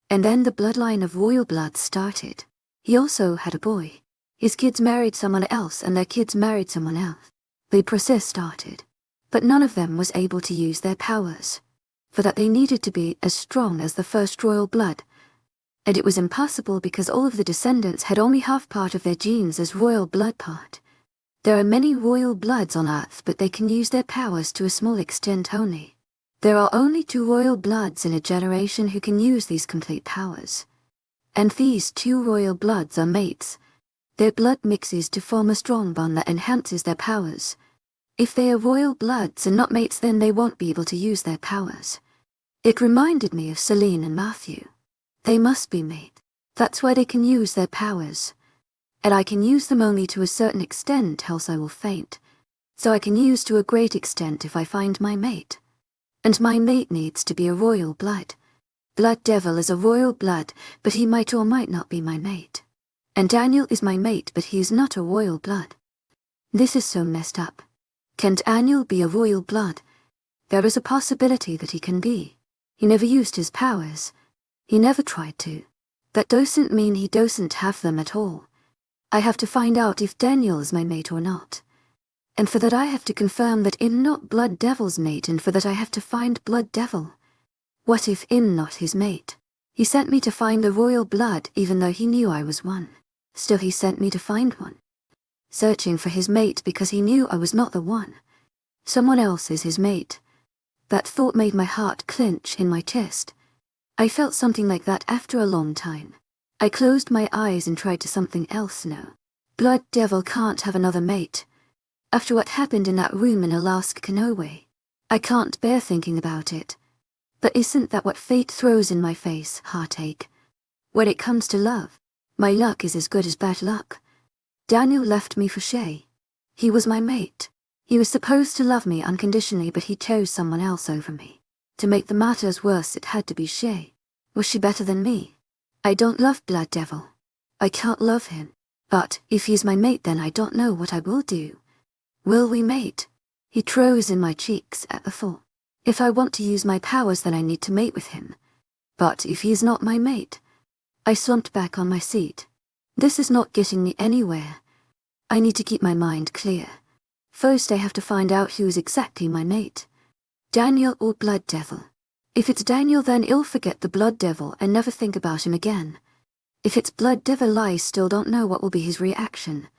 And then the bloodline of royal blood started. He also had a boy. His kids married someone else and their kids married someone else. The process started. But none of them was able to use their powers. For that they needed to be as strong as the first royal blood. And it was impossible because all of the descendants had only half part of their genes as royal blood part. There are many royal bloods on Earth, but they can use their powers to a small extent only. There are only 2 royal bloods in a generation who can use these complete powers. And these 2 royal bloods are mates. Their blood mixes to form a strong bond that enhances their powers. If they are royal bloods and not mates, then they won't be able to use their powers. It reminded me of Celine and Matthew. They must be mates. That's why they can use their powers. And I can use them only to a certain extent, else I will faint. So I can use to a great extent if I find my mate. And my mate needs to be a royal blood. Blood Devil is a royal blood, but he might or might not be my mate. And Daniel is my mate, but he is not a royal blood. This is so messed up. Can Daniel be a royal blood? There is a possibility that he can be. He never used his powers. He never tried to. That doesn't mean he doesn't have them at all. I have to find out if Daniel is my mate or not. And for that I have to confirm that I'm not Blood Devil's mate, and for that I have to find Blood Devil. What if I'm not his mate? He sent me to find the royal blood even though he knew I was one. Still he sent me to find one. Searching for his mate because he knew I was not the one. Someone else is his mate. That thought made my heart clench in my chest. I felt something like that after a long time. I closed my eyes and tried to something else now. Blood Devil can't have another mate. After what happened in that room in Alaska, no way. I can't bear thinking about it. But isn't that what fate throws in my face, heartache? When it comes to love, my luck is as good as bad luck. Daniel left me for Shea. He was my mate. He was supposed to love me unconditionally, but he chose someone else over me. To make the matters worse, it had to be Shea. Was she better than me? I don't love Blood Devil. I can't love him. But if he's my mate, then I don't know what I will do. Will we mate? He froze in my cheeks at the thought. If I want to use my powers, then I need to mate with him. But if he's not my mate? I slumped back on my seat. This is not getting me anywhere. I need to keep my mind clear. First I have to find out who is exactly my mate. Daniel or Blood Devil. If it's Daniel, then I'll forget the Blood Devil and never think about him again. If it's Blood Devil, I still don't know what will be his reaction.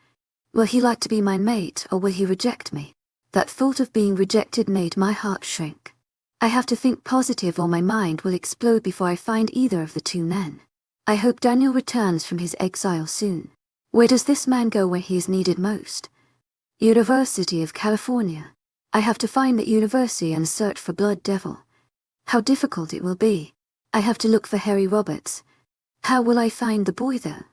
Will he like to be my mate, or will he reject me? That thought of being rejected made my heart shrink. I have to think positive or my mind will explode before I find either of the two men. I hope Daniel returns from his exile soon. Where does this man go when he is needed most? University of California. I have to find that university and search for Blood Devil. How difficult it will be. I have to look for Harry Roberts. How will I find the boy though?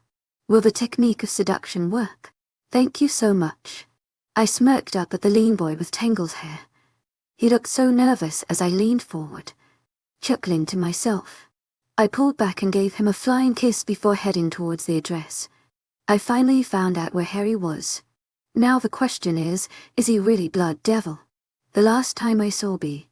Will the technique of seduction work? Thank you so much. I smirked up at the lean boy with tangled hair. He looked so nervous as I leaned forward, chuckling to myself. I pulled back and gave him a flying kiss before heading towards the address. I finally found out where Harry was. Now the question is he really Blood Devil? The last time I saw D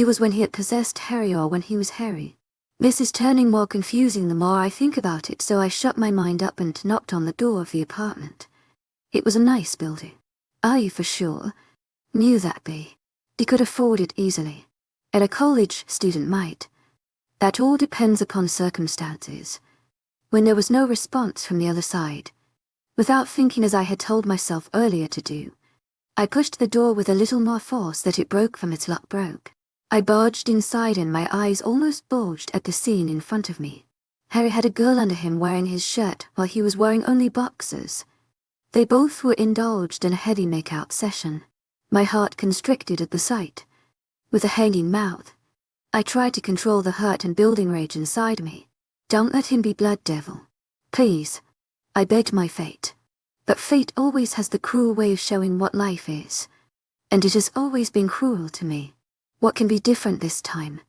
was when he had possessed Harry, or when he was Harry. This is turning more confusing the more I think about it, so I shut my mind up and knocked on the door of the apartment. It was a nice building. I, for sure, knew that D could afford it easily. And a college student might. That all depends upon circumstances. When there was no response from the other side, without thinking as I had told myself earlier to do, I pushed the door with a little more force that it broke from its lock broke. I barged inside and my eyes almost bulged at the scene in front of me. Harry had a girl under him wearing his shirt while he was wearing only boxers. They both were indulged in a heavy make-out session. My heart constricted at the sight. With a hanging mouth, I tried to control the hurt and building rage inside me. Don't let him be Blood Devil. Please. I begged my fate. But fate always has the cruel way of showing what life is. And it has always been cruel to me. What can be different this time?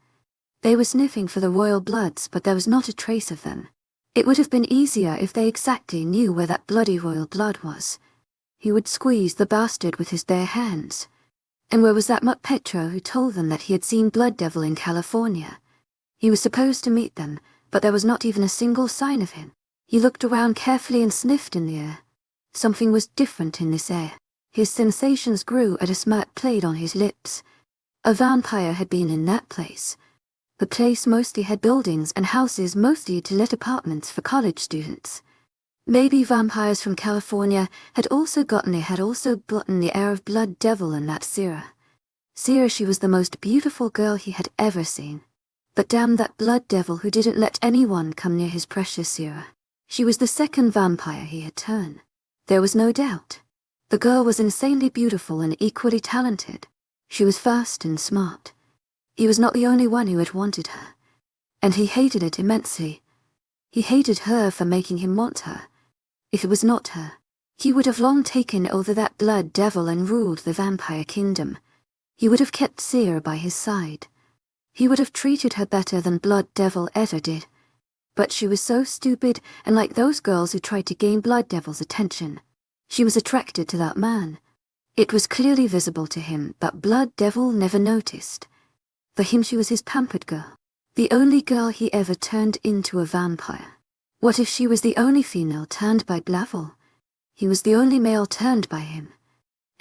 They were sniffing for the royal bloods, but there was not a trace of them. It would have been easier if they exactly knew where that bloody royal blood was. He would squeeze the bastard with his bare hands. And where was that mutt Petro who told them that he had seen Blood Devil in California? He was supposed to meet them, but there was not even a single sign of him. He looked around carefully and sniffed in the air. Something was different in this air. His sensations grew as a smirk played on his lips. A vampire had been in that place. The place mostly had buildings and houses, mostly to let apartments for college students. Maybe vampires from California had also gotten the air of Blood Devil and that Sera. Sera, she was the most beautiful girl he had ever seen. But damn that Blood Devil who didn't let anyone come near his precious Sera. She was the second vampire he had turned. There was no doubt. The girl was insanely beautiful and equally talented. She was fast and smart. He was not the only one who had wanted her. And he hated it immensely. He hated her for making him want her. If it was not her, he would have long taken over that Blood Devil and ruled the vampire kingdom. He would have kept Sera by his side. He would have treated her better than Blood Devil ever did. But she was so stupid, and like those girls who tried to gain Blood Devil's attention. She was attracted to that man. It was clearly visible to him, but Blood Devil never noticed. For him she was his pampered girl. The only girl he ever turned into a vampire. What if she was the only female turned by Blavel? He was the only male turned by him.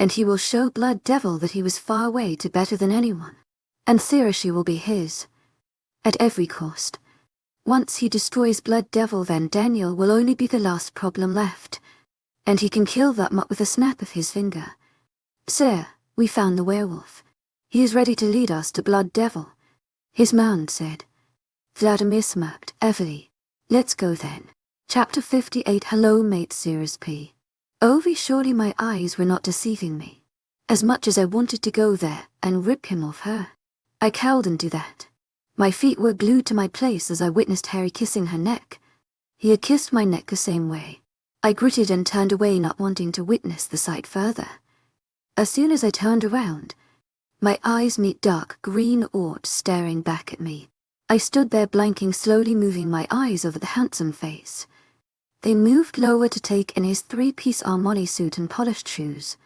and he will show Blood Devil that he was far way to better than anyone. And Sera, she will be his. At every cost. Once he destroys Blood Devil, then Daniel will only be the last problem left. And he can kill that mutt with a snap of his finger. Sir, we found the werewolf. He is ready to lead us to Blood Devil. His man said. Vladimir smirked heavily. Let's go then. Chapter 58. Hello mate, Sera's P. Ovi, surely my eyes were not deceiving me. As much as I wanted to go there and rip him off her, I couldn't do that. My feet were glued to my place as I witnessed Harry kissing her neck. He had kissed my neck the same way. I gritted and turned away, not wanting to witness the sight further. As soon as I turned around, my eyes met dark green orbs staring back at me. I stood there blanking, slowly moving my eyes over the handsome face. They moved lower to take in his three-piece Armani suit and polished shoes.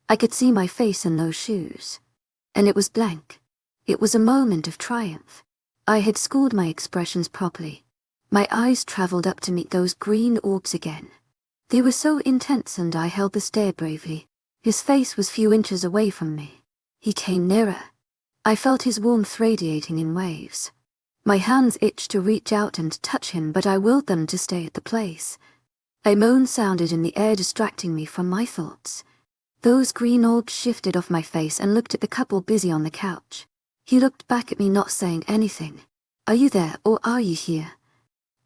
I could see my face in those shoes. And it was blank. It was a moment of triumph. I had schooled my expressions properly. My eyes traveled up to meet those green orbs again. They were so intense, and I held the stare bravely. His face was few inches away from me. He came nearer. I felt his warmth radiating in waves. My hands itched to reach out and touch him, but I willed them to stay at the place. A moan sounded in the air, distracting me from my thoughts. Those green orbs shifted off my face and looked at the couple busy on the couch. He looked back at me, not saying anything. Are you there, or are you here?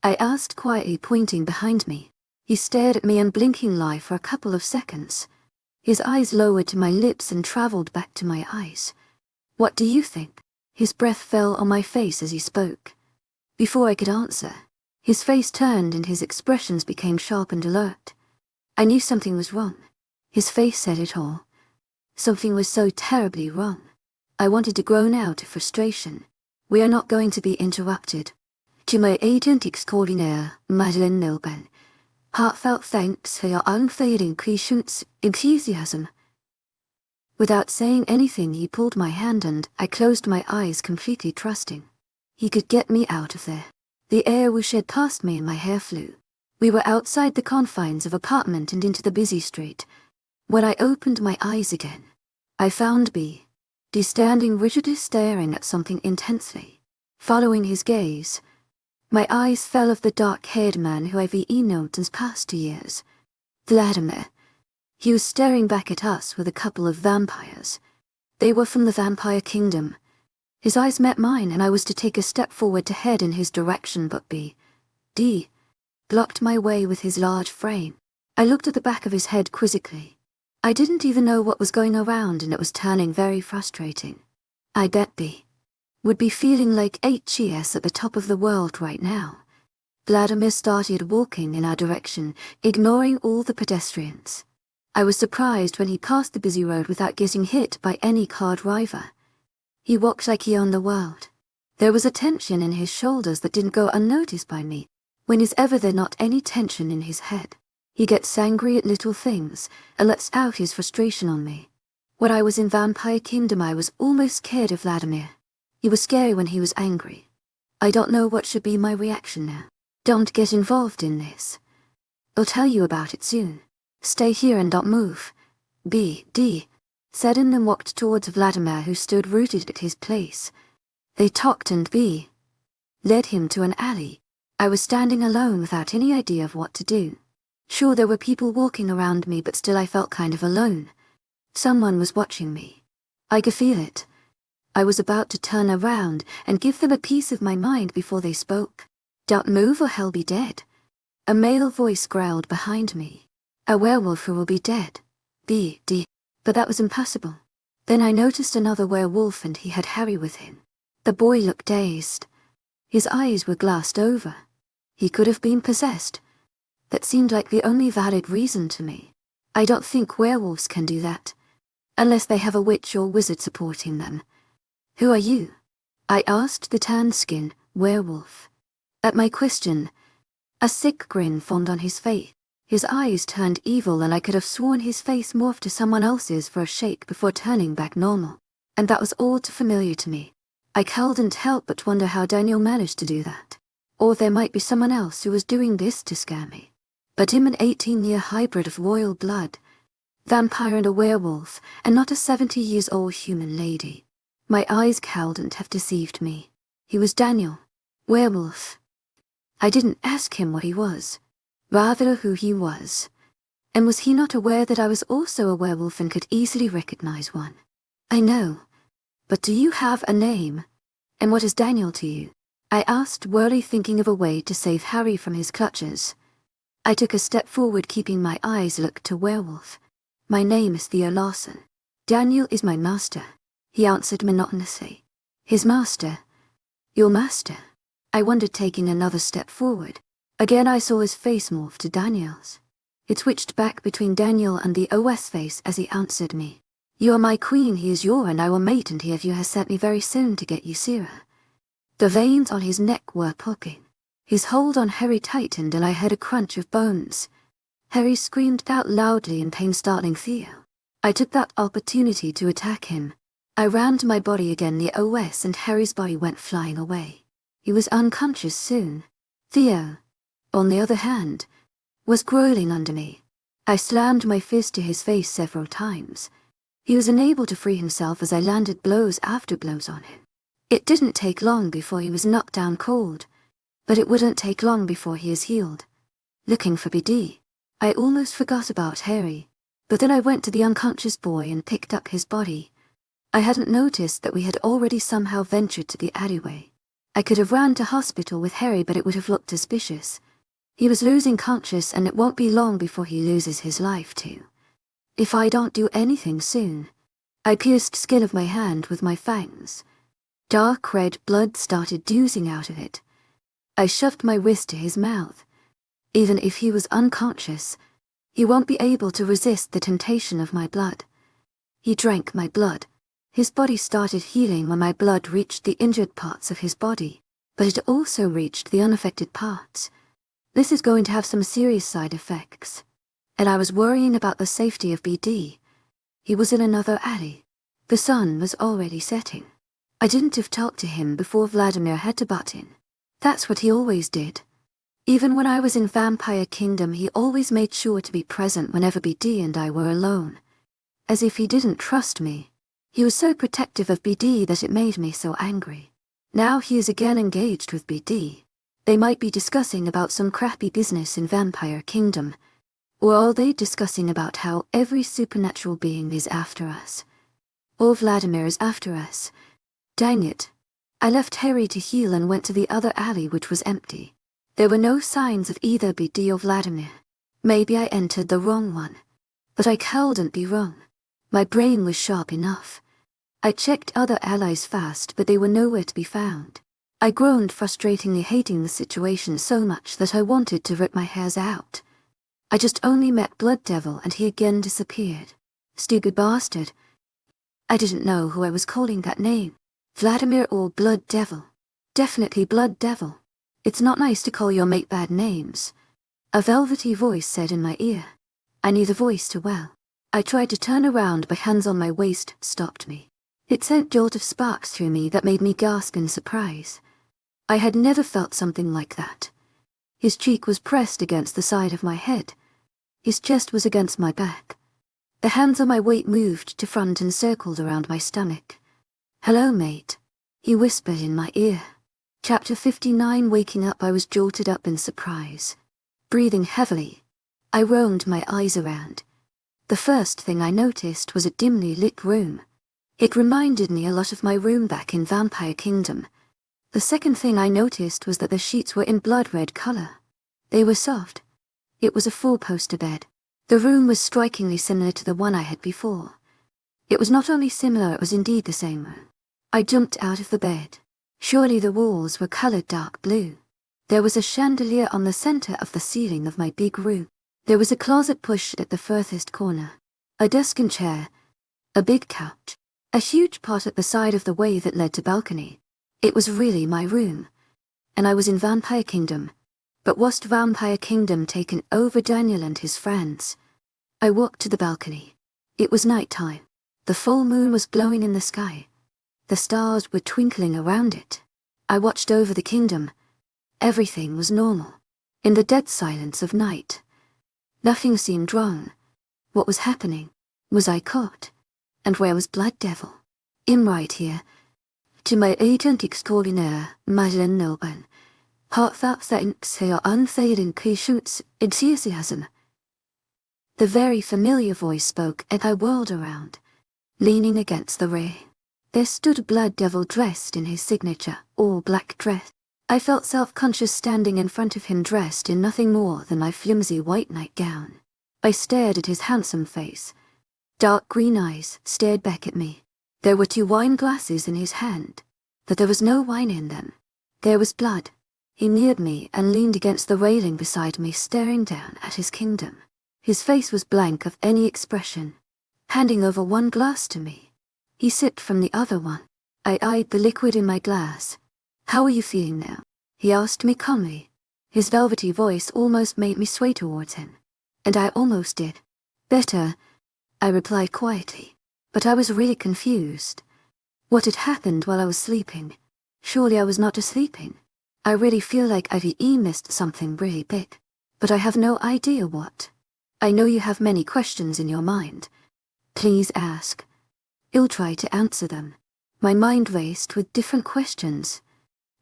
I asked quietly, pointing behind me. He stared at me, unblinkingly for a couple of seconds. His eyes lowered to my lips and traveled back to my eyes. What do you think? His breath fell on my face as he spoke. Before I could answer, his face turned and his expressions became sharp and alert. I knew something was wrong. His face said it all. Something was so terribly wrong. I wanted to groan out of frustration. We are not going to be interrupted. To my agent extraordinaire, Madeleine Nilben. Heartfelt thanks for your unfailing patience, enthusiasm. Without saying anything, he pulled my hand and I closed my eyes, completely trusting. He could get me out of there. The air whooshed past me and my hair flew. We were outside the confines of apartment and into the busy street. When I opened my eyes again, I found B standing rigidly staring at something intensely. Following his gaze, my eyes fell off the dark-haired man who I've known since past 2 years. Vladimir. He was staring back at us with a couple of vampires. They were from the vampire kingdom. His eyes met mine and I was to take a step forward to head in his direction, but D blocked my way with his large frame. I looked at the back of his head quizzically. I didn't even know what was going around, and it was turning very frustrating. I bet B would be feeling like HES at the top of the world right now. Vladimir started walking in our direction, ignoring all the pedestrians. I was surprised when he passed the busy road without getting hit by any car driver. He walked like he owned the world. There was a tension in his shoulders that didn't go unnoticed by me. When is ever there not any tension in his head? He gets angry at little things and lets out his frustration on me. When I was in Vampire Kingdom, I was almost scared of Vladimir. He was scary when he was angry. I don't know what should be my reaction now. Don't get involved in this. I'll tell you about it soon. Stay here and don't move. D said and then walked towards Vladimir, who stood rooted at his place. They talked and B led him to an alley. I was standing alone without any idea of what to do. Sure, there were people walking around me, but still I felt kind of alone. Someone was watching me. I could feel it. I was about to turn around and give them a piece of my mind before they spoke. Don't move or hell be dead. A male voice growled behind me. A werewolf who will be dead. D. But that was impossible. Then I noticed another werewolf and he had Harry with him. The boy looked dazed. His eyes were glassed over. He could have been possessed. That seemed like the only valid reason to me. I don't think werewolves can do that, unless they have a witch or wizard supporting them. Who are you? I asked the tanned-skin werewolf. At my question, a sick grin formed on his face. His eyes turned evil and I could have sworn his face morphed to someone else's for a shake before turning back normal. And that was all too familiar to me. I couldn't help but wonder how Daniel managed to do that. Or there might be someone else who was doing this to scare me. But him, an 18-year hybrid of royal blood, Vampire and a werewolf, and not a 70-year-old human lady. My eyes couldn't have deceived me. He was Daniel. Werewolf. I didn't ask him what he was, rather who he was. And was he not aware that I was also a werewolf and could easily recognize one? I know. But do you have a name? And what is Daniel to you? I asked, wearily thinking of a way to save Harry from his clutches. I took a step forward, keeping my eyes locked to Werewolf. My name is Thea Lawson. Daniel is my master, he answered monotonously. His master? Your master? I wondered, taking another step forward. Again I saw his face morph to Daniel's. It switched back between Daniel and the OS face as he answered me. You are my queen, he is your, and I will mate, and he of you has sent me very soon to get you Sera. The veins on his neck were popping. His hold on Harry tightened, and I heard a crunch of bones. Harry screamed out loudly in pain, startling Theo. I took that opportunity to attack him. I rammed my body again the OS, and Harry's body went flying away. He was unconscious soon. Theo, on the other hand, was growling under me. I slammed my fist to his face several times. He was unable to free himself as I landed blows after blows on him. It didn't take long before he was knocked down cold, but it wouldn't take long before he is healed. Looking for BD. I almost forgot about Harry, but then I went to the unconscious boy and picked up his body. I hadn't noticed that we had already somehow ventured to the alleyway. I could have ran to hospital with Harry, but it would have looked suspicious. He was losing conscious, and it won't be long before he loses his life too. If I don't do anything soon. I pierced skin of my hand with my fangs. Dark red blood started oozing out of it. I shoved my wrist to his mouth. Even if he was unconscious, he won't be able to resist the temptation of my blood. He drank my blood. His body started healing when my blood reached the injured parts of his body, but it also reached the unaffected parts. This is going to have some serious side effects. And I was worrying about the safety of BD. He was in another alley. The sun was already setting. I didn't have talked to him before Vladimir had to butt in. That's what he always did. Even when I was in Vampire Kingdom, he always made sure to be present whenever BD and I were alone. As if he didn't trust me. He was so protective of BD that it made me so angry. Now he is again engaged with BD. They might be discussing about some crappy business in Vampire Kingdom. Or are they discussing about how every supernatural being is after us? Or Vladimir is after us? Dang it. I left Harry to heal and went to the other alley, which was empty. There were no signs of either BD or Vladimir. Maybe I entered the wrong one. But I couldn't be wrong. My brain was sharp enough. I checked other allies fast, but they were nowhere to be found. I groaned, frustratingly hating the situation so much that I wanted to rip my hairs out. I just only met Blood Devil, and he again disappeared. Stupid bastard. I didn't know who I was calling that name. Vladimir or Blood Devil. Definitely Blood Devil. It's not nice to call your mate bad names. A velvety voice said in my ear. I knew the voice too well. I tried to turn around, but hands on my waist stopped me. It sent a jolt of sparks through me that made me gasp in surprise. I had never felt something like that. His cheek was pressed against the side of my head. His chest was against my back. The hands on my waist moved to front and circled around my stomach. Hello, mate, he whispered in my ear. Chapter 59. Waking up, I was jolted up in surprise. Breathing heavily, I roamed my eyes around. The first thing I noticed was a dimly lit room. It reminded me a lot of my room back in Vampire Kingdom. The second thing I noticed was that the sheets were in blood red color. They were soft. It was a four-poster bed. The room was strikingly similar to the one I had before. It was not only similar, it was indeed the same room. I jumped out of the bed. Surely the walls were colored dark blue. There was a chandelier on the center of the ceiling of my big room. There was a closet pushed at the furthest corner. A desk and chair. A big couch. A huge pot at the side of the way that led to balcony. It was really my room. And I was in Vampire Kingdom. But was Vampire Kingdom taken over Daniel and his friends? I walked to the balcony. It was night time. The full moon was glowing in the sky. The stars were twinkling around it. I watched over the kingdom. Everything was normal. In the dead silence of night. Nothing seemed wrong. What was happening? Was I caught? And where was Blood Devil? I'm right here. To my agent extraordinaire, Madeleine Noban. Heartfelt thanks for your unfailing patience and enthusiasm. The very familiar voice spoke, and I whirled around. Leaning against the rail, there stood Blood Devil dressed in his signature, all-black dress. I felt self-conscious standing in front of him dressed in nothing more than my flimsy white nightgown. I stared at his handsome face. Dark green eyes stared back at me. There were 2 wine glasses in his hand, but there was no wine in them. There was blood. He neared me and leaned against the railing beside me, staring down at his kingdom. His face was blank of any expression. Handing over 1 glass to me, he sipped from the other one. I eyed the liquid in my glass. How are you feeling now? He asked me calmly. His velvety voice almost made me sway towards him. And I almost did. Better, I replied quietly. But I was really confused. What had happened while I was sleeping? Surely I was not just sleeping. I really feel like I've missed something really big. But I have no idea what. I know you have many questions in your mind. Please ask. I'll try to answer them. My mind raced with different questions.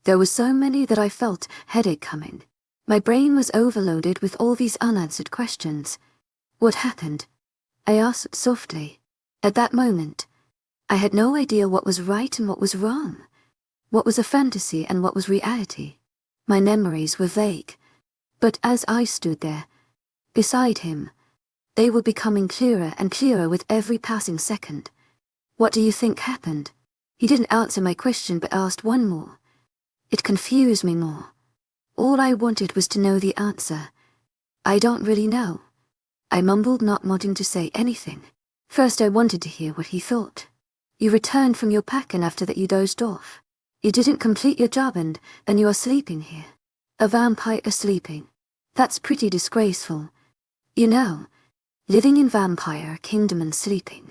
There were so many that I felt headache coming. My brain was overloaded with all these unanswered questions. What happened? I asked softly. At that moment, I had no idea what was right and what was wrong. What was a fantasy and what was reality. My memories were vague. But as I stood there, beside him, they were becoming clearer and clearer with every passing second. What do you think happened? He didn't answer my question but asked one more. It confused me more. All I wanted was to know the answer. I don't really know. I mumbled, not wanting to say anything. First I wanted to hear what he thought. You returned from your pack and after that you dozed off. You didn't complete your job and you are sleeping here. A vampire sleeping. That's pretty disgraceful. You know, living in Vampire Kingdom and sleeping.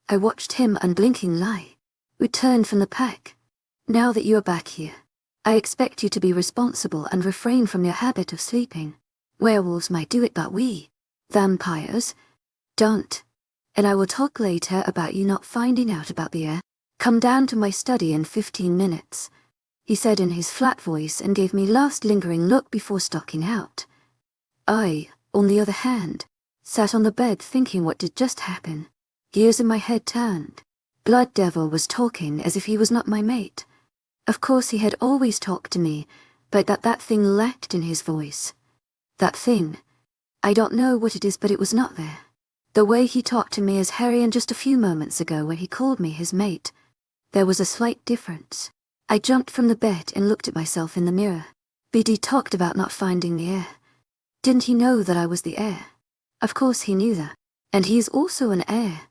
I watched him unblinking lie. Returned from the pack. Now that you are back here, I expect you to be responsible and refrain from your habit of sleeping. Werewolves might do it, but we, vampires, don't. And I will talk later about you not finding out about the air. Come down to my study in 15 minutes, he said in his flat voice and gave me last lingering look before stalking out. I, on the other hand, sat on the bed thinking what did just happen. Gears in my head turned. Blood Devil was talking as if he was not my mate. Of course he had always talked to me, but that thing lacked in his voice. That thing. I don't know what it is, but it was not there. The way he talked to me as Harry and just a few moments ago when he called me his mate. There was a slight difference. I jumped from the bed and looked at myself in the mirror. BD talked about not finding the heir. Didn't he know that I was the heir? Of course he knew that. And he is also an heir.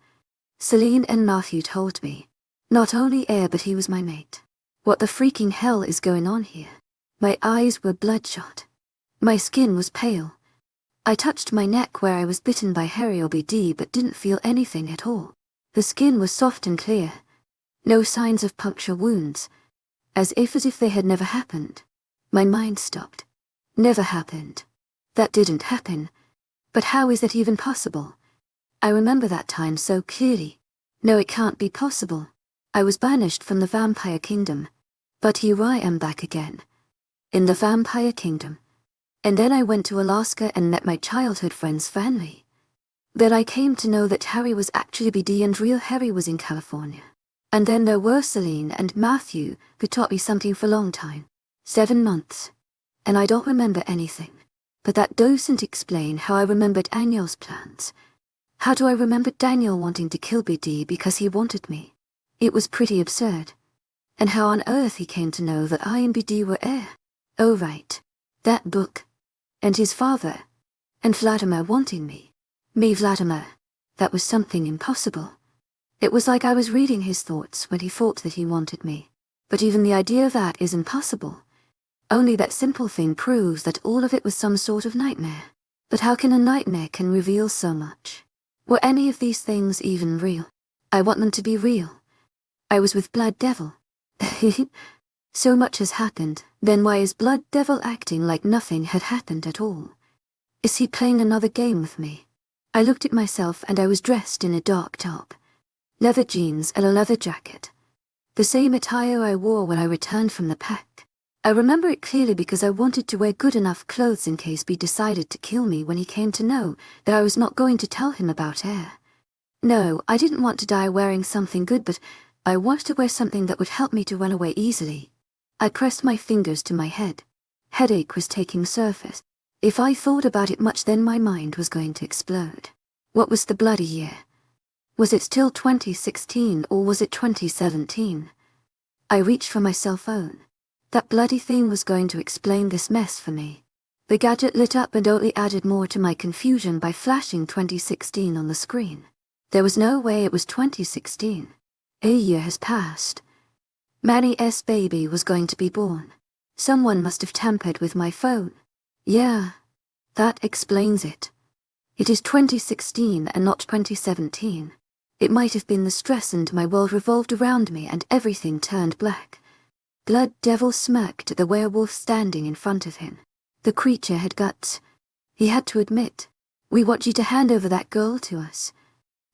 Celine and Matthew told me. Not only heir, but he was my mate. What the freaking hell is going on here? My eyes were bloodshot. My skin was pale. I touched my neck where I was bitten by Harry or BD but didn't feel anything at all. The skin was soft and clear. No signs of puncture wounds. As if they had never happened. My mind stopped. Never happened. That didn't happen. But how is that even possible? I remember that time so clearly. No, it can't be possible. I was banished from the Vampire Kingdom. But here I am back again. In the Vampire Kingdom. And then I went to Alaska and met my childhood friend's family. Then I came to know that Harry was actually BD and real Harry was in California. And then there were Celine and Matthew who taught me something for a long time. 7 months. And I don't remember anything. But that doesn't explain how I remembered Daniel's plans. How do I remember Daniel wanting to kill BD because he wanted me? It was pretty absurd. And how on earth he came to know that I and BD were heir? Oh right, that book. And his father. And Vladimir wanting me. Me Vladimir. That was something impossible. It was like I was reading his thoughts when he thought that he wanted me. But even the idea of that is impossible. Only that simple thing proves that all of it was some sort of nightmare. But how can a nightmare can reveal so much? Were any of these things even real? I want them to be real. I was with Blood Devil. So much has happened, then why is Blood Devil acting like nothing had happened at all? Is he playing another game with me? I looked at myself and I was dressed in a dark top, leather jeans and a leather jacket. The same attire I wore when I returned from the pack. I remember it clearly because I wanted to wear good enough clothes in case B decided to kill me when he came to know that I was not going to tell him about Heir. No, I didn't want to die wearing something good, but I wanted to wear something that would help me to run away easily. I pressed my fingers to my head. Headache was taking surface. If I thought about it much, then my mind was going to explode. What was the bloody year? Was it still 2016 or was it 2017? I reached for my cell phone. That bloody thing was going to explain this mess for me. The gadget lit up and only added more to my confusion by flashing 2016 on the screen. There was no way it was 2016. A year has passed. Manny's baby was going to be born. Someone must have tampered with my phone. Yeah, that explains it. It is 2016 and not 2017. It might have been the stress and my world revolved around me and everything turned black. Blood Devil smirked at the werewolf standing in front of him. The creature had guts. He had to admit, "We want you to hand over that girl to us."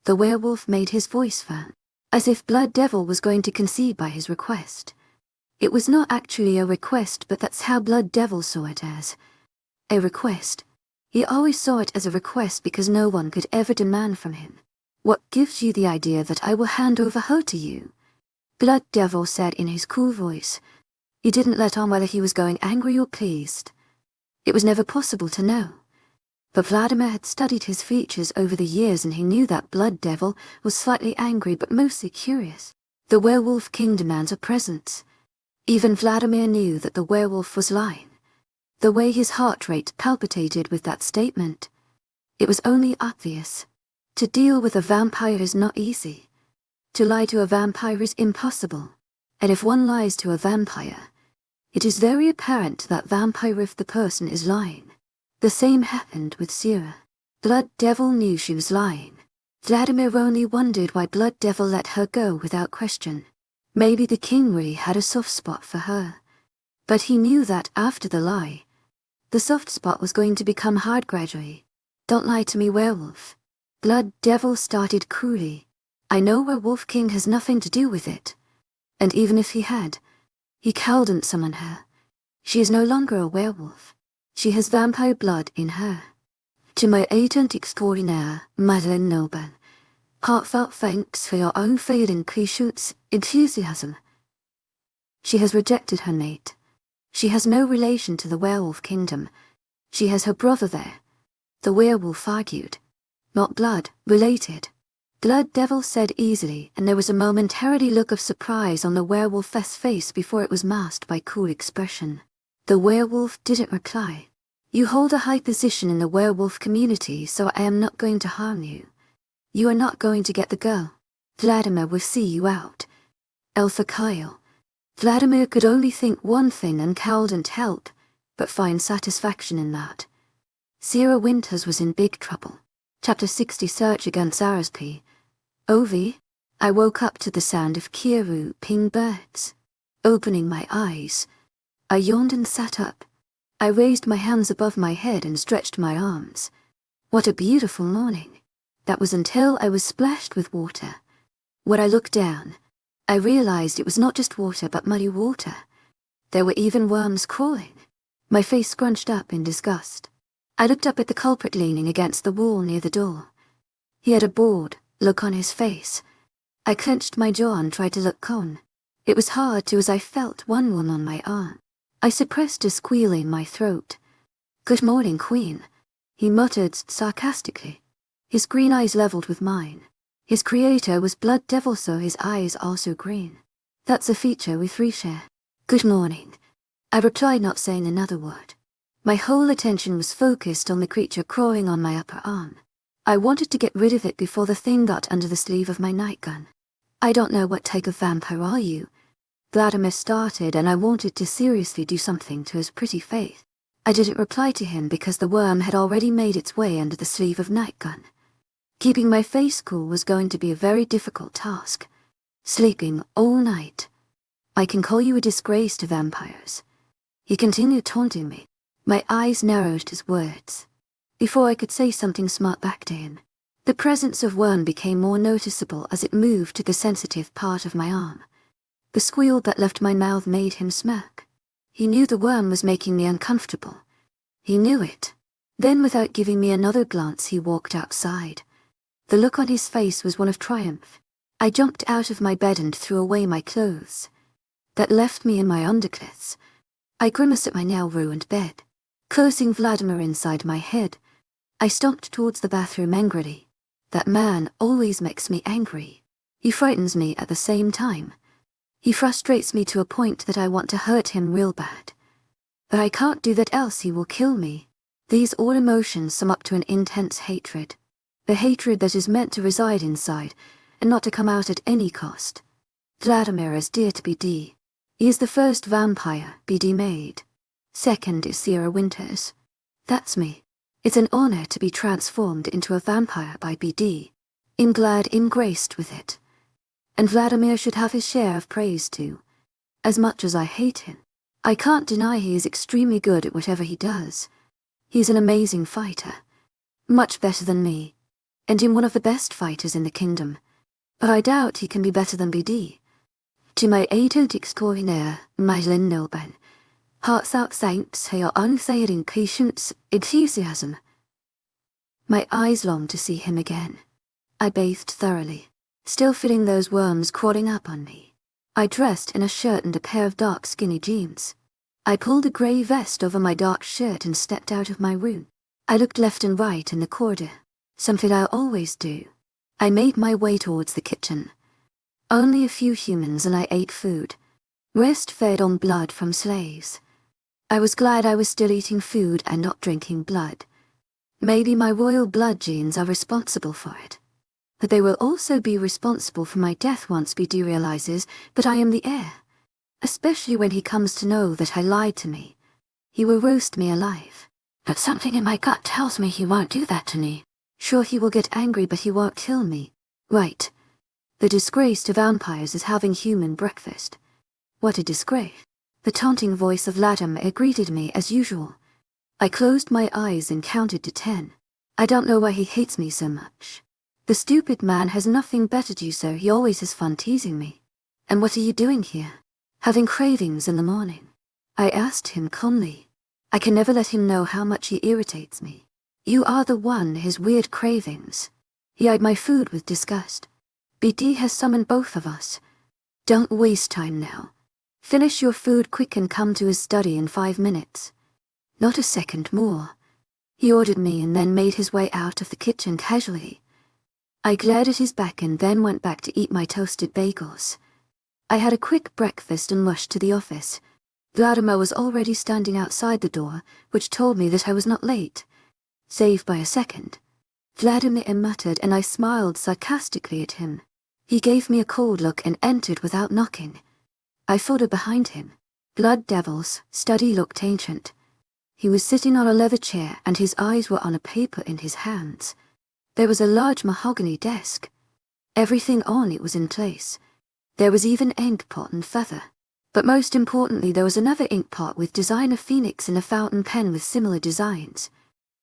The werewolf made his voice firm, as if Blood Devil was going to concede by his request. It was not actually a request, but that's how Blood Devil saw it as. A request. He always saw it as a request because no one could ever demand from him. "What gives you the idea that I will hand over her to you?" Blood Devil said in his cool voice. He didn't let on whether he was going angry or pleased. It was never possible to know. But Vladimir had studied his features over the years and he knew that Blood Devil was slightly angry but mostly curious. The Werewolf King demands a presence. Even Vladimir knew that the werewolf was lying. The way his heart rate palpitated with that statement. It was only obvious. To deal with a vampire is not easy. To lie to a vampire is impossible. And if one lies to a vampire, it is very apparent that vampire if the person is lying. The same happened with Sera. Blood Devil knew she was lying. Vladimir only wondered why Blood Devil let her go without question. Maybe the king really had a soft spot for her. But he knew that after the lie, the soft spot was going to become hard gradually. "Don't lie to me, werewolf." Blood Devil started cruelly. "I know Werewolf King has nothing to do with it. And even if he had, he couldn't summon her. She is no longer a werewolf. She has vampire blood in her. To my agent extraordinaire, Madeleine Noble, heartfelt thanks for your unfailing patience, enthusiasm." She has rejected her mate. She has no relation to the werewolf kingdom. She has her brother there. The werewolf argued. "Not blood, related." Blood Devil said easily, and there was a momentary look of surprise on the werewolf's face before it was masked by cool expression. The werewolf didn't reply. "You hold a high position in the werewolf community, so I am not going to harm you. You are not going to get the girl. Vladimir will see you out." Alpha Kyle. Vladimir could only think one thing and couldn't help but find satisfaction in that. Sera Winters was in big trouble. Chapter 60 Search Against RSP. OV. I woke up to the sound of Kiru ping birds. Opening my eyes, I yawned and sat up. I raised my hands above my head and stretched my arms. What a beautiful morning. That was until I was splashed with water. When I looked down, I realized it was not just water but muddy water. There were even worms crawling. My face scrunched up in disgust. I looked up at the culprit leaning against the wall near the door. He had a bored look on his face. I clenched my jaw and tried to look calm. It was hard to as I felt one wound on my arm. I suppressed a squeal in my throat. "Good morning, Queen," he muttered sarcastically. His green eyes leveled with mine. His creator was Blood Devil, so his eyes also green. That's a feature we three share. "Good morning," I replied, not saying another word. My whole attention was focused on the creature crawling on my upper arm. I wanted to get rid of it before the thing got under the sleeve of my nightgun. "I don't know what type of vampire are you?" Vladimir started, and I wanted to seriously do something to his pretty face. I didn't reply to him because the worm had already made its way under the sleeve of nightgun. Keeping my face cool was going to be a very difficult task. Sleeping all night. "I can call you a disgrace to vampires." He continued taunting me. My eyes narrowed his words. Before I could say something smart back to him, The presence of worm became more noticeable as it moved to the sensitive part of my arm. The squeal that left my mouth made him smirk. He knew the worm was making me uncomfortable. He knew it. Then, without giving me another glance, he walked outside. The look on his face was one of triumph. I jumped out of my bed and threw away my clothes. That left me in my underclothes. I grimaced at my now-ruined bed. Cursing Vladimir inside my head, I stomped towards the bathroom angrily. That man always makes me angry. He frightens me at the same time. He frustrates me to a point that I want to hurt him real bad. But I can't do that, else he will kill me. These all emotions sum up to an intense hatred. The hatred that is meant to reside inside, and not to come out at any cost. Vladimir is dear to BD. He is the first vampire BD made. Second is Sera Winters. That's me. It's an honor to be transformed into a vampire by BD. I'm glad I'm graced with it. And Vladimir should have his share of praise too. As much as I hate him, I can't deny he is extremely good at whatever he does. He's an amazing fighter. Much better than me. And I'm one of the best fighters in the kingdom. But I doubt he can be better than BD. To my extraordinaire, my Nilben. Hearts out thanks for your unfailing patience, enthusiasm. My eyes longed to see him again. I bathed thoroughly, still feeling those worms crawling up on me. I dressed in a shirt and a pair of dark skinny jeans. I pulled a grey vest over my dark shirt and stepped out of my room. I looked left and right in the corridor, something I always do. I made my way towards the kitchen. Only a few humans and I ate food. Rest fed on blood from slaves. I was glad I was still eating food and not drinking blood. Maybe my royal blood genes are responsible for it. But they will also be responsible for my death once BD realizes that I am the heir. Especially when he comes to know that I lied to me. He will roast me alive. But something in my gut tells me he won't do that to me. Sure, he will get angry, but he won't kill me. Right. The disgrace to vampires is having human breakfast. What a disgrace. The taunting voice of Vladimir greeted me as usual. I closed my eyes and counted to 10. I don't know why he hates me so much. The stupid man has nothing better to do, so he always has fun teasing me. And what are you doing here? Having cravings in the morning? I asked him calmly. I can never let him know how much he irritates me. You are the one, his weird cravings. He eyed my food with disgust. BD has summoned both of us. Don't waste time now. Finish your food quick and come to his study in 5 minutes. Not a second more. He ordered me and then made his way out of the kitchen casually. I glared at his back and then went back to eat my toasted bagels. I had a quick breakfast and rushed to the office. Vladimir was already standing outside the door, which told me that I was not late. Save by a second. Vladimir muttered and I smiled sarcastically at him. He gave me a cold look and entered without knocking. I followed behind him. Blood devils, study looked ancient. He was sitting on a leather chair and his eyes were on a paper in his hands. There was a large mahogany desk. Everything on it was in place. There was even ink pot and feather. But most importantly, there was another ink pot with designer phoenix and a fountain pen with similar designs.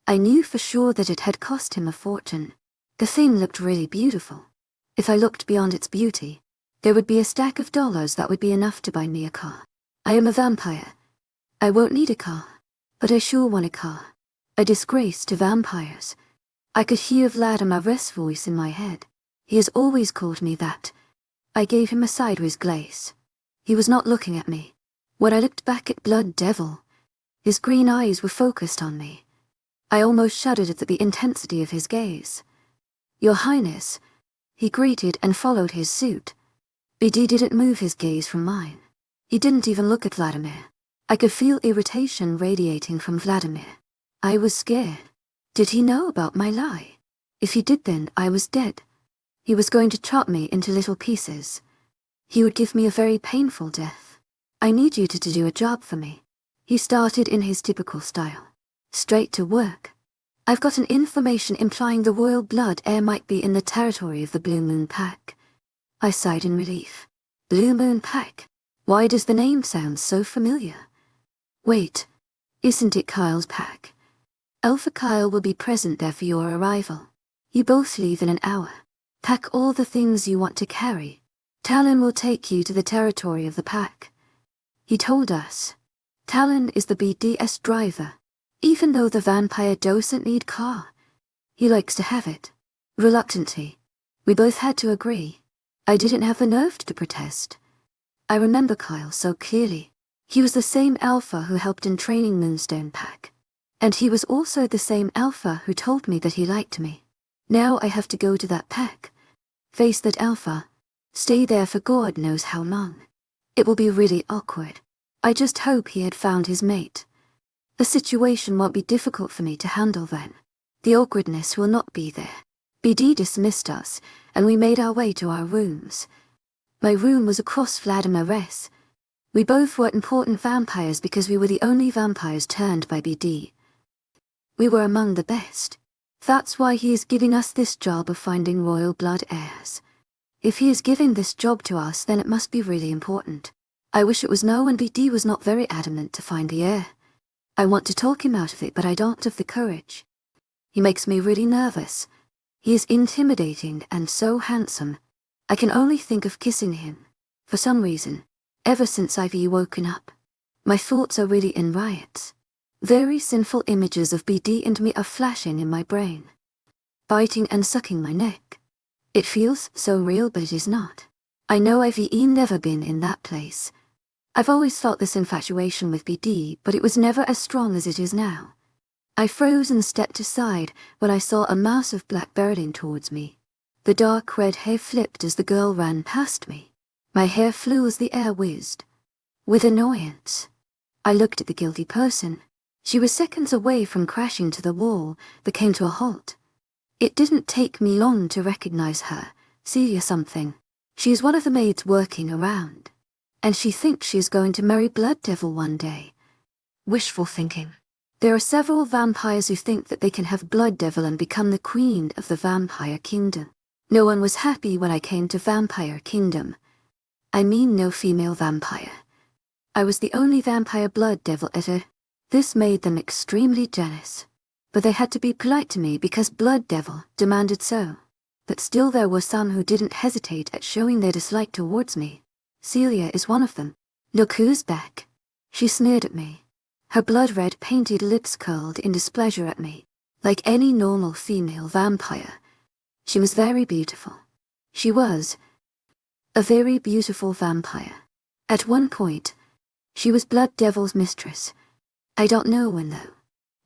I knew for sure that it had cost him a fortune. The thing looked really beautiful. If I looked beyond its beauty, there would be a stack of dollars that would be enough to buy me a car. I am a vampire. I won't need a car, but I sure want a car. A disgrace to vampires. I could hear Vladimir's voice in my head. He has always called me that. I gave him a sideways glaze. He was not looking at me. When I looked back at Blood Devil, his green eyes were focused on me. I almost shuddered at the intensity of his gaze. Your Highness, he greeted and followed his suit. BD didn't move his gaze from mine. He didn't even look at Vladimir. I could feel irritation radiating from Vladimir. I was scared. Did he know about my lie? If he did, then I was dead. He was going to chop me into little pieces. He would give me a very painful death. I need you to do a job for me. He started in his typical style. Straight to work. I've got an information implying the royal blood heir might be in the territory of the Blue Moon Pack. I sighed in relief. Blue Moon Pack? Why does the name sound so familiar? Wait, isn't it Kyle's pack? Alpha Kyle will be present there for your arrival. You both leave in an hour. Pack all the things you want to carry. Talon will take you to the territory of the pack. He told us. Talon is the BDS driver. Even though the vampire doesn't need car, he likes to have it. Reluctantly, we both had to agree. I didn't have the nerve to protest. I remember Kyle so clearly. He was the same alpha who helped in training Moonstone pack. And he was also the same alpha who told me that he liked me. Now I have to go to that pack. Face that alpha. Stay there for God knows how long. It will be really awkward. I just hope he had found his mate. The situation won't be difficult for me to handle then. The awkwardness will not be there. BD dismissed us, and we made our way to our rooms. My room was across Vladimir's. We both were important vampires because we were the only vampires turned by BD. We were among the best. That's why he is giving us this job of finding royal blood heirs. If he is giving this job to us, then it must be really important. I wish it was no, and BD was not very adamant to find the heir. I want to talk him out of it, but I don't have the courage. He makes me really nervous. He is intimidating and so handsome. I can only think of kissing him. For some reason, ever since I've woken up, my thoughts are really in riots. Very sinful images of BD and me are flashing in my brain. Biting and sucking my neck. It feels so real, but it is not. I know I've never been in that place. I've always felt this infatuation with BD, but it was never as strong as it is now. I froze and stepped aside when I saw a mass of black barreling towards me. The dark red hair flipped as the girl ran past me. My hair flew as the air whizzed. With annoyance, I looked at the guilty person. She was seconds away from crashing to the wall, but came to a halt. It didn't take me long to recognize her, Celia something. She is one of the maids working around. And she thinks she is going to marry Blood Devil one day. Wishful thinking. There are several vampires who think that they can have Blood Devil and become the queen of the vampire kingdom. No one was happy when I came to Vampire Kingdom. I mean no female vampire. I was the only vampire Blood Devil ever. This made them extremely jealous. But they had to be polite to me because Blood Devil demanded so. But still there were some who didn't hesitate at showing their dislike towards me. Celia is one of them. Look who's back. She sneered at me. Her blood-red painted lips curled in displeasure at me. Like any normal female vampire. She was very beautiful. She was a very beautiful vampire. At one point, she was Blood Devil's mistress. I don't know when though.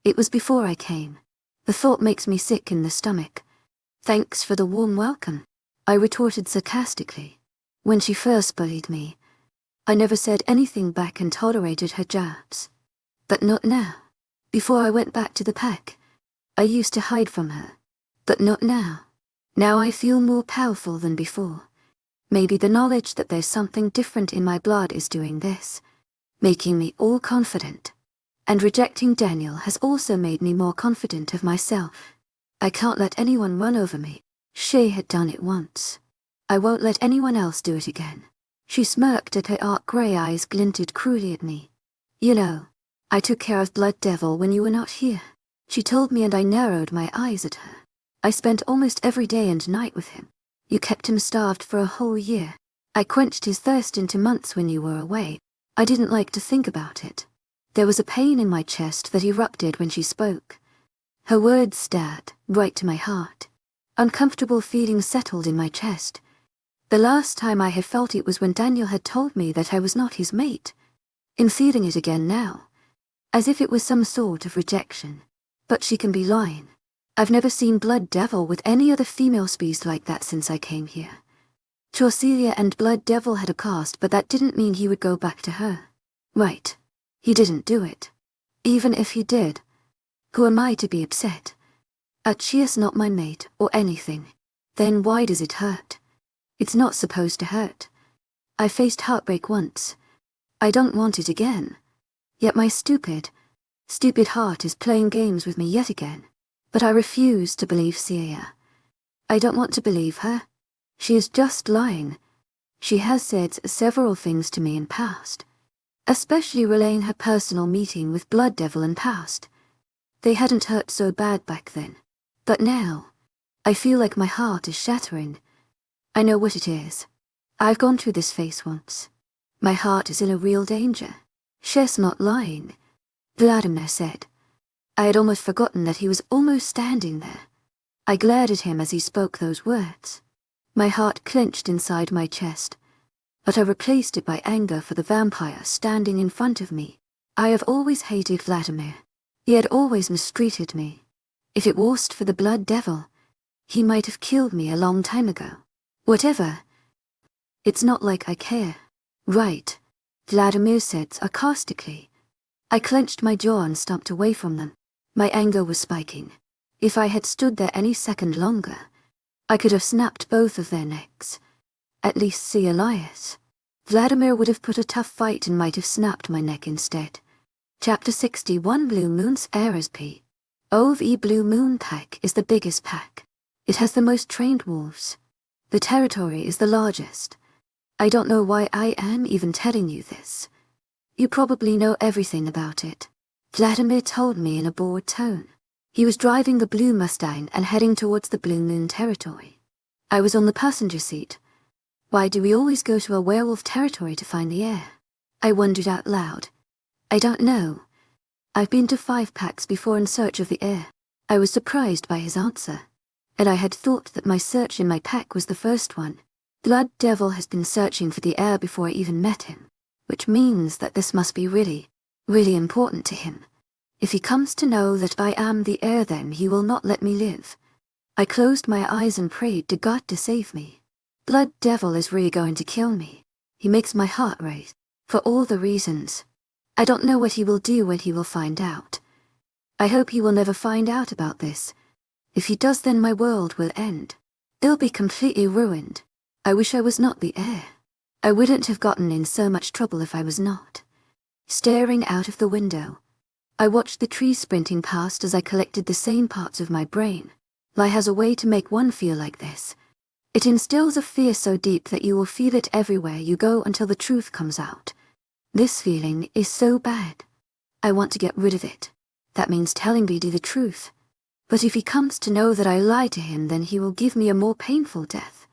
It was before I came. The thought makes me sick in the stomach. Thanks for the warm welcome, I retorted sarcastically. When she first bullied me, I never said anything back and tolerated her jabs. But not now. Before I went back to the pack, I used to hide from her. But not now. Now I feel more powerful than before. Maybe the knowledge that there's something different in my blood is doing this, making me all confident. And rejecting Daniel has also made me more confident of myself. I can't let anyone run over me. Shea had done it once. I won't let anyone else do it again. She smirked and her dark grey eyes glinted cruelly at me. You know, I took care of Blood Devil when you were not here. She told me and I narrowed my eyes at her. I spent almost every day and night with him. You kept him starved for a whole year. I quenched his thirst into months when you were away. I didn't like to think about it. There was a pain in my chest that erupted when she spoke. Her words stabbed right to my heart. Uncomfortable feelings settled in my chest. The last time I had felt it was when Daniel had told me that I was not his mate. I'm feeling it again now. As if it was some sort of rejection. But she can be lying. I've never seen Blood Devil with any other female species like that since I came here. Celia and Blood Devil had a cast, but that didn't mean he would go back to her. Right. He didn't do it. Even if he did, who am I to be upset? She's not my mate or anything. Then why does it hurt? It's not supposed to hurt. I faced heartbreak once. I don't want it again. Yet my stupid heart is playing games with me yet again. But I refuse to believe Shea. I don't want to believe her. She is just lying. She has said several things to me in past. Especially relaying her personal meeting with Blood Devil in past. They hadn't hurt so bad back then. But now, I feel like my heart is shattering. I know what it is. I've gone through this phase once. My heart is in a real danger. Shea's not lying, Vladimir said. I had almost forgotten that he was almost standing there. I glared at him as he spoke those words. My heart clenched inside my chest, but I replaced it by anger for the vampire standing in front of me. I have always hated Vladimir. He had always mistreated me. If it wasn't for the blood devil, he might have killed me a long time ago. Whatever. It's not like I care. Right, Vladimir said sarcastically. I clenched my jaw and stomped away from them. My anger was spiking. If I had stood there any second longer, I could have snapped both of their necks. At least see Elias. Vladimir would have put a tough fight and might have snapped my neck instead. Chapter 61 Blue Moon's Era's P. OV Blue Moon Pack is the biggest pack. It has the most trained wolves. The territory is the largest. I don't know why I am even telling you this. You probably know everything about it. Vladimir told me in a bored tone. He was driving the blue Mustang and heading towards the Blue Moon territory. I was on the passenger seat. Why do we always go to a werewolf territory to find the heir? I wondered out loud. I don't know. I've been to 5 packs before in search of the heir. I was surprised by his answer, and I had thought that my search in my pack was the first one. Blood Devil has been searching for the heir before I even met him, which means that this must be really, really important to him. If he comes to know that I am the heir, then he will not let me live. I closed my eyes and prayed to God to save me. Blood Devil is really going to kill me. He makes my heart race, for all the reasons. I don't know what he will do when he will find out. I hope he will never find out about this. If he does, then my world will end. It'll be completely ruined. I wish I was not the heir. I wouldn't have gotten in so much trouble if I was not. Staring out of the window, I watched the trees sprinting past as I collected the same parts of my brain. Lie has a way to make one feel like this. It instills a fear so deep that you will feel it everywhere you go until the truth comes out. This feeling is so bad. I want to get rid of it. That means telling BD the truth. But if he comes to know that I lied to him, then he will give me a more painful death.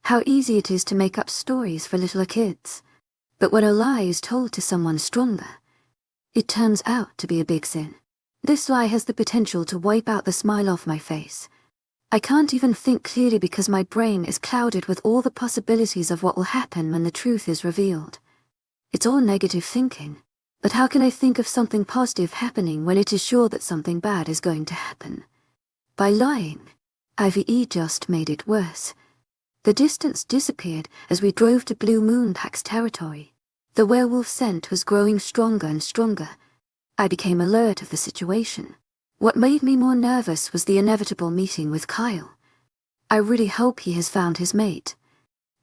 How easy it is to make up stories for little kids. But when a lie is told to someone stronger, it turns out to be a big sin. This lie has the potential to wipe out the smile off my face. I can't even think clearly because my brain is clouded with all the possibilities of what will happen when the truth is revealed. It's all negative thinking. But how can I think of something positive happening when it is sure that something bad is going to happen? By lying, IVE just made it worse. The distance disappeared as we drove to Blue Moon Pack's territory. The werewolf scent was growing stronger and stronger. I became alert of the situation. What made me more nervous was the inevitable meeting with Kyle. I really hope he has found his mate.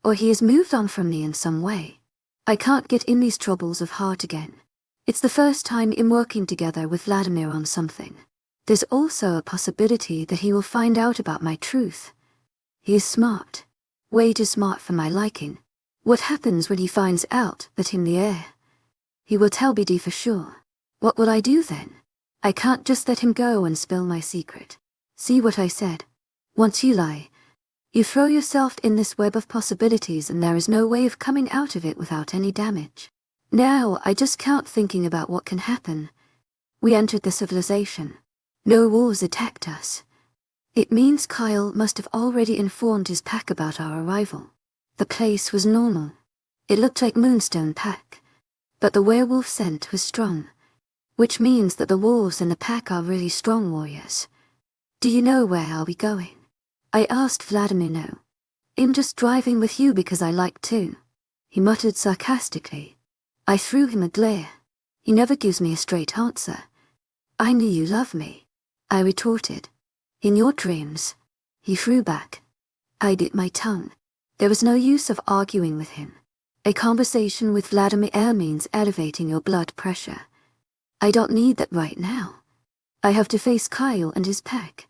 Or he has moved on from me in some way. I can't get in these troubles of heart again. It's the first time in working together with Vladimir on something. There's also a possibility that he will find out about my truth. He is smart. Way too smart for my liking. What happens when he finds out that I'm the heir? He will tell BD for sure. What will I do then? I can't just let him go and spill my secret. See what I said? Once you lie, you throw yourself in this web of possibilities and there is no way of coming out of it without any damage. Now I just can't thinking about what can happen. We entered the civilization. No wolves attacked us. It means Kyle must have already informed his pack about our arrival. The place was normal. It looked like Moonstone pack, but the werewolf scent was strong, which means that the wolves in the pack are really strong warriors. Do you know where are we going? I asked Vladimir. No. I'm just driving with you because I like to. He muttered sarcastically. I threw him a glare. He never gives me a straight answer. I knew you love me, I retorted. In your dreams. He threw back. I bit my tongue. There was no use of arguing with him. A conversation with Vladimir means elevating your blood pressure. I don't need that right now. I have to face Kyle and his pack.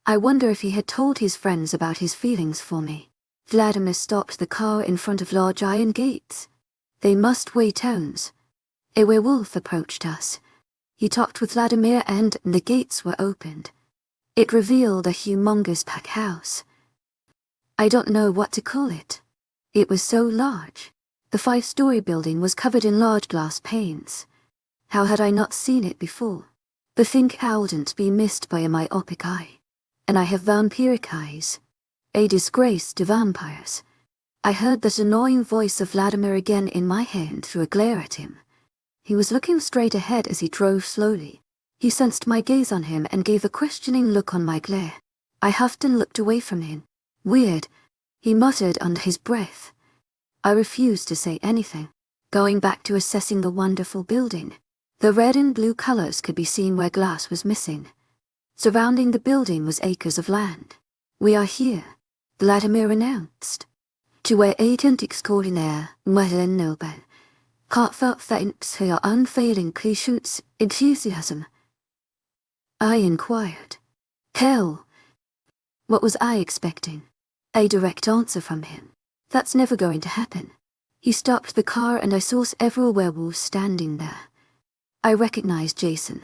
I wonder if he had told his friends about his feelings for me. Vladimir stopped the car in front of large iron gates. They must weigh tons. A werewolf approached us. He talked with Vladimir and the gates were opened. It revealed a humongous pack house. I don't know what to call it. It was so large. The 5-story building was covered in large glass panes. How had I not seen it before? The thing couldn't be missed by a myopic eye. And I have vampiric eyes. A disgrace to vampires. I heard that annoying voice of Vladimir again in my head through a glare at him. He was looking straight ahead as he drove slowly. He sensed my gaze on him and gave a questioning look on my glare. I huffed and looked away from him. Weird, he muttered under his breath. I refused to say anything, going back to assessing the wonderful building. The red and blue colors could be seen where glass was missing. Surrounding the building was acres of land. We are here, Vladimir announced. To our agent extraordinaire, mythical. Heartfelt thanks for your unfailing patience, enthusiasm. I inquired. Hell. What was I expecting? A direct answer from him. That's never going to happen. He stopped the car and I saw several werewolves standing there. I recognized Jason,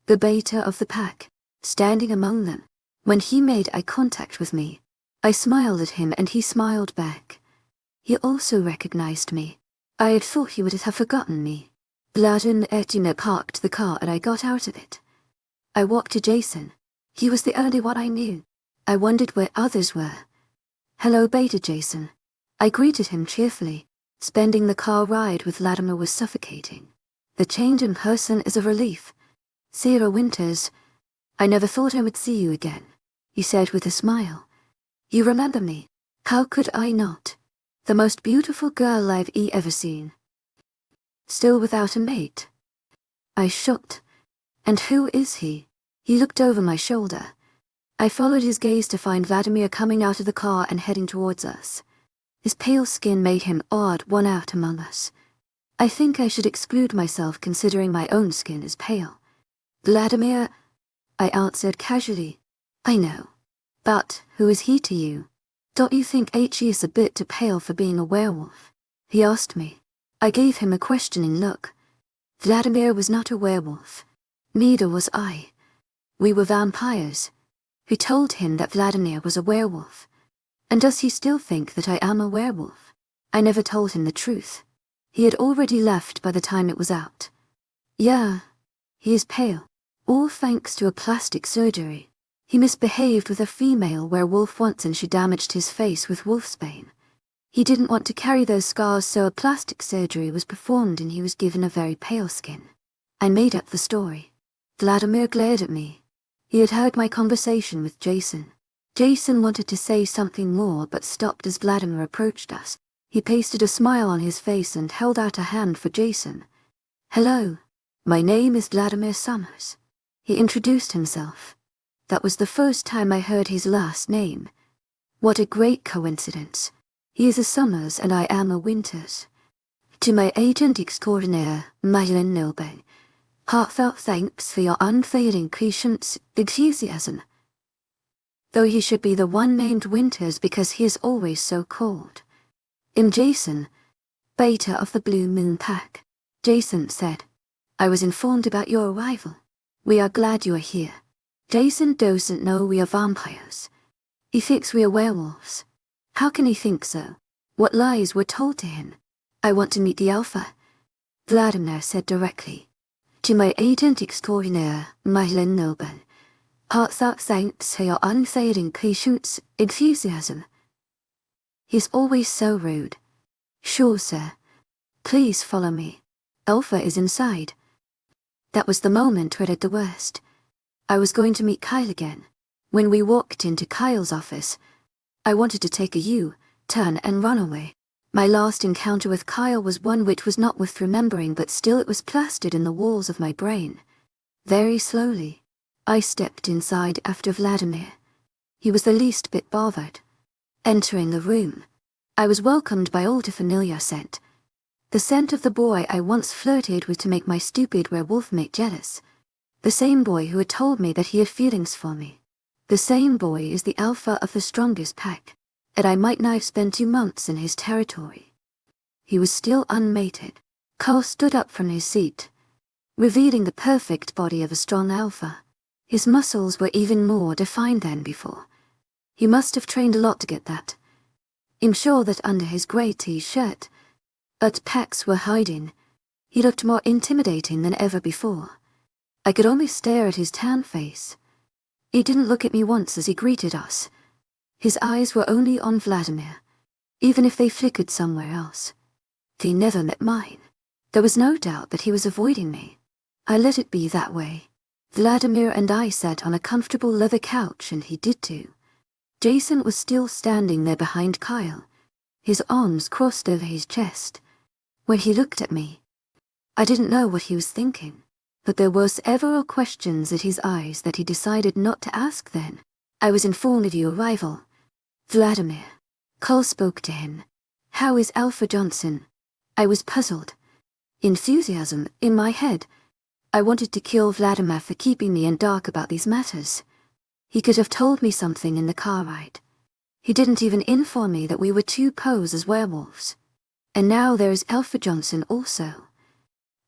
the beta of the pack, standing among them. When he made eye contact with me, I smiled at him and he smiled back. He also recognized me. I had thought he would have forgotten me. Blood and Etina parked the car and I got out of it. I walked to Jason. He was the only one I knew. I wondered where others were. Hello, Beta Jason. I greeted him cheerfully. Spending the car ride with Vladimir was suffocating. The change in person is a relief. Sera Winters, I never thought I would see you again, he said with a smile. You remember me? How could I not? The most beautiful girl I've ever seen. Still without a mate? I shocked. And who is he? He looked over my shoulder. I followed his gaze to find Vladimir coming out of the car and heading towards us. His pale skin made him odd one out among us. I think I should exclude myself considering my own skin is pale. Vladimir, I answered casually. I know. But who is he to you? Don't you think He is a bit too pale for being a werewolf? He asked me. I gave him a questioning look. Vladimir was not a werewolf. Neither was I. We were vampires. Who told him that Vladimir was a werewolf? And does he still think that I am a werewolf? I never told him the truth. He had already left by the time it was out. Yeah, he is pale. All thanks to a plastic surgery. He misbehaved with a female werewolf once and she damaged his face with wolfsbane. He didn't want to carry those scars, so a plastic surgery was performed and he was given a very pale skin. I made up the story. Vladimir glared at me. He had heard my conversation with Jason. Jason wanted to say something more but stopped as Vladimir approached us. He pasted a smile on his face and held out a hand for Jason. Hello, my name is Vladimir Summers. He introduced himself. That was the first time I heard his last name. What a great coincidence. He is a Summers and I am a Winters. To my agent extraordinaire, mythical. Heartfelt thanks for your unfailing patience, enthusiasm. Though he should be the one named Winters because he is always so cold. In Jason, beta of the Blue Moon Pack, Jason said, I was informed about your arrival. We are glad you are here. Jason doesn't know we are vampires. He thinks we are werewolves. How can he think so? What lies were told to him? I want to meet the Alpha, Vladimir said directly. To my agent extraordinaire, mythical. Heartfelt thanks for your unfailing patience, enthusiasm. He's always so rude. Sure, sir. Please follow me. Alpha is inside. That was the moment we're at the worst. I was going to meet Kyle again. When we walked into Kyle's office, I wanted to take a U-turn and run away. My last encounter with Kyle was one which was not worth remembering, but still it was plastered in the walls of my brain. Very slowly, I stepped inside after Vladimir. He was the least bit bothered. Entering the room, I was welcomed by all the familiar scent. The scent of the boy I once flirted with to make my stupid werewolf mate jealous. The same boy who had told me that he had feelings for me. The same boy is the alpha of the strongest pack, and I might now spend 2 months in his territory. He was still unmated. Carl stood up from his seat, revealing the perfect body of a strong alpha. His muscles were even more defined than before. He must have trained a lot to get that. I'm sure that under his grey t-shirt, but pecs were hiding. He looked more intimidating than ever before. I could only stare at his tan face. He didn't look at me once as he greeted us. His eyes were only on Vladimir, even if they flickered somewhere else. He never met mine. There was no doubt that he was avoiding me. I let it be that way. Vladimir and I sat on a comfortable leather couch and he did too. Jason was still standing there behind Kyle, his arms crossed over his chest. When he looked at me, I didn't know what he was thinking, but there were several questions at his eyes that he decided not to ask then. I was informed of your arrival. Vladimir. Kyle spoke to him. How is Alpha Johnson? I was puzzled. Enthusiasm in my head. I wanted to kill Vladimir for keeping me in dark about these matters. He could have told me something in the car ride. He didn't even inform me that we were to pose as werewolves. And now there is Alpha Johnson also.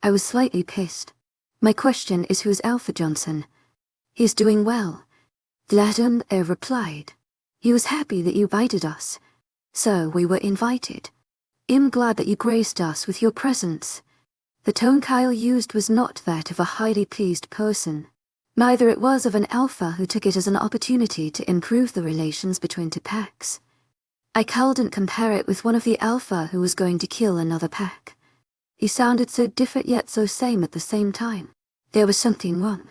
I was slightly pissed. My question is, who's Alpha Johnson? He's doing well. Vladimir replied. He was happy that you invited us. So we were invited. I'm glad that you graced us with your presence. The tone Kyle used was not that of a highly pleased person. Neither it was of an alpha who took it as an opportunity to improve the relations between two packs. I couldn't compare it with one of the alpha who was going to kill another pack. He sounded so different yet so same at the same time. There was something wrong.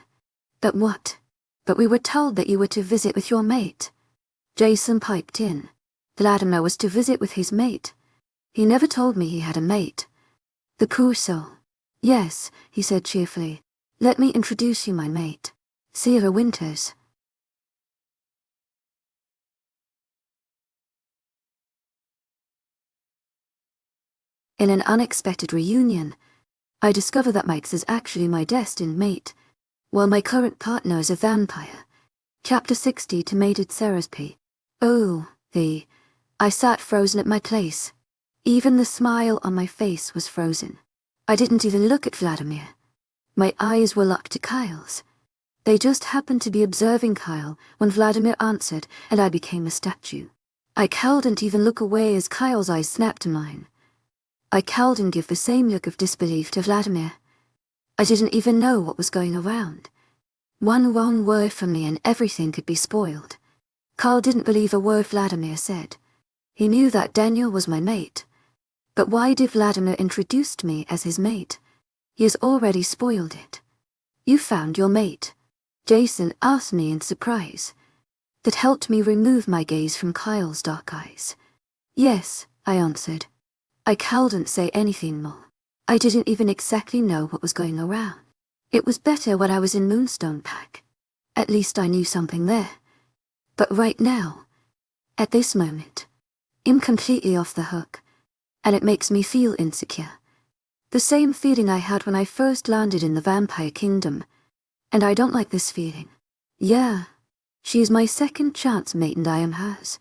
But what? But we were told that you were to visit with your mate. Jason piped in. Vladimir was to visit with his mate. He never told me he had a mate. The poor soul. Yes, he said cheerfully. Let me introduce you my mate. Sera Winters. In an unexpected reunion, I discover that Mike's is actually my destined mate, while my current partner is a vampire. Chapter 60 to mated Sera's P. I sat frozen at my place. Even the smile on my face was frozen. I didn't even look at Vladimir. My eyes were locked to Kyle's. They just happened to be observing Kyle when Vladimir answered, and I became a statue. I couldn't even look away as Kyle's eyes snapped to mine. I couldn't give the same look of disbelief to Vladimir. I didn't even know what was going around. One wrong word from me and everything could be spoiled. Kyle didn't believe a word Vladimir said. He knew that Daniel was my mate. But why did Vladimir introduce me as his mate? He has already spoiled it. You found your mate? Jason asked me in surprise. That helped me remove my gaze from Kyle's dark eyes. Yes, I answered. I couldn't say anything more. I didn't even exactly know what was going around. It was better when I was in Moonstone Pack. At least I knew something there. But right now, at this moment, I'm completely off the hook, and it makes me feel insecure. The same feeling I had when I first landed in the Vampire Kingdom, and I don't like this feeling. Yeah, she is my second chance mate and I am hers.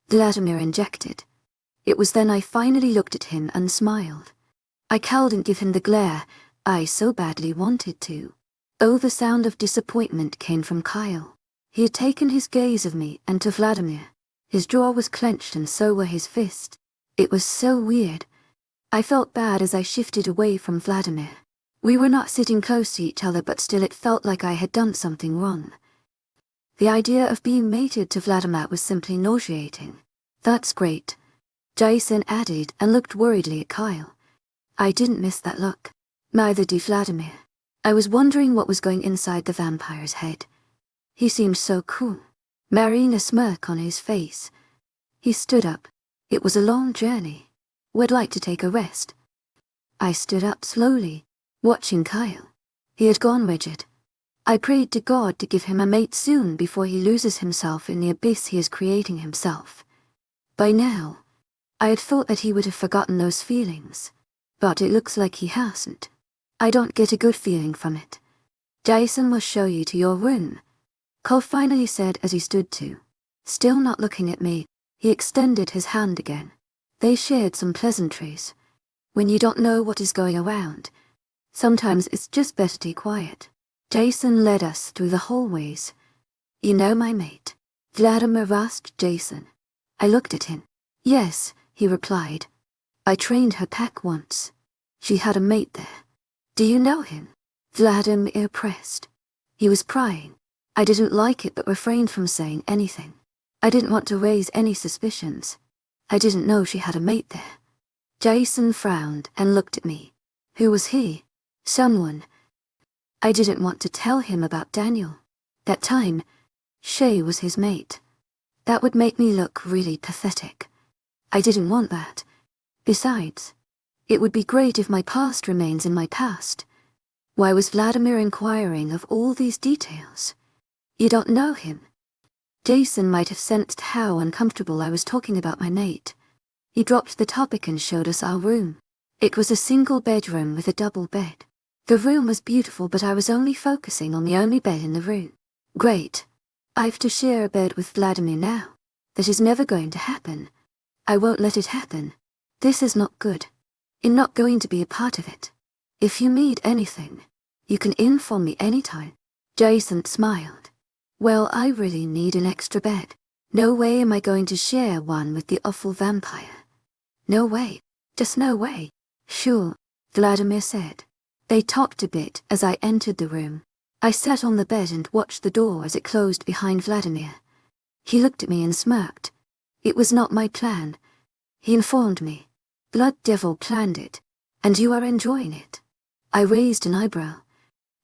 Vladimir injected. It was then I finally looked at him and smiled. I couldn't give him the glare I so badly wanted to. Oh, the sound of disappointment came from Kyle. He had taken his gaze of me and to Vladimir. His jaw was clenched and so were his fists. It was so weird. I felt bad as I shifted away from Vladimir. We were not sitting close to each other, but still it felt like I had done something wrong. The idea of being mated to Vladimir was simply nauseating. That's great, Jason added and looked worriedly at Kyle. I didn't miss that look. Neither did Vladimir. I was wondering what was going inside the vampire's head. He seemed so cool, marrying a smirk on his face. He stood up. It was a long journey. We'd like to take a rest. I stood up slowly, watching Kyle. He had gone rigid. I prayed to God to give him a mate soon before he loses himself in the abyss he is creating himself. By now, I had thought that he would have forgotten those feelings, but it looks like he hasn't. I don't get a good feeling from it. Jason will show you to your room, Cole finally said as he stood to. Still not looking at me, he extended his hand again. They shared some pleasantries. When you don't know what is going around, sometimes it's just better to be quiet. Jason led us through the hallways. "You know my mate?" Vladimir asked Jason. I looked at him. "Yes," he replied. "I trained her pack once. She had a mate there." "Do you know him?" Vladimir pressed. He was prying. I didn't like it but refrained from saying anything. I didn't want to raise any suspicions. I didn't know she had a mate there. Jason frowned and looked at me. "Who was he?" "Someone." I didn't want to tell him about Daniel. That time, Shea was his mate. That would make me look really pathetic. I didn't want that. Besides, it would be great if my past remains in my past. Why was Vladimir inquiring of all these details? "You don't know him." Jason might have sensed how uncomfortable I was talking about my mate. He dropped the topic and showed us our room. It was a single bedroom with a double bed. The room was beautiful, but I was only focusing on the only bed in the room. Great. I've to share a bed with Vladimir now. That is never going to happen. I won't let it happen. This is not good. I'm not going to be a part of it. If you need anything, you can inform me anytime. Jason smiled. "Well, I really need an extra bed. No way am I going to share one with the awful vampire. No way. Just no way." "Sure," Vladimir said. They talked a bit as I entered the room. I sat on the bed and watched the door as it closed behind Vladimir. He looked at me and smirked. "It was not my plan," he informed me. "Blood Devil planned it, and you are enjoying it." I raised an eyebrow.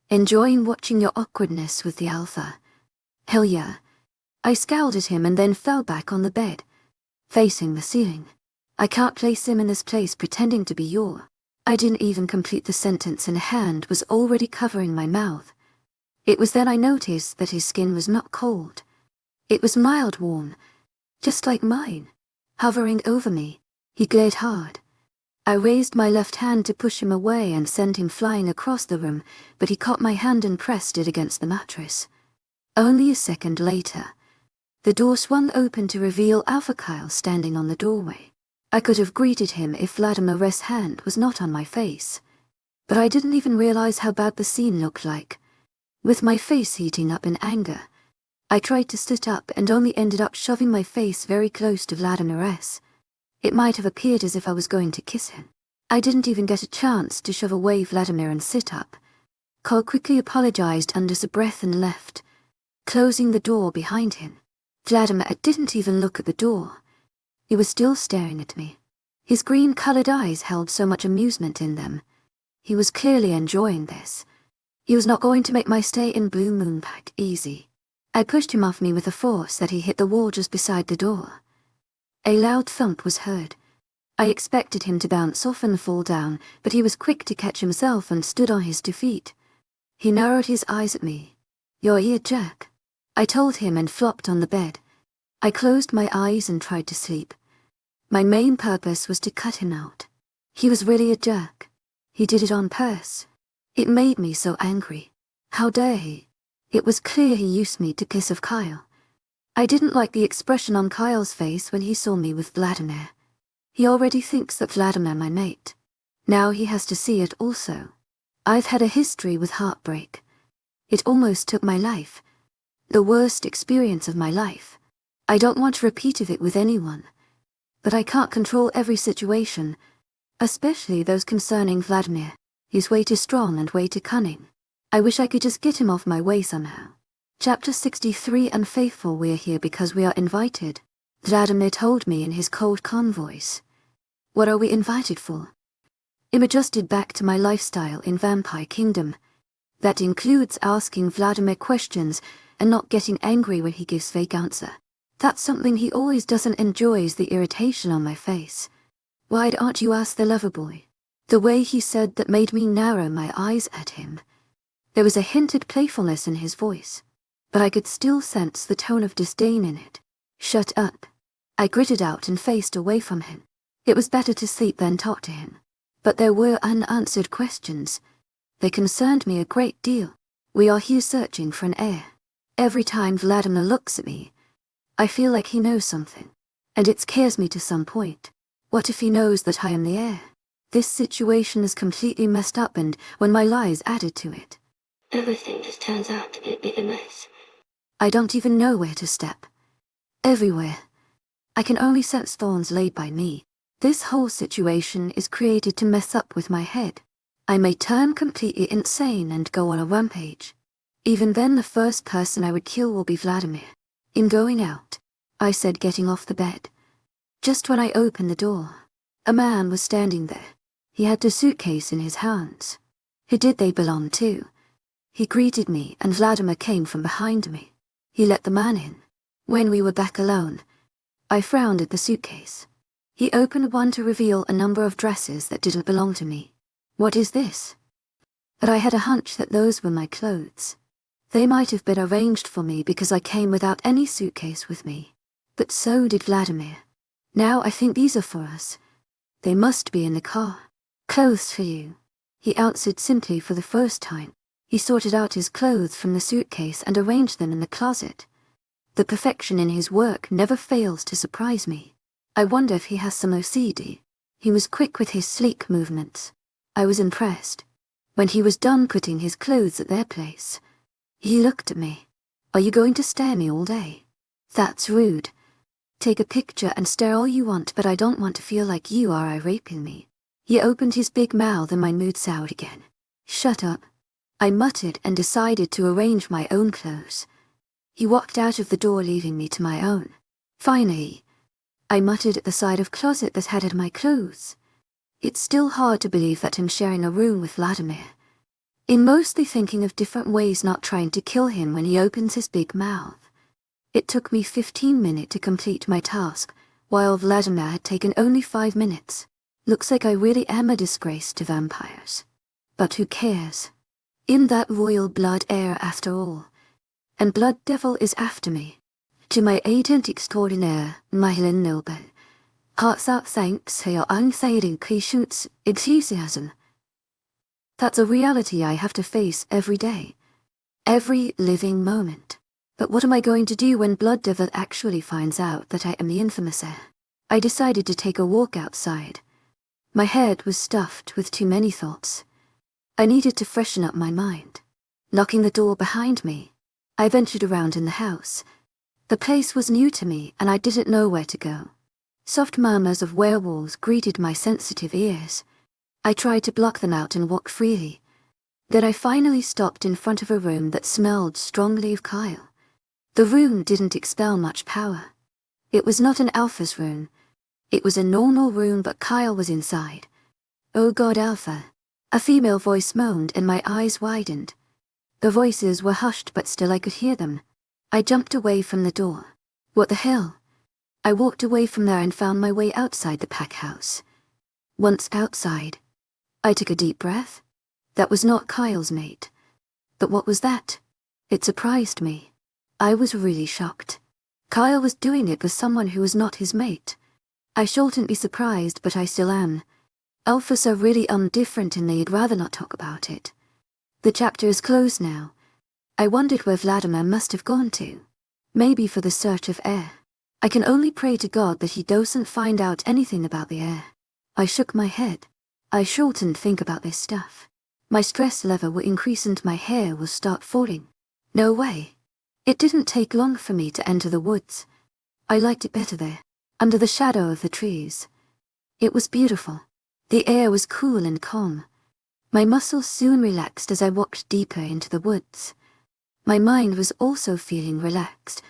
"Enjoying watching your awkwardness with the alpha?" "Hell yeah." I scowled at him and then fell back on the bed, facing the ceiling. "I can't place him in this place pretending to be your—" I didn't even complete the sentence and a hand was already covering my mouth. It was then I noticed that his skin was not cold. It was mild warm, just like mine. Hovering over me, he glared hard. I raised my left hand to push him away and send him flying across the room, but he caught my hand and pressed it against the mattress. Only a second later, the door swung open to reveal Alpha Kyle standing on the doorway. I could have greeted him if Vladimir's hand was not on my face. But I didn't even realize how bad the scene looked like. With my face heating up in anger, I tried to sit up and only ended up shoving my face very close to Vladimir's. It might have appeared as if I was going to kiss him. I didn't even get a chance to shove away Vladimir and sit up. Cole quickly apologized under his breath and left, closing the door behind him. Vladimir didn't even look at the door. He was still staring at me. His green-colored eyes held so much amusement in them. He was clearly enjoying this. He was not going to make my stay in Blue Moon Pack easy. I pushed him off me with a force that he hit the wall just beside the door. A loud thump was heard. I expected him to bounce off and fall down, but he was quick to catch himself and stood on his 2 feet. He narrowed his eyes at me. "Your ear, Jack," I told him and flopped on the bed. I closed my eyes and tried to sleep. My main purpose was to cut him out. He was really a jerk. He did it on purpose. It made me so angry. How dare he? It was clear he used me to piss off Kyle. I didn't like the expression on Kyle's face when he saw me with Vladimir. He already thinks that Vladimir my mate. Now he has to see it also. I've had a history with heartbreak. It almost took my life. The worst experience of my life. I don't want a repeat of it with anyone. But I can't control every situation, especially those concerning Vladimir. He's way too strong and way too cunning. I wish I could just get him off my way somehow. Chapter 63 Unfaithful. We're here because we are invited, Vladimir told me in his cold, calm voice. What are we invited for? I'm adjusted back to my lifestyle in Vampire Kingdom. That includes asking Vladimir questions and not getting angry when he gives fake answer. That's something he always doesn't enjoy, is the irritation on my face. Why aren't you asked the lover boy? The way he said that made me narrow my eyes at him. There was a hint at playfulness in his voice, but I could still sense the tone of disdain in it. Shut up. I gritted out and faced away from him. It was better to sleep than talk to him. But there were unanswered questions. They concerned me a great deal. We are here searching for an heir. Every time Vladimir looks at me, I feel like he knows something, and it scares me to some point. What if he knows that I am the heir? This situation is completely messed up, and when my lies added to it. Everything just turns out to be a bigger mess. I don't even know where to step. Everywhere. I can only sense thorns laid by me. This whole situation is created to mess up with my head. I may turn completely insane and go on a rampage. Even then, the first person I would kill will be Vladimir. In going out, I said, getting off the bed. Just when I opened the door, a man was standing there. He had a suitcase in his hands. Who did they belong to? He greeted me, and Vladimir came from behind me. He let the man in. When we were back alone, I frowned at the suitcase. He opened one to reveal a number of dresses that didn't belong to me. What is this? But I had a hunch that those were my clothes. They might have been arranged for me because I came without any suitcase with me. But so did Vladimir. Now I think these are for us. They must be in the car. Clothes for you, he answered simply for the first time. He sorted out his clothes from the suitcase and arranged them in the closet. The perfection in his work never fails to surprise me. I wonder if he has some OCD. He was quick with his sleek movements. I was impressed. When he was done putting his clothes at their place, he looked at me. Are you going to stare me all day? That's rude. Take a picture and stare all you want, but I don't want to feel like you are raping me. He opened his big mouth and my mood soured again. Shut up. I muttered and decided to arrange my own clothes. He walked out of the door, leaving me to my own. Finally, I muttered at the side of closet that had my clothes. It's still hard to believe that I'm sharing a room with Vladimir. In mostly thinking of different ways not trying to kill him when he opens his big mouth. It took me 15 minutes to complete my task, while Vladimir had taken only 5 minutes. Looks like I really am a disgrace to vampires. But who cares? In that royal blood heir after all. And Blood Devil is after me. To my agent extraordinaire, Mythical Noble. Heartfelt thanks for your unfailing patience, enthusiasm. That's a reality I have to face every day. Every living moment. But what am I going to do when Blood Devil actually finds out that I am the infamous heir? I decided to take a walk outside. My head was stuffed with too many thoughts. I needed to freshen up my mind. Locking the door behind me, I ventured around in the house. The place was new to me and I didn't know where to go. Soft murmurs of werewolves greeted my sensitive ears. I tried to block them out and walk freely. Then I finally stopped in front of a room that smelled strongly of Kyle. The room didn't expel much power. It was not an Alpha's room. It was a normal room, but Kyle was inside. Oh God, Alpha. A female voice moaned and my eyes widened. The voices were hushed, but still I could hear them. I jumped away from the door. What the hell? I walked away from there and found my way outside the pack house. Once outside, I took a deep breath. That was not Kyle's mate. But what was that? It surprised me. I was really shocked. Kyle was doing it with someone who was not his mate. I shouldn't be surprised, but I still am. Alphas are really different and they'd rather not talk about it. The chapter is closed now. I wondered where Vladimir must have gone to. Maybe for the search of heir. I can only pray to God that he doesn't find out anything about the heir. I shook my head. I shouldn't think about this stuff. My stress level will increase and my hair will start falling. No way. It didn't take long for me to enter the woods. I liked it better there, under the shadow of the trees. It was beautiful. The air was cool and calm. My muscles soon relaxed as I walked deeper into the woods. My mind was also feeling relaxed.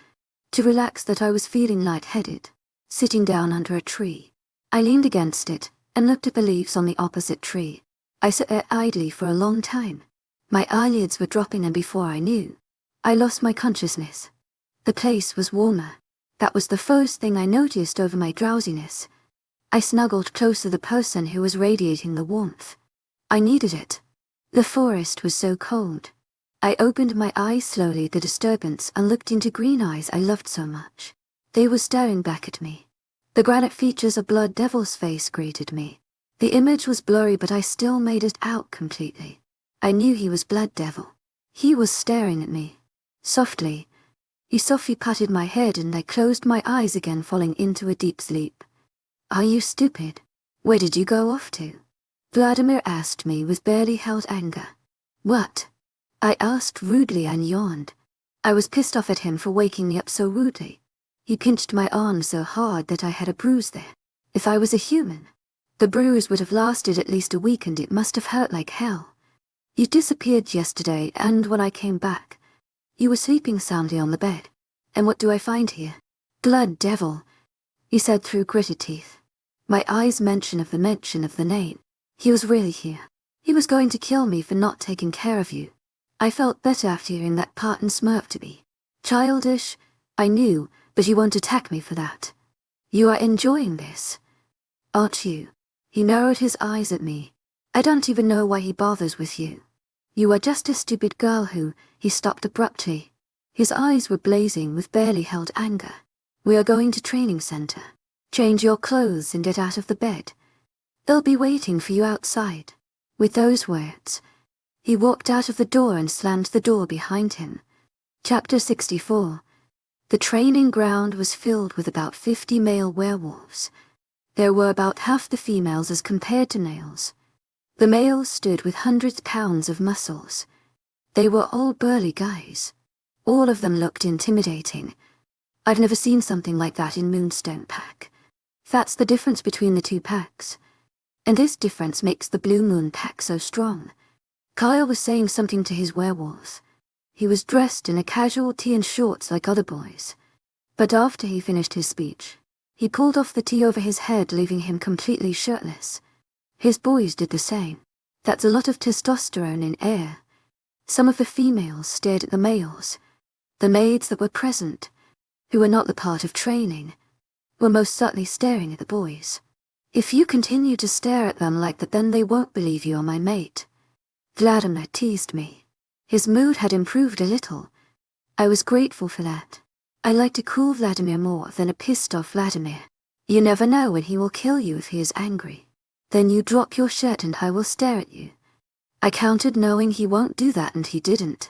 To relax that, I was feeling lightheaded. Sitting down under a tree, I leaned against it and looked at the leaves on the opposite tree. I sat there idly for a long time. My eyelids were dropping and before I knew, I lost my consciousness. The place was warmer. That was the first thing I noticed over my drowsiness. I snuggled close to the person who was radiating the warmth. I needed it. The forest was so cold. I opened my eyes slowly at the disturbance and looked into green eyes I loved so much. They were staring back at me. The granite features of Blood Devil's face greeted me. The image was blurry, but I still made it out completely. I knew he was Blood Devil. He was staring at me. Softly. He softly patted my head and I closed my eyes again, falling into a deep sleep. Are you stupid? Where did you go off to? Vladimir asked me with barely held anger. What? I asked rudely and yawned. I was pissed off at him for waking me up so rudely. He pinched my arm so hard that I had a bruise there. If I was a human, the bruise would have lasted at least a week and it must have hurt like hell. You disappeared yesterday, and when I came back, you were sleeping soundly on the bed. And what do I find here? Blood devil, he said through gritted teeth. My eyes mention of the name. He was really here. He was going to kill me for not taking care of you. I felt better after hearing that part and smirked at me. Childish, I knew, but you won't attack me for that. You are enjoying this, aren't you? He narrowed his eyes at me. I don't even know why he bothers with you. You are just a stupid girl who, he stopped abruptly. His eyes were blazing with barely held anger. We are going to training center. Change your clothes and get out of the bed. They'll be waiting for you outside. With those words, he walked out of the door and slammed the door behind him. Chapter 64. The training ground was filled with about 50 male werewolves. There were about half the females as compared to males. The males stood with hundreds pounds of muscles. They were all burly guys. All of them looked intimidating. I've never seen something like that in Moonstone Pack. That's the difference between the two packs. And this difference makes the Blue Moon Pack so strong. Kyle was saying something to his werewolves. He was dressed in a casual tee and shorts like other boys. But after he finished his speech, he pulled off the tee over his head, leaving him completely shirtless. His boys did the same. That's a lot of testosterone in air. Some of the females stared at the males. The maids that were present, who were not the part of training, were most certainly staring at the boys. If you continue to stare at them like that, then they won't believe you are my mate. Vladimir teased me. His mood had improved a little. I was grateful for that. I like to cool Vladimir more than a pissed-off Vladimir. You never know when he will kill you if he is angry. Then you drop your shirt and I will stare at you. I counted knowing he won't do that, and he didn't.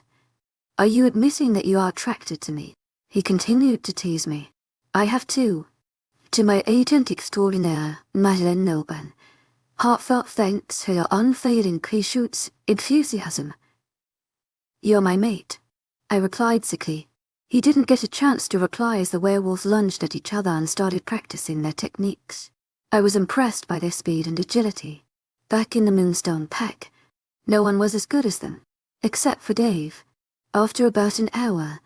Are you admitting that you are attracted to me? He continued to tease me. I have too. To my agent extraordinaire, Manny, heartfelt thanks for your unfailing patience, enthusiasm. You're my mate, I replied sickly. He didn't get a chance to reply as the werewolves lunged at each other and started practicing their techniques. I was impressed by their speed and agility. Back in the Moonstone Pack, no one was as good as them, except for Dave. After about an hour,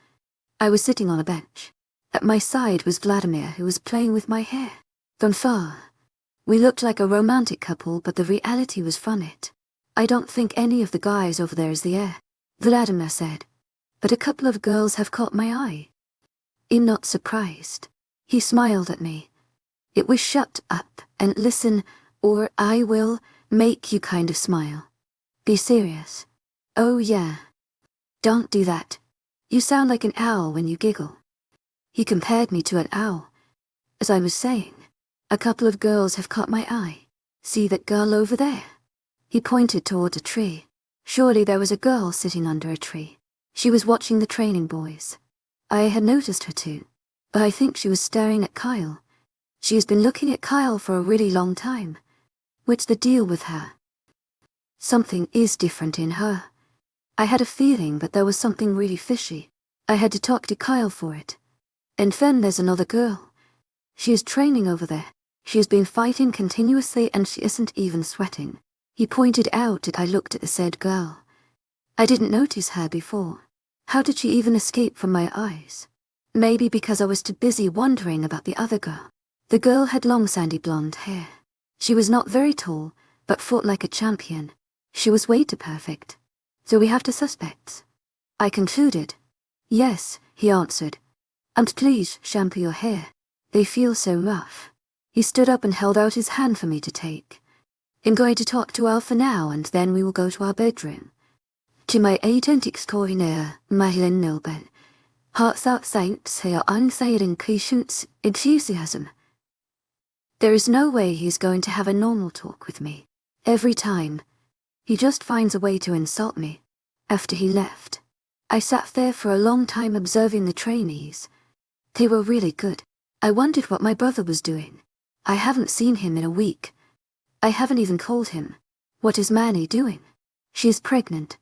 I was sitting on a bench. At my side was Vladimir, who was playing with my hair. From far, we looked like a romantic couple, but the reality was from it. I don't think any of the guys over there is the heir, Vladimir said. But a couple of girls have caught my eye. I'm not surprised. He smiled at me. It was shut up and listen, or I will make you kind of smile. Be serious. Oh yeah. Don't do that. You sound like an owl when you giggle. He compared me to an owl. As I was saying, a couple of girls have caught my eye. See that girl over there? He pointed toward a tree. Surely there was a girl sitting under a tree. She was watching the training boys. I had noticed her too, but I think she was staring at Kyle. She has been looking at Kyle for a really long time. What's the deal with her? Something is different in her. I had a feeling that there was something really fishy. I had to talk to Kyle for it. And then there's another girl. She is training over there. She has been fighting continuously and she isn't even sweating. He pointed out that I looked at the said girl. I didn't notice her before. How did she even escape from my eyes? Maybe because I was too busy wondering about the other girl. The girl had long sandy blonde hair. She was not very tall, but fought like a champion. She was way too perfect. So we have the suspects. I concluded. Yes, he answered. And please shampoo your hair. They feel so rough. He stood up and held out his hand for me to take. I'm going to talk to Alpha now, and then we will go to our bedroom. To my agent extraordinaire, Manny, heartfelt thanks for your unfailing patience, enthusiasm. There is no way he's going to have a normal talk with me. Every time, he just finds a way to insult me. After he left, I sat there for a long time observing the trainees. They were really good. I wondered what my brother was doing. I haven't seen him in a week. I haven't even called him. What is Manny doing? She is pregnant.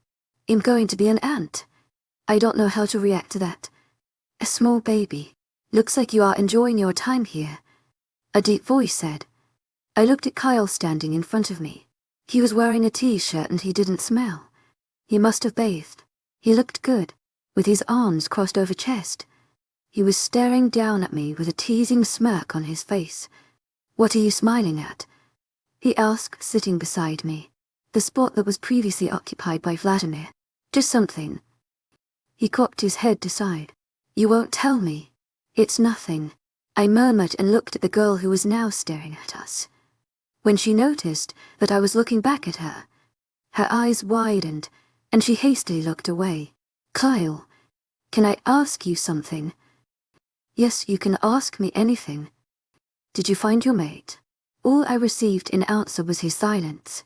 I'm going to be an ant. I don't know how to react to that. A small baby. Looks like you are enjoying your time here, a deep voice said. I looked at Kyle standing in front of me. He was wearing a t-shirt and he didn't smell. He must have bathed. He looked good, with his arms crossed over chest. He was staring down at me with a teasing smirk on his face. What are you smiling at? He asked, sitting beside me. The spot that was previously occupied by Vladimir. Just something. He cocked his head to side. You won't tell me. It's nothing, I murmured and looked at the girl who was now staring at us. When she noticed that I was looking back at her, her eyes widened and she hastily looked away. Kyle, can I ask you something? Yes, you can ask me anything. Did you find your mate? All I received in answer was his silence.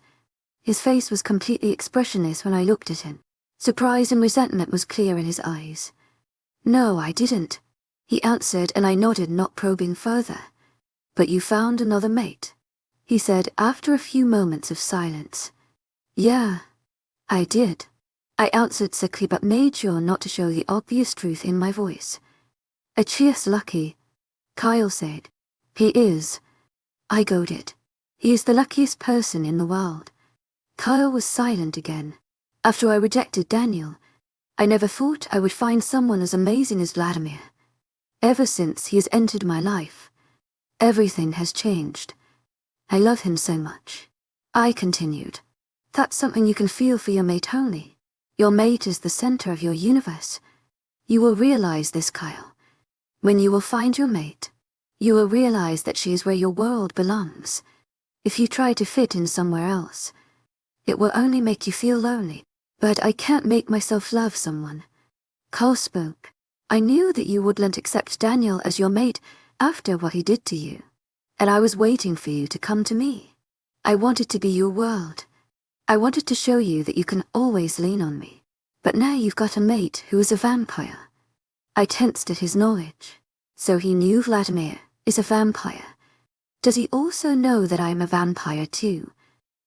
His face was completely expressionless when I looked at him. Surprise and resentment was clear in his eyes. No, I didn't, he answered, and I nodded, not probing further. But you found another mate, he said after a few moments of silence. Yeah, I did, I answered sickly but made sure not to show the obvious truth in my voice. A cheer's lucky, Kyle said. He is. I goaded. He is the luckiest person in the world. Kyle was silent again. After I rejected Daniel, I never thought I would find someone as amazing as Vladimir. Ever since he has entered my life, everything has changed. I love him so much. I continued. That's something you can feel for your mate only. Your mate is the center of your universe. You will realize this, Kyle. When you will find your mate, you will realize that she is where your world belongs. If you try to fit in somewhere else, it will only make you feel lonely. But I can't make myself love someone. Kyle spoke. I knew that you wouldn't accept Daniel as your mate after what he did to you. And I was waiting for you to come to me. I wanted to be your world. I wanted to show you that you can always lean on me. But now you've got a mate who is a vampire. I tensed at his knowledge. So he knew Vladimir is a vampire. Does he also know that I am a vampire too?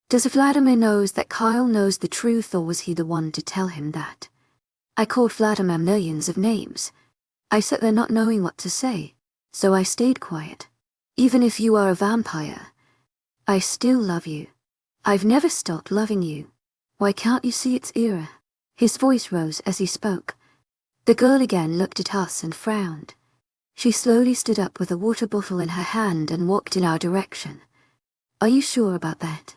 Does Vladimir knows that Kyle knows the truth, or was he the one to tell him that? I called Vladimir millions of names. I sat there not knowing what to say, so I stayed quiet. Even if you are a vampire, I still love you. I've never stopped loving you. Why can't you see it's era? His voice rose as he spoke. The girl again looked at us and frowned. She slowly stood up with a water bottle in her hand and walked in our direction. Are you sure about that?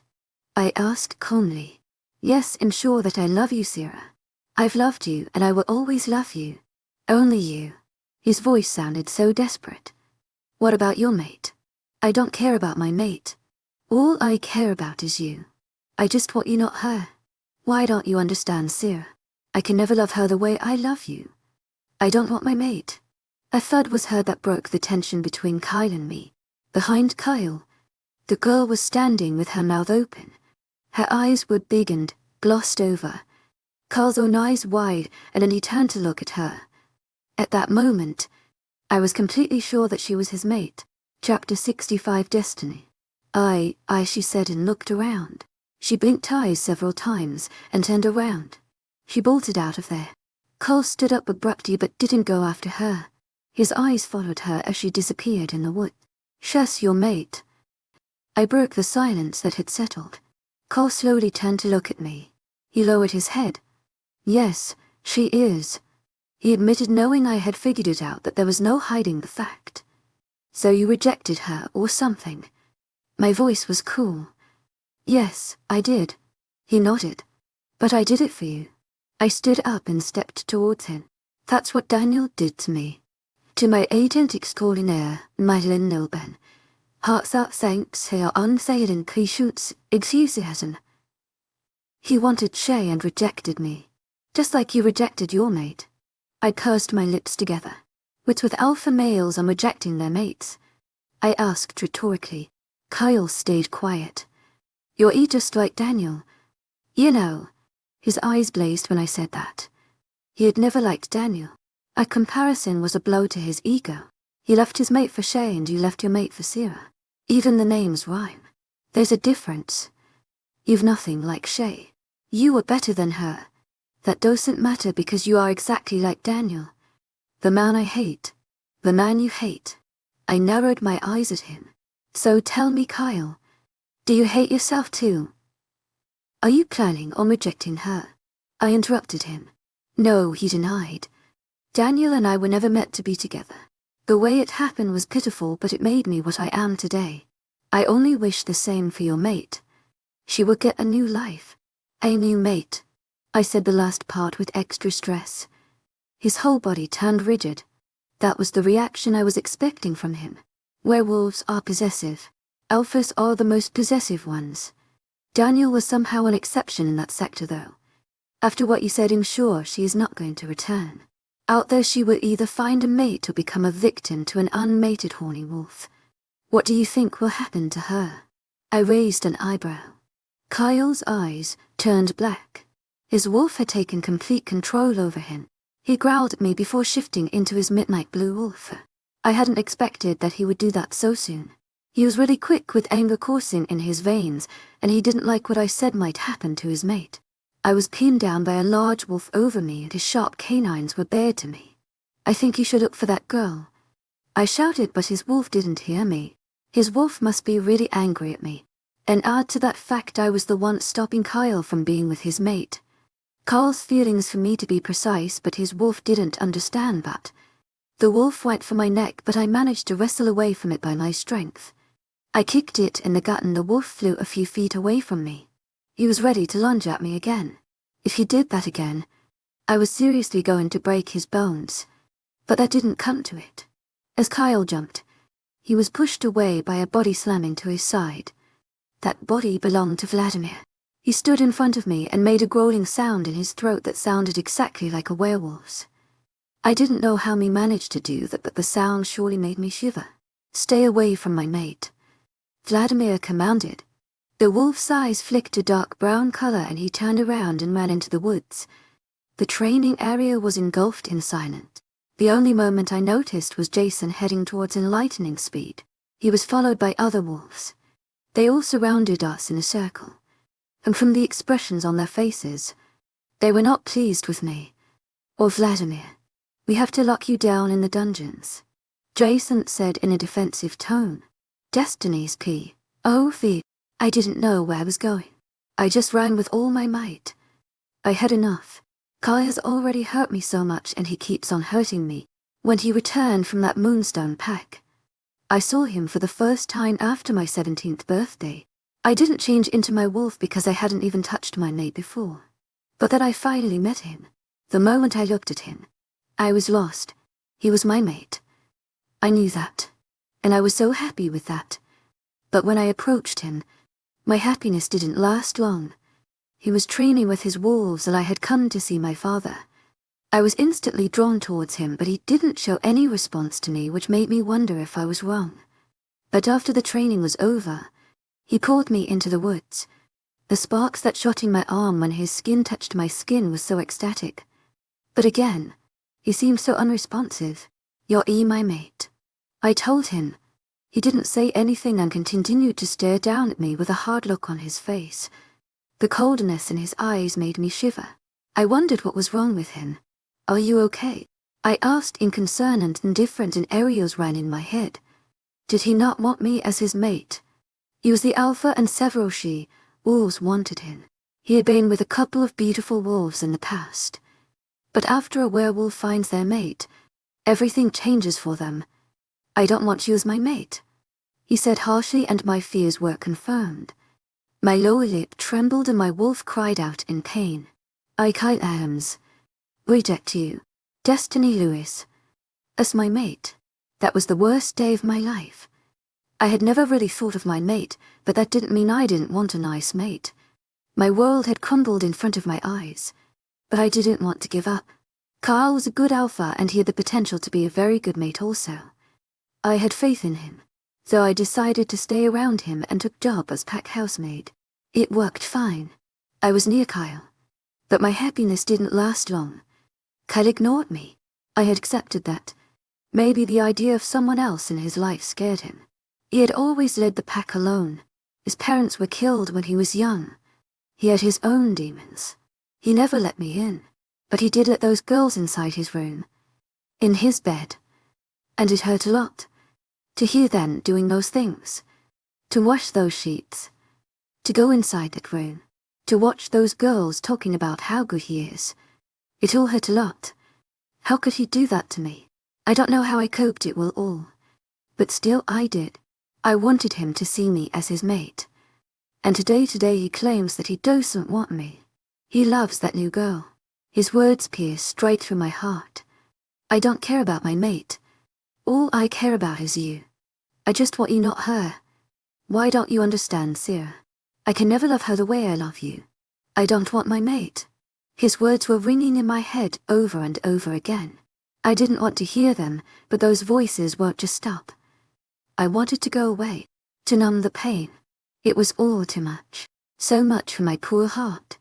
I asked calmly. Yes, I'm sure that I love you, Sera. I've loved you and I will always love you. Only you. His voice sounded so desperate. What about your mate? I don't care about my mate. All I care about is you. I just want you, not her. Why don't you understand, Sera? I can never love her the way I love you. I don't want my mate. A thud was heard that broke the tension between Kyle and me. Behind Kyle, the girl was standing with her mouth open. Her eyes were big and glossed over. Kyle's own eyes wide, and then he turned to look at her. At that moment, I was completely sure that she was his mate. Chapter 65, Destiny. She said and looked around. She blinked eyes several times and turned around. She bolted out of there. Kyle stood up abruptly but didn't go after her. His eyes followed her as she disappeared in the wood. She's your mate. I broke the silence that had settled. Kyle slowly turned to look at me. He lowered his head. Yes, she is. He admitted, knowing I had figured it out, that there was no hiding the fact. So you rejected her or something? My voice was cool. Yes, I did. He nodded. But I did it for you. I stood up and stepped towards him. That's what Daniel did to me. To my agent extraordinaire, my Lindelben. Hartsaat thanks her unfailing patience, enthusiasm. He wanted Shea and rejected me. Just like you rejected your mate. I pursed my lips together. What's with alpha males and rejecting their mates? I asked rhetorically. Kyle stayed quiet. You're just like Daniel. You know. His eyes blazed when I said that. He had never liked Daniel. A comparison was a blow to his ego. He left his mate for Shea and you left your mate for Sera. Even the names rhyme. There's a difference. You've nothing like Shea. You were better than her. That doesn't matter because you are exactly like Daniel. The man I hate. The man you hate. I narrowed my eyes at him. So tell me, Kyle, do you hate yourself too? Are you planning on rejecting her? I interrupted him. No, he denied. Daniel and I were never meant to be together. The way it happened was pitiful, but it made me what I am today. I only wish the same for your mate. She would get a new life. A new mate. I said the last part with extra stress. His whole body turned rigid. That was the reaction I was expecting from him. Werewolves are possessive. Alphas are the most possessive ones. Daniel was somehow an exception in that sector though. After what you said, I'm sure she is not going to return. Out there she will either find a mate or become a victim to an unmated horny wolf. What do you think will happen to her? I raised an eyebrow. Kyle's eyes turned black. His wolf had taken complete control over him. He growled at me before shifting into his midnight blue wolf. I hadn't expected that he would do that so soon. He was really quick with anger coursing in his veins, and he didn't like what I said might happen to his mate. I was pinned down by a large wolf over me and his sharp canines were bared to me. I think you should look for that girl. I shouted, but his wolf didn't hear me. His wolf must be really angry at me. And add to that fact I was the one stopping Kyle from being with his mate. Kyle's feelings for me to be precise, but his wolf didn't understand that. The wolf went for my neck, but I managed to wrestle away from it by my strength. I kicked it in the gut and the wolf flew a few feet away from me. He was ready to lunge at me again. If he did that again, I was seriously going to break his bones. But that didn't come to it. As Kyle jumped, he was pushed away by a body slamming to his side. That body belonged to Vladimir. He stood in front of me and made a growling sound in his throat that sounded exactly like a werewolf's. I didn't know how he managed to do that, but the sound surely made me shiver. Stay away from my mate, Vladimir commanded. The wolf's eyes flicked a dark brown color and he turned around and ran into the woods. The training area was engulfed in silence. The only moment I noticed was Jason heading towards in lightning speed. He was followed by other wolves. They all surrounded us in a circle. And from the expressions on their faces, they were not pleased with me. Or Vladimir. We have to lock you down in the dungeons, Jason said in a defensive tone. Destiny's key. Oh, I didn't know where I was going. I just ran with all my might. I had enough. Kai has already hurt me so much and he keeps on hurting me. When he returned from that Moonstone pack, I saw him for the first time after my 17th birthday. I didn't change into my wolf because I hadn't even touched my mate before. But that I finally met him. The moment I looked at him, I was lost. He was my mate. I knew that. And I was so happy with that. But when I approached him, my happiness didn't last long. He was training with his wolves and I had come to see my father. I was instantly drawn towards him, but he didn't show any response to me, which made me wonder if I was wrong. But after the training was over, he pulled me into the woods. The sparks that shot in my arm when his skin touched my skin was so ecstatic. But again, he seemed so unresponsive. You're my mate, I told him. He didn't say anything and continued to stare down at me with a hard look on his face. The coldness in his eyes made me shiver. I wondered what was wrong with him. Are you okay? I asked in concern, and indifferent and aerials ran in my head. Did he not want me as his mate? He was the alpha and several Shea wolves wanted him. He had been with a couple of beautiful wolves in the past. But after a werewolf finds their mate, everything changes for them. I don't want you as my mate, he said harshly, and my fears were confirmed. My lower lip trembled and my wolf cried out in pain. I can't reject you, Destiny Lewis, as my mate. That was the worst day of my life. I had never really thought of my mate, but that didn't mean I didn't want a nice mate. My world had crumbled in front of my eyes, but I didn't want to give up. Carl was a good alpha and he had the potential to be a very good mate also. I had faith in him, so I decided to stay around him and took job as pack housemaid. It worked fine. I was near Kyle, but my happiness didn't last long. Kyle ignored me. I had accepted that. Maybe the idea of someone else in his life scared him. He had always led the pack alone. His parents were killed when he was young. He had his own demons. He never let me in. But he did let those girls inside his room. In his bed. And it hurt a lot. To hear them doing those things. To wash those sheets. To go inside that room. To watch those girls talking about how good he is. It all hurt a lot. How could he do that to me? I don't know how I coped it well all. But still I did. I wanted him to see me as his mate. And today he claims that he doesn't want me. He loves that new girl. His words pierce straight through my heart. I don't care about my mate. All I care about is you. I just want you, not her. Why don't you understand, Sera? I can never love her the way I love you. I don't want my mate. His words were ringing in my head over and over again. I didn't want to hear them, but those voices won't just stop. I wanted to go away, to numb the pain. It was all too much. So much for my poor heart.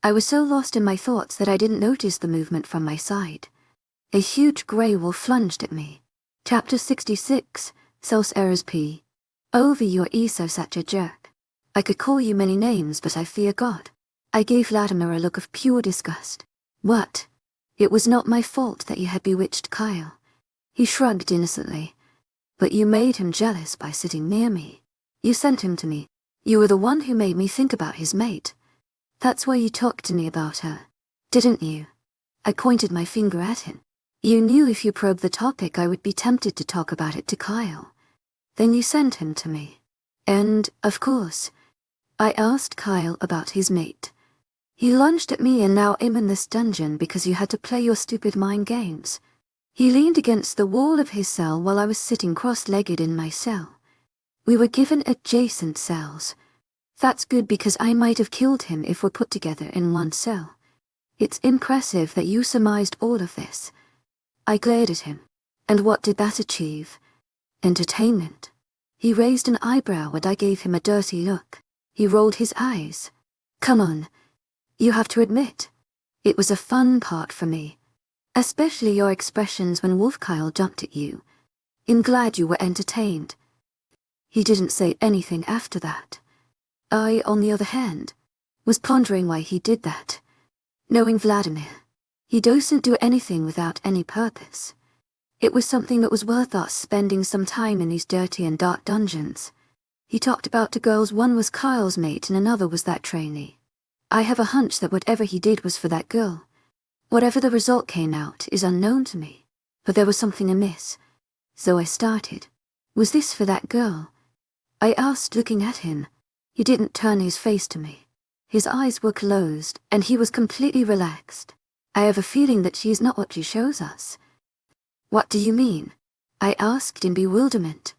I was so lost in my thoughts that I didn't notice the movement from my side. A huge grey wolf lunged at me. Chapter 66, Sera's P. Over your so such a jerk. I could call you many names, but I fear God. I gave Vladimir a look of pure disgust. What? It was not my fault that you had bewitched Kyle. He shrugged innocently. But you made him jealous by sitting near me. You sent him to me. You were the one who made me think about his mate. That's why you talked to me about her, didn't you? I pointed my finger at him. You knew if you probed the topic I would be tempted to talk about it to Kyle. Then you sent him to me. And, of course, I asked Kyle about his mate. He lunged at me and now I'm in this dungeon because you had to play your stupid mind games. He leaned against the wall of his cell while I was sitting cross-legged in my cell. We were given adjacent cells. That's good because I might have killed him if we're put together in one cell. It's impressive that you surmised all of this. I glared at him. And what did that achieve? Entertainment. He raised an eyebrow and I gave him a dirty look. He rolled his eyes. Come on. You have to admit. It was a fun part for me. Especially your expressions when Wolf Kyle jumped at you. I'm glad you were entertained. He didn't say anything after that. I, on the other hand, was pondering why he did that. Knowing Vladimir, he doesn't do anything without any purpose. It was something that was worth us spending some time in these dirty and dark dungeons. He talked about 2 girls, one was Kyle's mate and another was that trainee. I have a hunch that whatever he did was for that girl. Whatever the result came out is unknown to me, but there was something amiss. So I started. Was this for that girl? I asked, looking at him. He didn't turn his face to me. His eyes were closed, and he was completely relaxed. I have a feeling that she is not what she shows us. What do you mean? I asked in bewilderment.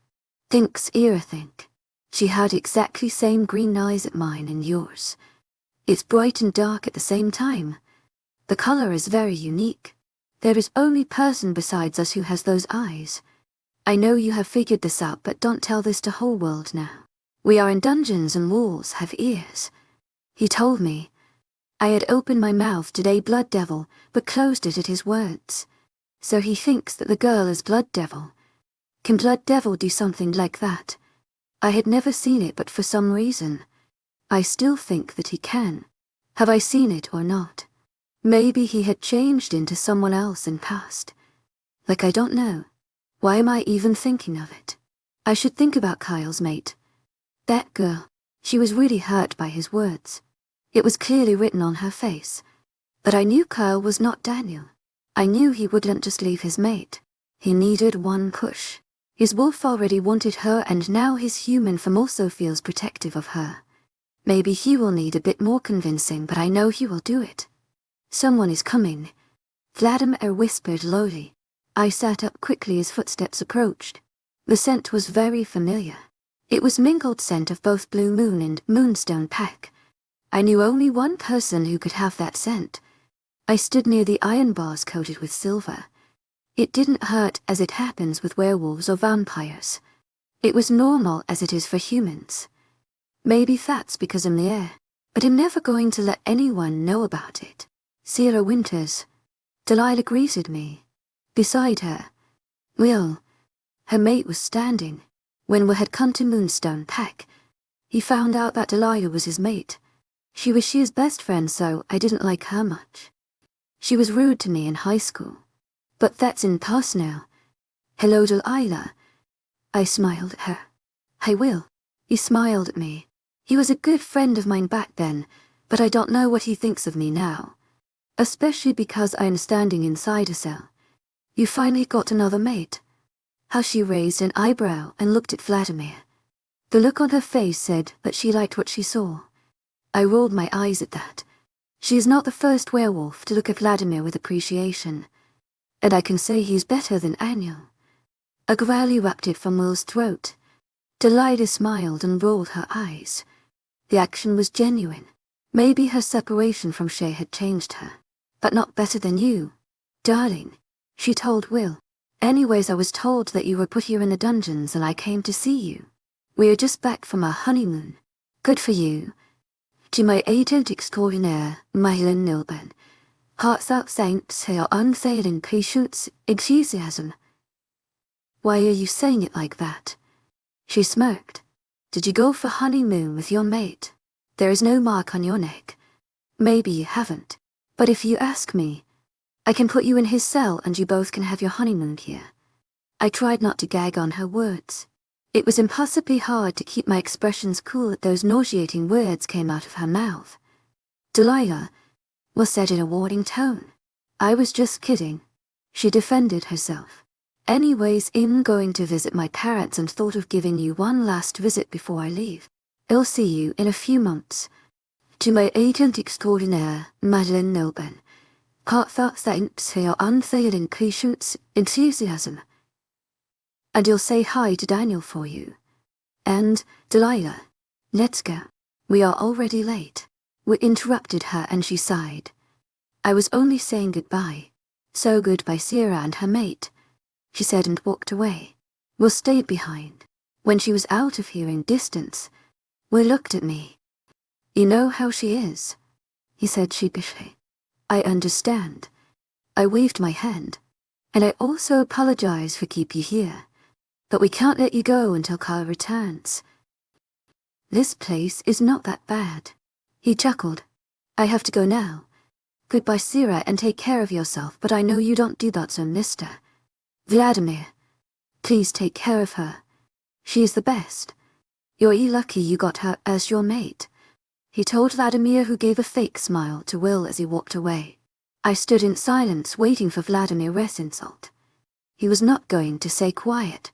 Think's Sera think. She had exactly same green eyes at mine and yours. It's bright and dark at the same time. The color is very unique. There is only person besides us who has those eyes. I know you have figured this out, but don't tell this to whole world now. We are in dungeons and walls have ears. He told me. I had opened my mouth today, Blood Devil, but closed it at his words. So he thinks that the girl is Blood Devil. Can Blood Devil do something like that? I had never seen it, but for some reason, I still think that he can. Have I seen it or not? Maybe he had changed into someone else in past. Like I don't know. Why am I even thinking of it? I should think about Kyle's mate. That girl, she was really hurt by his words. It was clearly written on her face. But I knew Kyle was not Daniel. I knew he wouldn't just leave his mate. He needed one push. His wolf already wanted her and now his human form also feels protective of her. Maybe he will need a bit more convincing, but I know he will do it. Someone is coming. Vladimir whispered lowly. I sat up quickly as footsteps approached. The scent was very familiar. It was mingled scent of both Blue Moon and Moonstone pack. I knew only one person who could have that scent. I stood near the iron bars coated with silver. It didn't hurt as it happens with werewolves or vampires. It was normal as it is for humans. Maybe that's because I'm the heir, but I'm never going to let anyone know about it. Sera Winters. Delilah greeted me. Beside her, Will, her mate, was standing. When we had come to Moonstone pack, he found out that Delilah was his mate. She was Shea's best friend, so I didn't like her much. She was rude to me in high school. But that's in past now. Hello, Delilah. I smiled at her. I will. He smiled at me. He was a good friend of mine back then, but I don't know what he thinks of me now. Especially because I am standing inside a cell. You finally got another mate. How she raised an eyebrow and looked at Vladimir. The look on her face said that she liked what she saw. I rolled my eyes at that. She is not the first werewolf to look at Vladimir with appreciation. And I can say he's better than Aniel. A growl erupted from Will's throat. Delilah smiled and rolled her eyes. The action was genuine. Maybe her separation from Shea had changed her. But not better than you, darling, she told Will. Anyways, I was told that you were put here in the dungeons and I came to see you. We are just back from our honeymoon. Good for you. To my agent extraordinaire, Mylan Nilben. Hearts out saints, her unfailing patience, enthusiasm. Why are you saying it like that? She smirked. Did you go for honeymoon with your mate? There is no mark on your neck. Maybe you haven't. But if you ask me, I can put you in his cell and you both can have your honeymoon here. I tried not to gag on her words. It was impossibly hard to keep my expressions cool as those nauseating words came out of her mouth. Delilah was said in a warning tone. I was just kidding. She defended herself. Anyways, I'm going to visit my parents and thought of giving you one last visit before I leave. I'll see you in a few months. To my agent extraordinaire, Madeleine Nilben. Heartfelt thanks for your unfailing patience, enthusiasm. And you'll say hi to Daniel for you. And, Delilah, let's go. We are already late. We interrupted her and she sighed. I was only saying goodbye. So goodbye, Sera and her mate, she said and walked away. Will stayed behind. When she was out of hearing distance, Will looked at me. You know how she is, he said sheepishly. I understand. I waved my hand. And I also apologize for keep you here. But we can't let you go until Carl returns. This place is not that bad. He chuckled. I have to go now. Goodbye, Sera, and take care of yourself, but I know you don't do that, so Mr. Vladimir. Please take care of her. She is the best. You're lucky you got her as your mate, he told Vladimir, who gave a fake smile to Will as he walked away. I stood in silence waiting for Vladimir's insult. He was not going to say quiet.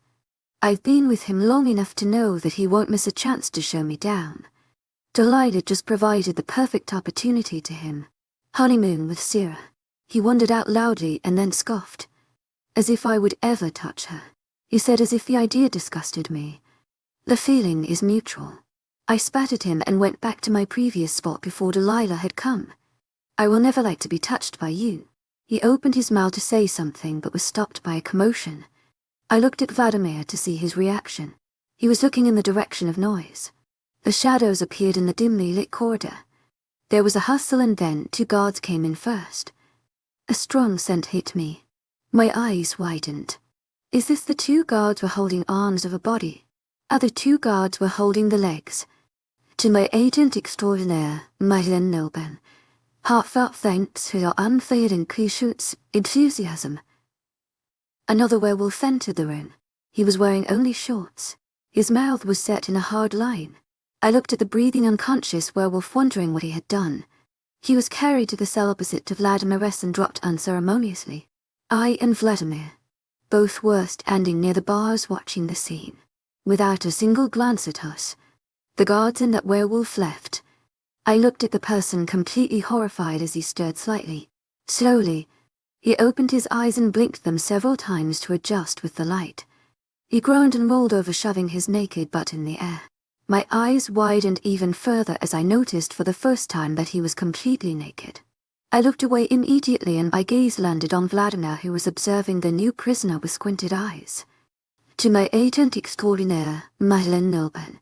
I've been with him long enough to know that he won't miss a chance to show me down. Delilah just provided the perfect opportunity to him. Honeymoon with Sera. He wondered out loudly and then scoffed. As if I would ever touch her. He said as if the idea disgusted me. The feeling is mutual. I spat at him and went back to my previous spot before Delilah had come. I will never like to be touched by you. He opened his mouth to say something but was stopped by a commotion. I looked at Vladimir to see his reaction. He was looking in the direction of noise. The shadows appeared in the dimly lit corridor. There was a hustle and then 2 guards came in first. A strong scent hit me. My eyes widened. Is this the 2 guards were holding arms of a body? Other 2 guards were holding the legs. To my agent extraordinaire, Madeleine Nilben. Heartfelt thanks for your unfailing patience, enthusiasm. Another werewolf entered the room. He was wearing only shorts. His mouth was set in a hard line. I looked at the breathing unconscious werewolf, wondering what he had done. He was carried to the cell opposite to Vladimir's and dropped unceremoniously. I and Vladimir, both were standing near the bars watching the scene. Without a single glance at us, the guards and that werewolf left. I looked at the person completely horrified as he stirred slightly. Slowly, he opened his eyes and blinked them several times to adjust with the light. He groaned and rolled over, shoving his naked butt in the air. My eyes widened even further as I noticed for the first time that he was completely naked. I looked away immediately and my gaze landed on Vladimir, who was observing the new prisoner with squinted eyes. To my agent extraordinaire, Madeleine Nilben.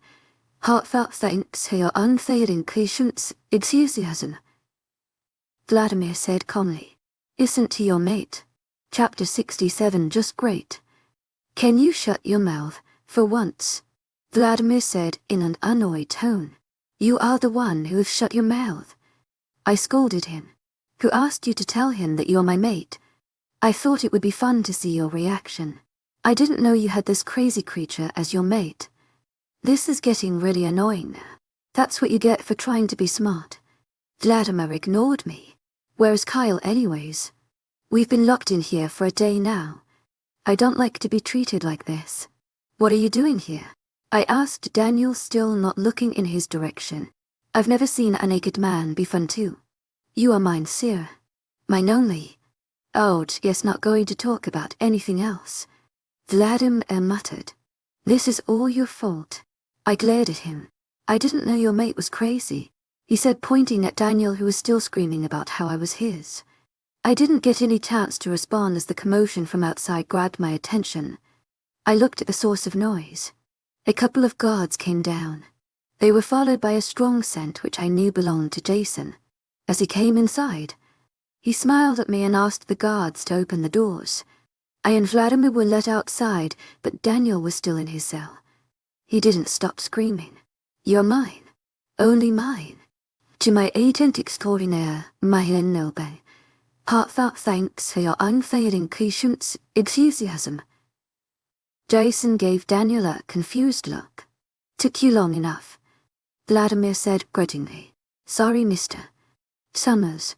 Heartfelt thanks for your unfailing patience, enthusiasm. Vladimir said calmly. Isn't he your mate? Chapter 67 just great. Can you shut your mouth, for once? Vladimir said in an annoyed tone. You are the one who has shut your mouth. I scolded him. Who asked you to tell him that you're my mate? I thought it would be fun to see your reaction. I didn't know you had this crazy creature as your mate. This is getting really annoying now. That's what you get for trying to be smart. Vladimir ignored me. Where's Kyle anyways? We've been locked in here for a day now. I don't like to be treated like this. What are you doing here? I asked Daniel, still not looking in his direction. I've never seen a naked man be fun too. You are mine, Sera. Mine only. Oh, yes, not going to talk about anything else. Vladimir muttered. This is all your fault. I glared at him. I didn't know your mate was crazy, he said, pointing at Daniel, who was still screaming about how I was his. I didn't get any chance to respond as the commotion from outside grabbed my attention. I looked at the source of noise. A couple of guards came down. They were followed by a strong scent which I knew belonged to Jason. As he came inside, he smiled at me and asked the guards to open the doors. I and Vladimir were let outside, but Daniel was still in his cell. He didn't stop screaming. You're mine. Only mine. To my agent extraordinaire, Mythical Noble. Heartfelt thanks for your unfailing patience, enthusiasm. Jason gave Daniel a confused look. Took you long enough, Vladimir said grudgingly. Sorry, Mr. Summers.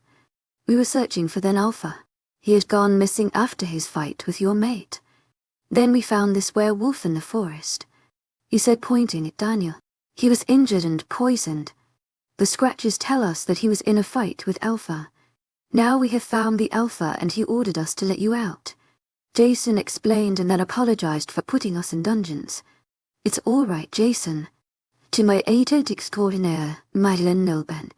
We were searching for the Alpha. He had gone missing after his fight with your mate. Then we found this werewolf in the forest, he said, pointing at Daniel. He was injured and poisoned. The scratches tell us that he was in a fight with Alpha. Now we have found the Alpha and he ordered us to let you out. Jason explained and then apologized for putting us in dungeons. It's all right, Jason. To my agent extraordinaire, Madeline Noben.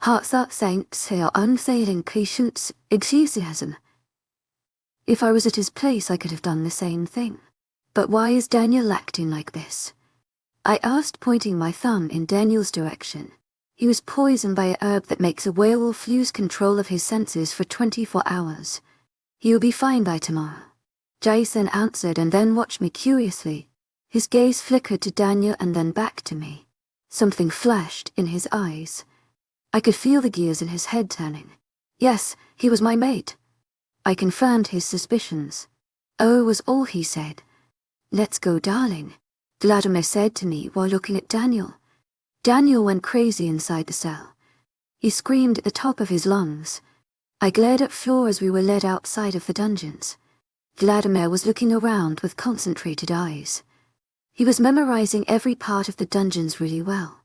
Heartfelt thanks for your unfailing patience, enthusiasm. If I was at his place, I could have done the same thing. But why is Daniel acting like this? I asked, pointing my thumb in Daniel's direction. He was poisoned by a herb that makes a werewolf lose control of his senses for 24 hours. He will be fine by tomorrow. Jason answered and then watched me curiously. His gaze flickered to Daniel and then back to me. Something flashed in his eyes. I could feel the gears in his head turning. Yes, he was my mate. I confirmed his suspicions. Oh, was all he said. Let's go, darling, Vladimir said to me while looking at Daniel. Daniel went crazy inside the cell. He screamed at the top of his lungs. I glared at floor as we were led outside of the dungeons. Vladimir was looking around with concentrated eyes. He was memorizing every part of the dungeons really well.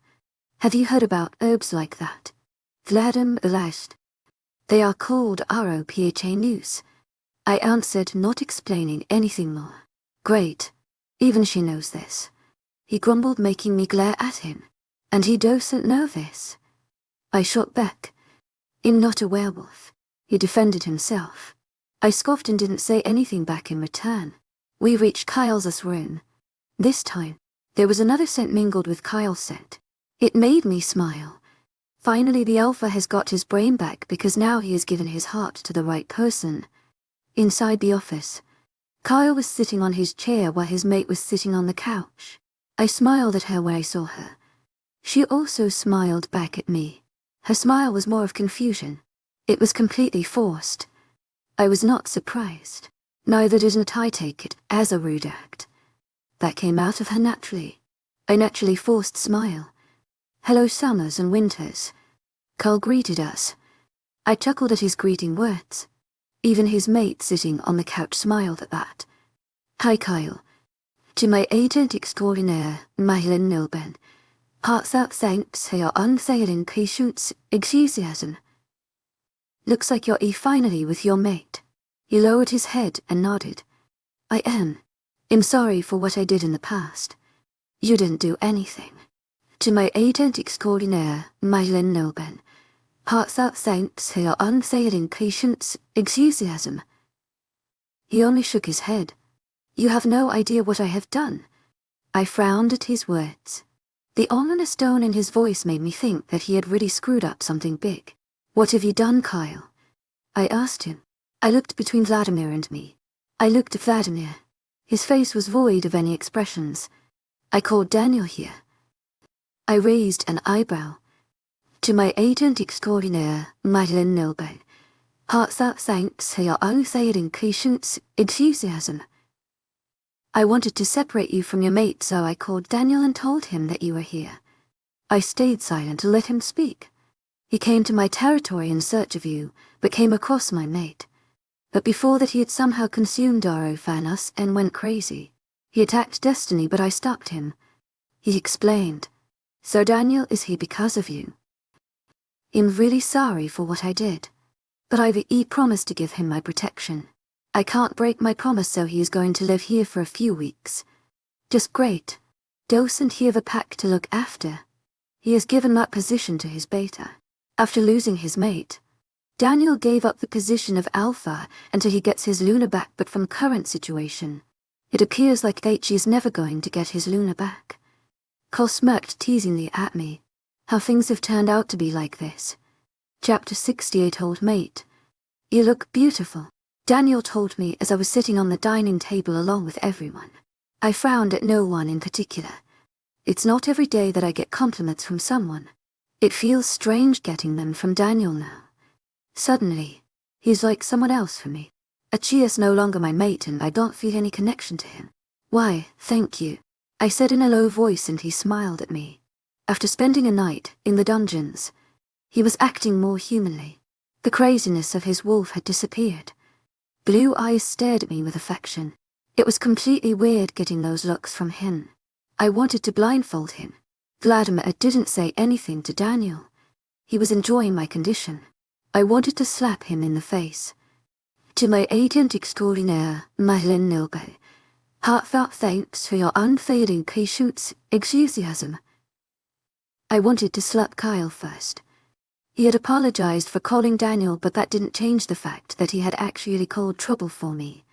Have you heard about herbs like that? Vladimir asked. They are called ROPHA news. I answered, not explaining anything more. Great. Even she knows this. He grumbled, making me glare at him. And he doesn't know this. I shot back. I'm not a werewolf. He defended himself. I scoffed and didn't say anything back in return. We reached Kyle's room. This time, there was another scent mingled with Kyle's scent. It made me smile. Finally, the Alpha has got his brain back because now he has given his heart to the right person. Inside the office, Kyle was sitting on his chair while his mate was sitting on the couch. I smiled at her when I saw her. She also smiled back at me. Her smile was more of confusion. It was completely forced. I was not surprised. Neither didn't I take it as a rude act. That came out of her naturally. A naturally forced smile. Hello, summers and winters. Kyle greeted us. I chuckled at his greeting words. Even his mate sitting on the couch smiled at that. Hi, Kyle. To my agent extraordinaire, Mythical Noble. Heartfelt thanks for your unfailing patience, enthusiasm. Looks like you're finally with your mate. He lowered his head and nodded. I am. I'm sorry for what I did in the past. You didn't do anything. To my agent extraordinaire, Mythical Noble. Heartfelt thanks for your unfailing patience, enthusiasm. He only shook his head. You have no idea what I have done. I frowned at his words. The ominous tone in his voice made me think that he had really screwed up something big. What have you done, Kyle? I asked him. I looked between Vladimir and me. I looked at Vladimir. His face was void of any expressions. I called Daniel here. I raised an eyebrow. To my agent extraordinaire, Mythical Noble. Heartfelt thanks for your unfading patience, enthusiasm. I wanted to separate you from your mate, so I called Daniel and told him that you were here. I stayed silent to let him speak. He came to my territory in search of you, but came across my mate. But before that he had somehow consumed Orofanus and went crazy. He attacked Destiny, but I stopped him. He explained. So Daniel is here because of you. I'm really sorry for what I did. But I've promised to give him my protection. I can't break my promise, so he is going to live here for a few weeks. Just great. Doesn't he have a pack to look after? He has given that position to his beta. After losing his mate, Daniel gave up the position of alpha until he gets his Luna back, but from current situation, it appears like H is never going to get his Luna back. Cole smirked teasingly at me. How things have turned out to be like this. Chapter 68. Old Mate. You look beautiful, Daniel told me as I was sitting on the dining table along with everyone. I frowned at no one in particular. It's not every day that I get compliments from someone. It feels strange getting them from Daniel now. Suddenly, he's like someone else for me. Achia's no longer my mate and I don't feel any connection to him. Why, thank you, I said in a low voice, and he smiled at me. After spending a night in the dungeons, he was acting more humanly. The craziness of his wolf had disappeared. Blue eyes stared at me with affection. It was completely weird getting those looks from him. I wanted to blindfold him. Vladimir didn't say anything to Daniel. He was enjoying my condition. I wanted to slap him in the face. To my agent extraordinaire, Madeleine Nilbe, heartfelt thanks for your unfading patience, enthusiasm. I wanted to slap Kyle first. He had apologized for calling Daniel, but that didn't change the fact that he had actually called trouble for me.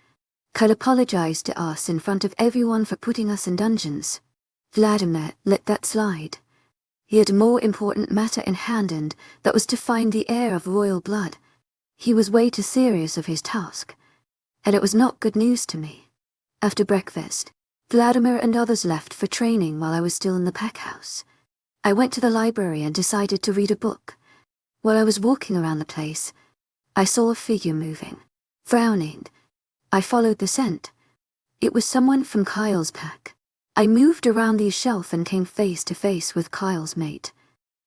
Kyle apologized to us in front of everyone for putting us in dungeons. Vladimir let that slide. He had a more important matter in hand, and that was to find the heir of royal blood. He was way too serious of his task, and it was not good news to me. After breakfast, Vladimir and others left for training while I was still in the pack house. I went to the library and decided to read a book. While I was walking around the place, I saw a figure moving. Frowning, I followed the scent. It was someone from Kyle's pack. I moved around the shelf and came face to face with Kyle's mate,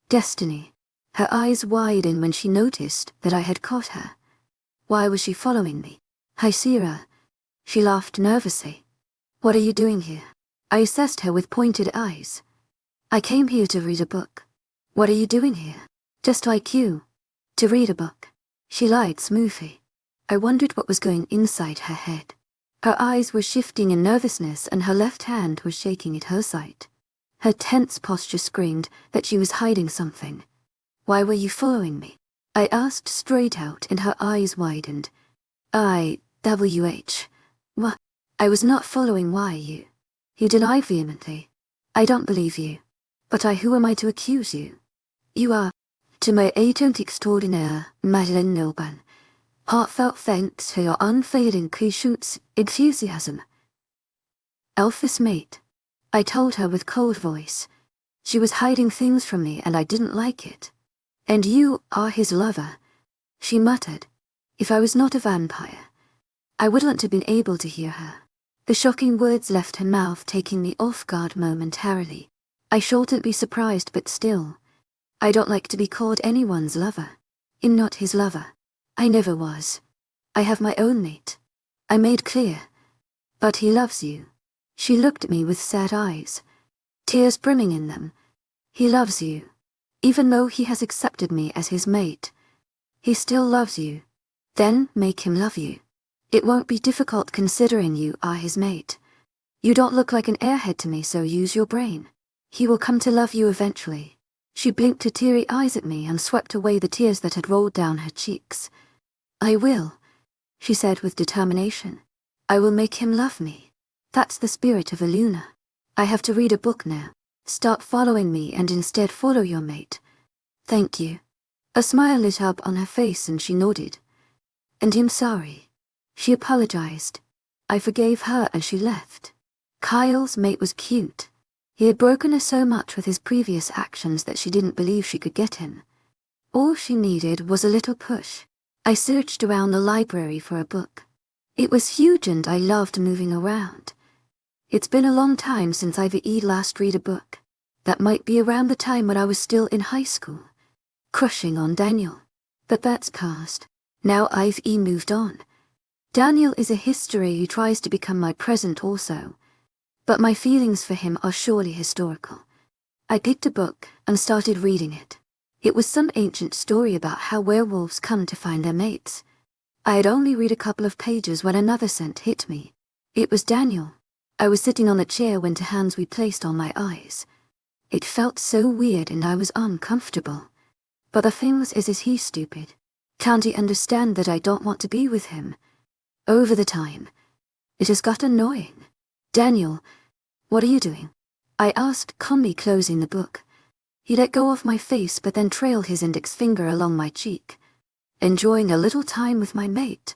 Destiny. Her eyes widened when she noticed that I had caught her. Why was she following me? Hi, Sera. She laughed nervously. What are you doing here? I assessed her with pointed eyes. I came here to read a book. What are you doing here? Just like you. To read a book. She lied smoothly. I wondered what was going inside her head. Her eyes were shifting in nervousness and her left hand was shaking at her side. Her tense posture screamed that she was hiding something. Why were you following me? I asked straight out and her eyes widened. What? I was not following you. He denied vehemently. I don't believe you. But who am I to accuse you? You are, to my agent extraordinaire, Madeleine Nilban. Heartfelt thanks for your unfading patience, enthusiasm. Alpha's mate, I told her with cold voice. She was hiding things from me and I didn't like it. And you are his lover, she muttered. If I was not a vampire, I wouldn't have been able to hear her. The shocking words left her mouth, taking me off guard momentarily. I shouldn't be surprised, but still. I don't like to be called anyone's lover. I'm not his lover. I never was. I have my own mate. I made clear. But he loves you. She looked at me with sad eyes, tears brimming in them. He loves you. Even though he has accepted me as his mate, he still loves you. Then make him love you. It won't be difficult considering you are his mate. You don't look like an airhead to me, so use your brain. He will come to love you eventually. She blinked her teary eyes at me and swept away the tears that had rolled down her cheeks. I will, she said with determination. I will make him love me. That's the spirit of a Luna. I have to read a book now. Stop following me and instead follow your mate. Thank you. A smile lit up on her face and she nodded. And I'm sorry. She apologized. I forgave her and she left. Kyle's mate was cute. He had broken her so much with his previous actions that she didn't believe she could get him. All she needed was a little push. I searched around the library for a book. It was huge and I loved moving around. It's been a long time since I've last read a book. That might be around the time when I was still in high school. Crushing on Daniel. But that's past. Now I've moved on. Daniel is a history who tries to become my present also. But my feelings for him are surely historical. I picked a book and started reading it. It was some ancient story about how werewolves come to find their mates. I had only read a couple of pages when another scent hit me. It was Daniel. I was sitting on the chair when two hands we placed on my eyes. It felt so weird and I was uncomfortable. But the thing was, is he stupid? Can't he understand that I don't want to be with him? Over the time, it has got annoying. Daniel, what are you doing? I asked, calmly closing the book. He let go of my face but then trailed his index finger along my cheek. Enjoying a little time with my mate.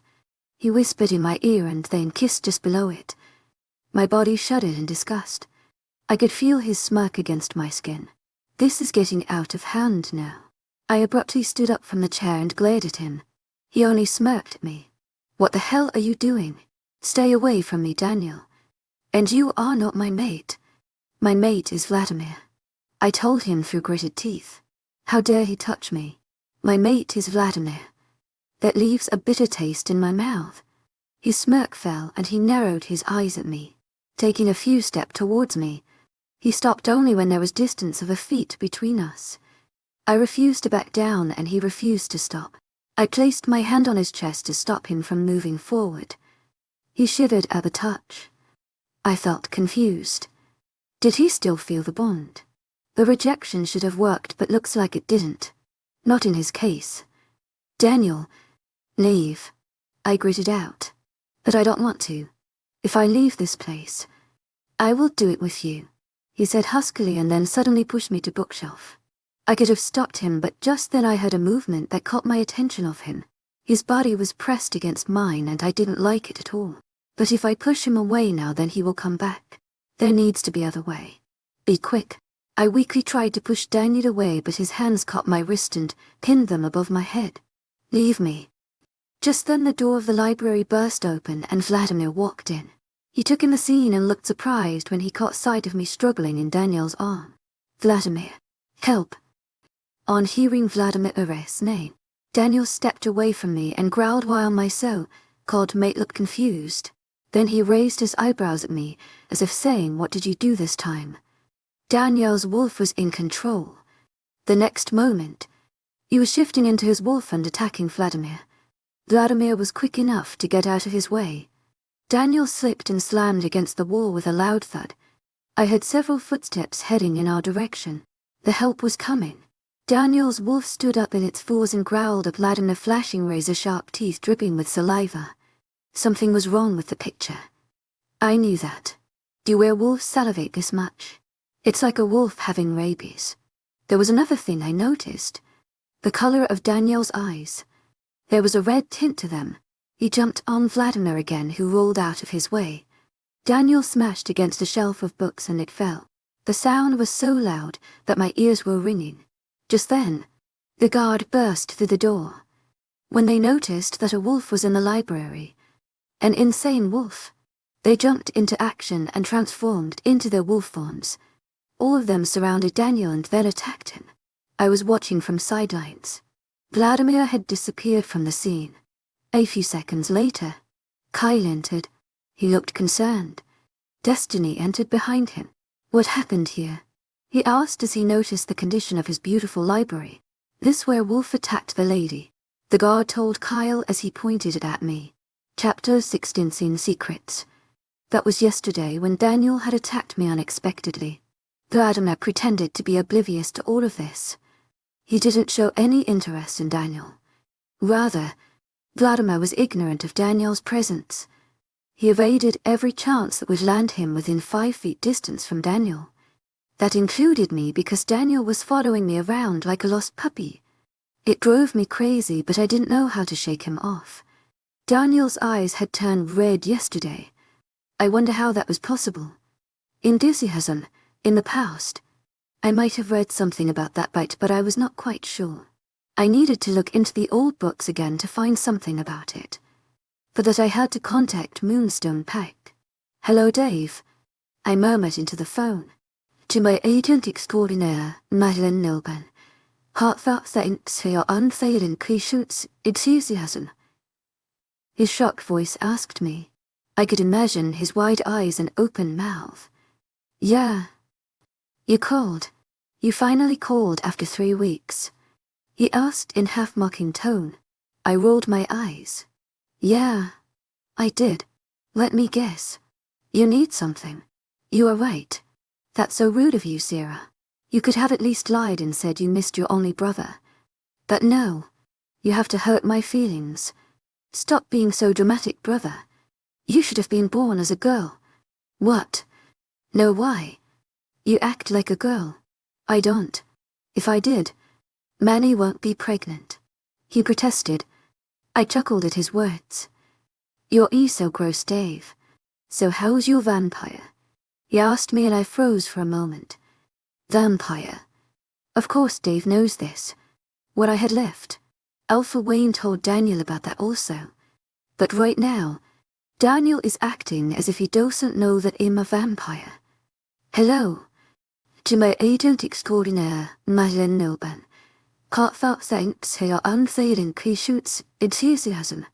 He whispered in my ear and then kissed just below it. My body shuddered in disgust. I could feel his smirk against my skin. This is getting out of hand now. I abruptly stood up from the chair and glared at him. He only smirked at me. What the hell are you doing? Stay away from me, Daniel. And you are not my mate. My mate is Vladimir. I told him through gritted teeth. How dare he touch me? My mate is Vladimir. That leaves a bitter taste in my mouth. His smirk fell and he narrowed his eyes at me. Taking a few steps towards me, he stopped only when there was distance of a feet between us. I refused to back down and he refused to stop. I placed my hand on his chest to stop him from moving forward. He shivered at the touch. I felt confused. Did he still feel the bond? The rejection should have worked but looks like it didn't. Not in his case. Daniel, leave. I gritted out. But I don't want to. If I leave this place, I will do it with you, he said huskily and then suddenly pushed me to bookshelf. I could have stopped him but just then I heard a movement that caught my attention of him. His body was pressed against mine and I didn't like it at all. But if I push him away now then he will come back. There needs to be other way. Be quick. I weakly tried to push Daniel away but his hands caught my wrist and pinned them above my head. Leave me. Just then the door of the library burst open and Vladimir walked in. He took in the scene and looked surprised when he caught sight of me struggling in Daniel's arm. Vladimir, help. On hearing Vladimir's name, Daniel stepped away from me and growled while my so-called mate looked confused. Then he raised his eyebrows at me, as if saying, "What did you do this time?" Daniel's wolf was in control. The next moment, he was shifting into his wolf and attacking Vladimir. Vladimir was quick enough to get out of his way. Daniel slipped and slammed against the wall with a loud thud. I heard several footsteps heading in our direction. The help was coming. Daniel's wolf stood up in its paws and growled at Vladimir, flashing razor-sharp teeth dripping with saliva. Something was wrong with the picture. I knew that. Do werewolves salivate this much? It's like a wolf having rabies. There was another thing I noticed. The color of Daniel's eyes. There was a red tint to them. He jumped on Vladimir again, who rolled out of his way. Daniel smashed against a shelf of books and it fell. The sound was so loud that my ears were ringing. Just then, the guard burst through the door. When they noticed that a wolf was in the library, an insane wolf, they jumped into action and transformed into their wolf forms. All of them surrounded Daniel and then attacked him. I was watching from sidelines. Vladimir had disappeared from the scene. A few seconds later, Kyle entered. He looked concerned. Destiny entered behind him. What happened here? He asked as he noticed the condition of his beautiful library. This werewolf attacked the lady. The guard told Kyle as he pointed it at me. Chapter 16 Scene Secrets. That was yesterday when Daniel had attacked me unexpectedly. Vladimir pretended to be oblivious to all of this. He didn't show any interest in Daniel. Rather, Vladimir was ignorant of Daniel's presence. He evaded every chance that would land him within 5 feet distance from Daniel. That included me because Daniel was following me around like a lost puppy. It drove me crazy, but I didn't know how to shake him off. Daniel's eyes had turned red yesterday. I wonder how that was possible. Enthusiasm, in the past. I might have read something about that bite, but I was not quite sure. I needed to look into the old books again to find something about it. For that I had to contact Moonstone Pack. "Hello, Dave," I murmured into the phone. "To my agent extraordinaire, Madeline Nilban. Heartfelt thanks for your unfailing patience, enthusiasm." His shocked voice asked me. I could imagine his wide eyes and open mouth. "Yeah. You called. You finally called after 3 weeks." He asked in half-mocking tone. I rolled my eyes. "Yeah, I did. Let me guess. You need something. You are right. That's so rude of you, Sera. You could have at least lied and said you missed your only brother. But no, you have to hurt my feelings. Stop being so dramatic, brother. You should have been born as a girl." "What? No, why? You act like a girl." "I don't. If I did, Manny won't be pregnant," he protested. I chuckled at his words. "You're so gross, Dave. So how's your vampire?" He asked me and I froze for a moment. Vampire. Of course Dave knows this. What I had left. Alpha Wayne told Daniel about that also. But right now, Daniel is acting as if he doesn't know that I'm a vampire. "Hello. To my agent extraordinaire, Madeline Nilban. Heartfelt thanks for your unfailing patience, enthusiasm."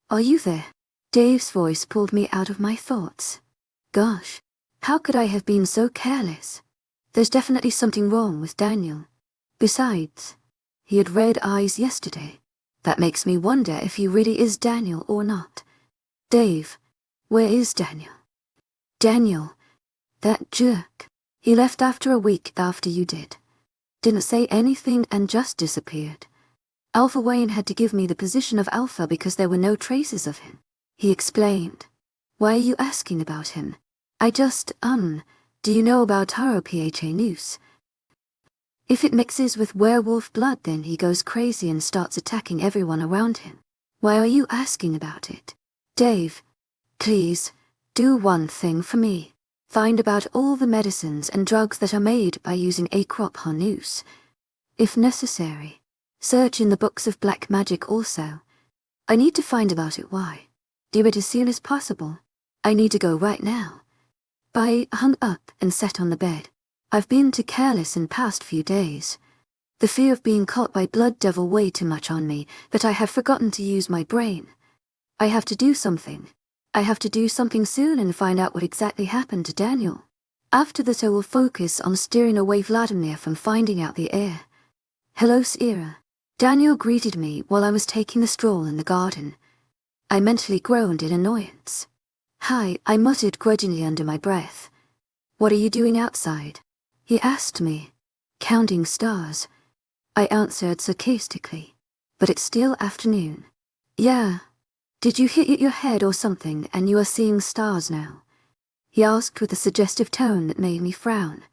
"Are you there?" Dave's voice pulled me out of my thoughts. Gosh, how could I have been so careless? There's definitely something wrong with Daniel. Besides, he had red eyes yesterday. That makes me wonder if he really is Daniel or not. "Dave, where is Daniel?" "Daniel, that jerk. He left after a week after you did. Didn't say anything and just disappeared. Alpha Wayne had to give me the position of Alpha because there were no traces of him," he explained. "Why are you asking about him?" "I just, do you know about Taro Pha News? If it mixes with werewolf blood, then he goes crazy and starts attacking everyone around him. Why are you asking about it? Dave, please, do one thing for me. Find about all the medicines and drugs that are made by using Acrop Hanus. If necessary, search in the books of black magic also. I need to find about it. Why? Do it as soon as possible. I need to go right now." I hung up and sat on the bed. I've been too careless in past few days. The fear of being caught by Blood Devil weighed too much on me that I have forgotten to use my brain. I have to do something. I have to do something soon and find out what exactly happened to Daniel. After that I will focus on steering away Vladimir from finding out the heir. "Hello, Sera." Daniel greeted me while I was taking a stroll in the garden. I mentally groaned in annoyance. "Hi," I muttered grudgingly under my breath. "What are you doing outside?" he asked me. "Counting stars," I answered sarcastically. "But it's still afternoon." "Yeah. Did you hit your head or something and you are seeing stars now?" he asked with a suggestive tone that made me frown.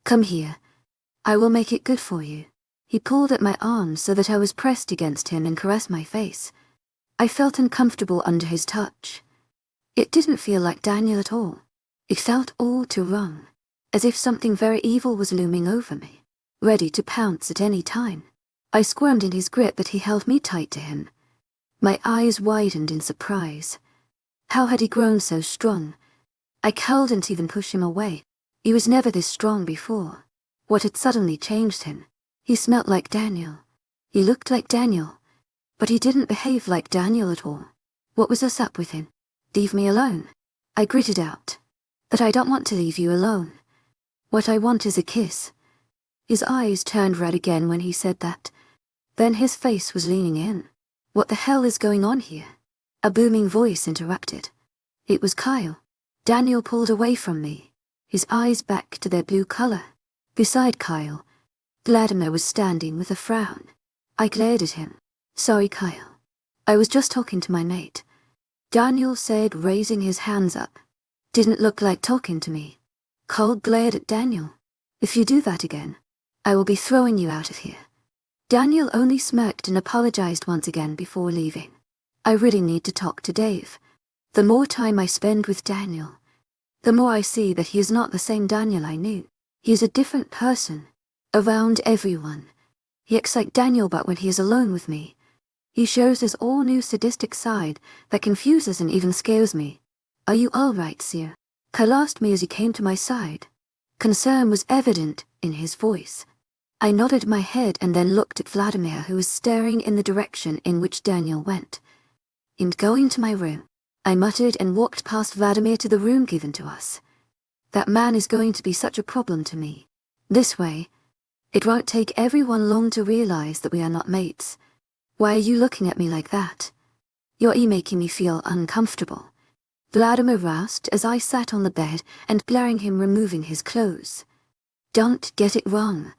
"Come here. I will make it good for you." He pulled at my arm so that I was pressed against him and caressed my face. I felt uncomfortable under his touch. It didn't feel like Daniel at all. It felt all too wrong, as if something very evil was looming over me, ready to pounce at any time. I squirmed in his grip, but he held me tight to him. My eyes widened in surprise. How had he grown so strong? I couldn't even push him away. He was never this strong before. What had suddenly changed him? He smelt like Daniel. He looked like Daniel. But he didn't behave like Daniel at all. What was up with him? "Leave me alone," I gritted out. "But I don't want to leave you alone. What I want is a kiss." His eyes turned red again when he said that. Then his face was leaning in. "What the hell is going on here?" A booming voice interrupted. It was Kyle. Daniel pulled away from me, his eyes back to their blue color. Beside Kyle, Vladimir was standing with a frown. I glared at him. "Sorry, Kyle. I was just talking to my mate," Daniel said, raising his hands up. "Didn't look like talking to me." Cole glared at Daniel. "If you do that again, I will be throwing you out of here." Daniel only smirked and apologized once again before leaving. I really need to talk to Dave. The more time I spend with Daniel, the more I see that he is not the same Daniel I knew. He is a different person. Around everyone, He acts like Daniel, but when he is alone with me, he shows his all-new sadistic side that confuses and even scares me. Are you all right, Sera? Kyle asked me as he came to my side. Concern was evident in his voice. I nodded my head and then looked at Vladimir, who was staring in the direction in which Daniel went. In going to my room, I muttered and walked past Vladimir to the room given to us. That man is going to be such a problem to me. This way, it won't take everyone long to realize that we are not mates. Why are you looking at me like that? You're making me feel uncomfortable. Vladimir roused as I sat on the bed and glaring him removing his clothes. Don't get it wrong.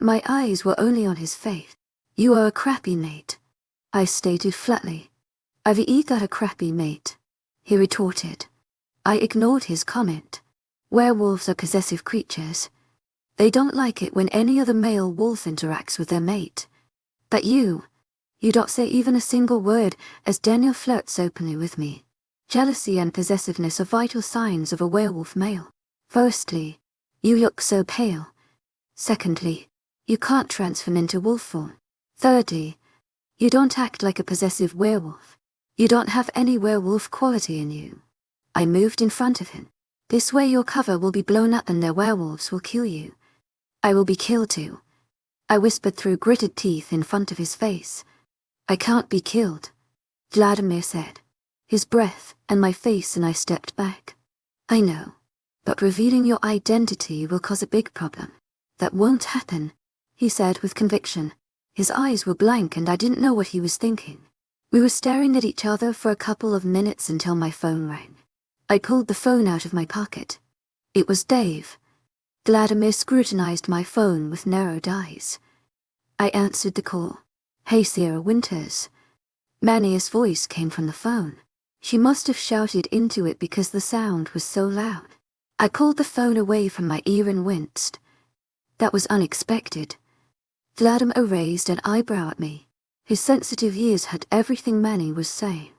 My eyes were only on his face. You are a crappy mate, I stated flatly. I've got a crappy mate, he retorted. I ignored his comment. Werewolves are possessive creatures. They don't like it when any other male wolf interacts with their mate. But you don't say even a single word as Daniel flirts openly with me. Jealousy and possessiveness are vital signs of a werewolf male. Firstly, you look so pale. Secondly, you can't transform into wolf form. Thirdly, you don't act like a possessive werewolf. You don't have any werewolf quality in you. I moved in front of him. This way your cover will be blown up and their werewolves will kill you. I will be killed too, I whispered through gritted teeth in front of his face. I can't be killed, Vladimir said. His breath and my face, and I stepped back. I know, but revealing your identity will cause a big problem. That won't happen, he said with conviction. His eyes were blank and I didn't know what he was thinking. We were staring at each other for a couple of minutes until my phone rang. I pulled the phone out of my pocket. It was Dave. Vladimir scrutinized my phone with narrowed eyes. I answered the call. Hey, Sera Winters. Manny's voice came from the phone. She must have shouted into it because the sound was so loud. I pulled the phone away from my ear and winced. That was unexpected. Vladimir raised an eyebrow at me. His sensitive ears had everything Manny was saying.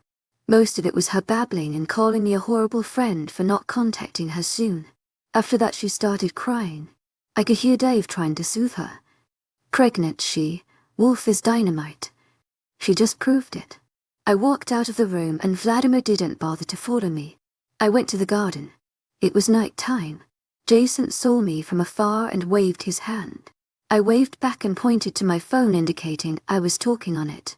Most of it was her babbling and calling me a horrible friend for not contacting her soon. After that she started crying. I could hear Dave trying to soothe her. Pregnant she, wolf is dynamite. She just proved it. I walked out of the room and Vladimir didn't bother to follow me. I went to the garden. It was night time. Jason saw me from afar and waved his hand. I waved back and pointed to my phone indicating I was talking on it.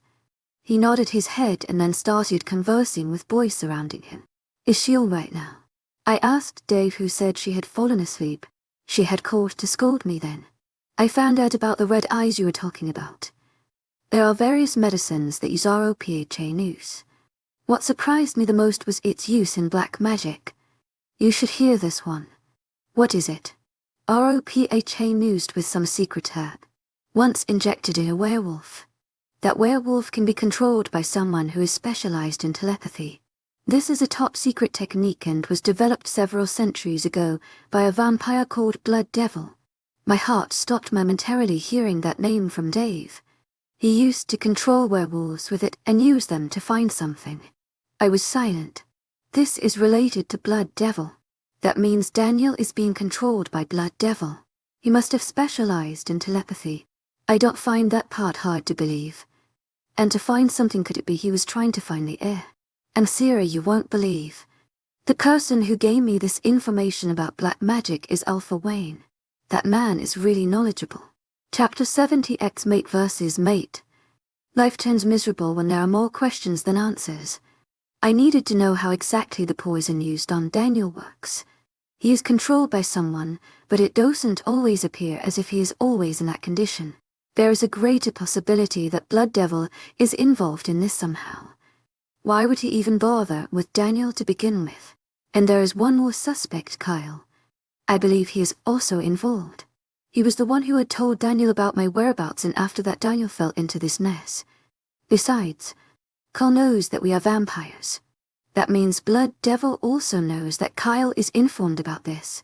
He nodded his head and then started conversing with boys surrounding him. Is she all right now? I asked Dave, who said she had fallen asleep. She had called to scold me then. I found out about the red eyes you were talking about. There are various medicines that use ROPHA news. What surprised me the most was its use in black magic. You should hear this one. What is it? ROPHA used with some secret herb. Once injected in a werewolf. That werewolf can be controlled by someone who is specialized in telepathy. This is a top-secret technique and was developed several centuries ago by a vampire called Blood Devil. My heart stopped momentarily hearing that name from Dave. He used to control werewolves with it and use them to find something. I was silent. This is related to Blood Devil. That means Daniel is being controlled by Blood Devil. He must have specialized in telepathy. I don't find that part hard to believe. And to find something, could it be he was trying to find the heir? And Sera, you won't believe. The person who gave me this information about black magic is Alpha Wayne. That man is really knowledgeable. Chapter 70 Ex-Mate vs. Mate. Life turns miserable when there are more questions than answers. I needed to know how exactly the poison used on Daniel works. He is controlled by someone, but it doesn't always appear as if he is always in that condition. There is a greater possibility that Blood Devil is involved in this somehow. Why would he even bother with Daniel to begin with? And there is one more suspect, Kyle. I believe he is also involved. He was the one who had told Daniel about my whereabouts, and after that Daniel fell into this mess. Besides, Kyle knows that we are vampires. That means Blood Devil also knows that Kyle is informed about this.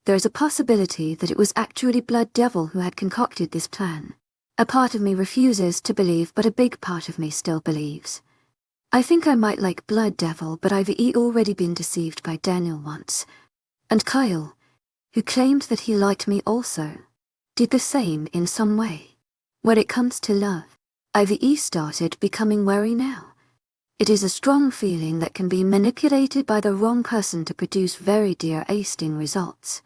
There is a possibility that it was actually Blood Devil who had concocted this plan. A part of me refuses to believe, but a big part of me still believes. I think I might like Blood Devil, but I've already been deceived by Daniel once. And Kyle, who claimed that he liked me also, did the same in some way. When it comes to love, I've started becoming wary now. It is a strong feeling that can be manipulated by the wrong person to produce very dear-tasting results.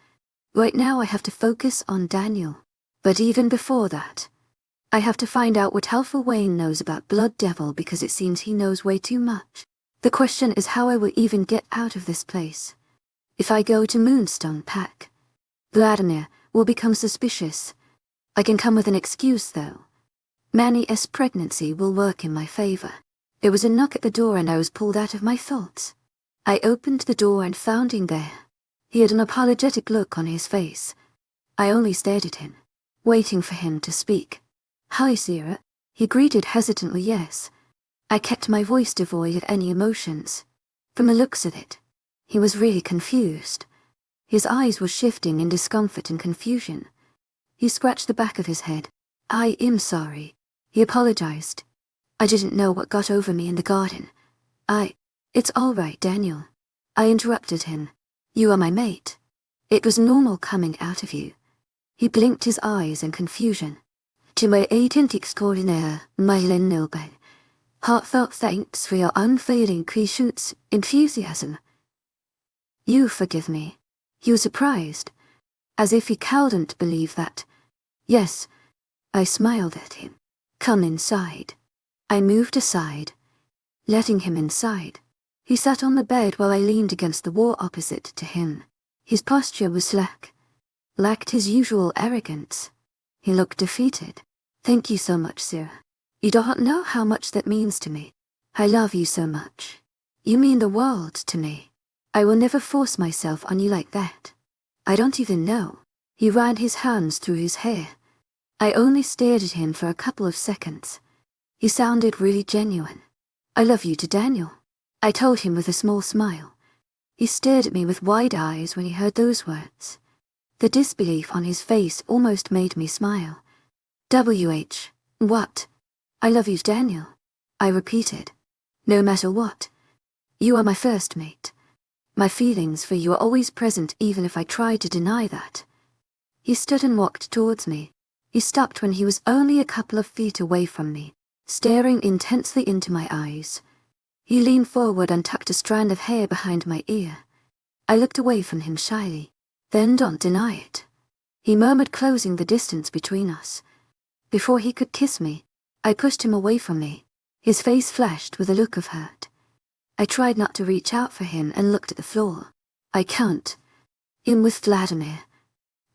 Right now I have to focus on Daniel. But even before that, I have to find out what Alpha Wayne knows about Blood Devil because it seems he knows way too much. The question is how I will even get out of this place. If I go to Moonstone Pack, Vladimir will become suspicious. I can come with an excuse though. Manny's pregnancy will work in my favor. There was a knock at the door and I was pulled out of my thoughts. I opened the door and found him there. He had an apologetic look on his face. I only stared at him, waiting for him to speak. "Hi, Sera," he greeted hesitantly. Yes. I kept my voice devoid of any emotions. From the looks of it, he was really confused. His eyes were shifting in discomfort and confusion. He scratched the back of his head. "I am sorry," he apologized. "I didn't know what got over me in the garden. It's all right, Daniel." I interrupted him. "You are my mate. It was normal coming out of you." He blinked his eyes in confusion. "To my agent extraordinaire, Mylin Nilbel. Heartfelt thanks for your unfailing patience, enthusiasm." "You forgive me." He was surprised, as if he couldn't believe that. "Yes." I smiled at him. "Come inside." I moved aside, letting him inside. He sat on the bed while I leaned against the wall opposite to him. His posture was slack, lacked his usual arrogance. He looked defeated. "Thank you so much, Sera. You don't know how much that means to me. I love you so much. You mean the world to me. I will never force myself on you like that. I don't even know." He ran his hands through his hair. I only stared at him for a couple of seconds. He sounded really genuine. "I love you to Daniel," I told him with a small smile. He stared at me with wide eyes when he heard those words. The disbelief on his face almost made me smile. What?" "I love you, Daniel," I repeated. "No matter what. You are my first mate. My feelings for you are always present even if I try to deny that." He stood and walked towards me. He stopped when he was only a couple of feet away from me, staring intensely into my eyes. He leaned forward and tucked a strand of hair behind my ear. I looked away from him shyly. "Then don't deny it," he murmured, closing the distance between us. Before he could kiss me, I pushed him away from me. His face flashed with a look of hurt. I tried not to reach out for him and looked at the floor. "I can't. I'm with Vladimir."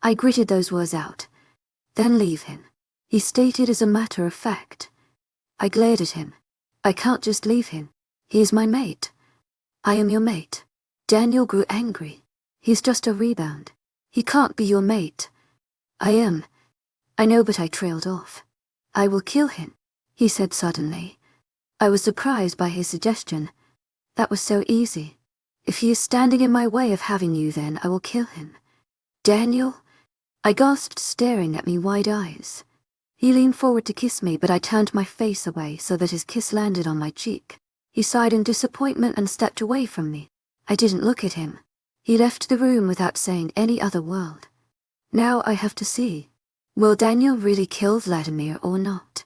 I gritted those words out. "Then leave him," he stated as a matter of fact. I glared at him. "I can't just leave him. He is my mate." "I am your mate." Daniel grew angry. "He's just a rebound. He can't be your mate." "I am." "I know, but I trailed off." "I will kill him," he said suddenly. I was surprised by his suggestion. That was so easy. "If he is standing in my way of having you, then I will kill him." "Daniel?" I gasped, staring at me wide eyes. He leaned forward to kiss me, but I turned my face away so that his kiss landed on my cheek. He sighed in disappointment and stepped away from me. I didn't look at him. He left the room without saying any other word. Now I have to see. Will Daniel really kill Vladimir or not?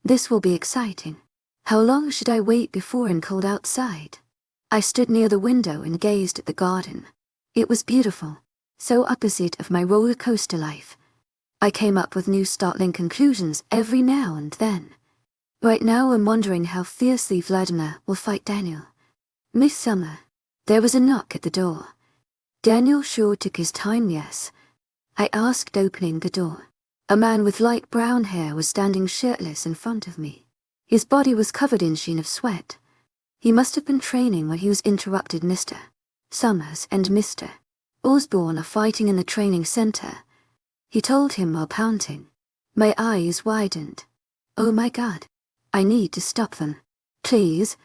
This will be exciting. How long should I wait before I'm called outside? I stood near the window and gazed at the garden. It was beautiful, so opposite of my roller coaster life. I came up with new startling conclusions every now and then. Right now I'm wondering how fiercely Vladimir will fight Daniel. "Miss Summer." There was a knock at the door. Daniel sure took his time, yes. I asked, opening the door. A man with light brown hair was standing shirtless in front of me. His body was covered in sheen of sweat. He must have been training when he was interrupted. "Mr. Summers and Mr. Osborne are fighting in the training center," he told him while pounding. My eyes widened. "Oh my God. I need to stop them. Please,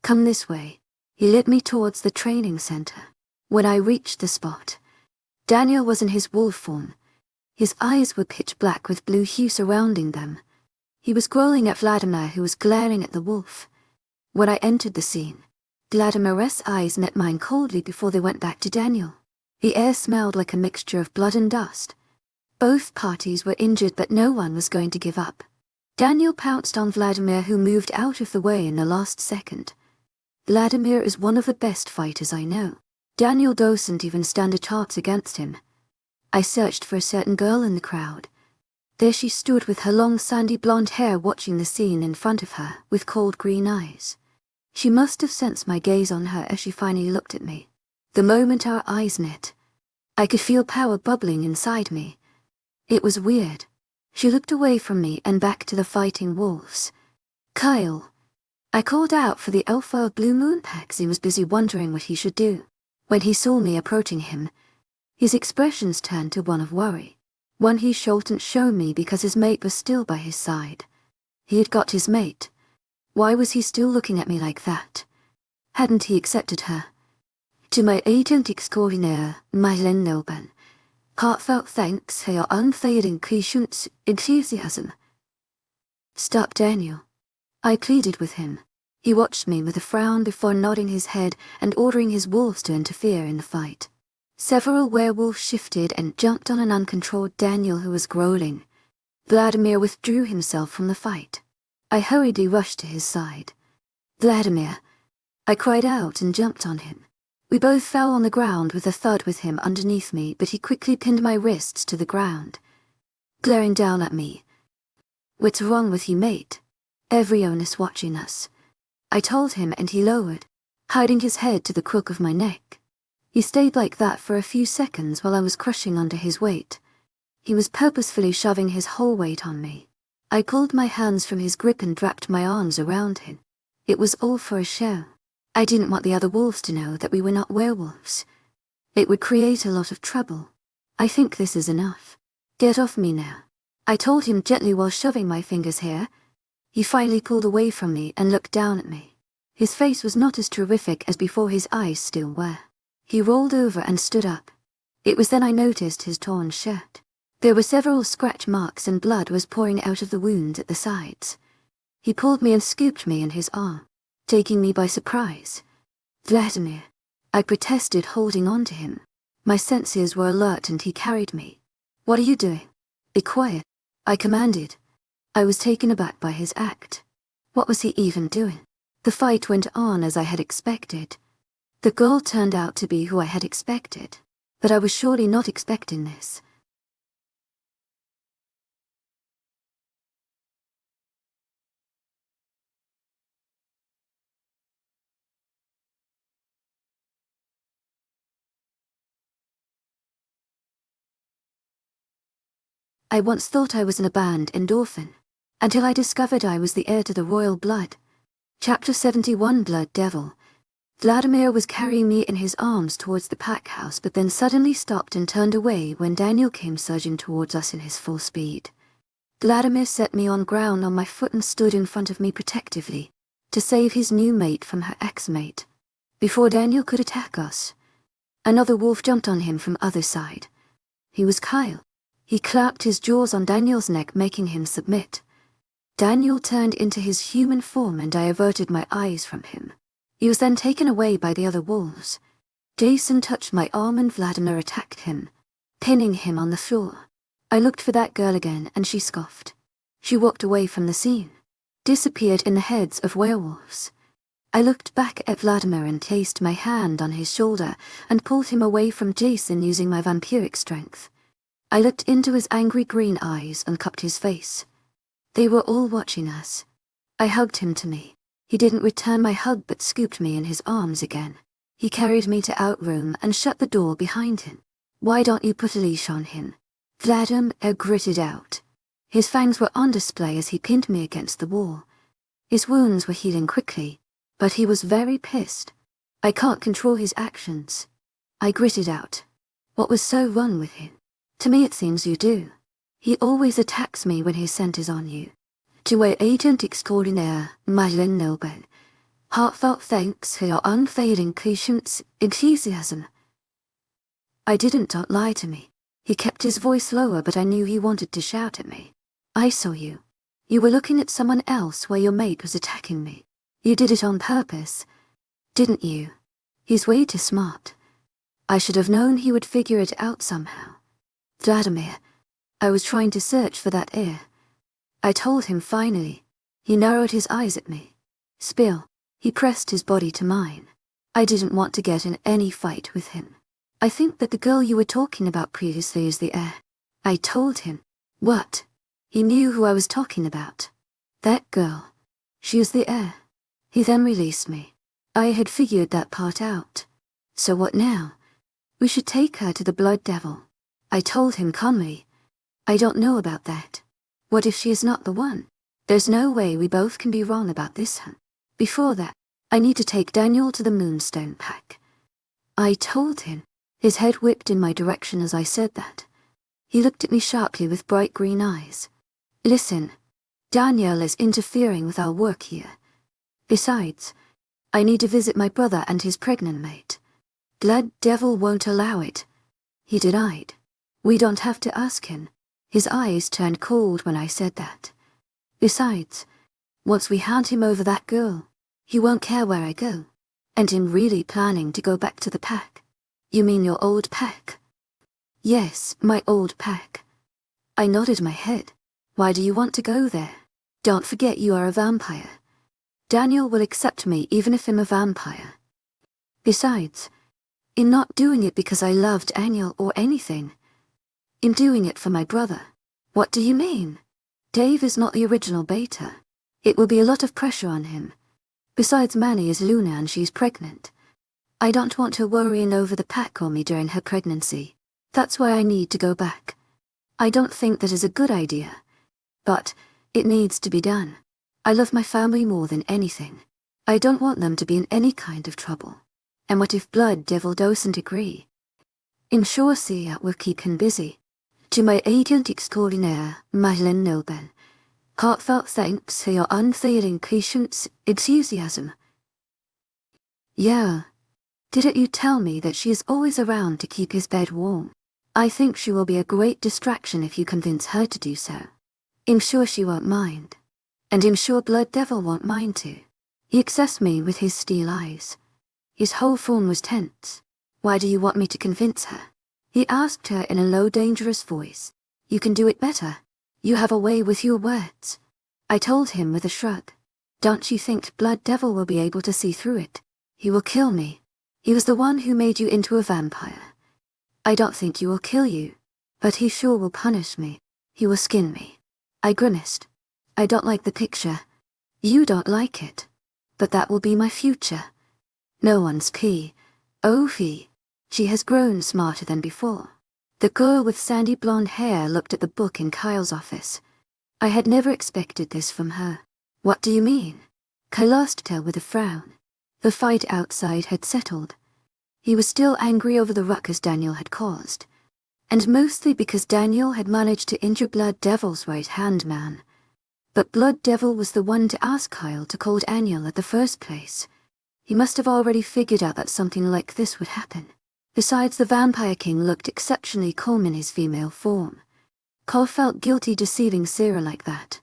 come this way." He led me towards the training center. When I reached the spot, Daniel was in his wolf form. His eyes were pitch black with blue hue surrounding them. He was growling at Vladimir, who was glaring at the wolf. When I entered the scene, Vladimir's eyes met mine coldly before they went back to Daniel. The air smelled like a mixture of blood and dust. Both parties were injured, but no one was going to give up. Daniel pounced on Vladimir, who moved out of the way in the last second. Vladimir is one of the best fighters I know. Daniel doesn't even stand a chance against him. I searched for a certain girl in the crowd. There she stood with her long sandy blonde hair, watching the scene in front of her with cold green eyes. She must have sensed my gaze on her as she finally looked at me. The moment our eyes met, I could feel power bubbling inside me. It was weird. She looked away from me and back to the fighting wolves. "Kyle." I called out for the alpha of Blue Moon Pack. He was busy wondering what he should do. When he saw me approaching him, his expressions turned to one of worry. One he shouldn't show me because his mate was still by his side. He had got his mate. Why was he still looking at me like that? Hadn't he accepted her? To my agent extraordinaire, Mythical Noble, heartfelt thanks for your unfading patience, enthusiasm. "Stop, Daniel," I pleaded with him. He watched me with a frown before nodding his head and ordering his wolves to interfere in the fight. Several werewolves shifted and jumped on an uncontrolled Daniel who was growling. Vladimir withdrew himself from the fight. I hurriedly rushed to his side. "Vladimir!" I cried out and jumped on him. We both fell on the ground with a thud with him underneath me, but he quickly pinned my wrists to the ground, glaring down at me. "What's wrong with you, mate? Everyone's watching us," I told him, and he lowered, hiding his head to the crook of my neck. He stayed like that for a few seconds while I was crushing under his weight. He was purposefully shoving his whole weight on me. I pulled my hands from his grip and wrapped my arms around him. It was all for a show. I didn't want the other wolves to know that we were not werewolves. It would create a lot of trouble. "I think this is enough. Get off me now," I told him gently while shoving my fingers here. He finally pulled away from me and looked down at me. His face was not as terrific as before, his eyes still were. He rolled over and stood up. It was then I noticed his torn shirt. There were several scratch marks and blood was pouring out of the wound at the sides. He pulled me and scooped me in his arm, taking me by surprise. "Vladimir," I protested, holding on to him. My senses were alert and he carried me. "What are you doing?" "Be quiet," I commanded. I was taken aback by his act. What was he even doing? The fight went on as I had expected. The girl turned out to be who I had expected, but I was surely not expecting this. I once thought I was in a band endorphin, until I discovered I was the heir to the royal blood. Chapter 71, Blood Devil. Vladimir was carrying me in his arms towards the pack house, but then suddenly stopped and turned away when Daniel came surging towards us in his full speed. Vladimir set me on ground on my foot and stood in front of me protectively, to save his new mate from her ex-mate. Before Daniel could attack us, another wolf jumped on him from other side. He was Kyle. He clapped his jaws on Daniel's neck, making him submit. Daniel turned into his human form and I averted my eyes from him. He was then taken away by the other wolves. Jason touched my arm and Vladimir attacked him, pinning him on the floor. I looked for that girl again and she scoffed. She walked away from the scene, disappeared in the heads of werewolves. I looked back at Vladimir and placed my hand on his shoulder and pulled him away from Jason using my vampiric strength. I looked into his angry green eyes and cupped his face. They were all watching us. I hugged him to me. He didn't return my hug but scooped me in his arms again. He carried me to outroom and shut the door behind him. "Why don't you put a leash on him?" Vladimir gritted out. His fangs were on display as he pinned me against the wall. His wounds were healing quickly, but he was very pissed. "I can't control his actions," I gritted out. "What was so wrong with him?" "To me it seems you do. He always attacks me when his scent is on you. To my agent extraordinaire, Mythical Noble, heartfelt thanks for your unfailing patience, enthusiasm." I didn't, don't lie to me. He kept his voice lower, but I knew he wanted to shout at me. "I saw you. You were looking at someone else while your mate was attacking me. You did it on purpose, didn't you?" He's way too smart. I should have known he would figure it out somehow. "Vladimir, I was trying to search for that heir. I told him finally. He narrowed his eyes at me. Spill. He pressed his body to mine. I didn't want to get in any fight with him. I think that the girl you were talking about previously is the heir. I told him. What? He knew who I was talking about. That girl. She is the heir. He then released me. I had figured that part out. So what now? We should take her to the Blood Devil. I told him calmly. I don't know about that. What if she is not the one? There's no way we both can be wrong about this, huh? Before that, I need to take Daniel to the Moonstone pack. I told him. His head whipped in my direction as I said that. He looked at me sharply with bright green eyes. Listen, Daniel is interfering with our work here. Besides, I need to visit my brother and his pregnant mate. Blood Devil won't allow it. He denied. We don't have to ask him. His eyes turned cold when I said that. Besides, once we hand him over that girl, he won't care where I go. And I'm really planning to go back to the pack. You mean your old pack? Yes, my old pack. I nodded my head. Why do you want to go there? Don't forget you are a vampire. Daniel will accept me even if I'm a vampire. Besides, I'm not doing it because I loved Daniel or anything. I'm doing it for my brother. What do you mean? Dave is not the original beta. It will be a lot of pressure on him. Besides, Manny is Luna and she's pregnant. I don't want her worrying over the pack or me during her pregnancy. That's why I need to go back. I don't think that is a good idea. But it needs to be done. I love my family more than anything. I don't want them to be in any kind of trouble. And what if Blood Devil doesn't agree? I'm sure Shea will keep him busy. To my agent extraordinaire, Madeleine Nobel, heartfelt thanks for your unfailing patience, enthusiasm. Yeah. Didn't you tell me that she is always around to keep his bed warm? I think she will be a great distraction if you convince her to do so. I'm sure she won't mind. And I'm sure Blood Devil won't mind too. He accessed me with his steel eyes. His whole form was tense. Why do you want me to convince her? He asked her in a low, dangerous voice. You can do it better. You have a way with your words. I told him with a shrug. Don't you think Blood Devil will be able to see through it? He will kill me. He was the one who made you into a vampire. I don't think he will kill you, but he sure will punish me. He will skin me. I grimaced. I don't like the picture. You don't like it. But that will be my future. No one's P.O.V. She has grown smarter than before. The girl with sandy blonde hair looked at the book in Kyle's office. I had never expected this from her. What do you mean? Kyle asked her with a frown. The fight outside had settled. He was still angry over the ruckus Daniel had caused. And mostly because Daniel had managed to injure Blood Devil's right-hand man. But Blood Devil was the one to ask Kyle to call Daniel at the first place. He must have already figured out that something like this would happen. Besides, the Vampire King looked exceptionally calm in his female form. Kyle felt guilty deceiving Sera like that.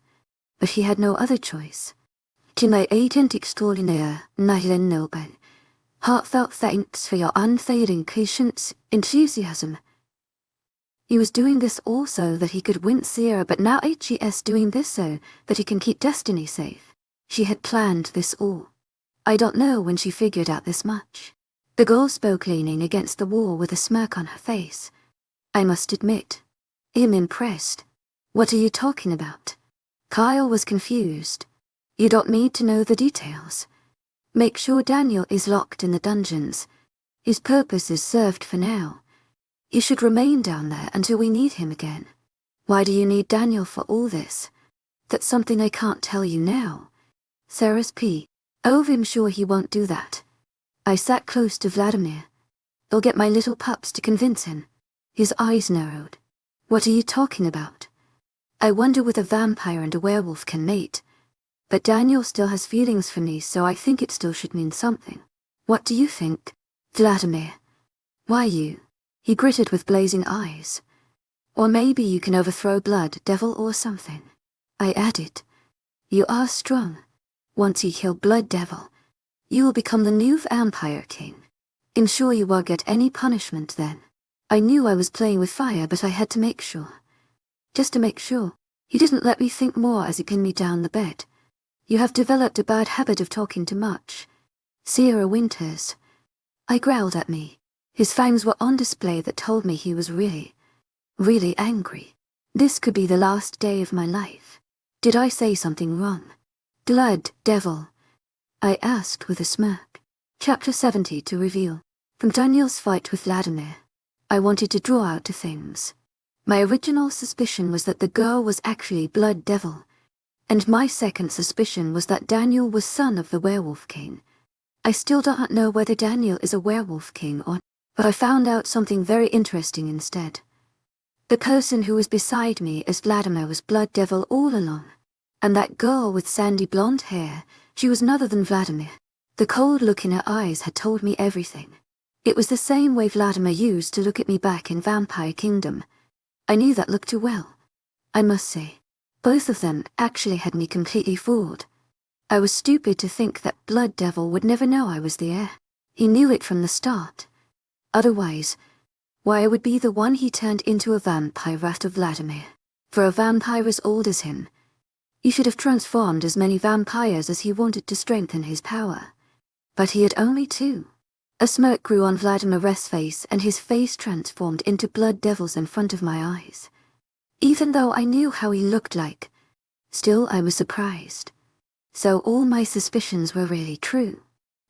But he had no other choice. To my agent extraordinaire, Madeleine Nobel, heartfelt thanks for your unfailing patience, enthusiasm. He was doing this also that he could win Sera, but now HES doing this so that he can keep Destiny safe. She had planned this all. I don't know when she figured out this much. The girl spoke leaning against the wall with a smirk on her face. I must admit, I'm impressed. What are you talking about? Kyle was confused. You don't need to know the details. Make sure Daniel is locked in the dungeons. His purpose is served for now. He should remain down there until we need him again. Why do you need Daniel for all this? That's something I can't tell you now. Sera's I'm sure he won't do that. I sat close to Vladimir. I'll get my little pups to convince him. His eyes narrowed. What are you talking about? I wonder whether a vampire and a werewolf can mate. But Daniel still has feelings for me, so I think it still should mean something. What do you think, Vladimir? Why you? He gritted with blazing eyes. Or maybe you can overthrow Blood Devil or something. I added. You are strong. Once you kill Blood Devil, you will become the new Vampire King. I'm sure you won't get any punishment then. I knew I was playing with fire, but I had to make sure. Just to make sure. He didn't let me think more as he pinned me down the bed. You have developed a bad habit of talking too much. Sera Winters. I growled at me. His fangs were on display that told me he was really angry. This could be the last day of my life. Did I say something wrong? Blood devil, I asked with a smirk. Chapter 70 to reveal. From Daniel's fight with Vladimir, I wanted to draw out 2 things. My original suspicion was that the girl was actually Blood Devil, and my second suspicion was that Daniel was son of the Werewolf King. I still don't know whether Daniel is a Werewolf King or, but I found out something very interesting instead. The person who was beside me as Vladimir was Blood Devil all along, and that girl with sandy blonde hair, she was none other than Vladimir. The cold look in her eyes had told me everything. It was the same way Vladimir used to look at me back in Vampire Kingdom. I knew that look too well. I must say, both of them actually had me completely fooled. I was stupid to think that Blood Devil would never know I was the heir. He knew it from the start. Otherwise, why I would be the one he turned into a vampire after Vladimir. For a vampire as old as him, he should have transformed as many vampires as he wanted to strengthen his power. But he had only 2. A smirk grew on Vladimir's face and his face transformed into Blood Devils in front of my eyes. Even though I knew how he looked like, still I was surprised. So all my suspicions were really true.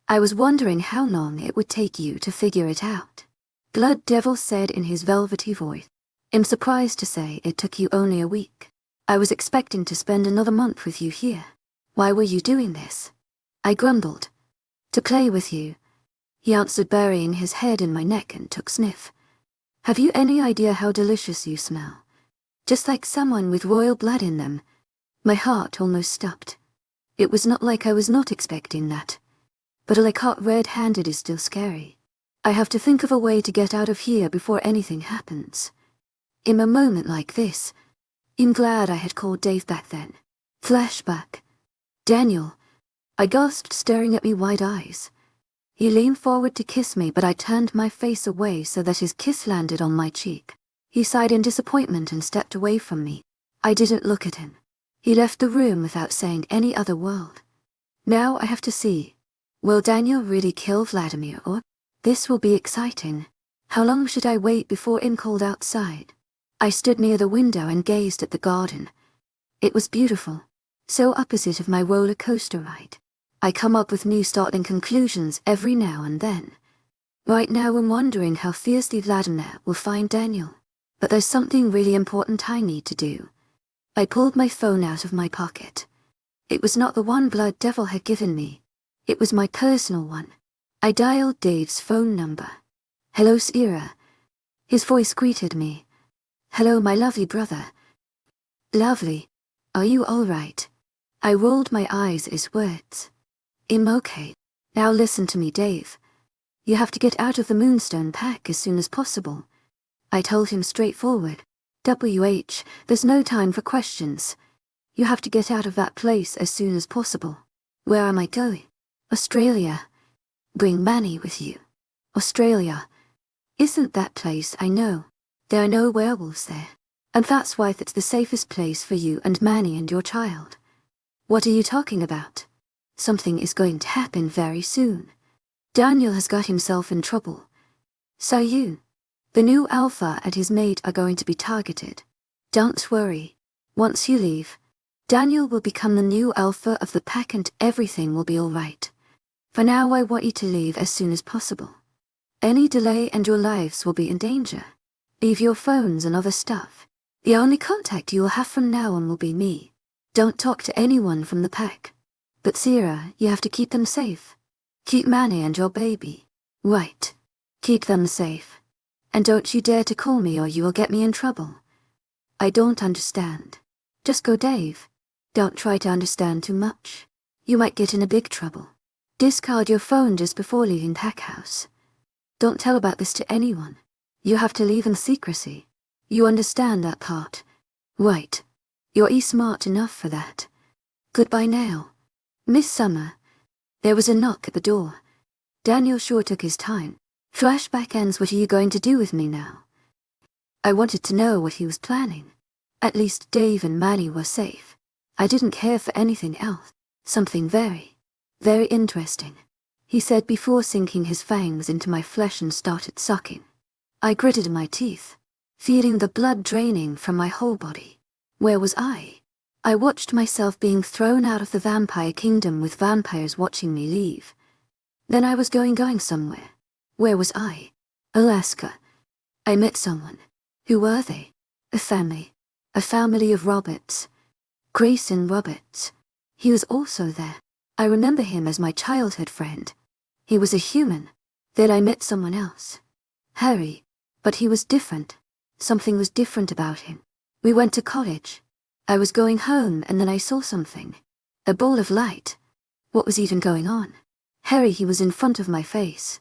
I was wondering how long it would take you to figure it out. Blood Devil said in his velvety voice. I'm surprised to say it took you only a week. I was expecting to spend another month with you here. Why were you doing this? I grumbled. To play with you. He answered, burying his head in my neck, and took sniff. Have you any idea how delicious you smell? Just like someone with royal blood in them. My heart almost stopped. It was not like I was not expecting that. But like caught red-handed is still scary. I have to think of a way to get out of here before anything happens. In a moment like this, I'm glad I had called Dave back then. Flashback. Daniel. I gasped, staring at me wide eyes. He leaned forward to kiss me, but I turned my face away so that his kiss landed on my cheek. He sighed in disappointment and stepped away from me. I didn't look at him. He left the room without saying any other word. Now I have to see. Will Daniel really kill Vladimir, or? This will be exciting. How long should I wait before I'm called outside? I stood near the window and gazed at the garden. It was beautiful, so opposite of my roller coaster ride. I come up with new startling conclusions every now and then. Right now I'm wondering how fiercely Vladimir will find Daniel. But there's something really important I need to do. I pulled my phone out of my pocket. It was not the one Blood Devil had given me. It was my personal one. I dialed Dave's phone number. Hello, Sera. His voice greeted me. Hello, my lovely brother. Lovely. Are you all right? I rolled my eyes at his words. I'm okay. Now listen to me, Dave. You have to get out of the Moonstone pack as soon as possible. I told him straightforward. There's no time for questions. You have to get out of that place as soon as possible. Where am I going? Australia. Bring Manny with you. Australia. Isn't that place, I know. There are no werewolves there. And that's why it's the safest place for you and Manny and your child. What are you talking about? Something is going to happen very soon. Daniel has got himself in trouble. So you. The new Alpha and his mate are going to be targeted. Don't worry. Once you leave, Daniel will become the new Alpha of the pack and everything will be all right. For now I want you to leave as soon as possible. Any delay and your lives will be in danger. Leave your phones and other stuff. The only contact you will have from now on will be me. Don't talk to anyone from the pack. But Sera, you have to keep them safe. Keep Manny and your baby. Right. Keep them safe. And don't you dare to call me or you will get me in trouble. I don't understand. Just go, Dave. Don't try to understand too much. You might get in a big trouble. Discard your phone just before leaving Pack House. Don't tell about this to anyone. You have to leave in secrecy. You understand that part? Right. You're smart enough for that. Goodbye now. Miss Summer. There was a knock at the door. Daniel sure took his time. Flashback ends. What are you going to do with me now? I wanted to know what he was planning. At least Dave and Manny were safe. I didn't care for anything else. Something very, very interesting, he said before sinking his fangs into my flesh and started sucking. I gritted my teeth, feeling the blood draining from my whole body. Where was I? I watched myself being thrown out of the vampire kingdom with vampires watching me leave. Then I was going somewhere. Where was I? Alaska. I met someone. Who were they? A family. A family of Roberts. Grayson Roberts. He was also there. I remember him as my childhood friend. He was a human. Then I met someone else. Harry. But he was different. Something was different about him. We went to college. I was going home and then I saw something. A ball of light. What was even going on? Harry, he was in front of my face.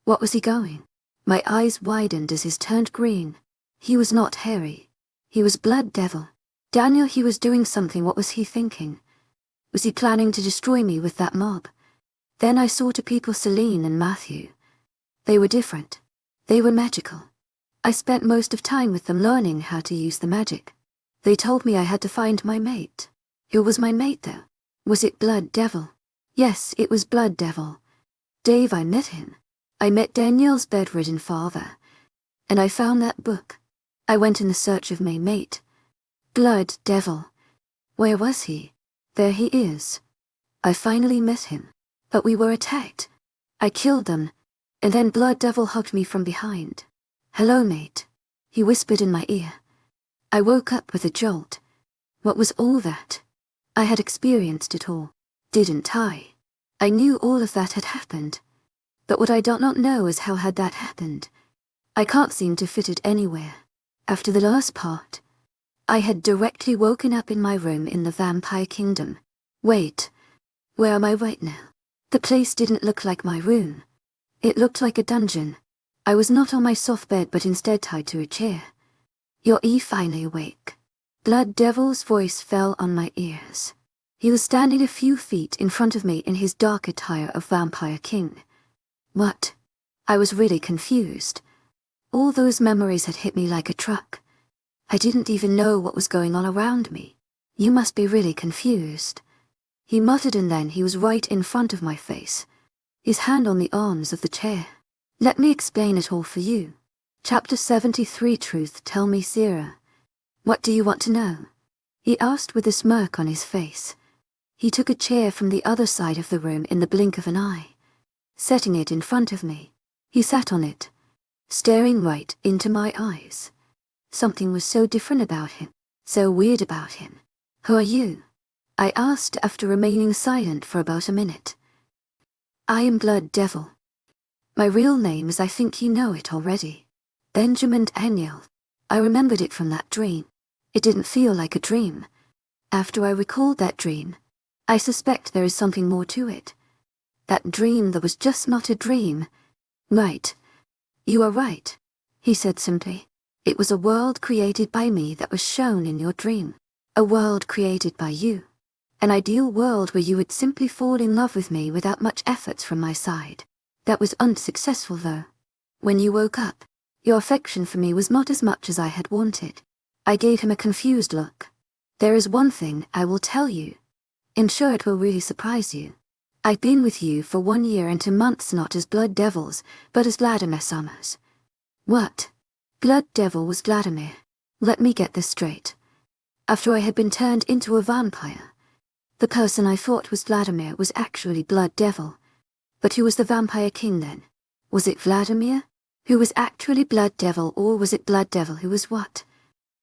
What was he going? My eyes widened as his turned green. He was not Harry. He was Blood Devil. Daniel, he was doing something. What was he thinking? Was he planning to destroy me with that mob? Then I saw two people, Celine and Matthew. They were different. They were magical. I spent most of time with them learning how to use the magic. They told me I had to find my mate. Who was my mate though? Was it Blood Devil? Yes, it was Blood Devil. Dave, I met him. I met Daniel's bedridden father. And I found that book. I went in the search of my mate. Blood Devil. Where was he? There he is. I finally met him. But we were attacked. I killed them. And then Blood Devil hugged me from behind. Hello, mate. He whispered in my ear. I woke up with a jolt. What was all that? I had experienced it all, didn't I? I knew all of that had happened. But what I do not know is how had that happened. I can't seem to fit it anywhere. After the last part, I had directly woken up in my room in the Vampire Kingdom. Wait, where am I right now? The place didn't look like my room. It looked like a dungeon. I was not on my soft bed but instead tied to a chair. You're finally awake. Blood Devil's voice fell on my ears. He was standing a few feet in front of me in his dark attire of Vampire King. What? I was really confused. All those memories had hit me like a truck. I didn't even know what was going on around me. You must be really confused. He muttered and then he was right in front of my face, his hand on the arms of the chair. Let me explain it all for you. Chapter 73 Truth, tell me, Sera. What do you want to know? He asked with a smirk on his face. He took a chair from the other side of the room in the blink of an eye, setting it in front of me. He sat on it, staring right into my eyes. Something was so different about him, so weird about him. Who are you? I asked after remaining silent for about a minute. I am Blood Devil. My real name is, I think you know it already, Benjamin Daniel. I remembered it from that dream. It didn't feel like a dream. After I recalled that dream, I suspect there is something more to it. That dream that was just not a dream. Right. You are right, he said simply. It was a world created by me that was shown in your dream. A world created by you. An ideal world where you would simply fall in love with me without much efforts from my side. That was unsuccessful though. When you woke up, your affection for me was not as much as I had wanted. I gave him a confused look. There is one thing I will tell you. I'm sure it will really surprise you. I've been with you for 1 year and 2 months, not as Blood Devils, but as Vladimir Summers. What? Blood Devil was Vladimir. Let me get this straight. After I had been turned into a vampire, the person I thought was Vladimir was actually Blood Devil. But who was the Vampire King then? Was it Vladimir, who was actually Blood Devil, or was it Blood Devil who was what?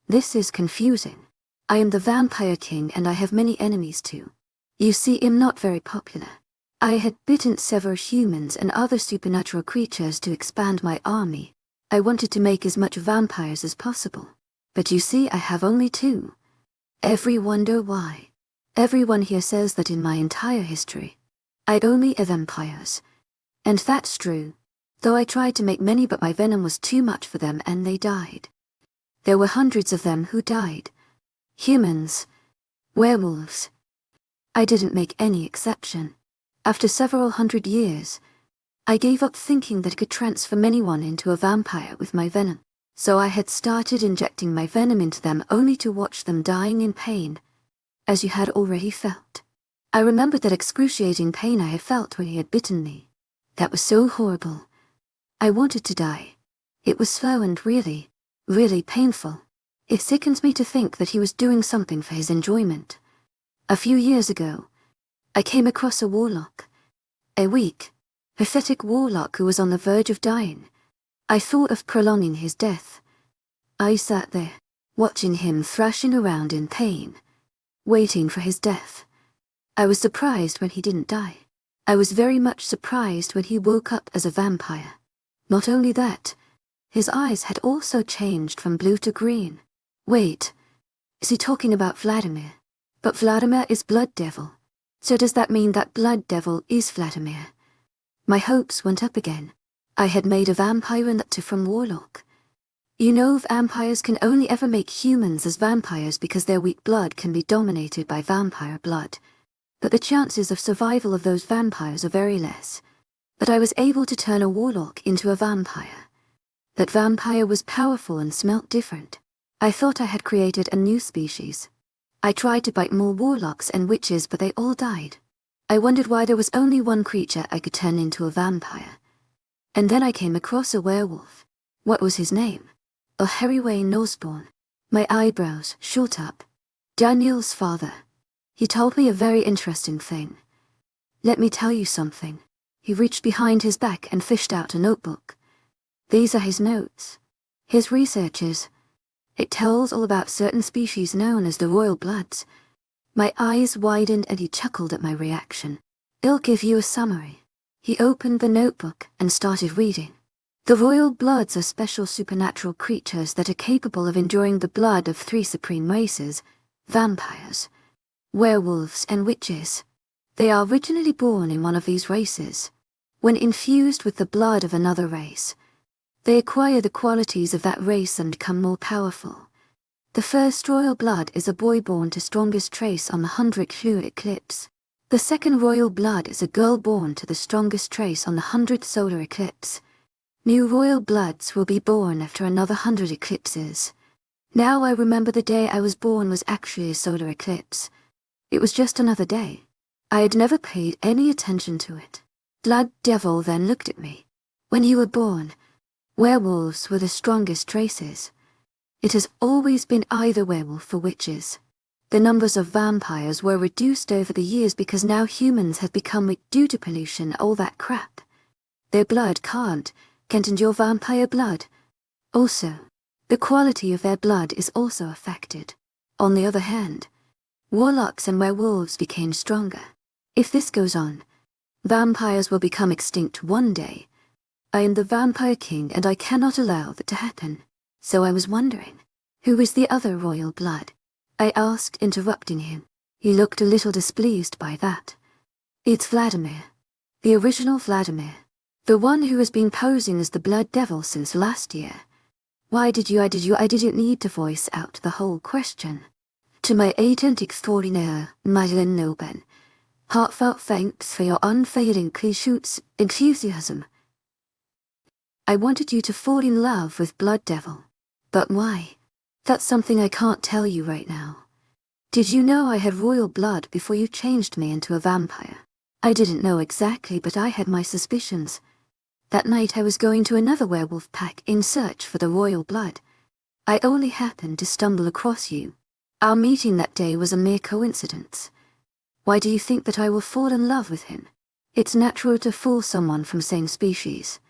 This is confusing. I am the Vampire King and I have many enemies too. You see, I'm not very popular. I had bitten several humans and other supernatural creatures to expand my army. I wanted to make as much vampires as possible. But you see, I have only 2. Every wonder why. Everyone here says that in my entire history, I only have vampires. And that's true. Though I tried to make many, but my venom was too much for them and they died. There were hundreds of them who died. Humans. Werewolves. I didn't make any exception. After several hundred years, I gave up thinking that I could transform anyone into a vampire with my venom. So I had started injecting my venom into them only to watch them dying in pain, as you had already felt. I remembered that excruciating pain I had felt when he had bitten me. That was so horrible. I wanted to die. It was slow and really, really painful. It sickens me to think that he was doing something for his enjoyment. A few years ago, I came across a warlock. A weak, pathetic warlock who was on the verge of dying. I thought of prolonging his death. I sat there, watching him thrashing around in pain, waiting for his death. I was surprised when he didn't die. I was very much surprised when he woke up as a vampire. Not only that, his eyes had also changed from blue to green. Wait, is he talking about Vladimir? But Vladimir is Blood Devil. So does that mean that Blood Devil is Vladimir? My hopes went up again. I had made a vampire and that too from warlock. You know, vampires can only ever make humans as vampires because their weak blood can be dominated by vampire blood. But the chances of survival of those vampires are very less. But I was able to turn a warlock into a vampire. That vampire was powerful and smelt different. I thought I had created a new species. I tried to bite more warlocks and witches, but they all died. I wondered why there was only one creature I could turn into a vampire. And then I came across a werewolf. What was his name? A Harry Wayne Osborne. My eyebrows shot up. Daniel's father. He told me a very interesting thing. Let me tell you something. He reached behind his back and fished out a notebook. These are his notes. His researches. It tells all about certain species known as the Royal Bloods. My eyes widened and he chuckled at my reaction. I'll give you a summary. He opened the notebook and started reading. The Royal Bloods are special supernatural creatures that are capable of enduring the blood of 3 supreme races, vampires, werewolves and witches. They are originally born in one of these races. When infused with the blood of another race, they acquire the qualities of that race and become more powerful. The first royal blood is a boy born to strongest trace on the 100th lunar eclipse. The second royal blood is a girl born to the strongest trace on the 100th solar eclipse. New royal bloods will be born after another 100 eclipses. Now I remember the day I was born was actually a solar eclipse. It was just another day. I had never paid any attention to it. Blood Devil then looked at me. When you were born, werewolves were the strongest traces. It has always been either werewolf or witches. The numbers of vampires were reduced over the years because now humans have become weak due to pollution, all that crap. Their blood can't endure vampire blood. Also, the quality of their blood is also affected. On the other hand, warlocks and werewolves became stronger. If this goes on, vampires will become extinct one day. I am the Vampire King and I cannot allow that to happen. So I was wondering, who is the other royal blood? I asked, interrupting him. He looked a little displeased by that. It's Vladimir. The original Vladimir. The one who has been posing as the Blood Devil since last year. Why did you? I didn't need to voice out the whole question. To my agent extraordinaire, Madeleine Noben, heartfelt thanks for your unfailing enthusiasm. I wanted you to fall in love with Blood Devil. But why? That's something I can't tell you right now. Did you know I had royal blood before you changed me into a vampire? I didn't know exactly, but I had my suspicions. That night I was going to another werewolf pack in search for the royal blood. I only happened to stumble across you. Our meeting that day was a mere coincidence. Why do you think that I will fall in love with him? It's natural to fool someone from same species.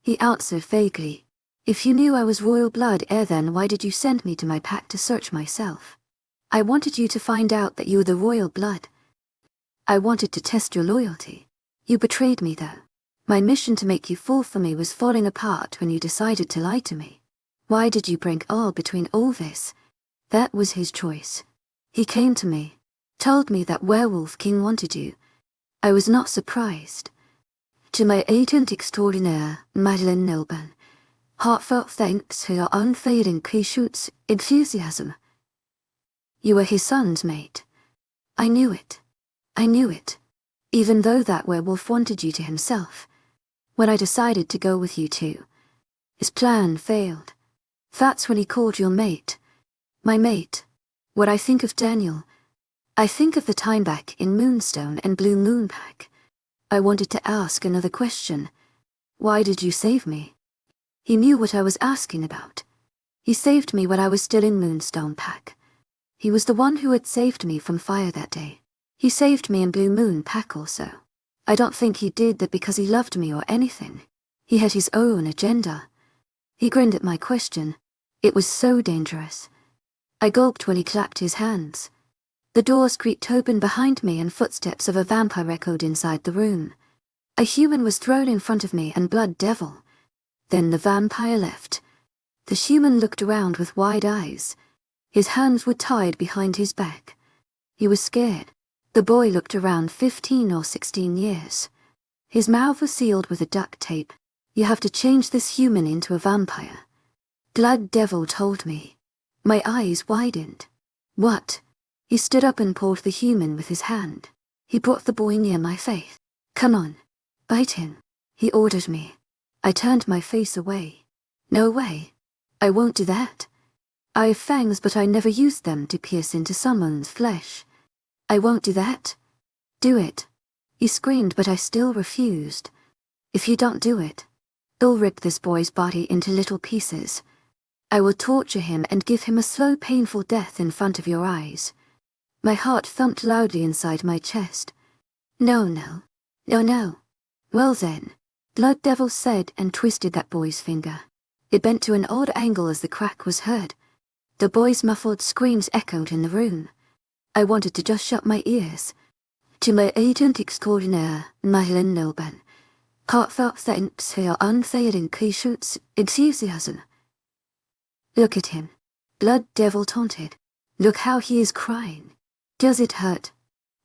He answered vaguely. If you knew I was royal blood then why did you send me to my pack to search myself? I wanted you to find out that you were the royal blood. I wanted to test your loyalty. You betrayed me though. My mission to make you fall for me was falling apart when you decided to lie to me. Why did you bring all between all this? That was his choice. He came to me, told me that Werewolf King wanted you. I was not surprised. To my agent extraordinaire, Madeleine Noben, heartfelt thanks for your unfailing enthusiasm. You were his son's mate. I knew it. I knew it. Even though that werewolf wanted you to himself. When I decided to go with you too, his plan failed. That's when he called your mate. My mate. What I think of Daniel. I think of the time back in Moonstone and Blue Moon Pack. I wanted to ask another question. Why did you save me? He knew what I was asking about. He saved me when I was still in Moonstone Pack. He was the one who had saved me from fire that day. He saved me in Blue Moon Pack also. I don't think he did that because he loved me or anything. He had his own agenda. He grinned at my question. It was so dangerous. I gulped when he clapped his hands. The doors creaked open behind me and footsteps of a vampire echoed inside the room. A human was thrown in front of me and blood devil. Then the vampire left. The human looked around with wide eyes. His hands were tied behind his back. He was scared. The boy looked around 15 or 16 years. His mouth was sealed with a duct tape. You have to change this human into a vampire. Blood devil told me. My eyes widened. What? He stood up and pulled the human with his hand. He brought the boy near my face. Come on. Bite him. He ordered me. I turned my face away. No way. I won't do that. I have fangs but I never used them to pierce into someone's flesh. I won't do that. Do it. He screamed but I still refused. If you don't do it, I'll rip this boy's body into little pieces. I will torture him and give him a slow painful death in front of your eyes. My heart thumped loudly inside my chest. No, no. No, no. Well then, Blood Devil said and twisted that boy's finger. It bent to an odd angle as the crack was heard. The boy's muffled screams echoed in the room. I wanted to just shut my ears. To my agent extraordinaire, Madeline Nilban. Heartfelt thanks for your unfailing patience, enthusiasm. Look at him. Blood Devil taunted. Look how he is crying. Does it hurt?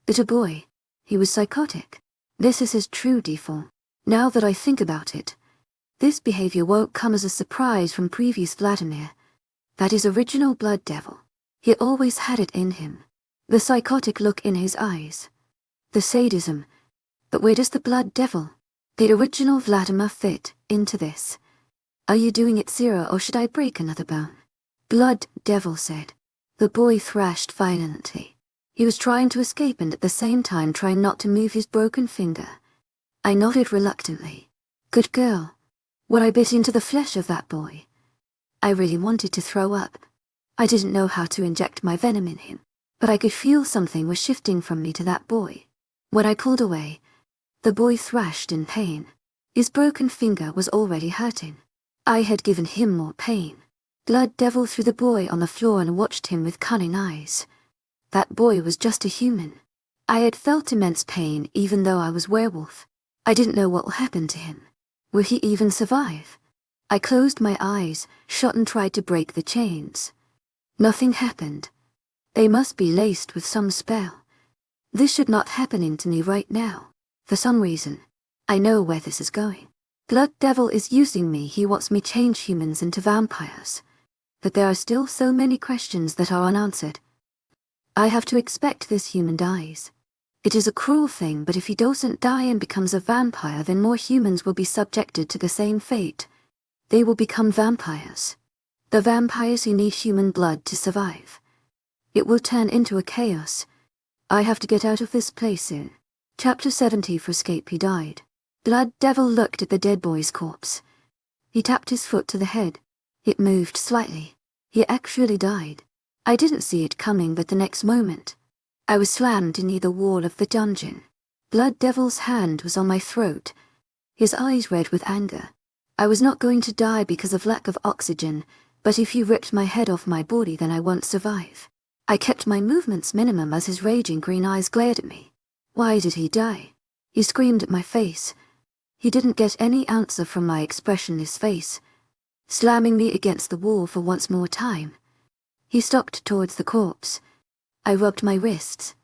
But a boy. He was psychotic. This is his true default. Now that I think about it, this behavior won't come as a surprise from previous Vladimir. That is original Blood Devil. He always had it in him. The psychotic look in his eyes. The sadism. But where does the Blood Devil, the original Vladimir, fit into this? Are you doing it, Sera, or should I break another bone? Blood Devil said. The boy thrashed violently. He was trying to escape and at the same time trying not to move his broken finger. I nodded reluctantly. Good girl. When I bit into the flesh of that boy, I really wanted to throw up. I didn't know how to inject my venom in him, but I could feel something was shifting from me to that boy. When I pulled away, the boy thrashed in pain. His broken finger was already hurting. I had given him more pain. Blood Devil threw the boy on the floor and watched him with cunning eyes. That boy was just a human. I had felt immense pain even though I was werewolf. I didn't know what will happen to him. Will he even survive? I closed my eyes, shut and tried to break the chains. Nothing happened. They must be laced with some spell. This should not happen to me right now. For some reason, I know where this is going. Blood Devil is using me. He wants me to change humans into vampires. But there are still so many questions that are unanswered. I have to expect this human dies. It is a cruel thing, but if he doesn't die and becomes a vampire, then more humans will be subjected to the same fate. They will become vampires. The vampires who need human blood to survive. It will turn into a chaos. I have to get out of this place soon. Chapter 70 For escape he died. Blood Devil looked at the dead boy's corpse. He tapped his foot to the head. It moved slightly. He actually died. I didn't see it coming, but the next moment, I was slammed into the wall of the dungeon. Blood Devil's hand was on my throat, his eyes red with anger. I was not going to die because of lack of oxygen, but if you ripped my head off my body, then I won't survive. I kept my movements minimum as his raging green eyes glared at me. Why did he die? He screamed at my face. He didn't get any answer from my expressionless face, slamming me against the wall for once more time. He stalked towards the corpse. I rubbed my wrists.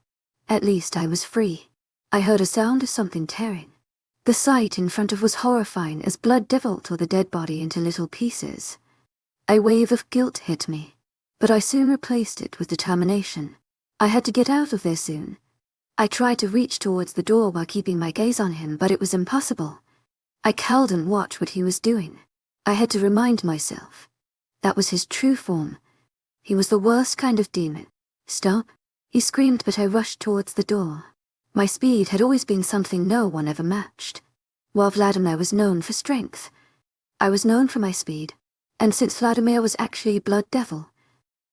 At least I was free. I heard a sound of something tearing. The sight in front of was horrifying as Blood Devil tore the dead body into little pieces. A wave of guilt hit me, but I soon replaced it with determination. I had to get out of there soon. I tried to reach towards the door while keeping my gaze on him, but it was impossible. I cowed and watched what he was doing. I had to remind myself That was his true form. He was the worst kind of demon. Stop, he screamed, but I rushed towards the door. My speed had always been something no one ever matched. While Vladimir was known for strength, I was known for my speed, and since Vladimir was actually a blood devil,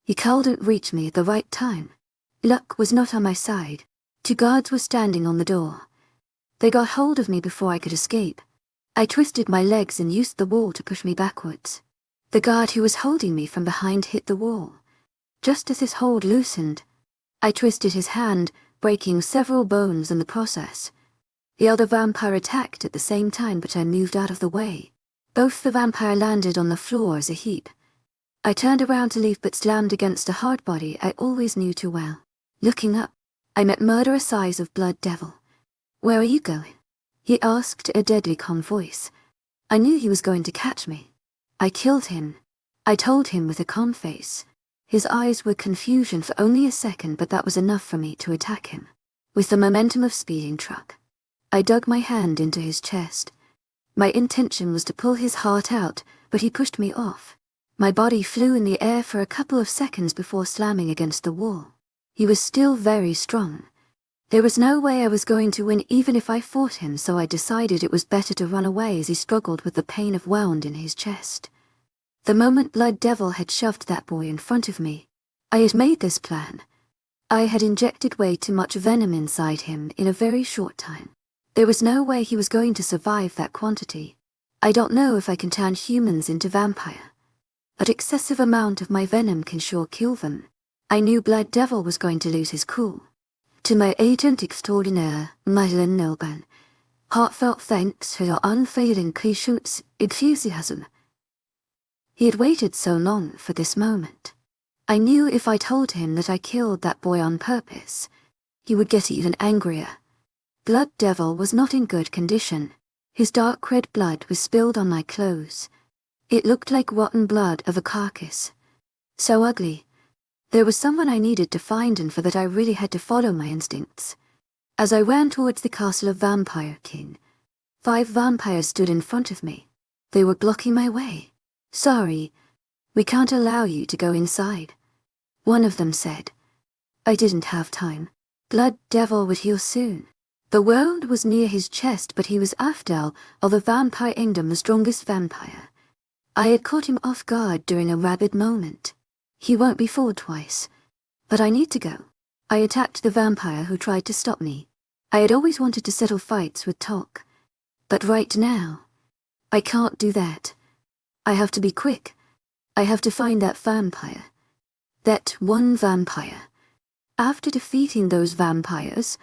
he couldn't reach me at the right time. Luck was not on my side. 2 guards were standing on the door. They got hold of me before I could escape. I twisted my legs and used the wall to push me backwards. The guard who was holding me from behind hit the wall. Just as his hold loosened, I twisted his hand, breaking several bones in the process. The other vampire attacked at the same time, but I moved out of the way. Both the vampire landed on the floor as a heap. I turned around to leave but slammed against a hard body I always knew too well. Looking up, I met murderous eyes of blood devil. "Where are you going?" he asked in a deadly calm voice. I knew he was going to catch me. "I killed him," I told him with a calm face. His eyes were confusion for only a second, but that was enough for me to attack him. With the momentum of speeding truck, I dug my hand into his chest. My intention was to pull his heart out, but he pushed me off. My body flew in the air for a couple of seconds before slamming against the wall. He was still very strong. There was no way I was going to win even if I fought him, so I decided it was better to run away as he struggled with the pain of wound in his chest. The moment Blood Devil had shoved that boy in front of me, I had made this plan. I had injected way too much venom inside him in a very short time. There was no way he was going to survive that quantity. I don't know if I can turn humans into vampire, but excessive amount of my venom can sure kill them. I knew Blood Devil was going to lose his cool. To my agent extraordinaire, Madeleine Nilban, heartfelt thanks for your unfailing patience, enthusiasm. He had waited so long for this moment. I knew if I told him that I killed that boy on purpose, he would get even angrier. Blood Devil was not in good condition. His dark red blood was spilled on my clothes. It looked like rotten blood of a carcass. So ugly. There was someone I needed to find, and for that I really had to follow my instincts. As I ran towards the castle of Vampire King, 5 vampires stood in front of me. They were blocking my way. "Sorry, we can't allow you to go inside," one of them said. I didn't have time. Blood Devil would heal soon. The world was near his chest, but he was after all of the vampire kingdom, the strongest vampire. I had caught him off guard during a rabid moment. He won't be fooled twice. But I need to go. I attacked the vampire who tried to stop me. I had always wanted to settle fights with talk. But right now, I can't do that. I have to be quick. I have to find that vampire. That one vampire. After defeating those vampires,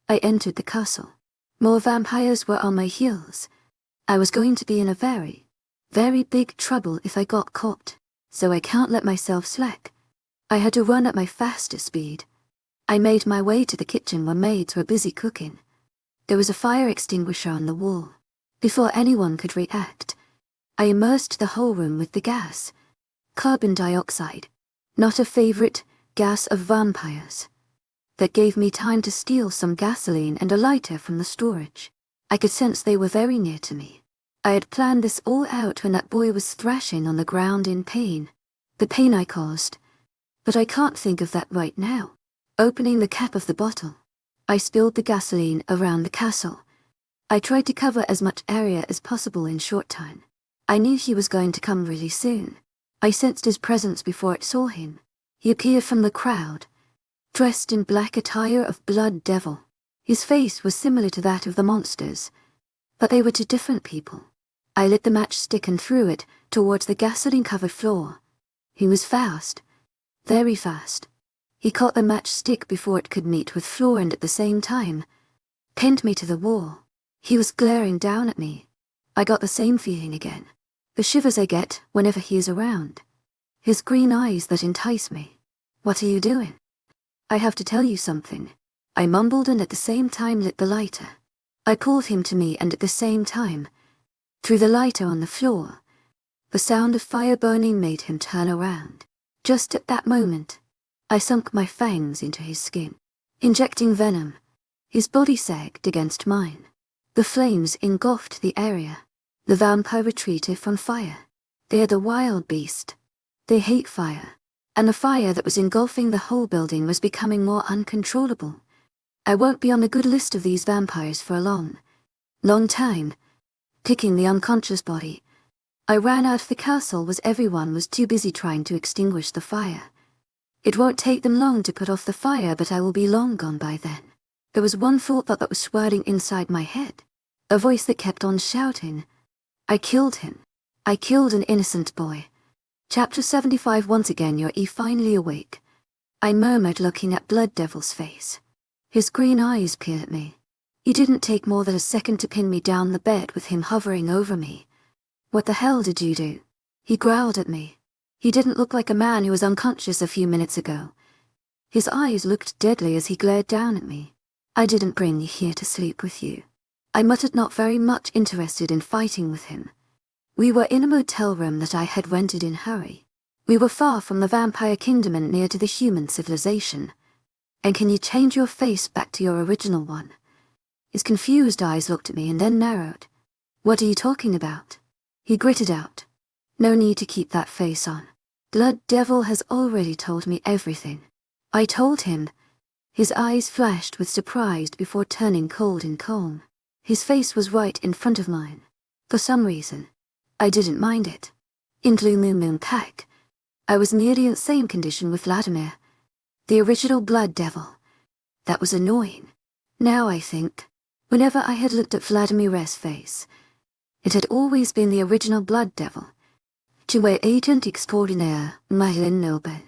I entered the castle. More vampires were on my heels. I was going to be in a very, very big trouble if I got caught, so I can't let myself slack. I had to run at my fastest speed. I made my way to the kitchen where maids were busy cooking. There was a fire extinguisher on the wall. Before anyone could react, I immersed the whole room with the gas. Carbon dioxide, not a favorite gas of vampires. That gave me time to steal some gasoline and a lighter from the storage. I could sense they were very near to me. I had planned this all out when that boy was thrashing on the ground in pain. The pain I caused. But I can't think of that right now. Opening the cap of the bottle, I spilled the gasoline around the castle. I tried to cover as much area as possible in short time. I knew he was going to come really soon. I sensed his presence before it saw him. He appeared from the crowd, dressed in black attire of Blood Devil. His face was similar to that of the monsters, but they were 2 different people. I lit the matchstick and threw it towards the gasoline-covered floor. He was fast, very fast. He caught the matchstick before it could meet with floor and at the same time pinned me to the wall. He was glaring down at me. I got the same feeling again. The shivers I get whenever he is around. His green eyes that entice me. "What are you doing?" "I have to tell you something," I mumbled, and at the same time lit the lighter. I pulled him to me, and at the same time, threw the lighter on the floor. The sound of fire burning made him turn around. Just at that moment, I sunk my fangs into his skin, injecting venom. His body sagged against mine. The flames engulfed the area. The vampire retreated from fire. They are the wild beast. They hate fire, and the fire that was engulfing the whole building was becoming more uncontrollable. I won't be on the good list of these vampires for a long time. Kicking the unconscious body, I ran out of the castle as everyone was too busy trying to extinguish the fire. It won't take them long to put off the fire, but I will be long gone by then. There was one thought that was swirling inside my head, a voice that kept on shouting, I killed him. I killed an innocent boy. Chapter 75. Once again you're finally awake, I murmured, looking at Blood Devil's face. His green eyes peered at me. He didn't take more than a second to pin me down the bed with him hovering over me. What the hell did you do? He growled at me. He didn't look like a man who was unconscious a few minutes ago. His eyes looked deadly as he glared down at me. I didn't bring you here to sleep with you, I muttered, not very much interested in fighting with him. We were in a motel room that I had rented in hurry. We were far from the vampire kingdom and near to the human civilization. And can you change your face back to your original one? His confused eyes looked at me and then narrowed. What are you talking about? He gritted out. No need to keep that face on. Blood Devil has already told me everything. I told him. His eyes flashed with surprise before turning cold and calm. His face was right in front of mine. For some reason, I didn't mind it. In Blue Moon Pack, I was nearly in the same condition with Vladimir, the original Blood Devil. That was annoying. Now I think, whenever I had looked at Vladimir's face, it had always been the original Blood Devil. Tu es agent extraordinaire, my noble.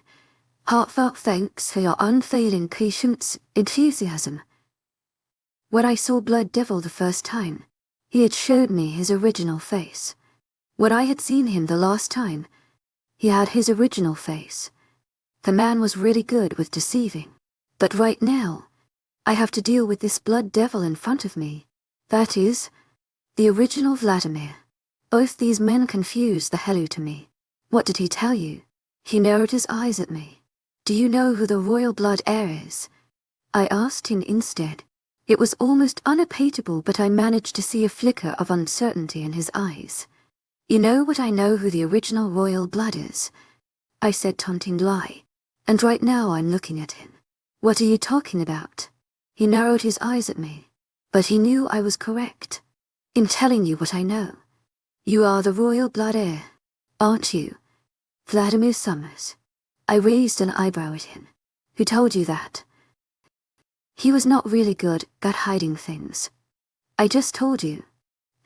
Heartfelt thanks for your unfailing patience, enthusiasm. When I saw Blood Devil the first time, he had showed me his original face. When I had seen him the last time, he had his original face. The man was really good with deceiving. But right now, I have to deal with this Blood Devil in front of me. That is, the original Vladimir. Both these men confused the hell out of me. What did he tell you? He narrowed his eyes at me. Do you know who the royal blood heir is? I asked him instead. It was almost unapateable, but I managed to see a flicker of uncertainty in his eyes. You know what, I know who the original royal blood is, I said, taunting lie. And right now I'm looking at him. What are you talking about? He narrowed his eyes at me. But he knew I was correct in telling you what I know. You are the royal blood heir, aren't you? Vladimir Summers. I raised an eyebrow at him. Who told you that? He was not really good at hiding things. I just told you.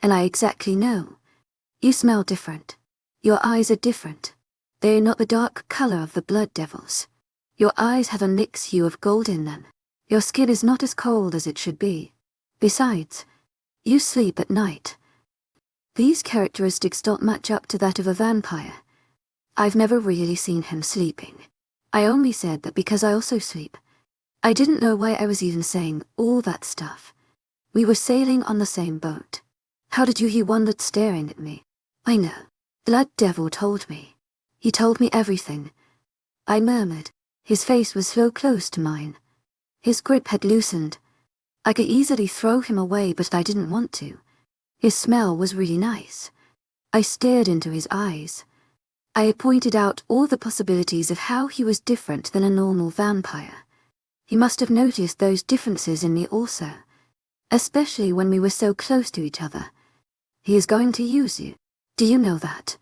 And I exactly know. You smell different. Your eyes are different. They are not the dark color of the Blood Devils. Your eyes have a mixed hue of gold in them. Your skin is not as cold as it should be. Besides, you sleep at night. These characteristics don't match up to that of a vampire. I've never really seen him sleeping. I only said that because I also sleep. I didn't know why I was even saying all that stuff. We were sailing on the same boat. How did you? He wondered, staring at me. I know. Blood Devil told me. He told me everything. I murmured. His face was so close to mine. His grip had loosened. I could easily throw him away, but I didn't want to. His smell was really nice. I stared into his eyes. I had pointed out all the possibilities of how he was different than a normal vampire. He must have noticed those differences in me also, especially when we were so close to each other. He is going to use you. Do you know that?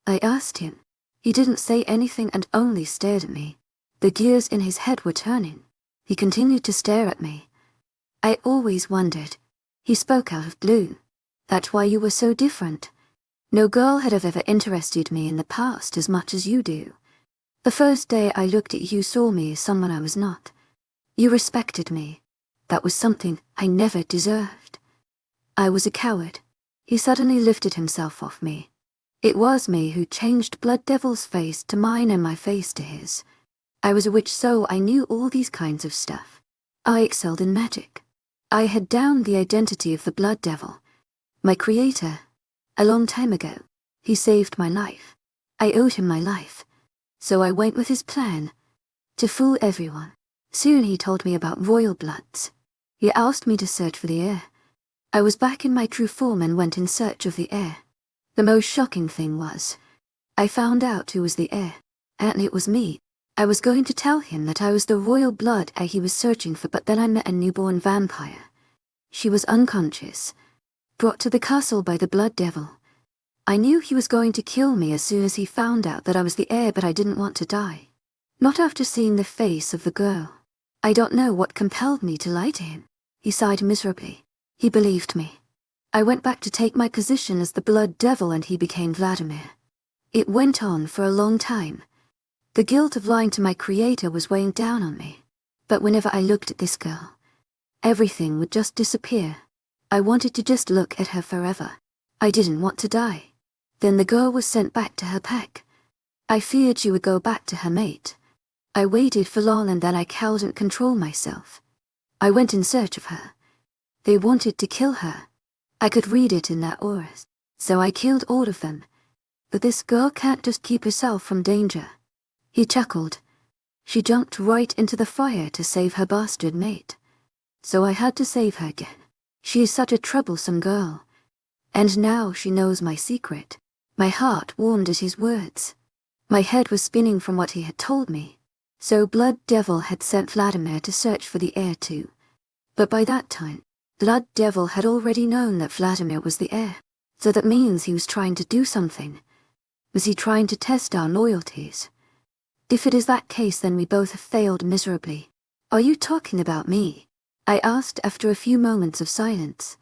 I asked him. He didn't say anything and only stared at me. The gears in his head were turning. He continued to stare at me. I always wondered. He spoke out of blue. That's why you were so different. No girl had ever interested me in the past as much as you do. The first day I looked at you, saw me as someone I was not. You respected me. That was something I never deserved. I was a coward. He suddenly lifted himself off me. It was me who changed Blood Devil's face to mine and my face to his. I was a witch, so I knew all these kinds of stuff. I excelled in magic. I had downed the identity of the Blood Devil, my creator. A long time ago, he saved my life. I owed him my life. So I went with his plan. To fool everyone. Soon he told me about royal bloods. He asked me to search for the heir. I was back in my true form and went in search of the heir. The most shocking thing was, I found out who was the heir. And it was me. I was going to tell him that I was the royal blood heir he was searching for, but then I met a newborn vampire. She was unconscious, brought to the castle by the blood devil. I knew he was going to kill me as soon as he found out that I was the heir, but I didn't want to die. Not after seeing the face of the girl. I don't know what compelled me to lie to him. He sighed miserably. He believed me. I went back to take my position as the blood devil and he became Vladimir. It went on for a long time. The guilt of lying to my creator was weighing down on me. But whenever I looked at this girl, everything would just disappear. I wanted to just look at her forever. I didn't want to die. Then the girl was sent back to her pack. I feared she would go back to her mate. I waited for long and then I couldn't control myself. I went in search of her. They wanted to kill her. I could read it in their auras. So I killed all of them. But this girl can't just keep herself from danger. He chuckled. She jumped right into the fire to save her bastard mate. So I had to save her again. She is such a troublesome girl. And now she knows my secret. My heart warmed at his words. My head was spinning from what he had told me. So Blood Devil had sent Vladimir to search for the heir too. But by that time, Blood Devil had already known that Vladimir was the heir. So that means he was trying to do something. Was he trying to test our loyalties? If it is that case, then we both have failed miserably. Are you talking about me? I asked after a few moments of silence.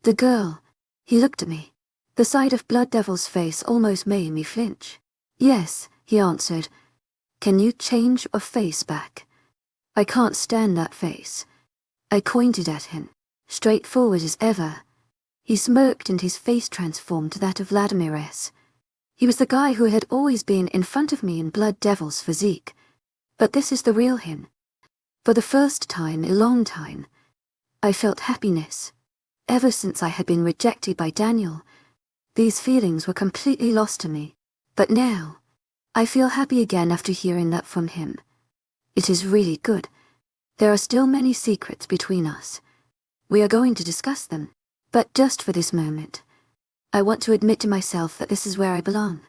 The girl. He looked at me. The sight of Blood Devil's face almost made me flinch. Yes, he answered. Can you change a face back? I can't stand that face. I pointed at him, straightforward as ever. He smirked and his face transformed to that of Vladimir's. He was the guy who had always been in front of me in Blood Devil's physique. But this is the real him. For the first time in a long time, I felt happiness. Ever since I had been rejected by Daniel, these feelings were completely lost to me. But now, I feel happy again after hearing that from him. It is really good. There are still many secrets between us. We are going to discuss them. But just for this moment, I want to admit to myself that this is where I belong.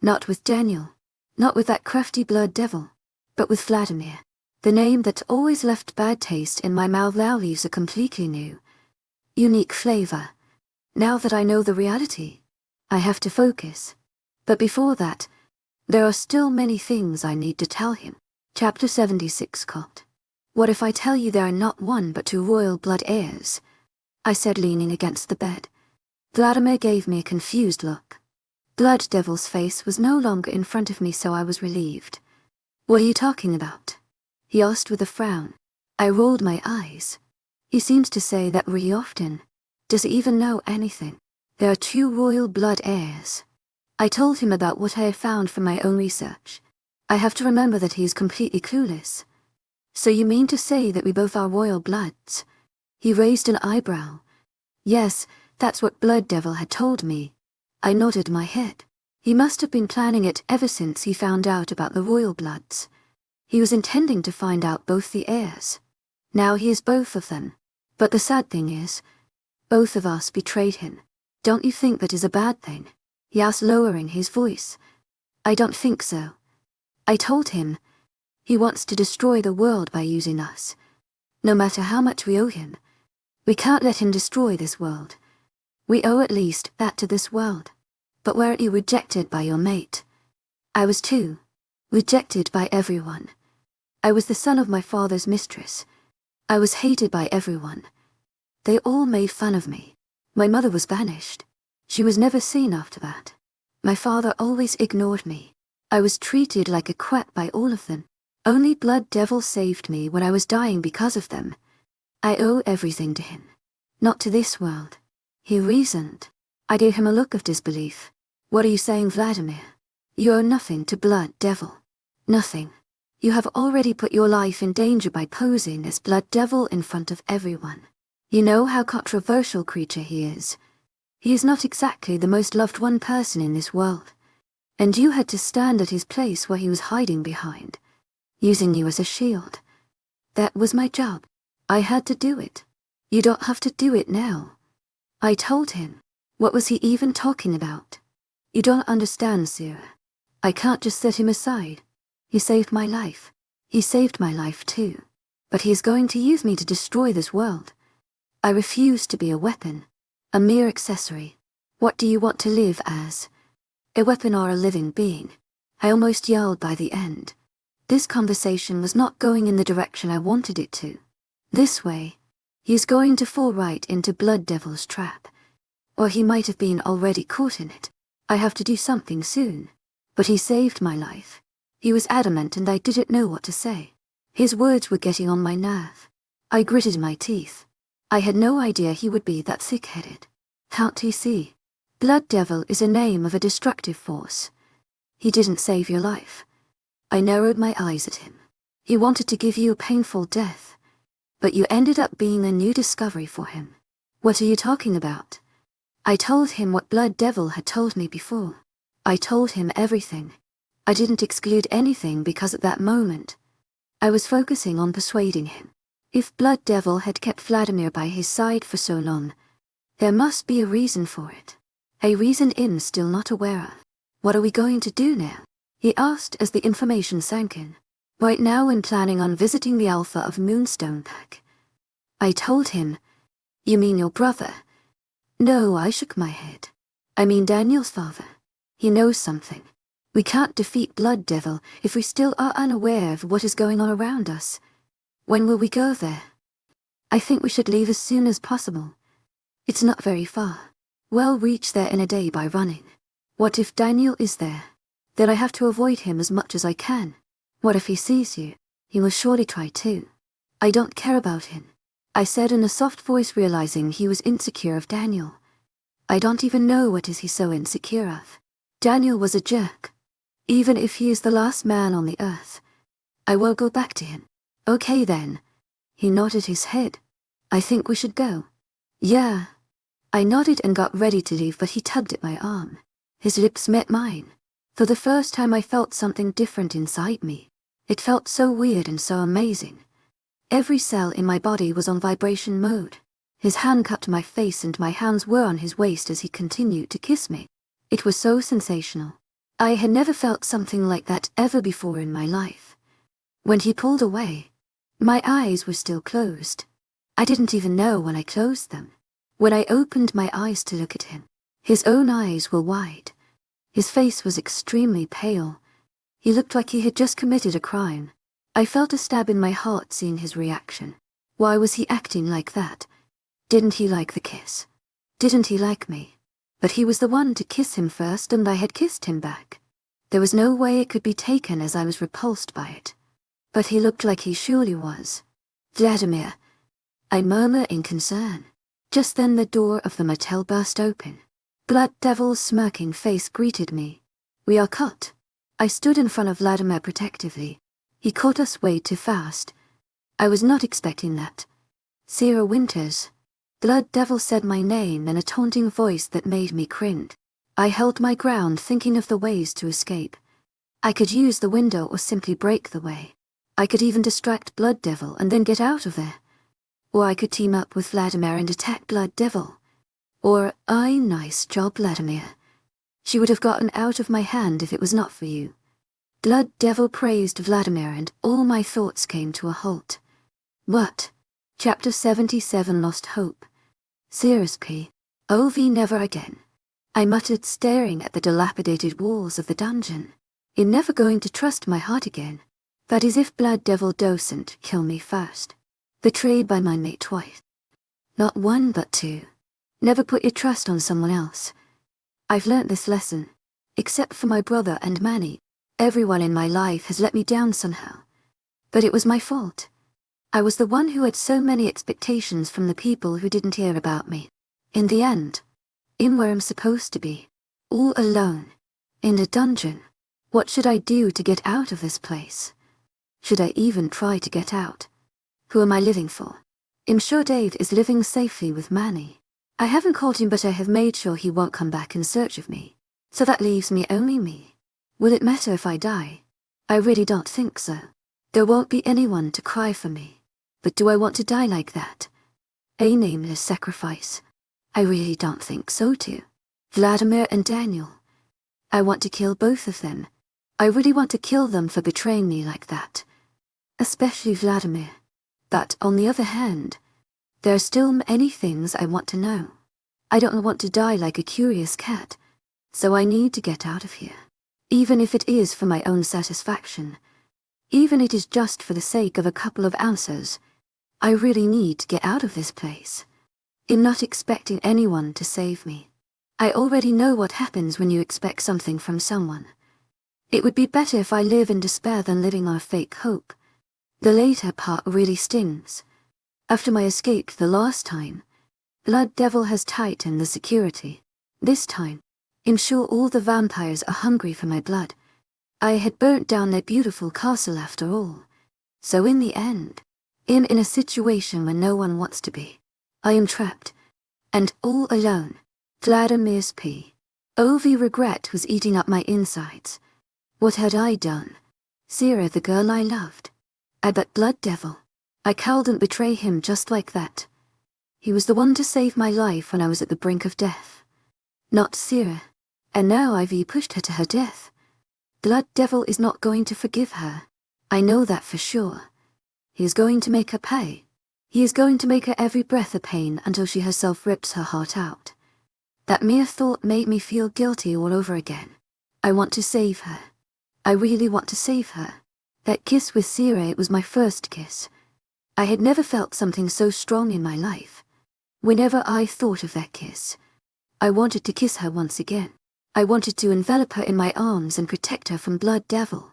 Not with Daniel, not with that crafty blood devil, but with Vladimir. The name that always left bad taste in my mouth now leaves a completely new, unique flavor. Now that I know the reality, I have to focus. But before that, there are still many things I need to tell him. Chapter 76 Caught. What if I tell you there are not one but two royal blood heirs? I said, leaning against the bed. Vladimir gave me a confused look. Blood Devil's face was no longer in front of me, so I was relieved. What are you talking about? He asked with a frown. I rolled my eyes. He seems to say that really often. Does he even know anything? There are two royal blood heirs. I told him about what I had found from my own research. I have to remember that he is completely clueless. So you mean to say that we both are royal bloods? He raised an eyebrow. Yes, that's what Blood Devil had told me. I nodded my head. He must have been planning it ever since he found out about the royal bloods. He was intending to find out both the heirs. Now he is both of them. But the sad thing is, both of us betrayed him. Don't you think that is a bad thing? He asked, lowering his voice. I don't think so. I told him. He wants to destroy the world by using us. No matter how much we owe him, we can't let him destroy this world. We owe at least that to this world. But weren't you rejected by your mate? I was too. Rejected by everyone. I was the son of my father's mistress. I was hated by everyone. They all made fun of me. My mother was banished. She was never seen after that. My father always ignored me. I was treated like a quack by all of them. Only Blood Devil saved me when I was dying because of them. I owe everything to him. Not to this world. He reasoned. I gave him a look of disbelief. What are you saying, Vladimir? You owe nothing to Blood Devil. Nothing. You have already put your life in danger by posing as Blood Devil in front of everyone. You know how controversial creature he is. He is not exactly the most loved one person in this world. And you had to stand at his place where he was hiding behind, using you as a shield. That was my job. I had to do it. You don't have to do it now. I told him. What was he even talking about? You don't understand, Sera. I can't just set him aside. He saved my life. He saved my life too. But he is going to use me to destroy this world. I refuse to be a weapon. A mere accessory. What do you want to live as? A weapon or a living being? I almost yelled by the end. This conversation was not going in the direction I wanted it to. This way, he is going to fall right into Blood Devil's trap. Or he might have been already caught in it. I have to do something soon. But he saved my life. He was adamant and I didn't know what to say. His words were getting on my nerve. I gritted my teeth. I had no idea he would be that thick-headed. Can't he see? Blood Devil is a name of a destructive force. He didn't save your life. I narrowed my eyes at him. He wanted to give you a painful death. But you ended up being a new discovery for him. What are you talking about? I told him what Blood Devil had told me before. I told him everything. I didn't exclude anything because at that moment, I was focusing on persuading him. If Blood Devil had kept Vladimir by his side for so long, there must be a reason for it. A reason I'm still not aware of. What are we going to do now? He asked as the information sank in. Right now I'm planning on visiting the Alpha of Moonstone pack. I told him, you mean your brother? No, I shook my head. I mean Daniel's father. He knows something. We can't defeat Blood Devil if we still are unaware of what is going on around us. When will we go there? I think we should leave as soon as possible. It's not very far. We'll reach there in a day by running. What if Daniel is there? Then I have to avoid him as much as I can. What if he sees you? He will surely try too. I don't care about him, I said in a soft voice, realizing he was insecure of Daniel. I don't even know what is he so insecure of. Daniel was a jerk. Even if he is the last man on the earth, I will go back to him. Okay then. He nodded his head. I think we should go. Yeah. I nodded and got ready to leave, but he tugged at my arm. His lips met mine. For the first time I felt something different inside me. It felt so weird and so amazing. Every cell in my body was on vibration mode. His hand cupped my face and my hands were on his waist as he continued to kiss me. It was so sensational. I had never felt something like that ever before in my life. When he pulled away, my eyes were still closed. I didn't even know when I closed them. When I opened my eyes to look at him, his own eyes were wide. His face was extremely pale. He looked like he had just committed a crime. I felt a stab in my heart seeing his reaction. Why was he acting like that? Didn't he like the kiss? Didn't he like me? But he was the one to kiss him first and I had kissed him back. There was no way it could be taken as I was repulsed by it. But he looked like he surely was. Vladimir, I murmured in concern. Just then the door of the motel burst open. Blood Devil's smirking face greeted me. We are caught. I stood in front of Vladimir protectively. He caught us way too fast. I was not expecting that. Sera Winters. Blood Devil said my name in a taunting voice that made me cringe. I held my ground, thinking of the ways to escape. I could use the window or simply break the way. I could even distract Blood Devil and then get out of there. Or I could team up with Vladimir and attack Blood Devil. Or, nice job, Vladimir. She would have gotten out of my hand if it was not for you. Blood Devil praised Vladimir and all my thoughts came to a halt. What? Chapter 77 Lost Hope. Seriously? OV never again. I muttered, staring at the dilapidated walls of the dungeon. I'm never going to trust my heart again. That is if Blood Devil doesn't kill me first. Betrayed by my mate twice. Not one but two. Never put your trust on someone else. I've learnt this lesson. Except for my brother and Manny, everyone in my life has let me down somehow. But it was my fault. I was the one who had so many expectations from the people who didn't hear about me. In the end, I'm where I'm supposed to be. All alone. In a dungeon. What should I do to get out of this place? Should I even try to get out? Who am I living for? I'm sure Dave is living safely with Manny. I haven't caught him, but I have made sure he won't come back in search of me. So that leaves me only me. Will it matter if I die? I really don't think so. There won't be anyone to cry for me. But do I want to die like that? A nameless sacrifice? I really don't think so too. Vladimir and Daniel. I want to kill both of them, I really want to kill them for betraying me like that. Especially Vladimir. But on the other hand, there are still many things I want to know. I don't want to die like a curious cat, so I need to get out of here. Even if it is for my own satisfaction, even if it is just for the sake of a couple of answers, I really need to get out of this place. I'm not expecting anyone to save me. I already know what happens when you expect something from someone. It would be better if I live in despair than living on a fake hope. The later part really stings. After my escape the last time, Blood Devil has tightened the security. This time, I'm sure all the vampires are hungry for my blood. I had burnt down their beautiful castle after all. So in the end, I'm in a situation where no one wants to be. I am trapped, and all alone. Vladimir's POV regret was eating up my insides. What had I done? Sera, the girl I loved. I bet Blood Devil. I couldn't betray him just like that. He was the one to save my life when I was at the brink of death. Not Sera. And now I've pushed her to her death. Blood Devil is not going to forgive her. I know that for sure. He is going to make her pay. He is going to make her every breath a pain until she herself rips her heart out. That mere thought made me feel guilty all over again. I want to save her. I really want to save her. That kiss with Sera, it was my first kiss. I had never felt something so strong in my life. Whenever I thought of that kiss, I wanted to kiss her once again. I wanted to envelop her in my arms and protect her from Blood Devil.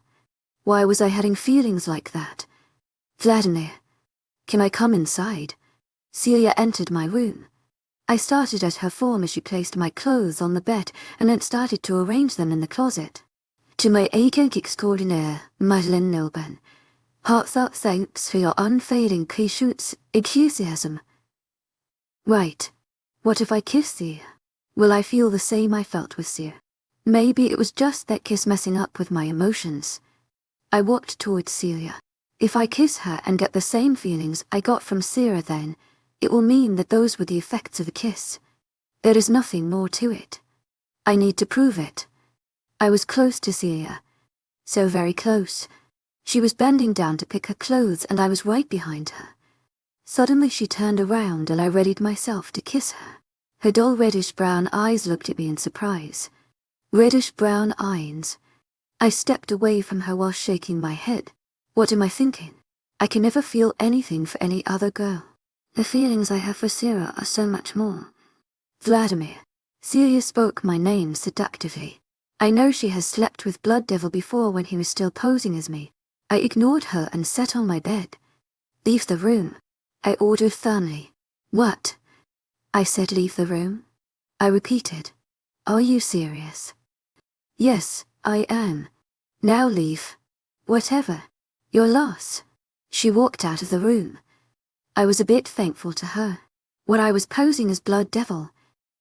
Why was I having feelings like that? Vladimir, can I come inside? Celia entered my room. I started at her form as she placed my clothes on the bed and then started to arrange them in the closet. To my agent extraordinaire, Madeleine Nilben, heartfelt thanks for your unfailing patience, enthusiasm. Right. What if I kiss Sera? Will I feel the same I felt with Sera? Maybe it was just that kiss messing up with my emotions. I walked towards Celia. If I kiss her and get the same feelings I got from Sera, then it will mean that those were the effects of a kiss. There is nothing more to it. I need to prove it. I was close to Celia. So very close. She was bending down to pick her clothes and I was right behind her. Suddenly she turned around and I readied myself to kiss her. Her dull reddish-brown eyes looked at me in surprise. Reddish-brown eyes. I stepped away from her while shaking my head. What am I thinking? I can never feel anything for any other girl. The feelings I have for Sera are so much more. Vladimir. Celia spoke my name seductively. I know she has slept with Blood Devil before when he was still posing as me. I ignored her and sat on my bed. Leave the room. I ordered firmly. What? I said leave the room. I repeated. Are you serious? Yes, I am. Now leave. Whatever. Your loss. She walked out of the room. I was a bit thankful to her. When I was posing as Blood Devil,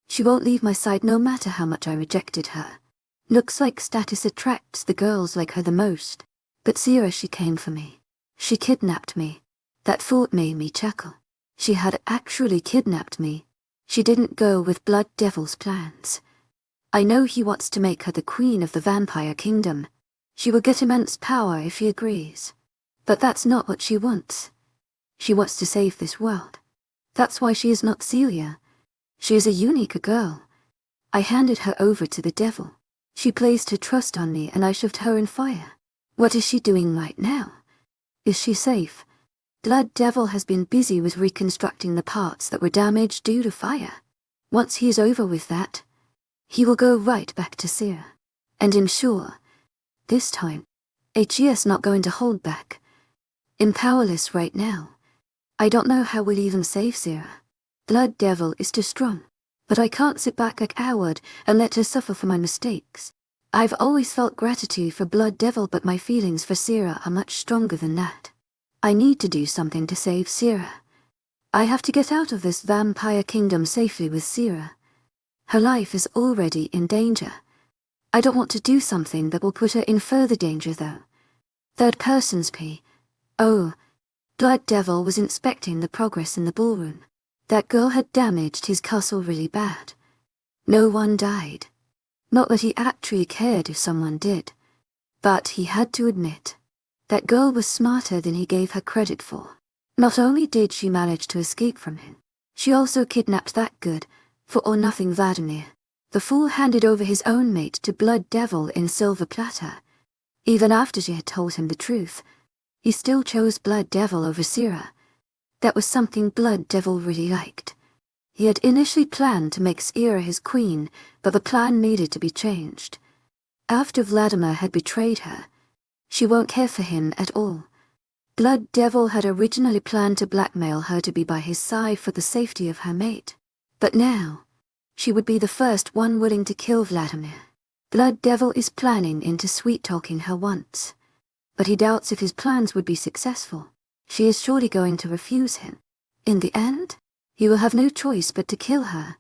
she won't leave my side no matter how much I rejected her. Looks like status attracts the girls like her the most. But Sera, she came for me. She kidnapped me. That thought made me chuckle. She had actually kidnapped me. She didn't go with Blood Devil's plans. I know he wants to make her the queen of the vampire kingdom. She will get immense power if he agrees. But that's not what she wants. She wants to save this world. That's why she is not Celia. She is a unique girl. I handed her over to the devil. She placed her trust on me and I shoved her in fire. What is she doing right now? Is she safe? Blood Devil has been busy with reconstructing the parts that were damaged due to fire. Once he is over with that, he will go right back to Sera. And I'm sure, this time, HE's not going to hold back. I'm powerless right now. I don't know how we'll even save Sera. Blood Devil is too strong. But I can't sit back a coward and let her suffer for my mistakes. I've always felt gratitude for Blood Devil, but my feelings for Sera are much stronger than that. I need to do something to save Sera. I have to get out of this vampire kingdom safely with Sera. Her life is already in danger. I don't want to do something that will put her in further danger, though. Third person's P. Oh, Blood Devil was inspecting the progress in the ballroom. That girl had damaged his castle really bad. No one died. Not that he actually cared if someone did. But he had to admit, that girl was smarter than he gave her credit for. Not only did she manage to escape from him, she also kidnapped that good, for-or-nothing Vladimir. The fool handed over his own mate to Blood Devil in silver platter. Even after she had told him the truth, he still chose Blood Devil over Sera. That was something Blood Devil really liked. He had initially planned to make Sera his queen, but the plan needed to be changed. After Vladimir had betrayed her, she won't care for him at all. Blood Devil had originally planned to blackmail her to be by his side for the safety of her mate. But now, she would be the first one willing to kill Vladimir. Blood Devil is planning into sweet-talking her once, but he doubts if his plans would be successful. She is surely going to refuse him. In the end, he will have no choice but to kill her.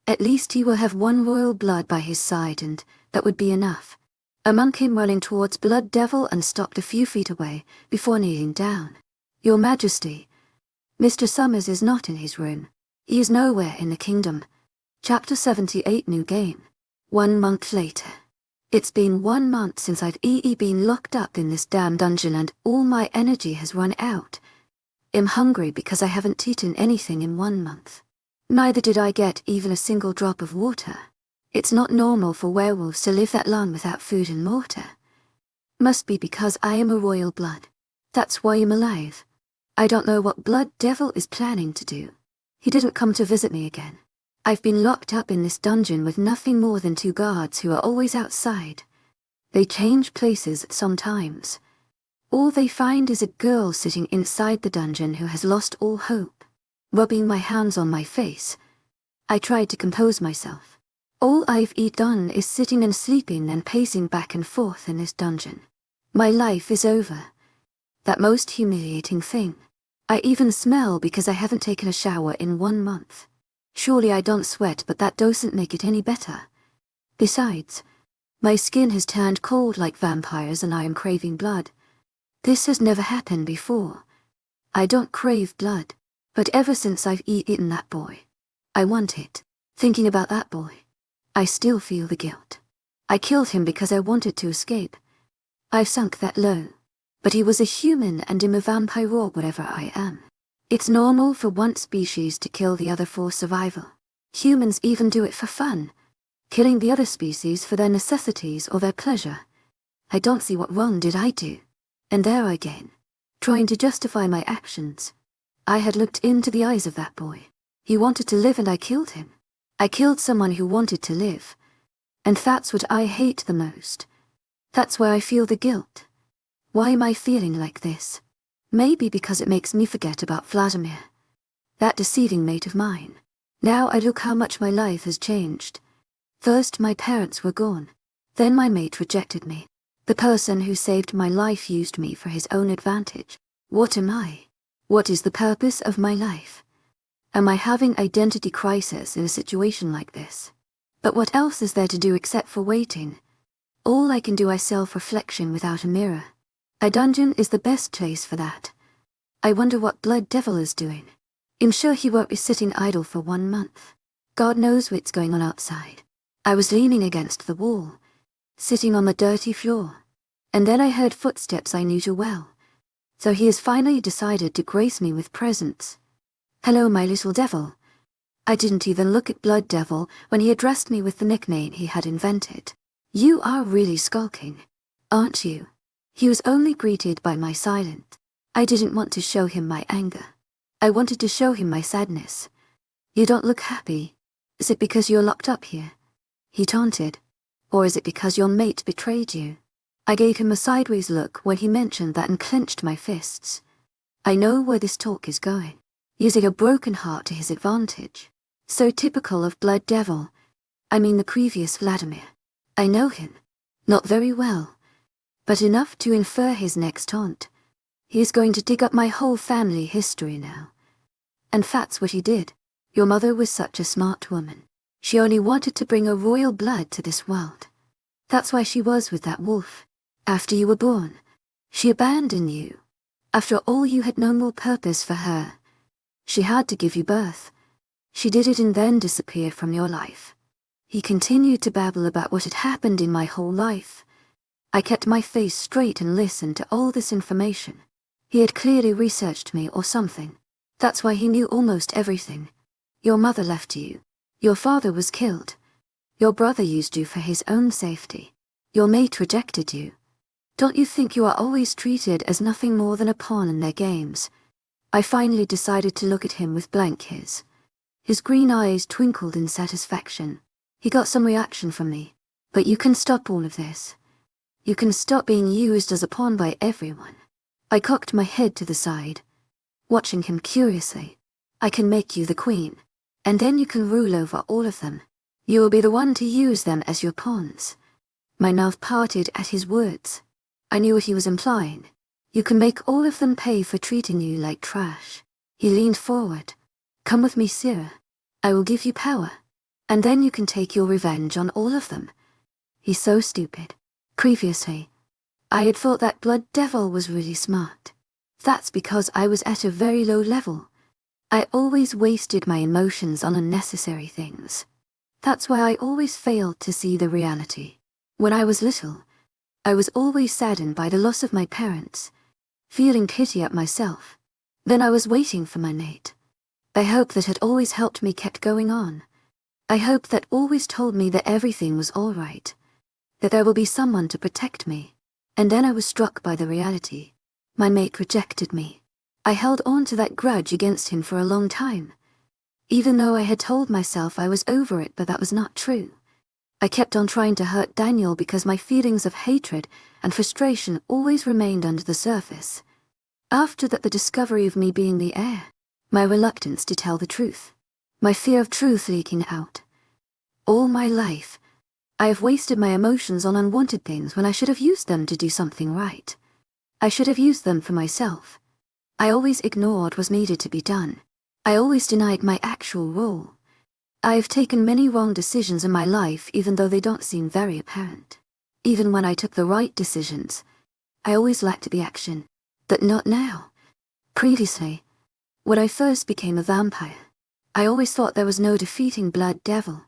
At least he will have one royal blood by his side, and that would be enough. A monk came running towards Blood Devil and stopped a few feet away, before kneeling down. Your Majesty, Mr. Summers is not in his room. He is nowhere in the kingdom. Chapter 78 New Game. 1 month later. It's been 1 month since I've been locked up in this damn dungeon and all my energy has run out. I'm hungry because I haven't eaten anything in 1 month. Neither did I get even a single drop of water. It's not normal for werewolves to live that long without food and water. Must be because I am a royal blood. That's why I'm alive. I don't know what Blood Devil is planning to do. He didn't come to visit me again. I've been locked up in this dungeon with nothing more than 2 guards who are always outside. They change places sometimes. All they find is a girl sitting inside the dungeon who has lost all hope. Rubbing my hands on my face, I tried to compose myself. All I've done is sitting and sleeping and pacing back and forth in this dungeon. My life is over. That most humiliating thing. I even smell because I haven't taken a shower in 1 month. Surely I don't sweat, but that doesn't make it any better. Besides, my skin has turned cold like vampires and I am craving blood. This has never happened before. I don't crave blood, but ever since I've eaten that boy, I want it. Thinking about that boy, I still feel the guilt. I killed him because I wanted to escape. I've sunk that low. But he was a human and I'm a vampire or whatever I am. It's normal for one species to kill the other for survival. Humans even do it for fun, killing the other species for their necessities or their pleasure. I don't see what wrong did I do. And there again, trying to justify my actions. I had looked into the eyes of that boy. He wanted to live and I killed him. I killed someone who wanted to live. And that's what I hate the most. That's why I feel the guilt. Why am I feeling like this? Maybe because it makes me forget about Vladimir. That deceiving mate of mine. Now I look how much my life has changed. First my parents were gone. Then my mate rejected me. The person who saved my life used me for his own advantage. What am I? What is the purpose of my life? Am I having identity crisis in a situation like this? But what else is there to do except for waiting? All I can do is self-reflection without a mirror. A dungeon is the best place for that. I wonder what Blood Devil is doing. I'm sure he won't be sitting idle for 1 month. God knows what's going on outside. I was leaning against the wall, sitting on the dirty floor, and then I heard footsteps I knew too well. So he has finally decided to grace me with presents. Hello, my little devil. I didn't even look at Blood Devil when he addressed me with the nickname he had invented. You are really skulking, aren't you? He was only greeted by my silence. I didn't want to show him my anger. I wanted to show him my sadness. You don't look happy. Is it because you're locked up here? He taunted. Or is it because your mate betrayed you? I gave him a sideways look when he mentioned that and clenched my fists. I know where this talk is going. Using a broken heart to his advantage. So typical of Blood Devil. I mean the previous Vladimir. I know him. Not very well. But enough to infer his next taunt. He is going to dig up my whole family history now. And that's what he did. Your mother was such a smart woman. She only wanted to bring a royal blood to this world. That's why she was with that wolf. After you were born, she abandoned you. After all, you had no more purpose for her. She had to give you birth. She did it and then disappeared from your life. He continued to babble about what had happened in my whole life. I kept my face straight and listened to all this information. He had clearly researched me or something. That's why he knew almost everything. Your mother left you. Your father was killed. Your brother used you for his own safety. Your mate rejected you. Don't you think you are always treated as nothing more than a pawn in their games? I finally decided to look at him with blank eyes. His green eyes twinkled in satisfaction. He got some reaction from me. But you can stop all of this. You can stop being used as a pawn by everyone. I cocked my head to the side, watching him curiously. I can make you the queen, and then you can rule over all of them. You will be the one to use them as your pawns. My mouth parted at his words. I knew what he was implying. You can make all of them pay for treating you like trash. He leaned forward. Come with me, Sera. I will give you power, and then you can take your revenge on all of them. He's so stupid. Previously, I had thought that Blood Devil was really smart. That's because I was at a very low level. I always wasted my emotions on unnecessary things. That's why I always failed to see the reality. When I was little, I was always saddened by the loss of my parents, feeling pity at myself. Then I was waiting for my mate. I hope that had always helped me kept going on. I hope that always told me that everything was all right, that there will be someone to protect me. And then I was struck by the reality. My mate rejected me. I held on to that grudge against him for a long time, even though I had told myself I was over it, but that was not true. I kept on trying to hurt Daniel because my feelings of hatred and frustration always remained under the surface. After that, the discovery of me being the heir, my reluctance to tell the truth, my fear of truth leaking out. All my life, I have wasted my emotions on unwanted things when I should have used them to do something right. I should have used them for myself. I always ignored what was needed to be done. I always denied my actual role. I have taken many wrong decisions in my life, even though they don't seem very apparent. Even when I took the right decisions, I always lacked the action. But not now. Previously, when I first became a vampire, I always thought there was no defeating Blood Devil.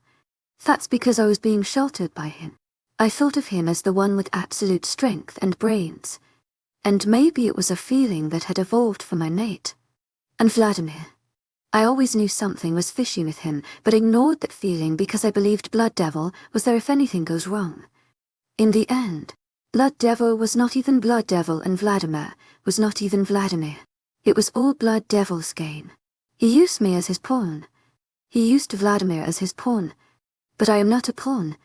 That's because I was being sheltered by him. I thought of him as the one with absolute strength and brains. And maybe it was a feeling that had evolved from my mate. And Vladimir. I always knew something was fishy with him, but ignored that feeling because I believed Blood Devil was there if anything goes wrong. In the end, Blood Devil was not even Blood Devil, and Vladimir was not even Vladimir. It was all Blood Devil's game. He used me as his pawn. He used Vladimir as his pawn. But I am not a pawn.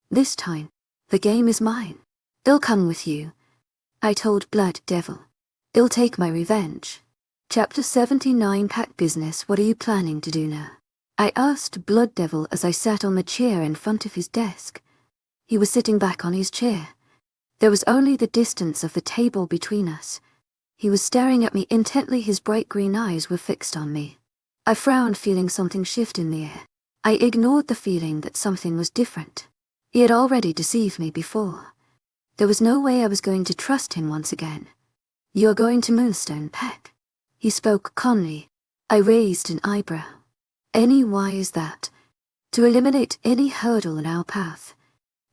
This time, the game is mine. I'll come with you, I told Blood Devil. I'll take my revenge. Chapter 79 Pack Business. What are you planning to do now? I asked Blood Devil as I sat on the chair in front of his desk. He was sitting back on his chair. There was only the distance of the table between us. He was staring at me intently. His bright green eyes were fixed on me. I frowned, feeling something shift in the air. I ignored the feeling that something was different. He had already deceived me before. There was no way I was going to trust him once again. You're going to Moonstone, Peck? He spoke calmly. I raised an eyebrow. Why is that? To eliminate any hurdle in our path.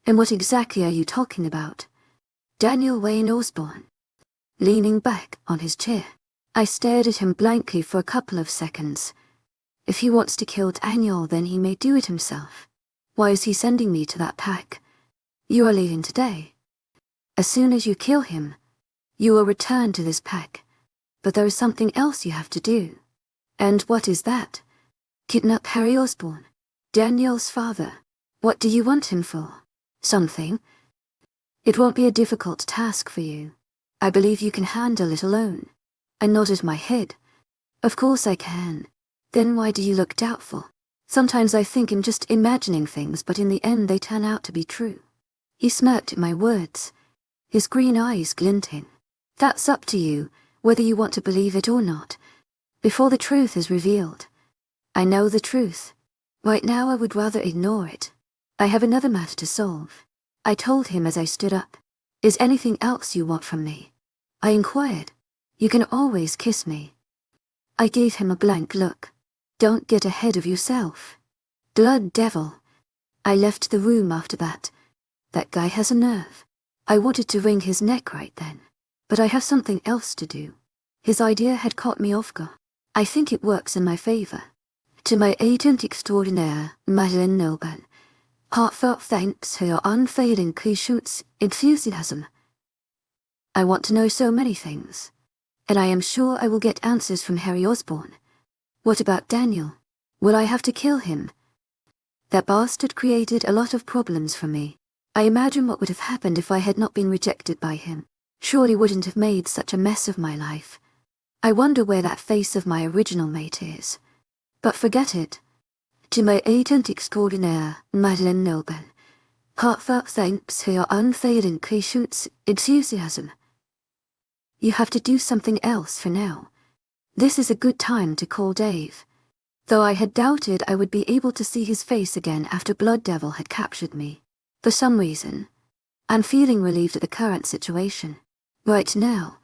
And what exactly are you talking about? Daniel Wayne Osborne. Leaning back on his chair, I stared at him blankly for a couple of seconds. If he wants to kill Daniel, then he may do it himself. Why is he sending me to that pack? You are leaving today. As soon as you kill him, you will return to this pack. But there is something else you have to do. And what is that? Kidnap Harry Osborne, Daniel's father. What do you want him for? Something? It won't be a difficult task for you. I believe you can handle it alone. I nodded my head. Of course I can. Then why do you look doubtful? Sometimes I think I'm just imagining things, but in the end they turn out to be true. He smirked at my words, his green eyes glinting. That's up to you, whether you want to believe it or not. Before the truth is revealed. I know the truth. Right now I would rather ignore it. I have another matter to solve. I told him as I stood up. Is anything else you want from me? I inquired. You can always kiss me. I gave him a blank look. Don't get ahead of yourself. Blood Devil. I left the room after that. That guy has a nerve. I wanted to wring his neck right then. But I have something else to do. His idea had caught me off guard. I think it works in my favor. To my agent extraordinaire, Madeleine Noble, heartfelt thanks for your unfailing patience, enthusiasm. I want to know so many things, and I am sure I will get answers from Harry Osborn. What about Daniel? Will I have to kill him? That bastard created a lot of problems for me. I imagine what would have happened if I had not been rejected by him. Surely wouldn't have made such a mess of my life. I wonder where that face of my original mate is. But forget it. To my agent extraordinaire, Madeleine Noble, heartfelt thanks for your unfailing patience, enthusiasm. You have to do something else for now. This is a good time to call Dave. Though I had doubted I would be able to see his face again after Blood Devil had captured me. For some reason, I'm feeling relieved at the current situation. Right now,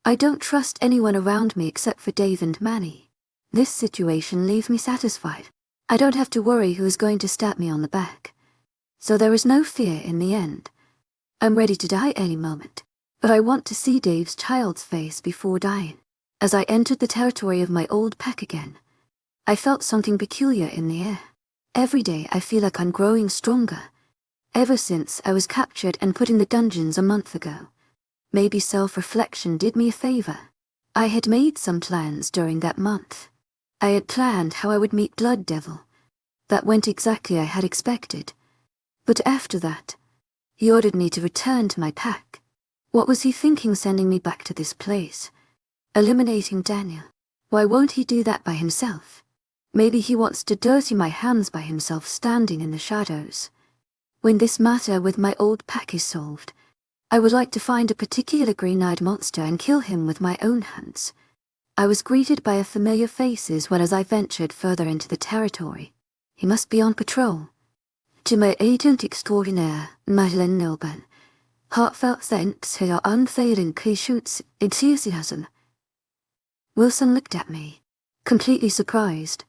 I don't trust anyone around me except for Dave and Manny. This situation leaves me satisfied. I don't have to worry who is going to stab me on the back. So there is no fear in the end. I'm ready to die any moment, but I want to see Dave's child's face before dying. As I entered the territory of my old pack again, I felt something peculiar in the air. Every day I feel like I'm growing stronger. Ever since I was captured and put in the dungeons a month ago. Maybe self-reflection did me a favor. I had made some plans during that month. I had planned how I would meet Blood Devil. That went exactly I had expected. But after that, he ordered me to return to my pack. What was he thinking sending me back to this place? Eliminating Daniel. Why won't he do that by himself? Maybe he wants to dirty my hands by himself standing in the shadows. When this matter with my old pack is solved, I would like to find a particular green-eyed monster and kill him with my own hands. I was greeted by a familiar faces as I ventured further into the territory. He must be on patrol. To my agent extraordinaire, Madeleine Noble, heartfelt thanks for your unfailing patience, enthusiasm. Wilson looked at me, completely surprised.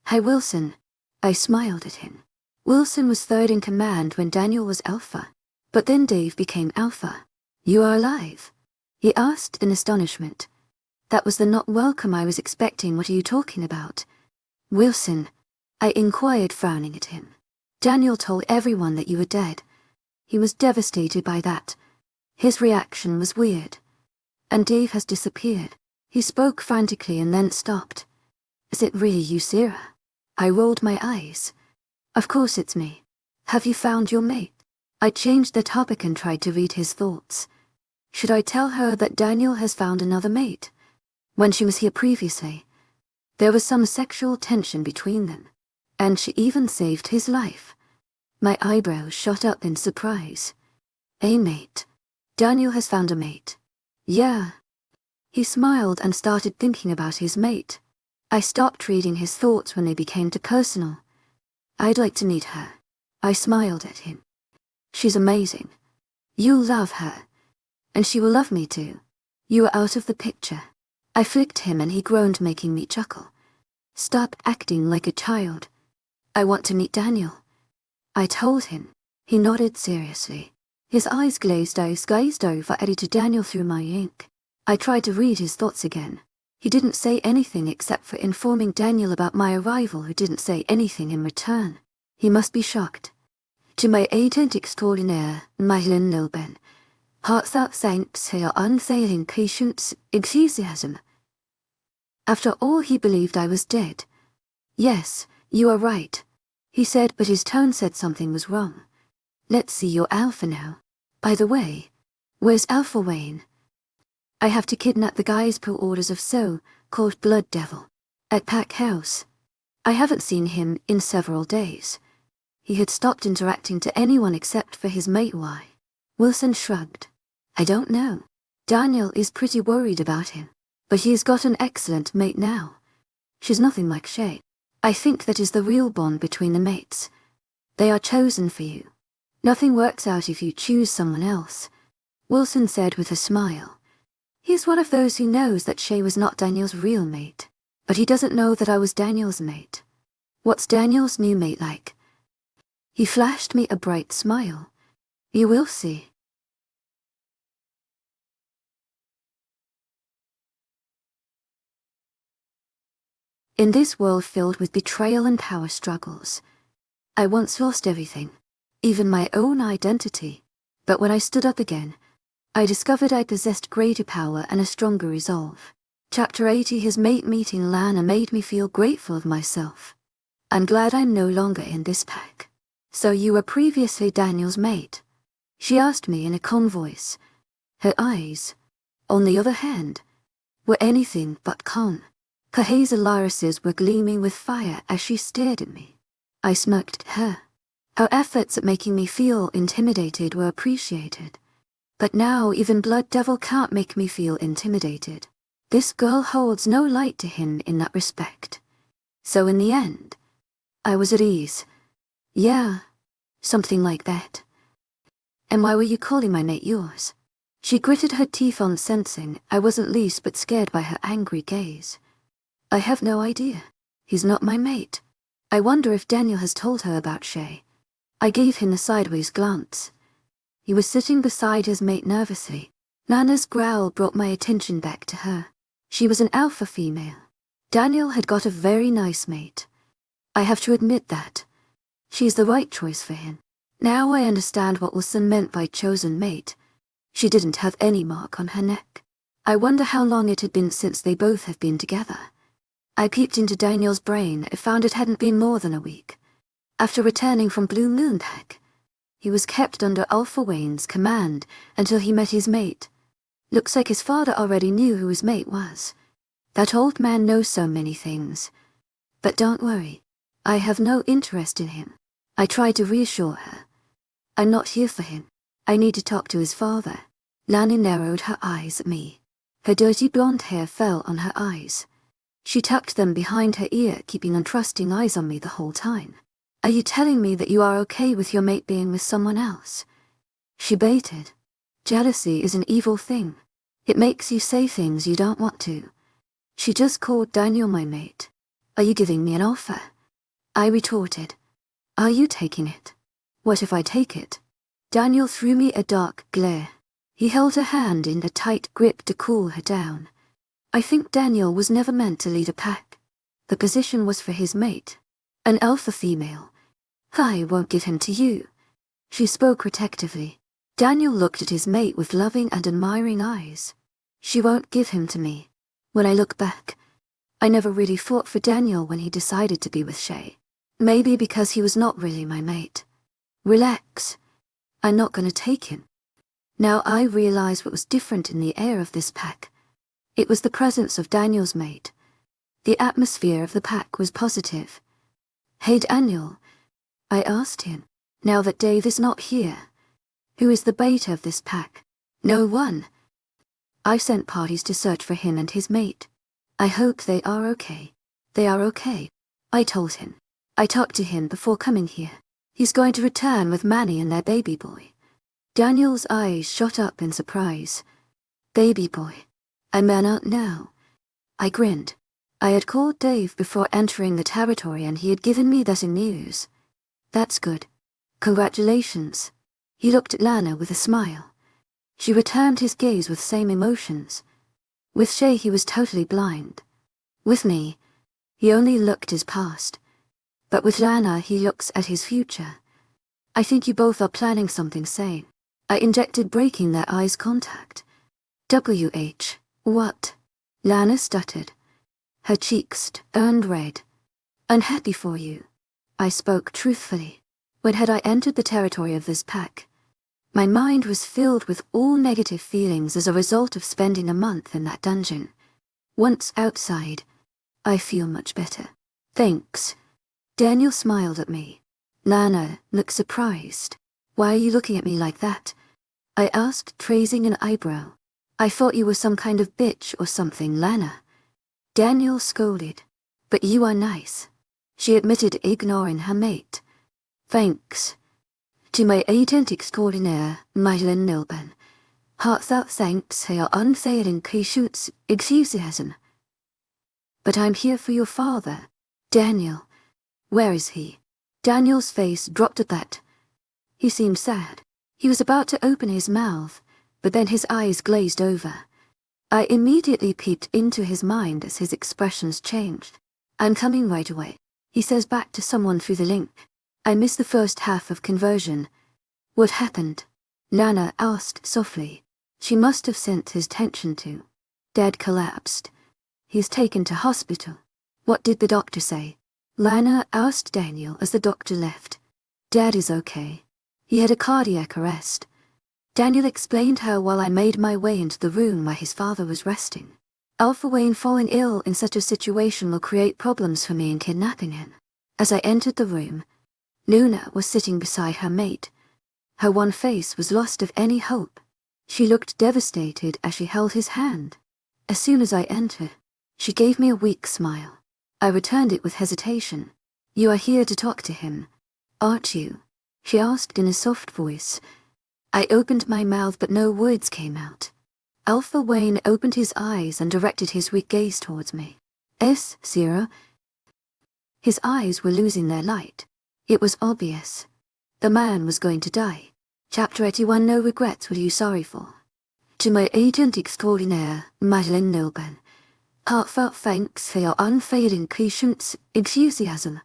Hi Wilson. I smiled at him. Wilson was third in command when Daniel was Alpha. But then Dave became Alpha. You are alive? He asked in astonishment. That was the not welcome I was expecting. What are you talking about? Wilson, I inquired, frowning at him. Daniel told everyone that you were dead. He was devastated by that. His reaction was weird. And Dave has disappeared. He spoke frantically and then stopped. Is it really you, Sera? I rolled my eyes. Of course it's me. Have you found your mate? I changed the topic and tried to read his thoughts. Should I tell her that Daniel has found another mate? When she was here previously, there was some sexual tension between them, and she even saved his life. My eyebrows shot up in surprise. A mate? Daniel has found a mate. Yeah. He smiled and started thinking about his mate. I stopped reading his thoughts when they became too personal. I'd like to meet her. I smiled at him. She's amazing. You'll love her. And she will love me too. You are out of the picture. I flicked him and he groaned, making me chuckle. Stop acting like a child. I want to meet Daniel. I told him. He nodded seriously. His eyes glazed over, ready to Daniel through my ink. I tried to read his thoughts again. He didn't say anything except for informing Daniel about my arrival, who didn't say anything in return. He must be shocked. To my agent extraordinaire, Madeleine Noble, heartfelt thanks for your unfailing patience, enthusiasm. After all, he believed I was dead. Yes, you are right, he said, but his tone said something was wrong. Let's see your Alpha now. By the way, where's Alpha Wayne? I have to kidnap the guys per orders of so-called Blood Devil. At Pack House. I haven't seen him in several days. He had stopped interacting to anyone except for his mate. Why? Wilson shrugged. I don't know. Daniel is pretty worried about him. But he has got an excellent mate now. She's nothing like Shea. I think that is the real bond between the mates. They are chosen for you. Nothing works out if you choose someone else, Wilson said with a smile. He's one of those who knows that Shea was not Daniel's real mate. But he doesn't know that I was Daniel's mate. What's Daniel's new mate like? He flashed me a bright smile. You will see. In this world filled with betrayal and power struggles, I once lost everything, even my own identity. But when I stood up again, I discovered I possessed greater power and a stronger resolve. Chapter 80. His mate meeting Lana made me feel grateful of myself. I'm glad I'm no longer in this pack. So you were previously Daniel's mate? She asked me in a calm voice. Her eyes, on the other hand, were anything but calm. Her hazel irises were gleaming with fire as she stared at me. I smirked at her. Her efforts at making me feel intimidated were appreciated. But now even Blood Devil can't make me feel intimidated. This girl holds no light to him in that respect. So in the end, I was at ease. Yeah, something like that. And why were you calling my mate yours? She gritted her teeth on sensing I wasn't least but scared by her angry gaze. I have no idea. He's not my mate. I wonder if Daniel has told her about Shea. I gave him a sideways glance. He was sitting beside his mate nervously. Nana's growl brought my attention back to her. She was an alpha female. Daniel had got a very nice mate. I have to admit that. She's the right choice for him. Now I understand what Wilson meant by chosen mate. She didn't have any mark on her neck. I wonder how long it had been since they both have been together. I peeped into Daniel's brain and found it hadn't been more than a week. After returning from Blue Moon Pack, he was kept under Alpha Wayne's command until he met his mate. Looks like his father already knew who his mate was. That old man knows so many things. But don't worry, I have no interest in him. I tried to reassure her. I'm not here for him. I need to talk to his father. Lana narrowed her eyes at me. Her dirty blonde hair fell on her eyes. She tucked them behind her ear, keeping untrusting eyes on me the whole time. Are you telling me that you are okay with your mate being with someone else? She baited. Jealousy is an evil thing. It makes you say things you don't want to. She just called Daniel my mate. Are you giving me an offer? I retorted. Are you taking it? What if I take it? Daniel threw me a dark glare. He held her hand in a tight grip to cool her down. I think Daniel was never meant to lead a pack. The position was for his mate, an alpha female. I won't give him to you. She spoke protectively. Daniel looked at his mate with loving and admiring eyes. She won't give him to me. When I look back, I never really fought for Daniel when he decided to be with Shea. Maybe because he was not really my mate. Relax. I'm not going to take him. Now I realized what was different in the air of this pack. It was the presence of Daniel's mate. The atmosphere of the pack was positive. Hey Daniel, I asked him, now that Dave is not here, who is the beta of this pack? No one. I've sent parties to search for him and his mate. I hope they are okay. They are okay, I told him. I talked to him before coming here. He's going to return with Manny and their baby boy. Daniel's eyes shot up in surprise. Baby boy. I may not know. I grinned. I had called Dave before entering the territory and he had given me that news. That's good. Congratulations. He looked at Lana with a smile. She returned his gaze with same emotions. With Shea he was totally blind. With me, he only looked his past. But with Lana he looks at his future. I think you both are planning something sane. I injected, breaking their eyes contact. WH. What? Lana stuttered. Her cheeks turned red. Unhappy for you. I spoke truthfully. When had I entered the territory of this pack? My mind was filled with all negative feelings as a result of spending a month in that dungeon. Once outside, I feel much better. Thanks. Daniel smiled at me. Lana looked surprised. Why are you looking at me like that? I asked, raising an eyebrow. I thought you were some kind of bitch or something, Lana. Daniel scolded. But you are nice. She admitted, ignoring her mate. Thanks. To my agent extraordinaire, Mylan Nilban. Heartfelt thanks for your unfailing patience, enthusiasm. But I'm here for your father, Daniel. Where is he? Daniel's face dropped at that. He seemed sad. He was about to open his mouth, but then his eyes glazed over. I immediately peeped into his mind as his expressions changed. I'm coming right away, he says back to someone through the link. I missed the first half of conversion. What happened? Nana asked softly. She must have sensed his tension too. Dad collapsed. He's taken to hospital. What did the doctor say? Lana asked Daniel as the doctor left. Dad is okay. He had a cardiac arrest. Daniel explained how while I made my way into the room where his father was resting. Alpha Wayne falling ill in such a situation will create problems for me in kidnapping him. As I entered the room, Luna was sitting beside her mate. Her one face was lost of any hope. She looked devastated as she held his hand. As soon as I entered, she gave me a weak smile. I returned it with hesitation. You are here to talk to him, aren't you? She asked in a soft voice. I opened my mouth but no words came out. Alpha Wayne opened his eyes and directed his weak gaze towards me. Sera? His eyes were losing their light. It was obvious. The man was going to die. Chapter 81. No regrets. What are you sorry for? To my agent extraordinaire, Madeleine Nilben. Heartfelt thanks for your unfailing patience, enthusiasm.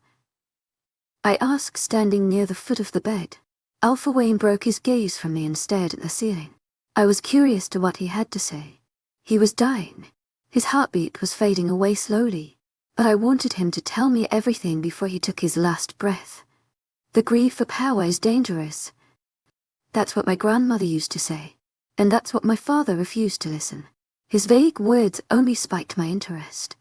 I asked, standing near the foot of the bed. Alpha Wayne broke his gaze from me and stared at the ceiling. I was curious to what he had to say. He was dying. His heartbeat was fading away slowly, but I wanted him to tell me everything before he took his last breath. The grief for power is dangerous. That's what my grandmother used to say, and that's what my father refused to listen. His vague words only spiked my interest.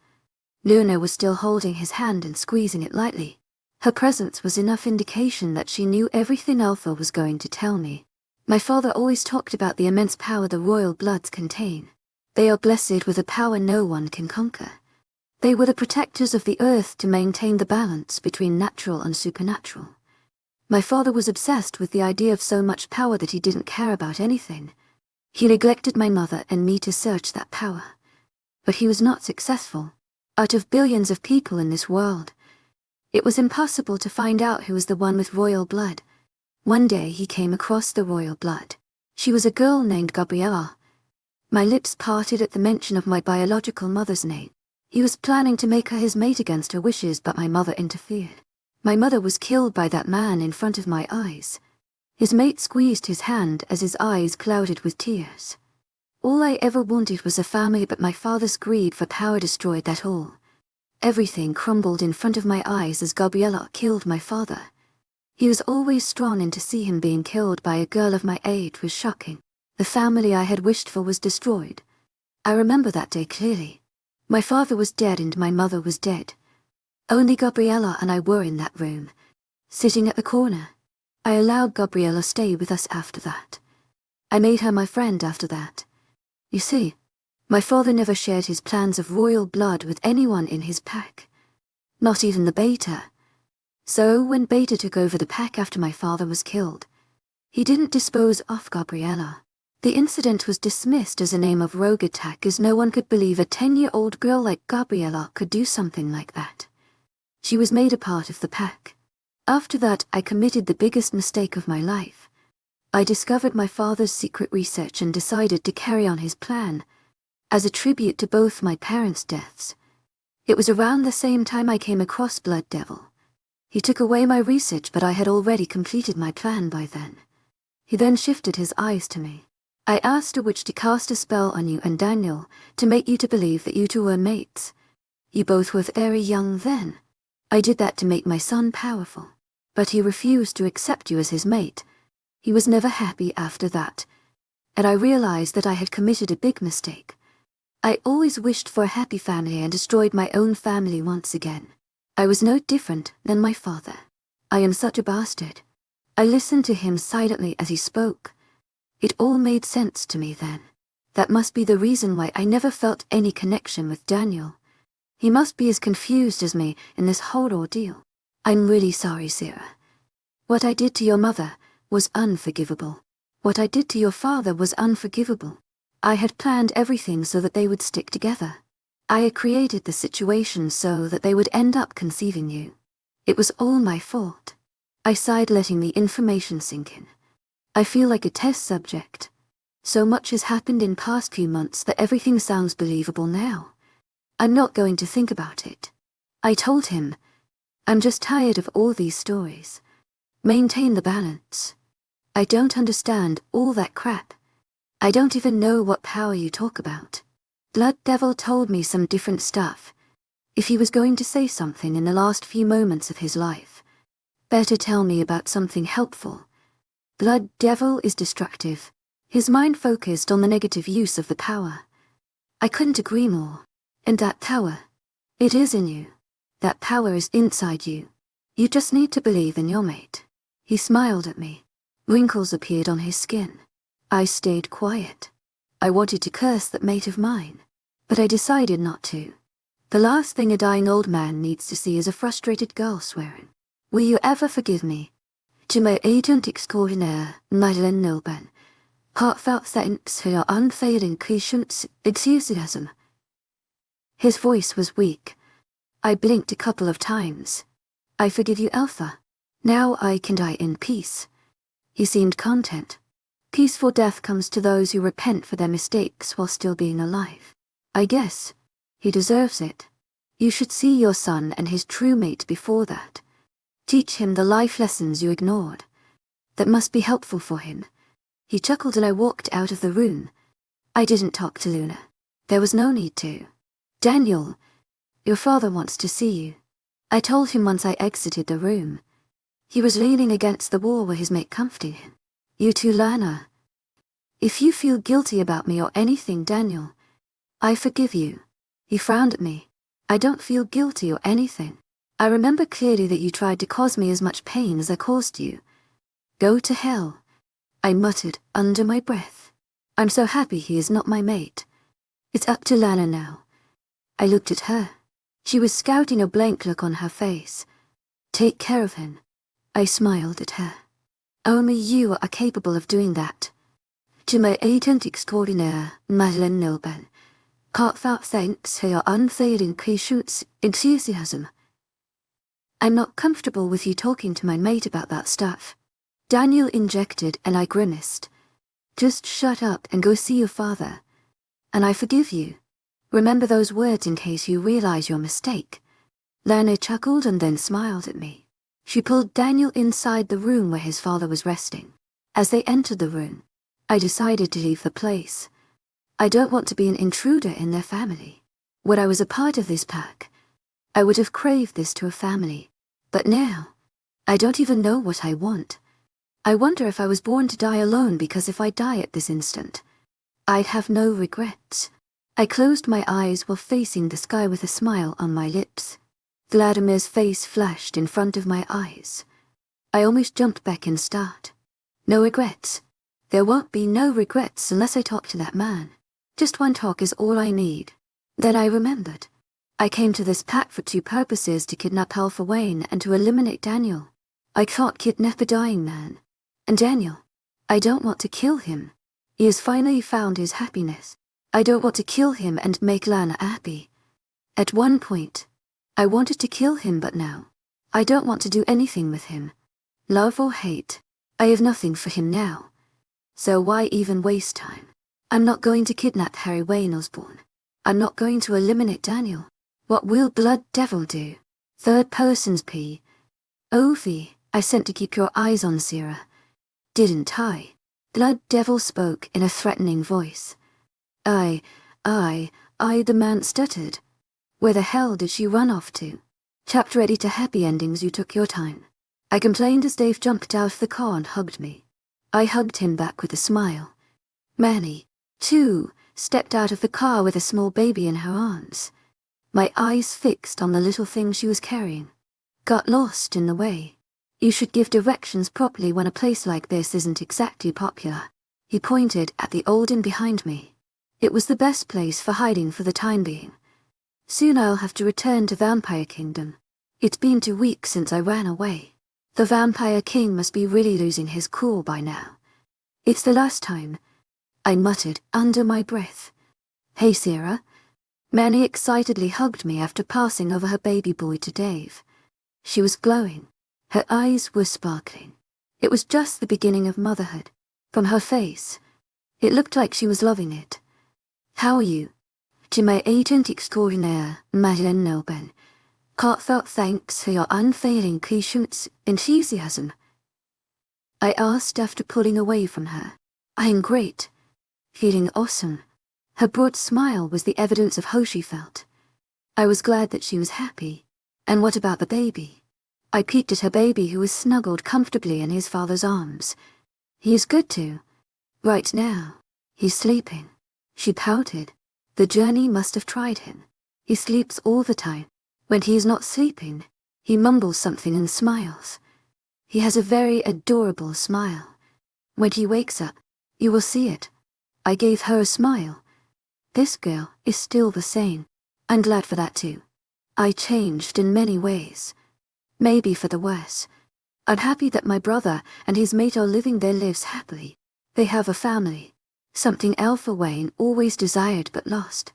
Luna was still holding his hand and squeezing it lightly. Her presence was enough indication that she knew everything Alpha was going to tell me. My father always talked about the immense power the royal bloods contain. They are blessed with a power no one can conquer. They were the protectors of the earth to maintain the balance between natural and supernatural. My father was obsessed with the idea of so much power that he didn't care about anything. He neglected my mother and me to search that power. But he was not successful. Out of billions of people in this world, it was impossible to find out who was the one with royal blood. One day he came across the royal blood. She was a girl named Gabriella. My lips parted at the mention of my biological mother's name. He was planning to make her his mate against her wishes, but my mother interfered. My mother was killed by that man in front of my eyes. His mate squeezed his hand as his eyes clouded with tears. All I ever wanted was a family, but my father's greed for power destroyed that all. Everything crumbled in front of my eyes as Gabriella killed my father. He was always strong, and to see him being killed by a girl of my age was shocking. The family I had wished for was destroyed. I remember that day clearly. My father was dead and my mother was dead. Only Gabriella and I were in that room, sitting at the corner. I allowed Gabriella stay with us after that. I made her my friend after that. You see, my father never shared his plans of royal blood with anyone in his pack. Not even the Beta. So when Beta took over the pack after my father was killed, he didn't dispose of Gabriella. The incident was dismissed as a name of rogue attack, as no one could believe a 10-year-old girl like Gabriella could do something like that. She was made a part of the pack. After that, I committed the biggest mistake of my life. I discovered my father's secret research and decided to carry on his plan, as a tribute to both my parents' deaths. It was around the same time I came across Blood Devil. He took away my research, but I had already completed my plan by then. He then shifted his eyes to me. I asked a witch to cast a spell on you and Daniel to make you to believe that you two were mates. You both were very young then. I did that to make my son powerful, but he refused to accept you as his mate. He was never happy after that, and I realized that I had committed a big mistake. I always wished for a happy family and destroyed my own family once again. I was no different than my father. I am such a bastard. I listened to him silently as he spoke. It all made sense to me then. That must be the reason why I never felt any connection with Daniel. He must be as confused as me in this whole ordeal. I'm really sorry, Sera. What I did to your mother was unforgivable. What I did to your father was unforgivable. I had planned everything so that they would stick together. I had created the situation so that they would end up conceiving you. It was all my fault. I sighed, letting the information sink in. I feel like a test subject. So much has happened in past few months that everything sounds believable now. I'm not going to think about it. I told him, I'm just tired of all these stories. Maintain the balance. I don't understand all that crap. I don't even know what power you talk about. Blood Devil told me some different stuff. If he was going to say something in the last few moments of his life, better tell me about something helpful. Blood Devil is destructive. His mind focused on the negative use of the power. I couldn't agree more. And that power, it is in you. That power is inside you. You just need to believe in your mate. He smiled at me. Wrinkles appeared on his skin. I stayed quiet. I wanted to curse that mate of mine, but I decided not to. The last thing a dying old man needs to see is a frustrated girl swearing. Will you ever forgive me? To my agent extraordinaire, Madeleine Nilben. Heartfelt thanks for your unfailing patience, enthusiasm. His voice was weak. I blinked a couple of times. I forgive you, Alpha. Now I can die in peace. He seemed content. Peaceful death comes to those who repent for their mistakes while still being alive. I guess he deserves it. You should see your son and his true mate before that. Teach him the life lessons you ignored. That must be helpful for him. He chuckled and I walked out of the room. I didn't talk to Luna. There was no need to. Daniel, your father wants to see you. I told him once I exited the room. He was leaning against the wall where his mate comforted him. You too, Lana. If you feel guilty about me or anything, Daniel, I forgive you. He frowned at me. I don't feel guilty or anything. I remember clearly that you tried to cause me as much pain as I caused you. Go to hell, I muttered under my breath. I'm so happy he is not my mate. It's up to Lana now. I looked at her. She was scouting a blank look on her face. Take care of him. I smiled at her. Only you are capable of doing that. To my agent extraordinaire, Madeleine Nilben. Heartfelt thanks for your unfailing patience, enthusiasm. I'm not comfortable with you talking to my mate about that stuff. Daniel injected and I grimaced. Just shut up and go see your father. And I forgive you. Remember those words in case you realize your mistake. Lana chuckled and then smiled at me. She pulled Daniel inside the room where his father was resting. As they entered the room, I decided to leave the place. I don't want to be an intruder in their family. When I was a part of this pack, I would have craved this to a family. But now, I don't even know what I want. I wonder if I was born to die alone, because if I die at this instant, I'd have no regrets. I closed my eyes while facing the sky with a smile on my lips. Vladimir's face flashed in front of my eyes. I almost jumped back and started. No regrets. There won't be no regrets unless I talk to that man. Just one talk is all I need. Then I remembered. I came to this pack for two purposes: to kidnap Alpha Wayne and to eliminate Daniel. I can't kidnap a dying man. And Daniel, I don't want to kill him. He has finally found his happiness. I don't want to kill him and make Lana happy. At one point, I wanted to kill him, but now, I don't want to do anything with him. Love or hate, I have nothing for him now. So why even waste time? I'm not going to kidnap Harry Wayne Osborn. I'm not going to eliminate Daniel. What will Blood Devil do? Third person's P. Ovi, I sent to keep your eyes on Sera. Didn't I? Blood Devil spoke in a threatening voice. I, the man stuttered. Where the hell did she run off to? Chapter ready to happy endings, you took your time. I complained as Dave jumped out of the car and hugged me. I hugged him back with a smile. Manny, too, stepped out of the car with a small baby in her arms. My eyes fixed on the little thing she was carrying. Got lost in the way. You should give directions properly when a place like this isn't exactly popular. He pointed at the old inn behind me. It was the best place for hiding for the time being. Soon I'll have to return to Vampire Kingdom. It's been 2 weeks since I ran away. The Vampire King must be really losing his cool by now. It's the last time, I muttered under my breath. Hey, Sera. Manny excitedly hugged me after passing over her baby boy to Dave. She was glowing. Her eyes were sparkling. It was just the beginning of motherhood. From her face, it looked like she was loving it. How are you? To my agent extraordinaire, Madeleine Nilben. Heartfelt thanks for your unfailing patience, enthusiasm, I asked after pulling away from her. I'm great. Feeling awesome. Her broad smile was the evidence of how she felt. I was glad that she was happy. And what about the baby? I peeked at her baby who was snuggled comfortably in his father's arms. He is good too. Right now. He's sleeping. She pouted. The journey must have tried him. He sleeps all the time. When he is not sleeping, he mumbles something and smiles. He has a very adorable smile. When he wakes up, you will see it. I gave her a smile. This girl is still the same. I'm glad for that too. I changed in many ways. Maybe for the worse. I'm happy that my brother and his mate are living their lives happily. They have a family. Something Alpha Wayne always desired but lost.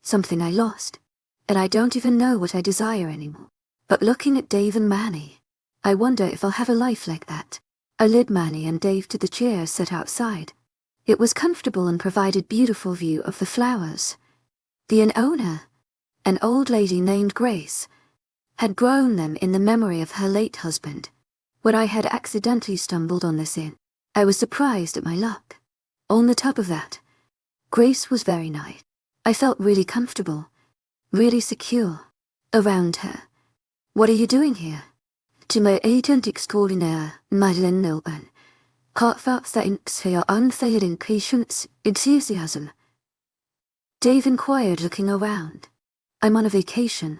Something I lost. And I don't even know what I desire anymore. But looking at Dave and Manny, I wonder if I'll have a life like that. I led Manny and Dave to the chair set outside. It was comfortable and provided beautiful view of the flowers. The inn owner, an old lady named Grace, had grown them in the memory of her late husband. When I had accidentally stumbled on this inn, I was surprised at my luck. On the top of that, Grace was very nice. I felt really comfortable, really secure, around her. What are you doing here? To my agent extraordinaire, Madeline Milburn, heartfelt thanks for your unfailing patience, enthusiasm. Dave inquired, looking around. I'm on a vacation.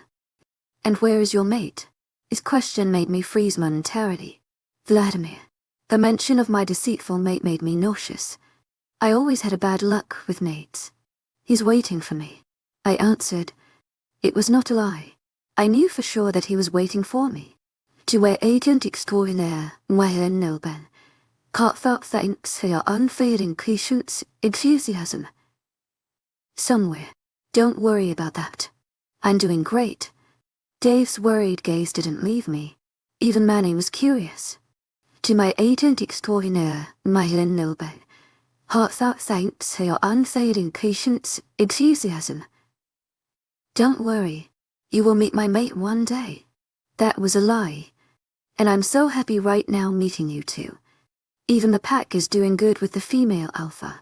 And where is your mate? His question made me freeze momentarily. Vladimir. The mention of my deceitful mate made me nauseous. I always had a bad luck with mates. He's waiting for me. I answered. It was not a lie. I knew for sure that he was waiting for me. To my agent extraordinaire, Madeline Milburn, heartfelt thanks for your unfailing patience, enthusiasm. Somewhere. Don't worry about that. I'm doing great. Dave's worried gaze didn't leave me. Even Manny was curious. To my agent extraordinaire, Madeline Milburn, heartfelt thanks for your unfailing patience, enthusiasm. Don't worry. You will meet my mate one day. That was a lie. And I'm so happy right now meeting you two. Even the pack is doing good with the female alpha.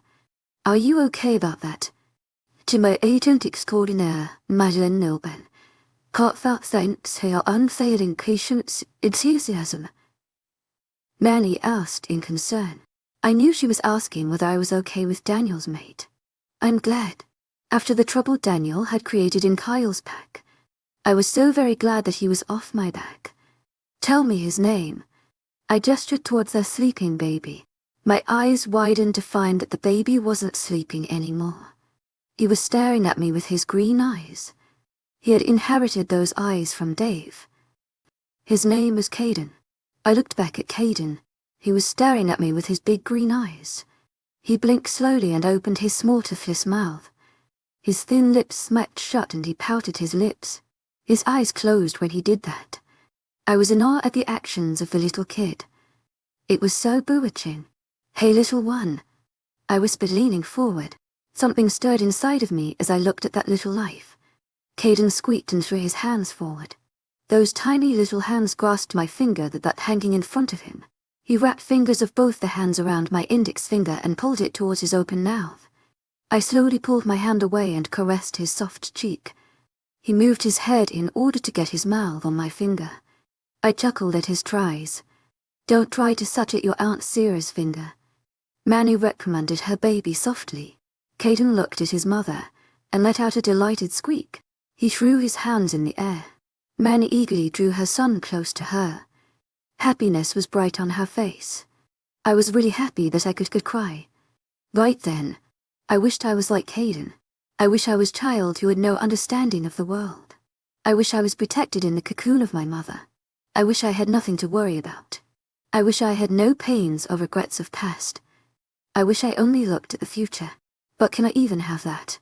Are you okay about that? To my agent extraordinaire, Madeline Milburn, heartfelt thanks for your unfailing patience, enthusiasm. Manny asked in concern. I knew she was asking whether I was okay with Daniel's mate. I'm glad. After the trouble Daniel had created in Kyle's pack, I was so very glad that he was off my back. Tell me his name. I gestured towards their sleeping baby. My eyes widened to find that the baby wasn't sleeping anymore. He was staring at me with his green eyes. He had inherited those eyes from Dave. His name was Caden. I looked back at Caden. He was staring at me with his big green eyes. He blinked slowly and opened his small toothless mouth. His thin lips smacked shut and he pouted his lips. His eyes closed when he did that. I was in awe at the actions of the little kid. It was so bewitching. Hey, little one. I whispered, leaning forward. Something stirred inside of me as I looked at that little life. Caden squeaked and threw his hands forward. Those tiny little hands grasped my finger that hanging in front of him. He wrapped fingers of both the hands around my index finger and pulled it towards his open mouth. I slowly pulled my hand away and caressed his soft cheek. He moved his head in order to get his mouth on my finger. I chuckled at his tries. Don't try to suck at your Aunt Sera's finger. Manny reprimanded her baby softly. Caden looked at his mother and let out a delighted squeak. He threw his hands in the air. Manny eagerly drew her son close to her. Happiness was bright on her face. I was really happy that I could cry. Right then, I wished I was like Caden. I wish I was a child who had no understanding of the world. I wish I was protected in the cocoon of my mother. I wish I had nothing to worry about. I wish I had no pains or regrets of past. I wish I only looked at the future. But can I even have that?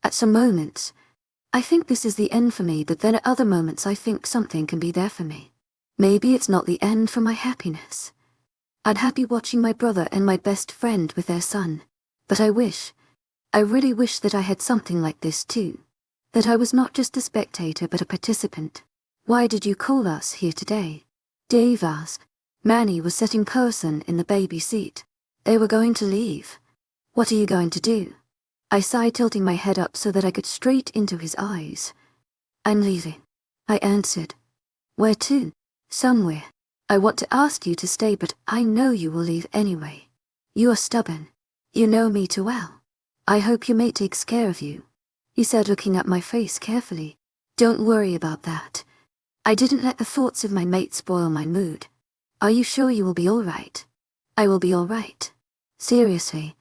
At some moments, I think this is the end for me, but then at other moments I think something can be there for me. Maybe it's not the end for my happiness. I'd happy watching my brother and my best friend with their son. But I really wish that I had something like this too. That I was not just a spectator but a participant. Why did you call us here today? Dave asked. Manny was sitting person in the baby seat. They were going to leave. What are you going to do? I sighed, tilting my head up so that I could straight into his eyes. I'm leaving, I answered. Where to? Somewhere. I want to ask you to stay, but I know you will leave anyway. You are stubborn. You know me too well. I hope your mate takes care of you, he said, looking at my face carefully. Don't worry about that. I didn't let the thoughts of my mate spoil my mood. Are you sure you will be all right? I will be all right. Seriously.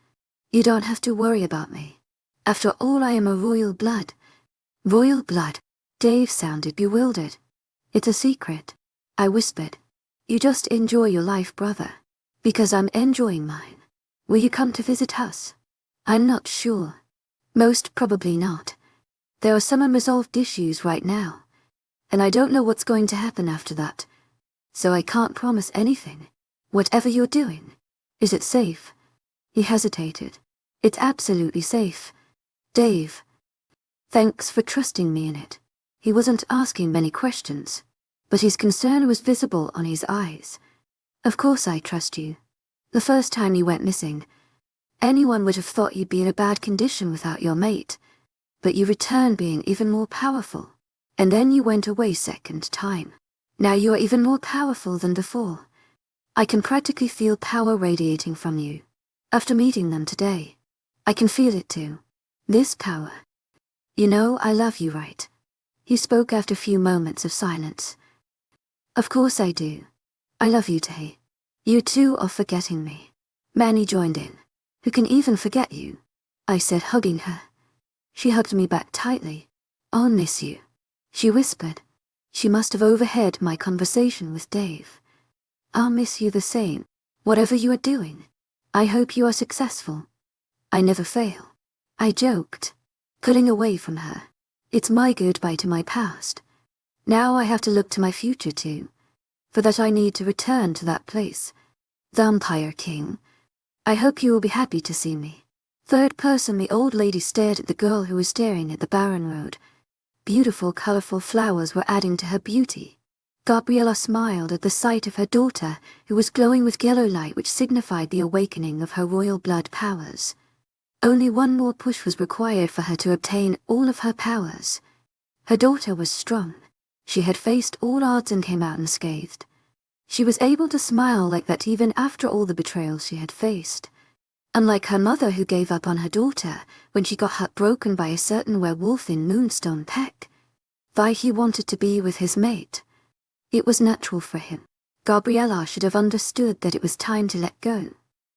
You don't have to worry about me. After all, I am a royal blood. Royal blood? Dave sounded bewildered. It's a secret, I whispered. You just enjoy your life, brother. Because I'm enjoying mine. Will you come to visit us? I'm not sure. Most probably not. There are some unresolved issues right now. And I don't know what's going to happen after that. So I can't promise anything. Whatever you're doing. Is it safe? He hesitated. It's absolutely safe. Dave. Thanks for trusting me in it. He wasn't asking many questions, but his concern was visible on his eyes. Of course I trust you. The first time you went missing, anyone would have thought you'd be in a bad condition without your mate, but you returned being even more powerful. And then you went away second time. Now you are even more powerful than before. I can practically feel power radiating from you. After meeting them today, I can feel it too. This power. You know I love you, right? He spoke after a few moments of silence. Of course I do. I love you, Tay. You too are forgetting me. Manny joined in. Who can even forget you? I said, hugging her. She hugged me back tightly. I'll miss you, she whispered. She must have overheard my conversation with Dave. I'll miss you the same, whatever you are doing. I hope you are successful. I never fail, I joked, pulling away from her. It's my goodbye to my past. Now I have to look to my future too. For that I need to return to that place. Vampire King. I hope you will be happy to see me. Third person, the old lady stared at the girl who was staring at the barren road. Beautiful, colorful flowers were adding to her beauty. Gabriella smiled at the sight of her daughter, who was glowing with yellow light which signified the awakening of her royal blood powers. Only one more push was required for her to obtain all of her powers. Her daughter was strong. She had faced all odds and came out unscathed. She was able to smile like that even after all the betrayals she had faced. Unlike her mother, who gave up on her daughter when she got heartbroken by a certain werewolf in Moonstone Peck. Vi, he wanted to be with his mate. It was natural for him. Gabriella should have understood that it was time to let go.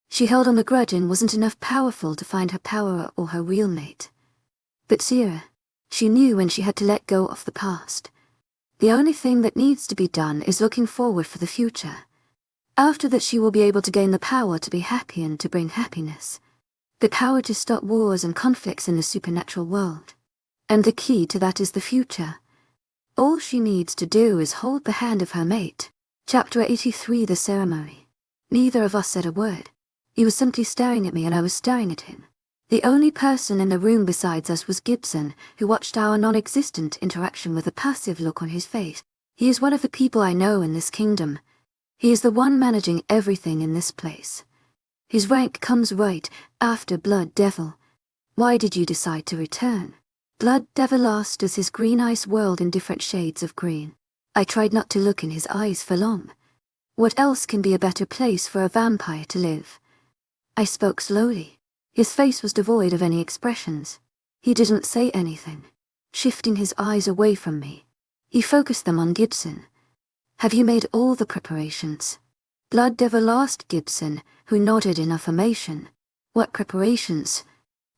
She held on the grudge and wasn't enough powerful to find her power or her real mate. But Sera, she knew when she had to let go of the past. The only thing that needs to be done is looking forward for the future. After that, she will be able to gain the power to be happy and to bring happiness. The power to stop wars and conflicts in the supernatural world. And the key to that is the future. All she needs to do is hold the hand of her mate. Chapter 83, The Ceremony. Neither of us said a word. He was simply staring at me and I was staring at him. The only person in the room besides us was Gibson, who watched our non-existent interaction with a passive look on his face. He is one of the people I know in this kingdom. He is the one managing everything in this place. His rank comes right after Blood Devil. Why did you decide to return? Blood Devil asked as his green eyes whirled in different shades of green. I tried not to look in his eyes for long. What else can be a better place for a vampire to live? I spoke slowly. His face was devoid of any expressions. He didn't say anything. Shifting his eyes away from me, he focused them on Gibson. Have you made all the preparations? Blood Devil asked Gibson, who nodded in affirmation. What preparations?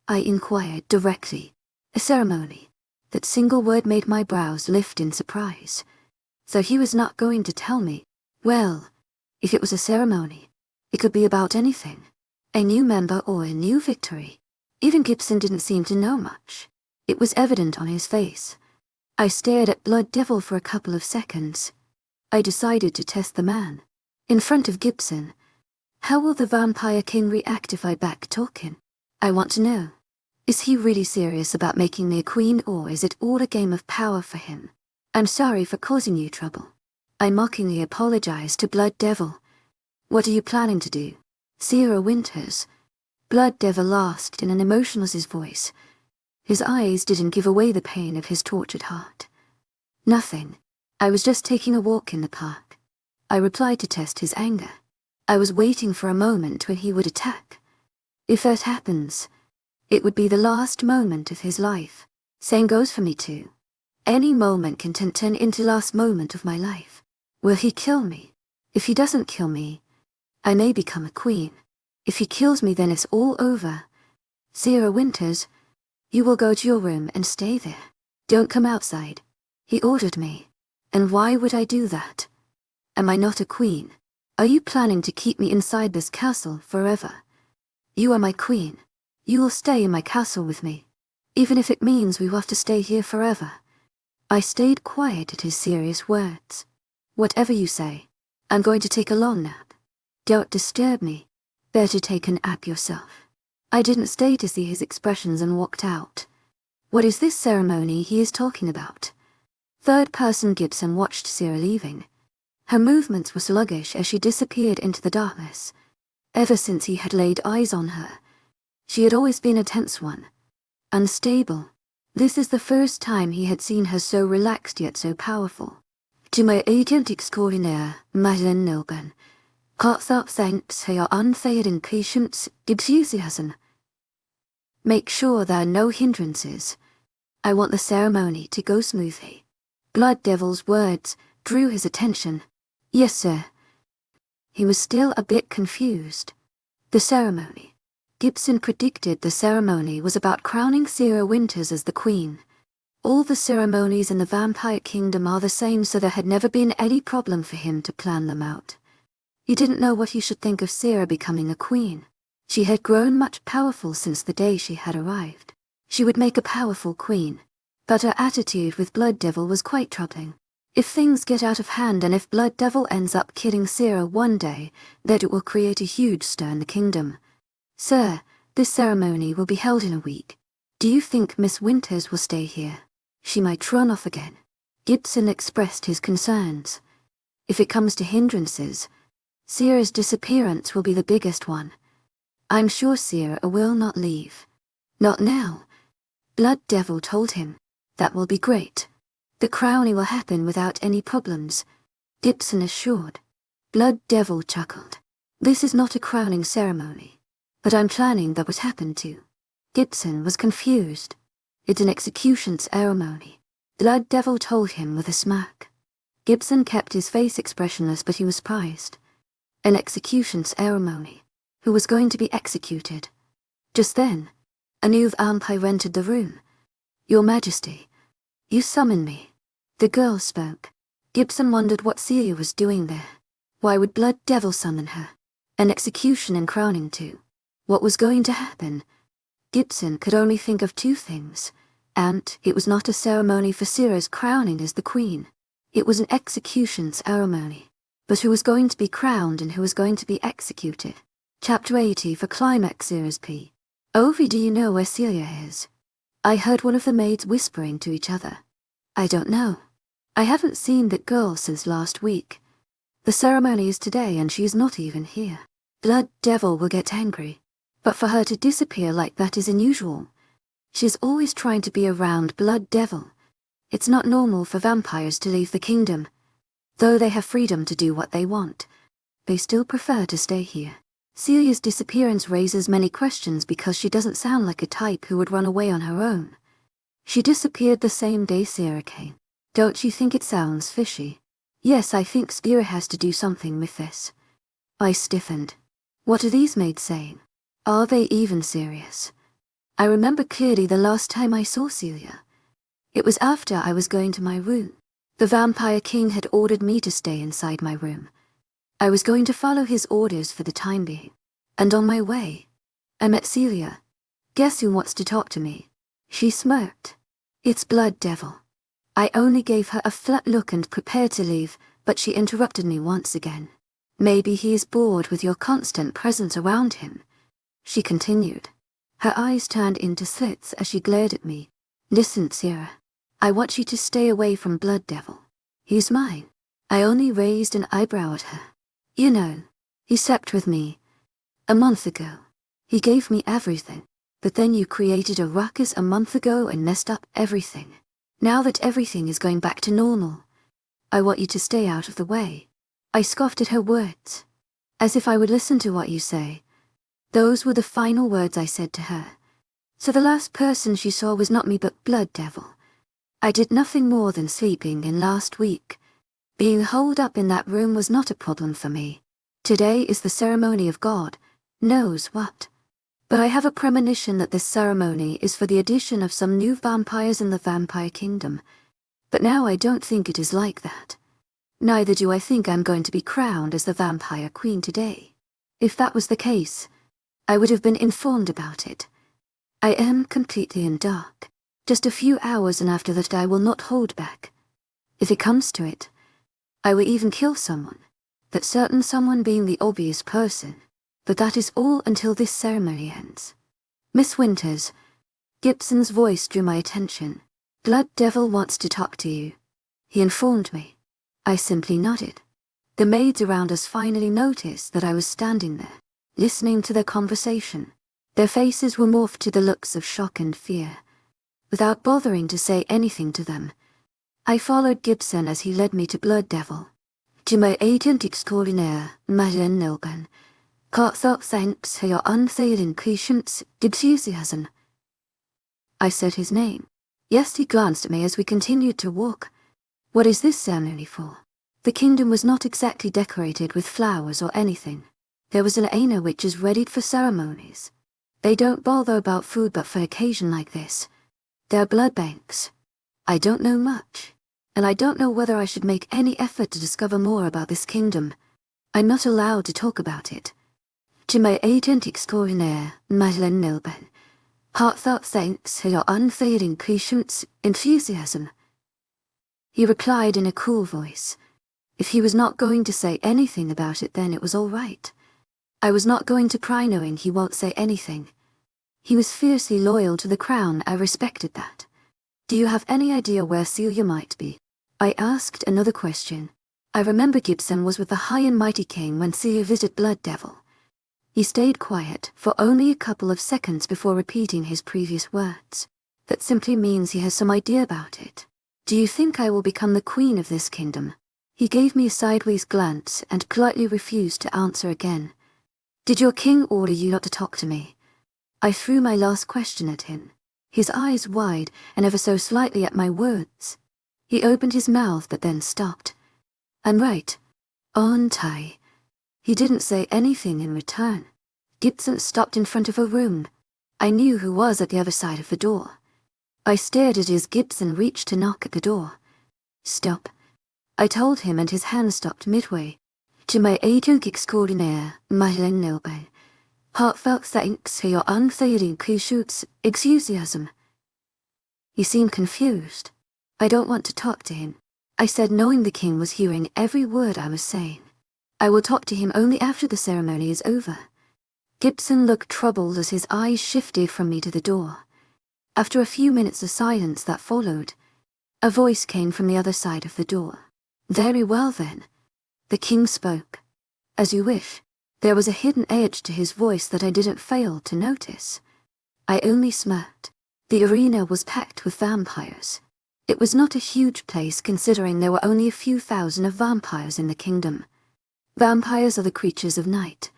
I inquired directly. A ceremony. That single word made my brows lift in surprise. So he was not going to tell me. Well, if it was a ceremony, it could be about anything. A new member or a new victory. Even Gibson didn't seem to know much. It was evident on his face. I stared at Blood Devil for a couple of seconds. I decided to test the man. In front of Gibson. How will the Vampire King react if I back-talk him? I want to know. Is he really serious about making me a queen, or is it all a game of power for him? I'm sorry for causing you trouble. I mockingly apologized to Blood Devil. What are you planning to do? Sera Winters. Blood Devil laughed in an emotionless voice. His eyes didn't give away the pain of his tortured heart. Nothing. I was just taking a walk in the park. I replied to test his anger. I was waiting for a moment when he would attack. If that happens, it would be the last moment of his life. Same goes for me too. Any moment can turn into last moment of my life. Will he kill me? If he doesn't kill me, I may become a queen. If he kills me, then it's all over. Sera Winters, you will go to your room and stay there. Don't come outside. He ordered me. And why would I do that? Am I not a queen? Are you planning to keep me inside this castle forever? You are my queen. You will stay in my castle with me, even if it means we will have to stay here forever. I stayed quiet at his serious words. Whatever you say, I'm going to take a long nap. Don't disturb me. Better take a nap yourself. I didn't stay to see his expressions and walked out. What is this ceremony he is talking about? Third-person Gibson watched Sera leaving. Her movements were sluggish as she disappeared into the darkness. Ever since he had laid eyes on her, she had always been a tense one. Unstable. This is the first time he had seen her so relaxed yet so powerful. To my agent extraordinaire, Madeleine Nilben, heartfelt thanks for your unfailing patience, enthusiasm. Make sure there are no hindrances. I want the ceremony to go smoothly. Blood Devil's words drew his attention. Yes, sir. He was still a bit confused. The ceremony. Gibson predicted the ceremony was about crowning Sera Winters as the queen. All the ceremonies in the Vampire Kingdom are the same, so there had never been any problem for him to plan them out. He didn't know what he should think of Sera becoming a queen. She had grown much powerful since the day she had arrived. She would make a powerful queen. But her attitude with Blood Devil was quite troubling. If things get out of hand and if Blood Devil ends up killing Sera one day, that it will create a huge stir in the kingdom. Sir, this ceremony will be held in a week. Do you think Miss Winters will stay here? She might run off again. Gibson expressed his concerns. If it comes to hindrances, Sera's disappearance will be the biggest one. I'm sure Sera will not leave. Not now. Blood Devil told him. That will be great. The crowning will happen without any problems, Gibson assured. Blood Devil chuckled. This is not a crowning ceremony, but I'm planning that would happen too. Gibson was confused. It's an execution ceremony, Blood Devil told him with a smirk. Gibson kept his face expressionless, but he was surprised. An execution ceremony. Who was going to be executed? Just then, a new vampire entered the room. Your Majesty, you summoned me. The girl spoke. Gibson wondered what Celia was doing there. Why would Blood Devil summon her? An execution and crowning too. What was going to happen? Gibson could only think of two things, and it was not a ceremony for Sera's crowning as the queen. It was an execution ceremony. But who was going to be crowned and who was going to be executed? Chapter 80 for Climax Series P. Ovi, do you know where Celia is? I heard one of the maids whispering to each other. I don't know. I haven't seen that girl since last week. The ceremony is today and she's not even here. Blood Devil will get angry. But for her to disappear like that is unusual. She's always trying to be around Blood Devil. It's not normal for vampires to leave the kingdom. Though they have freedom to do what they want, they still prefer to stay here. Celia's disappearance raises many questions because she doesn't sound like a type who would run away on her own. She disappeared the same day Sera came. Don't you think it sounds fishy? Yes, I think Sera has to do something with this. I stiffened. What are these maids saying? Are they even serious? I remember clearly the last time I saw Celia. It was after I was going to my room. The Vampire King had ordered me to stay inside my room. I was going to follow his orders for the time being. And on my way, I met Celia. Guess who wants to talk to me? She smirked. It's Blood Devil. I only gave her a flat look and prepared to leave, but she interrupted me once again. Maybe he is bored with your constant presence around him, she continued. Her eyes turned into slits as she glared at me. Listen, Sera. I want you to stay away from Blood Devil. He's mine. I only raised an eyebrow at her. You know, he slept with me a month ago. He gave me everything, but then you created a ruckus a month ago and messed up everything. Now that everything is going back to normal, I want you to stay out of the way. I scoffed at her words, as if I would listen to what you say. Those were the final words I said to her. So the last person she saw was not me but Blood Devil. I did nothing more than sleeping in last week. Being holed up in that room was not a problem for me. Today is the ceremony of God knows what. But I have a premonition that this ceremony is for the addition of some new vampires in the vampire kingdom. But now I don't think it is like that. Neither do I think I'm going to be crowned as the vampire queen today. If that was the case, I would have been informed about it. I am completely in dark. Just a few hours, and after that I will not hold back. If it comes to it, I will even kill someone. That certain someone being the obvious person. But that is all until this ceremony ends. Miss Winters, Gibson's voice drew my attention. Blood Devil wants to talk to you. He informed me. I simply nodded. The maids around us finally noticed that I was standing there, listening to their conversation. Their faces were morphed to the looks of shock and fear. Without bothering to say anything to them, I followed Gibson as he led me to Blood Devil. To my agent extraordinaire, Madeleine Nilgan. Heartfelt thanks for your unfailing patience, enthusiasm. I said his name. Yes, he glanced at me as we continued to walk. What is this ceremony for? The kingdom was not exactly decorated with flowers or anything. There was an Aina which is readied for ceremonies. They don't bother about food but for an occasion like this. There are blood banks. I don't know much, and I don't know whether I should make any effort to discover more about this kingdom. I'm not allowed to talk about it. To my agent extraordinaire, Madeleine Nilban, heartfelt thanks for your unfailing patience, enthusiasm. He replied in a cool voice. If he was not going to say anything about it, then it was all right. I was not going to pry knowing he won't say anything. He was fiercely loyal to the crown, I respected that. Do you have any idea where Celia might be? I asked another question. I remember Gibson was with the High and Mighty King when Celia visited Blood Devil. He stayed quiet for only a couple of seconds before repeating his previous words. That simply means he has some idea about it. Do you think I will become the queen of this kingdom? He gave me a sideways glance and politely refused to answer again. Did your king order you not to talk to me? I threw my last question at him, his eyes wide and ever so slightly at my words. He opened his mouth but then stopped. I'm right, aren't I? He didn't say anything in return. Gibson stopped in front of a room. I knew who was at the other side of the door. I stared at as Gibson reached to knock at the door. Stop. I told him, and his hand stopped midway. To my agent extraordinaire, Madeleine Nilban, heartfelt thanks for your unfailing patience, enthusiasm. He seemed confused. I don't want to talk to him, I said, knowing the king was hearing every word I was saying. I will talk to him only after the ceremony is over. Gibson looked troubled as his eyes shifted from me to the door. After a few minutes of silence that followed, a voice came from the other side of the door. Very well then. The king spoke. As you wish. There was a hidden edge to his voice that I didn't fail to notice. I only smirked. The arena was packed with vampires. It was not a huge place considering there were only a few thousand of vampires in the kingdom. Vampires are the creatures of night.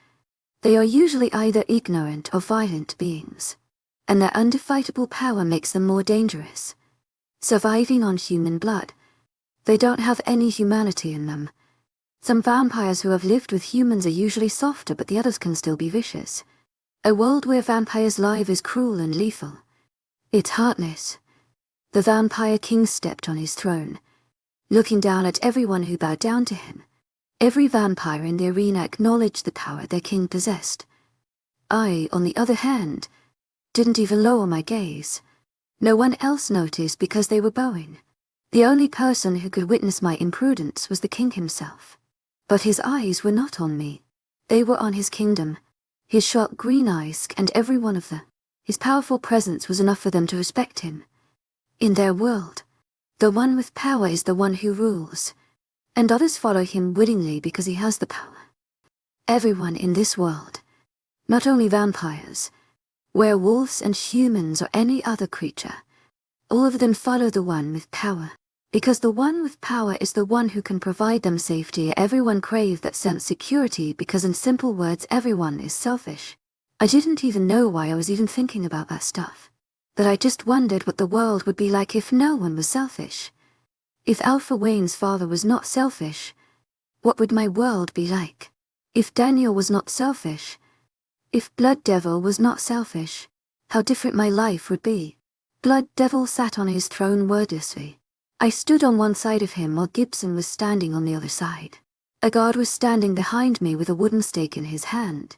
They are usually either ignorant or violent beings, and their undefeatable power makes them more dangerous. Surviving on human blood, they don't have any humanity in them. Some vampires who have lived with humans are usually softer, but the others can still be vicious. A world where vampires' life is cruel and lethal. It's heartless. The vampire king stepped on his throne, looking down at everyone who bowed down to him. Every vampire in the arena acknowledged the power their king possessed. I, on the other hand, didn't even lower my gaze. No one else noticed because they were bowing. The only person who could witness my imprudence was the king himself. But his eyes were not on me. They were on his kingdom. His sharp green eyes scanned every one of them. His powerful presence was enough for them to respect him. In their world, The one with power is the one who rules, and others follow him willingly because he has the power. Everyone in this world, not only vampires, werewolves and humans or any other creature, all of them follow the one with power. Because the one with power is the one who can provide them safety. Everyone crave that sense of security because in simple words everyone is selfish. I didn't even know why I was even thinking about that stuff. But I just wondered what the world would be like if no one was selfish. If Alpha Wayne's father was not selfish, what would my world be like? If Daniel was not selfish, if Blood Devil was not selfish, how different my life would be. Blood Devil sat on his throne wordlessly. I stood on one side of him while Gibson was standing on the other side. A guard was standing behind me with a wooden stake in his hand.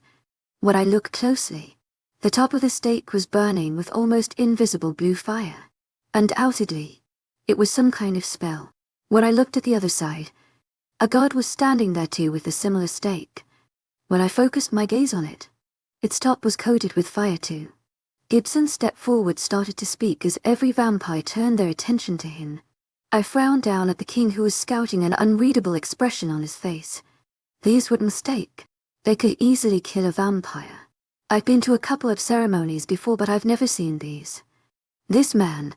When I looked closely, the top of the stake was burning with almost invisible blue fire. Undoubtedly, it was some kind of spell. When I looked at the other side, a guard was standing there too with a similar stake. When I focused my gaze on it, its top was coated with fire too. Gibson stepped forward, started to speak as every vampire turned their attention to him. I frowned down at the king who was scouting an unreadable expression on his face. These would mistake. They could easily kill a vampire. I've been to a couple of ceremonies before, but I've never seen these. This man,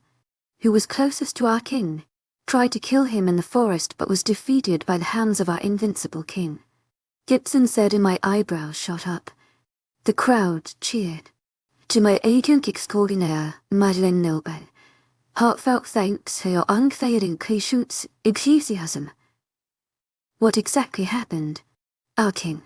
who was closest to our king, tried to kill him in the forest but was defeated by the hands of our invincible king. Gibson said, and my eyebrows shot up. The crowd cheered. To my agent extraordinaire, Madeleine Noble, heartfelt thanks for your unfailing patience, enthusiasm. What exactly happened? Our king.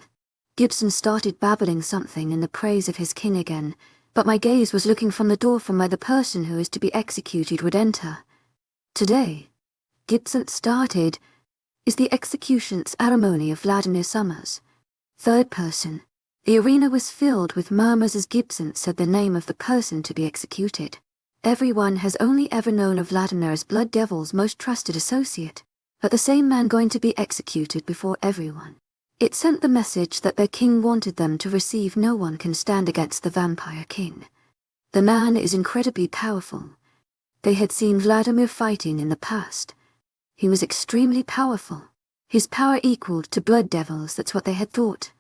Gibson started babbling something in the praise of his king again, but my gaze was looking from the door from where the person who is to be executed would enter. Today, Gibson started, is the execution ceremony of Vladimir Summers. Third person. The arena was filled with murmurs as Gibson said the name of the person to be executed. Everyone has only ever known of Vladimir as Blood Devil's most trusted associate, but the same man going to be executed before everyone. It sent the message that their king wanted them to receive. No one can stand against the vampire king. The man is incredibly powerful. They had seen Vladimir fighting in the past. He was extremely powerful. His power equaled to Blood Devil's, that's what they had thought.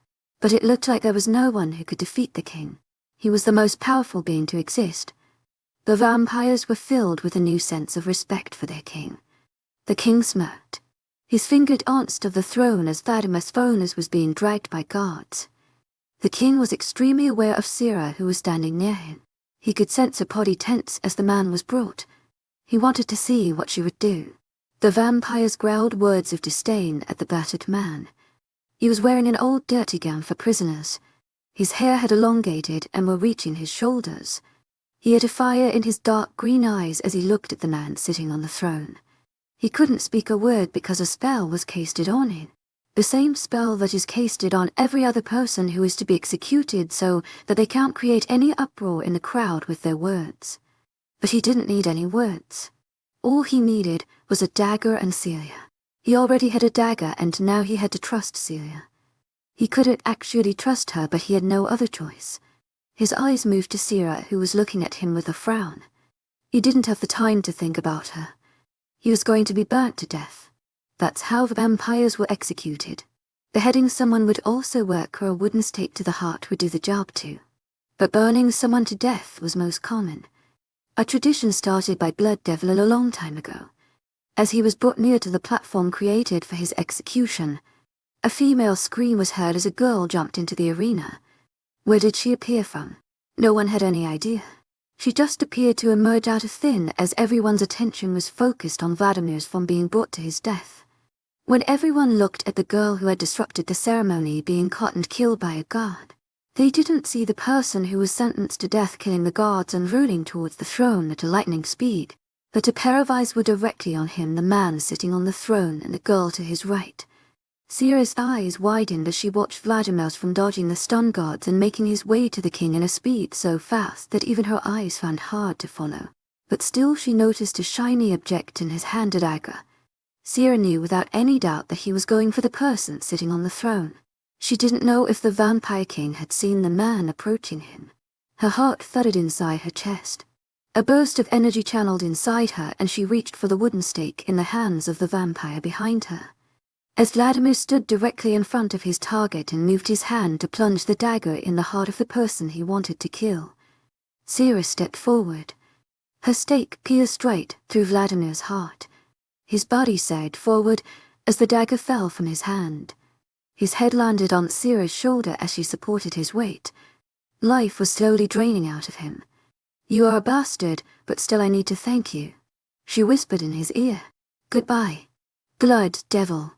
But it looked like there was no one who could defeat the king. He was the most powerful being to exist. The vampires were filled with a new sense of respect for their king. The king smirked. His finger danced of the throne as Vladimir's phone was being dragged by guards. The king was extremely aware of Sera, who was standing near him. He could sense her body tense as the man was brought. He wanted to see what she would do. The vampires growled words of disdain at the battered man. He was wearing an old dirty gown for prisoners. His hair had elongated and were reaching his shoulders. He had a fire in his dark green eyes as he looked at the man sitting on the throne. He couldn't speak a word because a spell was casted on him. The same spell that is casted on every other person who is to be executed so that they can't create any uproar in the crowd with their words. But he didn't need any words. All he needed was a dagger and Celia. He already had a dagger and now he had to trust Celia. He couldn't actually trust her, but he had no other choice. His eyes moved to Sera, who was looking at him with a frown. He didn't have the time to think about her. He was going to be burnt to death. That's how the vampires were executed. Beheading someone would also work, or a wooden stake to the heart would do the job too. But burning someone to death was most common. A tradition started by Blood Devil a long time ago. As he was brought near to the platform created for his execution, a female scream was heard as a girl jumped into the arena. Where did she appear from? No one had any idea. She just appeared to emerge out of thin as everyone's attention was focused on Vladimir's from being brought to his death. When everyone looked at the girl who had disrupted the ceremony being caught and killed by a guard, they didn't see the person who was sentenced to death killing the guards and rolling towards the throne at a lightning speed, but a pair of eyes were directly on him, the man sitting on the throne and the girl to his right. Sera's eyes widened as she watched Vladimir's from dodging the stun guards and making his way to the king in a speed so fast that even her eyes found hard to follow. But still she noticed a shiny object in his hand, a dagger. Sera knew without any doubt that he was going for the person sitting on the throne. She didn't know if the vampire king had seen the man approaching him. Her heart thudded inside her chest. A burst of energy channeled inside her and she reached for the wooden stake in the hands of the vampire behind her. As Vladimir stood directly in front of his target and moved his hand to plunge the dagger in the heart of the person he wanted to kill, Sera stepped forward. Her stake pierced right through Vladimir's heart. His body sagged forward as the dagger fell from his hand. His head landed on Sera's shoulder as she supported his weight. Life was slowly draining out of him. "You are a bastard, but still I need to thank you," she whispered in his ear. "Goodbye, Blood Devil."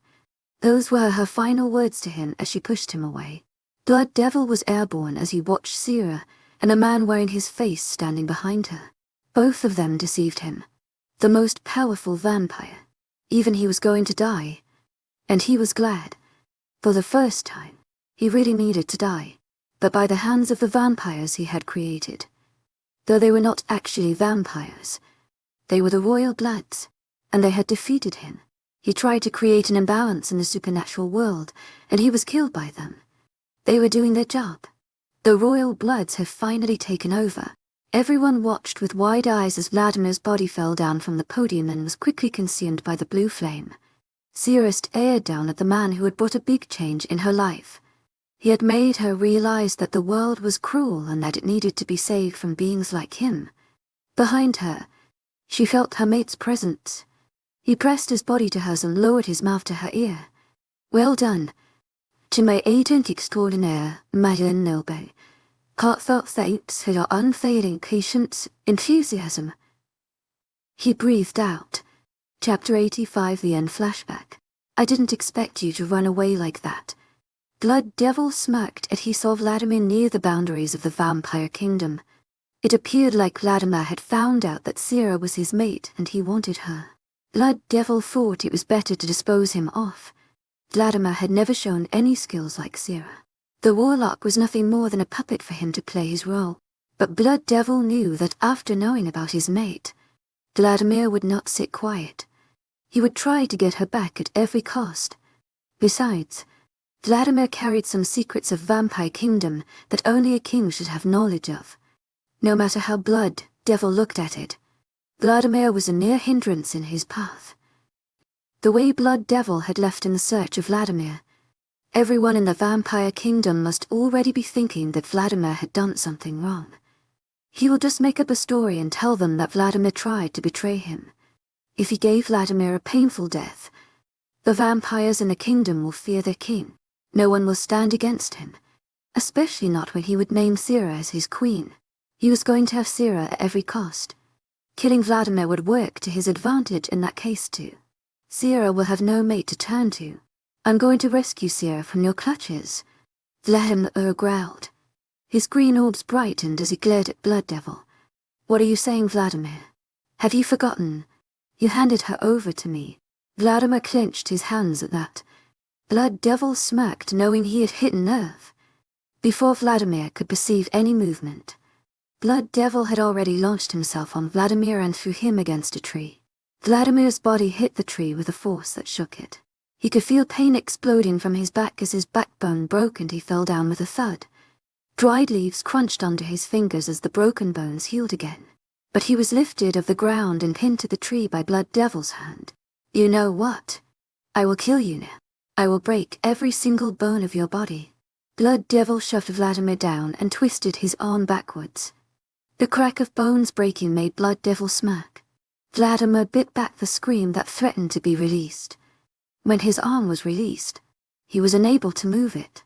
Those were her final words to him as she pushed him away. Blood Devil was airborne as he watched Sera and a man wearing his face standing behind her. Both of them deceived him. The most powerful vampire. Even he was going to die. And he was glad. For the first time, he really needed to die, but by the hands of the vampires he had created. Though they were not actually vampires, they were the royal bloods, and they had defeated him. He tried to create an imbalance in the supernatural world, and he was killed by them. They were doing their job. The royal bloods have finally taken over. Everyone watched with wide eyes as Vladimir's body fell down from the podium and was quickly consumed by the blue flame. Sera stared down at the man who had brought a big change in her life. He had made her realize that the world was cruel and that it needed to be saved from beings like him. Behind her, she felt her mate's presence. He pressed his body to hers and lowered his mouth to her ear. "Well done. To my agent extraordinaire, Madame Noble. Heartfelt thanks for your unfailing patience, enthusiasm." He breathed out. Chapter 85, the end flashback. "I didn't expect you to run away like that." Blood Devil smirked as he saw Vladimir near the boundaries of the vampire kingdom. It appeared like Vladimir had found out that Sera was his mate and he wanted her. Blood Devil thought it was better to dispose him off. Vladimir had never shown any skills like Sera. The warlock was nothing more than a puppet for him to play his role, but Blood Devil knew that after knowing about his mate, Vladimir would not sit quiet. He would try to get her back at every cost. Besides, Vladimir carried some secrets of Vampire Kingdom that only a king should have knowledge of. No matter how Blood Devil looked at it, Vladimir was a near hindrance in his path. The way Blood Devil had left in the search of Vladimir, everyone in the Vampire Kingdom must already be thinking that Vladimir had done something wrong. He will just make up a story and tell them that Vladimir tried to betray him. If he gave Vladimir a painful death, the vampires in the kingdom will fear their king. No one will stand against him, especially not when he would name Sera as his queen. He was going to have Sera at every cost. Killing Vladimir would work to his advantage in that case too. Sera will have no mate to turn to. "I'm going to rescue Sera from your clutches," Vladimir growled. His green orbs brightened as he glared at Blood Devil. "What are you saying, Vladimir? Have you forgotten? You handed her over to me." Vladimir clenched his hands at that. Blood Devil smirked, knowing he had hit a nerve. Before Vladimir could perceive any movement, Blood Devil had already launched himself on Vladimir and threw him against a tree. Vladimir's body hit the tree with a force that shook it. He could feel pain exploding from his back as his backbone broke and he fell down with a thud. Dried leaves crunched under his fingers as the broken bones healed again. But he was lifted off the ground and pinned to the tree by Blood Devil's hand. "You know what? I will kill you now. I will break every single bone of your body." Blood Devil shoved Vladimir down and twisted his arm backwards. The crack of bones breaking made Blood Devil smirk. Vladimir bit back the scream that threatened to be released. When his arm was released, he was unable to move it.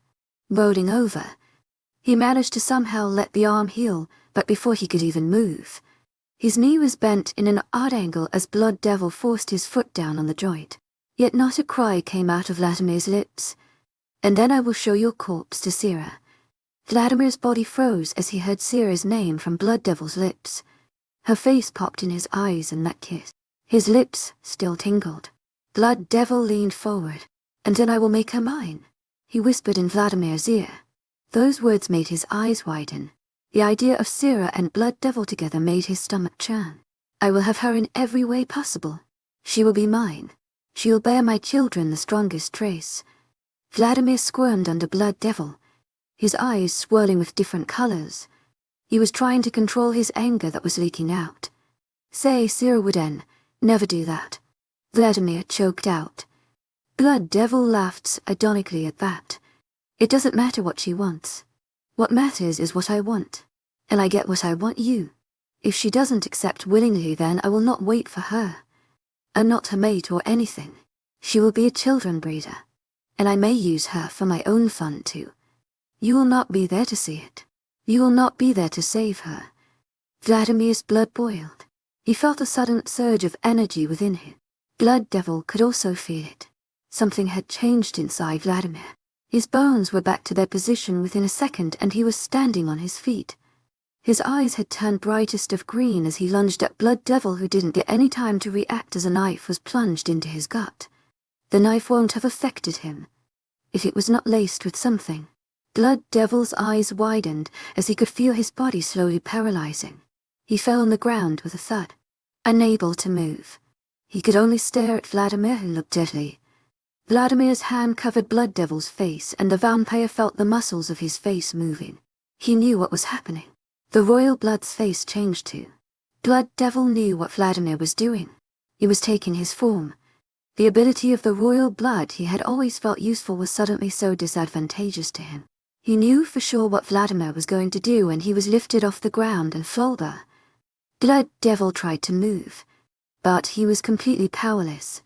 Rolling over, he managed to somehow let the arm heal, but before he could even move, his knee was bent in an odd angle as Blood Devil forced his foot down on the joint. Yet not a cry came out of Vladimir's lips. "And then I will show your corpse to Sera." Vladimir's body froze as he heard Sera's name from Blood Devil's lips. Her face popped in his eyes in that kiss. His lips still tingled. Blood Devil leaned forward. "And then I will make her mine," he whispered in Vladimir's ear. Those words made his eyes widen. The idea of Sera and Blood Devil together made his stomach churn. "I will have her in every way possible. She will be mine. She will bear my children the strongest trace." Vladimir squirmed under Blood Devil, his eyes swirling with different colors. He was trying to control his anger that was leaking out. Say, Sera wouldn't never do that. Vladimir choked out. Blood Devil laughed ironically at that. It doesn't matter what she wants. What matters is what I want. And I get what I want you. If she doesn't accept willingly, then I will not wait for her. I'm not her mate or anything. She will be a children breeder. And I may use her for my own fun too. You will not be there to see it. You will not be there to save her. Vladimir's blood boiled. He felt a sudden surge of energy within him. Blood Devil could also feel it. Something had changed inside Vladimir. His bones were back to their position within a second, and he was standing on his feet. His eyes had turned brightest of green as he lunged at Blood Devil, who didn't get any time to react as a knife was plunged into his gut. The knife won't have affected him, if it was not laced with something. Blood Devil's eyes widened as he could feel his body slowly paralyzing. He fell on the ground with a thud, unable to move. He could only stare at Vladimir, who looked deadly. Vladimir's hand covered Blood Devil's face, and the vampire felt the muscles of his face moving. He knew what was happening. The royal blood's face changed too. Blood Devil knew what Vladimir was doing. He was taking his form. The ability of the royal blood he had always felt useful was suddenly so disadvantageous to him. He knew for sure what Vladimir was going to do, and he was lifted off the ground and Flolder. Blood Devil tried to move, but he was completely powerless.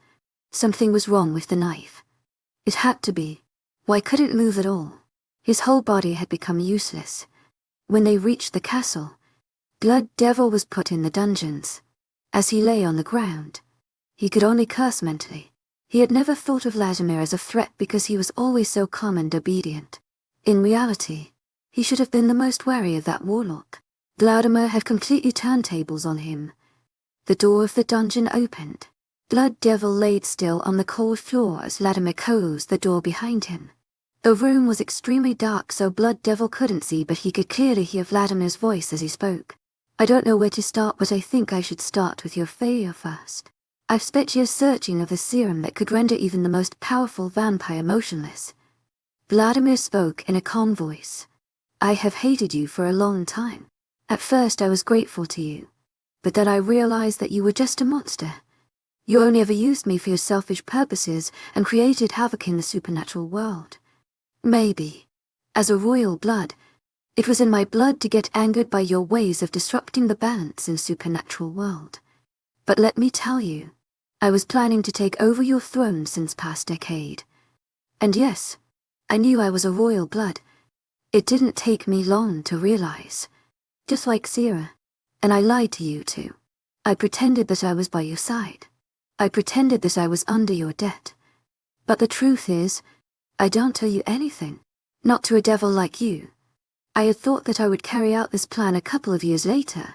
Something was wrong with the knife. It had to be. Why couldn't move at all? His whole body had become useless. When they reached the castle, Blood Devil was put in the dungeons. As he lay on the ground, he could only curse mentally. He had never thought of Vladimir as a threat because he was always so calm and obedient. In reality, he should have been the most wary of that warlock. Vladimir had completely turned tables on him. The door of the dungeon opened. Blood Devil laid still on the cold floor as Vladimir closed the door behind him. The room was extremely dark, so Blood Devil couldn't see, but he could clearly hear Vladimir's voice as he spoke. I don't know where to start, but I think I should start with your failure first. I've spent years searching of the serum that could render even the most powerful vampire motionless. Vladimir spoke in a calm voice. I have hated you for a long time. At first I was grateful to you, but then I realized that you were just a monster. You only ever used me for your selfish purposes and created havoc in the supernatural world. Maybe, as a royal blood, it was in my blood to get angered by your ways of disrupting the balance in the supernatural world. But let me tell you, I was planning to take over your throne since past decade. And yes, I knew I was a royal blood. It didn't take me long to realize. Just like Sera. And I lied to you too. I pretended that I was by your side. I pretended that I was under your debt. But the truth is, I don't tell you anything. Not to a devil like you. I had thought that I would carry out this plan a couple of years later.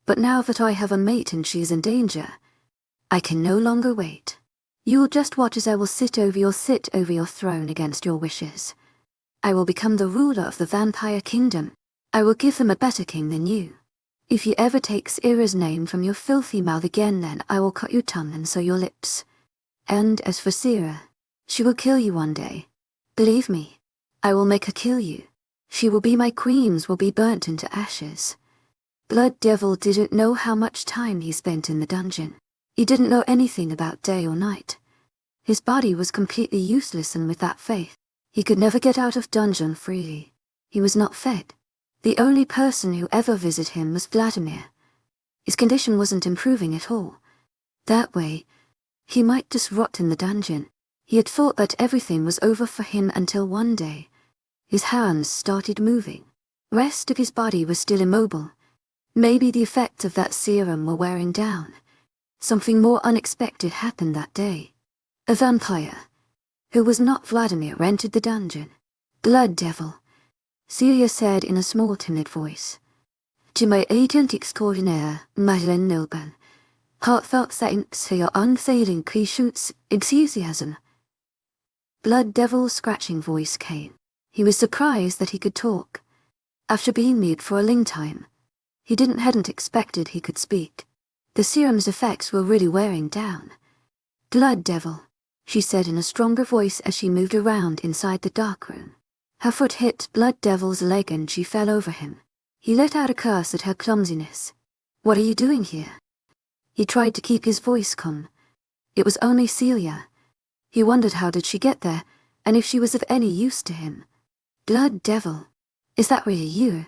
But now that I have a mate and she is in danger, I can no longer wait. You will just watch as I will sit over your throne against your wishes. I will become the ruler of the vampire kingdom. I will give them a better king than you. If you ever take Sera's name from your filthy mouth again, then I will cut your tongue and sew your lips. And as for Sera, she will kill you one day. Believe me, I will make her kill you. She will be my queens, will be burnt into ashes. Blood Devil didn't know how much time he spent in the dungeon. He didn't know anything about day or night. His body was completely useless, and with that faith, he could never get out of dungeon freely. He was not fed. The only person who ever visited him was Vladimir. His condition wasn't improving at all. That way, he might just rot in the dungeon. He had thought that everything was over for him until one day, his hands started moving. The rest of his body was still immobile. Maybe the effects of that serum were wearing down. Something more unexpected happened that day. A vampire, who was not Vladimir, entered the dungeon. Blood Devil, Celia said in a small timid voice. To my agent extraordinaire, Madeleine Nilban, heartfelt thanks for your unfailing patience, enthusiasm. Blood Devil's scratching voice came. He was surprised that he could talk. After being mute for a long time, he hadn't expected he could speak. The serum's effects were really wearing down. Blood Devil, she said in a stronger voice as she moved around inside the dark room. Her foot hit Blood Devil's leg and she fell over him. He let out a curse at her clumsiness. "What are you doing here?" He tried to keep his voice calm. It was only Celia. He wondered how did she get there, and if she was of any use to him. "Blood devil. Is that really you?"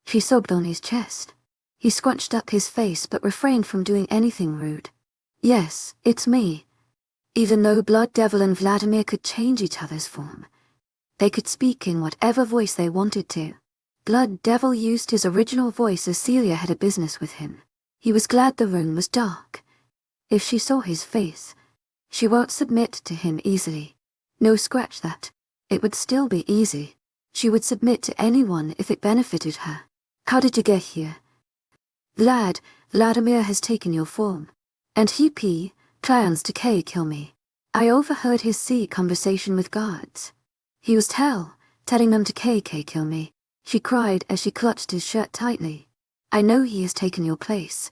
She sobbed on his chest. He scrunched up his face but refrained from doing anything rude. "Yes, it's me." Even though Blood Devil and Vladimir could change each other's form, they could speak in whatever voice they wanted to. Blood Devil used his original voice as Celia had a business with him. He was glad the room was dark. If she saw his face, she won't submit to him easily. No, scratch that. It would still be easy. She would submit to anyone if it benefited her. "How did you get here?" Vladimir has taken your form. And he plans to kill me. I overheard his conversation with guards. He was telling them to kill me. She cried as she clutched his shirt tightly. "I know he has taken your place.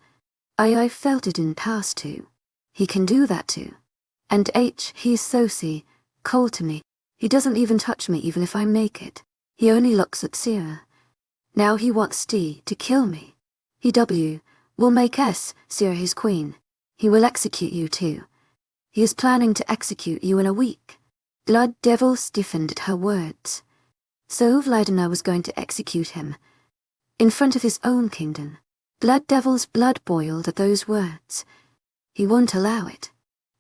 I felt it in past too. He can do that too. And he's so cold to me. He doesn't even touch me even if I'm naked. He only looks at Sera. Now he wants to kill me. He will make Sera his queen. He will execute you too. He is planning to execute you in a week." Blood Devil stiffened at her words. So Vladimir was going to execute him in front of his own kingdom. Blood Devil's blood boiled at those words. He won't allow it.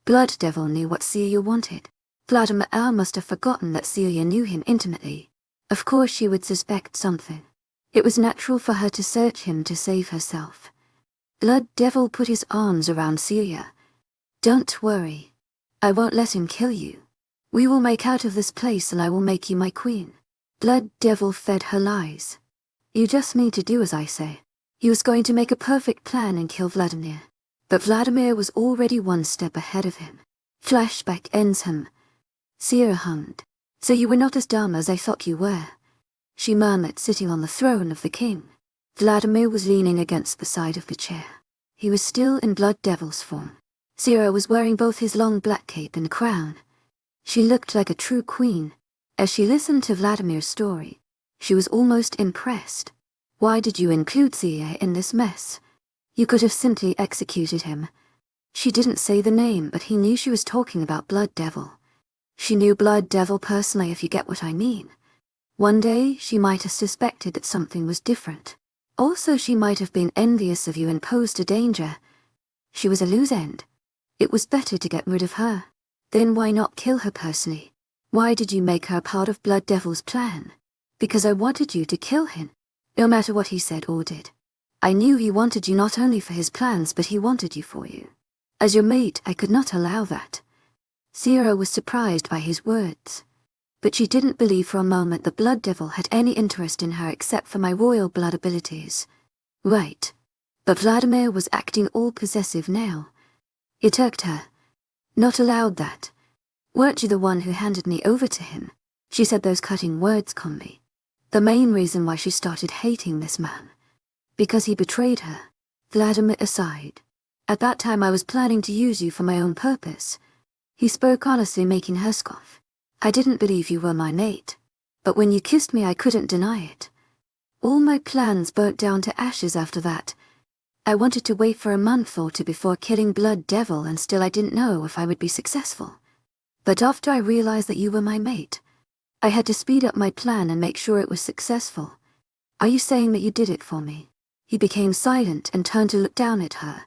Blood Devil knew what Celia wanted. Vladimir must have forgotten that Celia knew him intimately. Of course she would suspect something. It was natural for her to search him to save herself. Blood Devil put his arms around Celia. "Don't worry. I won't let him kill you. We will make out of this place and I will make you my queen." Blood Devil fed her lies. "You just need to do as I say." He was going to make a perfect plan and kill Vladimir. But Vladimir was already one step ahead of him. Flashback ends him. Sera hummed. "So you were not as dumb as I thought you were," she murmured, sitting on the throne of the king. Vladimir was leaning against the side of the chair. He was still in Blood Devil's form. Sera was wearing both his long black cape and crown. She looked like a true queen. As she listened to Vladimir's story, she was almost impressed. "Why did you include Shea in this mess? You could have simply executed him." She didn't say the name, but he knew she was talking about Blood Devil. She knew Blood Devil personally, if you get what I mean. One day, she might have suspected that something was different. Also, she might have been envious of you and posed a danger. She was a loose end. It was better to get rid of her. Then why not kill her personally? Why did you make her part of Blood Devil's plan? "Because I wanted you to kill him, no matter what he said or did. I knew he wanted you not only for his plans, but he wanted you for you. As your mate, I could not allow that." Sera was surprised by his words. But she didn't believe for a moment the Blood Devil had any interest in her except for my royal blood abilities. Right. But Vladimir was acting all possessive now. It irked her. "Not allowed that. Weren't you the one who handed me over to him?" She said those cutting words calmly. The main reason why she started hating this man. Because he betrayed her. Vladimir aside. "At that time I was planning to use you for my own purpose." He spoke honestly, making her scoff. "I didn't believe you were my mate. But when you kissed me I couldn't deny it. All my plans burnt down to ashes after that. I wanted to wait for a month or two before killing Blood Devil, and still I didn't know if I would be successful. But after I realized that you were my mate, I had to speed up my plan and make sure it was successful. Are you saying that you did it for me?" He became silent and turned to look down at her.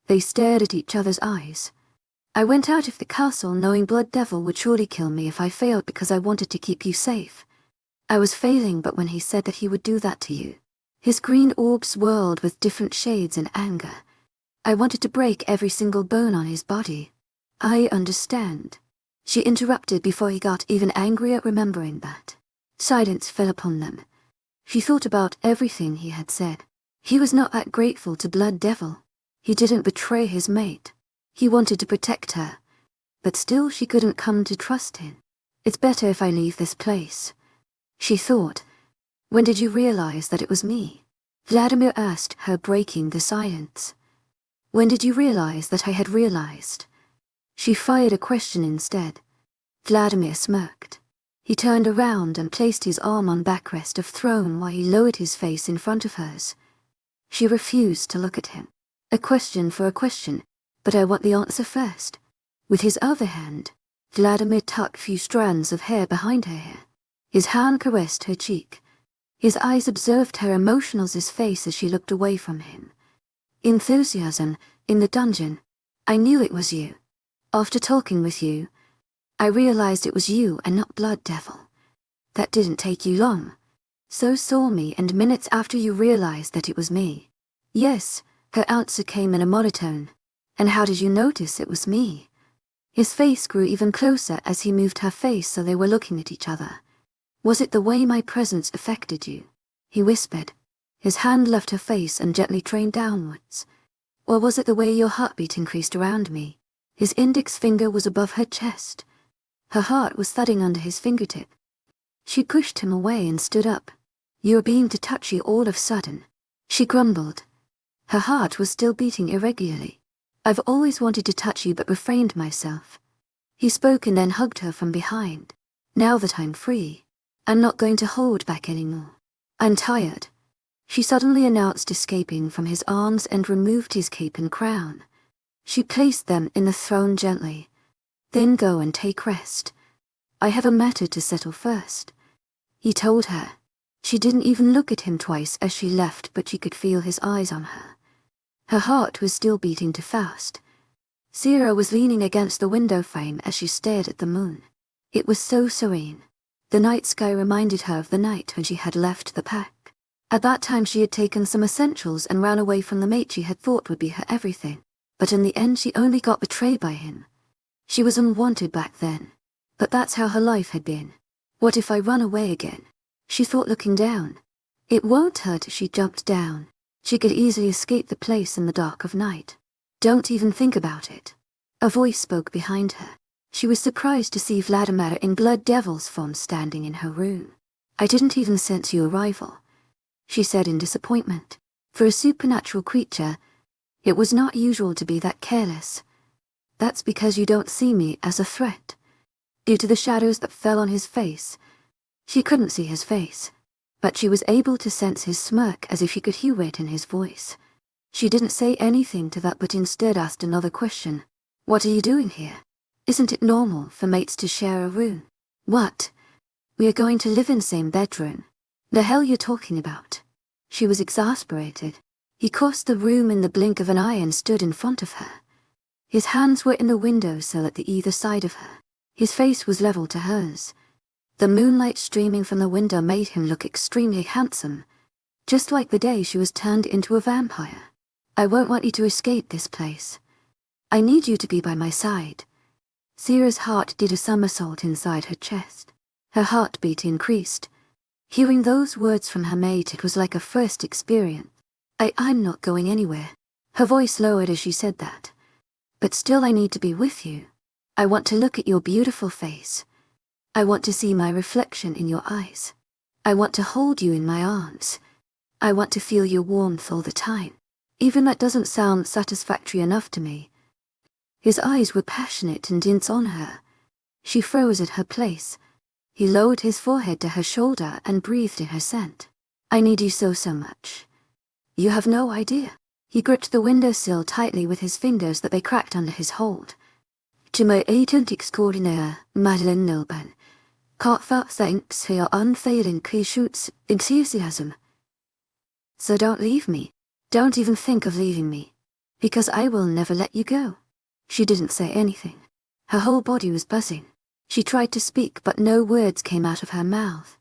They stared at each other's eyes. "I went out of the castle knowing Blood Devil would surely kill me if I failed because I wanted to keep you safe. I was failing, but when he said that he would do that to you," his green orbs swirled with different shades and anger, "I wanted to break every single bone on his body." "I understand." She interrupted before he got even angrier, remembering that. Silence fell upon them. She thought about everything he had said. He was not that grateful to Blood Devil. He didn't betray his mate. He wanted to protect her. But still she couldn't come to trust him. "It's better if I leave this place," she thought. "When did you realize that it was me?" Vladimir asked her, breaking the silence. "When did you realize that I had realized?" She fired a question instead. Vladimir smirked. He turned around and placed his arm on backrest of throne while he lowered his face in front of hers. She refused to look at him. A question for a question, but I want the answer first. With his other hand, Vladimir tucked few strands of hair behind her hair. His hand caressed her cheek. His eyes observed her emotionless face as she looked away from him. Enthusiasm, in the dungeon. I knew it was you. After talking with you, I realized it was you and not Blood Devil. That didn't take you long. So saw me, and minutes after you realized that it was me. Yes, her answer came in a monotone. And how did you notice it was me? His face grew even closer as he moved her face so they were looking at each other. Was it the way my presence affected you? He whispered. His hand left her face and gently trained downwards. Or was it the way your heartbeat increased around me? His index finger was above her chest. Her heart was thudding under his fingertip. She pushed him away and stood up. You were being too touchy all of a sudden, she grumbled. Her heart was still beating irregularly. I've always wanted to touch you but refrained myself. He spoke and then hugged her from behind. Now that I'm free, I'm not going to hold back anymore. I'm tired, she suddenly announced, escaping from his arms, and removed his cape and crown. She placed them in the throne gently. Then go and take rest. I have a matter to settle first, he told her. She didn't even look at him twice as she left, but she could feel his eyes on her. Her heart was still beating too fast. Sera was leaning against the window frame as she stared at the moon. It was so serene. The night sky reminded her of the night when she had left the pack. At that time she had taken some essentials and ran away from the mate she had thought would be her everything. But in the end she only got betrayed by him. She was unwanted back then. But that's how her life had been. What if I run away again? She thought, looking down. It won't hurt if she jumped down. She could easily escape the place in the dark of night. Don't even think about it. A voice spoke behind her. She was surprised to see Vladimir in Blood Devil's form standing in her room. I didn't even sense your arrival, she said in disappointment. For a supernatural creature, it was not usual to be that careless. That's because you don't see me as a threat. Due to the shadows that fell on his face, she couldn't see his face, but she was able to sense his smirk as if she could hear it in his voice. She didn't say anything to that, but instead asked another question. What are you doing here? Isn't it normal for mates to share a room? What? We are going to live in same bedroom. The hell you're talking about? She was exasperated. He crossed the room in the blink of an eye and stood in front of her. His hands were in the windowsill at the either side of her. His face was level to hers. The moonlight streaming from the window made him look extremely handsome, just like the day she was turned into a vampire. I won't want you to escape this place. I need you to be by my side. Sera's heart did a somersault inside her chest. Her heartbeat increased. Hearing those words from her mate, it was like a first experience. I'm not going anywhere. Her voice lowered as she said that. But still I need to be with you. I want to look at your beautiful face. I want to see my reflection in your eyes. I want to hold you in my arms. I want to feel your warmth all the time. Even that doesn't sound satisfactory enough to me. His eyes were passionate and dense on her. She froze at her place. He lowered his forehead to her shoulder and breathed in her scent. I need you so much. You have no idea. He gripped the windowsill tightly with his fingers that they cracked under his hold. To my agent extraordinaire, Madeleine Nilban. Heartfelt thanks for your unfailing patience, enthusiasm. So don't leave me. Don't even think of leaving me. Because I will never let you go. She didn't say anything. Her whole body was buzzing. She tried to speak, but no words came out of her mouth.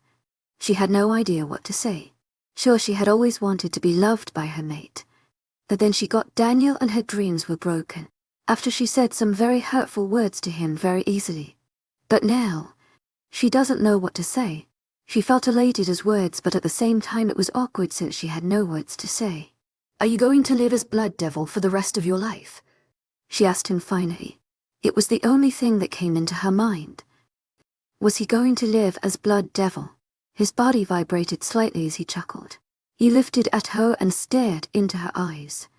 She had no idea what to say. Sure, she had always wanted to be loved by her mate. But then she got Daniel and her dreams were broken. After she said some very hurtful words to him very easily. But now, she doesn't know what to say. She felt elated as words, but at the same time it was awkward since she had no words to say. Are you going to live as Blood Devil for the rest of your life? She asked him finally. It was the only thing that came into her mind. Was he going to live as Blood Devil? His body vibrated slightly as he chuckled. He lifted at her and stared into her eyes.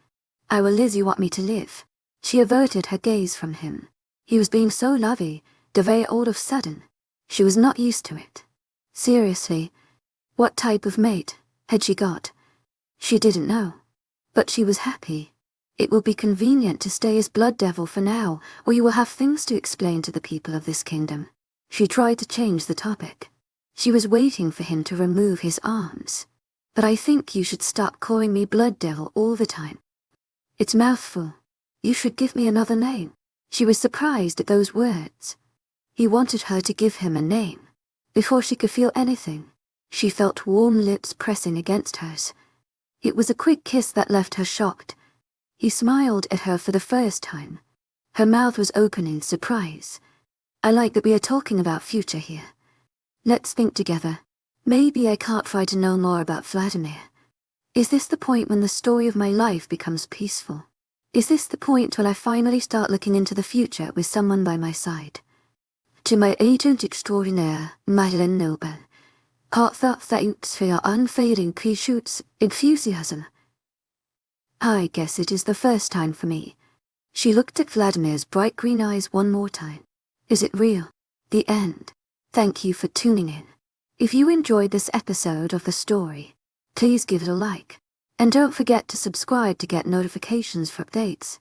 I will live you want me to live. She averted her gaze from him. He was being so lovey, de all of sudden. She was not used to it. Seriously, what type of mate had she got? She didn't know. But she was happy. It will be convenient to stay as Blood Devil for now, or you will have things to explain to the people of this kingdom. She tried to change the topic. She was waiting for him to remove his arms. But I think you should stop calling me Blood Devil all the time. It's mouthful. You should give me another name. She was surprised at those words. He wanted her to give him a name. Before she could feel anything, she felt warm lips pressing against hers. It was a quick kiss that left her shocked. He smiled at her for the first time. Her mouth was open in surprise. I like that we are talking about future here. Let's think together. Maybe I can't try to know more about Vladimir. Is this the point when the story of my life becomes peaceful? Is this the point when I finally start looking into the future with someone by my side? To my agent extraordinaire, Madeleine Noble, heartfelt thanks for your unfading pre-shoots enthusiasm. I guess it is the first time for me. She looked at Vladimir's bright green eyes one more time. Is it real? The end. Thank you for tuning in. If you enjoyed this episode of the story, please give it a like. And don't forget to subscribe to get notifications for updates.